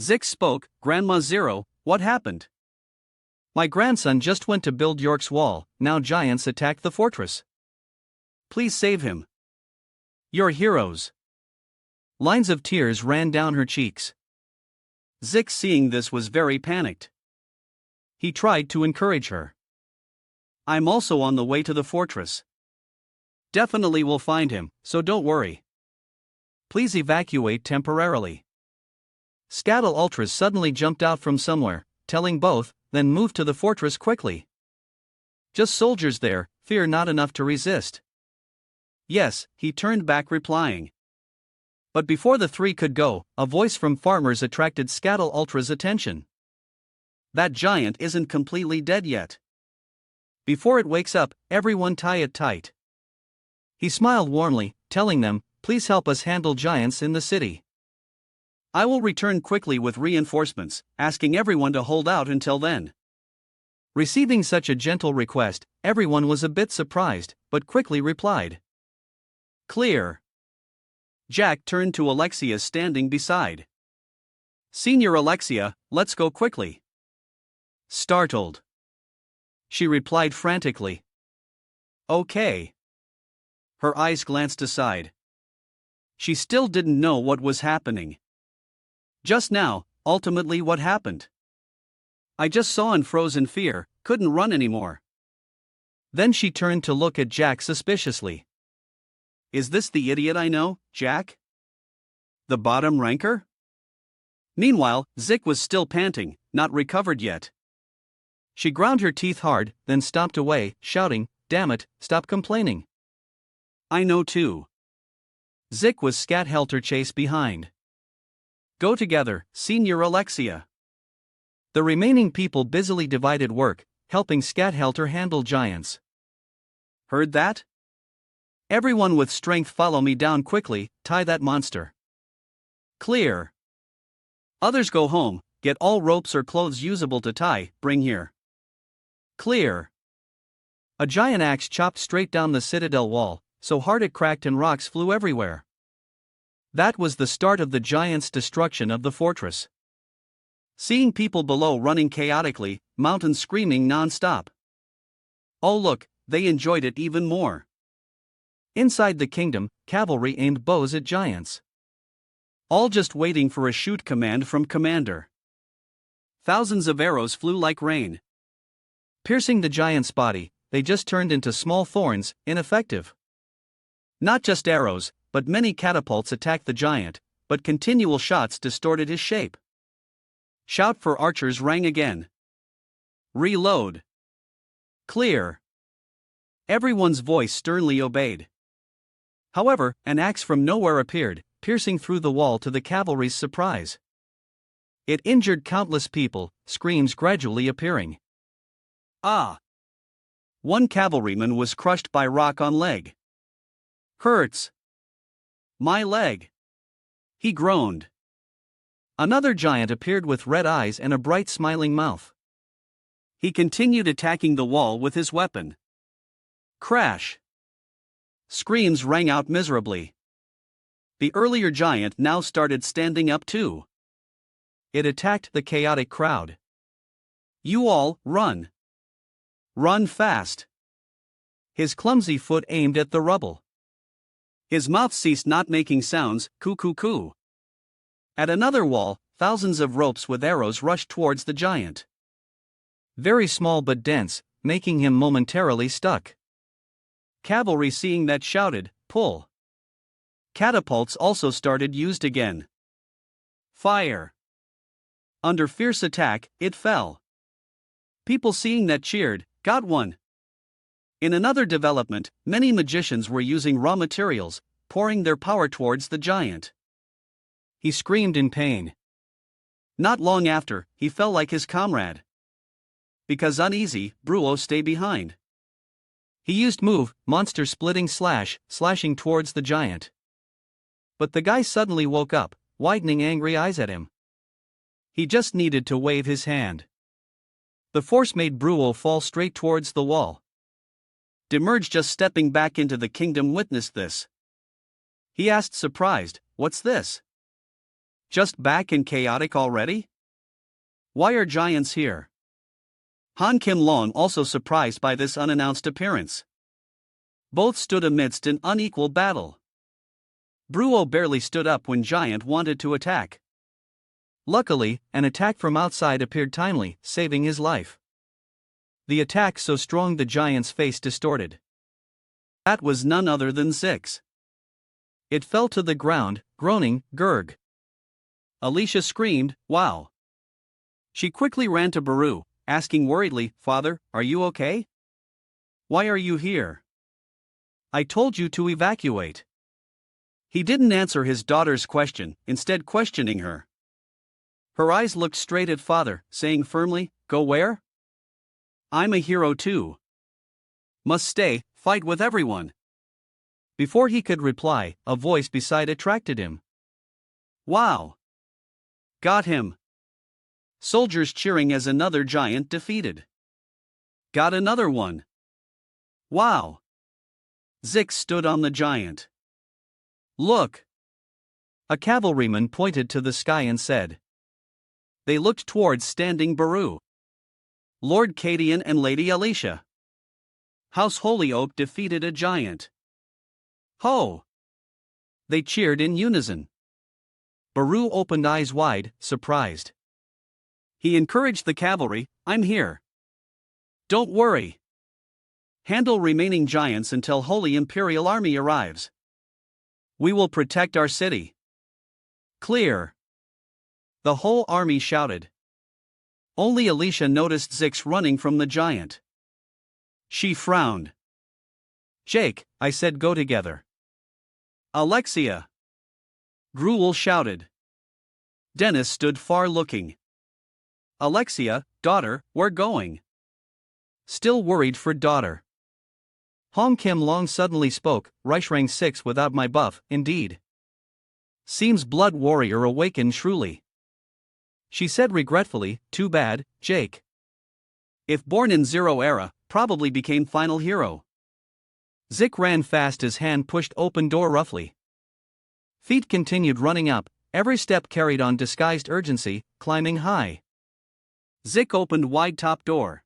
Zik spoke, Grandma Zero, what happened? My grandson just went to build York's wall, now giants attack the fortress. Please save him. You're heroes. Lines of tears ran down her cheeks. Zik, seeing this, was very panicked. He tried to encourage her. I'm also on the way to the fortress. Definitely will find him, so don't worry. Please evacuate temporarily. Scattle Ultras suddenly jumped out from somewhere, telling both, then move to the fortress quickly. Just soldiers there, fear not enough to resist. Yes, he turned back replying. But before the three could go, a voice from farmers attracted Scattle Ultra's attention. That giant isn't completely dead yet. Before it wakes up, everyone tie it tight. He smiled warmly, telling them, please help us handle giants in the city. I will return quickly with reinforcements, asking everyone to hold out until then. Receiving such a gentle request, everyone was a bit surprised, but quickly replied. Clear. Jack turned to Alexia standing beside. Senior Alexia, let's go quickly. Startled. She replied frantically. Okay. Her eyes glanced aside. She still didn't know what was happening. Just now, ultimately what happened? I just saw and froze in fear, couldn't run anymore. Then she turned to look at Jack suspiciously. Is this the idiot I know, Jack? The bottom ranker? Meanwhile, Zik was still panting, not recovered yet. She ground her teeth hard, then stomped away, shouting, damn it, stop complaining. I know too. Zik was scat-helter chase behind. Go together, Senior Alexia. The remaining people busily divided work, helping Scat-helter handle giants. Heard that? Everyone with strength follow me down quickly, tie that monster. Clear. Others go home, get all ropes or clothes usable to tie, bring here. Clear. A giant axe chopped straight down the citadel wall, so hard it cracked and rocks flew everywhere. That was the start of the giant's destruction of the fortress. Seeing people below running chaotically, mountains screaming non-stop. Oh look, they enjoyed it even more. Inside the kingdom, cavalry aimed bows at giants. All just waiting for a shoot command from commander. Thousands of arrows flew like rain. Piercing the giant's body, they just turned into small thorns, ineffective. Not just arrows, but many catapults attacked the giant, but continual shots distorted his shape. Shout for archers rang again. Reload. Clear. Everyone's voice sternly obeyed. However, an axe from nowhere appeared, piercing through the wall to the cavalry's surprise. It injured countless people, screams gradually appearing. Ah! One cavalryman was crushed by rock on leg. Hurts. My leg. He groaned. Another giant appeared with red eyes and a bright smiling mouth. He continued attacking the wall with his weapon. Crash. Screams rang out miserably. The earlier giant now started standing up too. It attacked the chaotic crowd. You all, run. Run fast. His clumsy foot aimed at the rubble. His mouth ceased not making sounds, coo coo coo. At another wall, thousands of ropes with arrows rushed towards the giant. Very small but dense, making him momentarily stuck. Cavalry seeing that shouted, pull. Catapults also started used again. Fire. Under fierce attack, it fell. People seeing that cheered, got one. In another development, many magicians were using raw materials, pouring their power towards the giant. He screamed in pain. Not long after, he fell like his comrade. Because uneasy, Bruo stay behind. He used move, monster splitting slashing towards the giant. But the guy suddenly woke up, widening angry eyes at him. He just needed to wave his hand. The force made Bruo fall straight towards the wall. Demerge, just stepping back into the kingdom, witnessed this. He asked surprised, what's this? Just back in chaotic already? Why are giants here? Han Kim Long also surprised by this unannounced appearance. Both stood amidst an unequal battle. Bruo barely stood up when Giant wanted to attack. Luckily, an attack from outside appeared timely, saving his life. The attack so strong the Giant's face distorted. That was none other than Zix. It fell to the ground, groaning, "Gurg." Alicia screamed, "Wow." She quickly ran to Baru, asking worriedly, "Father, are you okay? Why are you here? I told you to evacuate." He didn't answer his daughter's question, instead questioning her. Her eyes looked straight at father, saying firmly, "Go where? I'm a hero too. Must stay, fight with everyone." Before he could reply, a voice beside attracted him. "Wow! Got him!" Soldiers cheering as another giant defeated. "Got another one! Wow!" Zix stood on the giant. "Look!" A cavalryman pointed to the sky and said. They looked towards standing Baru. Lord Cadian and Lady Alicia. House Holyoke defeated a giant. Ho! They cheered in unison. Baru opened eyes wide, surprised. He encouraged the cavalry, "I'm here. Don't worry. Handle remaining giants until Holy Imperial Army arrives. We will protect our city. Clear." The whole army shouted. Only Alicia noticed Zix running from the giant. She frowned. "Jake, I said go together." "Alexia!" Gruel shouted. Dennis stood far looking. "Alexia, daughter, we're going." Still worried for daughter. Hong Kim Long suddenly spoke, "Reichrang 6 without my buff, indeed. Seems blood warrior awakened shrewly." She said regretfully, "Too bad, Jake. If born in Zero Era, probably became final hero." Zik ran fast, his hand pushed open door roughly. Feet continued running up, every step carried on disguised urgency, climbing high. Zik opened wide top door.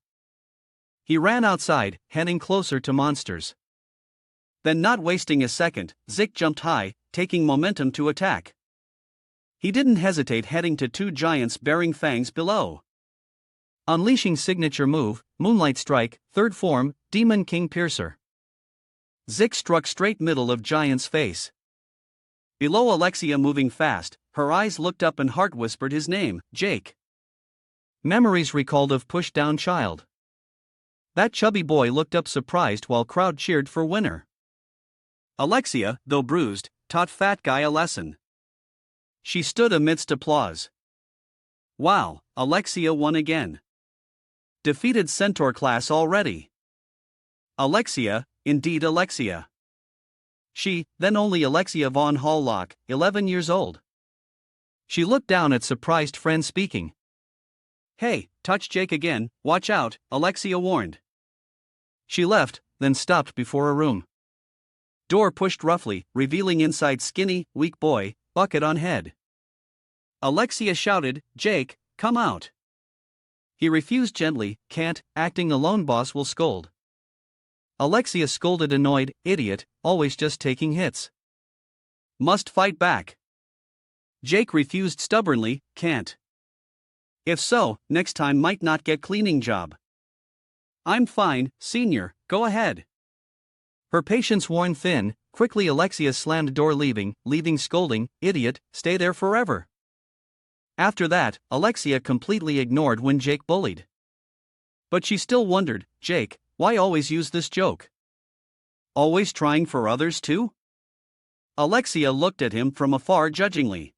He ran outside, heading closer to monsters. Then, not wasting a second, Zik jumped high, taking momentum to attack. He didn't hesitate, heading to two giants bearing fangs below. Unleashing signature move, Moonlight Strike, third form, Demon King Piercer. Zik struck straight middle of giant's face. Below, Alexia moving fast, her eyes looked up and heart whispered his name, "Jake." Memories recalled of pushed down child. That chubby boy looked up surprised while crowd cheered for winner. Alexia, though bruised, taught fat guy a lesson. She stood amidst applause. Wow, Alexia won again. Defeated Centaur class already. Alexia, indeed Alexia. She, then only Alexia von Halllock, 11 years old. She looked down at surprised friend speaking. "Hey, touch Jake again, watch out," Alexia warned. She left, then stopped before a room. Door pushed roughly, revealing inside skinny, weak boy, bucket on head. Alexia shouted, "Jake, come out." He refused gently, "Can't, acting alone boss will scold." Alexia scolded annoyed, "Idiot, always just taking hits. Must fight back." Jake refused stubbornly, "Can't. If so, next time might not get cleaning job." "I'm fine, senior, go ahead." Her patience worn thin, quickly Alexia slammed door leaving scolding, "Idiot, stay there forever." After that, Alexia completely ignored when Jake bullied. But she still wondered, Jake, why always use this joke? Always trying for others too? Alexia looked at him from afar judgingly.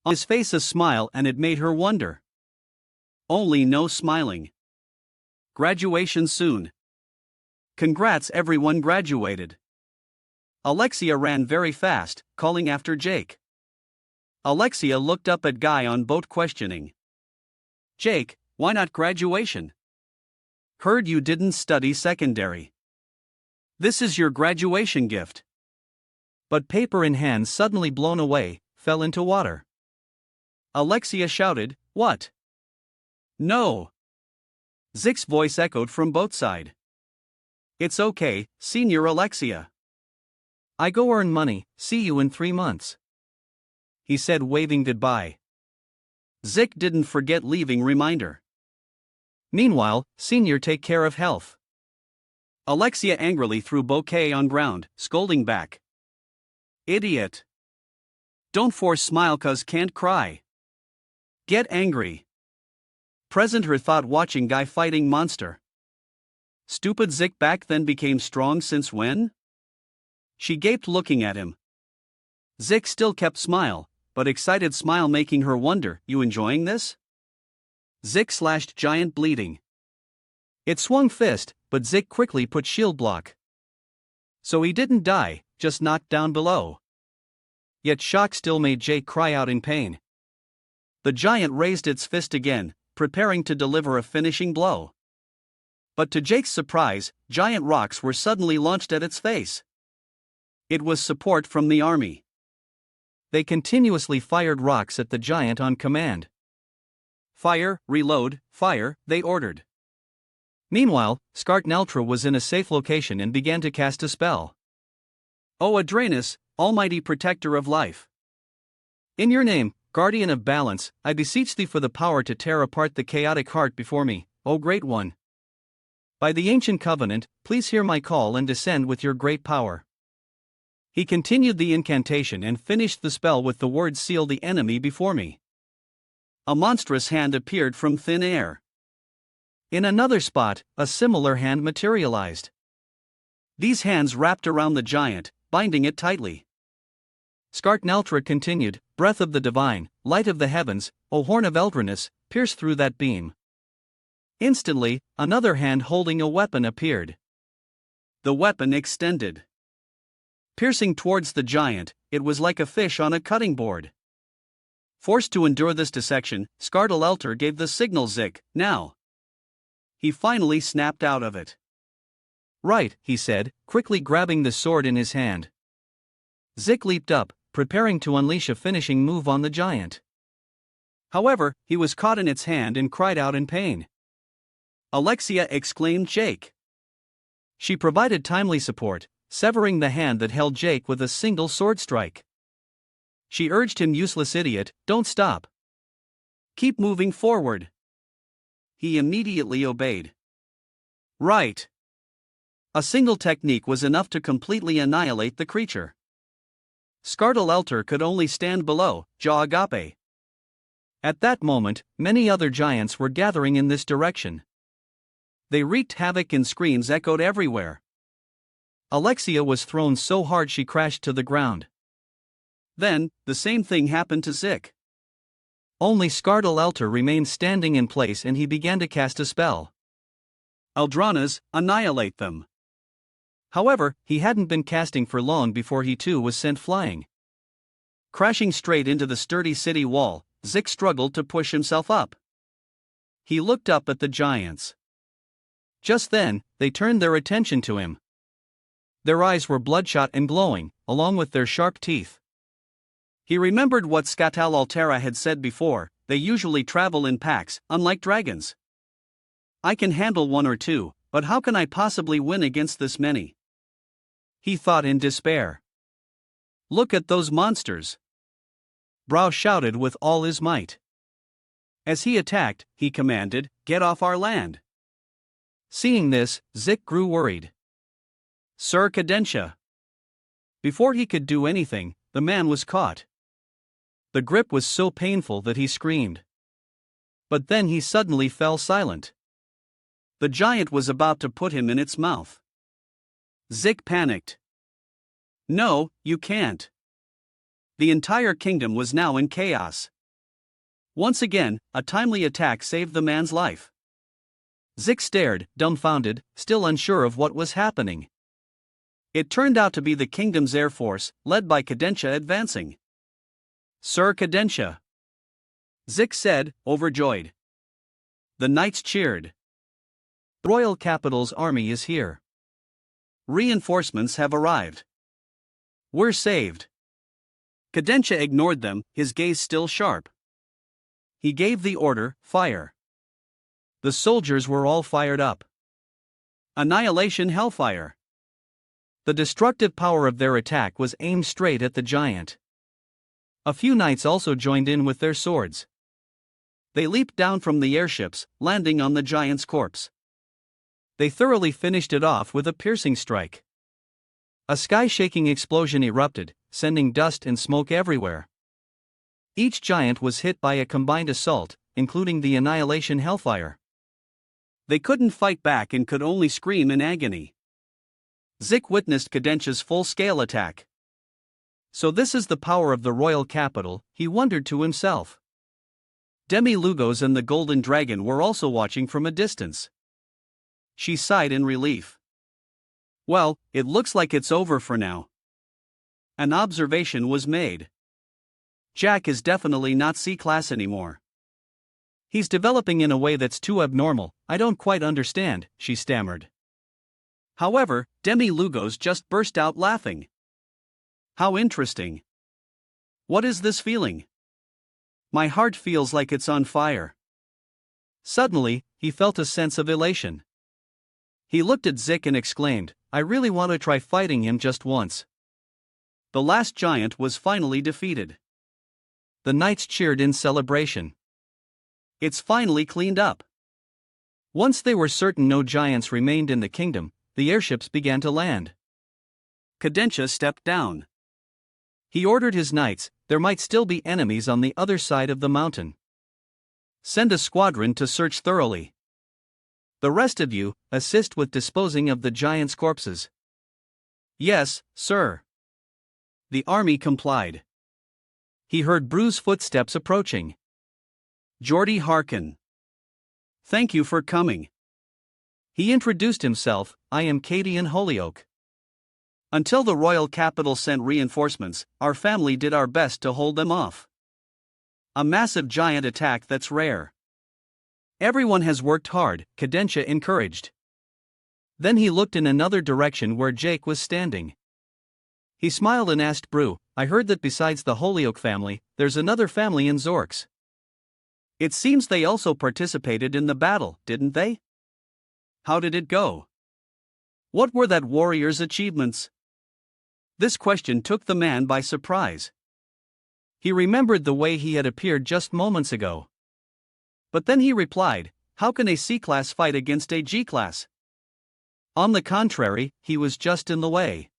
On his face a smile, and it made her wonder. Only no smiling. Graduation soon. Congrats, everyone graduated. Alexia ran very fast, calling after Jake. Alexia looked up at guy on boat questioning. Jake, why not graduation? Heard you didn't study secondary. This is your graduation gift. But paper in hand suddenly blown away, fell into water. Alexia shouted, "What? No. Zik's voice echoed from both sides. It's okay, Senior Alexia. I go earn money, see you in 3 months. He said, waving goodbye. Zik didn't forget leaving reminder. Meanwhile, Senior take care of health. Alexia angrily threw bouquet on ground, scolding back. Idiot. Don't force smile cause can't cry. Get angry. Present her thought watching guy fighting monster. Stupid Zik back then became strong since when? She gaped looking at him. Zik still kept smile, but excited smile making her wonder, you enjoying this? Zik slashed giant bleeding. It swung fist, but Zik quickly put shield block. So he didn't die, just knocked down below. Yet shock still made Jake cry out in pain. The giant raised its fist again, preparing to deliver a finishing blow. But to Jake's surprise, giant rocks were suddenly launched at its face. It was support from the army. They continuously fired rocks at the giant on command. Fire, reload, fire, they ordered. Meanwhile, Skartneltra was in a safe location and began to cast a spell. O Adranus, almighty protector of life. In your name, guardian of balance, I beseech thee for the power to tear apart the chaotic heart before me, O Great One. By the ancient covenant, please hear my call and descend with your great power. He continued the incantation and finished the spell with the words seal the enemy before me. A monstrous hand appeared from thin air. In another spot, a similar hand materialized. These hands wrapped around the giant, binding it tightly. Skartneltra continued, breath of the divine, light of the heavens, O horn of Eldrinus, pierce through that beam. Instantly, another hand holding a weapon appeared. The weapon extended. Piercing towards the giant, it was like a fish on a cutting board. Forced to endure this dissection, Skartalelter gave the signal Zik, now. He finally snapped out of it. Right, he said, quickly grabbing the sword in his hand. Zik leaped up, preparing to unleash a finishing move on the giant. However, he was caught in its hand and cried out in pain. Alexia exclaimed Jake. She provided timely support, severing the hand that held Jake with a single sword strike. She urged him, useless idiot, don't stop. Keep moving forward. He immediately obeyed. Right. A single technique was enough to completely annihilate the creature. Skartalelter could only stand below, jaw agape. At that moment, many other giants were gathering in this direction. They wreaked havoc and screams echoed everywhere. Alexia was thrown so hard she crashed to the ground. Then, the same thing happened to Zik. Only Skartalelter remained standing in place and he began to cast a spell. Eldranas, annihilate them. However, he hadn't been casting for long before he too was sent flying. Crashing straight into the sturdy city wall, Zik struggled to push himself up. He looked up at the giants. Just then, they turned their attention to him. Their eyes were bloodshot and glowing, along with their sharp teeth. He remembered what Skartalelter had said before, they usually travel in packs, unlike dragons. I can handle one or two, but how can I possibly win against this many? He thought in despair. Look at those monsters. Brow shouted with all his might. As he attacked, he commanded, get off our land. Seeing this, Zik grew worried. Sir Cadentia. Before he could do anything, the man was caught. The grip was so painful that he screamed. But then he suddenly fell silent. The giant was about to put him in its mouth. Zik panicked. No, you can't. The entire kingdom was now in chaos. Once again, a timely attack saved the man's life. Zik stared, dumbfounded, still unsure of what was happening. It turned out to be the kingdom's air force, led by Cadentia advancing. Sir Cadentia. Zik said, overjoyed. The knights cheered. The royal capital's army is here. Reinforcements have arrived. We're saved. Cadentia ignored them, his gaze still sharp. He gave the order, fire. The soldiers were all fired up. Annihilation Hellfire. The destructive power of their attack was aimed straight at the giant. A few knights also joined in with their swords. They leaped down from the airships, landing on the giant's corpse. They thoroughly finished it off with a piercing strike. A sky-shaking explosion erupted, sending dust and smoke everywhere. Each giant was hit by a combined assault, including the Annihilation Hellfire. They couldn't fight back and could only scream in agony. Zik witnessed Kadensha's full-scale attack. So this is the power of the royal capital, he wondered to himself. Demi Lugos and the Golden Dragon were also watching from a distance. She sighed in relief. Well, it looks like it's over for now. An observation was made. Jack is definitely not C-class anymore. He's developing in a way that's too abnormal, I don't quite understand, she stammered. However, Demi Lugos just burst out laughing. How interesting. What is this feeling? My heart feels like it's on fire. Suddenly, he felt a sense of elation. He looked at Zik and exclaimed, I really want to try fighting him just once. The last giant was finally defeated. The knights cheered in celebration. It's finally cleaned up. Once they were certain no giants remained in the kingdom, the airships began to land. Kadensha stepped down. He ordered his knights, there might still be enemies on the other side of the mountain. Send a squadron to search thoroughly. The rest of you, assist with disposing of the giants' corpses. Yes, sir. The army complied. He heard Bru's footsteps approaching. Geordie hearken. Thank you for coming. He introduced himself, I am Cadian Holyoke. Until the royal capital sent reinforcements, our family did our best to hold them off. A massive giant attack that's rare. Everyone has worked hard, Kadensha encouraged. Then he looked in another direction where Jake was standing. He smiled and asked Bru, I heard that besides the Holyoke family, there's another family in Zorks. It seems they also participated in the battle, didn't they? How did it go? What were that warrior's achievements? This question took the man by surprise. He remembered the way he had appeared just moments ago. But then he replied, how can a C-class fight against a G-class? On the contrary, he was just in the way.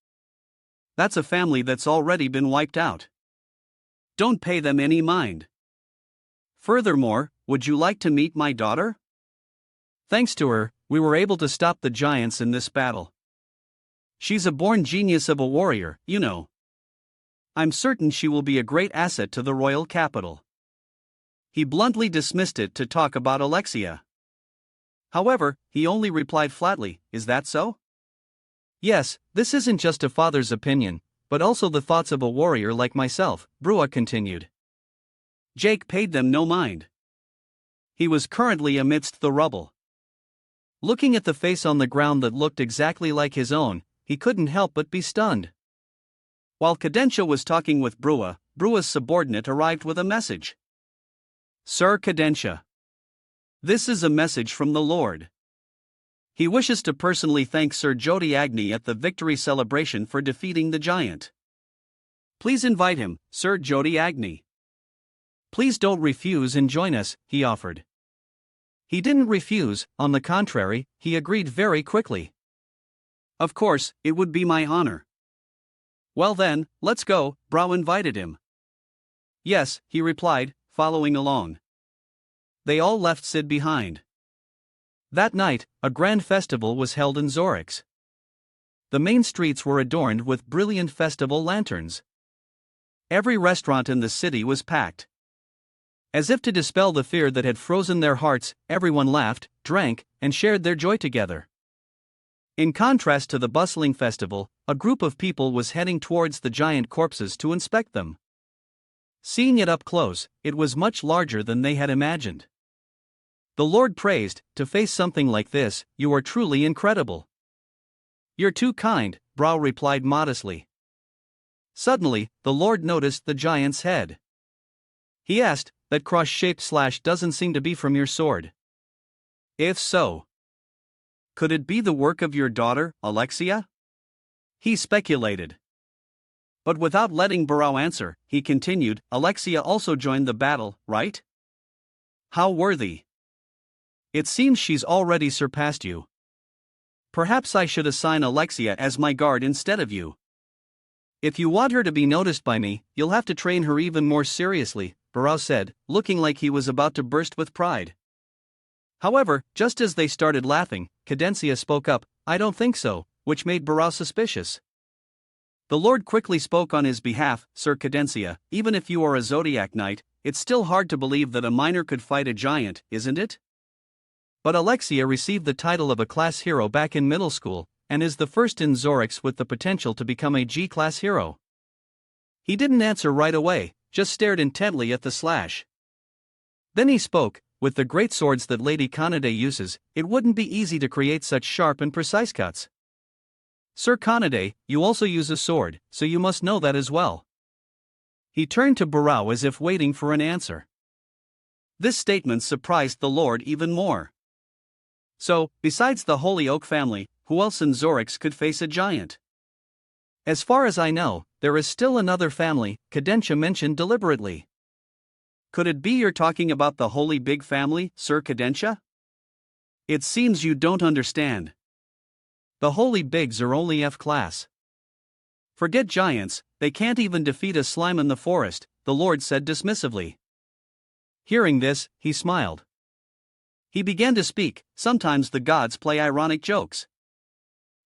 That's a family that's already been wiped out. Don't pay them any mind. Furthermore, would you like to meet my daughter? Thanks to her, we were able to stop the giants in this battle. She's a born genius of a warrior, you know. I'm certain she will be a great asset to the royal capital. He bluntly dismissed it to talk about Alexia. However, he only replied flatly, is that so? Yes, this isn't just a father's opinion, but also the thoughts of a warrior like myself, Brua continued. Jake paid them no mind. He was currently amidst the rubble. Looking at the face on the ground that looked exactly like his own, he couldn't help but be stunned. While Kadensha was talking with Brua, Brua's subordinate arrived with a message. Sir Kadensha. This is a message from the Lord. He wishes to personally thank Sir Jody Agni at the victory celebration for defeating the giant. Please invite him, Sir Jody Agni. Please don't refuse and join us, he offered. He didn't refuse, on the contrary, he agreed very quickly. Of course, it would be my honor. Well then, let's go, Brau invited him. Yes, he replied, following along. They all left Sid behind. That night, a grand festival was held in Zorix. The main streets were adorned with brilliant festival lanterns. Every restaurant in the city was packed. As if to dispel the fear that had frozen their hearts, everyone laughed, drank, and shared their joy together. In contrast to the bustling festival, a group of people was heading towards the giant corpses to inspect them. Seeing it up close, it was much larger than they had imagined. The Lord praised, to face something like this, you are truly incredible. You're too kind, Brau replied modestly. Suddenly, the Lord noticed the giant's head. He asked, that cross-shaped slash doesn't seem to be from your sword. If so, could it be the work of your daughter, Alexia? He speculated. But without letting Burrell answer, he continued, Alexia also joined the battle, right? How worthy! It seems she's already surpassed you. Perhaps I should assign Alexia as my guard instead of you. If you want her to be noticed by me, you'll have to train her even more seriously, Burrell said, looking like he was about to burst with pride. However, just as they started laughing, Cadencia spoke up, I don't think so, which made Burrell suspicious. The Lord quickly spoke on his behalf, Sir Cadencia, even if you are a Zodiac Knight, it's still hard to believe that a minor could fight a giant, isn't it? But Alexia received the title of a class hero back in middle school, and is the first in Zorix with the potential to become a G-class hero. He didn't answer right away, just stared intently at the slash. Then he spoke, with the great swords that Lady Kanade uses, it wouldn't be easy to create such sharp and precise cuts. Sir Kanade, you also use a sword, so you must know that as well. He turned to Burrell as if waiting for an answer. This statement surprised the Lord even more. So, besides the Holy Oak family, who else in Zorix could face a giant? As far as I know, there is still another family, Cadencia mentioned deliberately. Could it be you're talking about the Holy Big family, Sir Cadencia? It seems you don't understand. The Holy Bigs are only F-class. Forget giants, they can't even defeat a slime in the forest, the Lord said dismissively. Hearing this, he smiled. He began to speak, sometimes the gods play ironic jokes.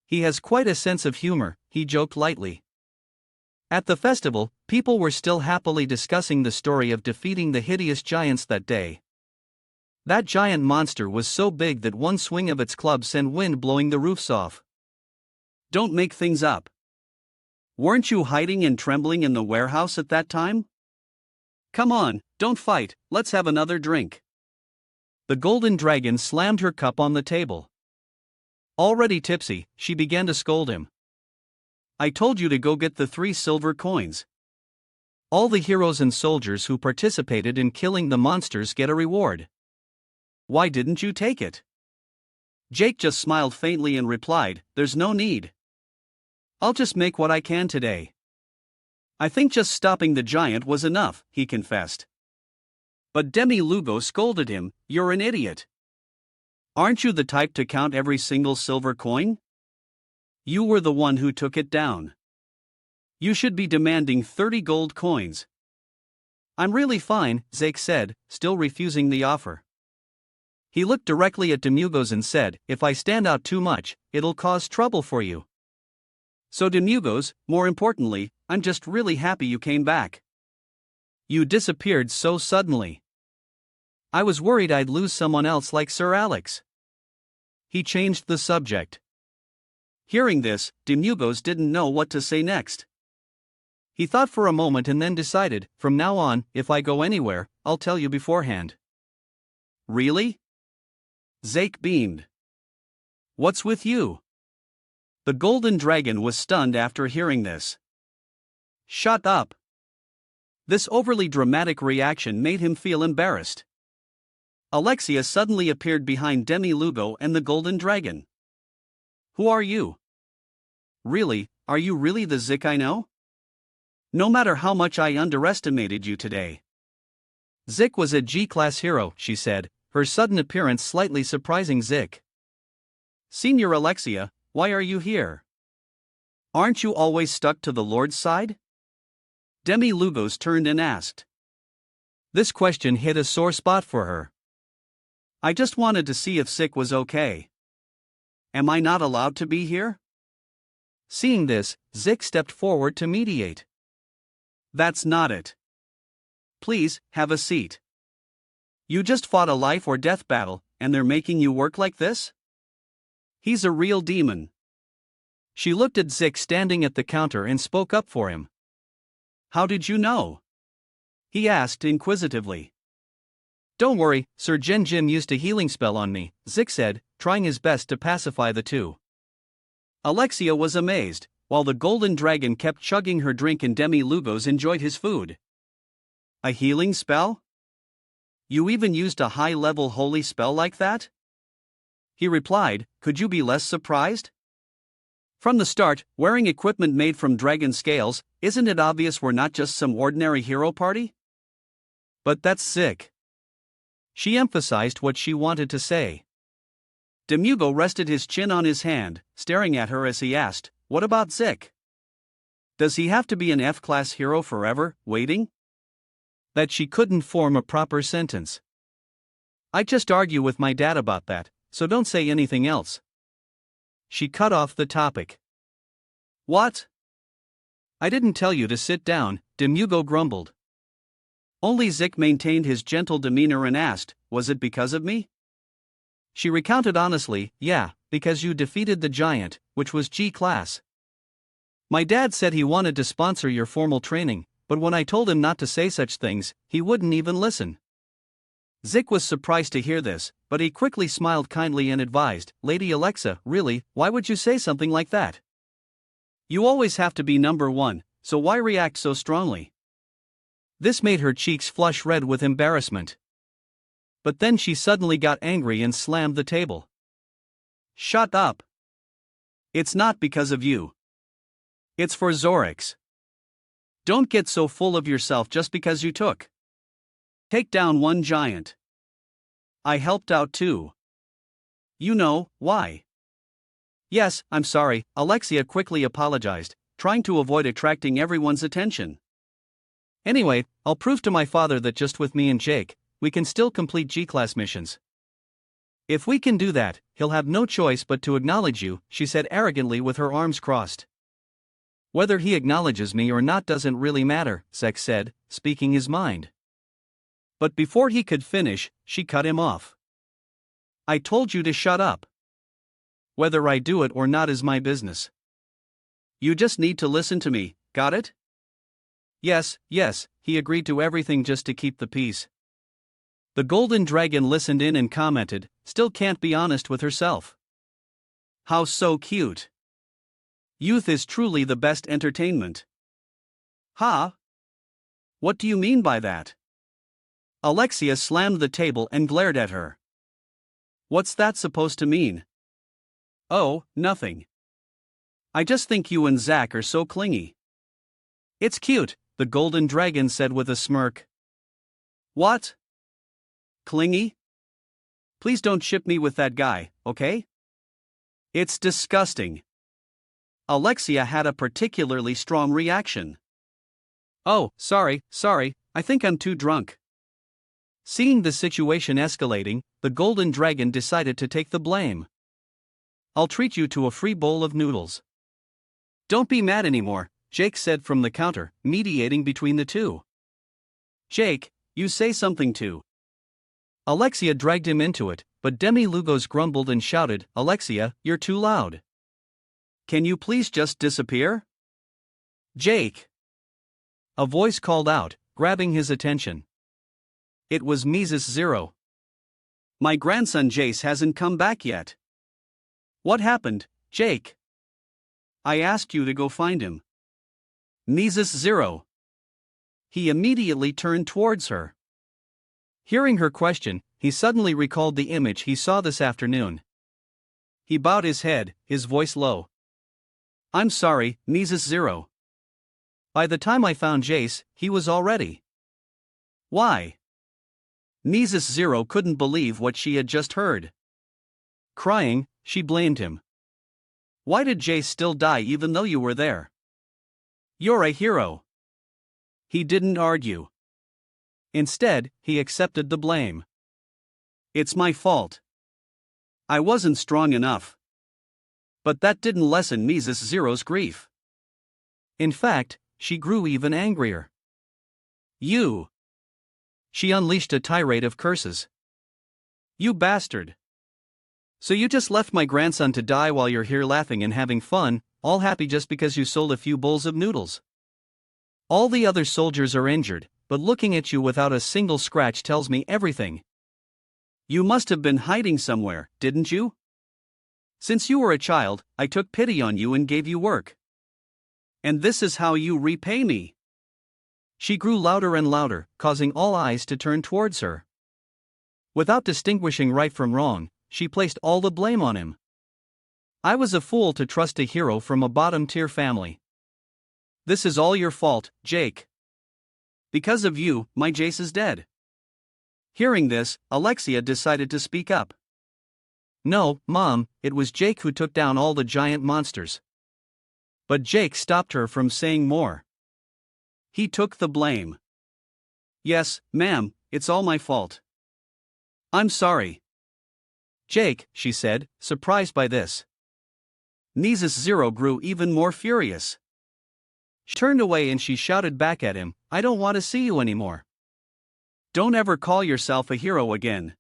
He has quite a sense of humor, he joked lightly. At the festival, people were still happily discussing the story of defeating the hideous giants that day. That giant monster was so big that one swing of its club sent wind blowing the roofs off. Don't make things up. Weren't you hiding and trembling in the warehouse at that time? Come on, don't fight, let's have another drink. The golden dragon slammed her cup on the table. Already tipsy, she began to scold him. I told you to go get the 3 silver coins. All the heroes and soldiers who participated in killing the monsters get a reward. Why didn't you take it? Jake just smiled faintly and replied, there's no need. I'll just make what I can today. I think just stopping the giant was enough, he confessed. But Demi Lugo scolded him, you're an idiot. Aren't you the type to count every single silver coin? You were the one who took it down. You should be demanding 30 gold coins. I'm really fine, Zeke said, still refusing the offer. He looked directly at Demugos and said, if I stand out too much, it'll cause trouble for you. So Demugos, more importantly, I'm just really happy you came back. You disappeared so suddenly. I was worried I'd lose someone else like Sir Alex. He changed the subject. Hearing this, Demugos didn't know what to say next. He thought for a moment and then decided, from now on, if I go anywhere, I'll tell you beforehand. Really? Zeke beamed. What's with you? The golden dragon was stunned after hearing this. Shut up. This overly dramatic reaction made him feel embarrassed. Alexia suddenly appeared behind Demi Lugo and the golden dragon. Who are you? Really, are you really the Zik I know? No matter how much I underestimated you today. Zik was a G-class hero, she said, her sudden appearance slightly surprising Zik. Senior Alexia, why are you here? Aren't you always stuck to the Lord's side? Demi Lugos turned and asked. This question hit a sore spot for her. I just wanted to see if Zik was okay. Am I not allowed to be here? Seeing this, Zik stepped forward to mediate. That's not it. Please, have a seat. You just fought a life or death battle, and they're making you work like this? He's a real demon. She looked at Zik standing at the counter and spoke up for him. How did you know? He asked inquisitively. Don't worry, Sir Gen Jim used a healing spell on me, Zik said, trying his best to pacify the two. Alexia was amazed, while the golden dragon kept chugging her drink and Demi Lugos enjoyed his food. A healing spell? You even used a high-level holy spell like that? He replied, could you be less surprised? From the start, wearing equipment made from dragon scales, isn't it obvious we're not just some ordinary hero party? But that's sick. She emphasized what she wanted to say. Demugo rested his chin on his hand, staring at her as he asked, what about Zik? Does he have to be an F-class hero forever, waiting? That she couldn't form a proper sentence. I just argue with my dad about that, so don't say anything else. She cut off the topic. What? I didn't tell you to sit down, Demugo grumbled. Only Zik maintained his gentle demeanor and asked, was it because of me? She recounted honestly, yeah, because you defeated the giant, which was G-class. My dad said he wanted to sponsor your formal training, but when I told him not to say such things, he wouldn't even listen. Zik was surprised to hear this, but he quickly smiled kindly and advised, Lady Alexa, really, why would you say something like that? You always have to be number one, so why react so strongly? This made her cheeks flush red with embarrassment. But then she suddenly got angry and slammed the table. Shut up. It's not because of you. It's for Zorix. Don't get so full of yourself just because you take down one giant. I helped out too. You know, why? Yes, I'm sorry, Alexia quickly apologized, trying to avoid attracting everyone's attention. Anyway, I'll prove to my father that just with me and Jake, we can still complete G-class missions. If we can do that, he'll have no choice but to acknowledge you, she said arrogantly with her arms crossed. Whether he acknowledges me or not doesn't really matter, Zek said, speaking his mind. But before he could finish, she cut him off. I told you to shut up. Whether I do it or not is my business. You just need to listen to me, got it? Yes, he agreed to everything just to keep the peace. The golden dragon listened in and commented, still can't be honest with herself. How so cute. Youth is truly the best entertainment. Huh? What do you mean by that? Alexia slammed the table and glared at her. What's that supposed to mean? Oh, nothing. I just think you and Zach are so clingy. It's cute, the golden dragon said with a smirk. What? Clingy? Please don't ship me with that guy, okay? It's disgusting. Alexia had a particularly strong reaction. Oh, sorry, I think I'm too drunk. Seeing the situation escalating, the golden dragon decided to take the blame. I'll treat you to a free bowl of noodles. Don't be mad anymore, Jake said from the counter, mediating between the two. Jake, you say something too. Alexia dragged him into it, but Demi Lugos grumbled and shouted, Alexia, you're too loud. Can you please just disappear? Jake! A voice called out, grabbing his attention. It was Mrs. Zero. My grandson Jace hasn't come back yet. What happened, Jake? I asked you to go find him. Mrs. Zero. He immediately turned towards her. Hearing her question, he suddenly recalled the image he saw this afternoon. He bowed his head, his voice low. I'm sorry, Mrs. Zero. By the time I found Jace, he was already. Why? Mrs. Zero couldn't believe what she had just heard. Crying, she blamed him. Why did Jace still die even though you were there? You're a hero. He didn't argue. Instead, he accepted the blame. It's my fault. I wasn't strong enough. But that didn't lessen Mrs. Zero's grief. In fact, she grew even angrier. You! She unleashed a tirade of curses. You bastard! So you just left my grandson to die while you're here laughing and having fun, all happy just because you sold a few bowls of noodles. All the other soldiers are injured, but looking at you without a single scratch tells me everything. You must have been hiding somewhere, didn't you? Since you were a child, I took pity on you and gave you work. And this is how you repay me. She grew louder and louder, causing all eyes to turn towards her. Without distinguishing right from wrong, she placed all the blame on him. I was a fool to trust a hero from a bottom-tier family. This is all your fault, Jake. Because of you, my Jace is dead. Hearing this, Alexia decided to speak up. No, Mom, it was Jake who took down all the giant monsters. But Jake stopped her from saying more. He took the blame. Yes, ma'am, it's all my fault. I'm sorry. Jake, she said, surprised by this. Neesis Zero grew even more furious. She turned away and she shouted back at him, I don't want to see you anymore. Don't ever call yourself a hero again.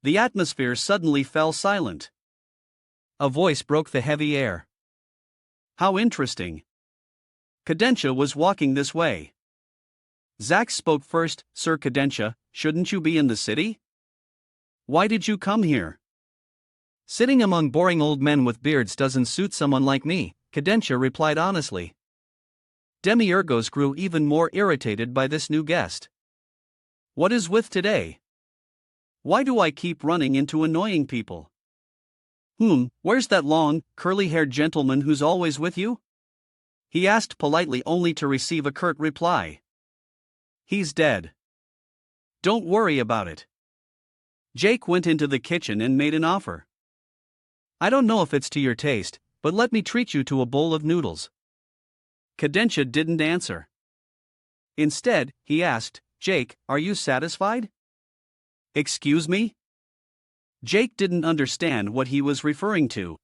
The atmosphere suddenly fell silent. A voice broke the heavy air. How interesting. Cadentia was walking this way. Zack spoke first. Sir Cadentia, shouldn't you be in the city? Why did you come here? Sitting among boring old men with beards doesn't suit someone like me, Cadentia replied honestly. Demiurgos grew even more irritated by this new guest. What is with today? Why do I keep running into annoying people? Where's that long, curly-haired gentleman who's always with you? He asked politely only to receive a curt reply. He's dead. Don't worry about it. Jake went into the kitchen and made an offer. I don't know if it's to your taste, but let me treat you to a bowl of noodles. Cadentia didn't answer. Instead, he asked, Jake, are you satisfied? Excuse me? Jake didn't understand what he was referring to.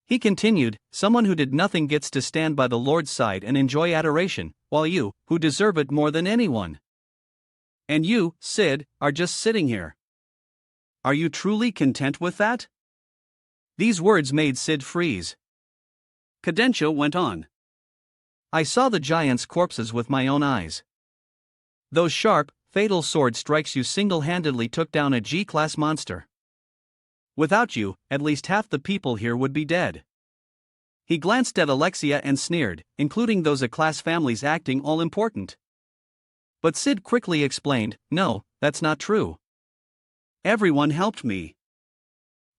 He continued, someone who did nothing gets to stand by the Lord's side and enjoy adoration, while you, who deserve it more than anyone. And you, Sid, are just sitting here. Are you truly content with that? These words made Sid freeze. Cadentia went on. I saw the giants' corpses with my own eyes. Those sharp, fatal sword strikes you single-handedly took down a G-class monster. Without you, at least half the people here would be dead. He glanced at Alexia and sneered, including those A-class families acting all-important. But Sid quickly explained, no, that's not true. Everyone helped me.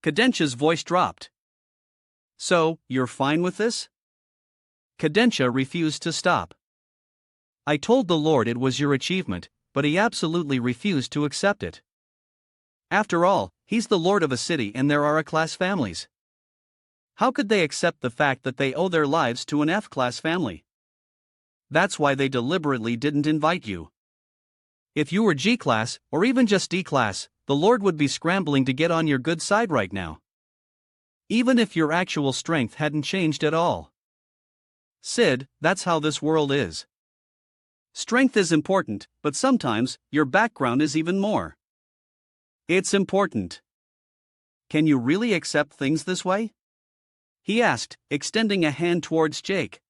Cadentia's voice dropped. So, you're fine with this? Cadentia refused to stop. I told the Lord it was your achievement, but he absolutely refused to accept it. After all, he's the lord of a city and there are A-class families. How could they accept the fact that they owe their lives to an F-class family? That's why they deliberately didn't invite you. If you were G-class, or even just D-class, the Lord would be scrambling to get on your good side right now. Even if your actual strength hadn't changed at all. Sid, that's how this world is. Strength is important, but sometimes, your background is even more. It's important. Can you really accept things this way? He asked, extending a hand towards Jake.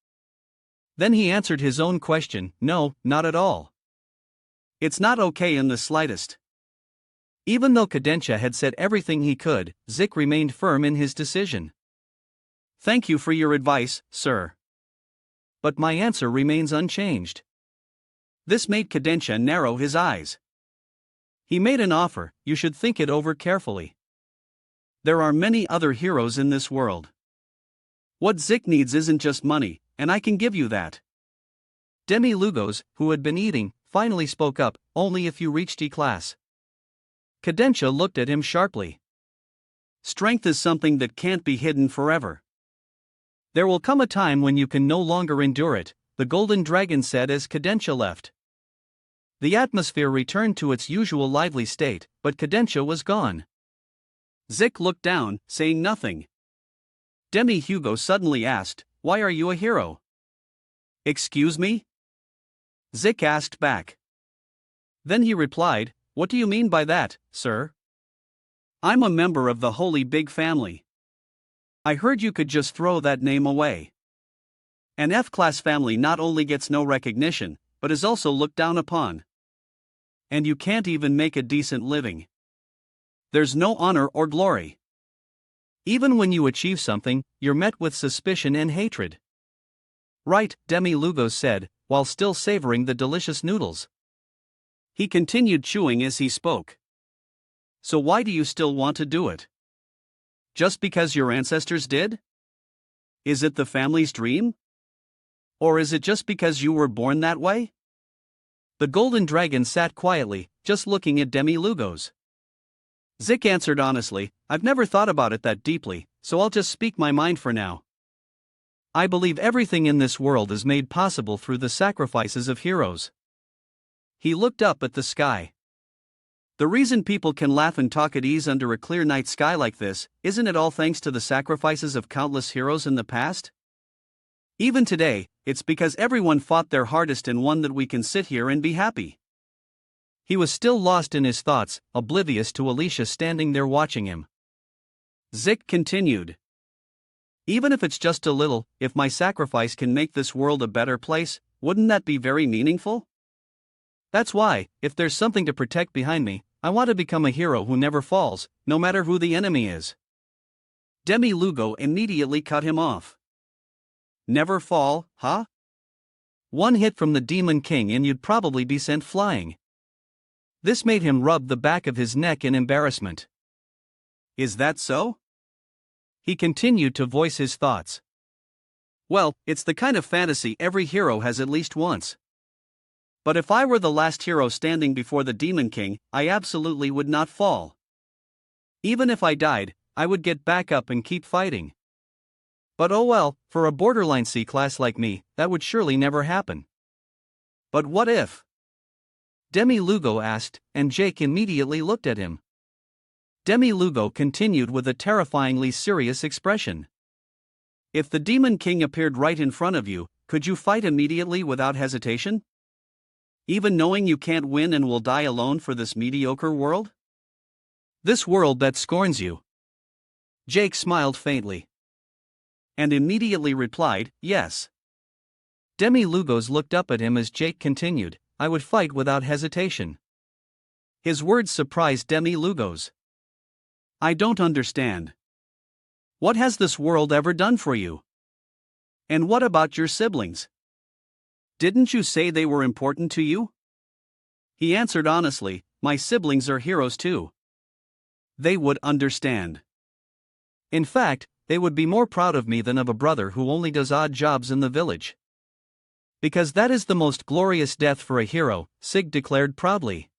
Then he answered his own question, no, not at all. It's not okay in the slightest. Even though Cadentia had said everything he could, Zick remained firm in his decision. Thank you for your advice, sir. But my answer remains unchanged. This made Cadentia narrow his eyes. He made an offer, you should think it over carefully. There are many other heroes in this world. What Zick needs isn't just money, and I can give you that. Demi Lugos, who had been eating, finally spoke up, only if you reached E-class. Cadentia looked at him sharply. Strength is something that can't be hidden forever. There will come a time when you can no longer endure it, the Golden Dragon said as Cadentia left. The atmosphere returned to its usual lively state, but Cadentia was gone. Zick looked down, saying nothing. Demi Hugo suddenly asked, why are you a hero? Excuse me? Zick asked back. Then he replied, what do you mean by that, sir? I'm a member of the Holy Big Family. I heard you could just throw that name away. An F-class family not only gets no recognition, but is also looked down upon. And you can't even make a decent living. There's no honor or glory. Even when you achieve something, you're met with suspicion and hatred. Right, Demi Lugos said, while still savoring the delicious noodles. He continued chewing as he spoke. So why do you still want to do it? Just because your ancestors did? Is it the family's dream? Or is it just because you were born that way? The golden dragon sat quietly, just looking at Demi-Lugos. Zik answered honestly, I've never thought about it that deeply, so I'll just speak my mind for now. I believe everything in this world is made possible through the sacrifices of heroes. He looked up at the sky. The reason people can laugh and talk at ease under a clear night sky like this, isn't it all thanks to the sacrifices of countless heroes in the past? Even today, it's because everyone fought their hardest and won that we can sit here and be happy. He was still lost in his thoughts, oblivious to Alicia standing there watching him. Zik continued. Even if it's just a little, if my sacrifice can make this world a better place, wouldn't that be very meaningful? That's why, if there's something to protect behind me, I want to become a hero who never falls, no matter who the enemy is. Demi-Lugo immediately cut him off. Never fall, huh? One hit from the Demon King and you'd probably be sent flying. This made him rub the back of his neck in embarrassment. Is that so? He continued to voice his thoughts. Well, it's the kind of fantasy every hero has at least once. But if I were the last hero standing before the Demon King, I absolutely would not fall. Even if I died, I would get back up and keep fighting. But oh well, for a borderline C-class like me, that would surely never happen. But what if? Demi-Lugo asked, and Jake immediately looked at him. Demi-Lugo continued with a terrifyingly serious expression. If the Demon King appeared right in front of you, could you fight immediately without hesitation? Even knowing you can't win and will die alone for this mediocre world? This world that scorns you. Jake smiled faintly. And immediately replied, yes. Demi-Lugos looked up at him as Jake continued, I would fight without hesitation. His words surprised Demi-Lugos. I don't understand. What has this world ever done for you? And what about your siblings? Didn't you say they were important to you? He answered honestly, my siblings are heroes too. They would understand. In fact, they would be more proud of me than of a brother who only does odd jobs in the village. Because that is the most glorious death for a hero, Sig declared proudly.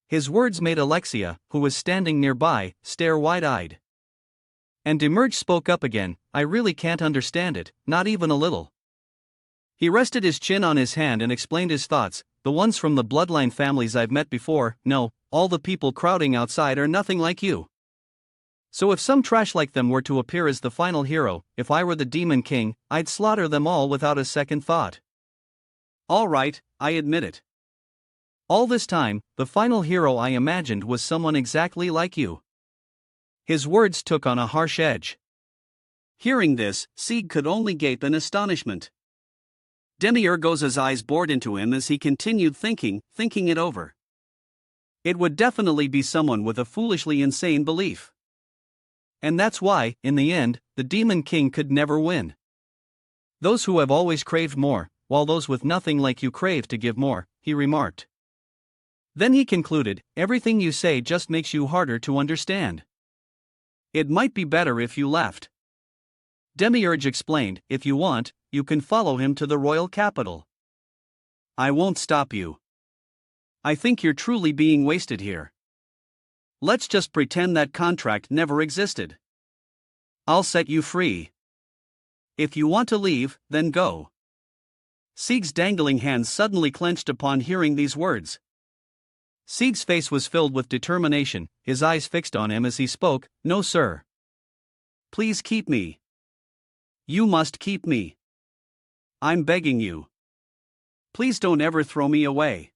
His words made Alexia, who was standing nearby, stare wide-eyed. And Emerge spoke up again, I really can't understand it, not even a little. He rested his chin on his hand and explained his thoughts, the ones from the bloodline families I've met before, no, all the people crowding outside are nothing like you. So if some trash like them were to appear as the final hero, if I were the Demon King, I'd slaughter them all without a second thought. All right, I admit it. All this time, the final hero I imagined was someone exactly like you. His words took on a harsh edge. Hearing this, Sieg could only gape in astonishment. Demi-Urgo's eyes bored into him as he continued thinking it over. It would definitely be someone with a foolishly insane belief. And that's why, in the end, the Demon King could never win. Those who have always craved more, while those with nothing like you crave to give more, he remarked. Then he concluded, everything you say just makes you harder to understand. It might be better if you left. Demiurge explained, if you want, you can follow him to the royal capital. I won't stop you. I think you're truly being wasted here. Let's just pretend that contract never existed. I'll set you free. If you want to leave, then go. Sieg's dangling hands suddenly clenched upon hearing these words. Sieg's face was filled with determination, his eyes fixed on him as he spoke, no sir. Please keep me. You must keep me. I'm begging you. Please don't ever throw me away.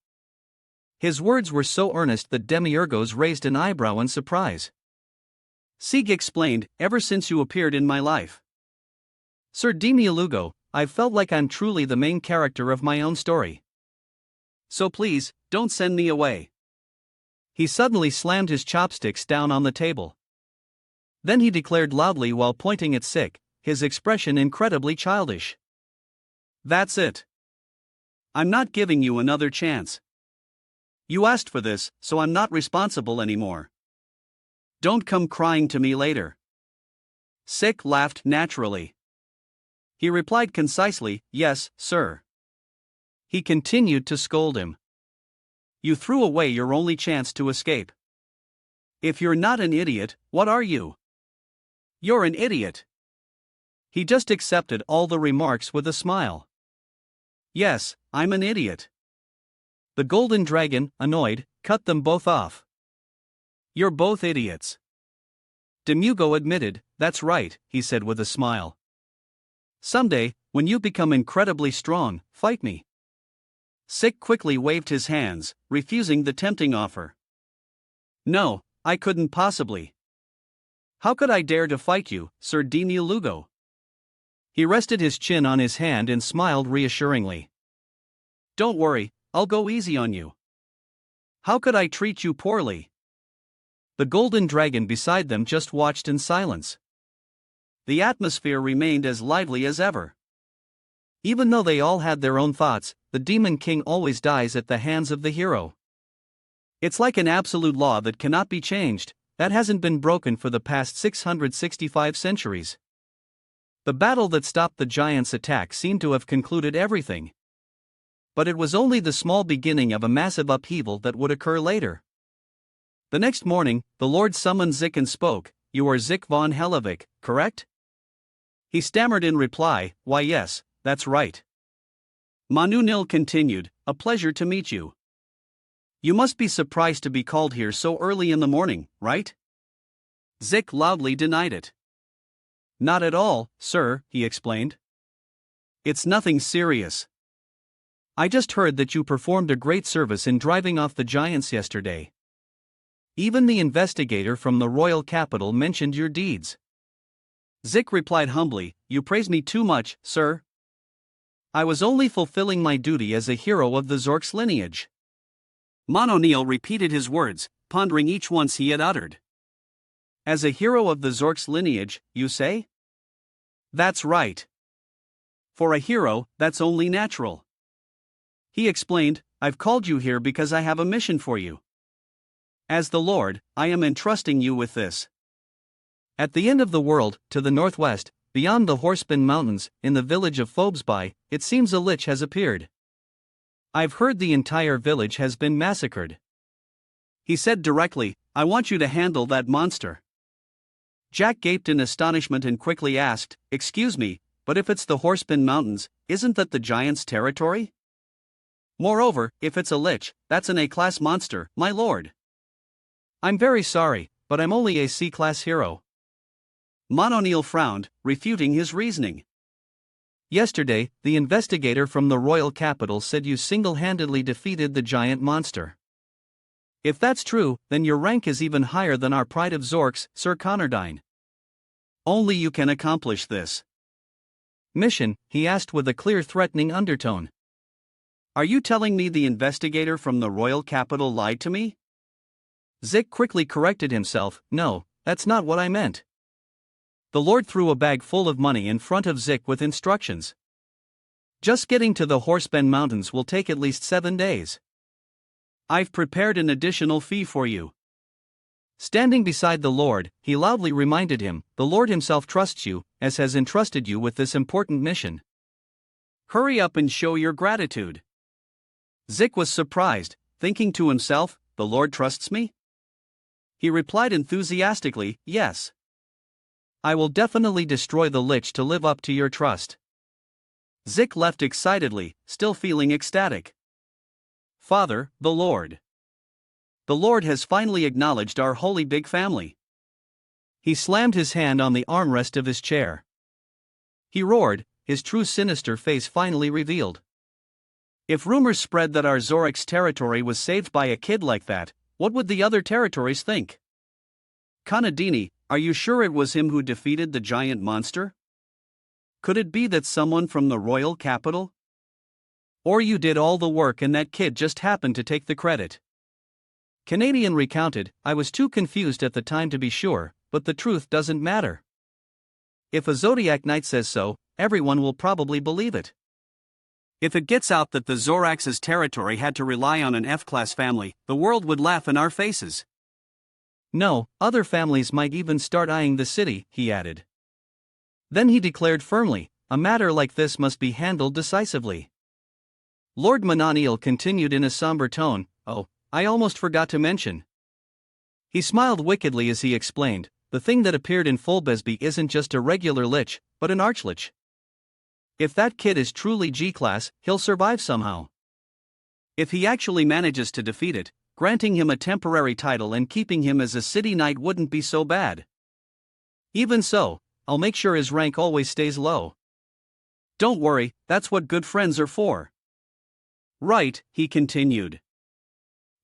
His words were so earnest that Demi-Urgos raised an eyebrow in surprise. Sieg explained, ever since you appeared in my life. Sir Demi-Lugo, I've felt like I'm truly the main character of my own story. So please, don't send me away. He suddenly slammed his chopsticks down on the table. Then he declared loudly while pointing at Sick, his expression incredibly childish. That's it. I'm not giving you another chance. You asked for this, so I'm not responsible anymore. Don't come crying to me later. Zik laughed naturally. He replied concisely, yes, sir. He continued to scold him. You threw away your only chance to escape. If you're not an idiot, what are you? You're an idiot. He just accepted all the remarks with a smile. Yes, I'm an idiot. The golden dragon, annoyed, cut them both off. You're both idiots. Demugo admitted, that's right, he said with a smile. Someday, when you become incredibly strong, fight me. Zik quickly waved his hands, refusing the tempting offer. No, I couldn't possibly. How could I dare to fight you, Sir Demugo? He rested his chin on his hand and smiled reassuringly. Don't worry, I'll go easy on you. How could I treat you poorly? The golden dragon beside them just watched in silence. The atmosphere remained as lively as ever. Even though they all had their own thoughts, the Demon King always dies at the hands of the hero. It's like an absolute law that cannot be changed, that hasn't been broken for the past 665 centuries. The battle that stopped the giants' attack seemed to have concluded everything. But it was only the small beginning of a massive upheaval that would occur later. The next morning, the Lord summoned Zik and spoke, You are Zik von Hellevik, correct? He stammered in reply, Why yes, that's right. Manunil continued, A pleasure to meet you. You must be surprised to be called here so early in the morning, right? Zik loudly denied it. Not at all, sir, he explained. It's nothing serious. I just heard that you performed a great service in driving off the giants yesterday. Even the investigator from the royal capital mentioned your deeds. Zik replied humbly, You praise me too much, sir. I was only fulfilling my duty as a hero of the Zork's lineage. Manonil repeated his words, pondering each once he had uttered. As a hero of the Zork's lineage, you say? That's right. For a hero, that's only natural. He explained, I've called you here because I have a mission for you. As the Lord, I am entrusting you with this. At the end of the world, to the northwest, beyond the Horsepin Mountains, in the village of Phobesby, it seems a lich has appeared. I've heard the entire village has been massacred. He said directly, I want you to handle that monster. Jack gaped in astonishment and quickly asked, Excuse me, but if it's the Horsepin Mountains, isn't that the giant's territory? Moreover, if it's a lich, that's an A-class monster, my lord. I'm very sorry, but I'm only a C-class hero. Manonil frowned, refuting his reasoning. Yesterday, the investigator from the royal capital said you single-handedly defeated the giant monster. If that's true, then your rank is even higher than our pride of Zorks, Sir Conordine. Only you can accomplish this mission, he asked with a clear threatening undertone. Are you telling me the investigator from the royal capital lied to me? Zik quickly corrected himself, No, that's not what I meant. The Lord threw a bag full of money in front of Zik with instructions. Just getting to the Horsepin Mountains will take at least 7 days. I've prepared an additional fee for you. Standing beside the Lord, he loudly reminded him, The Lord himself trusts you, as has entrusted you with this important mission. Hurry up and show your gratitude. Zik was surprised, thinking to himself, The Lord trusts me? He replied enthusiastically, Yes. I will definitely destroy the lich to live up to your trust. Zik left excitedly, still feeling ecstatic. Father, the Lord. The Lord has finally acknowledged our holy big family. He slammed his hand on the armrest of his chair. He roared, his true sinister face finally revealed. If rumors spread that our Zorak's territory was saved by a kid like that, what would the other territories think? Kanadini, are you sure it was him who defeated the giant monster? Could it be that someone from the royal capital? Or you did all the work and that kid just happened to take the credit? Canadian recounted, I was too confused at the time to be sure, but the truth doesn't matter. If a Zodiac Knight says so, everyone will probably believe it. If it gets out that the Zorax's territory had to rely on an F-class family, the world would laugh in our faces. No, other families might even start eyeing the city, he added. Then he declared firmly, a matter like this must be handled decisively. Lord Mananiel continued in a somber tone, oh, I almost forgot to mention. He smiled wickedly as he explained, the thing that appeared in Fulbesby isn't just a regular lich, but an archlich. If that kid is truly G-class, he'll survive somehow. If he actually manages to defeat it, granting him a temporary title and keeping him as a city knight wouldn't be so bad. Even so, I'll make sure his rank always stays low. Don't worry, that's what good friends are for. Right, he continued.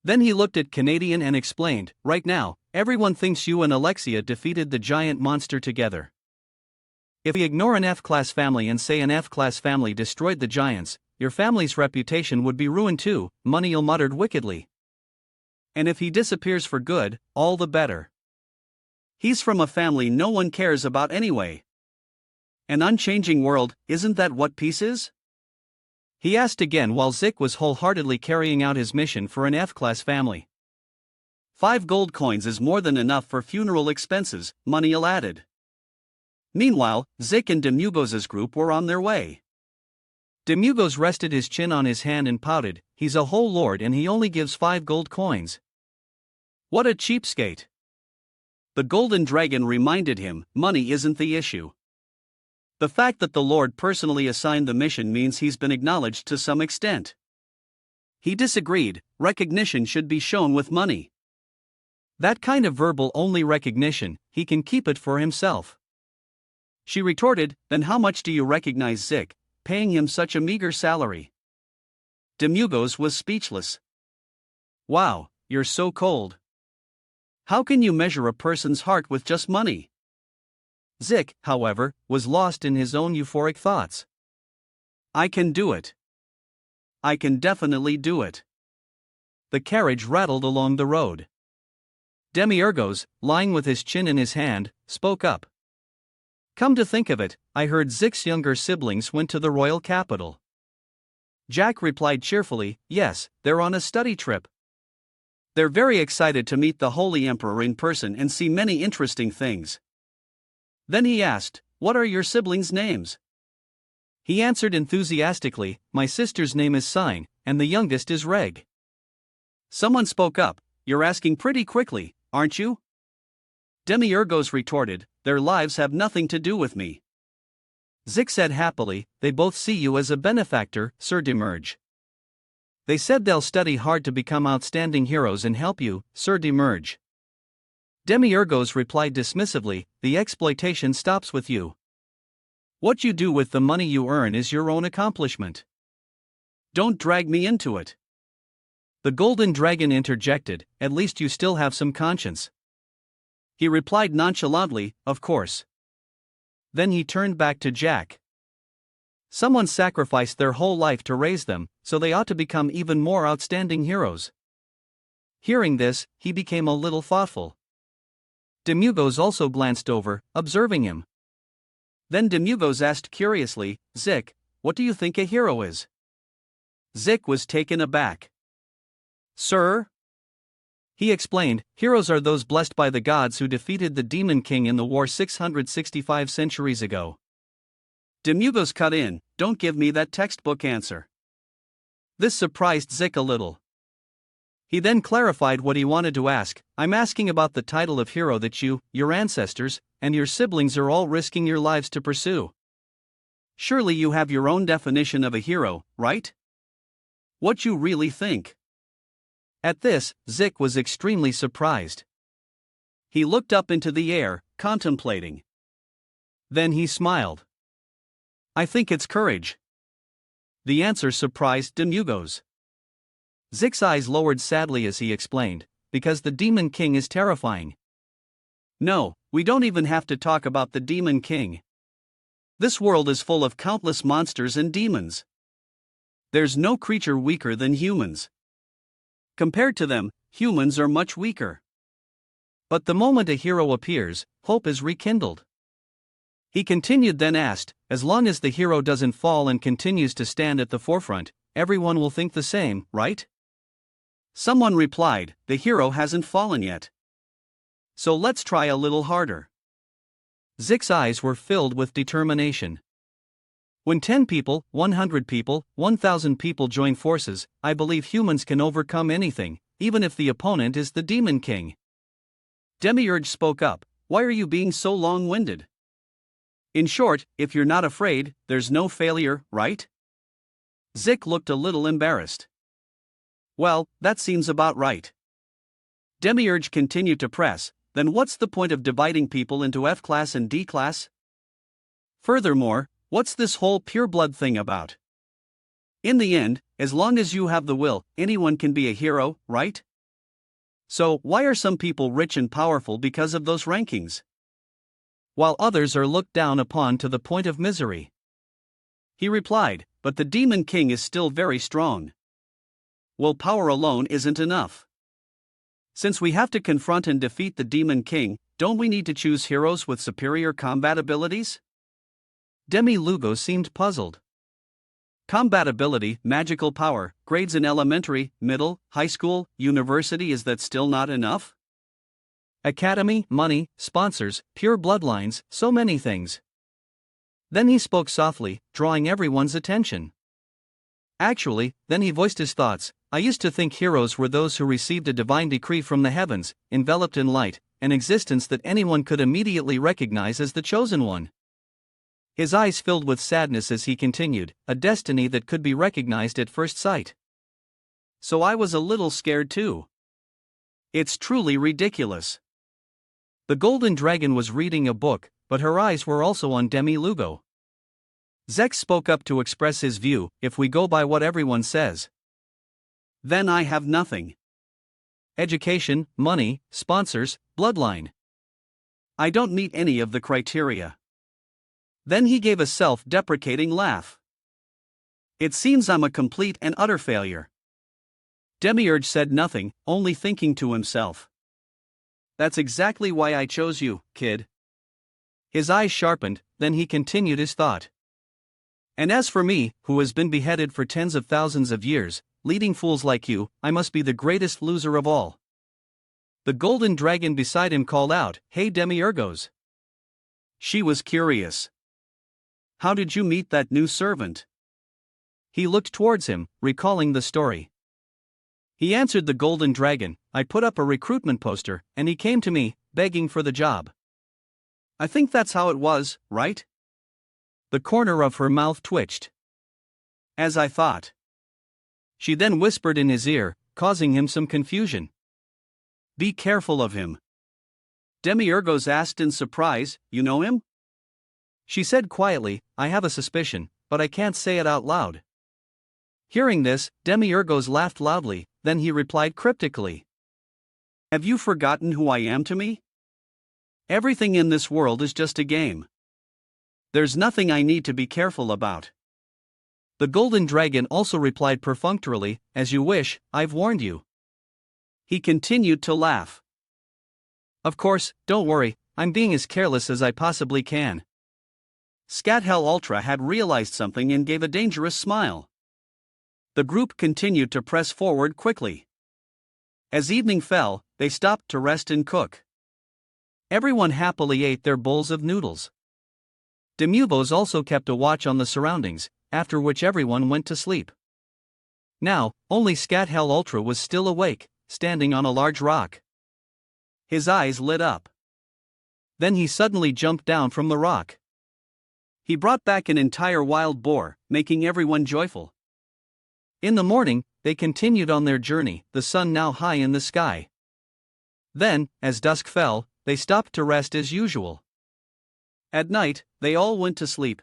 Then he looked at Canadian and explained, right now, everyone thinks you and Alexia defeated the giant monster together. If we ignore an F-class family and say an F-class family destroyed the giants, your family's reputation would be ruined too, Mananiel muttered wickedly. And if he disappears for good, all the better. He's from a family no one cares about anyway. An unchanging world, isn't that what peace is? He asked again while Zik was wholeheartedly carrying out his mission for an F-class family. 5 gold coins is more than enough for funeral expenses, Mananiel added. Meanwhile, Zik and Demugos' group were on their way. Demugos rested his chin on his hand and pouted, he's a whole lord and he only gives 5 gold coins. What a cheapskate. The golden dragon reminded him, money isn't the issue. The fact that the Lord personally assigned the mission means he's been acknowledged to some extent. He disagreed, recognition should be shown with money. That kind of verbal-only recognition, he can keep it for himself. She retorted, then how much do you recognize Zik, paying him such a meager salary? Demugos was speechless. Wow, you're so cold. How can you measure a person's heart with just money? Zik, however, was lost in his own euphoric thoughts. I can do it. I can definitely do it. The carriage rattled along the road. Demiurgos, lying with his chin in his hand, spoke up. Come to think of it, I heard Zik's younger siblings went to the royal capital. Jack replied cheerfully, yes, they're on a study trip. They're very excited to meet the Holy Emperor in person and see many interesting things. Then he asked, what are your siblings' names? He answered enthusiastically, my sister's name is Sign, and the youngest is Reg. Someone spoke up, you're asking pretty quickly, aren't you? Demiurgos retorted, their lives have nothing to do with me. Zik said happily, they both see you as a benefactor, Sir Demerge. They said they'll study hard to become outstanding heroes and help you, Sir Demerge. Demiurgos replied dismissively, the exploitation stops with you. What you do with the money you earn is your own accomplishment. Don't drag me into it. The golden dragon interjected, at least you still have some conscience. He replied nonchalantly, of course. Then he turned back to Jack. Someone sacrificed their whole life to raise them, so they ought to become even more outstanding heroes. Hearing this, he became a little thoughtful. Demugos also glanced over, observing him. Then Demugos asked curiously, Zik, what do you think a hero is? Zik was taken aback. Sir? He explained, heroes are those blessed by the gods who defeated the demon king in the war 665 centuries ago. Demugos cut in, don't give me that textbook answer. This surprised Zik a little. He then clarified what he wanted to ask, I'm asking about the title of hero that you, your ancestors, and your siblings are all risking your lives to pursue. Surely you have your own definition of a hero, right? What you really think? At this, Zik was extremely surprised. He looked up into the air, contemplating. Then he smiled. I think it's courage. The answer surprised Demugos. Zik's eyes lowered sadly as he explained, because the Demon King is terrifying. No, we don't even have to talk about the Demon King. This world is full of countless monsters and demons. There's no creature weaker than humans. Compared to them, humans are much weaker. But the moment a hero appears, hope is rekindled. He continued then asked, as long as the hero doesn't fall and continues to stand at the forefront, everyone will think the same, right? Someone replied, the hero hasn't fallen yet. So let's try a little harder. Zik's eyes were filled with determination. When 10 people, 100 people, 1,000 people join forces, I believe humans can overcome anything, even if the opponent is the Demon King. Demiurge spoke up, "Why are you being so long-winded? In short, if you're not afraid, there's no failure, right?" Zik looked a little embarrassed. "Well, that seems about right." Demiurge continued to press, "Then what's the point of dividing people into F class and D class? Furthermore, what's this whole pureblood thing about? In the end, as long as you have the will, anyone can be a hero, right? So, why are some people rich and powerful because of those rankings, while others are looked down upon to the point of misery?" He replied, "But the Demon King is still very strong. Willpower alone isn't enough. Since we have to confront and defeat the Demon King, don't we need to choose heroes with superior combat abilities?" Demi Lugo seemed puzzled. Combat ability, magical power, grades in elementary, middle, high school, university, is that still not enough? Academy, money, sponsors, pure bloodlines, so many things. Then he spoke softly, drawing everyone's attention. Actually, then he voiced his thoughts, "I used to think heroes were those who received a divine decree from the heavens, enveloped in light, an existence that anyone could immediately recognize as the chosen one." His eyes filled with sadness as he continued, "A destiny that could be recognized at first sight. So I was a little scared too. It's truly ridiculous." The Golden Dragon was reading a book, but her eyes were also on Demi Lugo. Zek spoke up to express his view, "If we go by what everyone says, then I have nothing. Education, money, sponsors, bloodline. I don't meet any of the criteria." Then he gave a self-deprecating laugh. "It seems I'm a complete and utter failure." Demiurge said nothing, only thinking to himself, "That's exactly why I chose you, kid." His eyes sharpened, then he continued his thought. "And as for me, who has been beheaded for tens of thousands of years, leading fools like you, I must be the greatest loser of all." The Golden Dragon beside him called out, "Hey Demiurgos." She was curious. "How did you meet that new servant?" He looked towards him, recalling the story. He answered the Golden Dragon, "I put up a recruitment poster, and he came to me, begging for the job." "I think that's how it was, right?" The corner of her mouth twitched. "As I thought." She then whispered in his ear, causing him some confusion. "Be careful of him." Demiurgos asked in surprise, "You know him?" She said quietly, "I have a suspicion, but I can't say it out loud." Hearing this, Demiurgos laughed loudly, then he replied cryptically, "Have you forgotten who I am to me? Everything in this world is just a game. There's nothing I need to be careful about." The Golden Dragon also replied perfunctorily, "As you wish, I've warned you." He continued to laugh. "Of course, don't worry, I'm being as careless as I possibly can." Scathell Ultra had realized something and gave a dangerous smile. The group continued to press forward quickly. As evening fell, they stopped to rest and cook. Everyone happily ate their bowls of noodles. Demuvos also kept a watch on the surroundings, after which everyone went to sleep. Now, only Scathell Ultra was still awake, standing on a large rock. His eyes lit up. Then he suddenly jumped down from the rock. He brought back an entire wild boar, making everyone joyful. In the morning, they continued on their journey, the sun now high in the sky. Then, as dusk fell, they stopped to rest as usual. At night, they all went to sleep.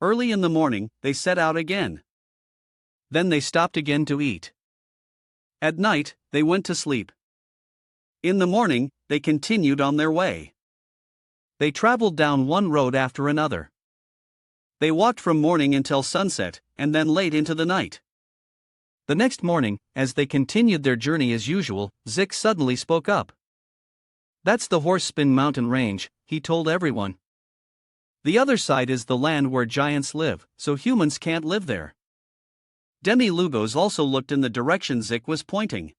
Early in the morning, they set out again. Then they stopped again to eat. At night, they went to sleep. In the morning, they continued on their way. They traveled down one road after another. They walked from morning until sunset, and then late into the night. The next morning, as they continued their journey as usual, Zik suddenly spoke up. "That's the Horsespin Mountain Range," he told everyone. "The other side is the land where giants live, so humans can't live there." Demi Lugos also looked in the direction Zik was pointing.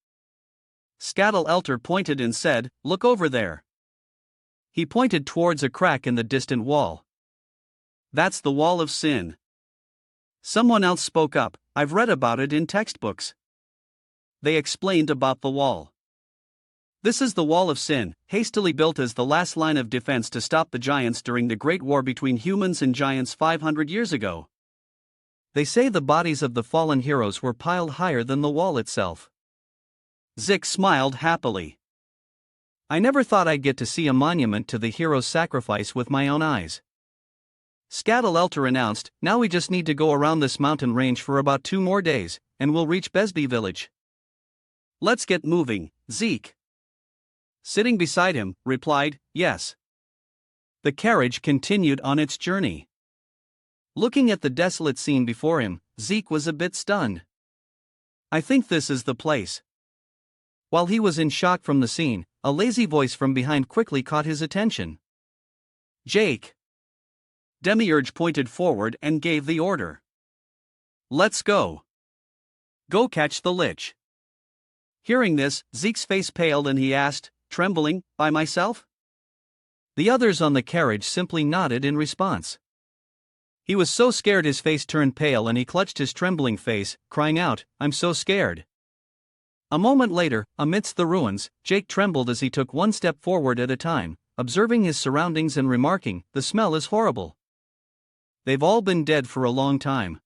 Scattel pointed and said, "Look over there." He pointed towards a crack in the distant wall. "That's the wall of sin." Someone else spoke up, "I've read about it in textbooks." They explained about the wall. This is the wall of sin, hastily built as the last line of defense to stop the giants during the Great War between humans and giants 500 years ago. They say the bodies of the fallen heroes were piled higher than the wall itself. Zik smiled happily. "I never thought I'd get to see a monument to the hero's sacrifice with my own eyes." Scattel announced, "Now we just need to go around this mountain range for about 2 more days, and we'll reach Besby village." "Let's get moving," Zeke, sitting beside him, replied, "Yes." The carriage continued on its journey. Looking at the desolate scene before him, Zeke was a bit stunned. "I think this is the place." While he was in shock from the scene, a lazy voice from behind quickly caught his attention. "Jake." Demiurge pointed forward and gave the order. "Let's go. Go catch the lich." Hearing this, Zeke's face paled and he asked, trembling, "By myself?" The others on the carriage simply nodded in response. He was so scared his face turned pale and he clutched his trembling face, crying out, "I'm so scared." A moment later, amidst the ruins, Jake trembled as he took one step forward at a time, observing his surroundings and remarking, "The smell is horrible. They've all been dead for a long time."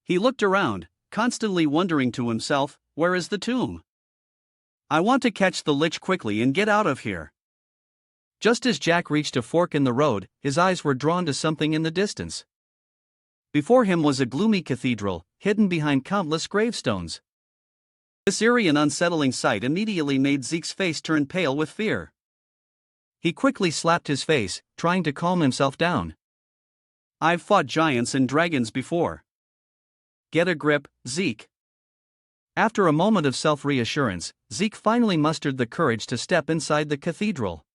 He looked around, constantly wondering to himself, "Where is the tomb? I want to catch the lich quickly and get out of here." Just as Jack reached a fork in the road, his eyes were drawn to something in the distance. Before him was a gloomy cathedral, hidden behind countless gravestones. This eerie and unsettling sight immediately made Zeke's face turn pale with fear. He quickly slapped his face, trying to calm himself down. "I've fought giants and dragons before. Get a grip, Zeke." After a moment of self-reassurance, Zeke finally mustered the courage to step inside the cathedral.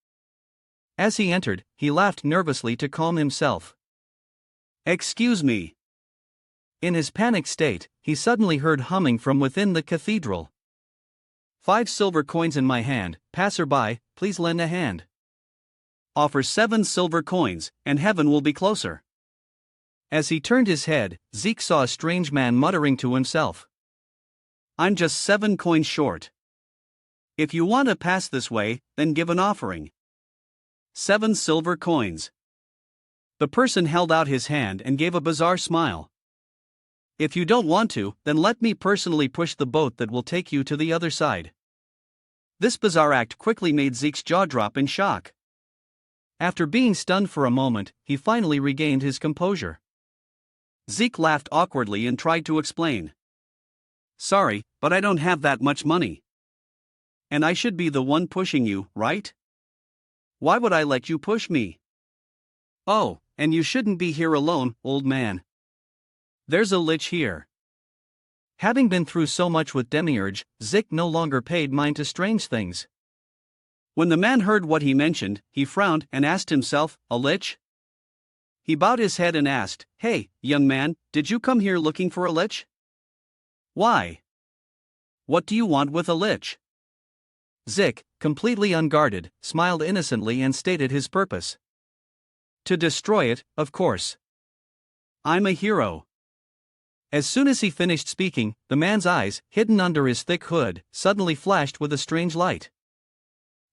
As he entered, he laughed nervously to calm himself. "Excuse me." In his panicked state, he suddenly heard humming from within the cathedral. "5 silver coins in my hand, passerby, please lend a hand. Offer 7 silver coins, and heaven will be closer." As he turned his head, Zeke saw a strange man muttering to himself. "I'm just 7 coins short. If you want to pass this way, then give an offering. 7 silver coins." The person held out his hand and gave a bizarre smile. "If you don't want to, then let me personally push the boat that will take you to the other side." This bizarre act quickly made Zeke's jaw drop in shock. After being stunned for a moment, he finally regained his composure. Zeke laughed awkwardly and tried to explain. "Sorry, but I don't have that much money. And I should be the one pushing you, right? Why would I let you push me?" "Oh, and you shouldn't be here alone, old man. There's a lich here." Having been through so much with Demiurge, Zeke no longer paid mind to strange things. When the man heard what he mentioned, he frowned and asked himself, "A lich?" He bowed his head and asked, "Hey, young man, did you come here looking for a lich?" "Why? What do you want with a lich?" Zik, completely unguarded, smiled innocently and stated his purpose. "To destroy it, of course. I'm a hero." As soon as he finished speaking, the man's eyes, hidden under his thick hood, suddenly flashed with a strange light.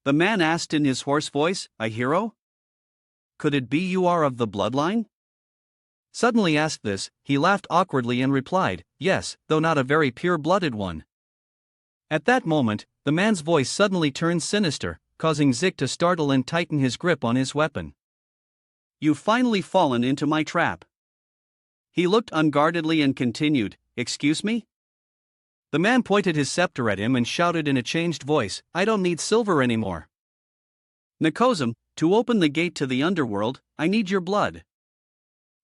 The man asked in his hoarse voice, "A hero? Could it be you are of the bloodline?" Suddenly asked this, he laughed awkwardly and replied, "Yes, though not a very pure-blooded one." At that moment, the man's voice suddenly turned sinister, causing Zik to startle and tighten his grip on his weapon. "You've finally fallen into my trap." He looked unguardedly and continued, "Excuse me?" The man pointed his scepter at him and shouted in a changed voice, "I don't need silver anymore. Nikozim, to open the gate to the underworld, I need your blood."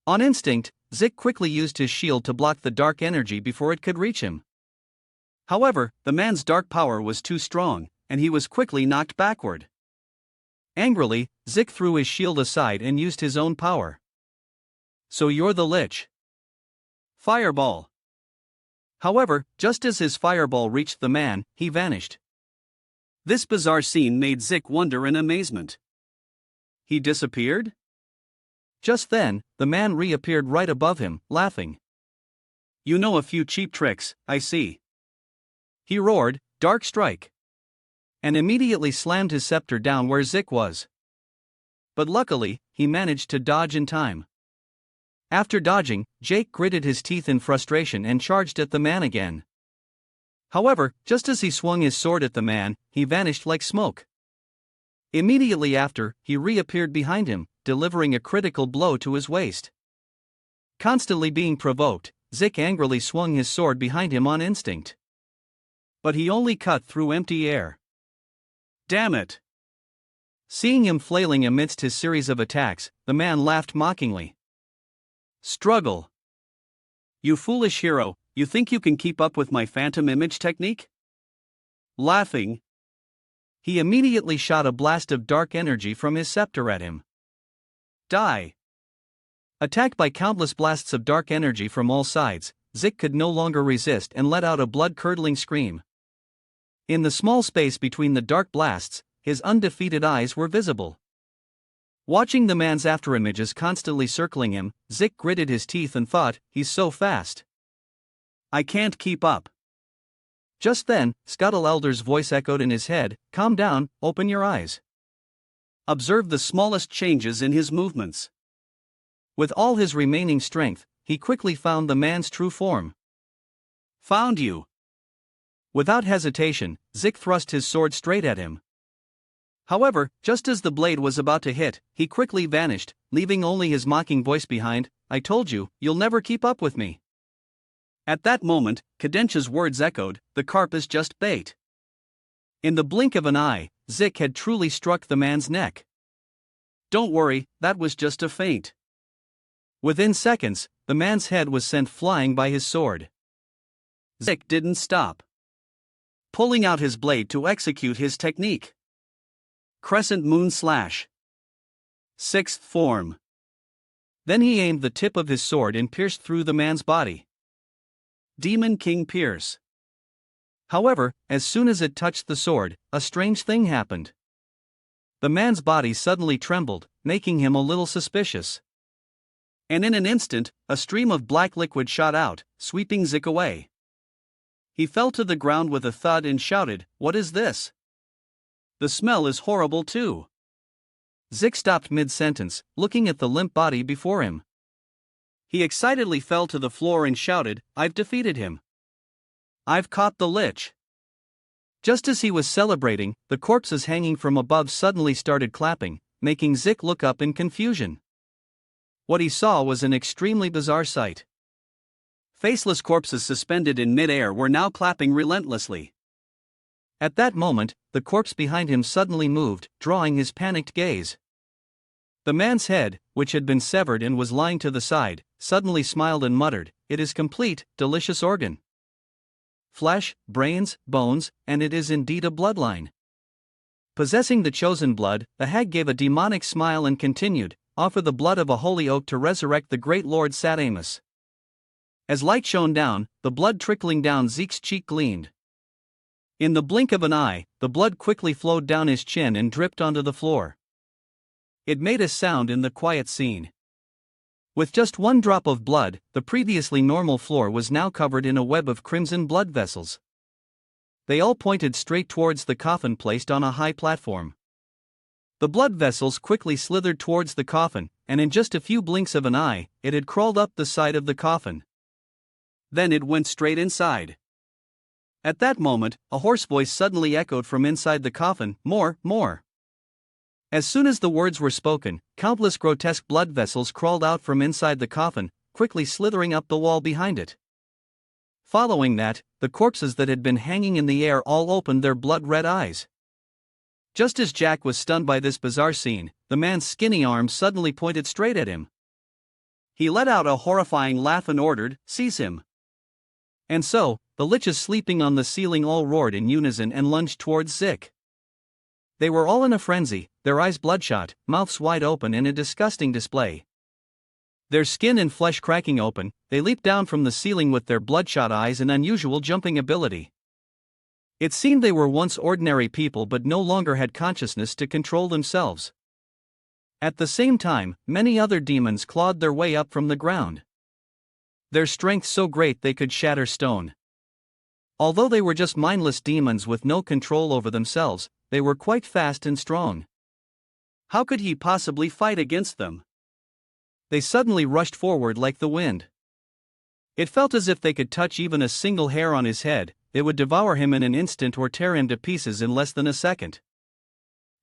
On instinct, Zik quickly used his shield to block the dark energy before it could reach him. However, the man's dark power was too strong, and he was quickly knocked backward. Angrily, Zik threw his shield aside and used his own power. "So you're the lich." Fireball. However, just as his fireball reached the man, he vanished. This bizarre scene made Zik wonder in amazement. He disappeared? Just then, the man reappeared right above him, laughing. You know a few cheap tricks, I see. He roared, "Dark strike!" and immediately slammed his scepter down where Zik was. But luckily, he managed to dodge in time. After dodging, Jake gritted his teeth in frustration and charged at the man again. However, just as he swung his sword at the man, he vanished like smoke. Immediately after, he reappeared behind him, delivering a critical blow to his waist. Constantly being provoked, Zik angrily swung his sword behind him on instinct. But he only cut through empty air. Damn it! Seeing him flailing amidst his series of attacks, the man laughed mockingly. Struggle! You foolish hero, you think you can keep up with my phantom image technique? Laughing, he immediately shot a blast of dark energy from his scepter at him. Die! Attacked by countless blasts of dark energy from all sides, Zik could no longer resist and let out a blood-curdling scream. In the small space between the dark blasts, his undefeated eyes were visible. Watching the man's afterimages constantly circling him, Zik gritted his teeth and thought, he's so fast. I can't keep up. Just then, Scuttle Elder's voice echoed in his head, calm down, open your eyes. Observe the smallest changes in his movements. With all his remaining strength, he quickly found the man's true form. Found you! Without hesitation, Zik thrust his sword straight at him. However, just as the blade was about to hit, he quickly vanished, leaving only his mocking voice behind. I told you, you'll never keep up with me. At that moment, Kadensha's words echoed, the carp is just bait. In the blink of an eye, Zik had truly struck the man's neck. Don't worry, that was just a feint. Within seconds, the man's head was sent flying by his sword. Zik didn't stop, pulling out his blade to execute his technique. Crescent Moon Slash. Sixth form. Then he aimed the tip of his sword and pierced through the man's body. Demon King Pierce. However, as soon as it touched the sword, a strange thing happened. The man's body suddenly trembled, making him a little suspicious. And in an instant, a stream of black liquid shot out, sweeping Zik away. He fell to the ground with a thud and shouted, "What is this? The smell is horrible too." Zik stopped mid-sentence, looking at the limp body before him. He excitedly fell to the floor and shouted, I've defeated him. I've caught the lich. Just as he was celebrating, the corpses hanging from above suddenly started clapping, making Zik look up in confusion. What he saw was an extremely bizarre sight. Faceless corpses suspended in mid-air were now clapping relentlessly. At that moment, the corpse behind him suddenly moved, drawing his panicked gaze. The man's head, which had been severed and was lying to the side, suddenly smiled and muttered, "It is complete, delicious organ. Flesh, brains, bones, and it is indeed a bloodline." Possessing the chosen blood, the hag gave a demonic smile and continued, "Offer the blood of a holy oak to resurrect the great Lord Satamus." As light shone down, the blood trickling down Zeke's cheek gleamed. In the blink of an eye, the blood quickly flowed down his chin and dripped onto the floor. It made a sound in the quiet scene. With just one drop of blood, the previously normal floor was now covered in a web of crimson blood vessels. They all pointed straight towards the coffin placed on a high platform. The blood vessels quickly slithered towards the coffin, and in just a few blinks of an eye, it had crawled up the side of the coffin. Then it went straight inside. At that moment, a hoarse voice suddenly echoed from inside the coffin, "More, more." As soon as the words were spoken, countless grotesque blood vessels crawled out from inside the coffin, quickly slithering up the wall behind it. Following that, the corpses that had been hanging in the air all opened their blood-red eyes. Just as Jack was stunned by this bizarre scene, the man's skinny arm suddenly pointed straight at him. He let out a horrifying laugh and ordered, "Seize him." And so, the liches sleeping on the ceiling all roared in unison and lunged towards Zik. They were all in a frenzy, their eyes bloodshot, mouths wide open in a disgusting display. Their skin and flesh cracking open, they leaped down from the ceiling with their bloodshot eyes and unusual jumping ability. It seemed they were once ordinary people but no longer had consciousness to control themselves. At the same time, many other demons clawed their way up from the ground. Their strength so great they could shatter stone. Although they were just mindless demons with no control over themselves, they were quite fast and strong. How could he possibly fight against them? They suddenly rushed forward like the wind. It felt as if they could touch even a single hair on his head, they would devour him in an instant or tear him to pieces in less than a second.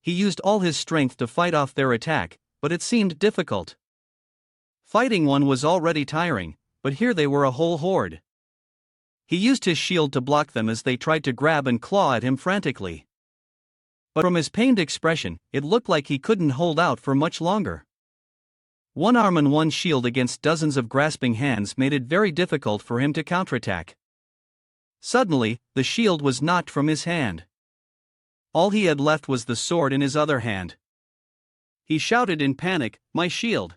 He used all his strength to fight off their attack, but it seemed difficult. Fighting one was already tiring, but here they were a whole horde. He used his shield to block them as they tried to grab and claw at him frantically. But from his pained expression, it looked like he couldn't hold out for much longer. One arm and one shield against dozens of grasping hands made it very difficult for him to counterattack. Suddenly, the shield was knocked from his hand. All he had left was the sword in his other hand. He shouted in panic, "My shield!"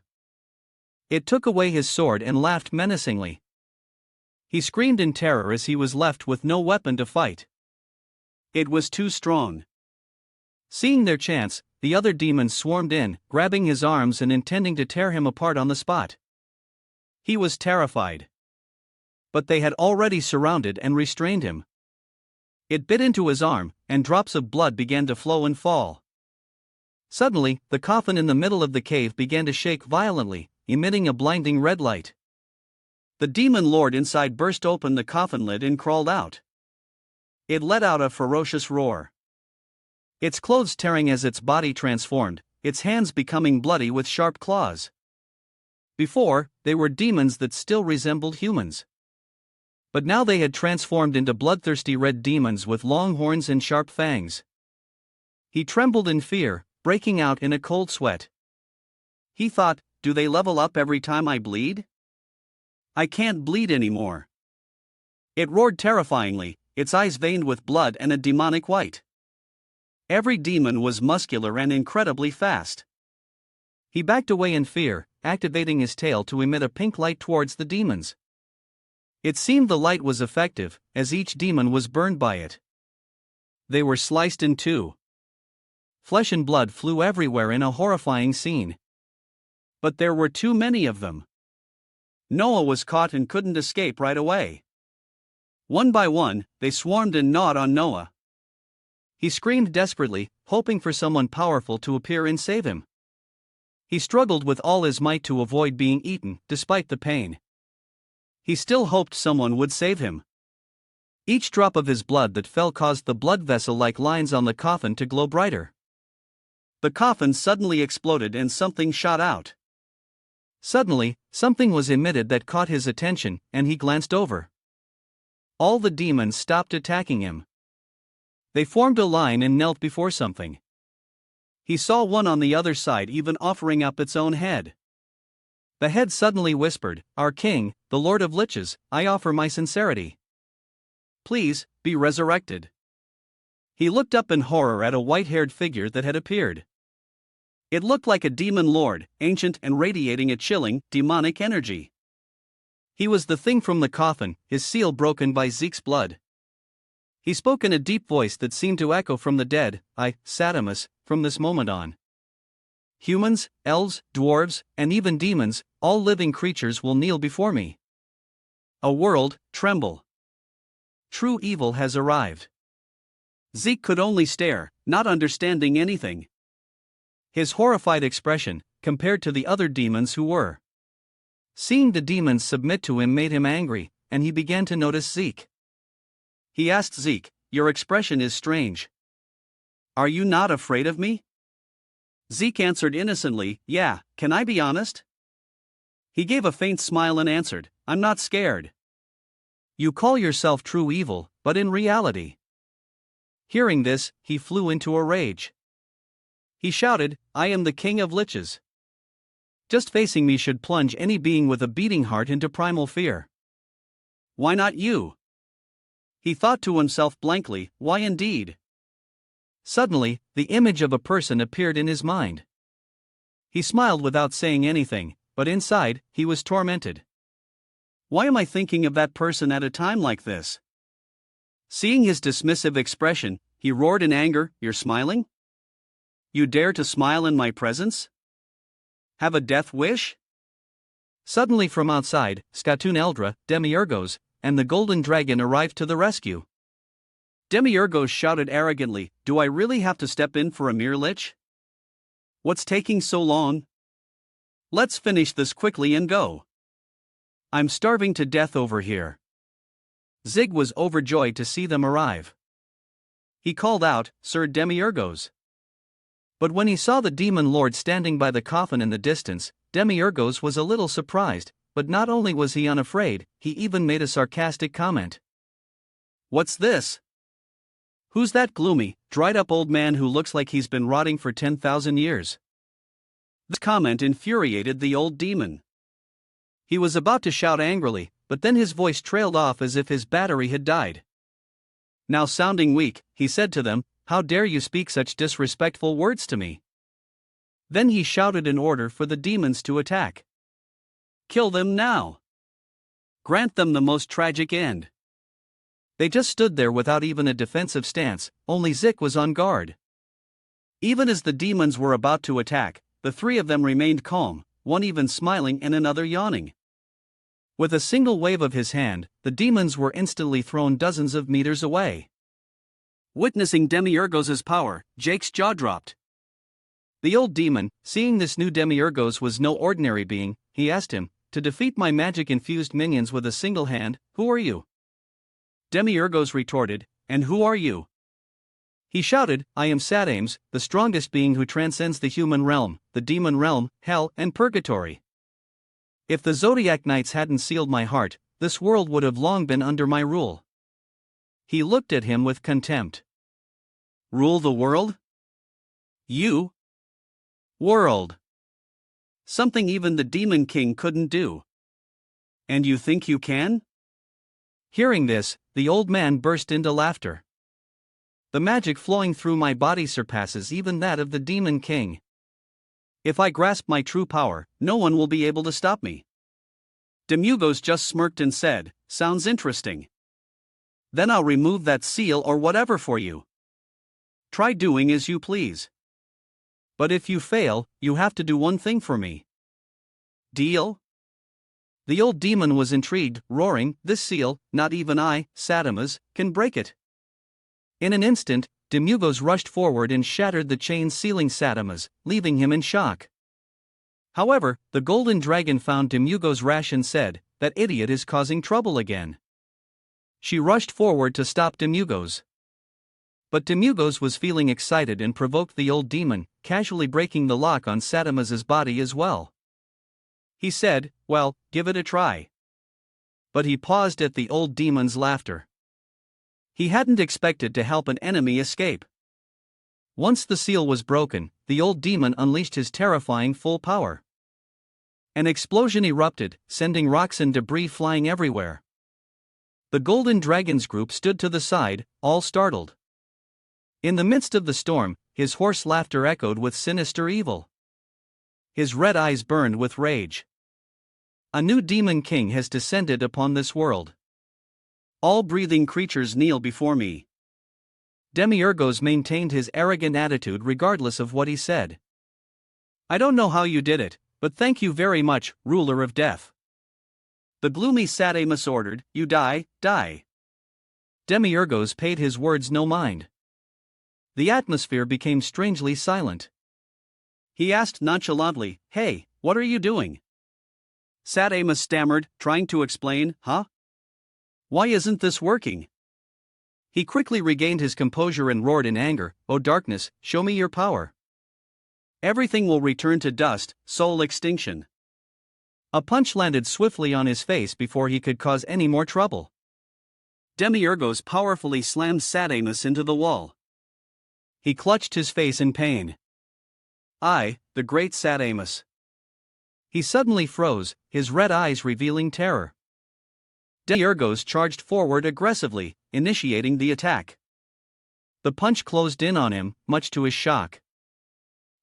It took away his sword and laughed menacingly. He screamed in terror as he was left with no weapon to fight. It was too strong. Seeing their chance, the other demons swarmed in, grabbing his arms and intending to tear him apart on the spot. He was terrified. But they had already surrounded and restrained him. It bit into his arm, and drops of blood began to flow and fall. Suddenly, the coffin in the middle of the cave began to shake violently, emitting a blinding red light. The demon lord inside burst open the coffin lid and crawled out. It let out a ferocious roar. Its clothes tearing as its body transformed, its hands becoming bloody with sharp claws. Before, they were demons that still resembled humans. But now they had transformed into bloodthirsty red demons with long horns and sharp fangs. He trembled in fear, breaking out in a cold sweat. He thought, do they level up every time I bleed? I can't bleed anymore. It roared terrifyingly, its eyes veined with blood and a demonic white. Every demon was muscular and incredibly fast. He backed away in fear, activating his tail to emit a pink light towards the demons. It seemed the light was effective, as each demon was burned by it. They were sliced in two. Flesh and blood flew everywhere in a horrifying scene. But there were too many of them. Noah was caught and couldn't escape right away. One by one, they swarmed and gnawed on Noah. He screamed desperately, hoping for someone powerful to appear and save him. He struggled with all his might to avoid being eaten, despite the pain. He still hoped someone would save him. Each drop of his blood that fell caused the blood vessel-like lines on the coffin to glow brighter. The coffin suddenly exploded and something shot out. Suddenly, something was emitted that caught his attention, and he glanced over. All the demons stopped attacking him. They formed a line and knelt before something. He saw one on the other side even offering up its own head. The head suddenly whispered, "Our king, the Lord of Liches, I offer my sincerity. Please, be resurrected." He looked up in horror at a white-haired figure that had appeared. It looked like a demon lord, ancient and radiating a chilling, demonic energy. He was the thing from the coffin, his seal broken by Zeke's blood. He spoke in a deep voice that seemed to echo from the dead, "I, Sadamus, from this moment on. Humans, elves, dwarves, and even demons, all living creatures will kneel before me. A world, tremble. True evil has arrived." Zeke could only stare, not understanding anything. His horrified expression, compared to the other demons who were. Seeing the demons submit to him made him angry, and he began to notice Zeke. He asked Zeke, "Your expression is strange. Are you not afraid of me?" Zeke answered innocently, "Yeah, can I be honest?" He gave a faint smile and answered, "I'm not scared. You call yourself true evil, but in reality." Hearing this, he flew into a rage. He shouted, "I am the king of liches. Just facing me should plunge any being with a beating heart into primal fear. Why not you?" He thought to himself blankly, "Why indeed?" Suddenly, the image of a person appeared in his mind. He smiled without saying anything, but inside, he was tormented. Why am I thinking of that person at a time like this? Seeing his dismissive expression, he roared in anger, "You're smiling? You dare to smile in my presence? Have a death wish?" Suddenly from outside, Skatun Eldra, Demiurgos, and the Golden Dragon arrived to the rescue. Demiurgos shouted arrogantly, "Do I really have to step in for a mere lich? What's taking so long? Let's finish this quickly and go. I'm starving to death over here." Zig was overjoyed to see them arrive. He called out, "Sir Demiurgos." But when he saw the demon lord standing by the coffin in the distance, Demiurgos was a little surprised, but not only was he unafraid, he even made a sarcastic comment. "What's this? Who's that gloomy, dried-up old man who looks like he's been rotting for 10,000 years?" This comment infuriated the old demon. He was about to shout angrily, but then his voice trailed off as if his battery had died. Now sounding weak, he said to them, "How dare you speak such disrespectful words to me?" Then he shouted an order for the demons to attack. "Kill them now! Grant them the most tragic end." They just stood there without even a defensive stance, only Zik was on guard. Even as the demons were about to attack, the three of them remained calm, one even smiling and another yawning. With a single wave of his hand, the demons were instantly thrown dozens of meters away. Witnessing Demiurgos' power, Jake's jaw dropped. The old demon, seeing this new Demiurgos was no ordinary being, he asked him, "To defeat my magic-infused minions with a single hand, who are you?" Demiurgos retorted, "And who are you?" He shouted, "I am Satames, the strongest being who transcends the human realm, the demon realm, hell, and purgatory. If the Zodiac Knights hadn't sealed my heart, this world would have long been under my rule." He looked at him with contempt. "Rule the world? You? World. Something even the Demon King couldn't do. And you think you can?" Hearing this, the old man burst into laughter. "The magic flowing through my body surpasses even that of the Demon King. If I grasp my true power, no one will be able to stop me." Demiurgos just smirked and said, "Sounds interesting. Then I'll remove that seal or whatever for you. Try doing as you please. But if you fail, you have to do one thing for me. Deal?" The old demon was intrigued, roaring, "This seal, not even I, Satamas, can break it." In an instant, Demiurgos rushed forward and shattered the chains sealing Satamas, leaving him in shock. However, the golden dragon found Demiurgos rash and said, "That idiot is causing trouble again." She rushed forward to stop Demiurgos. But Demiurgos was feeling excited and provoked the old demon, casually breaking the lock on Satamas's body as well. He said, "Well, give it a try." But he paused at the old demon's laughter. He hadn't expected to help an enemy escape. Once the seal was broken, the old demon unleashed his terrifying full power. An explosion erupted, sending rocks and debris flying everywhere. The Golden Dragon's group stood to the side, all startled. In the midst of the storm, his hoarse laughter echoed with sinister evil. His red eyes burned with rage. "A new demon king has descended upon this world. All breathing creatures kneel before me." Demiurgos maintained his arrogant attitude regardless of what he said. "I don't know how you did it, but thank you very much, ruler of death." The gloomy Satamas ordered, "You die, die." Demiurgos paid his words no mind. The atmosphere became strangely silent. He asked nonchalantly, "Hey, what are you doing?" Satamas stammered, trying to explain, "Huh? Why isn't this working?" He quickly regained his composure and roared in anger, "O darkness, show me your power. Everything will return to dust, soul extinction." A punch landed swiftly on his face before he could cause any more trouble. Demiurgos powerfully slammed Satamas into the wall. He clutched his face in pain. "I, the great Satamas." He suddenly froze, his red eyes revealing terror. Demiurgos charged forward aggressively, initiating the attack. The punch closed in on him, much to his shock.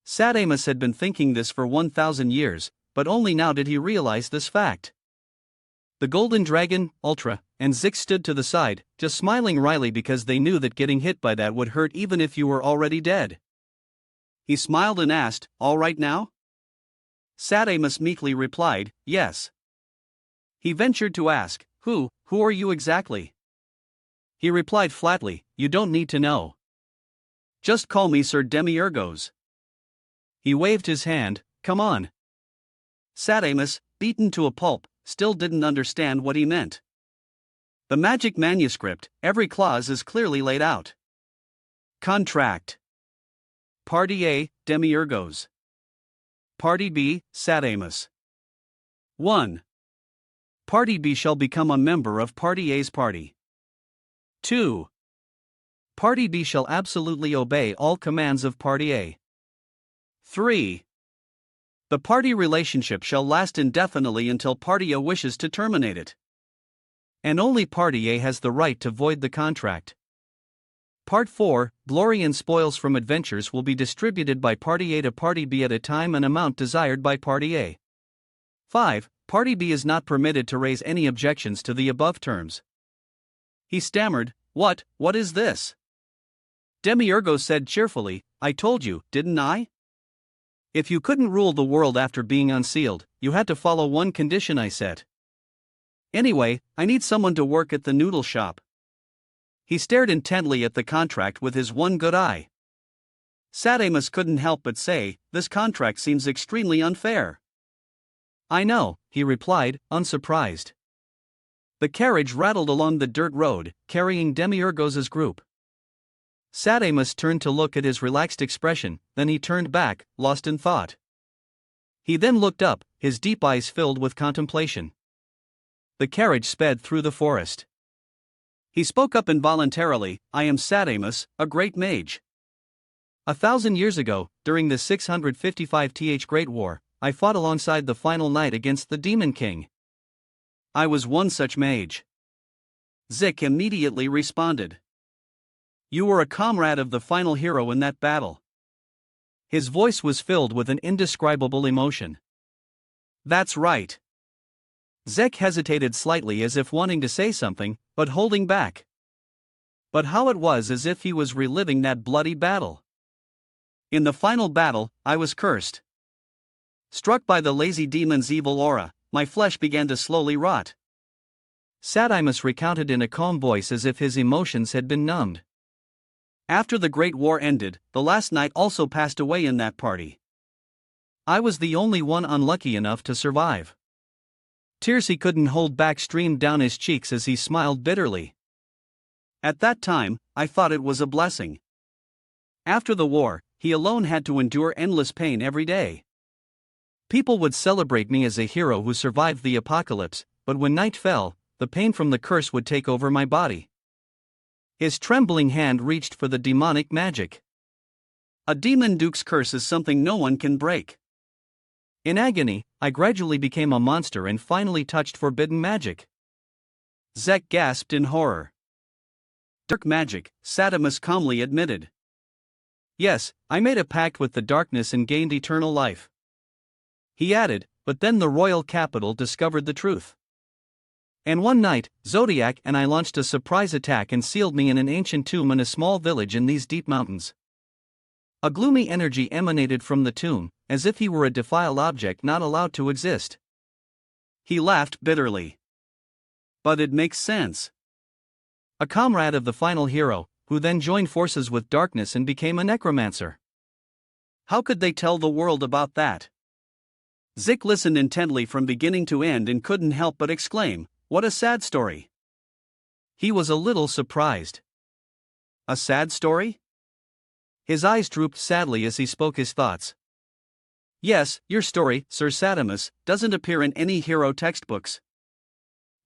Satamas had been thinking this for 1,000 years, but only now did he realize this fact. The Golden Dragon, Ultra, and Zik stood to the side, just smiling wryly because they knew that getting hit by that would hurt even if you were already dead. He smiled and asked, "All right now?" Sadamus meekly replied, "Yes." He ventured to ask, Who are you exactly?" He replied flatly, "You don't need to know. Just call me Sir Demiurgos." He waved his hand, "Come on." Sadamus, beaten to a pulp, still didn't understand what he meant. The magic manuscript, every clause is clearly laid out. Contract. Party A, Demiurgos. Party B, Sadamus. 1. Party B shall become a member of Party A's party. 2. Party B shall absolutely obey all commands of Party A. 3. The party relationship shall last indefinitely until Party A wishes to terminate it. And only Party A has the right to void the contract. Part 4, Glory and spoils from adventures will be distributed by Party A to Party B at a time and amount desired by Party A. 5. Party B is not permitted to raise any objections to the above terms. He stammered, What is this?" Demiurgos said cheerfully, "I told you, didn't I? If you couldn't rule the world after being unsealed, you had to follow one condition I set. Anyway, I need someone to work at the noodle shop." He stared intently at the contract with his one good eye. Sadamus couldn't help but say, "This contract seems extremely unfair." "I know," he replied, unsurprised. The carriage rattled along the dirt road, carrying Demiurgos' group. Sadamus turned to look at his relaxed expression, then he turned back, lost in thought. He then looked up, his deep eyes filled with contemplation. The carriage sped through the forest. He spoke up involuntarily, "I am Sadamus, a great mage. 1,000 years ago, during the 655th Great War, I fought alongside the final night against the Demon King. I was one such mage." Zik immediately responded, "You were a comrade of the final hero in that battle." His voice was filled with an indescribable emotion. "That's right." Zik hesitated slightly as if wanting to say something, but holding back. But how it was as if he was reliving that bloody battle. "In the final battle, I was cursed. Struck by the lazy demon's evil aura, my flesh began to slowly rot." Sadamus recounted in a calm voice as if his emotions had been numbed. "After the Great War ended, the last knight also passed away in that party. I was the only one unlucky enough to survive." Tears he couldn't hold back streamed down his cheeks as he smiled bitterly. "At that time, I thought it was a blessing. After the war, he alone had to endure endless pain every day. People would celebrate me as a hero who survived the apocalypse, but when night fell, the pain from the curse would take over my body." His trembling hand reached for the demonic magic. "A demon duke's curse is something no one can break. In agony, I gradually became a monster and finally touched forbidden magic." Zek gasped in horror. "Dark magic," Sadamus calmly admitted. "Yes, I made a pact with the darkness and gained eternal life." He added, "But then the royal capital discovered the truth. And one night, Zodiac and I launched a surprise attack and sealed me in an ancient tomb in a small village in these deep mountains. A gloomy energy emanated from the tomb, as if he were a defiled object not allowed to exist." He laughed bitterly. "But it makes sense. A comrade of the final hero, who then joined forces with darkness and became a necromancer. How could they tell the world about that?" Zik listened intently from beginning to end and couldn't help but exclaim, "What a sad story." He was a little surprised. "A sad story?" His eyes drooped sadly as he spoke his thoughts. "Yes, your story, Sir Sadamus, doesn't appear in any hero textbooks.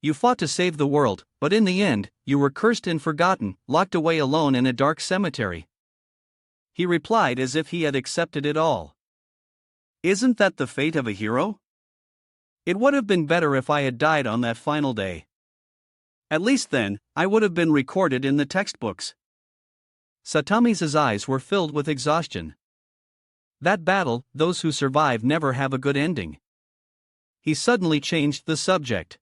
You fought to save the world, but in the end, you were cursed and forgotten, locked away alone in a dark cemetery." He replied as if he had accepted it all. "Isn't that the fate of a hero? It would have been better if I had died on that final day. At least then, I would have been recorded in the textbooks." Satami's eyes were filled with exhaustion. That battle, those who survive never have a good ending. He suddenly changed the subject.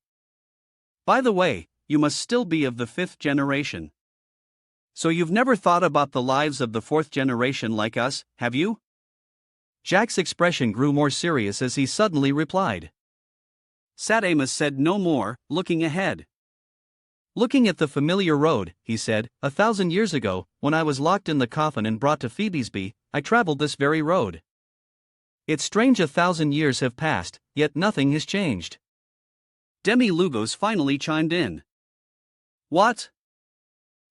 "By the way, you must still be of the 5th generation. So you've never thought about the lives of the 4th generation like us, have you? Jack's expression grew more serious as he suddenly replied. Sadamus said no more, looking ahead. Looking at the familiar road, he said, 1,000 years ago, when I was locked in the coffin and brought to Phoebesby, I traveled this very road. It's strange 1,000 years have passed, yet nothing has changed. Demi Lugos finally chimed in. What?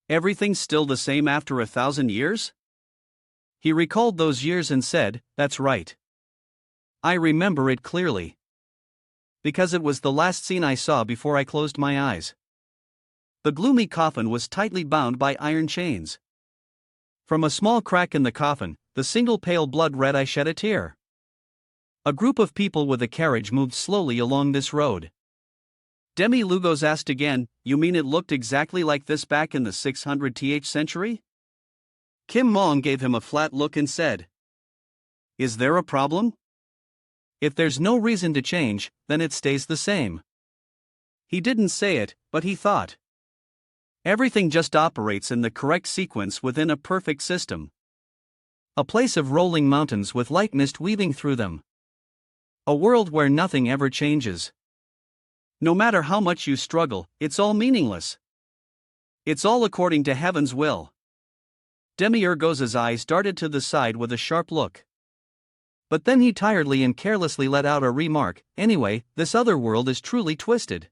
Everything's still the same after 1,000 years? He recalled those years and said, that's right. I remember it clearly. Because it was the last scene I saw before I closed my eyes. The gloomy coffin was tightly bound by iron chains. From a small crack in the coffin, the single pale blood red eye shed a tear. A group of people with a carriage moved slowly along this road. Demi Lugos asked again, you mean it looked exactly like this back in the 600th century? Kim Mong gave him a flat look and said, is there a problem? If there's no reason to change, then it stays the same. He didn't say it, but he thought. Everything just operates in the correct sequence within a perfect system. A place of rolling mountains with light mist weaving through them. A world where nothing ever changes. No matter how much you struggle, it's all meaningless. It's all according to heaven's will. Demiurgos's eyes darted to the side with a sharp look. But then he tiredly and carelessly let out a remark, anyway, this other world is truly twisted.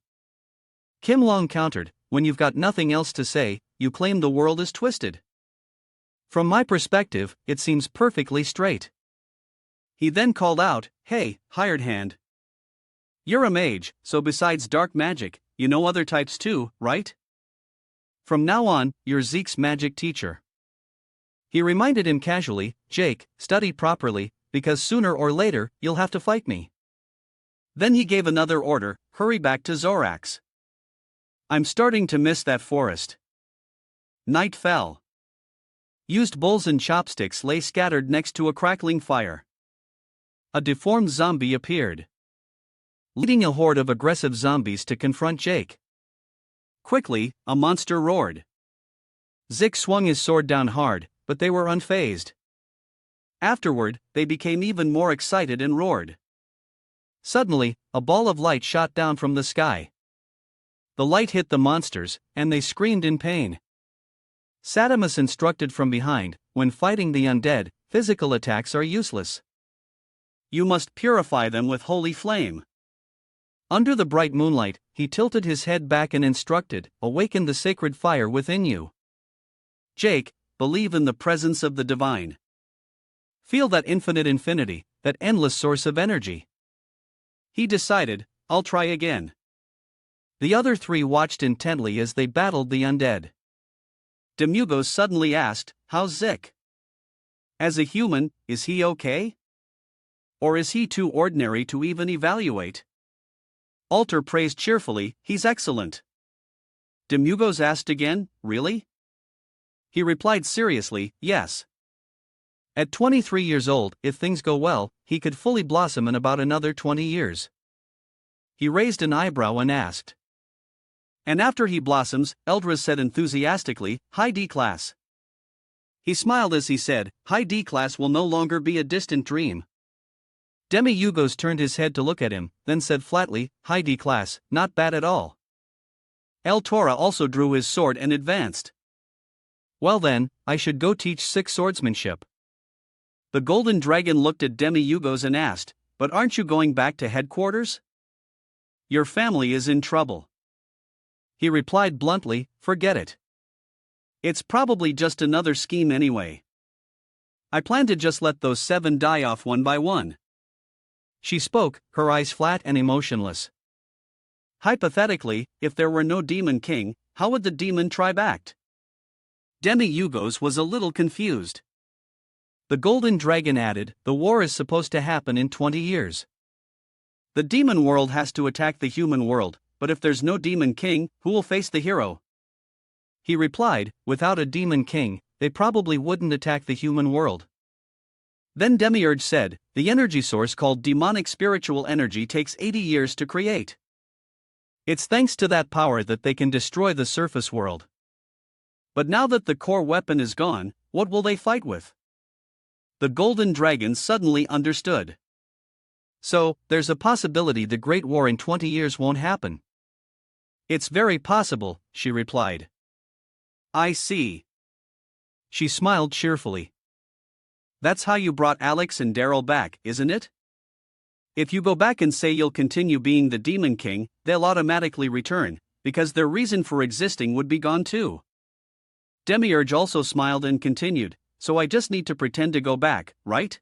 Kim Long countered, when you've got nothing else to say, you claim the world is twisted. From my perspective, it seems perfectly straight. He then called out, hey, hired hand. You're a mage, so besides dark magic, you know other types too, right? From now on, you're Zeke's magic teacher. He reminded him casually, Jake, study properly, because sooner or later, you'll have to fight me. Then he gave another order, hurry back to Zorax. I'm starting to miss that forest. Night fell. Used bowls and chopsticks lay scattered next to a crackling fire. A deformed zombie appeared, leading a horde of aggressive zombies to confront Jake. Quickly, a monster roared. Zik swung his sword down hard, but they were unfazed. Afterward, they became even more excited and roared. Suddenly, a ball of light shot down from the sky. The light hit the monsters, and they screamed in pain. Sadamus instructed from behind, when fighting the undead, physical attacks are useless. You must purify them with holy flame. Under the bright moonlight, he tilted his head back and instructed, awaken the sacred fire within you. Jake, believe in the presence of the divine. Feel that infinite infinity, that endless source of energy. He decided, I'll try again. The other three watched intently as they battled the undead. Demugos suddenly asked, how's Zik? As a human, is he okay? Or is he too ordinary to even evaluate? Alter praised cheerfully, he's excellent. Demugos asked again, really? He replied seriously, yes. At 23 years old, if things go well, he could fully blossom in about another 20 years. He raised an eyebrow and asked. And after he blossoms, Eldras said enthusiastically, High D class. He smiled as he said, High D class will no longer be a distant dream. Demi-Yugos turned his head to look at him, then said flatly, High D class, not bad at all. El Tora also drew his sword and advanced. Well then, I should go teach Six swordsmanship. The golden dragon looked at Demi-Yugos and asked, but aren't you going back to headquarters? Your family is in trouble. He replied bluntly, forget it. It's probably just another scheme anyway. I plan to just let those 7 die off one by one. She spoke, her eyes flat and emotionless. Hypothetically, if there were no demon king, how would the demon tribe act? Demi-Yugos was a little confused. The golden dragon added, the war is supposed to happen in 20 years. The demon world has to attack the human world, but if there's no demon king, who will face the hero? He replied, without a demon king, they probably wouldn't attack the human world. Then Demiurge said, the energy source called demonic spiritual energy takes 80 years to create. It's thanks to that power that they can destroy the surface world. But now that the core weapon is gone, what will they fight with? The golden dragon suddenly understood. So, there's a possibility the Great War in 20 years won't happen. It's very possible, she replied. I see. She smiled cheerfully. That's how you brought Alex and Daryl back, isn't it? If you go back and say you'll continue being the Demon King, they'll automatically return, because their reason for existing would be gone too. Demiurge also smiled and continued, so I just need to pretend to go back, right?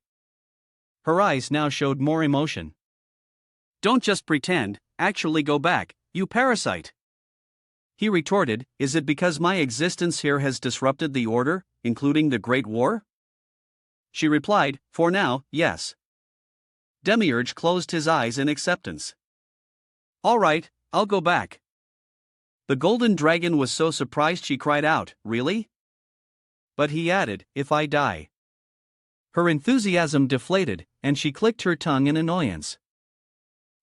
Her eyes now showed more emotion. Don't just pretend, actually go back, you parasite. He retorted, is it because my existence here has disrupted the order, including the Great War? She replied, for now, yes. Demiurge closed his eyes in acceptance. All right, I'll go back. The golden dragon was so surprised she cried out, really? But he added, if I die. Her enthusiasm deflated, and she clicked her tongue in annoyance.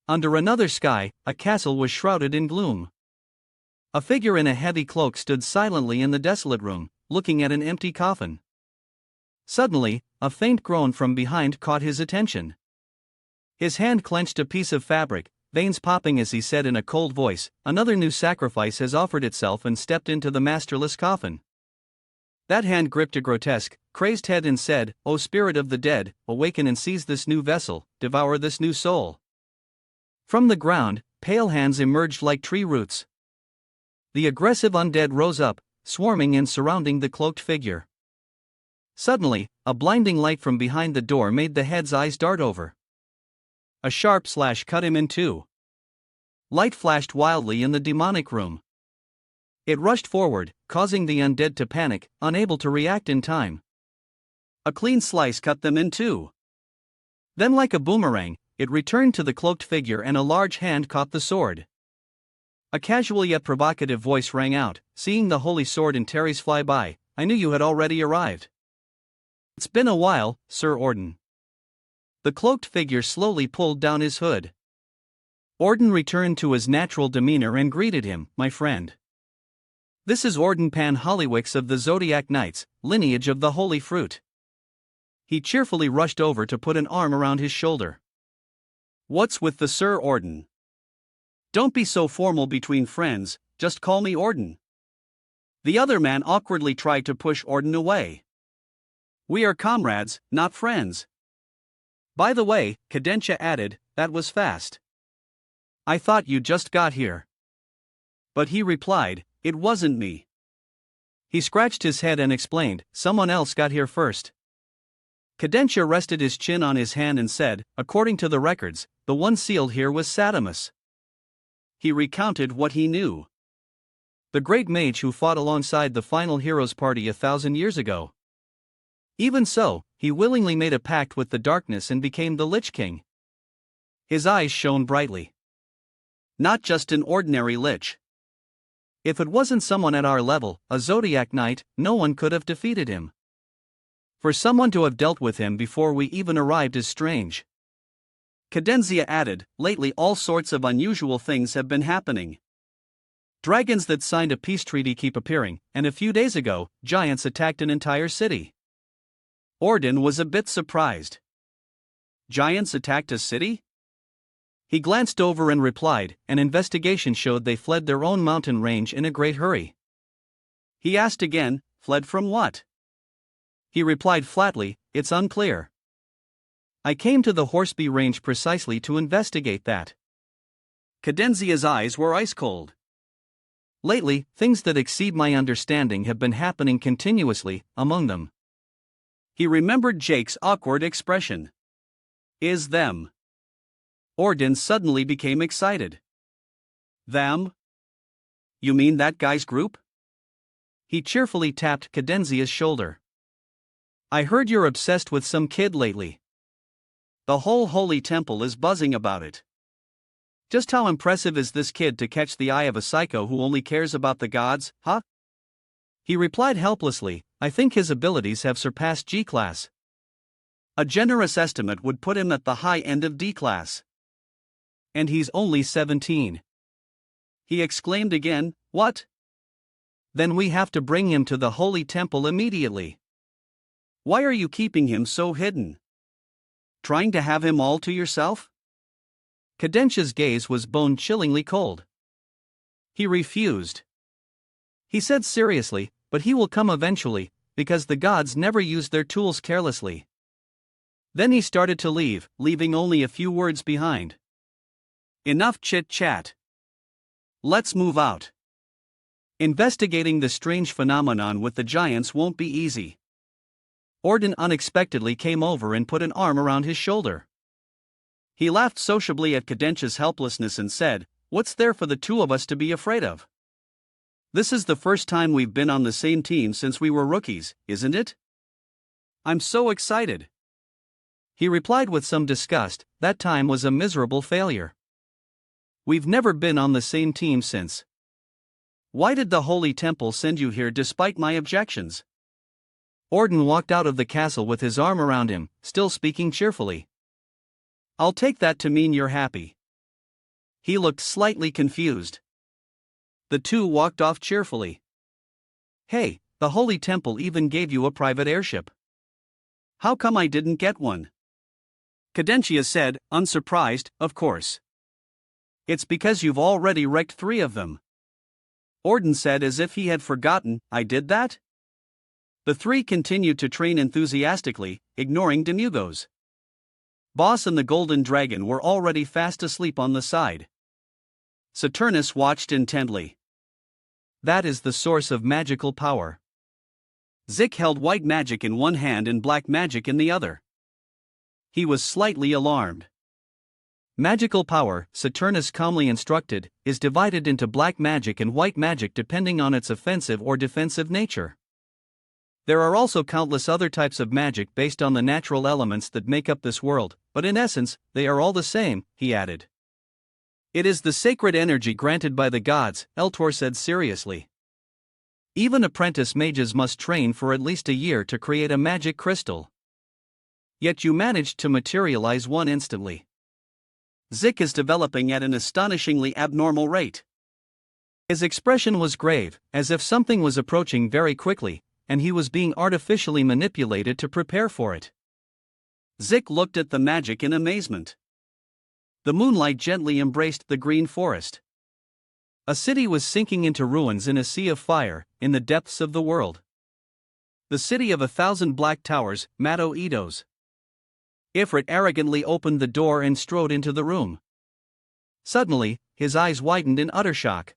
Under another sky, a castle was shrouded in gloom. A figure in a heavy cloak stood silently in the desolate room, looking at an empty coffin. Suddenly, a faint groan from behind caught his attention. His hand clenched a piece of fabric, veins popping as he said in a cold voice, another new sacrifice has offered itself, and stepped into the masterless coffin. That hand gripped a grotesque, crazed head and said, O spirit of the dead, awaken and seize this new vessel, devour this new soul. From the ground, pale hands emerged like tree roots. The aggressive undead rose up, swarming and surrounding the cloaked figure. Suddenly, a blinding light from behind the door made the head's eyes dart over. A sharp slash cut him in two. Light flashed wildly in the demonic room. It rushed forward, causing the undead to panic, unable to react in time. A clean slice cut them in two. Then, like a boomerang, it returned to the cloaked figure and a large hand caught the sword. A casual yet provocative voice rang out, seeing the holy sword in Terry's flyby, I knew you had already arrived. It's been a while, Sir Orden. The cloaked figure slowly pulled down his hood. Orden returned to his natural demeanor and greeted him, my friend. This is Orden Pan Hollywicks of the Zodiac Knights, lineage of the Holy Fruit. He cheerfully rushed over to put an arm around his shoulder. What's with the Sir Orden? Don't be so formal between friends, just call me Orden. The other man awkwardly tried to push Orden away. We are comrades, not friends. By the way, Cadentia added, that was fast. I thought you just got here. But he replied, it wasn't me. He scratched his head and explained, someone else got here first. Cadentia rested his chin on his hand and said, according to the records, the one sealed here was Sadamus. He recounted what he knew. The great mage who fought alongside the final heroes party 1,000 years ago. Even so, he willingly made a pact with the darkness and became the Lich King. His eyes shone brightly. Not just an ordinary lich. If it wasn't someone at our level, a Zodiac Knight, no one could have defeated him. For someone to have dealt with him before we even arrived is strange. Cadenzia added, lately all sorts of unusual things have been happening. Dragons that signed a peace treaty keep appearing, and a few days ago, giants attacked an entire city. Orden was a bit surprised. Giants attacked a city? He glanced over and replied, an investigation showed they fled their own mountain range in a great hurry. He asked again, fled from what? He replied flatly, it's unclear. I came to the Horseby range precisely to investigate that. Cadenzia's eyes were ice cold. Lately, things that exceed my understanding have been happening continuously, among them. He remembered Jake's awkward expression. Is them. Orden suddenly became excited. Them? You mean that guy's group? He cheerfully tapped Cadenzia's shoulder. I heard you're obsessed with some kid lately. The whole holy temple is buzzing about it. Just how impressive is this kid to catch the eye of a psycho who only cares about the gods, huh? He replied helplessly, I think his abilities have surpassed G-class. A generous estimate would put him at the high end of D-class. And he's only 17. he exclaimed again. What? Then we have to bring him to the holy temple immediately. Why are you keeping him so hidden? Trying to have him all to yourself? Kadensha's gaze was bone-chillingly cold. He refused. He said seriously, but he will come eventually, because the gods never use their tools carelessly. Then he started to leave, leaving only a few words behind. Enough chit-chat. Let's move out. Investigating the strange phenomenon with the giants won't be easy. Orden unexpectedly came over and put an arm around his shoulder. He laughed sociably at Kadensha's helplessness and said, "What's there for the two of us to be afraid of? This is the first time we've been on the same team since we were rookies, isn't it? I'm so excited." He replied with some disgust, "That time was a miserable failure. We've never been on the same team since. Why did the Holy Temple send you here despite my objections?" Orden walked out of the castle with his arm around him, still speaking cheerfully. "I'll take that to mean you're happy." He looked slightly confused. The two walked off cheerfully. "Hey, the Holy Temple even gave you a private airship. How come I didn't get one?" Kadensha said, unsurprised, "Of course. It's because you've already wrecked 3 of them." Orden said as if he had forgotten, "I did that?" The 3 continued to train enthusiastically, ignoring Demugos. Boss and the Golden Dragon were already fast asleep on the side. Saturnus watched intently. That is the source of magical power. Zik held white magic in one hand and black magic in the other. He was slightly alarmed. Magical power, Saturnus calmly instructed, is divided into black magic and white magic depending on its offensive or defensive nature. There are also countless other types of magic based on the natural elements that make up this world, but in essence, they are all the same, he added. It is the sacred energy granted by the gods, Eltor said seriously. Even apprentice mages must train for at least a year to create a magic crystal. Yet you managed to materialize one instantly. Zik is developing at an astonishingly abnormal rate. His expression was grave, as if something was approaching very quickly, and he was being artificially manipulated to prepare for it. Zik looked at the magic in amazement. The moonlight gently embraced the green forest. A city was sinking into ruins in a sea of fire, in the depths of the world. The city of 1,000 black towers, Mato Idos. Ifrit arrogantly opened the door and strode into the room. Suddenly, his eyes widened in utter shock.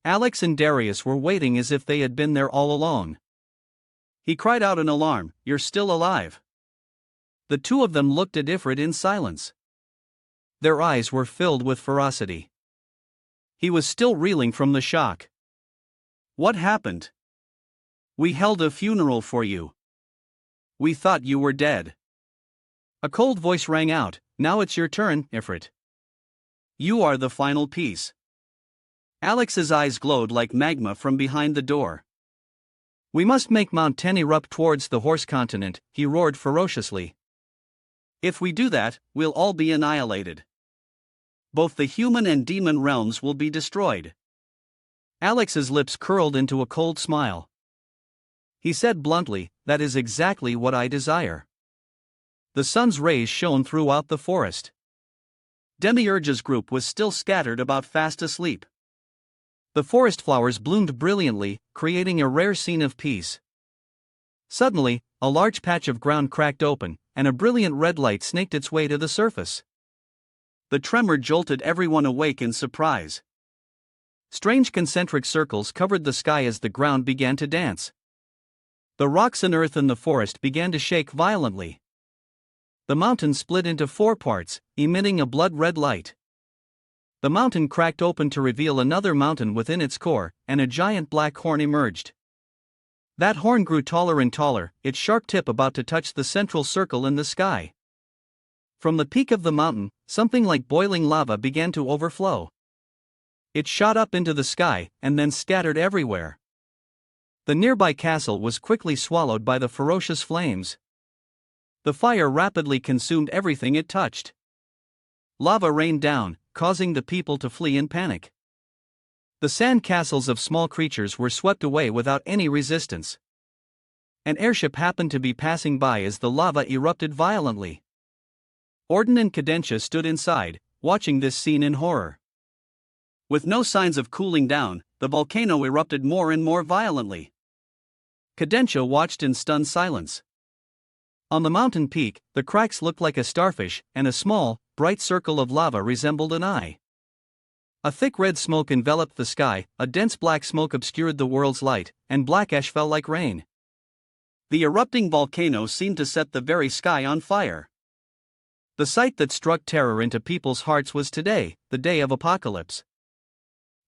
Alex and Darius were waiting as if they had been there all along. He cried out in alarm, "You're still alive!" The two of them looked at Ifrit in silence. Their eyes were filled with ferocity. He was still reeling from the shock. "What happened?" "We held a funeral for you. We thought you were dead." A cold voice rang out, "Now it's your turn, Ifrit. You are the final piece." Alex's eyes glowed like magma from behind the door. "We must make Mount Ten erupt towards the Horse Continent," he roared ferociously. "If we do that, we'll all be annihilated. Both the human and demon realms will be destroyed." Alex's lips curled into a cold smile. He said bluntly, "That is exactly what I desire." The sun's rays shone throughout the forest. Demiurge's group was still scattered about fast asleep. The forest flowers bloomed brilliantly, creating a rare scene of peace. Suddenly, a large patch of ground cracked open, and a brilliant red light snaked its way to the surface. The tremor jolted everyone awake in surprise. Strange concentric circles covered the sky as the ground began to dance. The rocks and earth in the forest began to shake violently. The mountain split into 4 parts, emitting a blood-red light. The mountain cracked open to reveal another mountain within its core, and a giant black horn emerged. That horn grew taller and taller, its sharp tip about to touch the central circle in the sky. From the peak of the mountain, something like boiling lava began to overflow. It shot up into the sky, and then scattered everywhere. The nearby castle was quickly swallowed by the ferocious flames. The fire rapidly consumed everything it touched. Lava rained down, causing the people to flee in panic. The sand castles of small creatures were swept away without any resistance. An airship happened to be passing by as the lava erupted violently. Orden and Cadentia stood inside, watching this scene in horror. With no signs of cooling down, the volcano erupted more and more violently. Cadentia watched in stunned silence. On the mountain peak, the cracks looked like a starfish, and a small, bright circle of lava resembled an eye. A thick red smoke enveloped the sky, a dense black smoke obscured the world's light, and black ash fell like rain. The erupting volcano seemed to set the very sky on fire. The sight that struck terror into people's hearts was today, the day of apocalypse.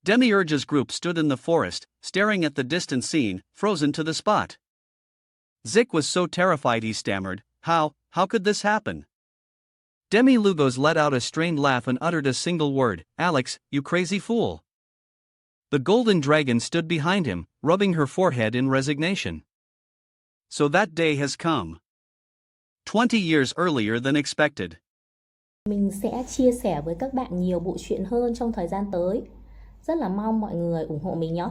Demiurge's group stood in the forest, staring at the distant scene, frozen to the spot. Zik was so terrified he stammered, how could this happen? Demi-Lugos let out a strained laugh and uttered a single word, Alex, you crazy fool. The golden dragon stood behind him, rubbing her forehead in resignation. So that day has come. 20 years earlier than expected. Mình sẽ chia sẻ với các bạn nhiều bộ truyện hơn trong thời gian tới. Rất là mong mọi người ủng hộ mình nhé.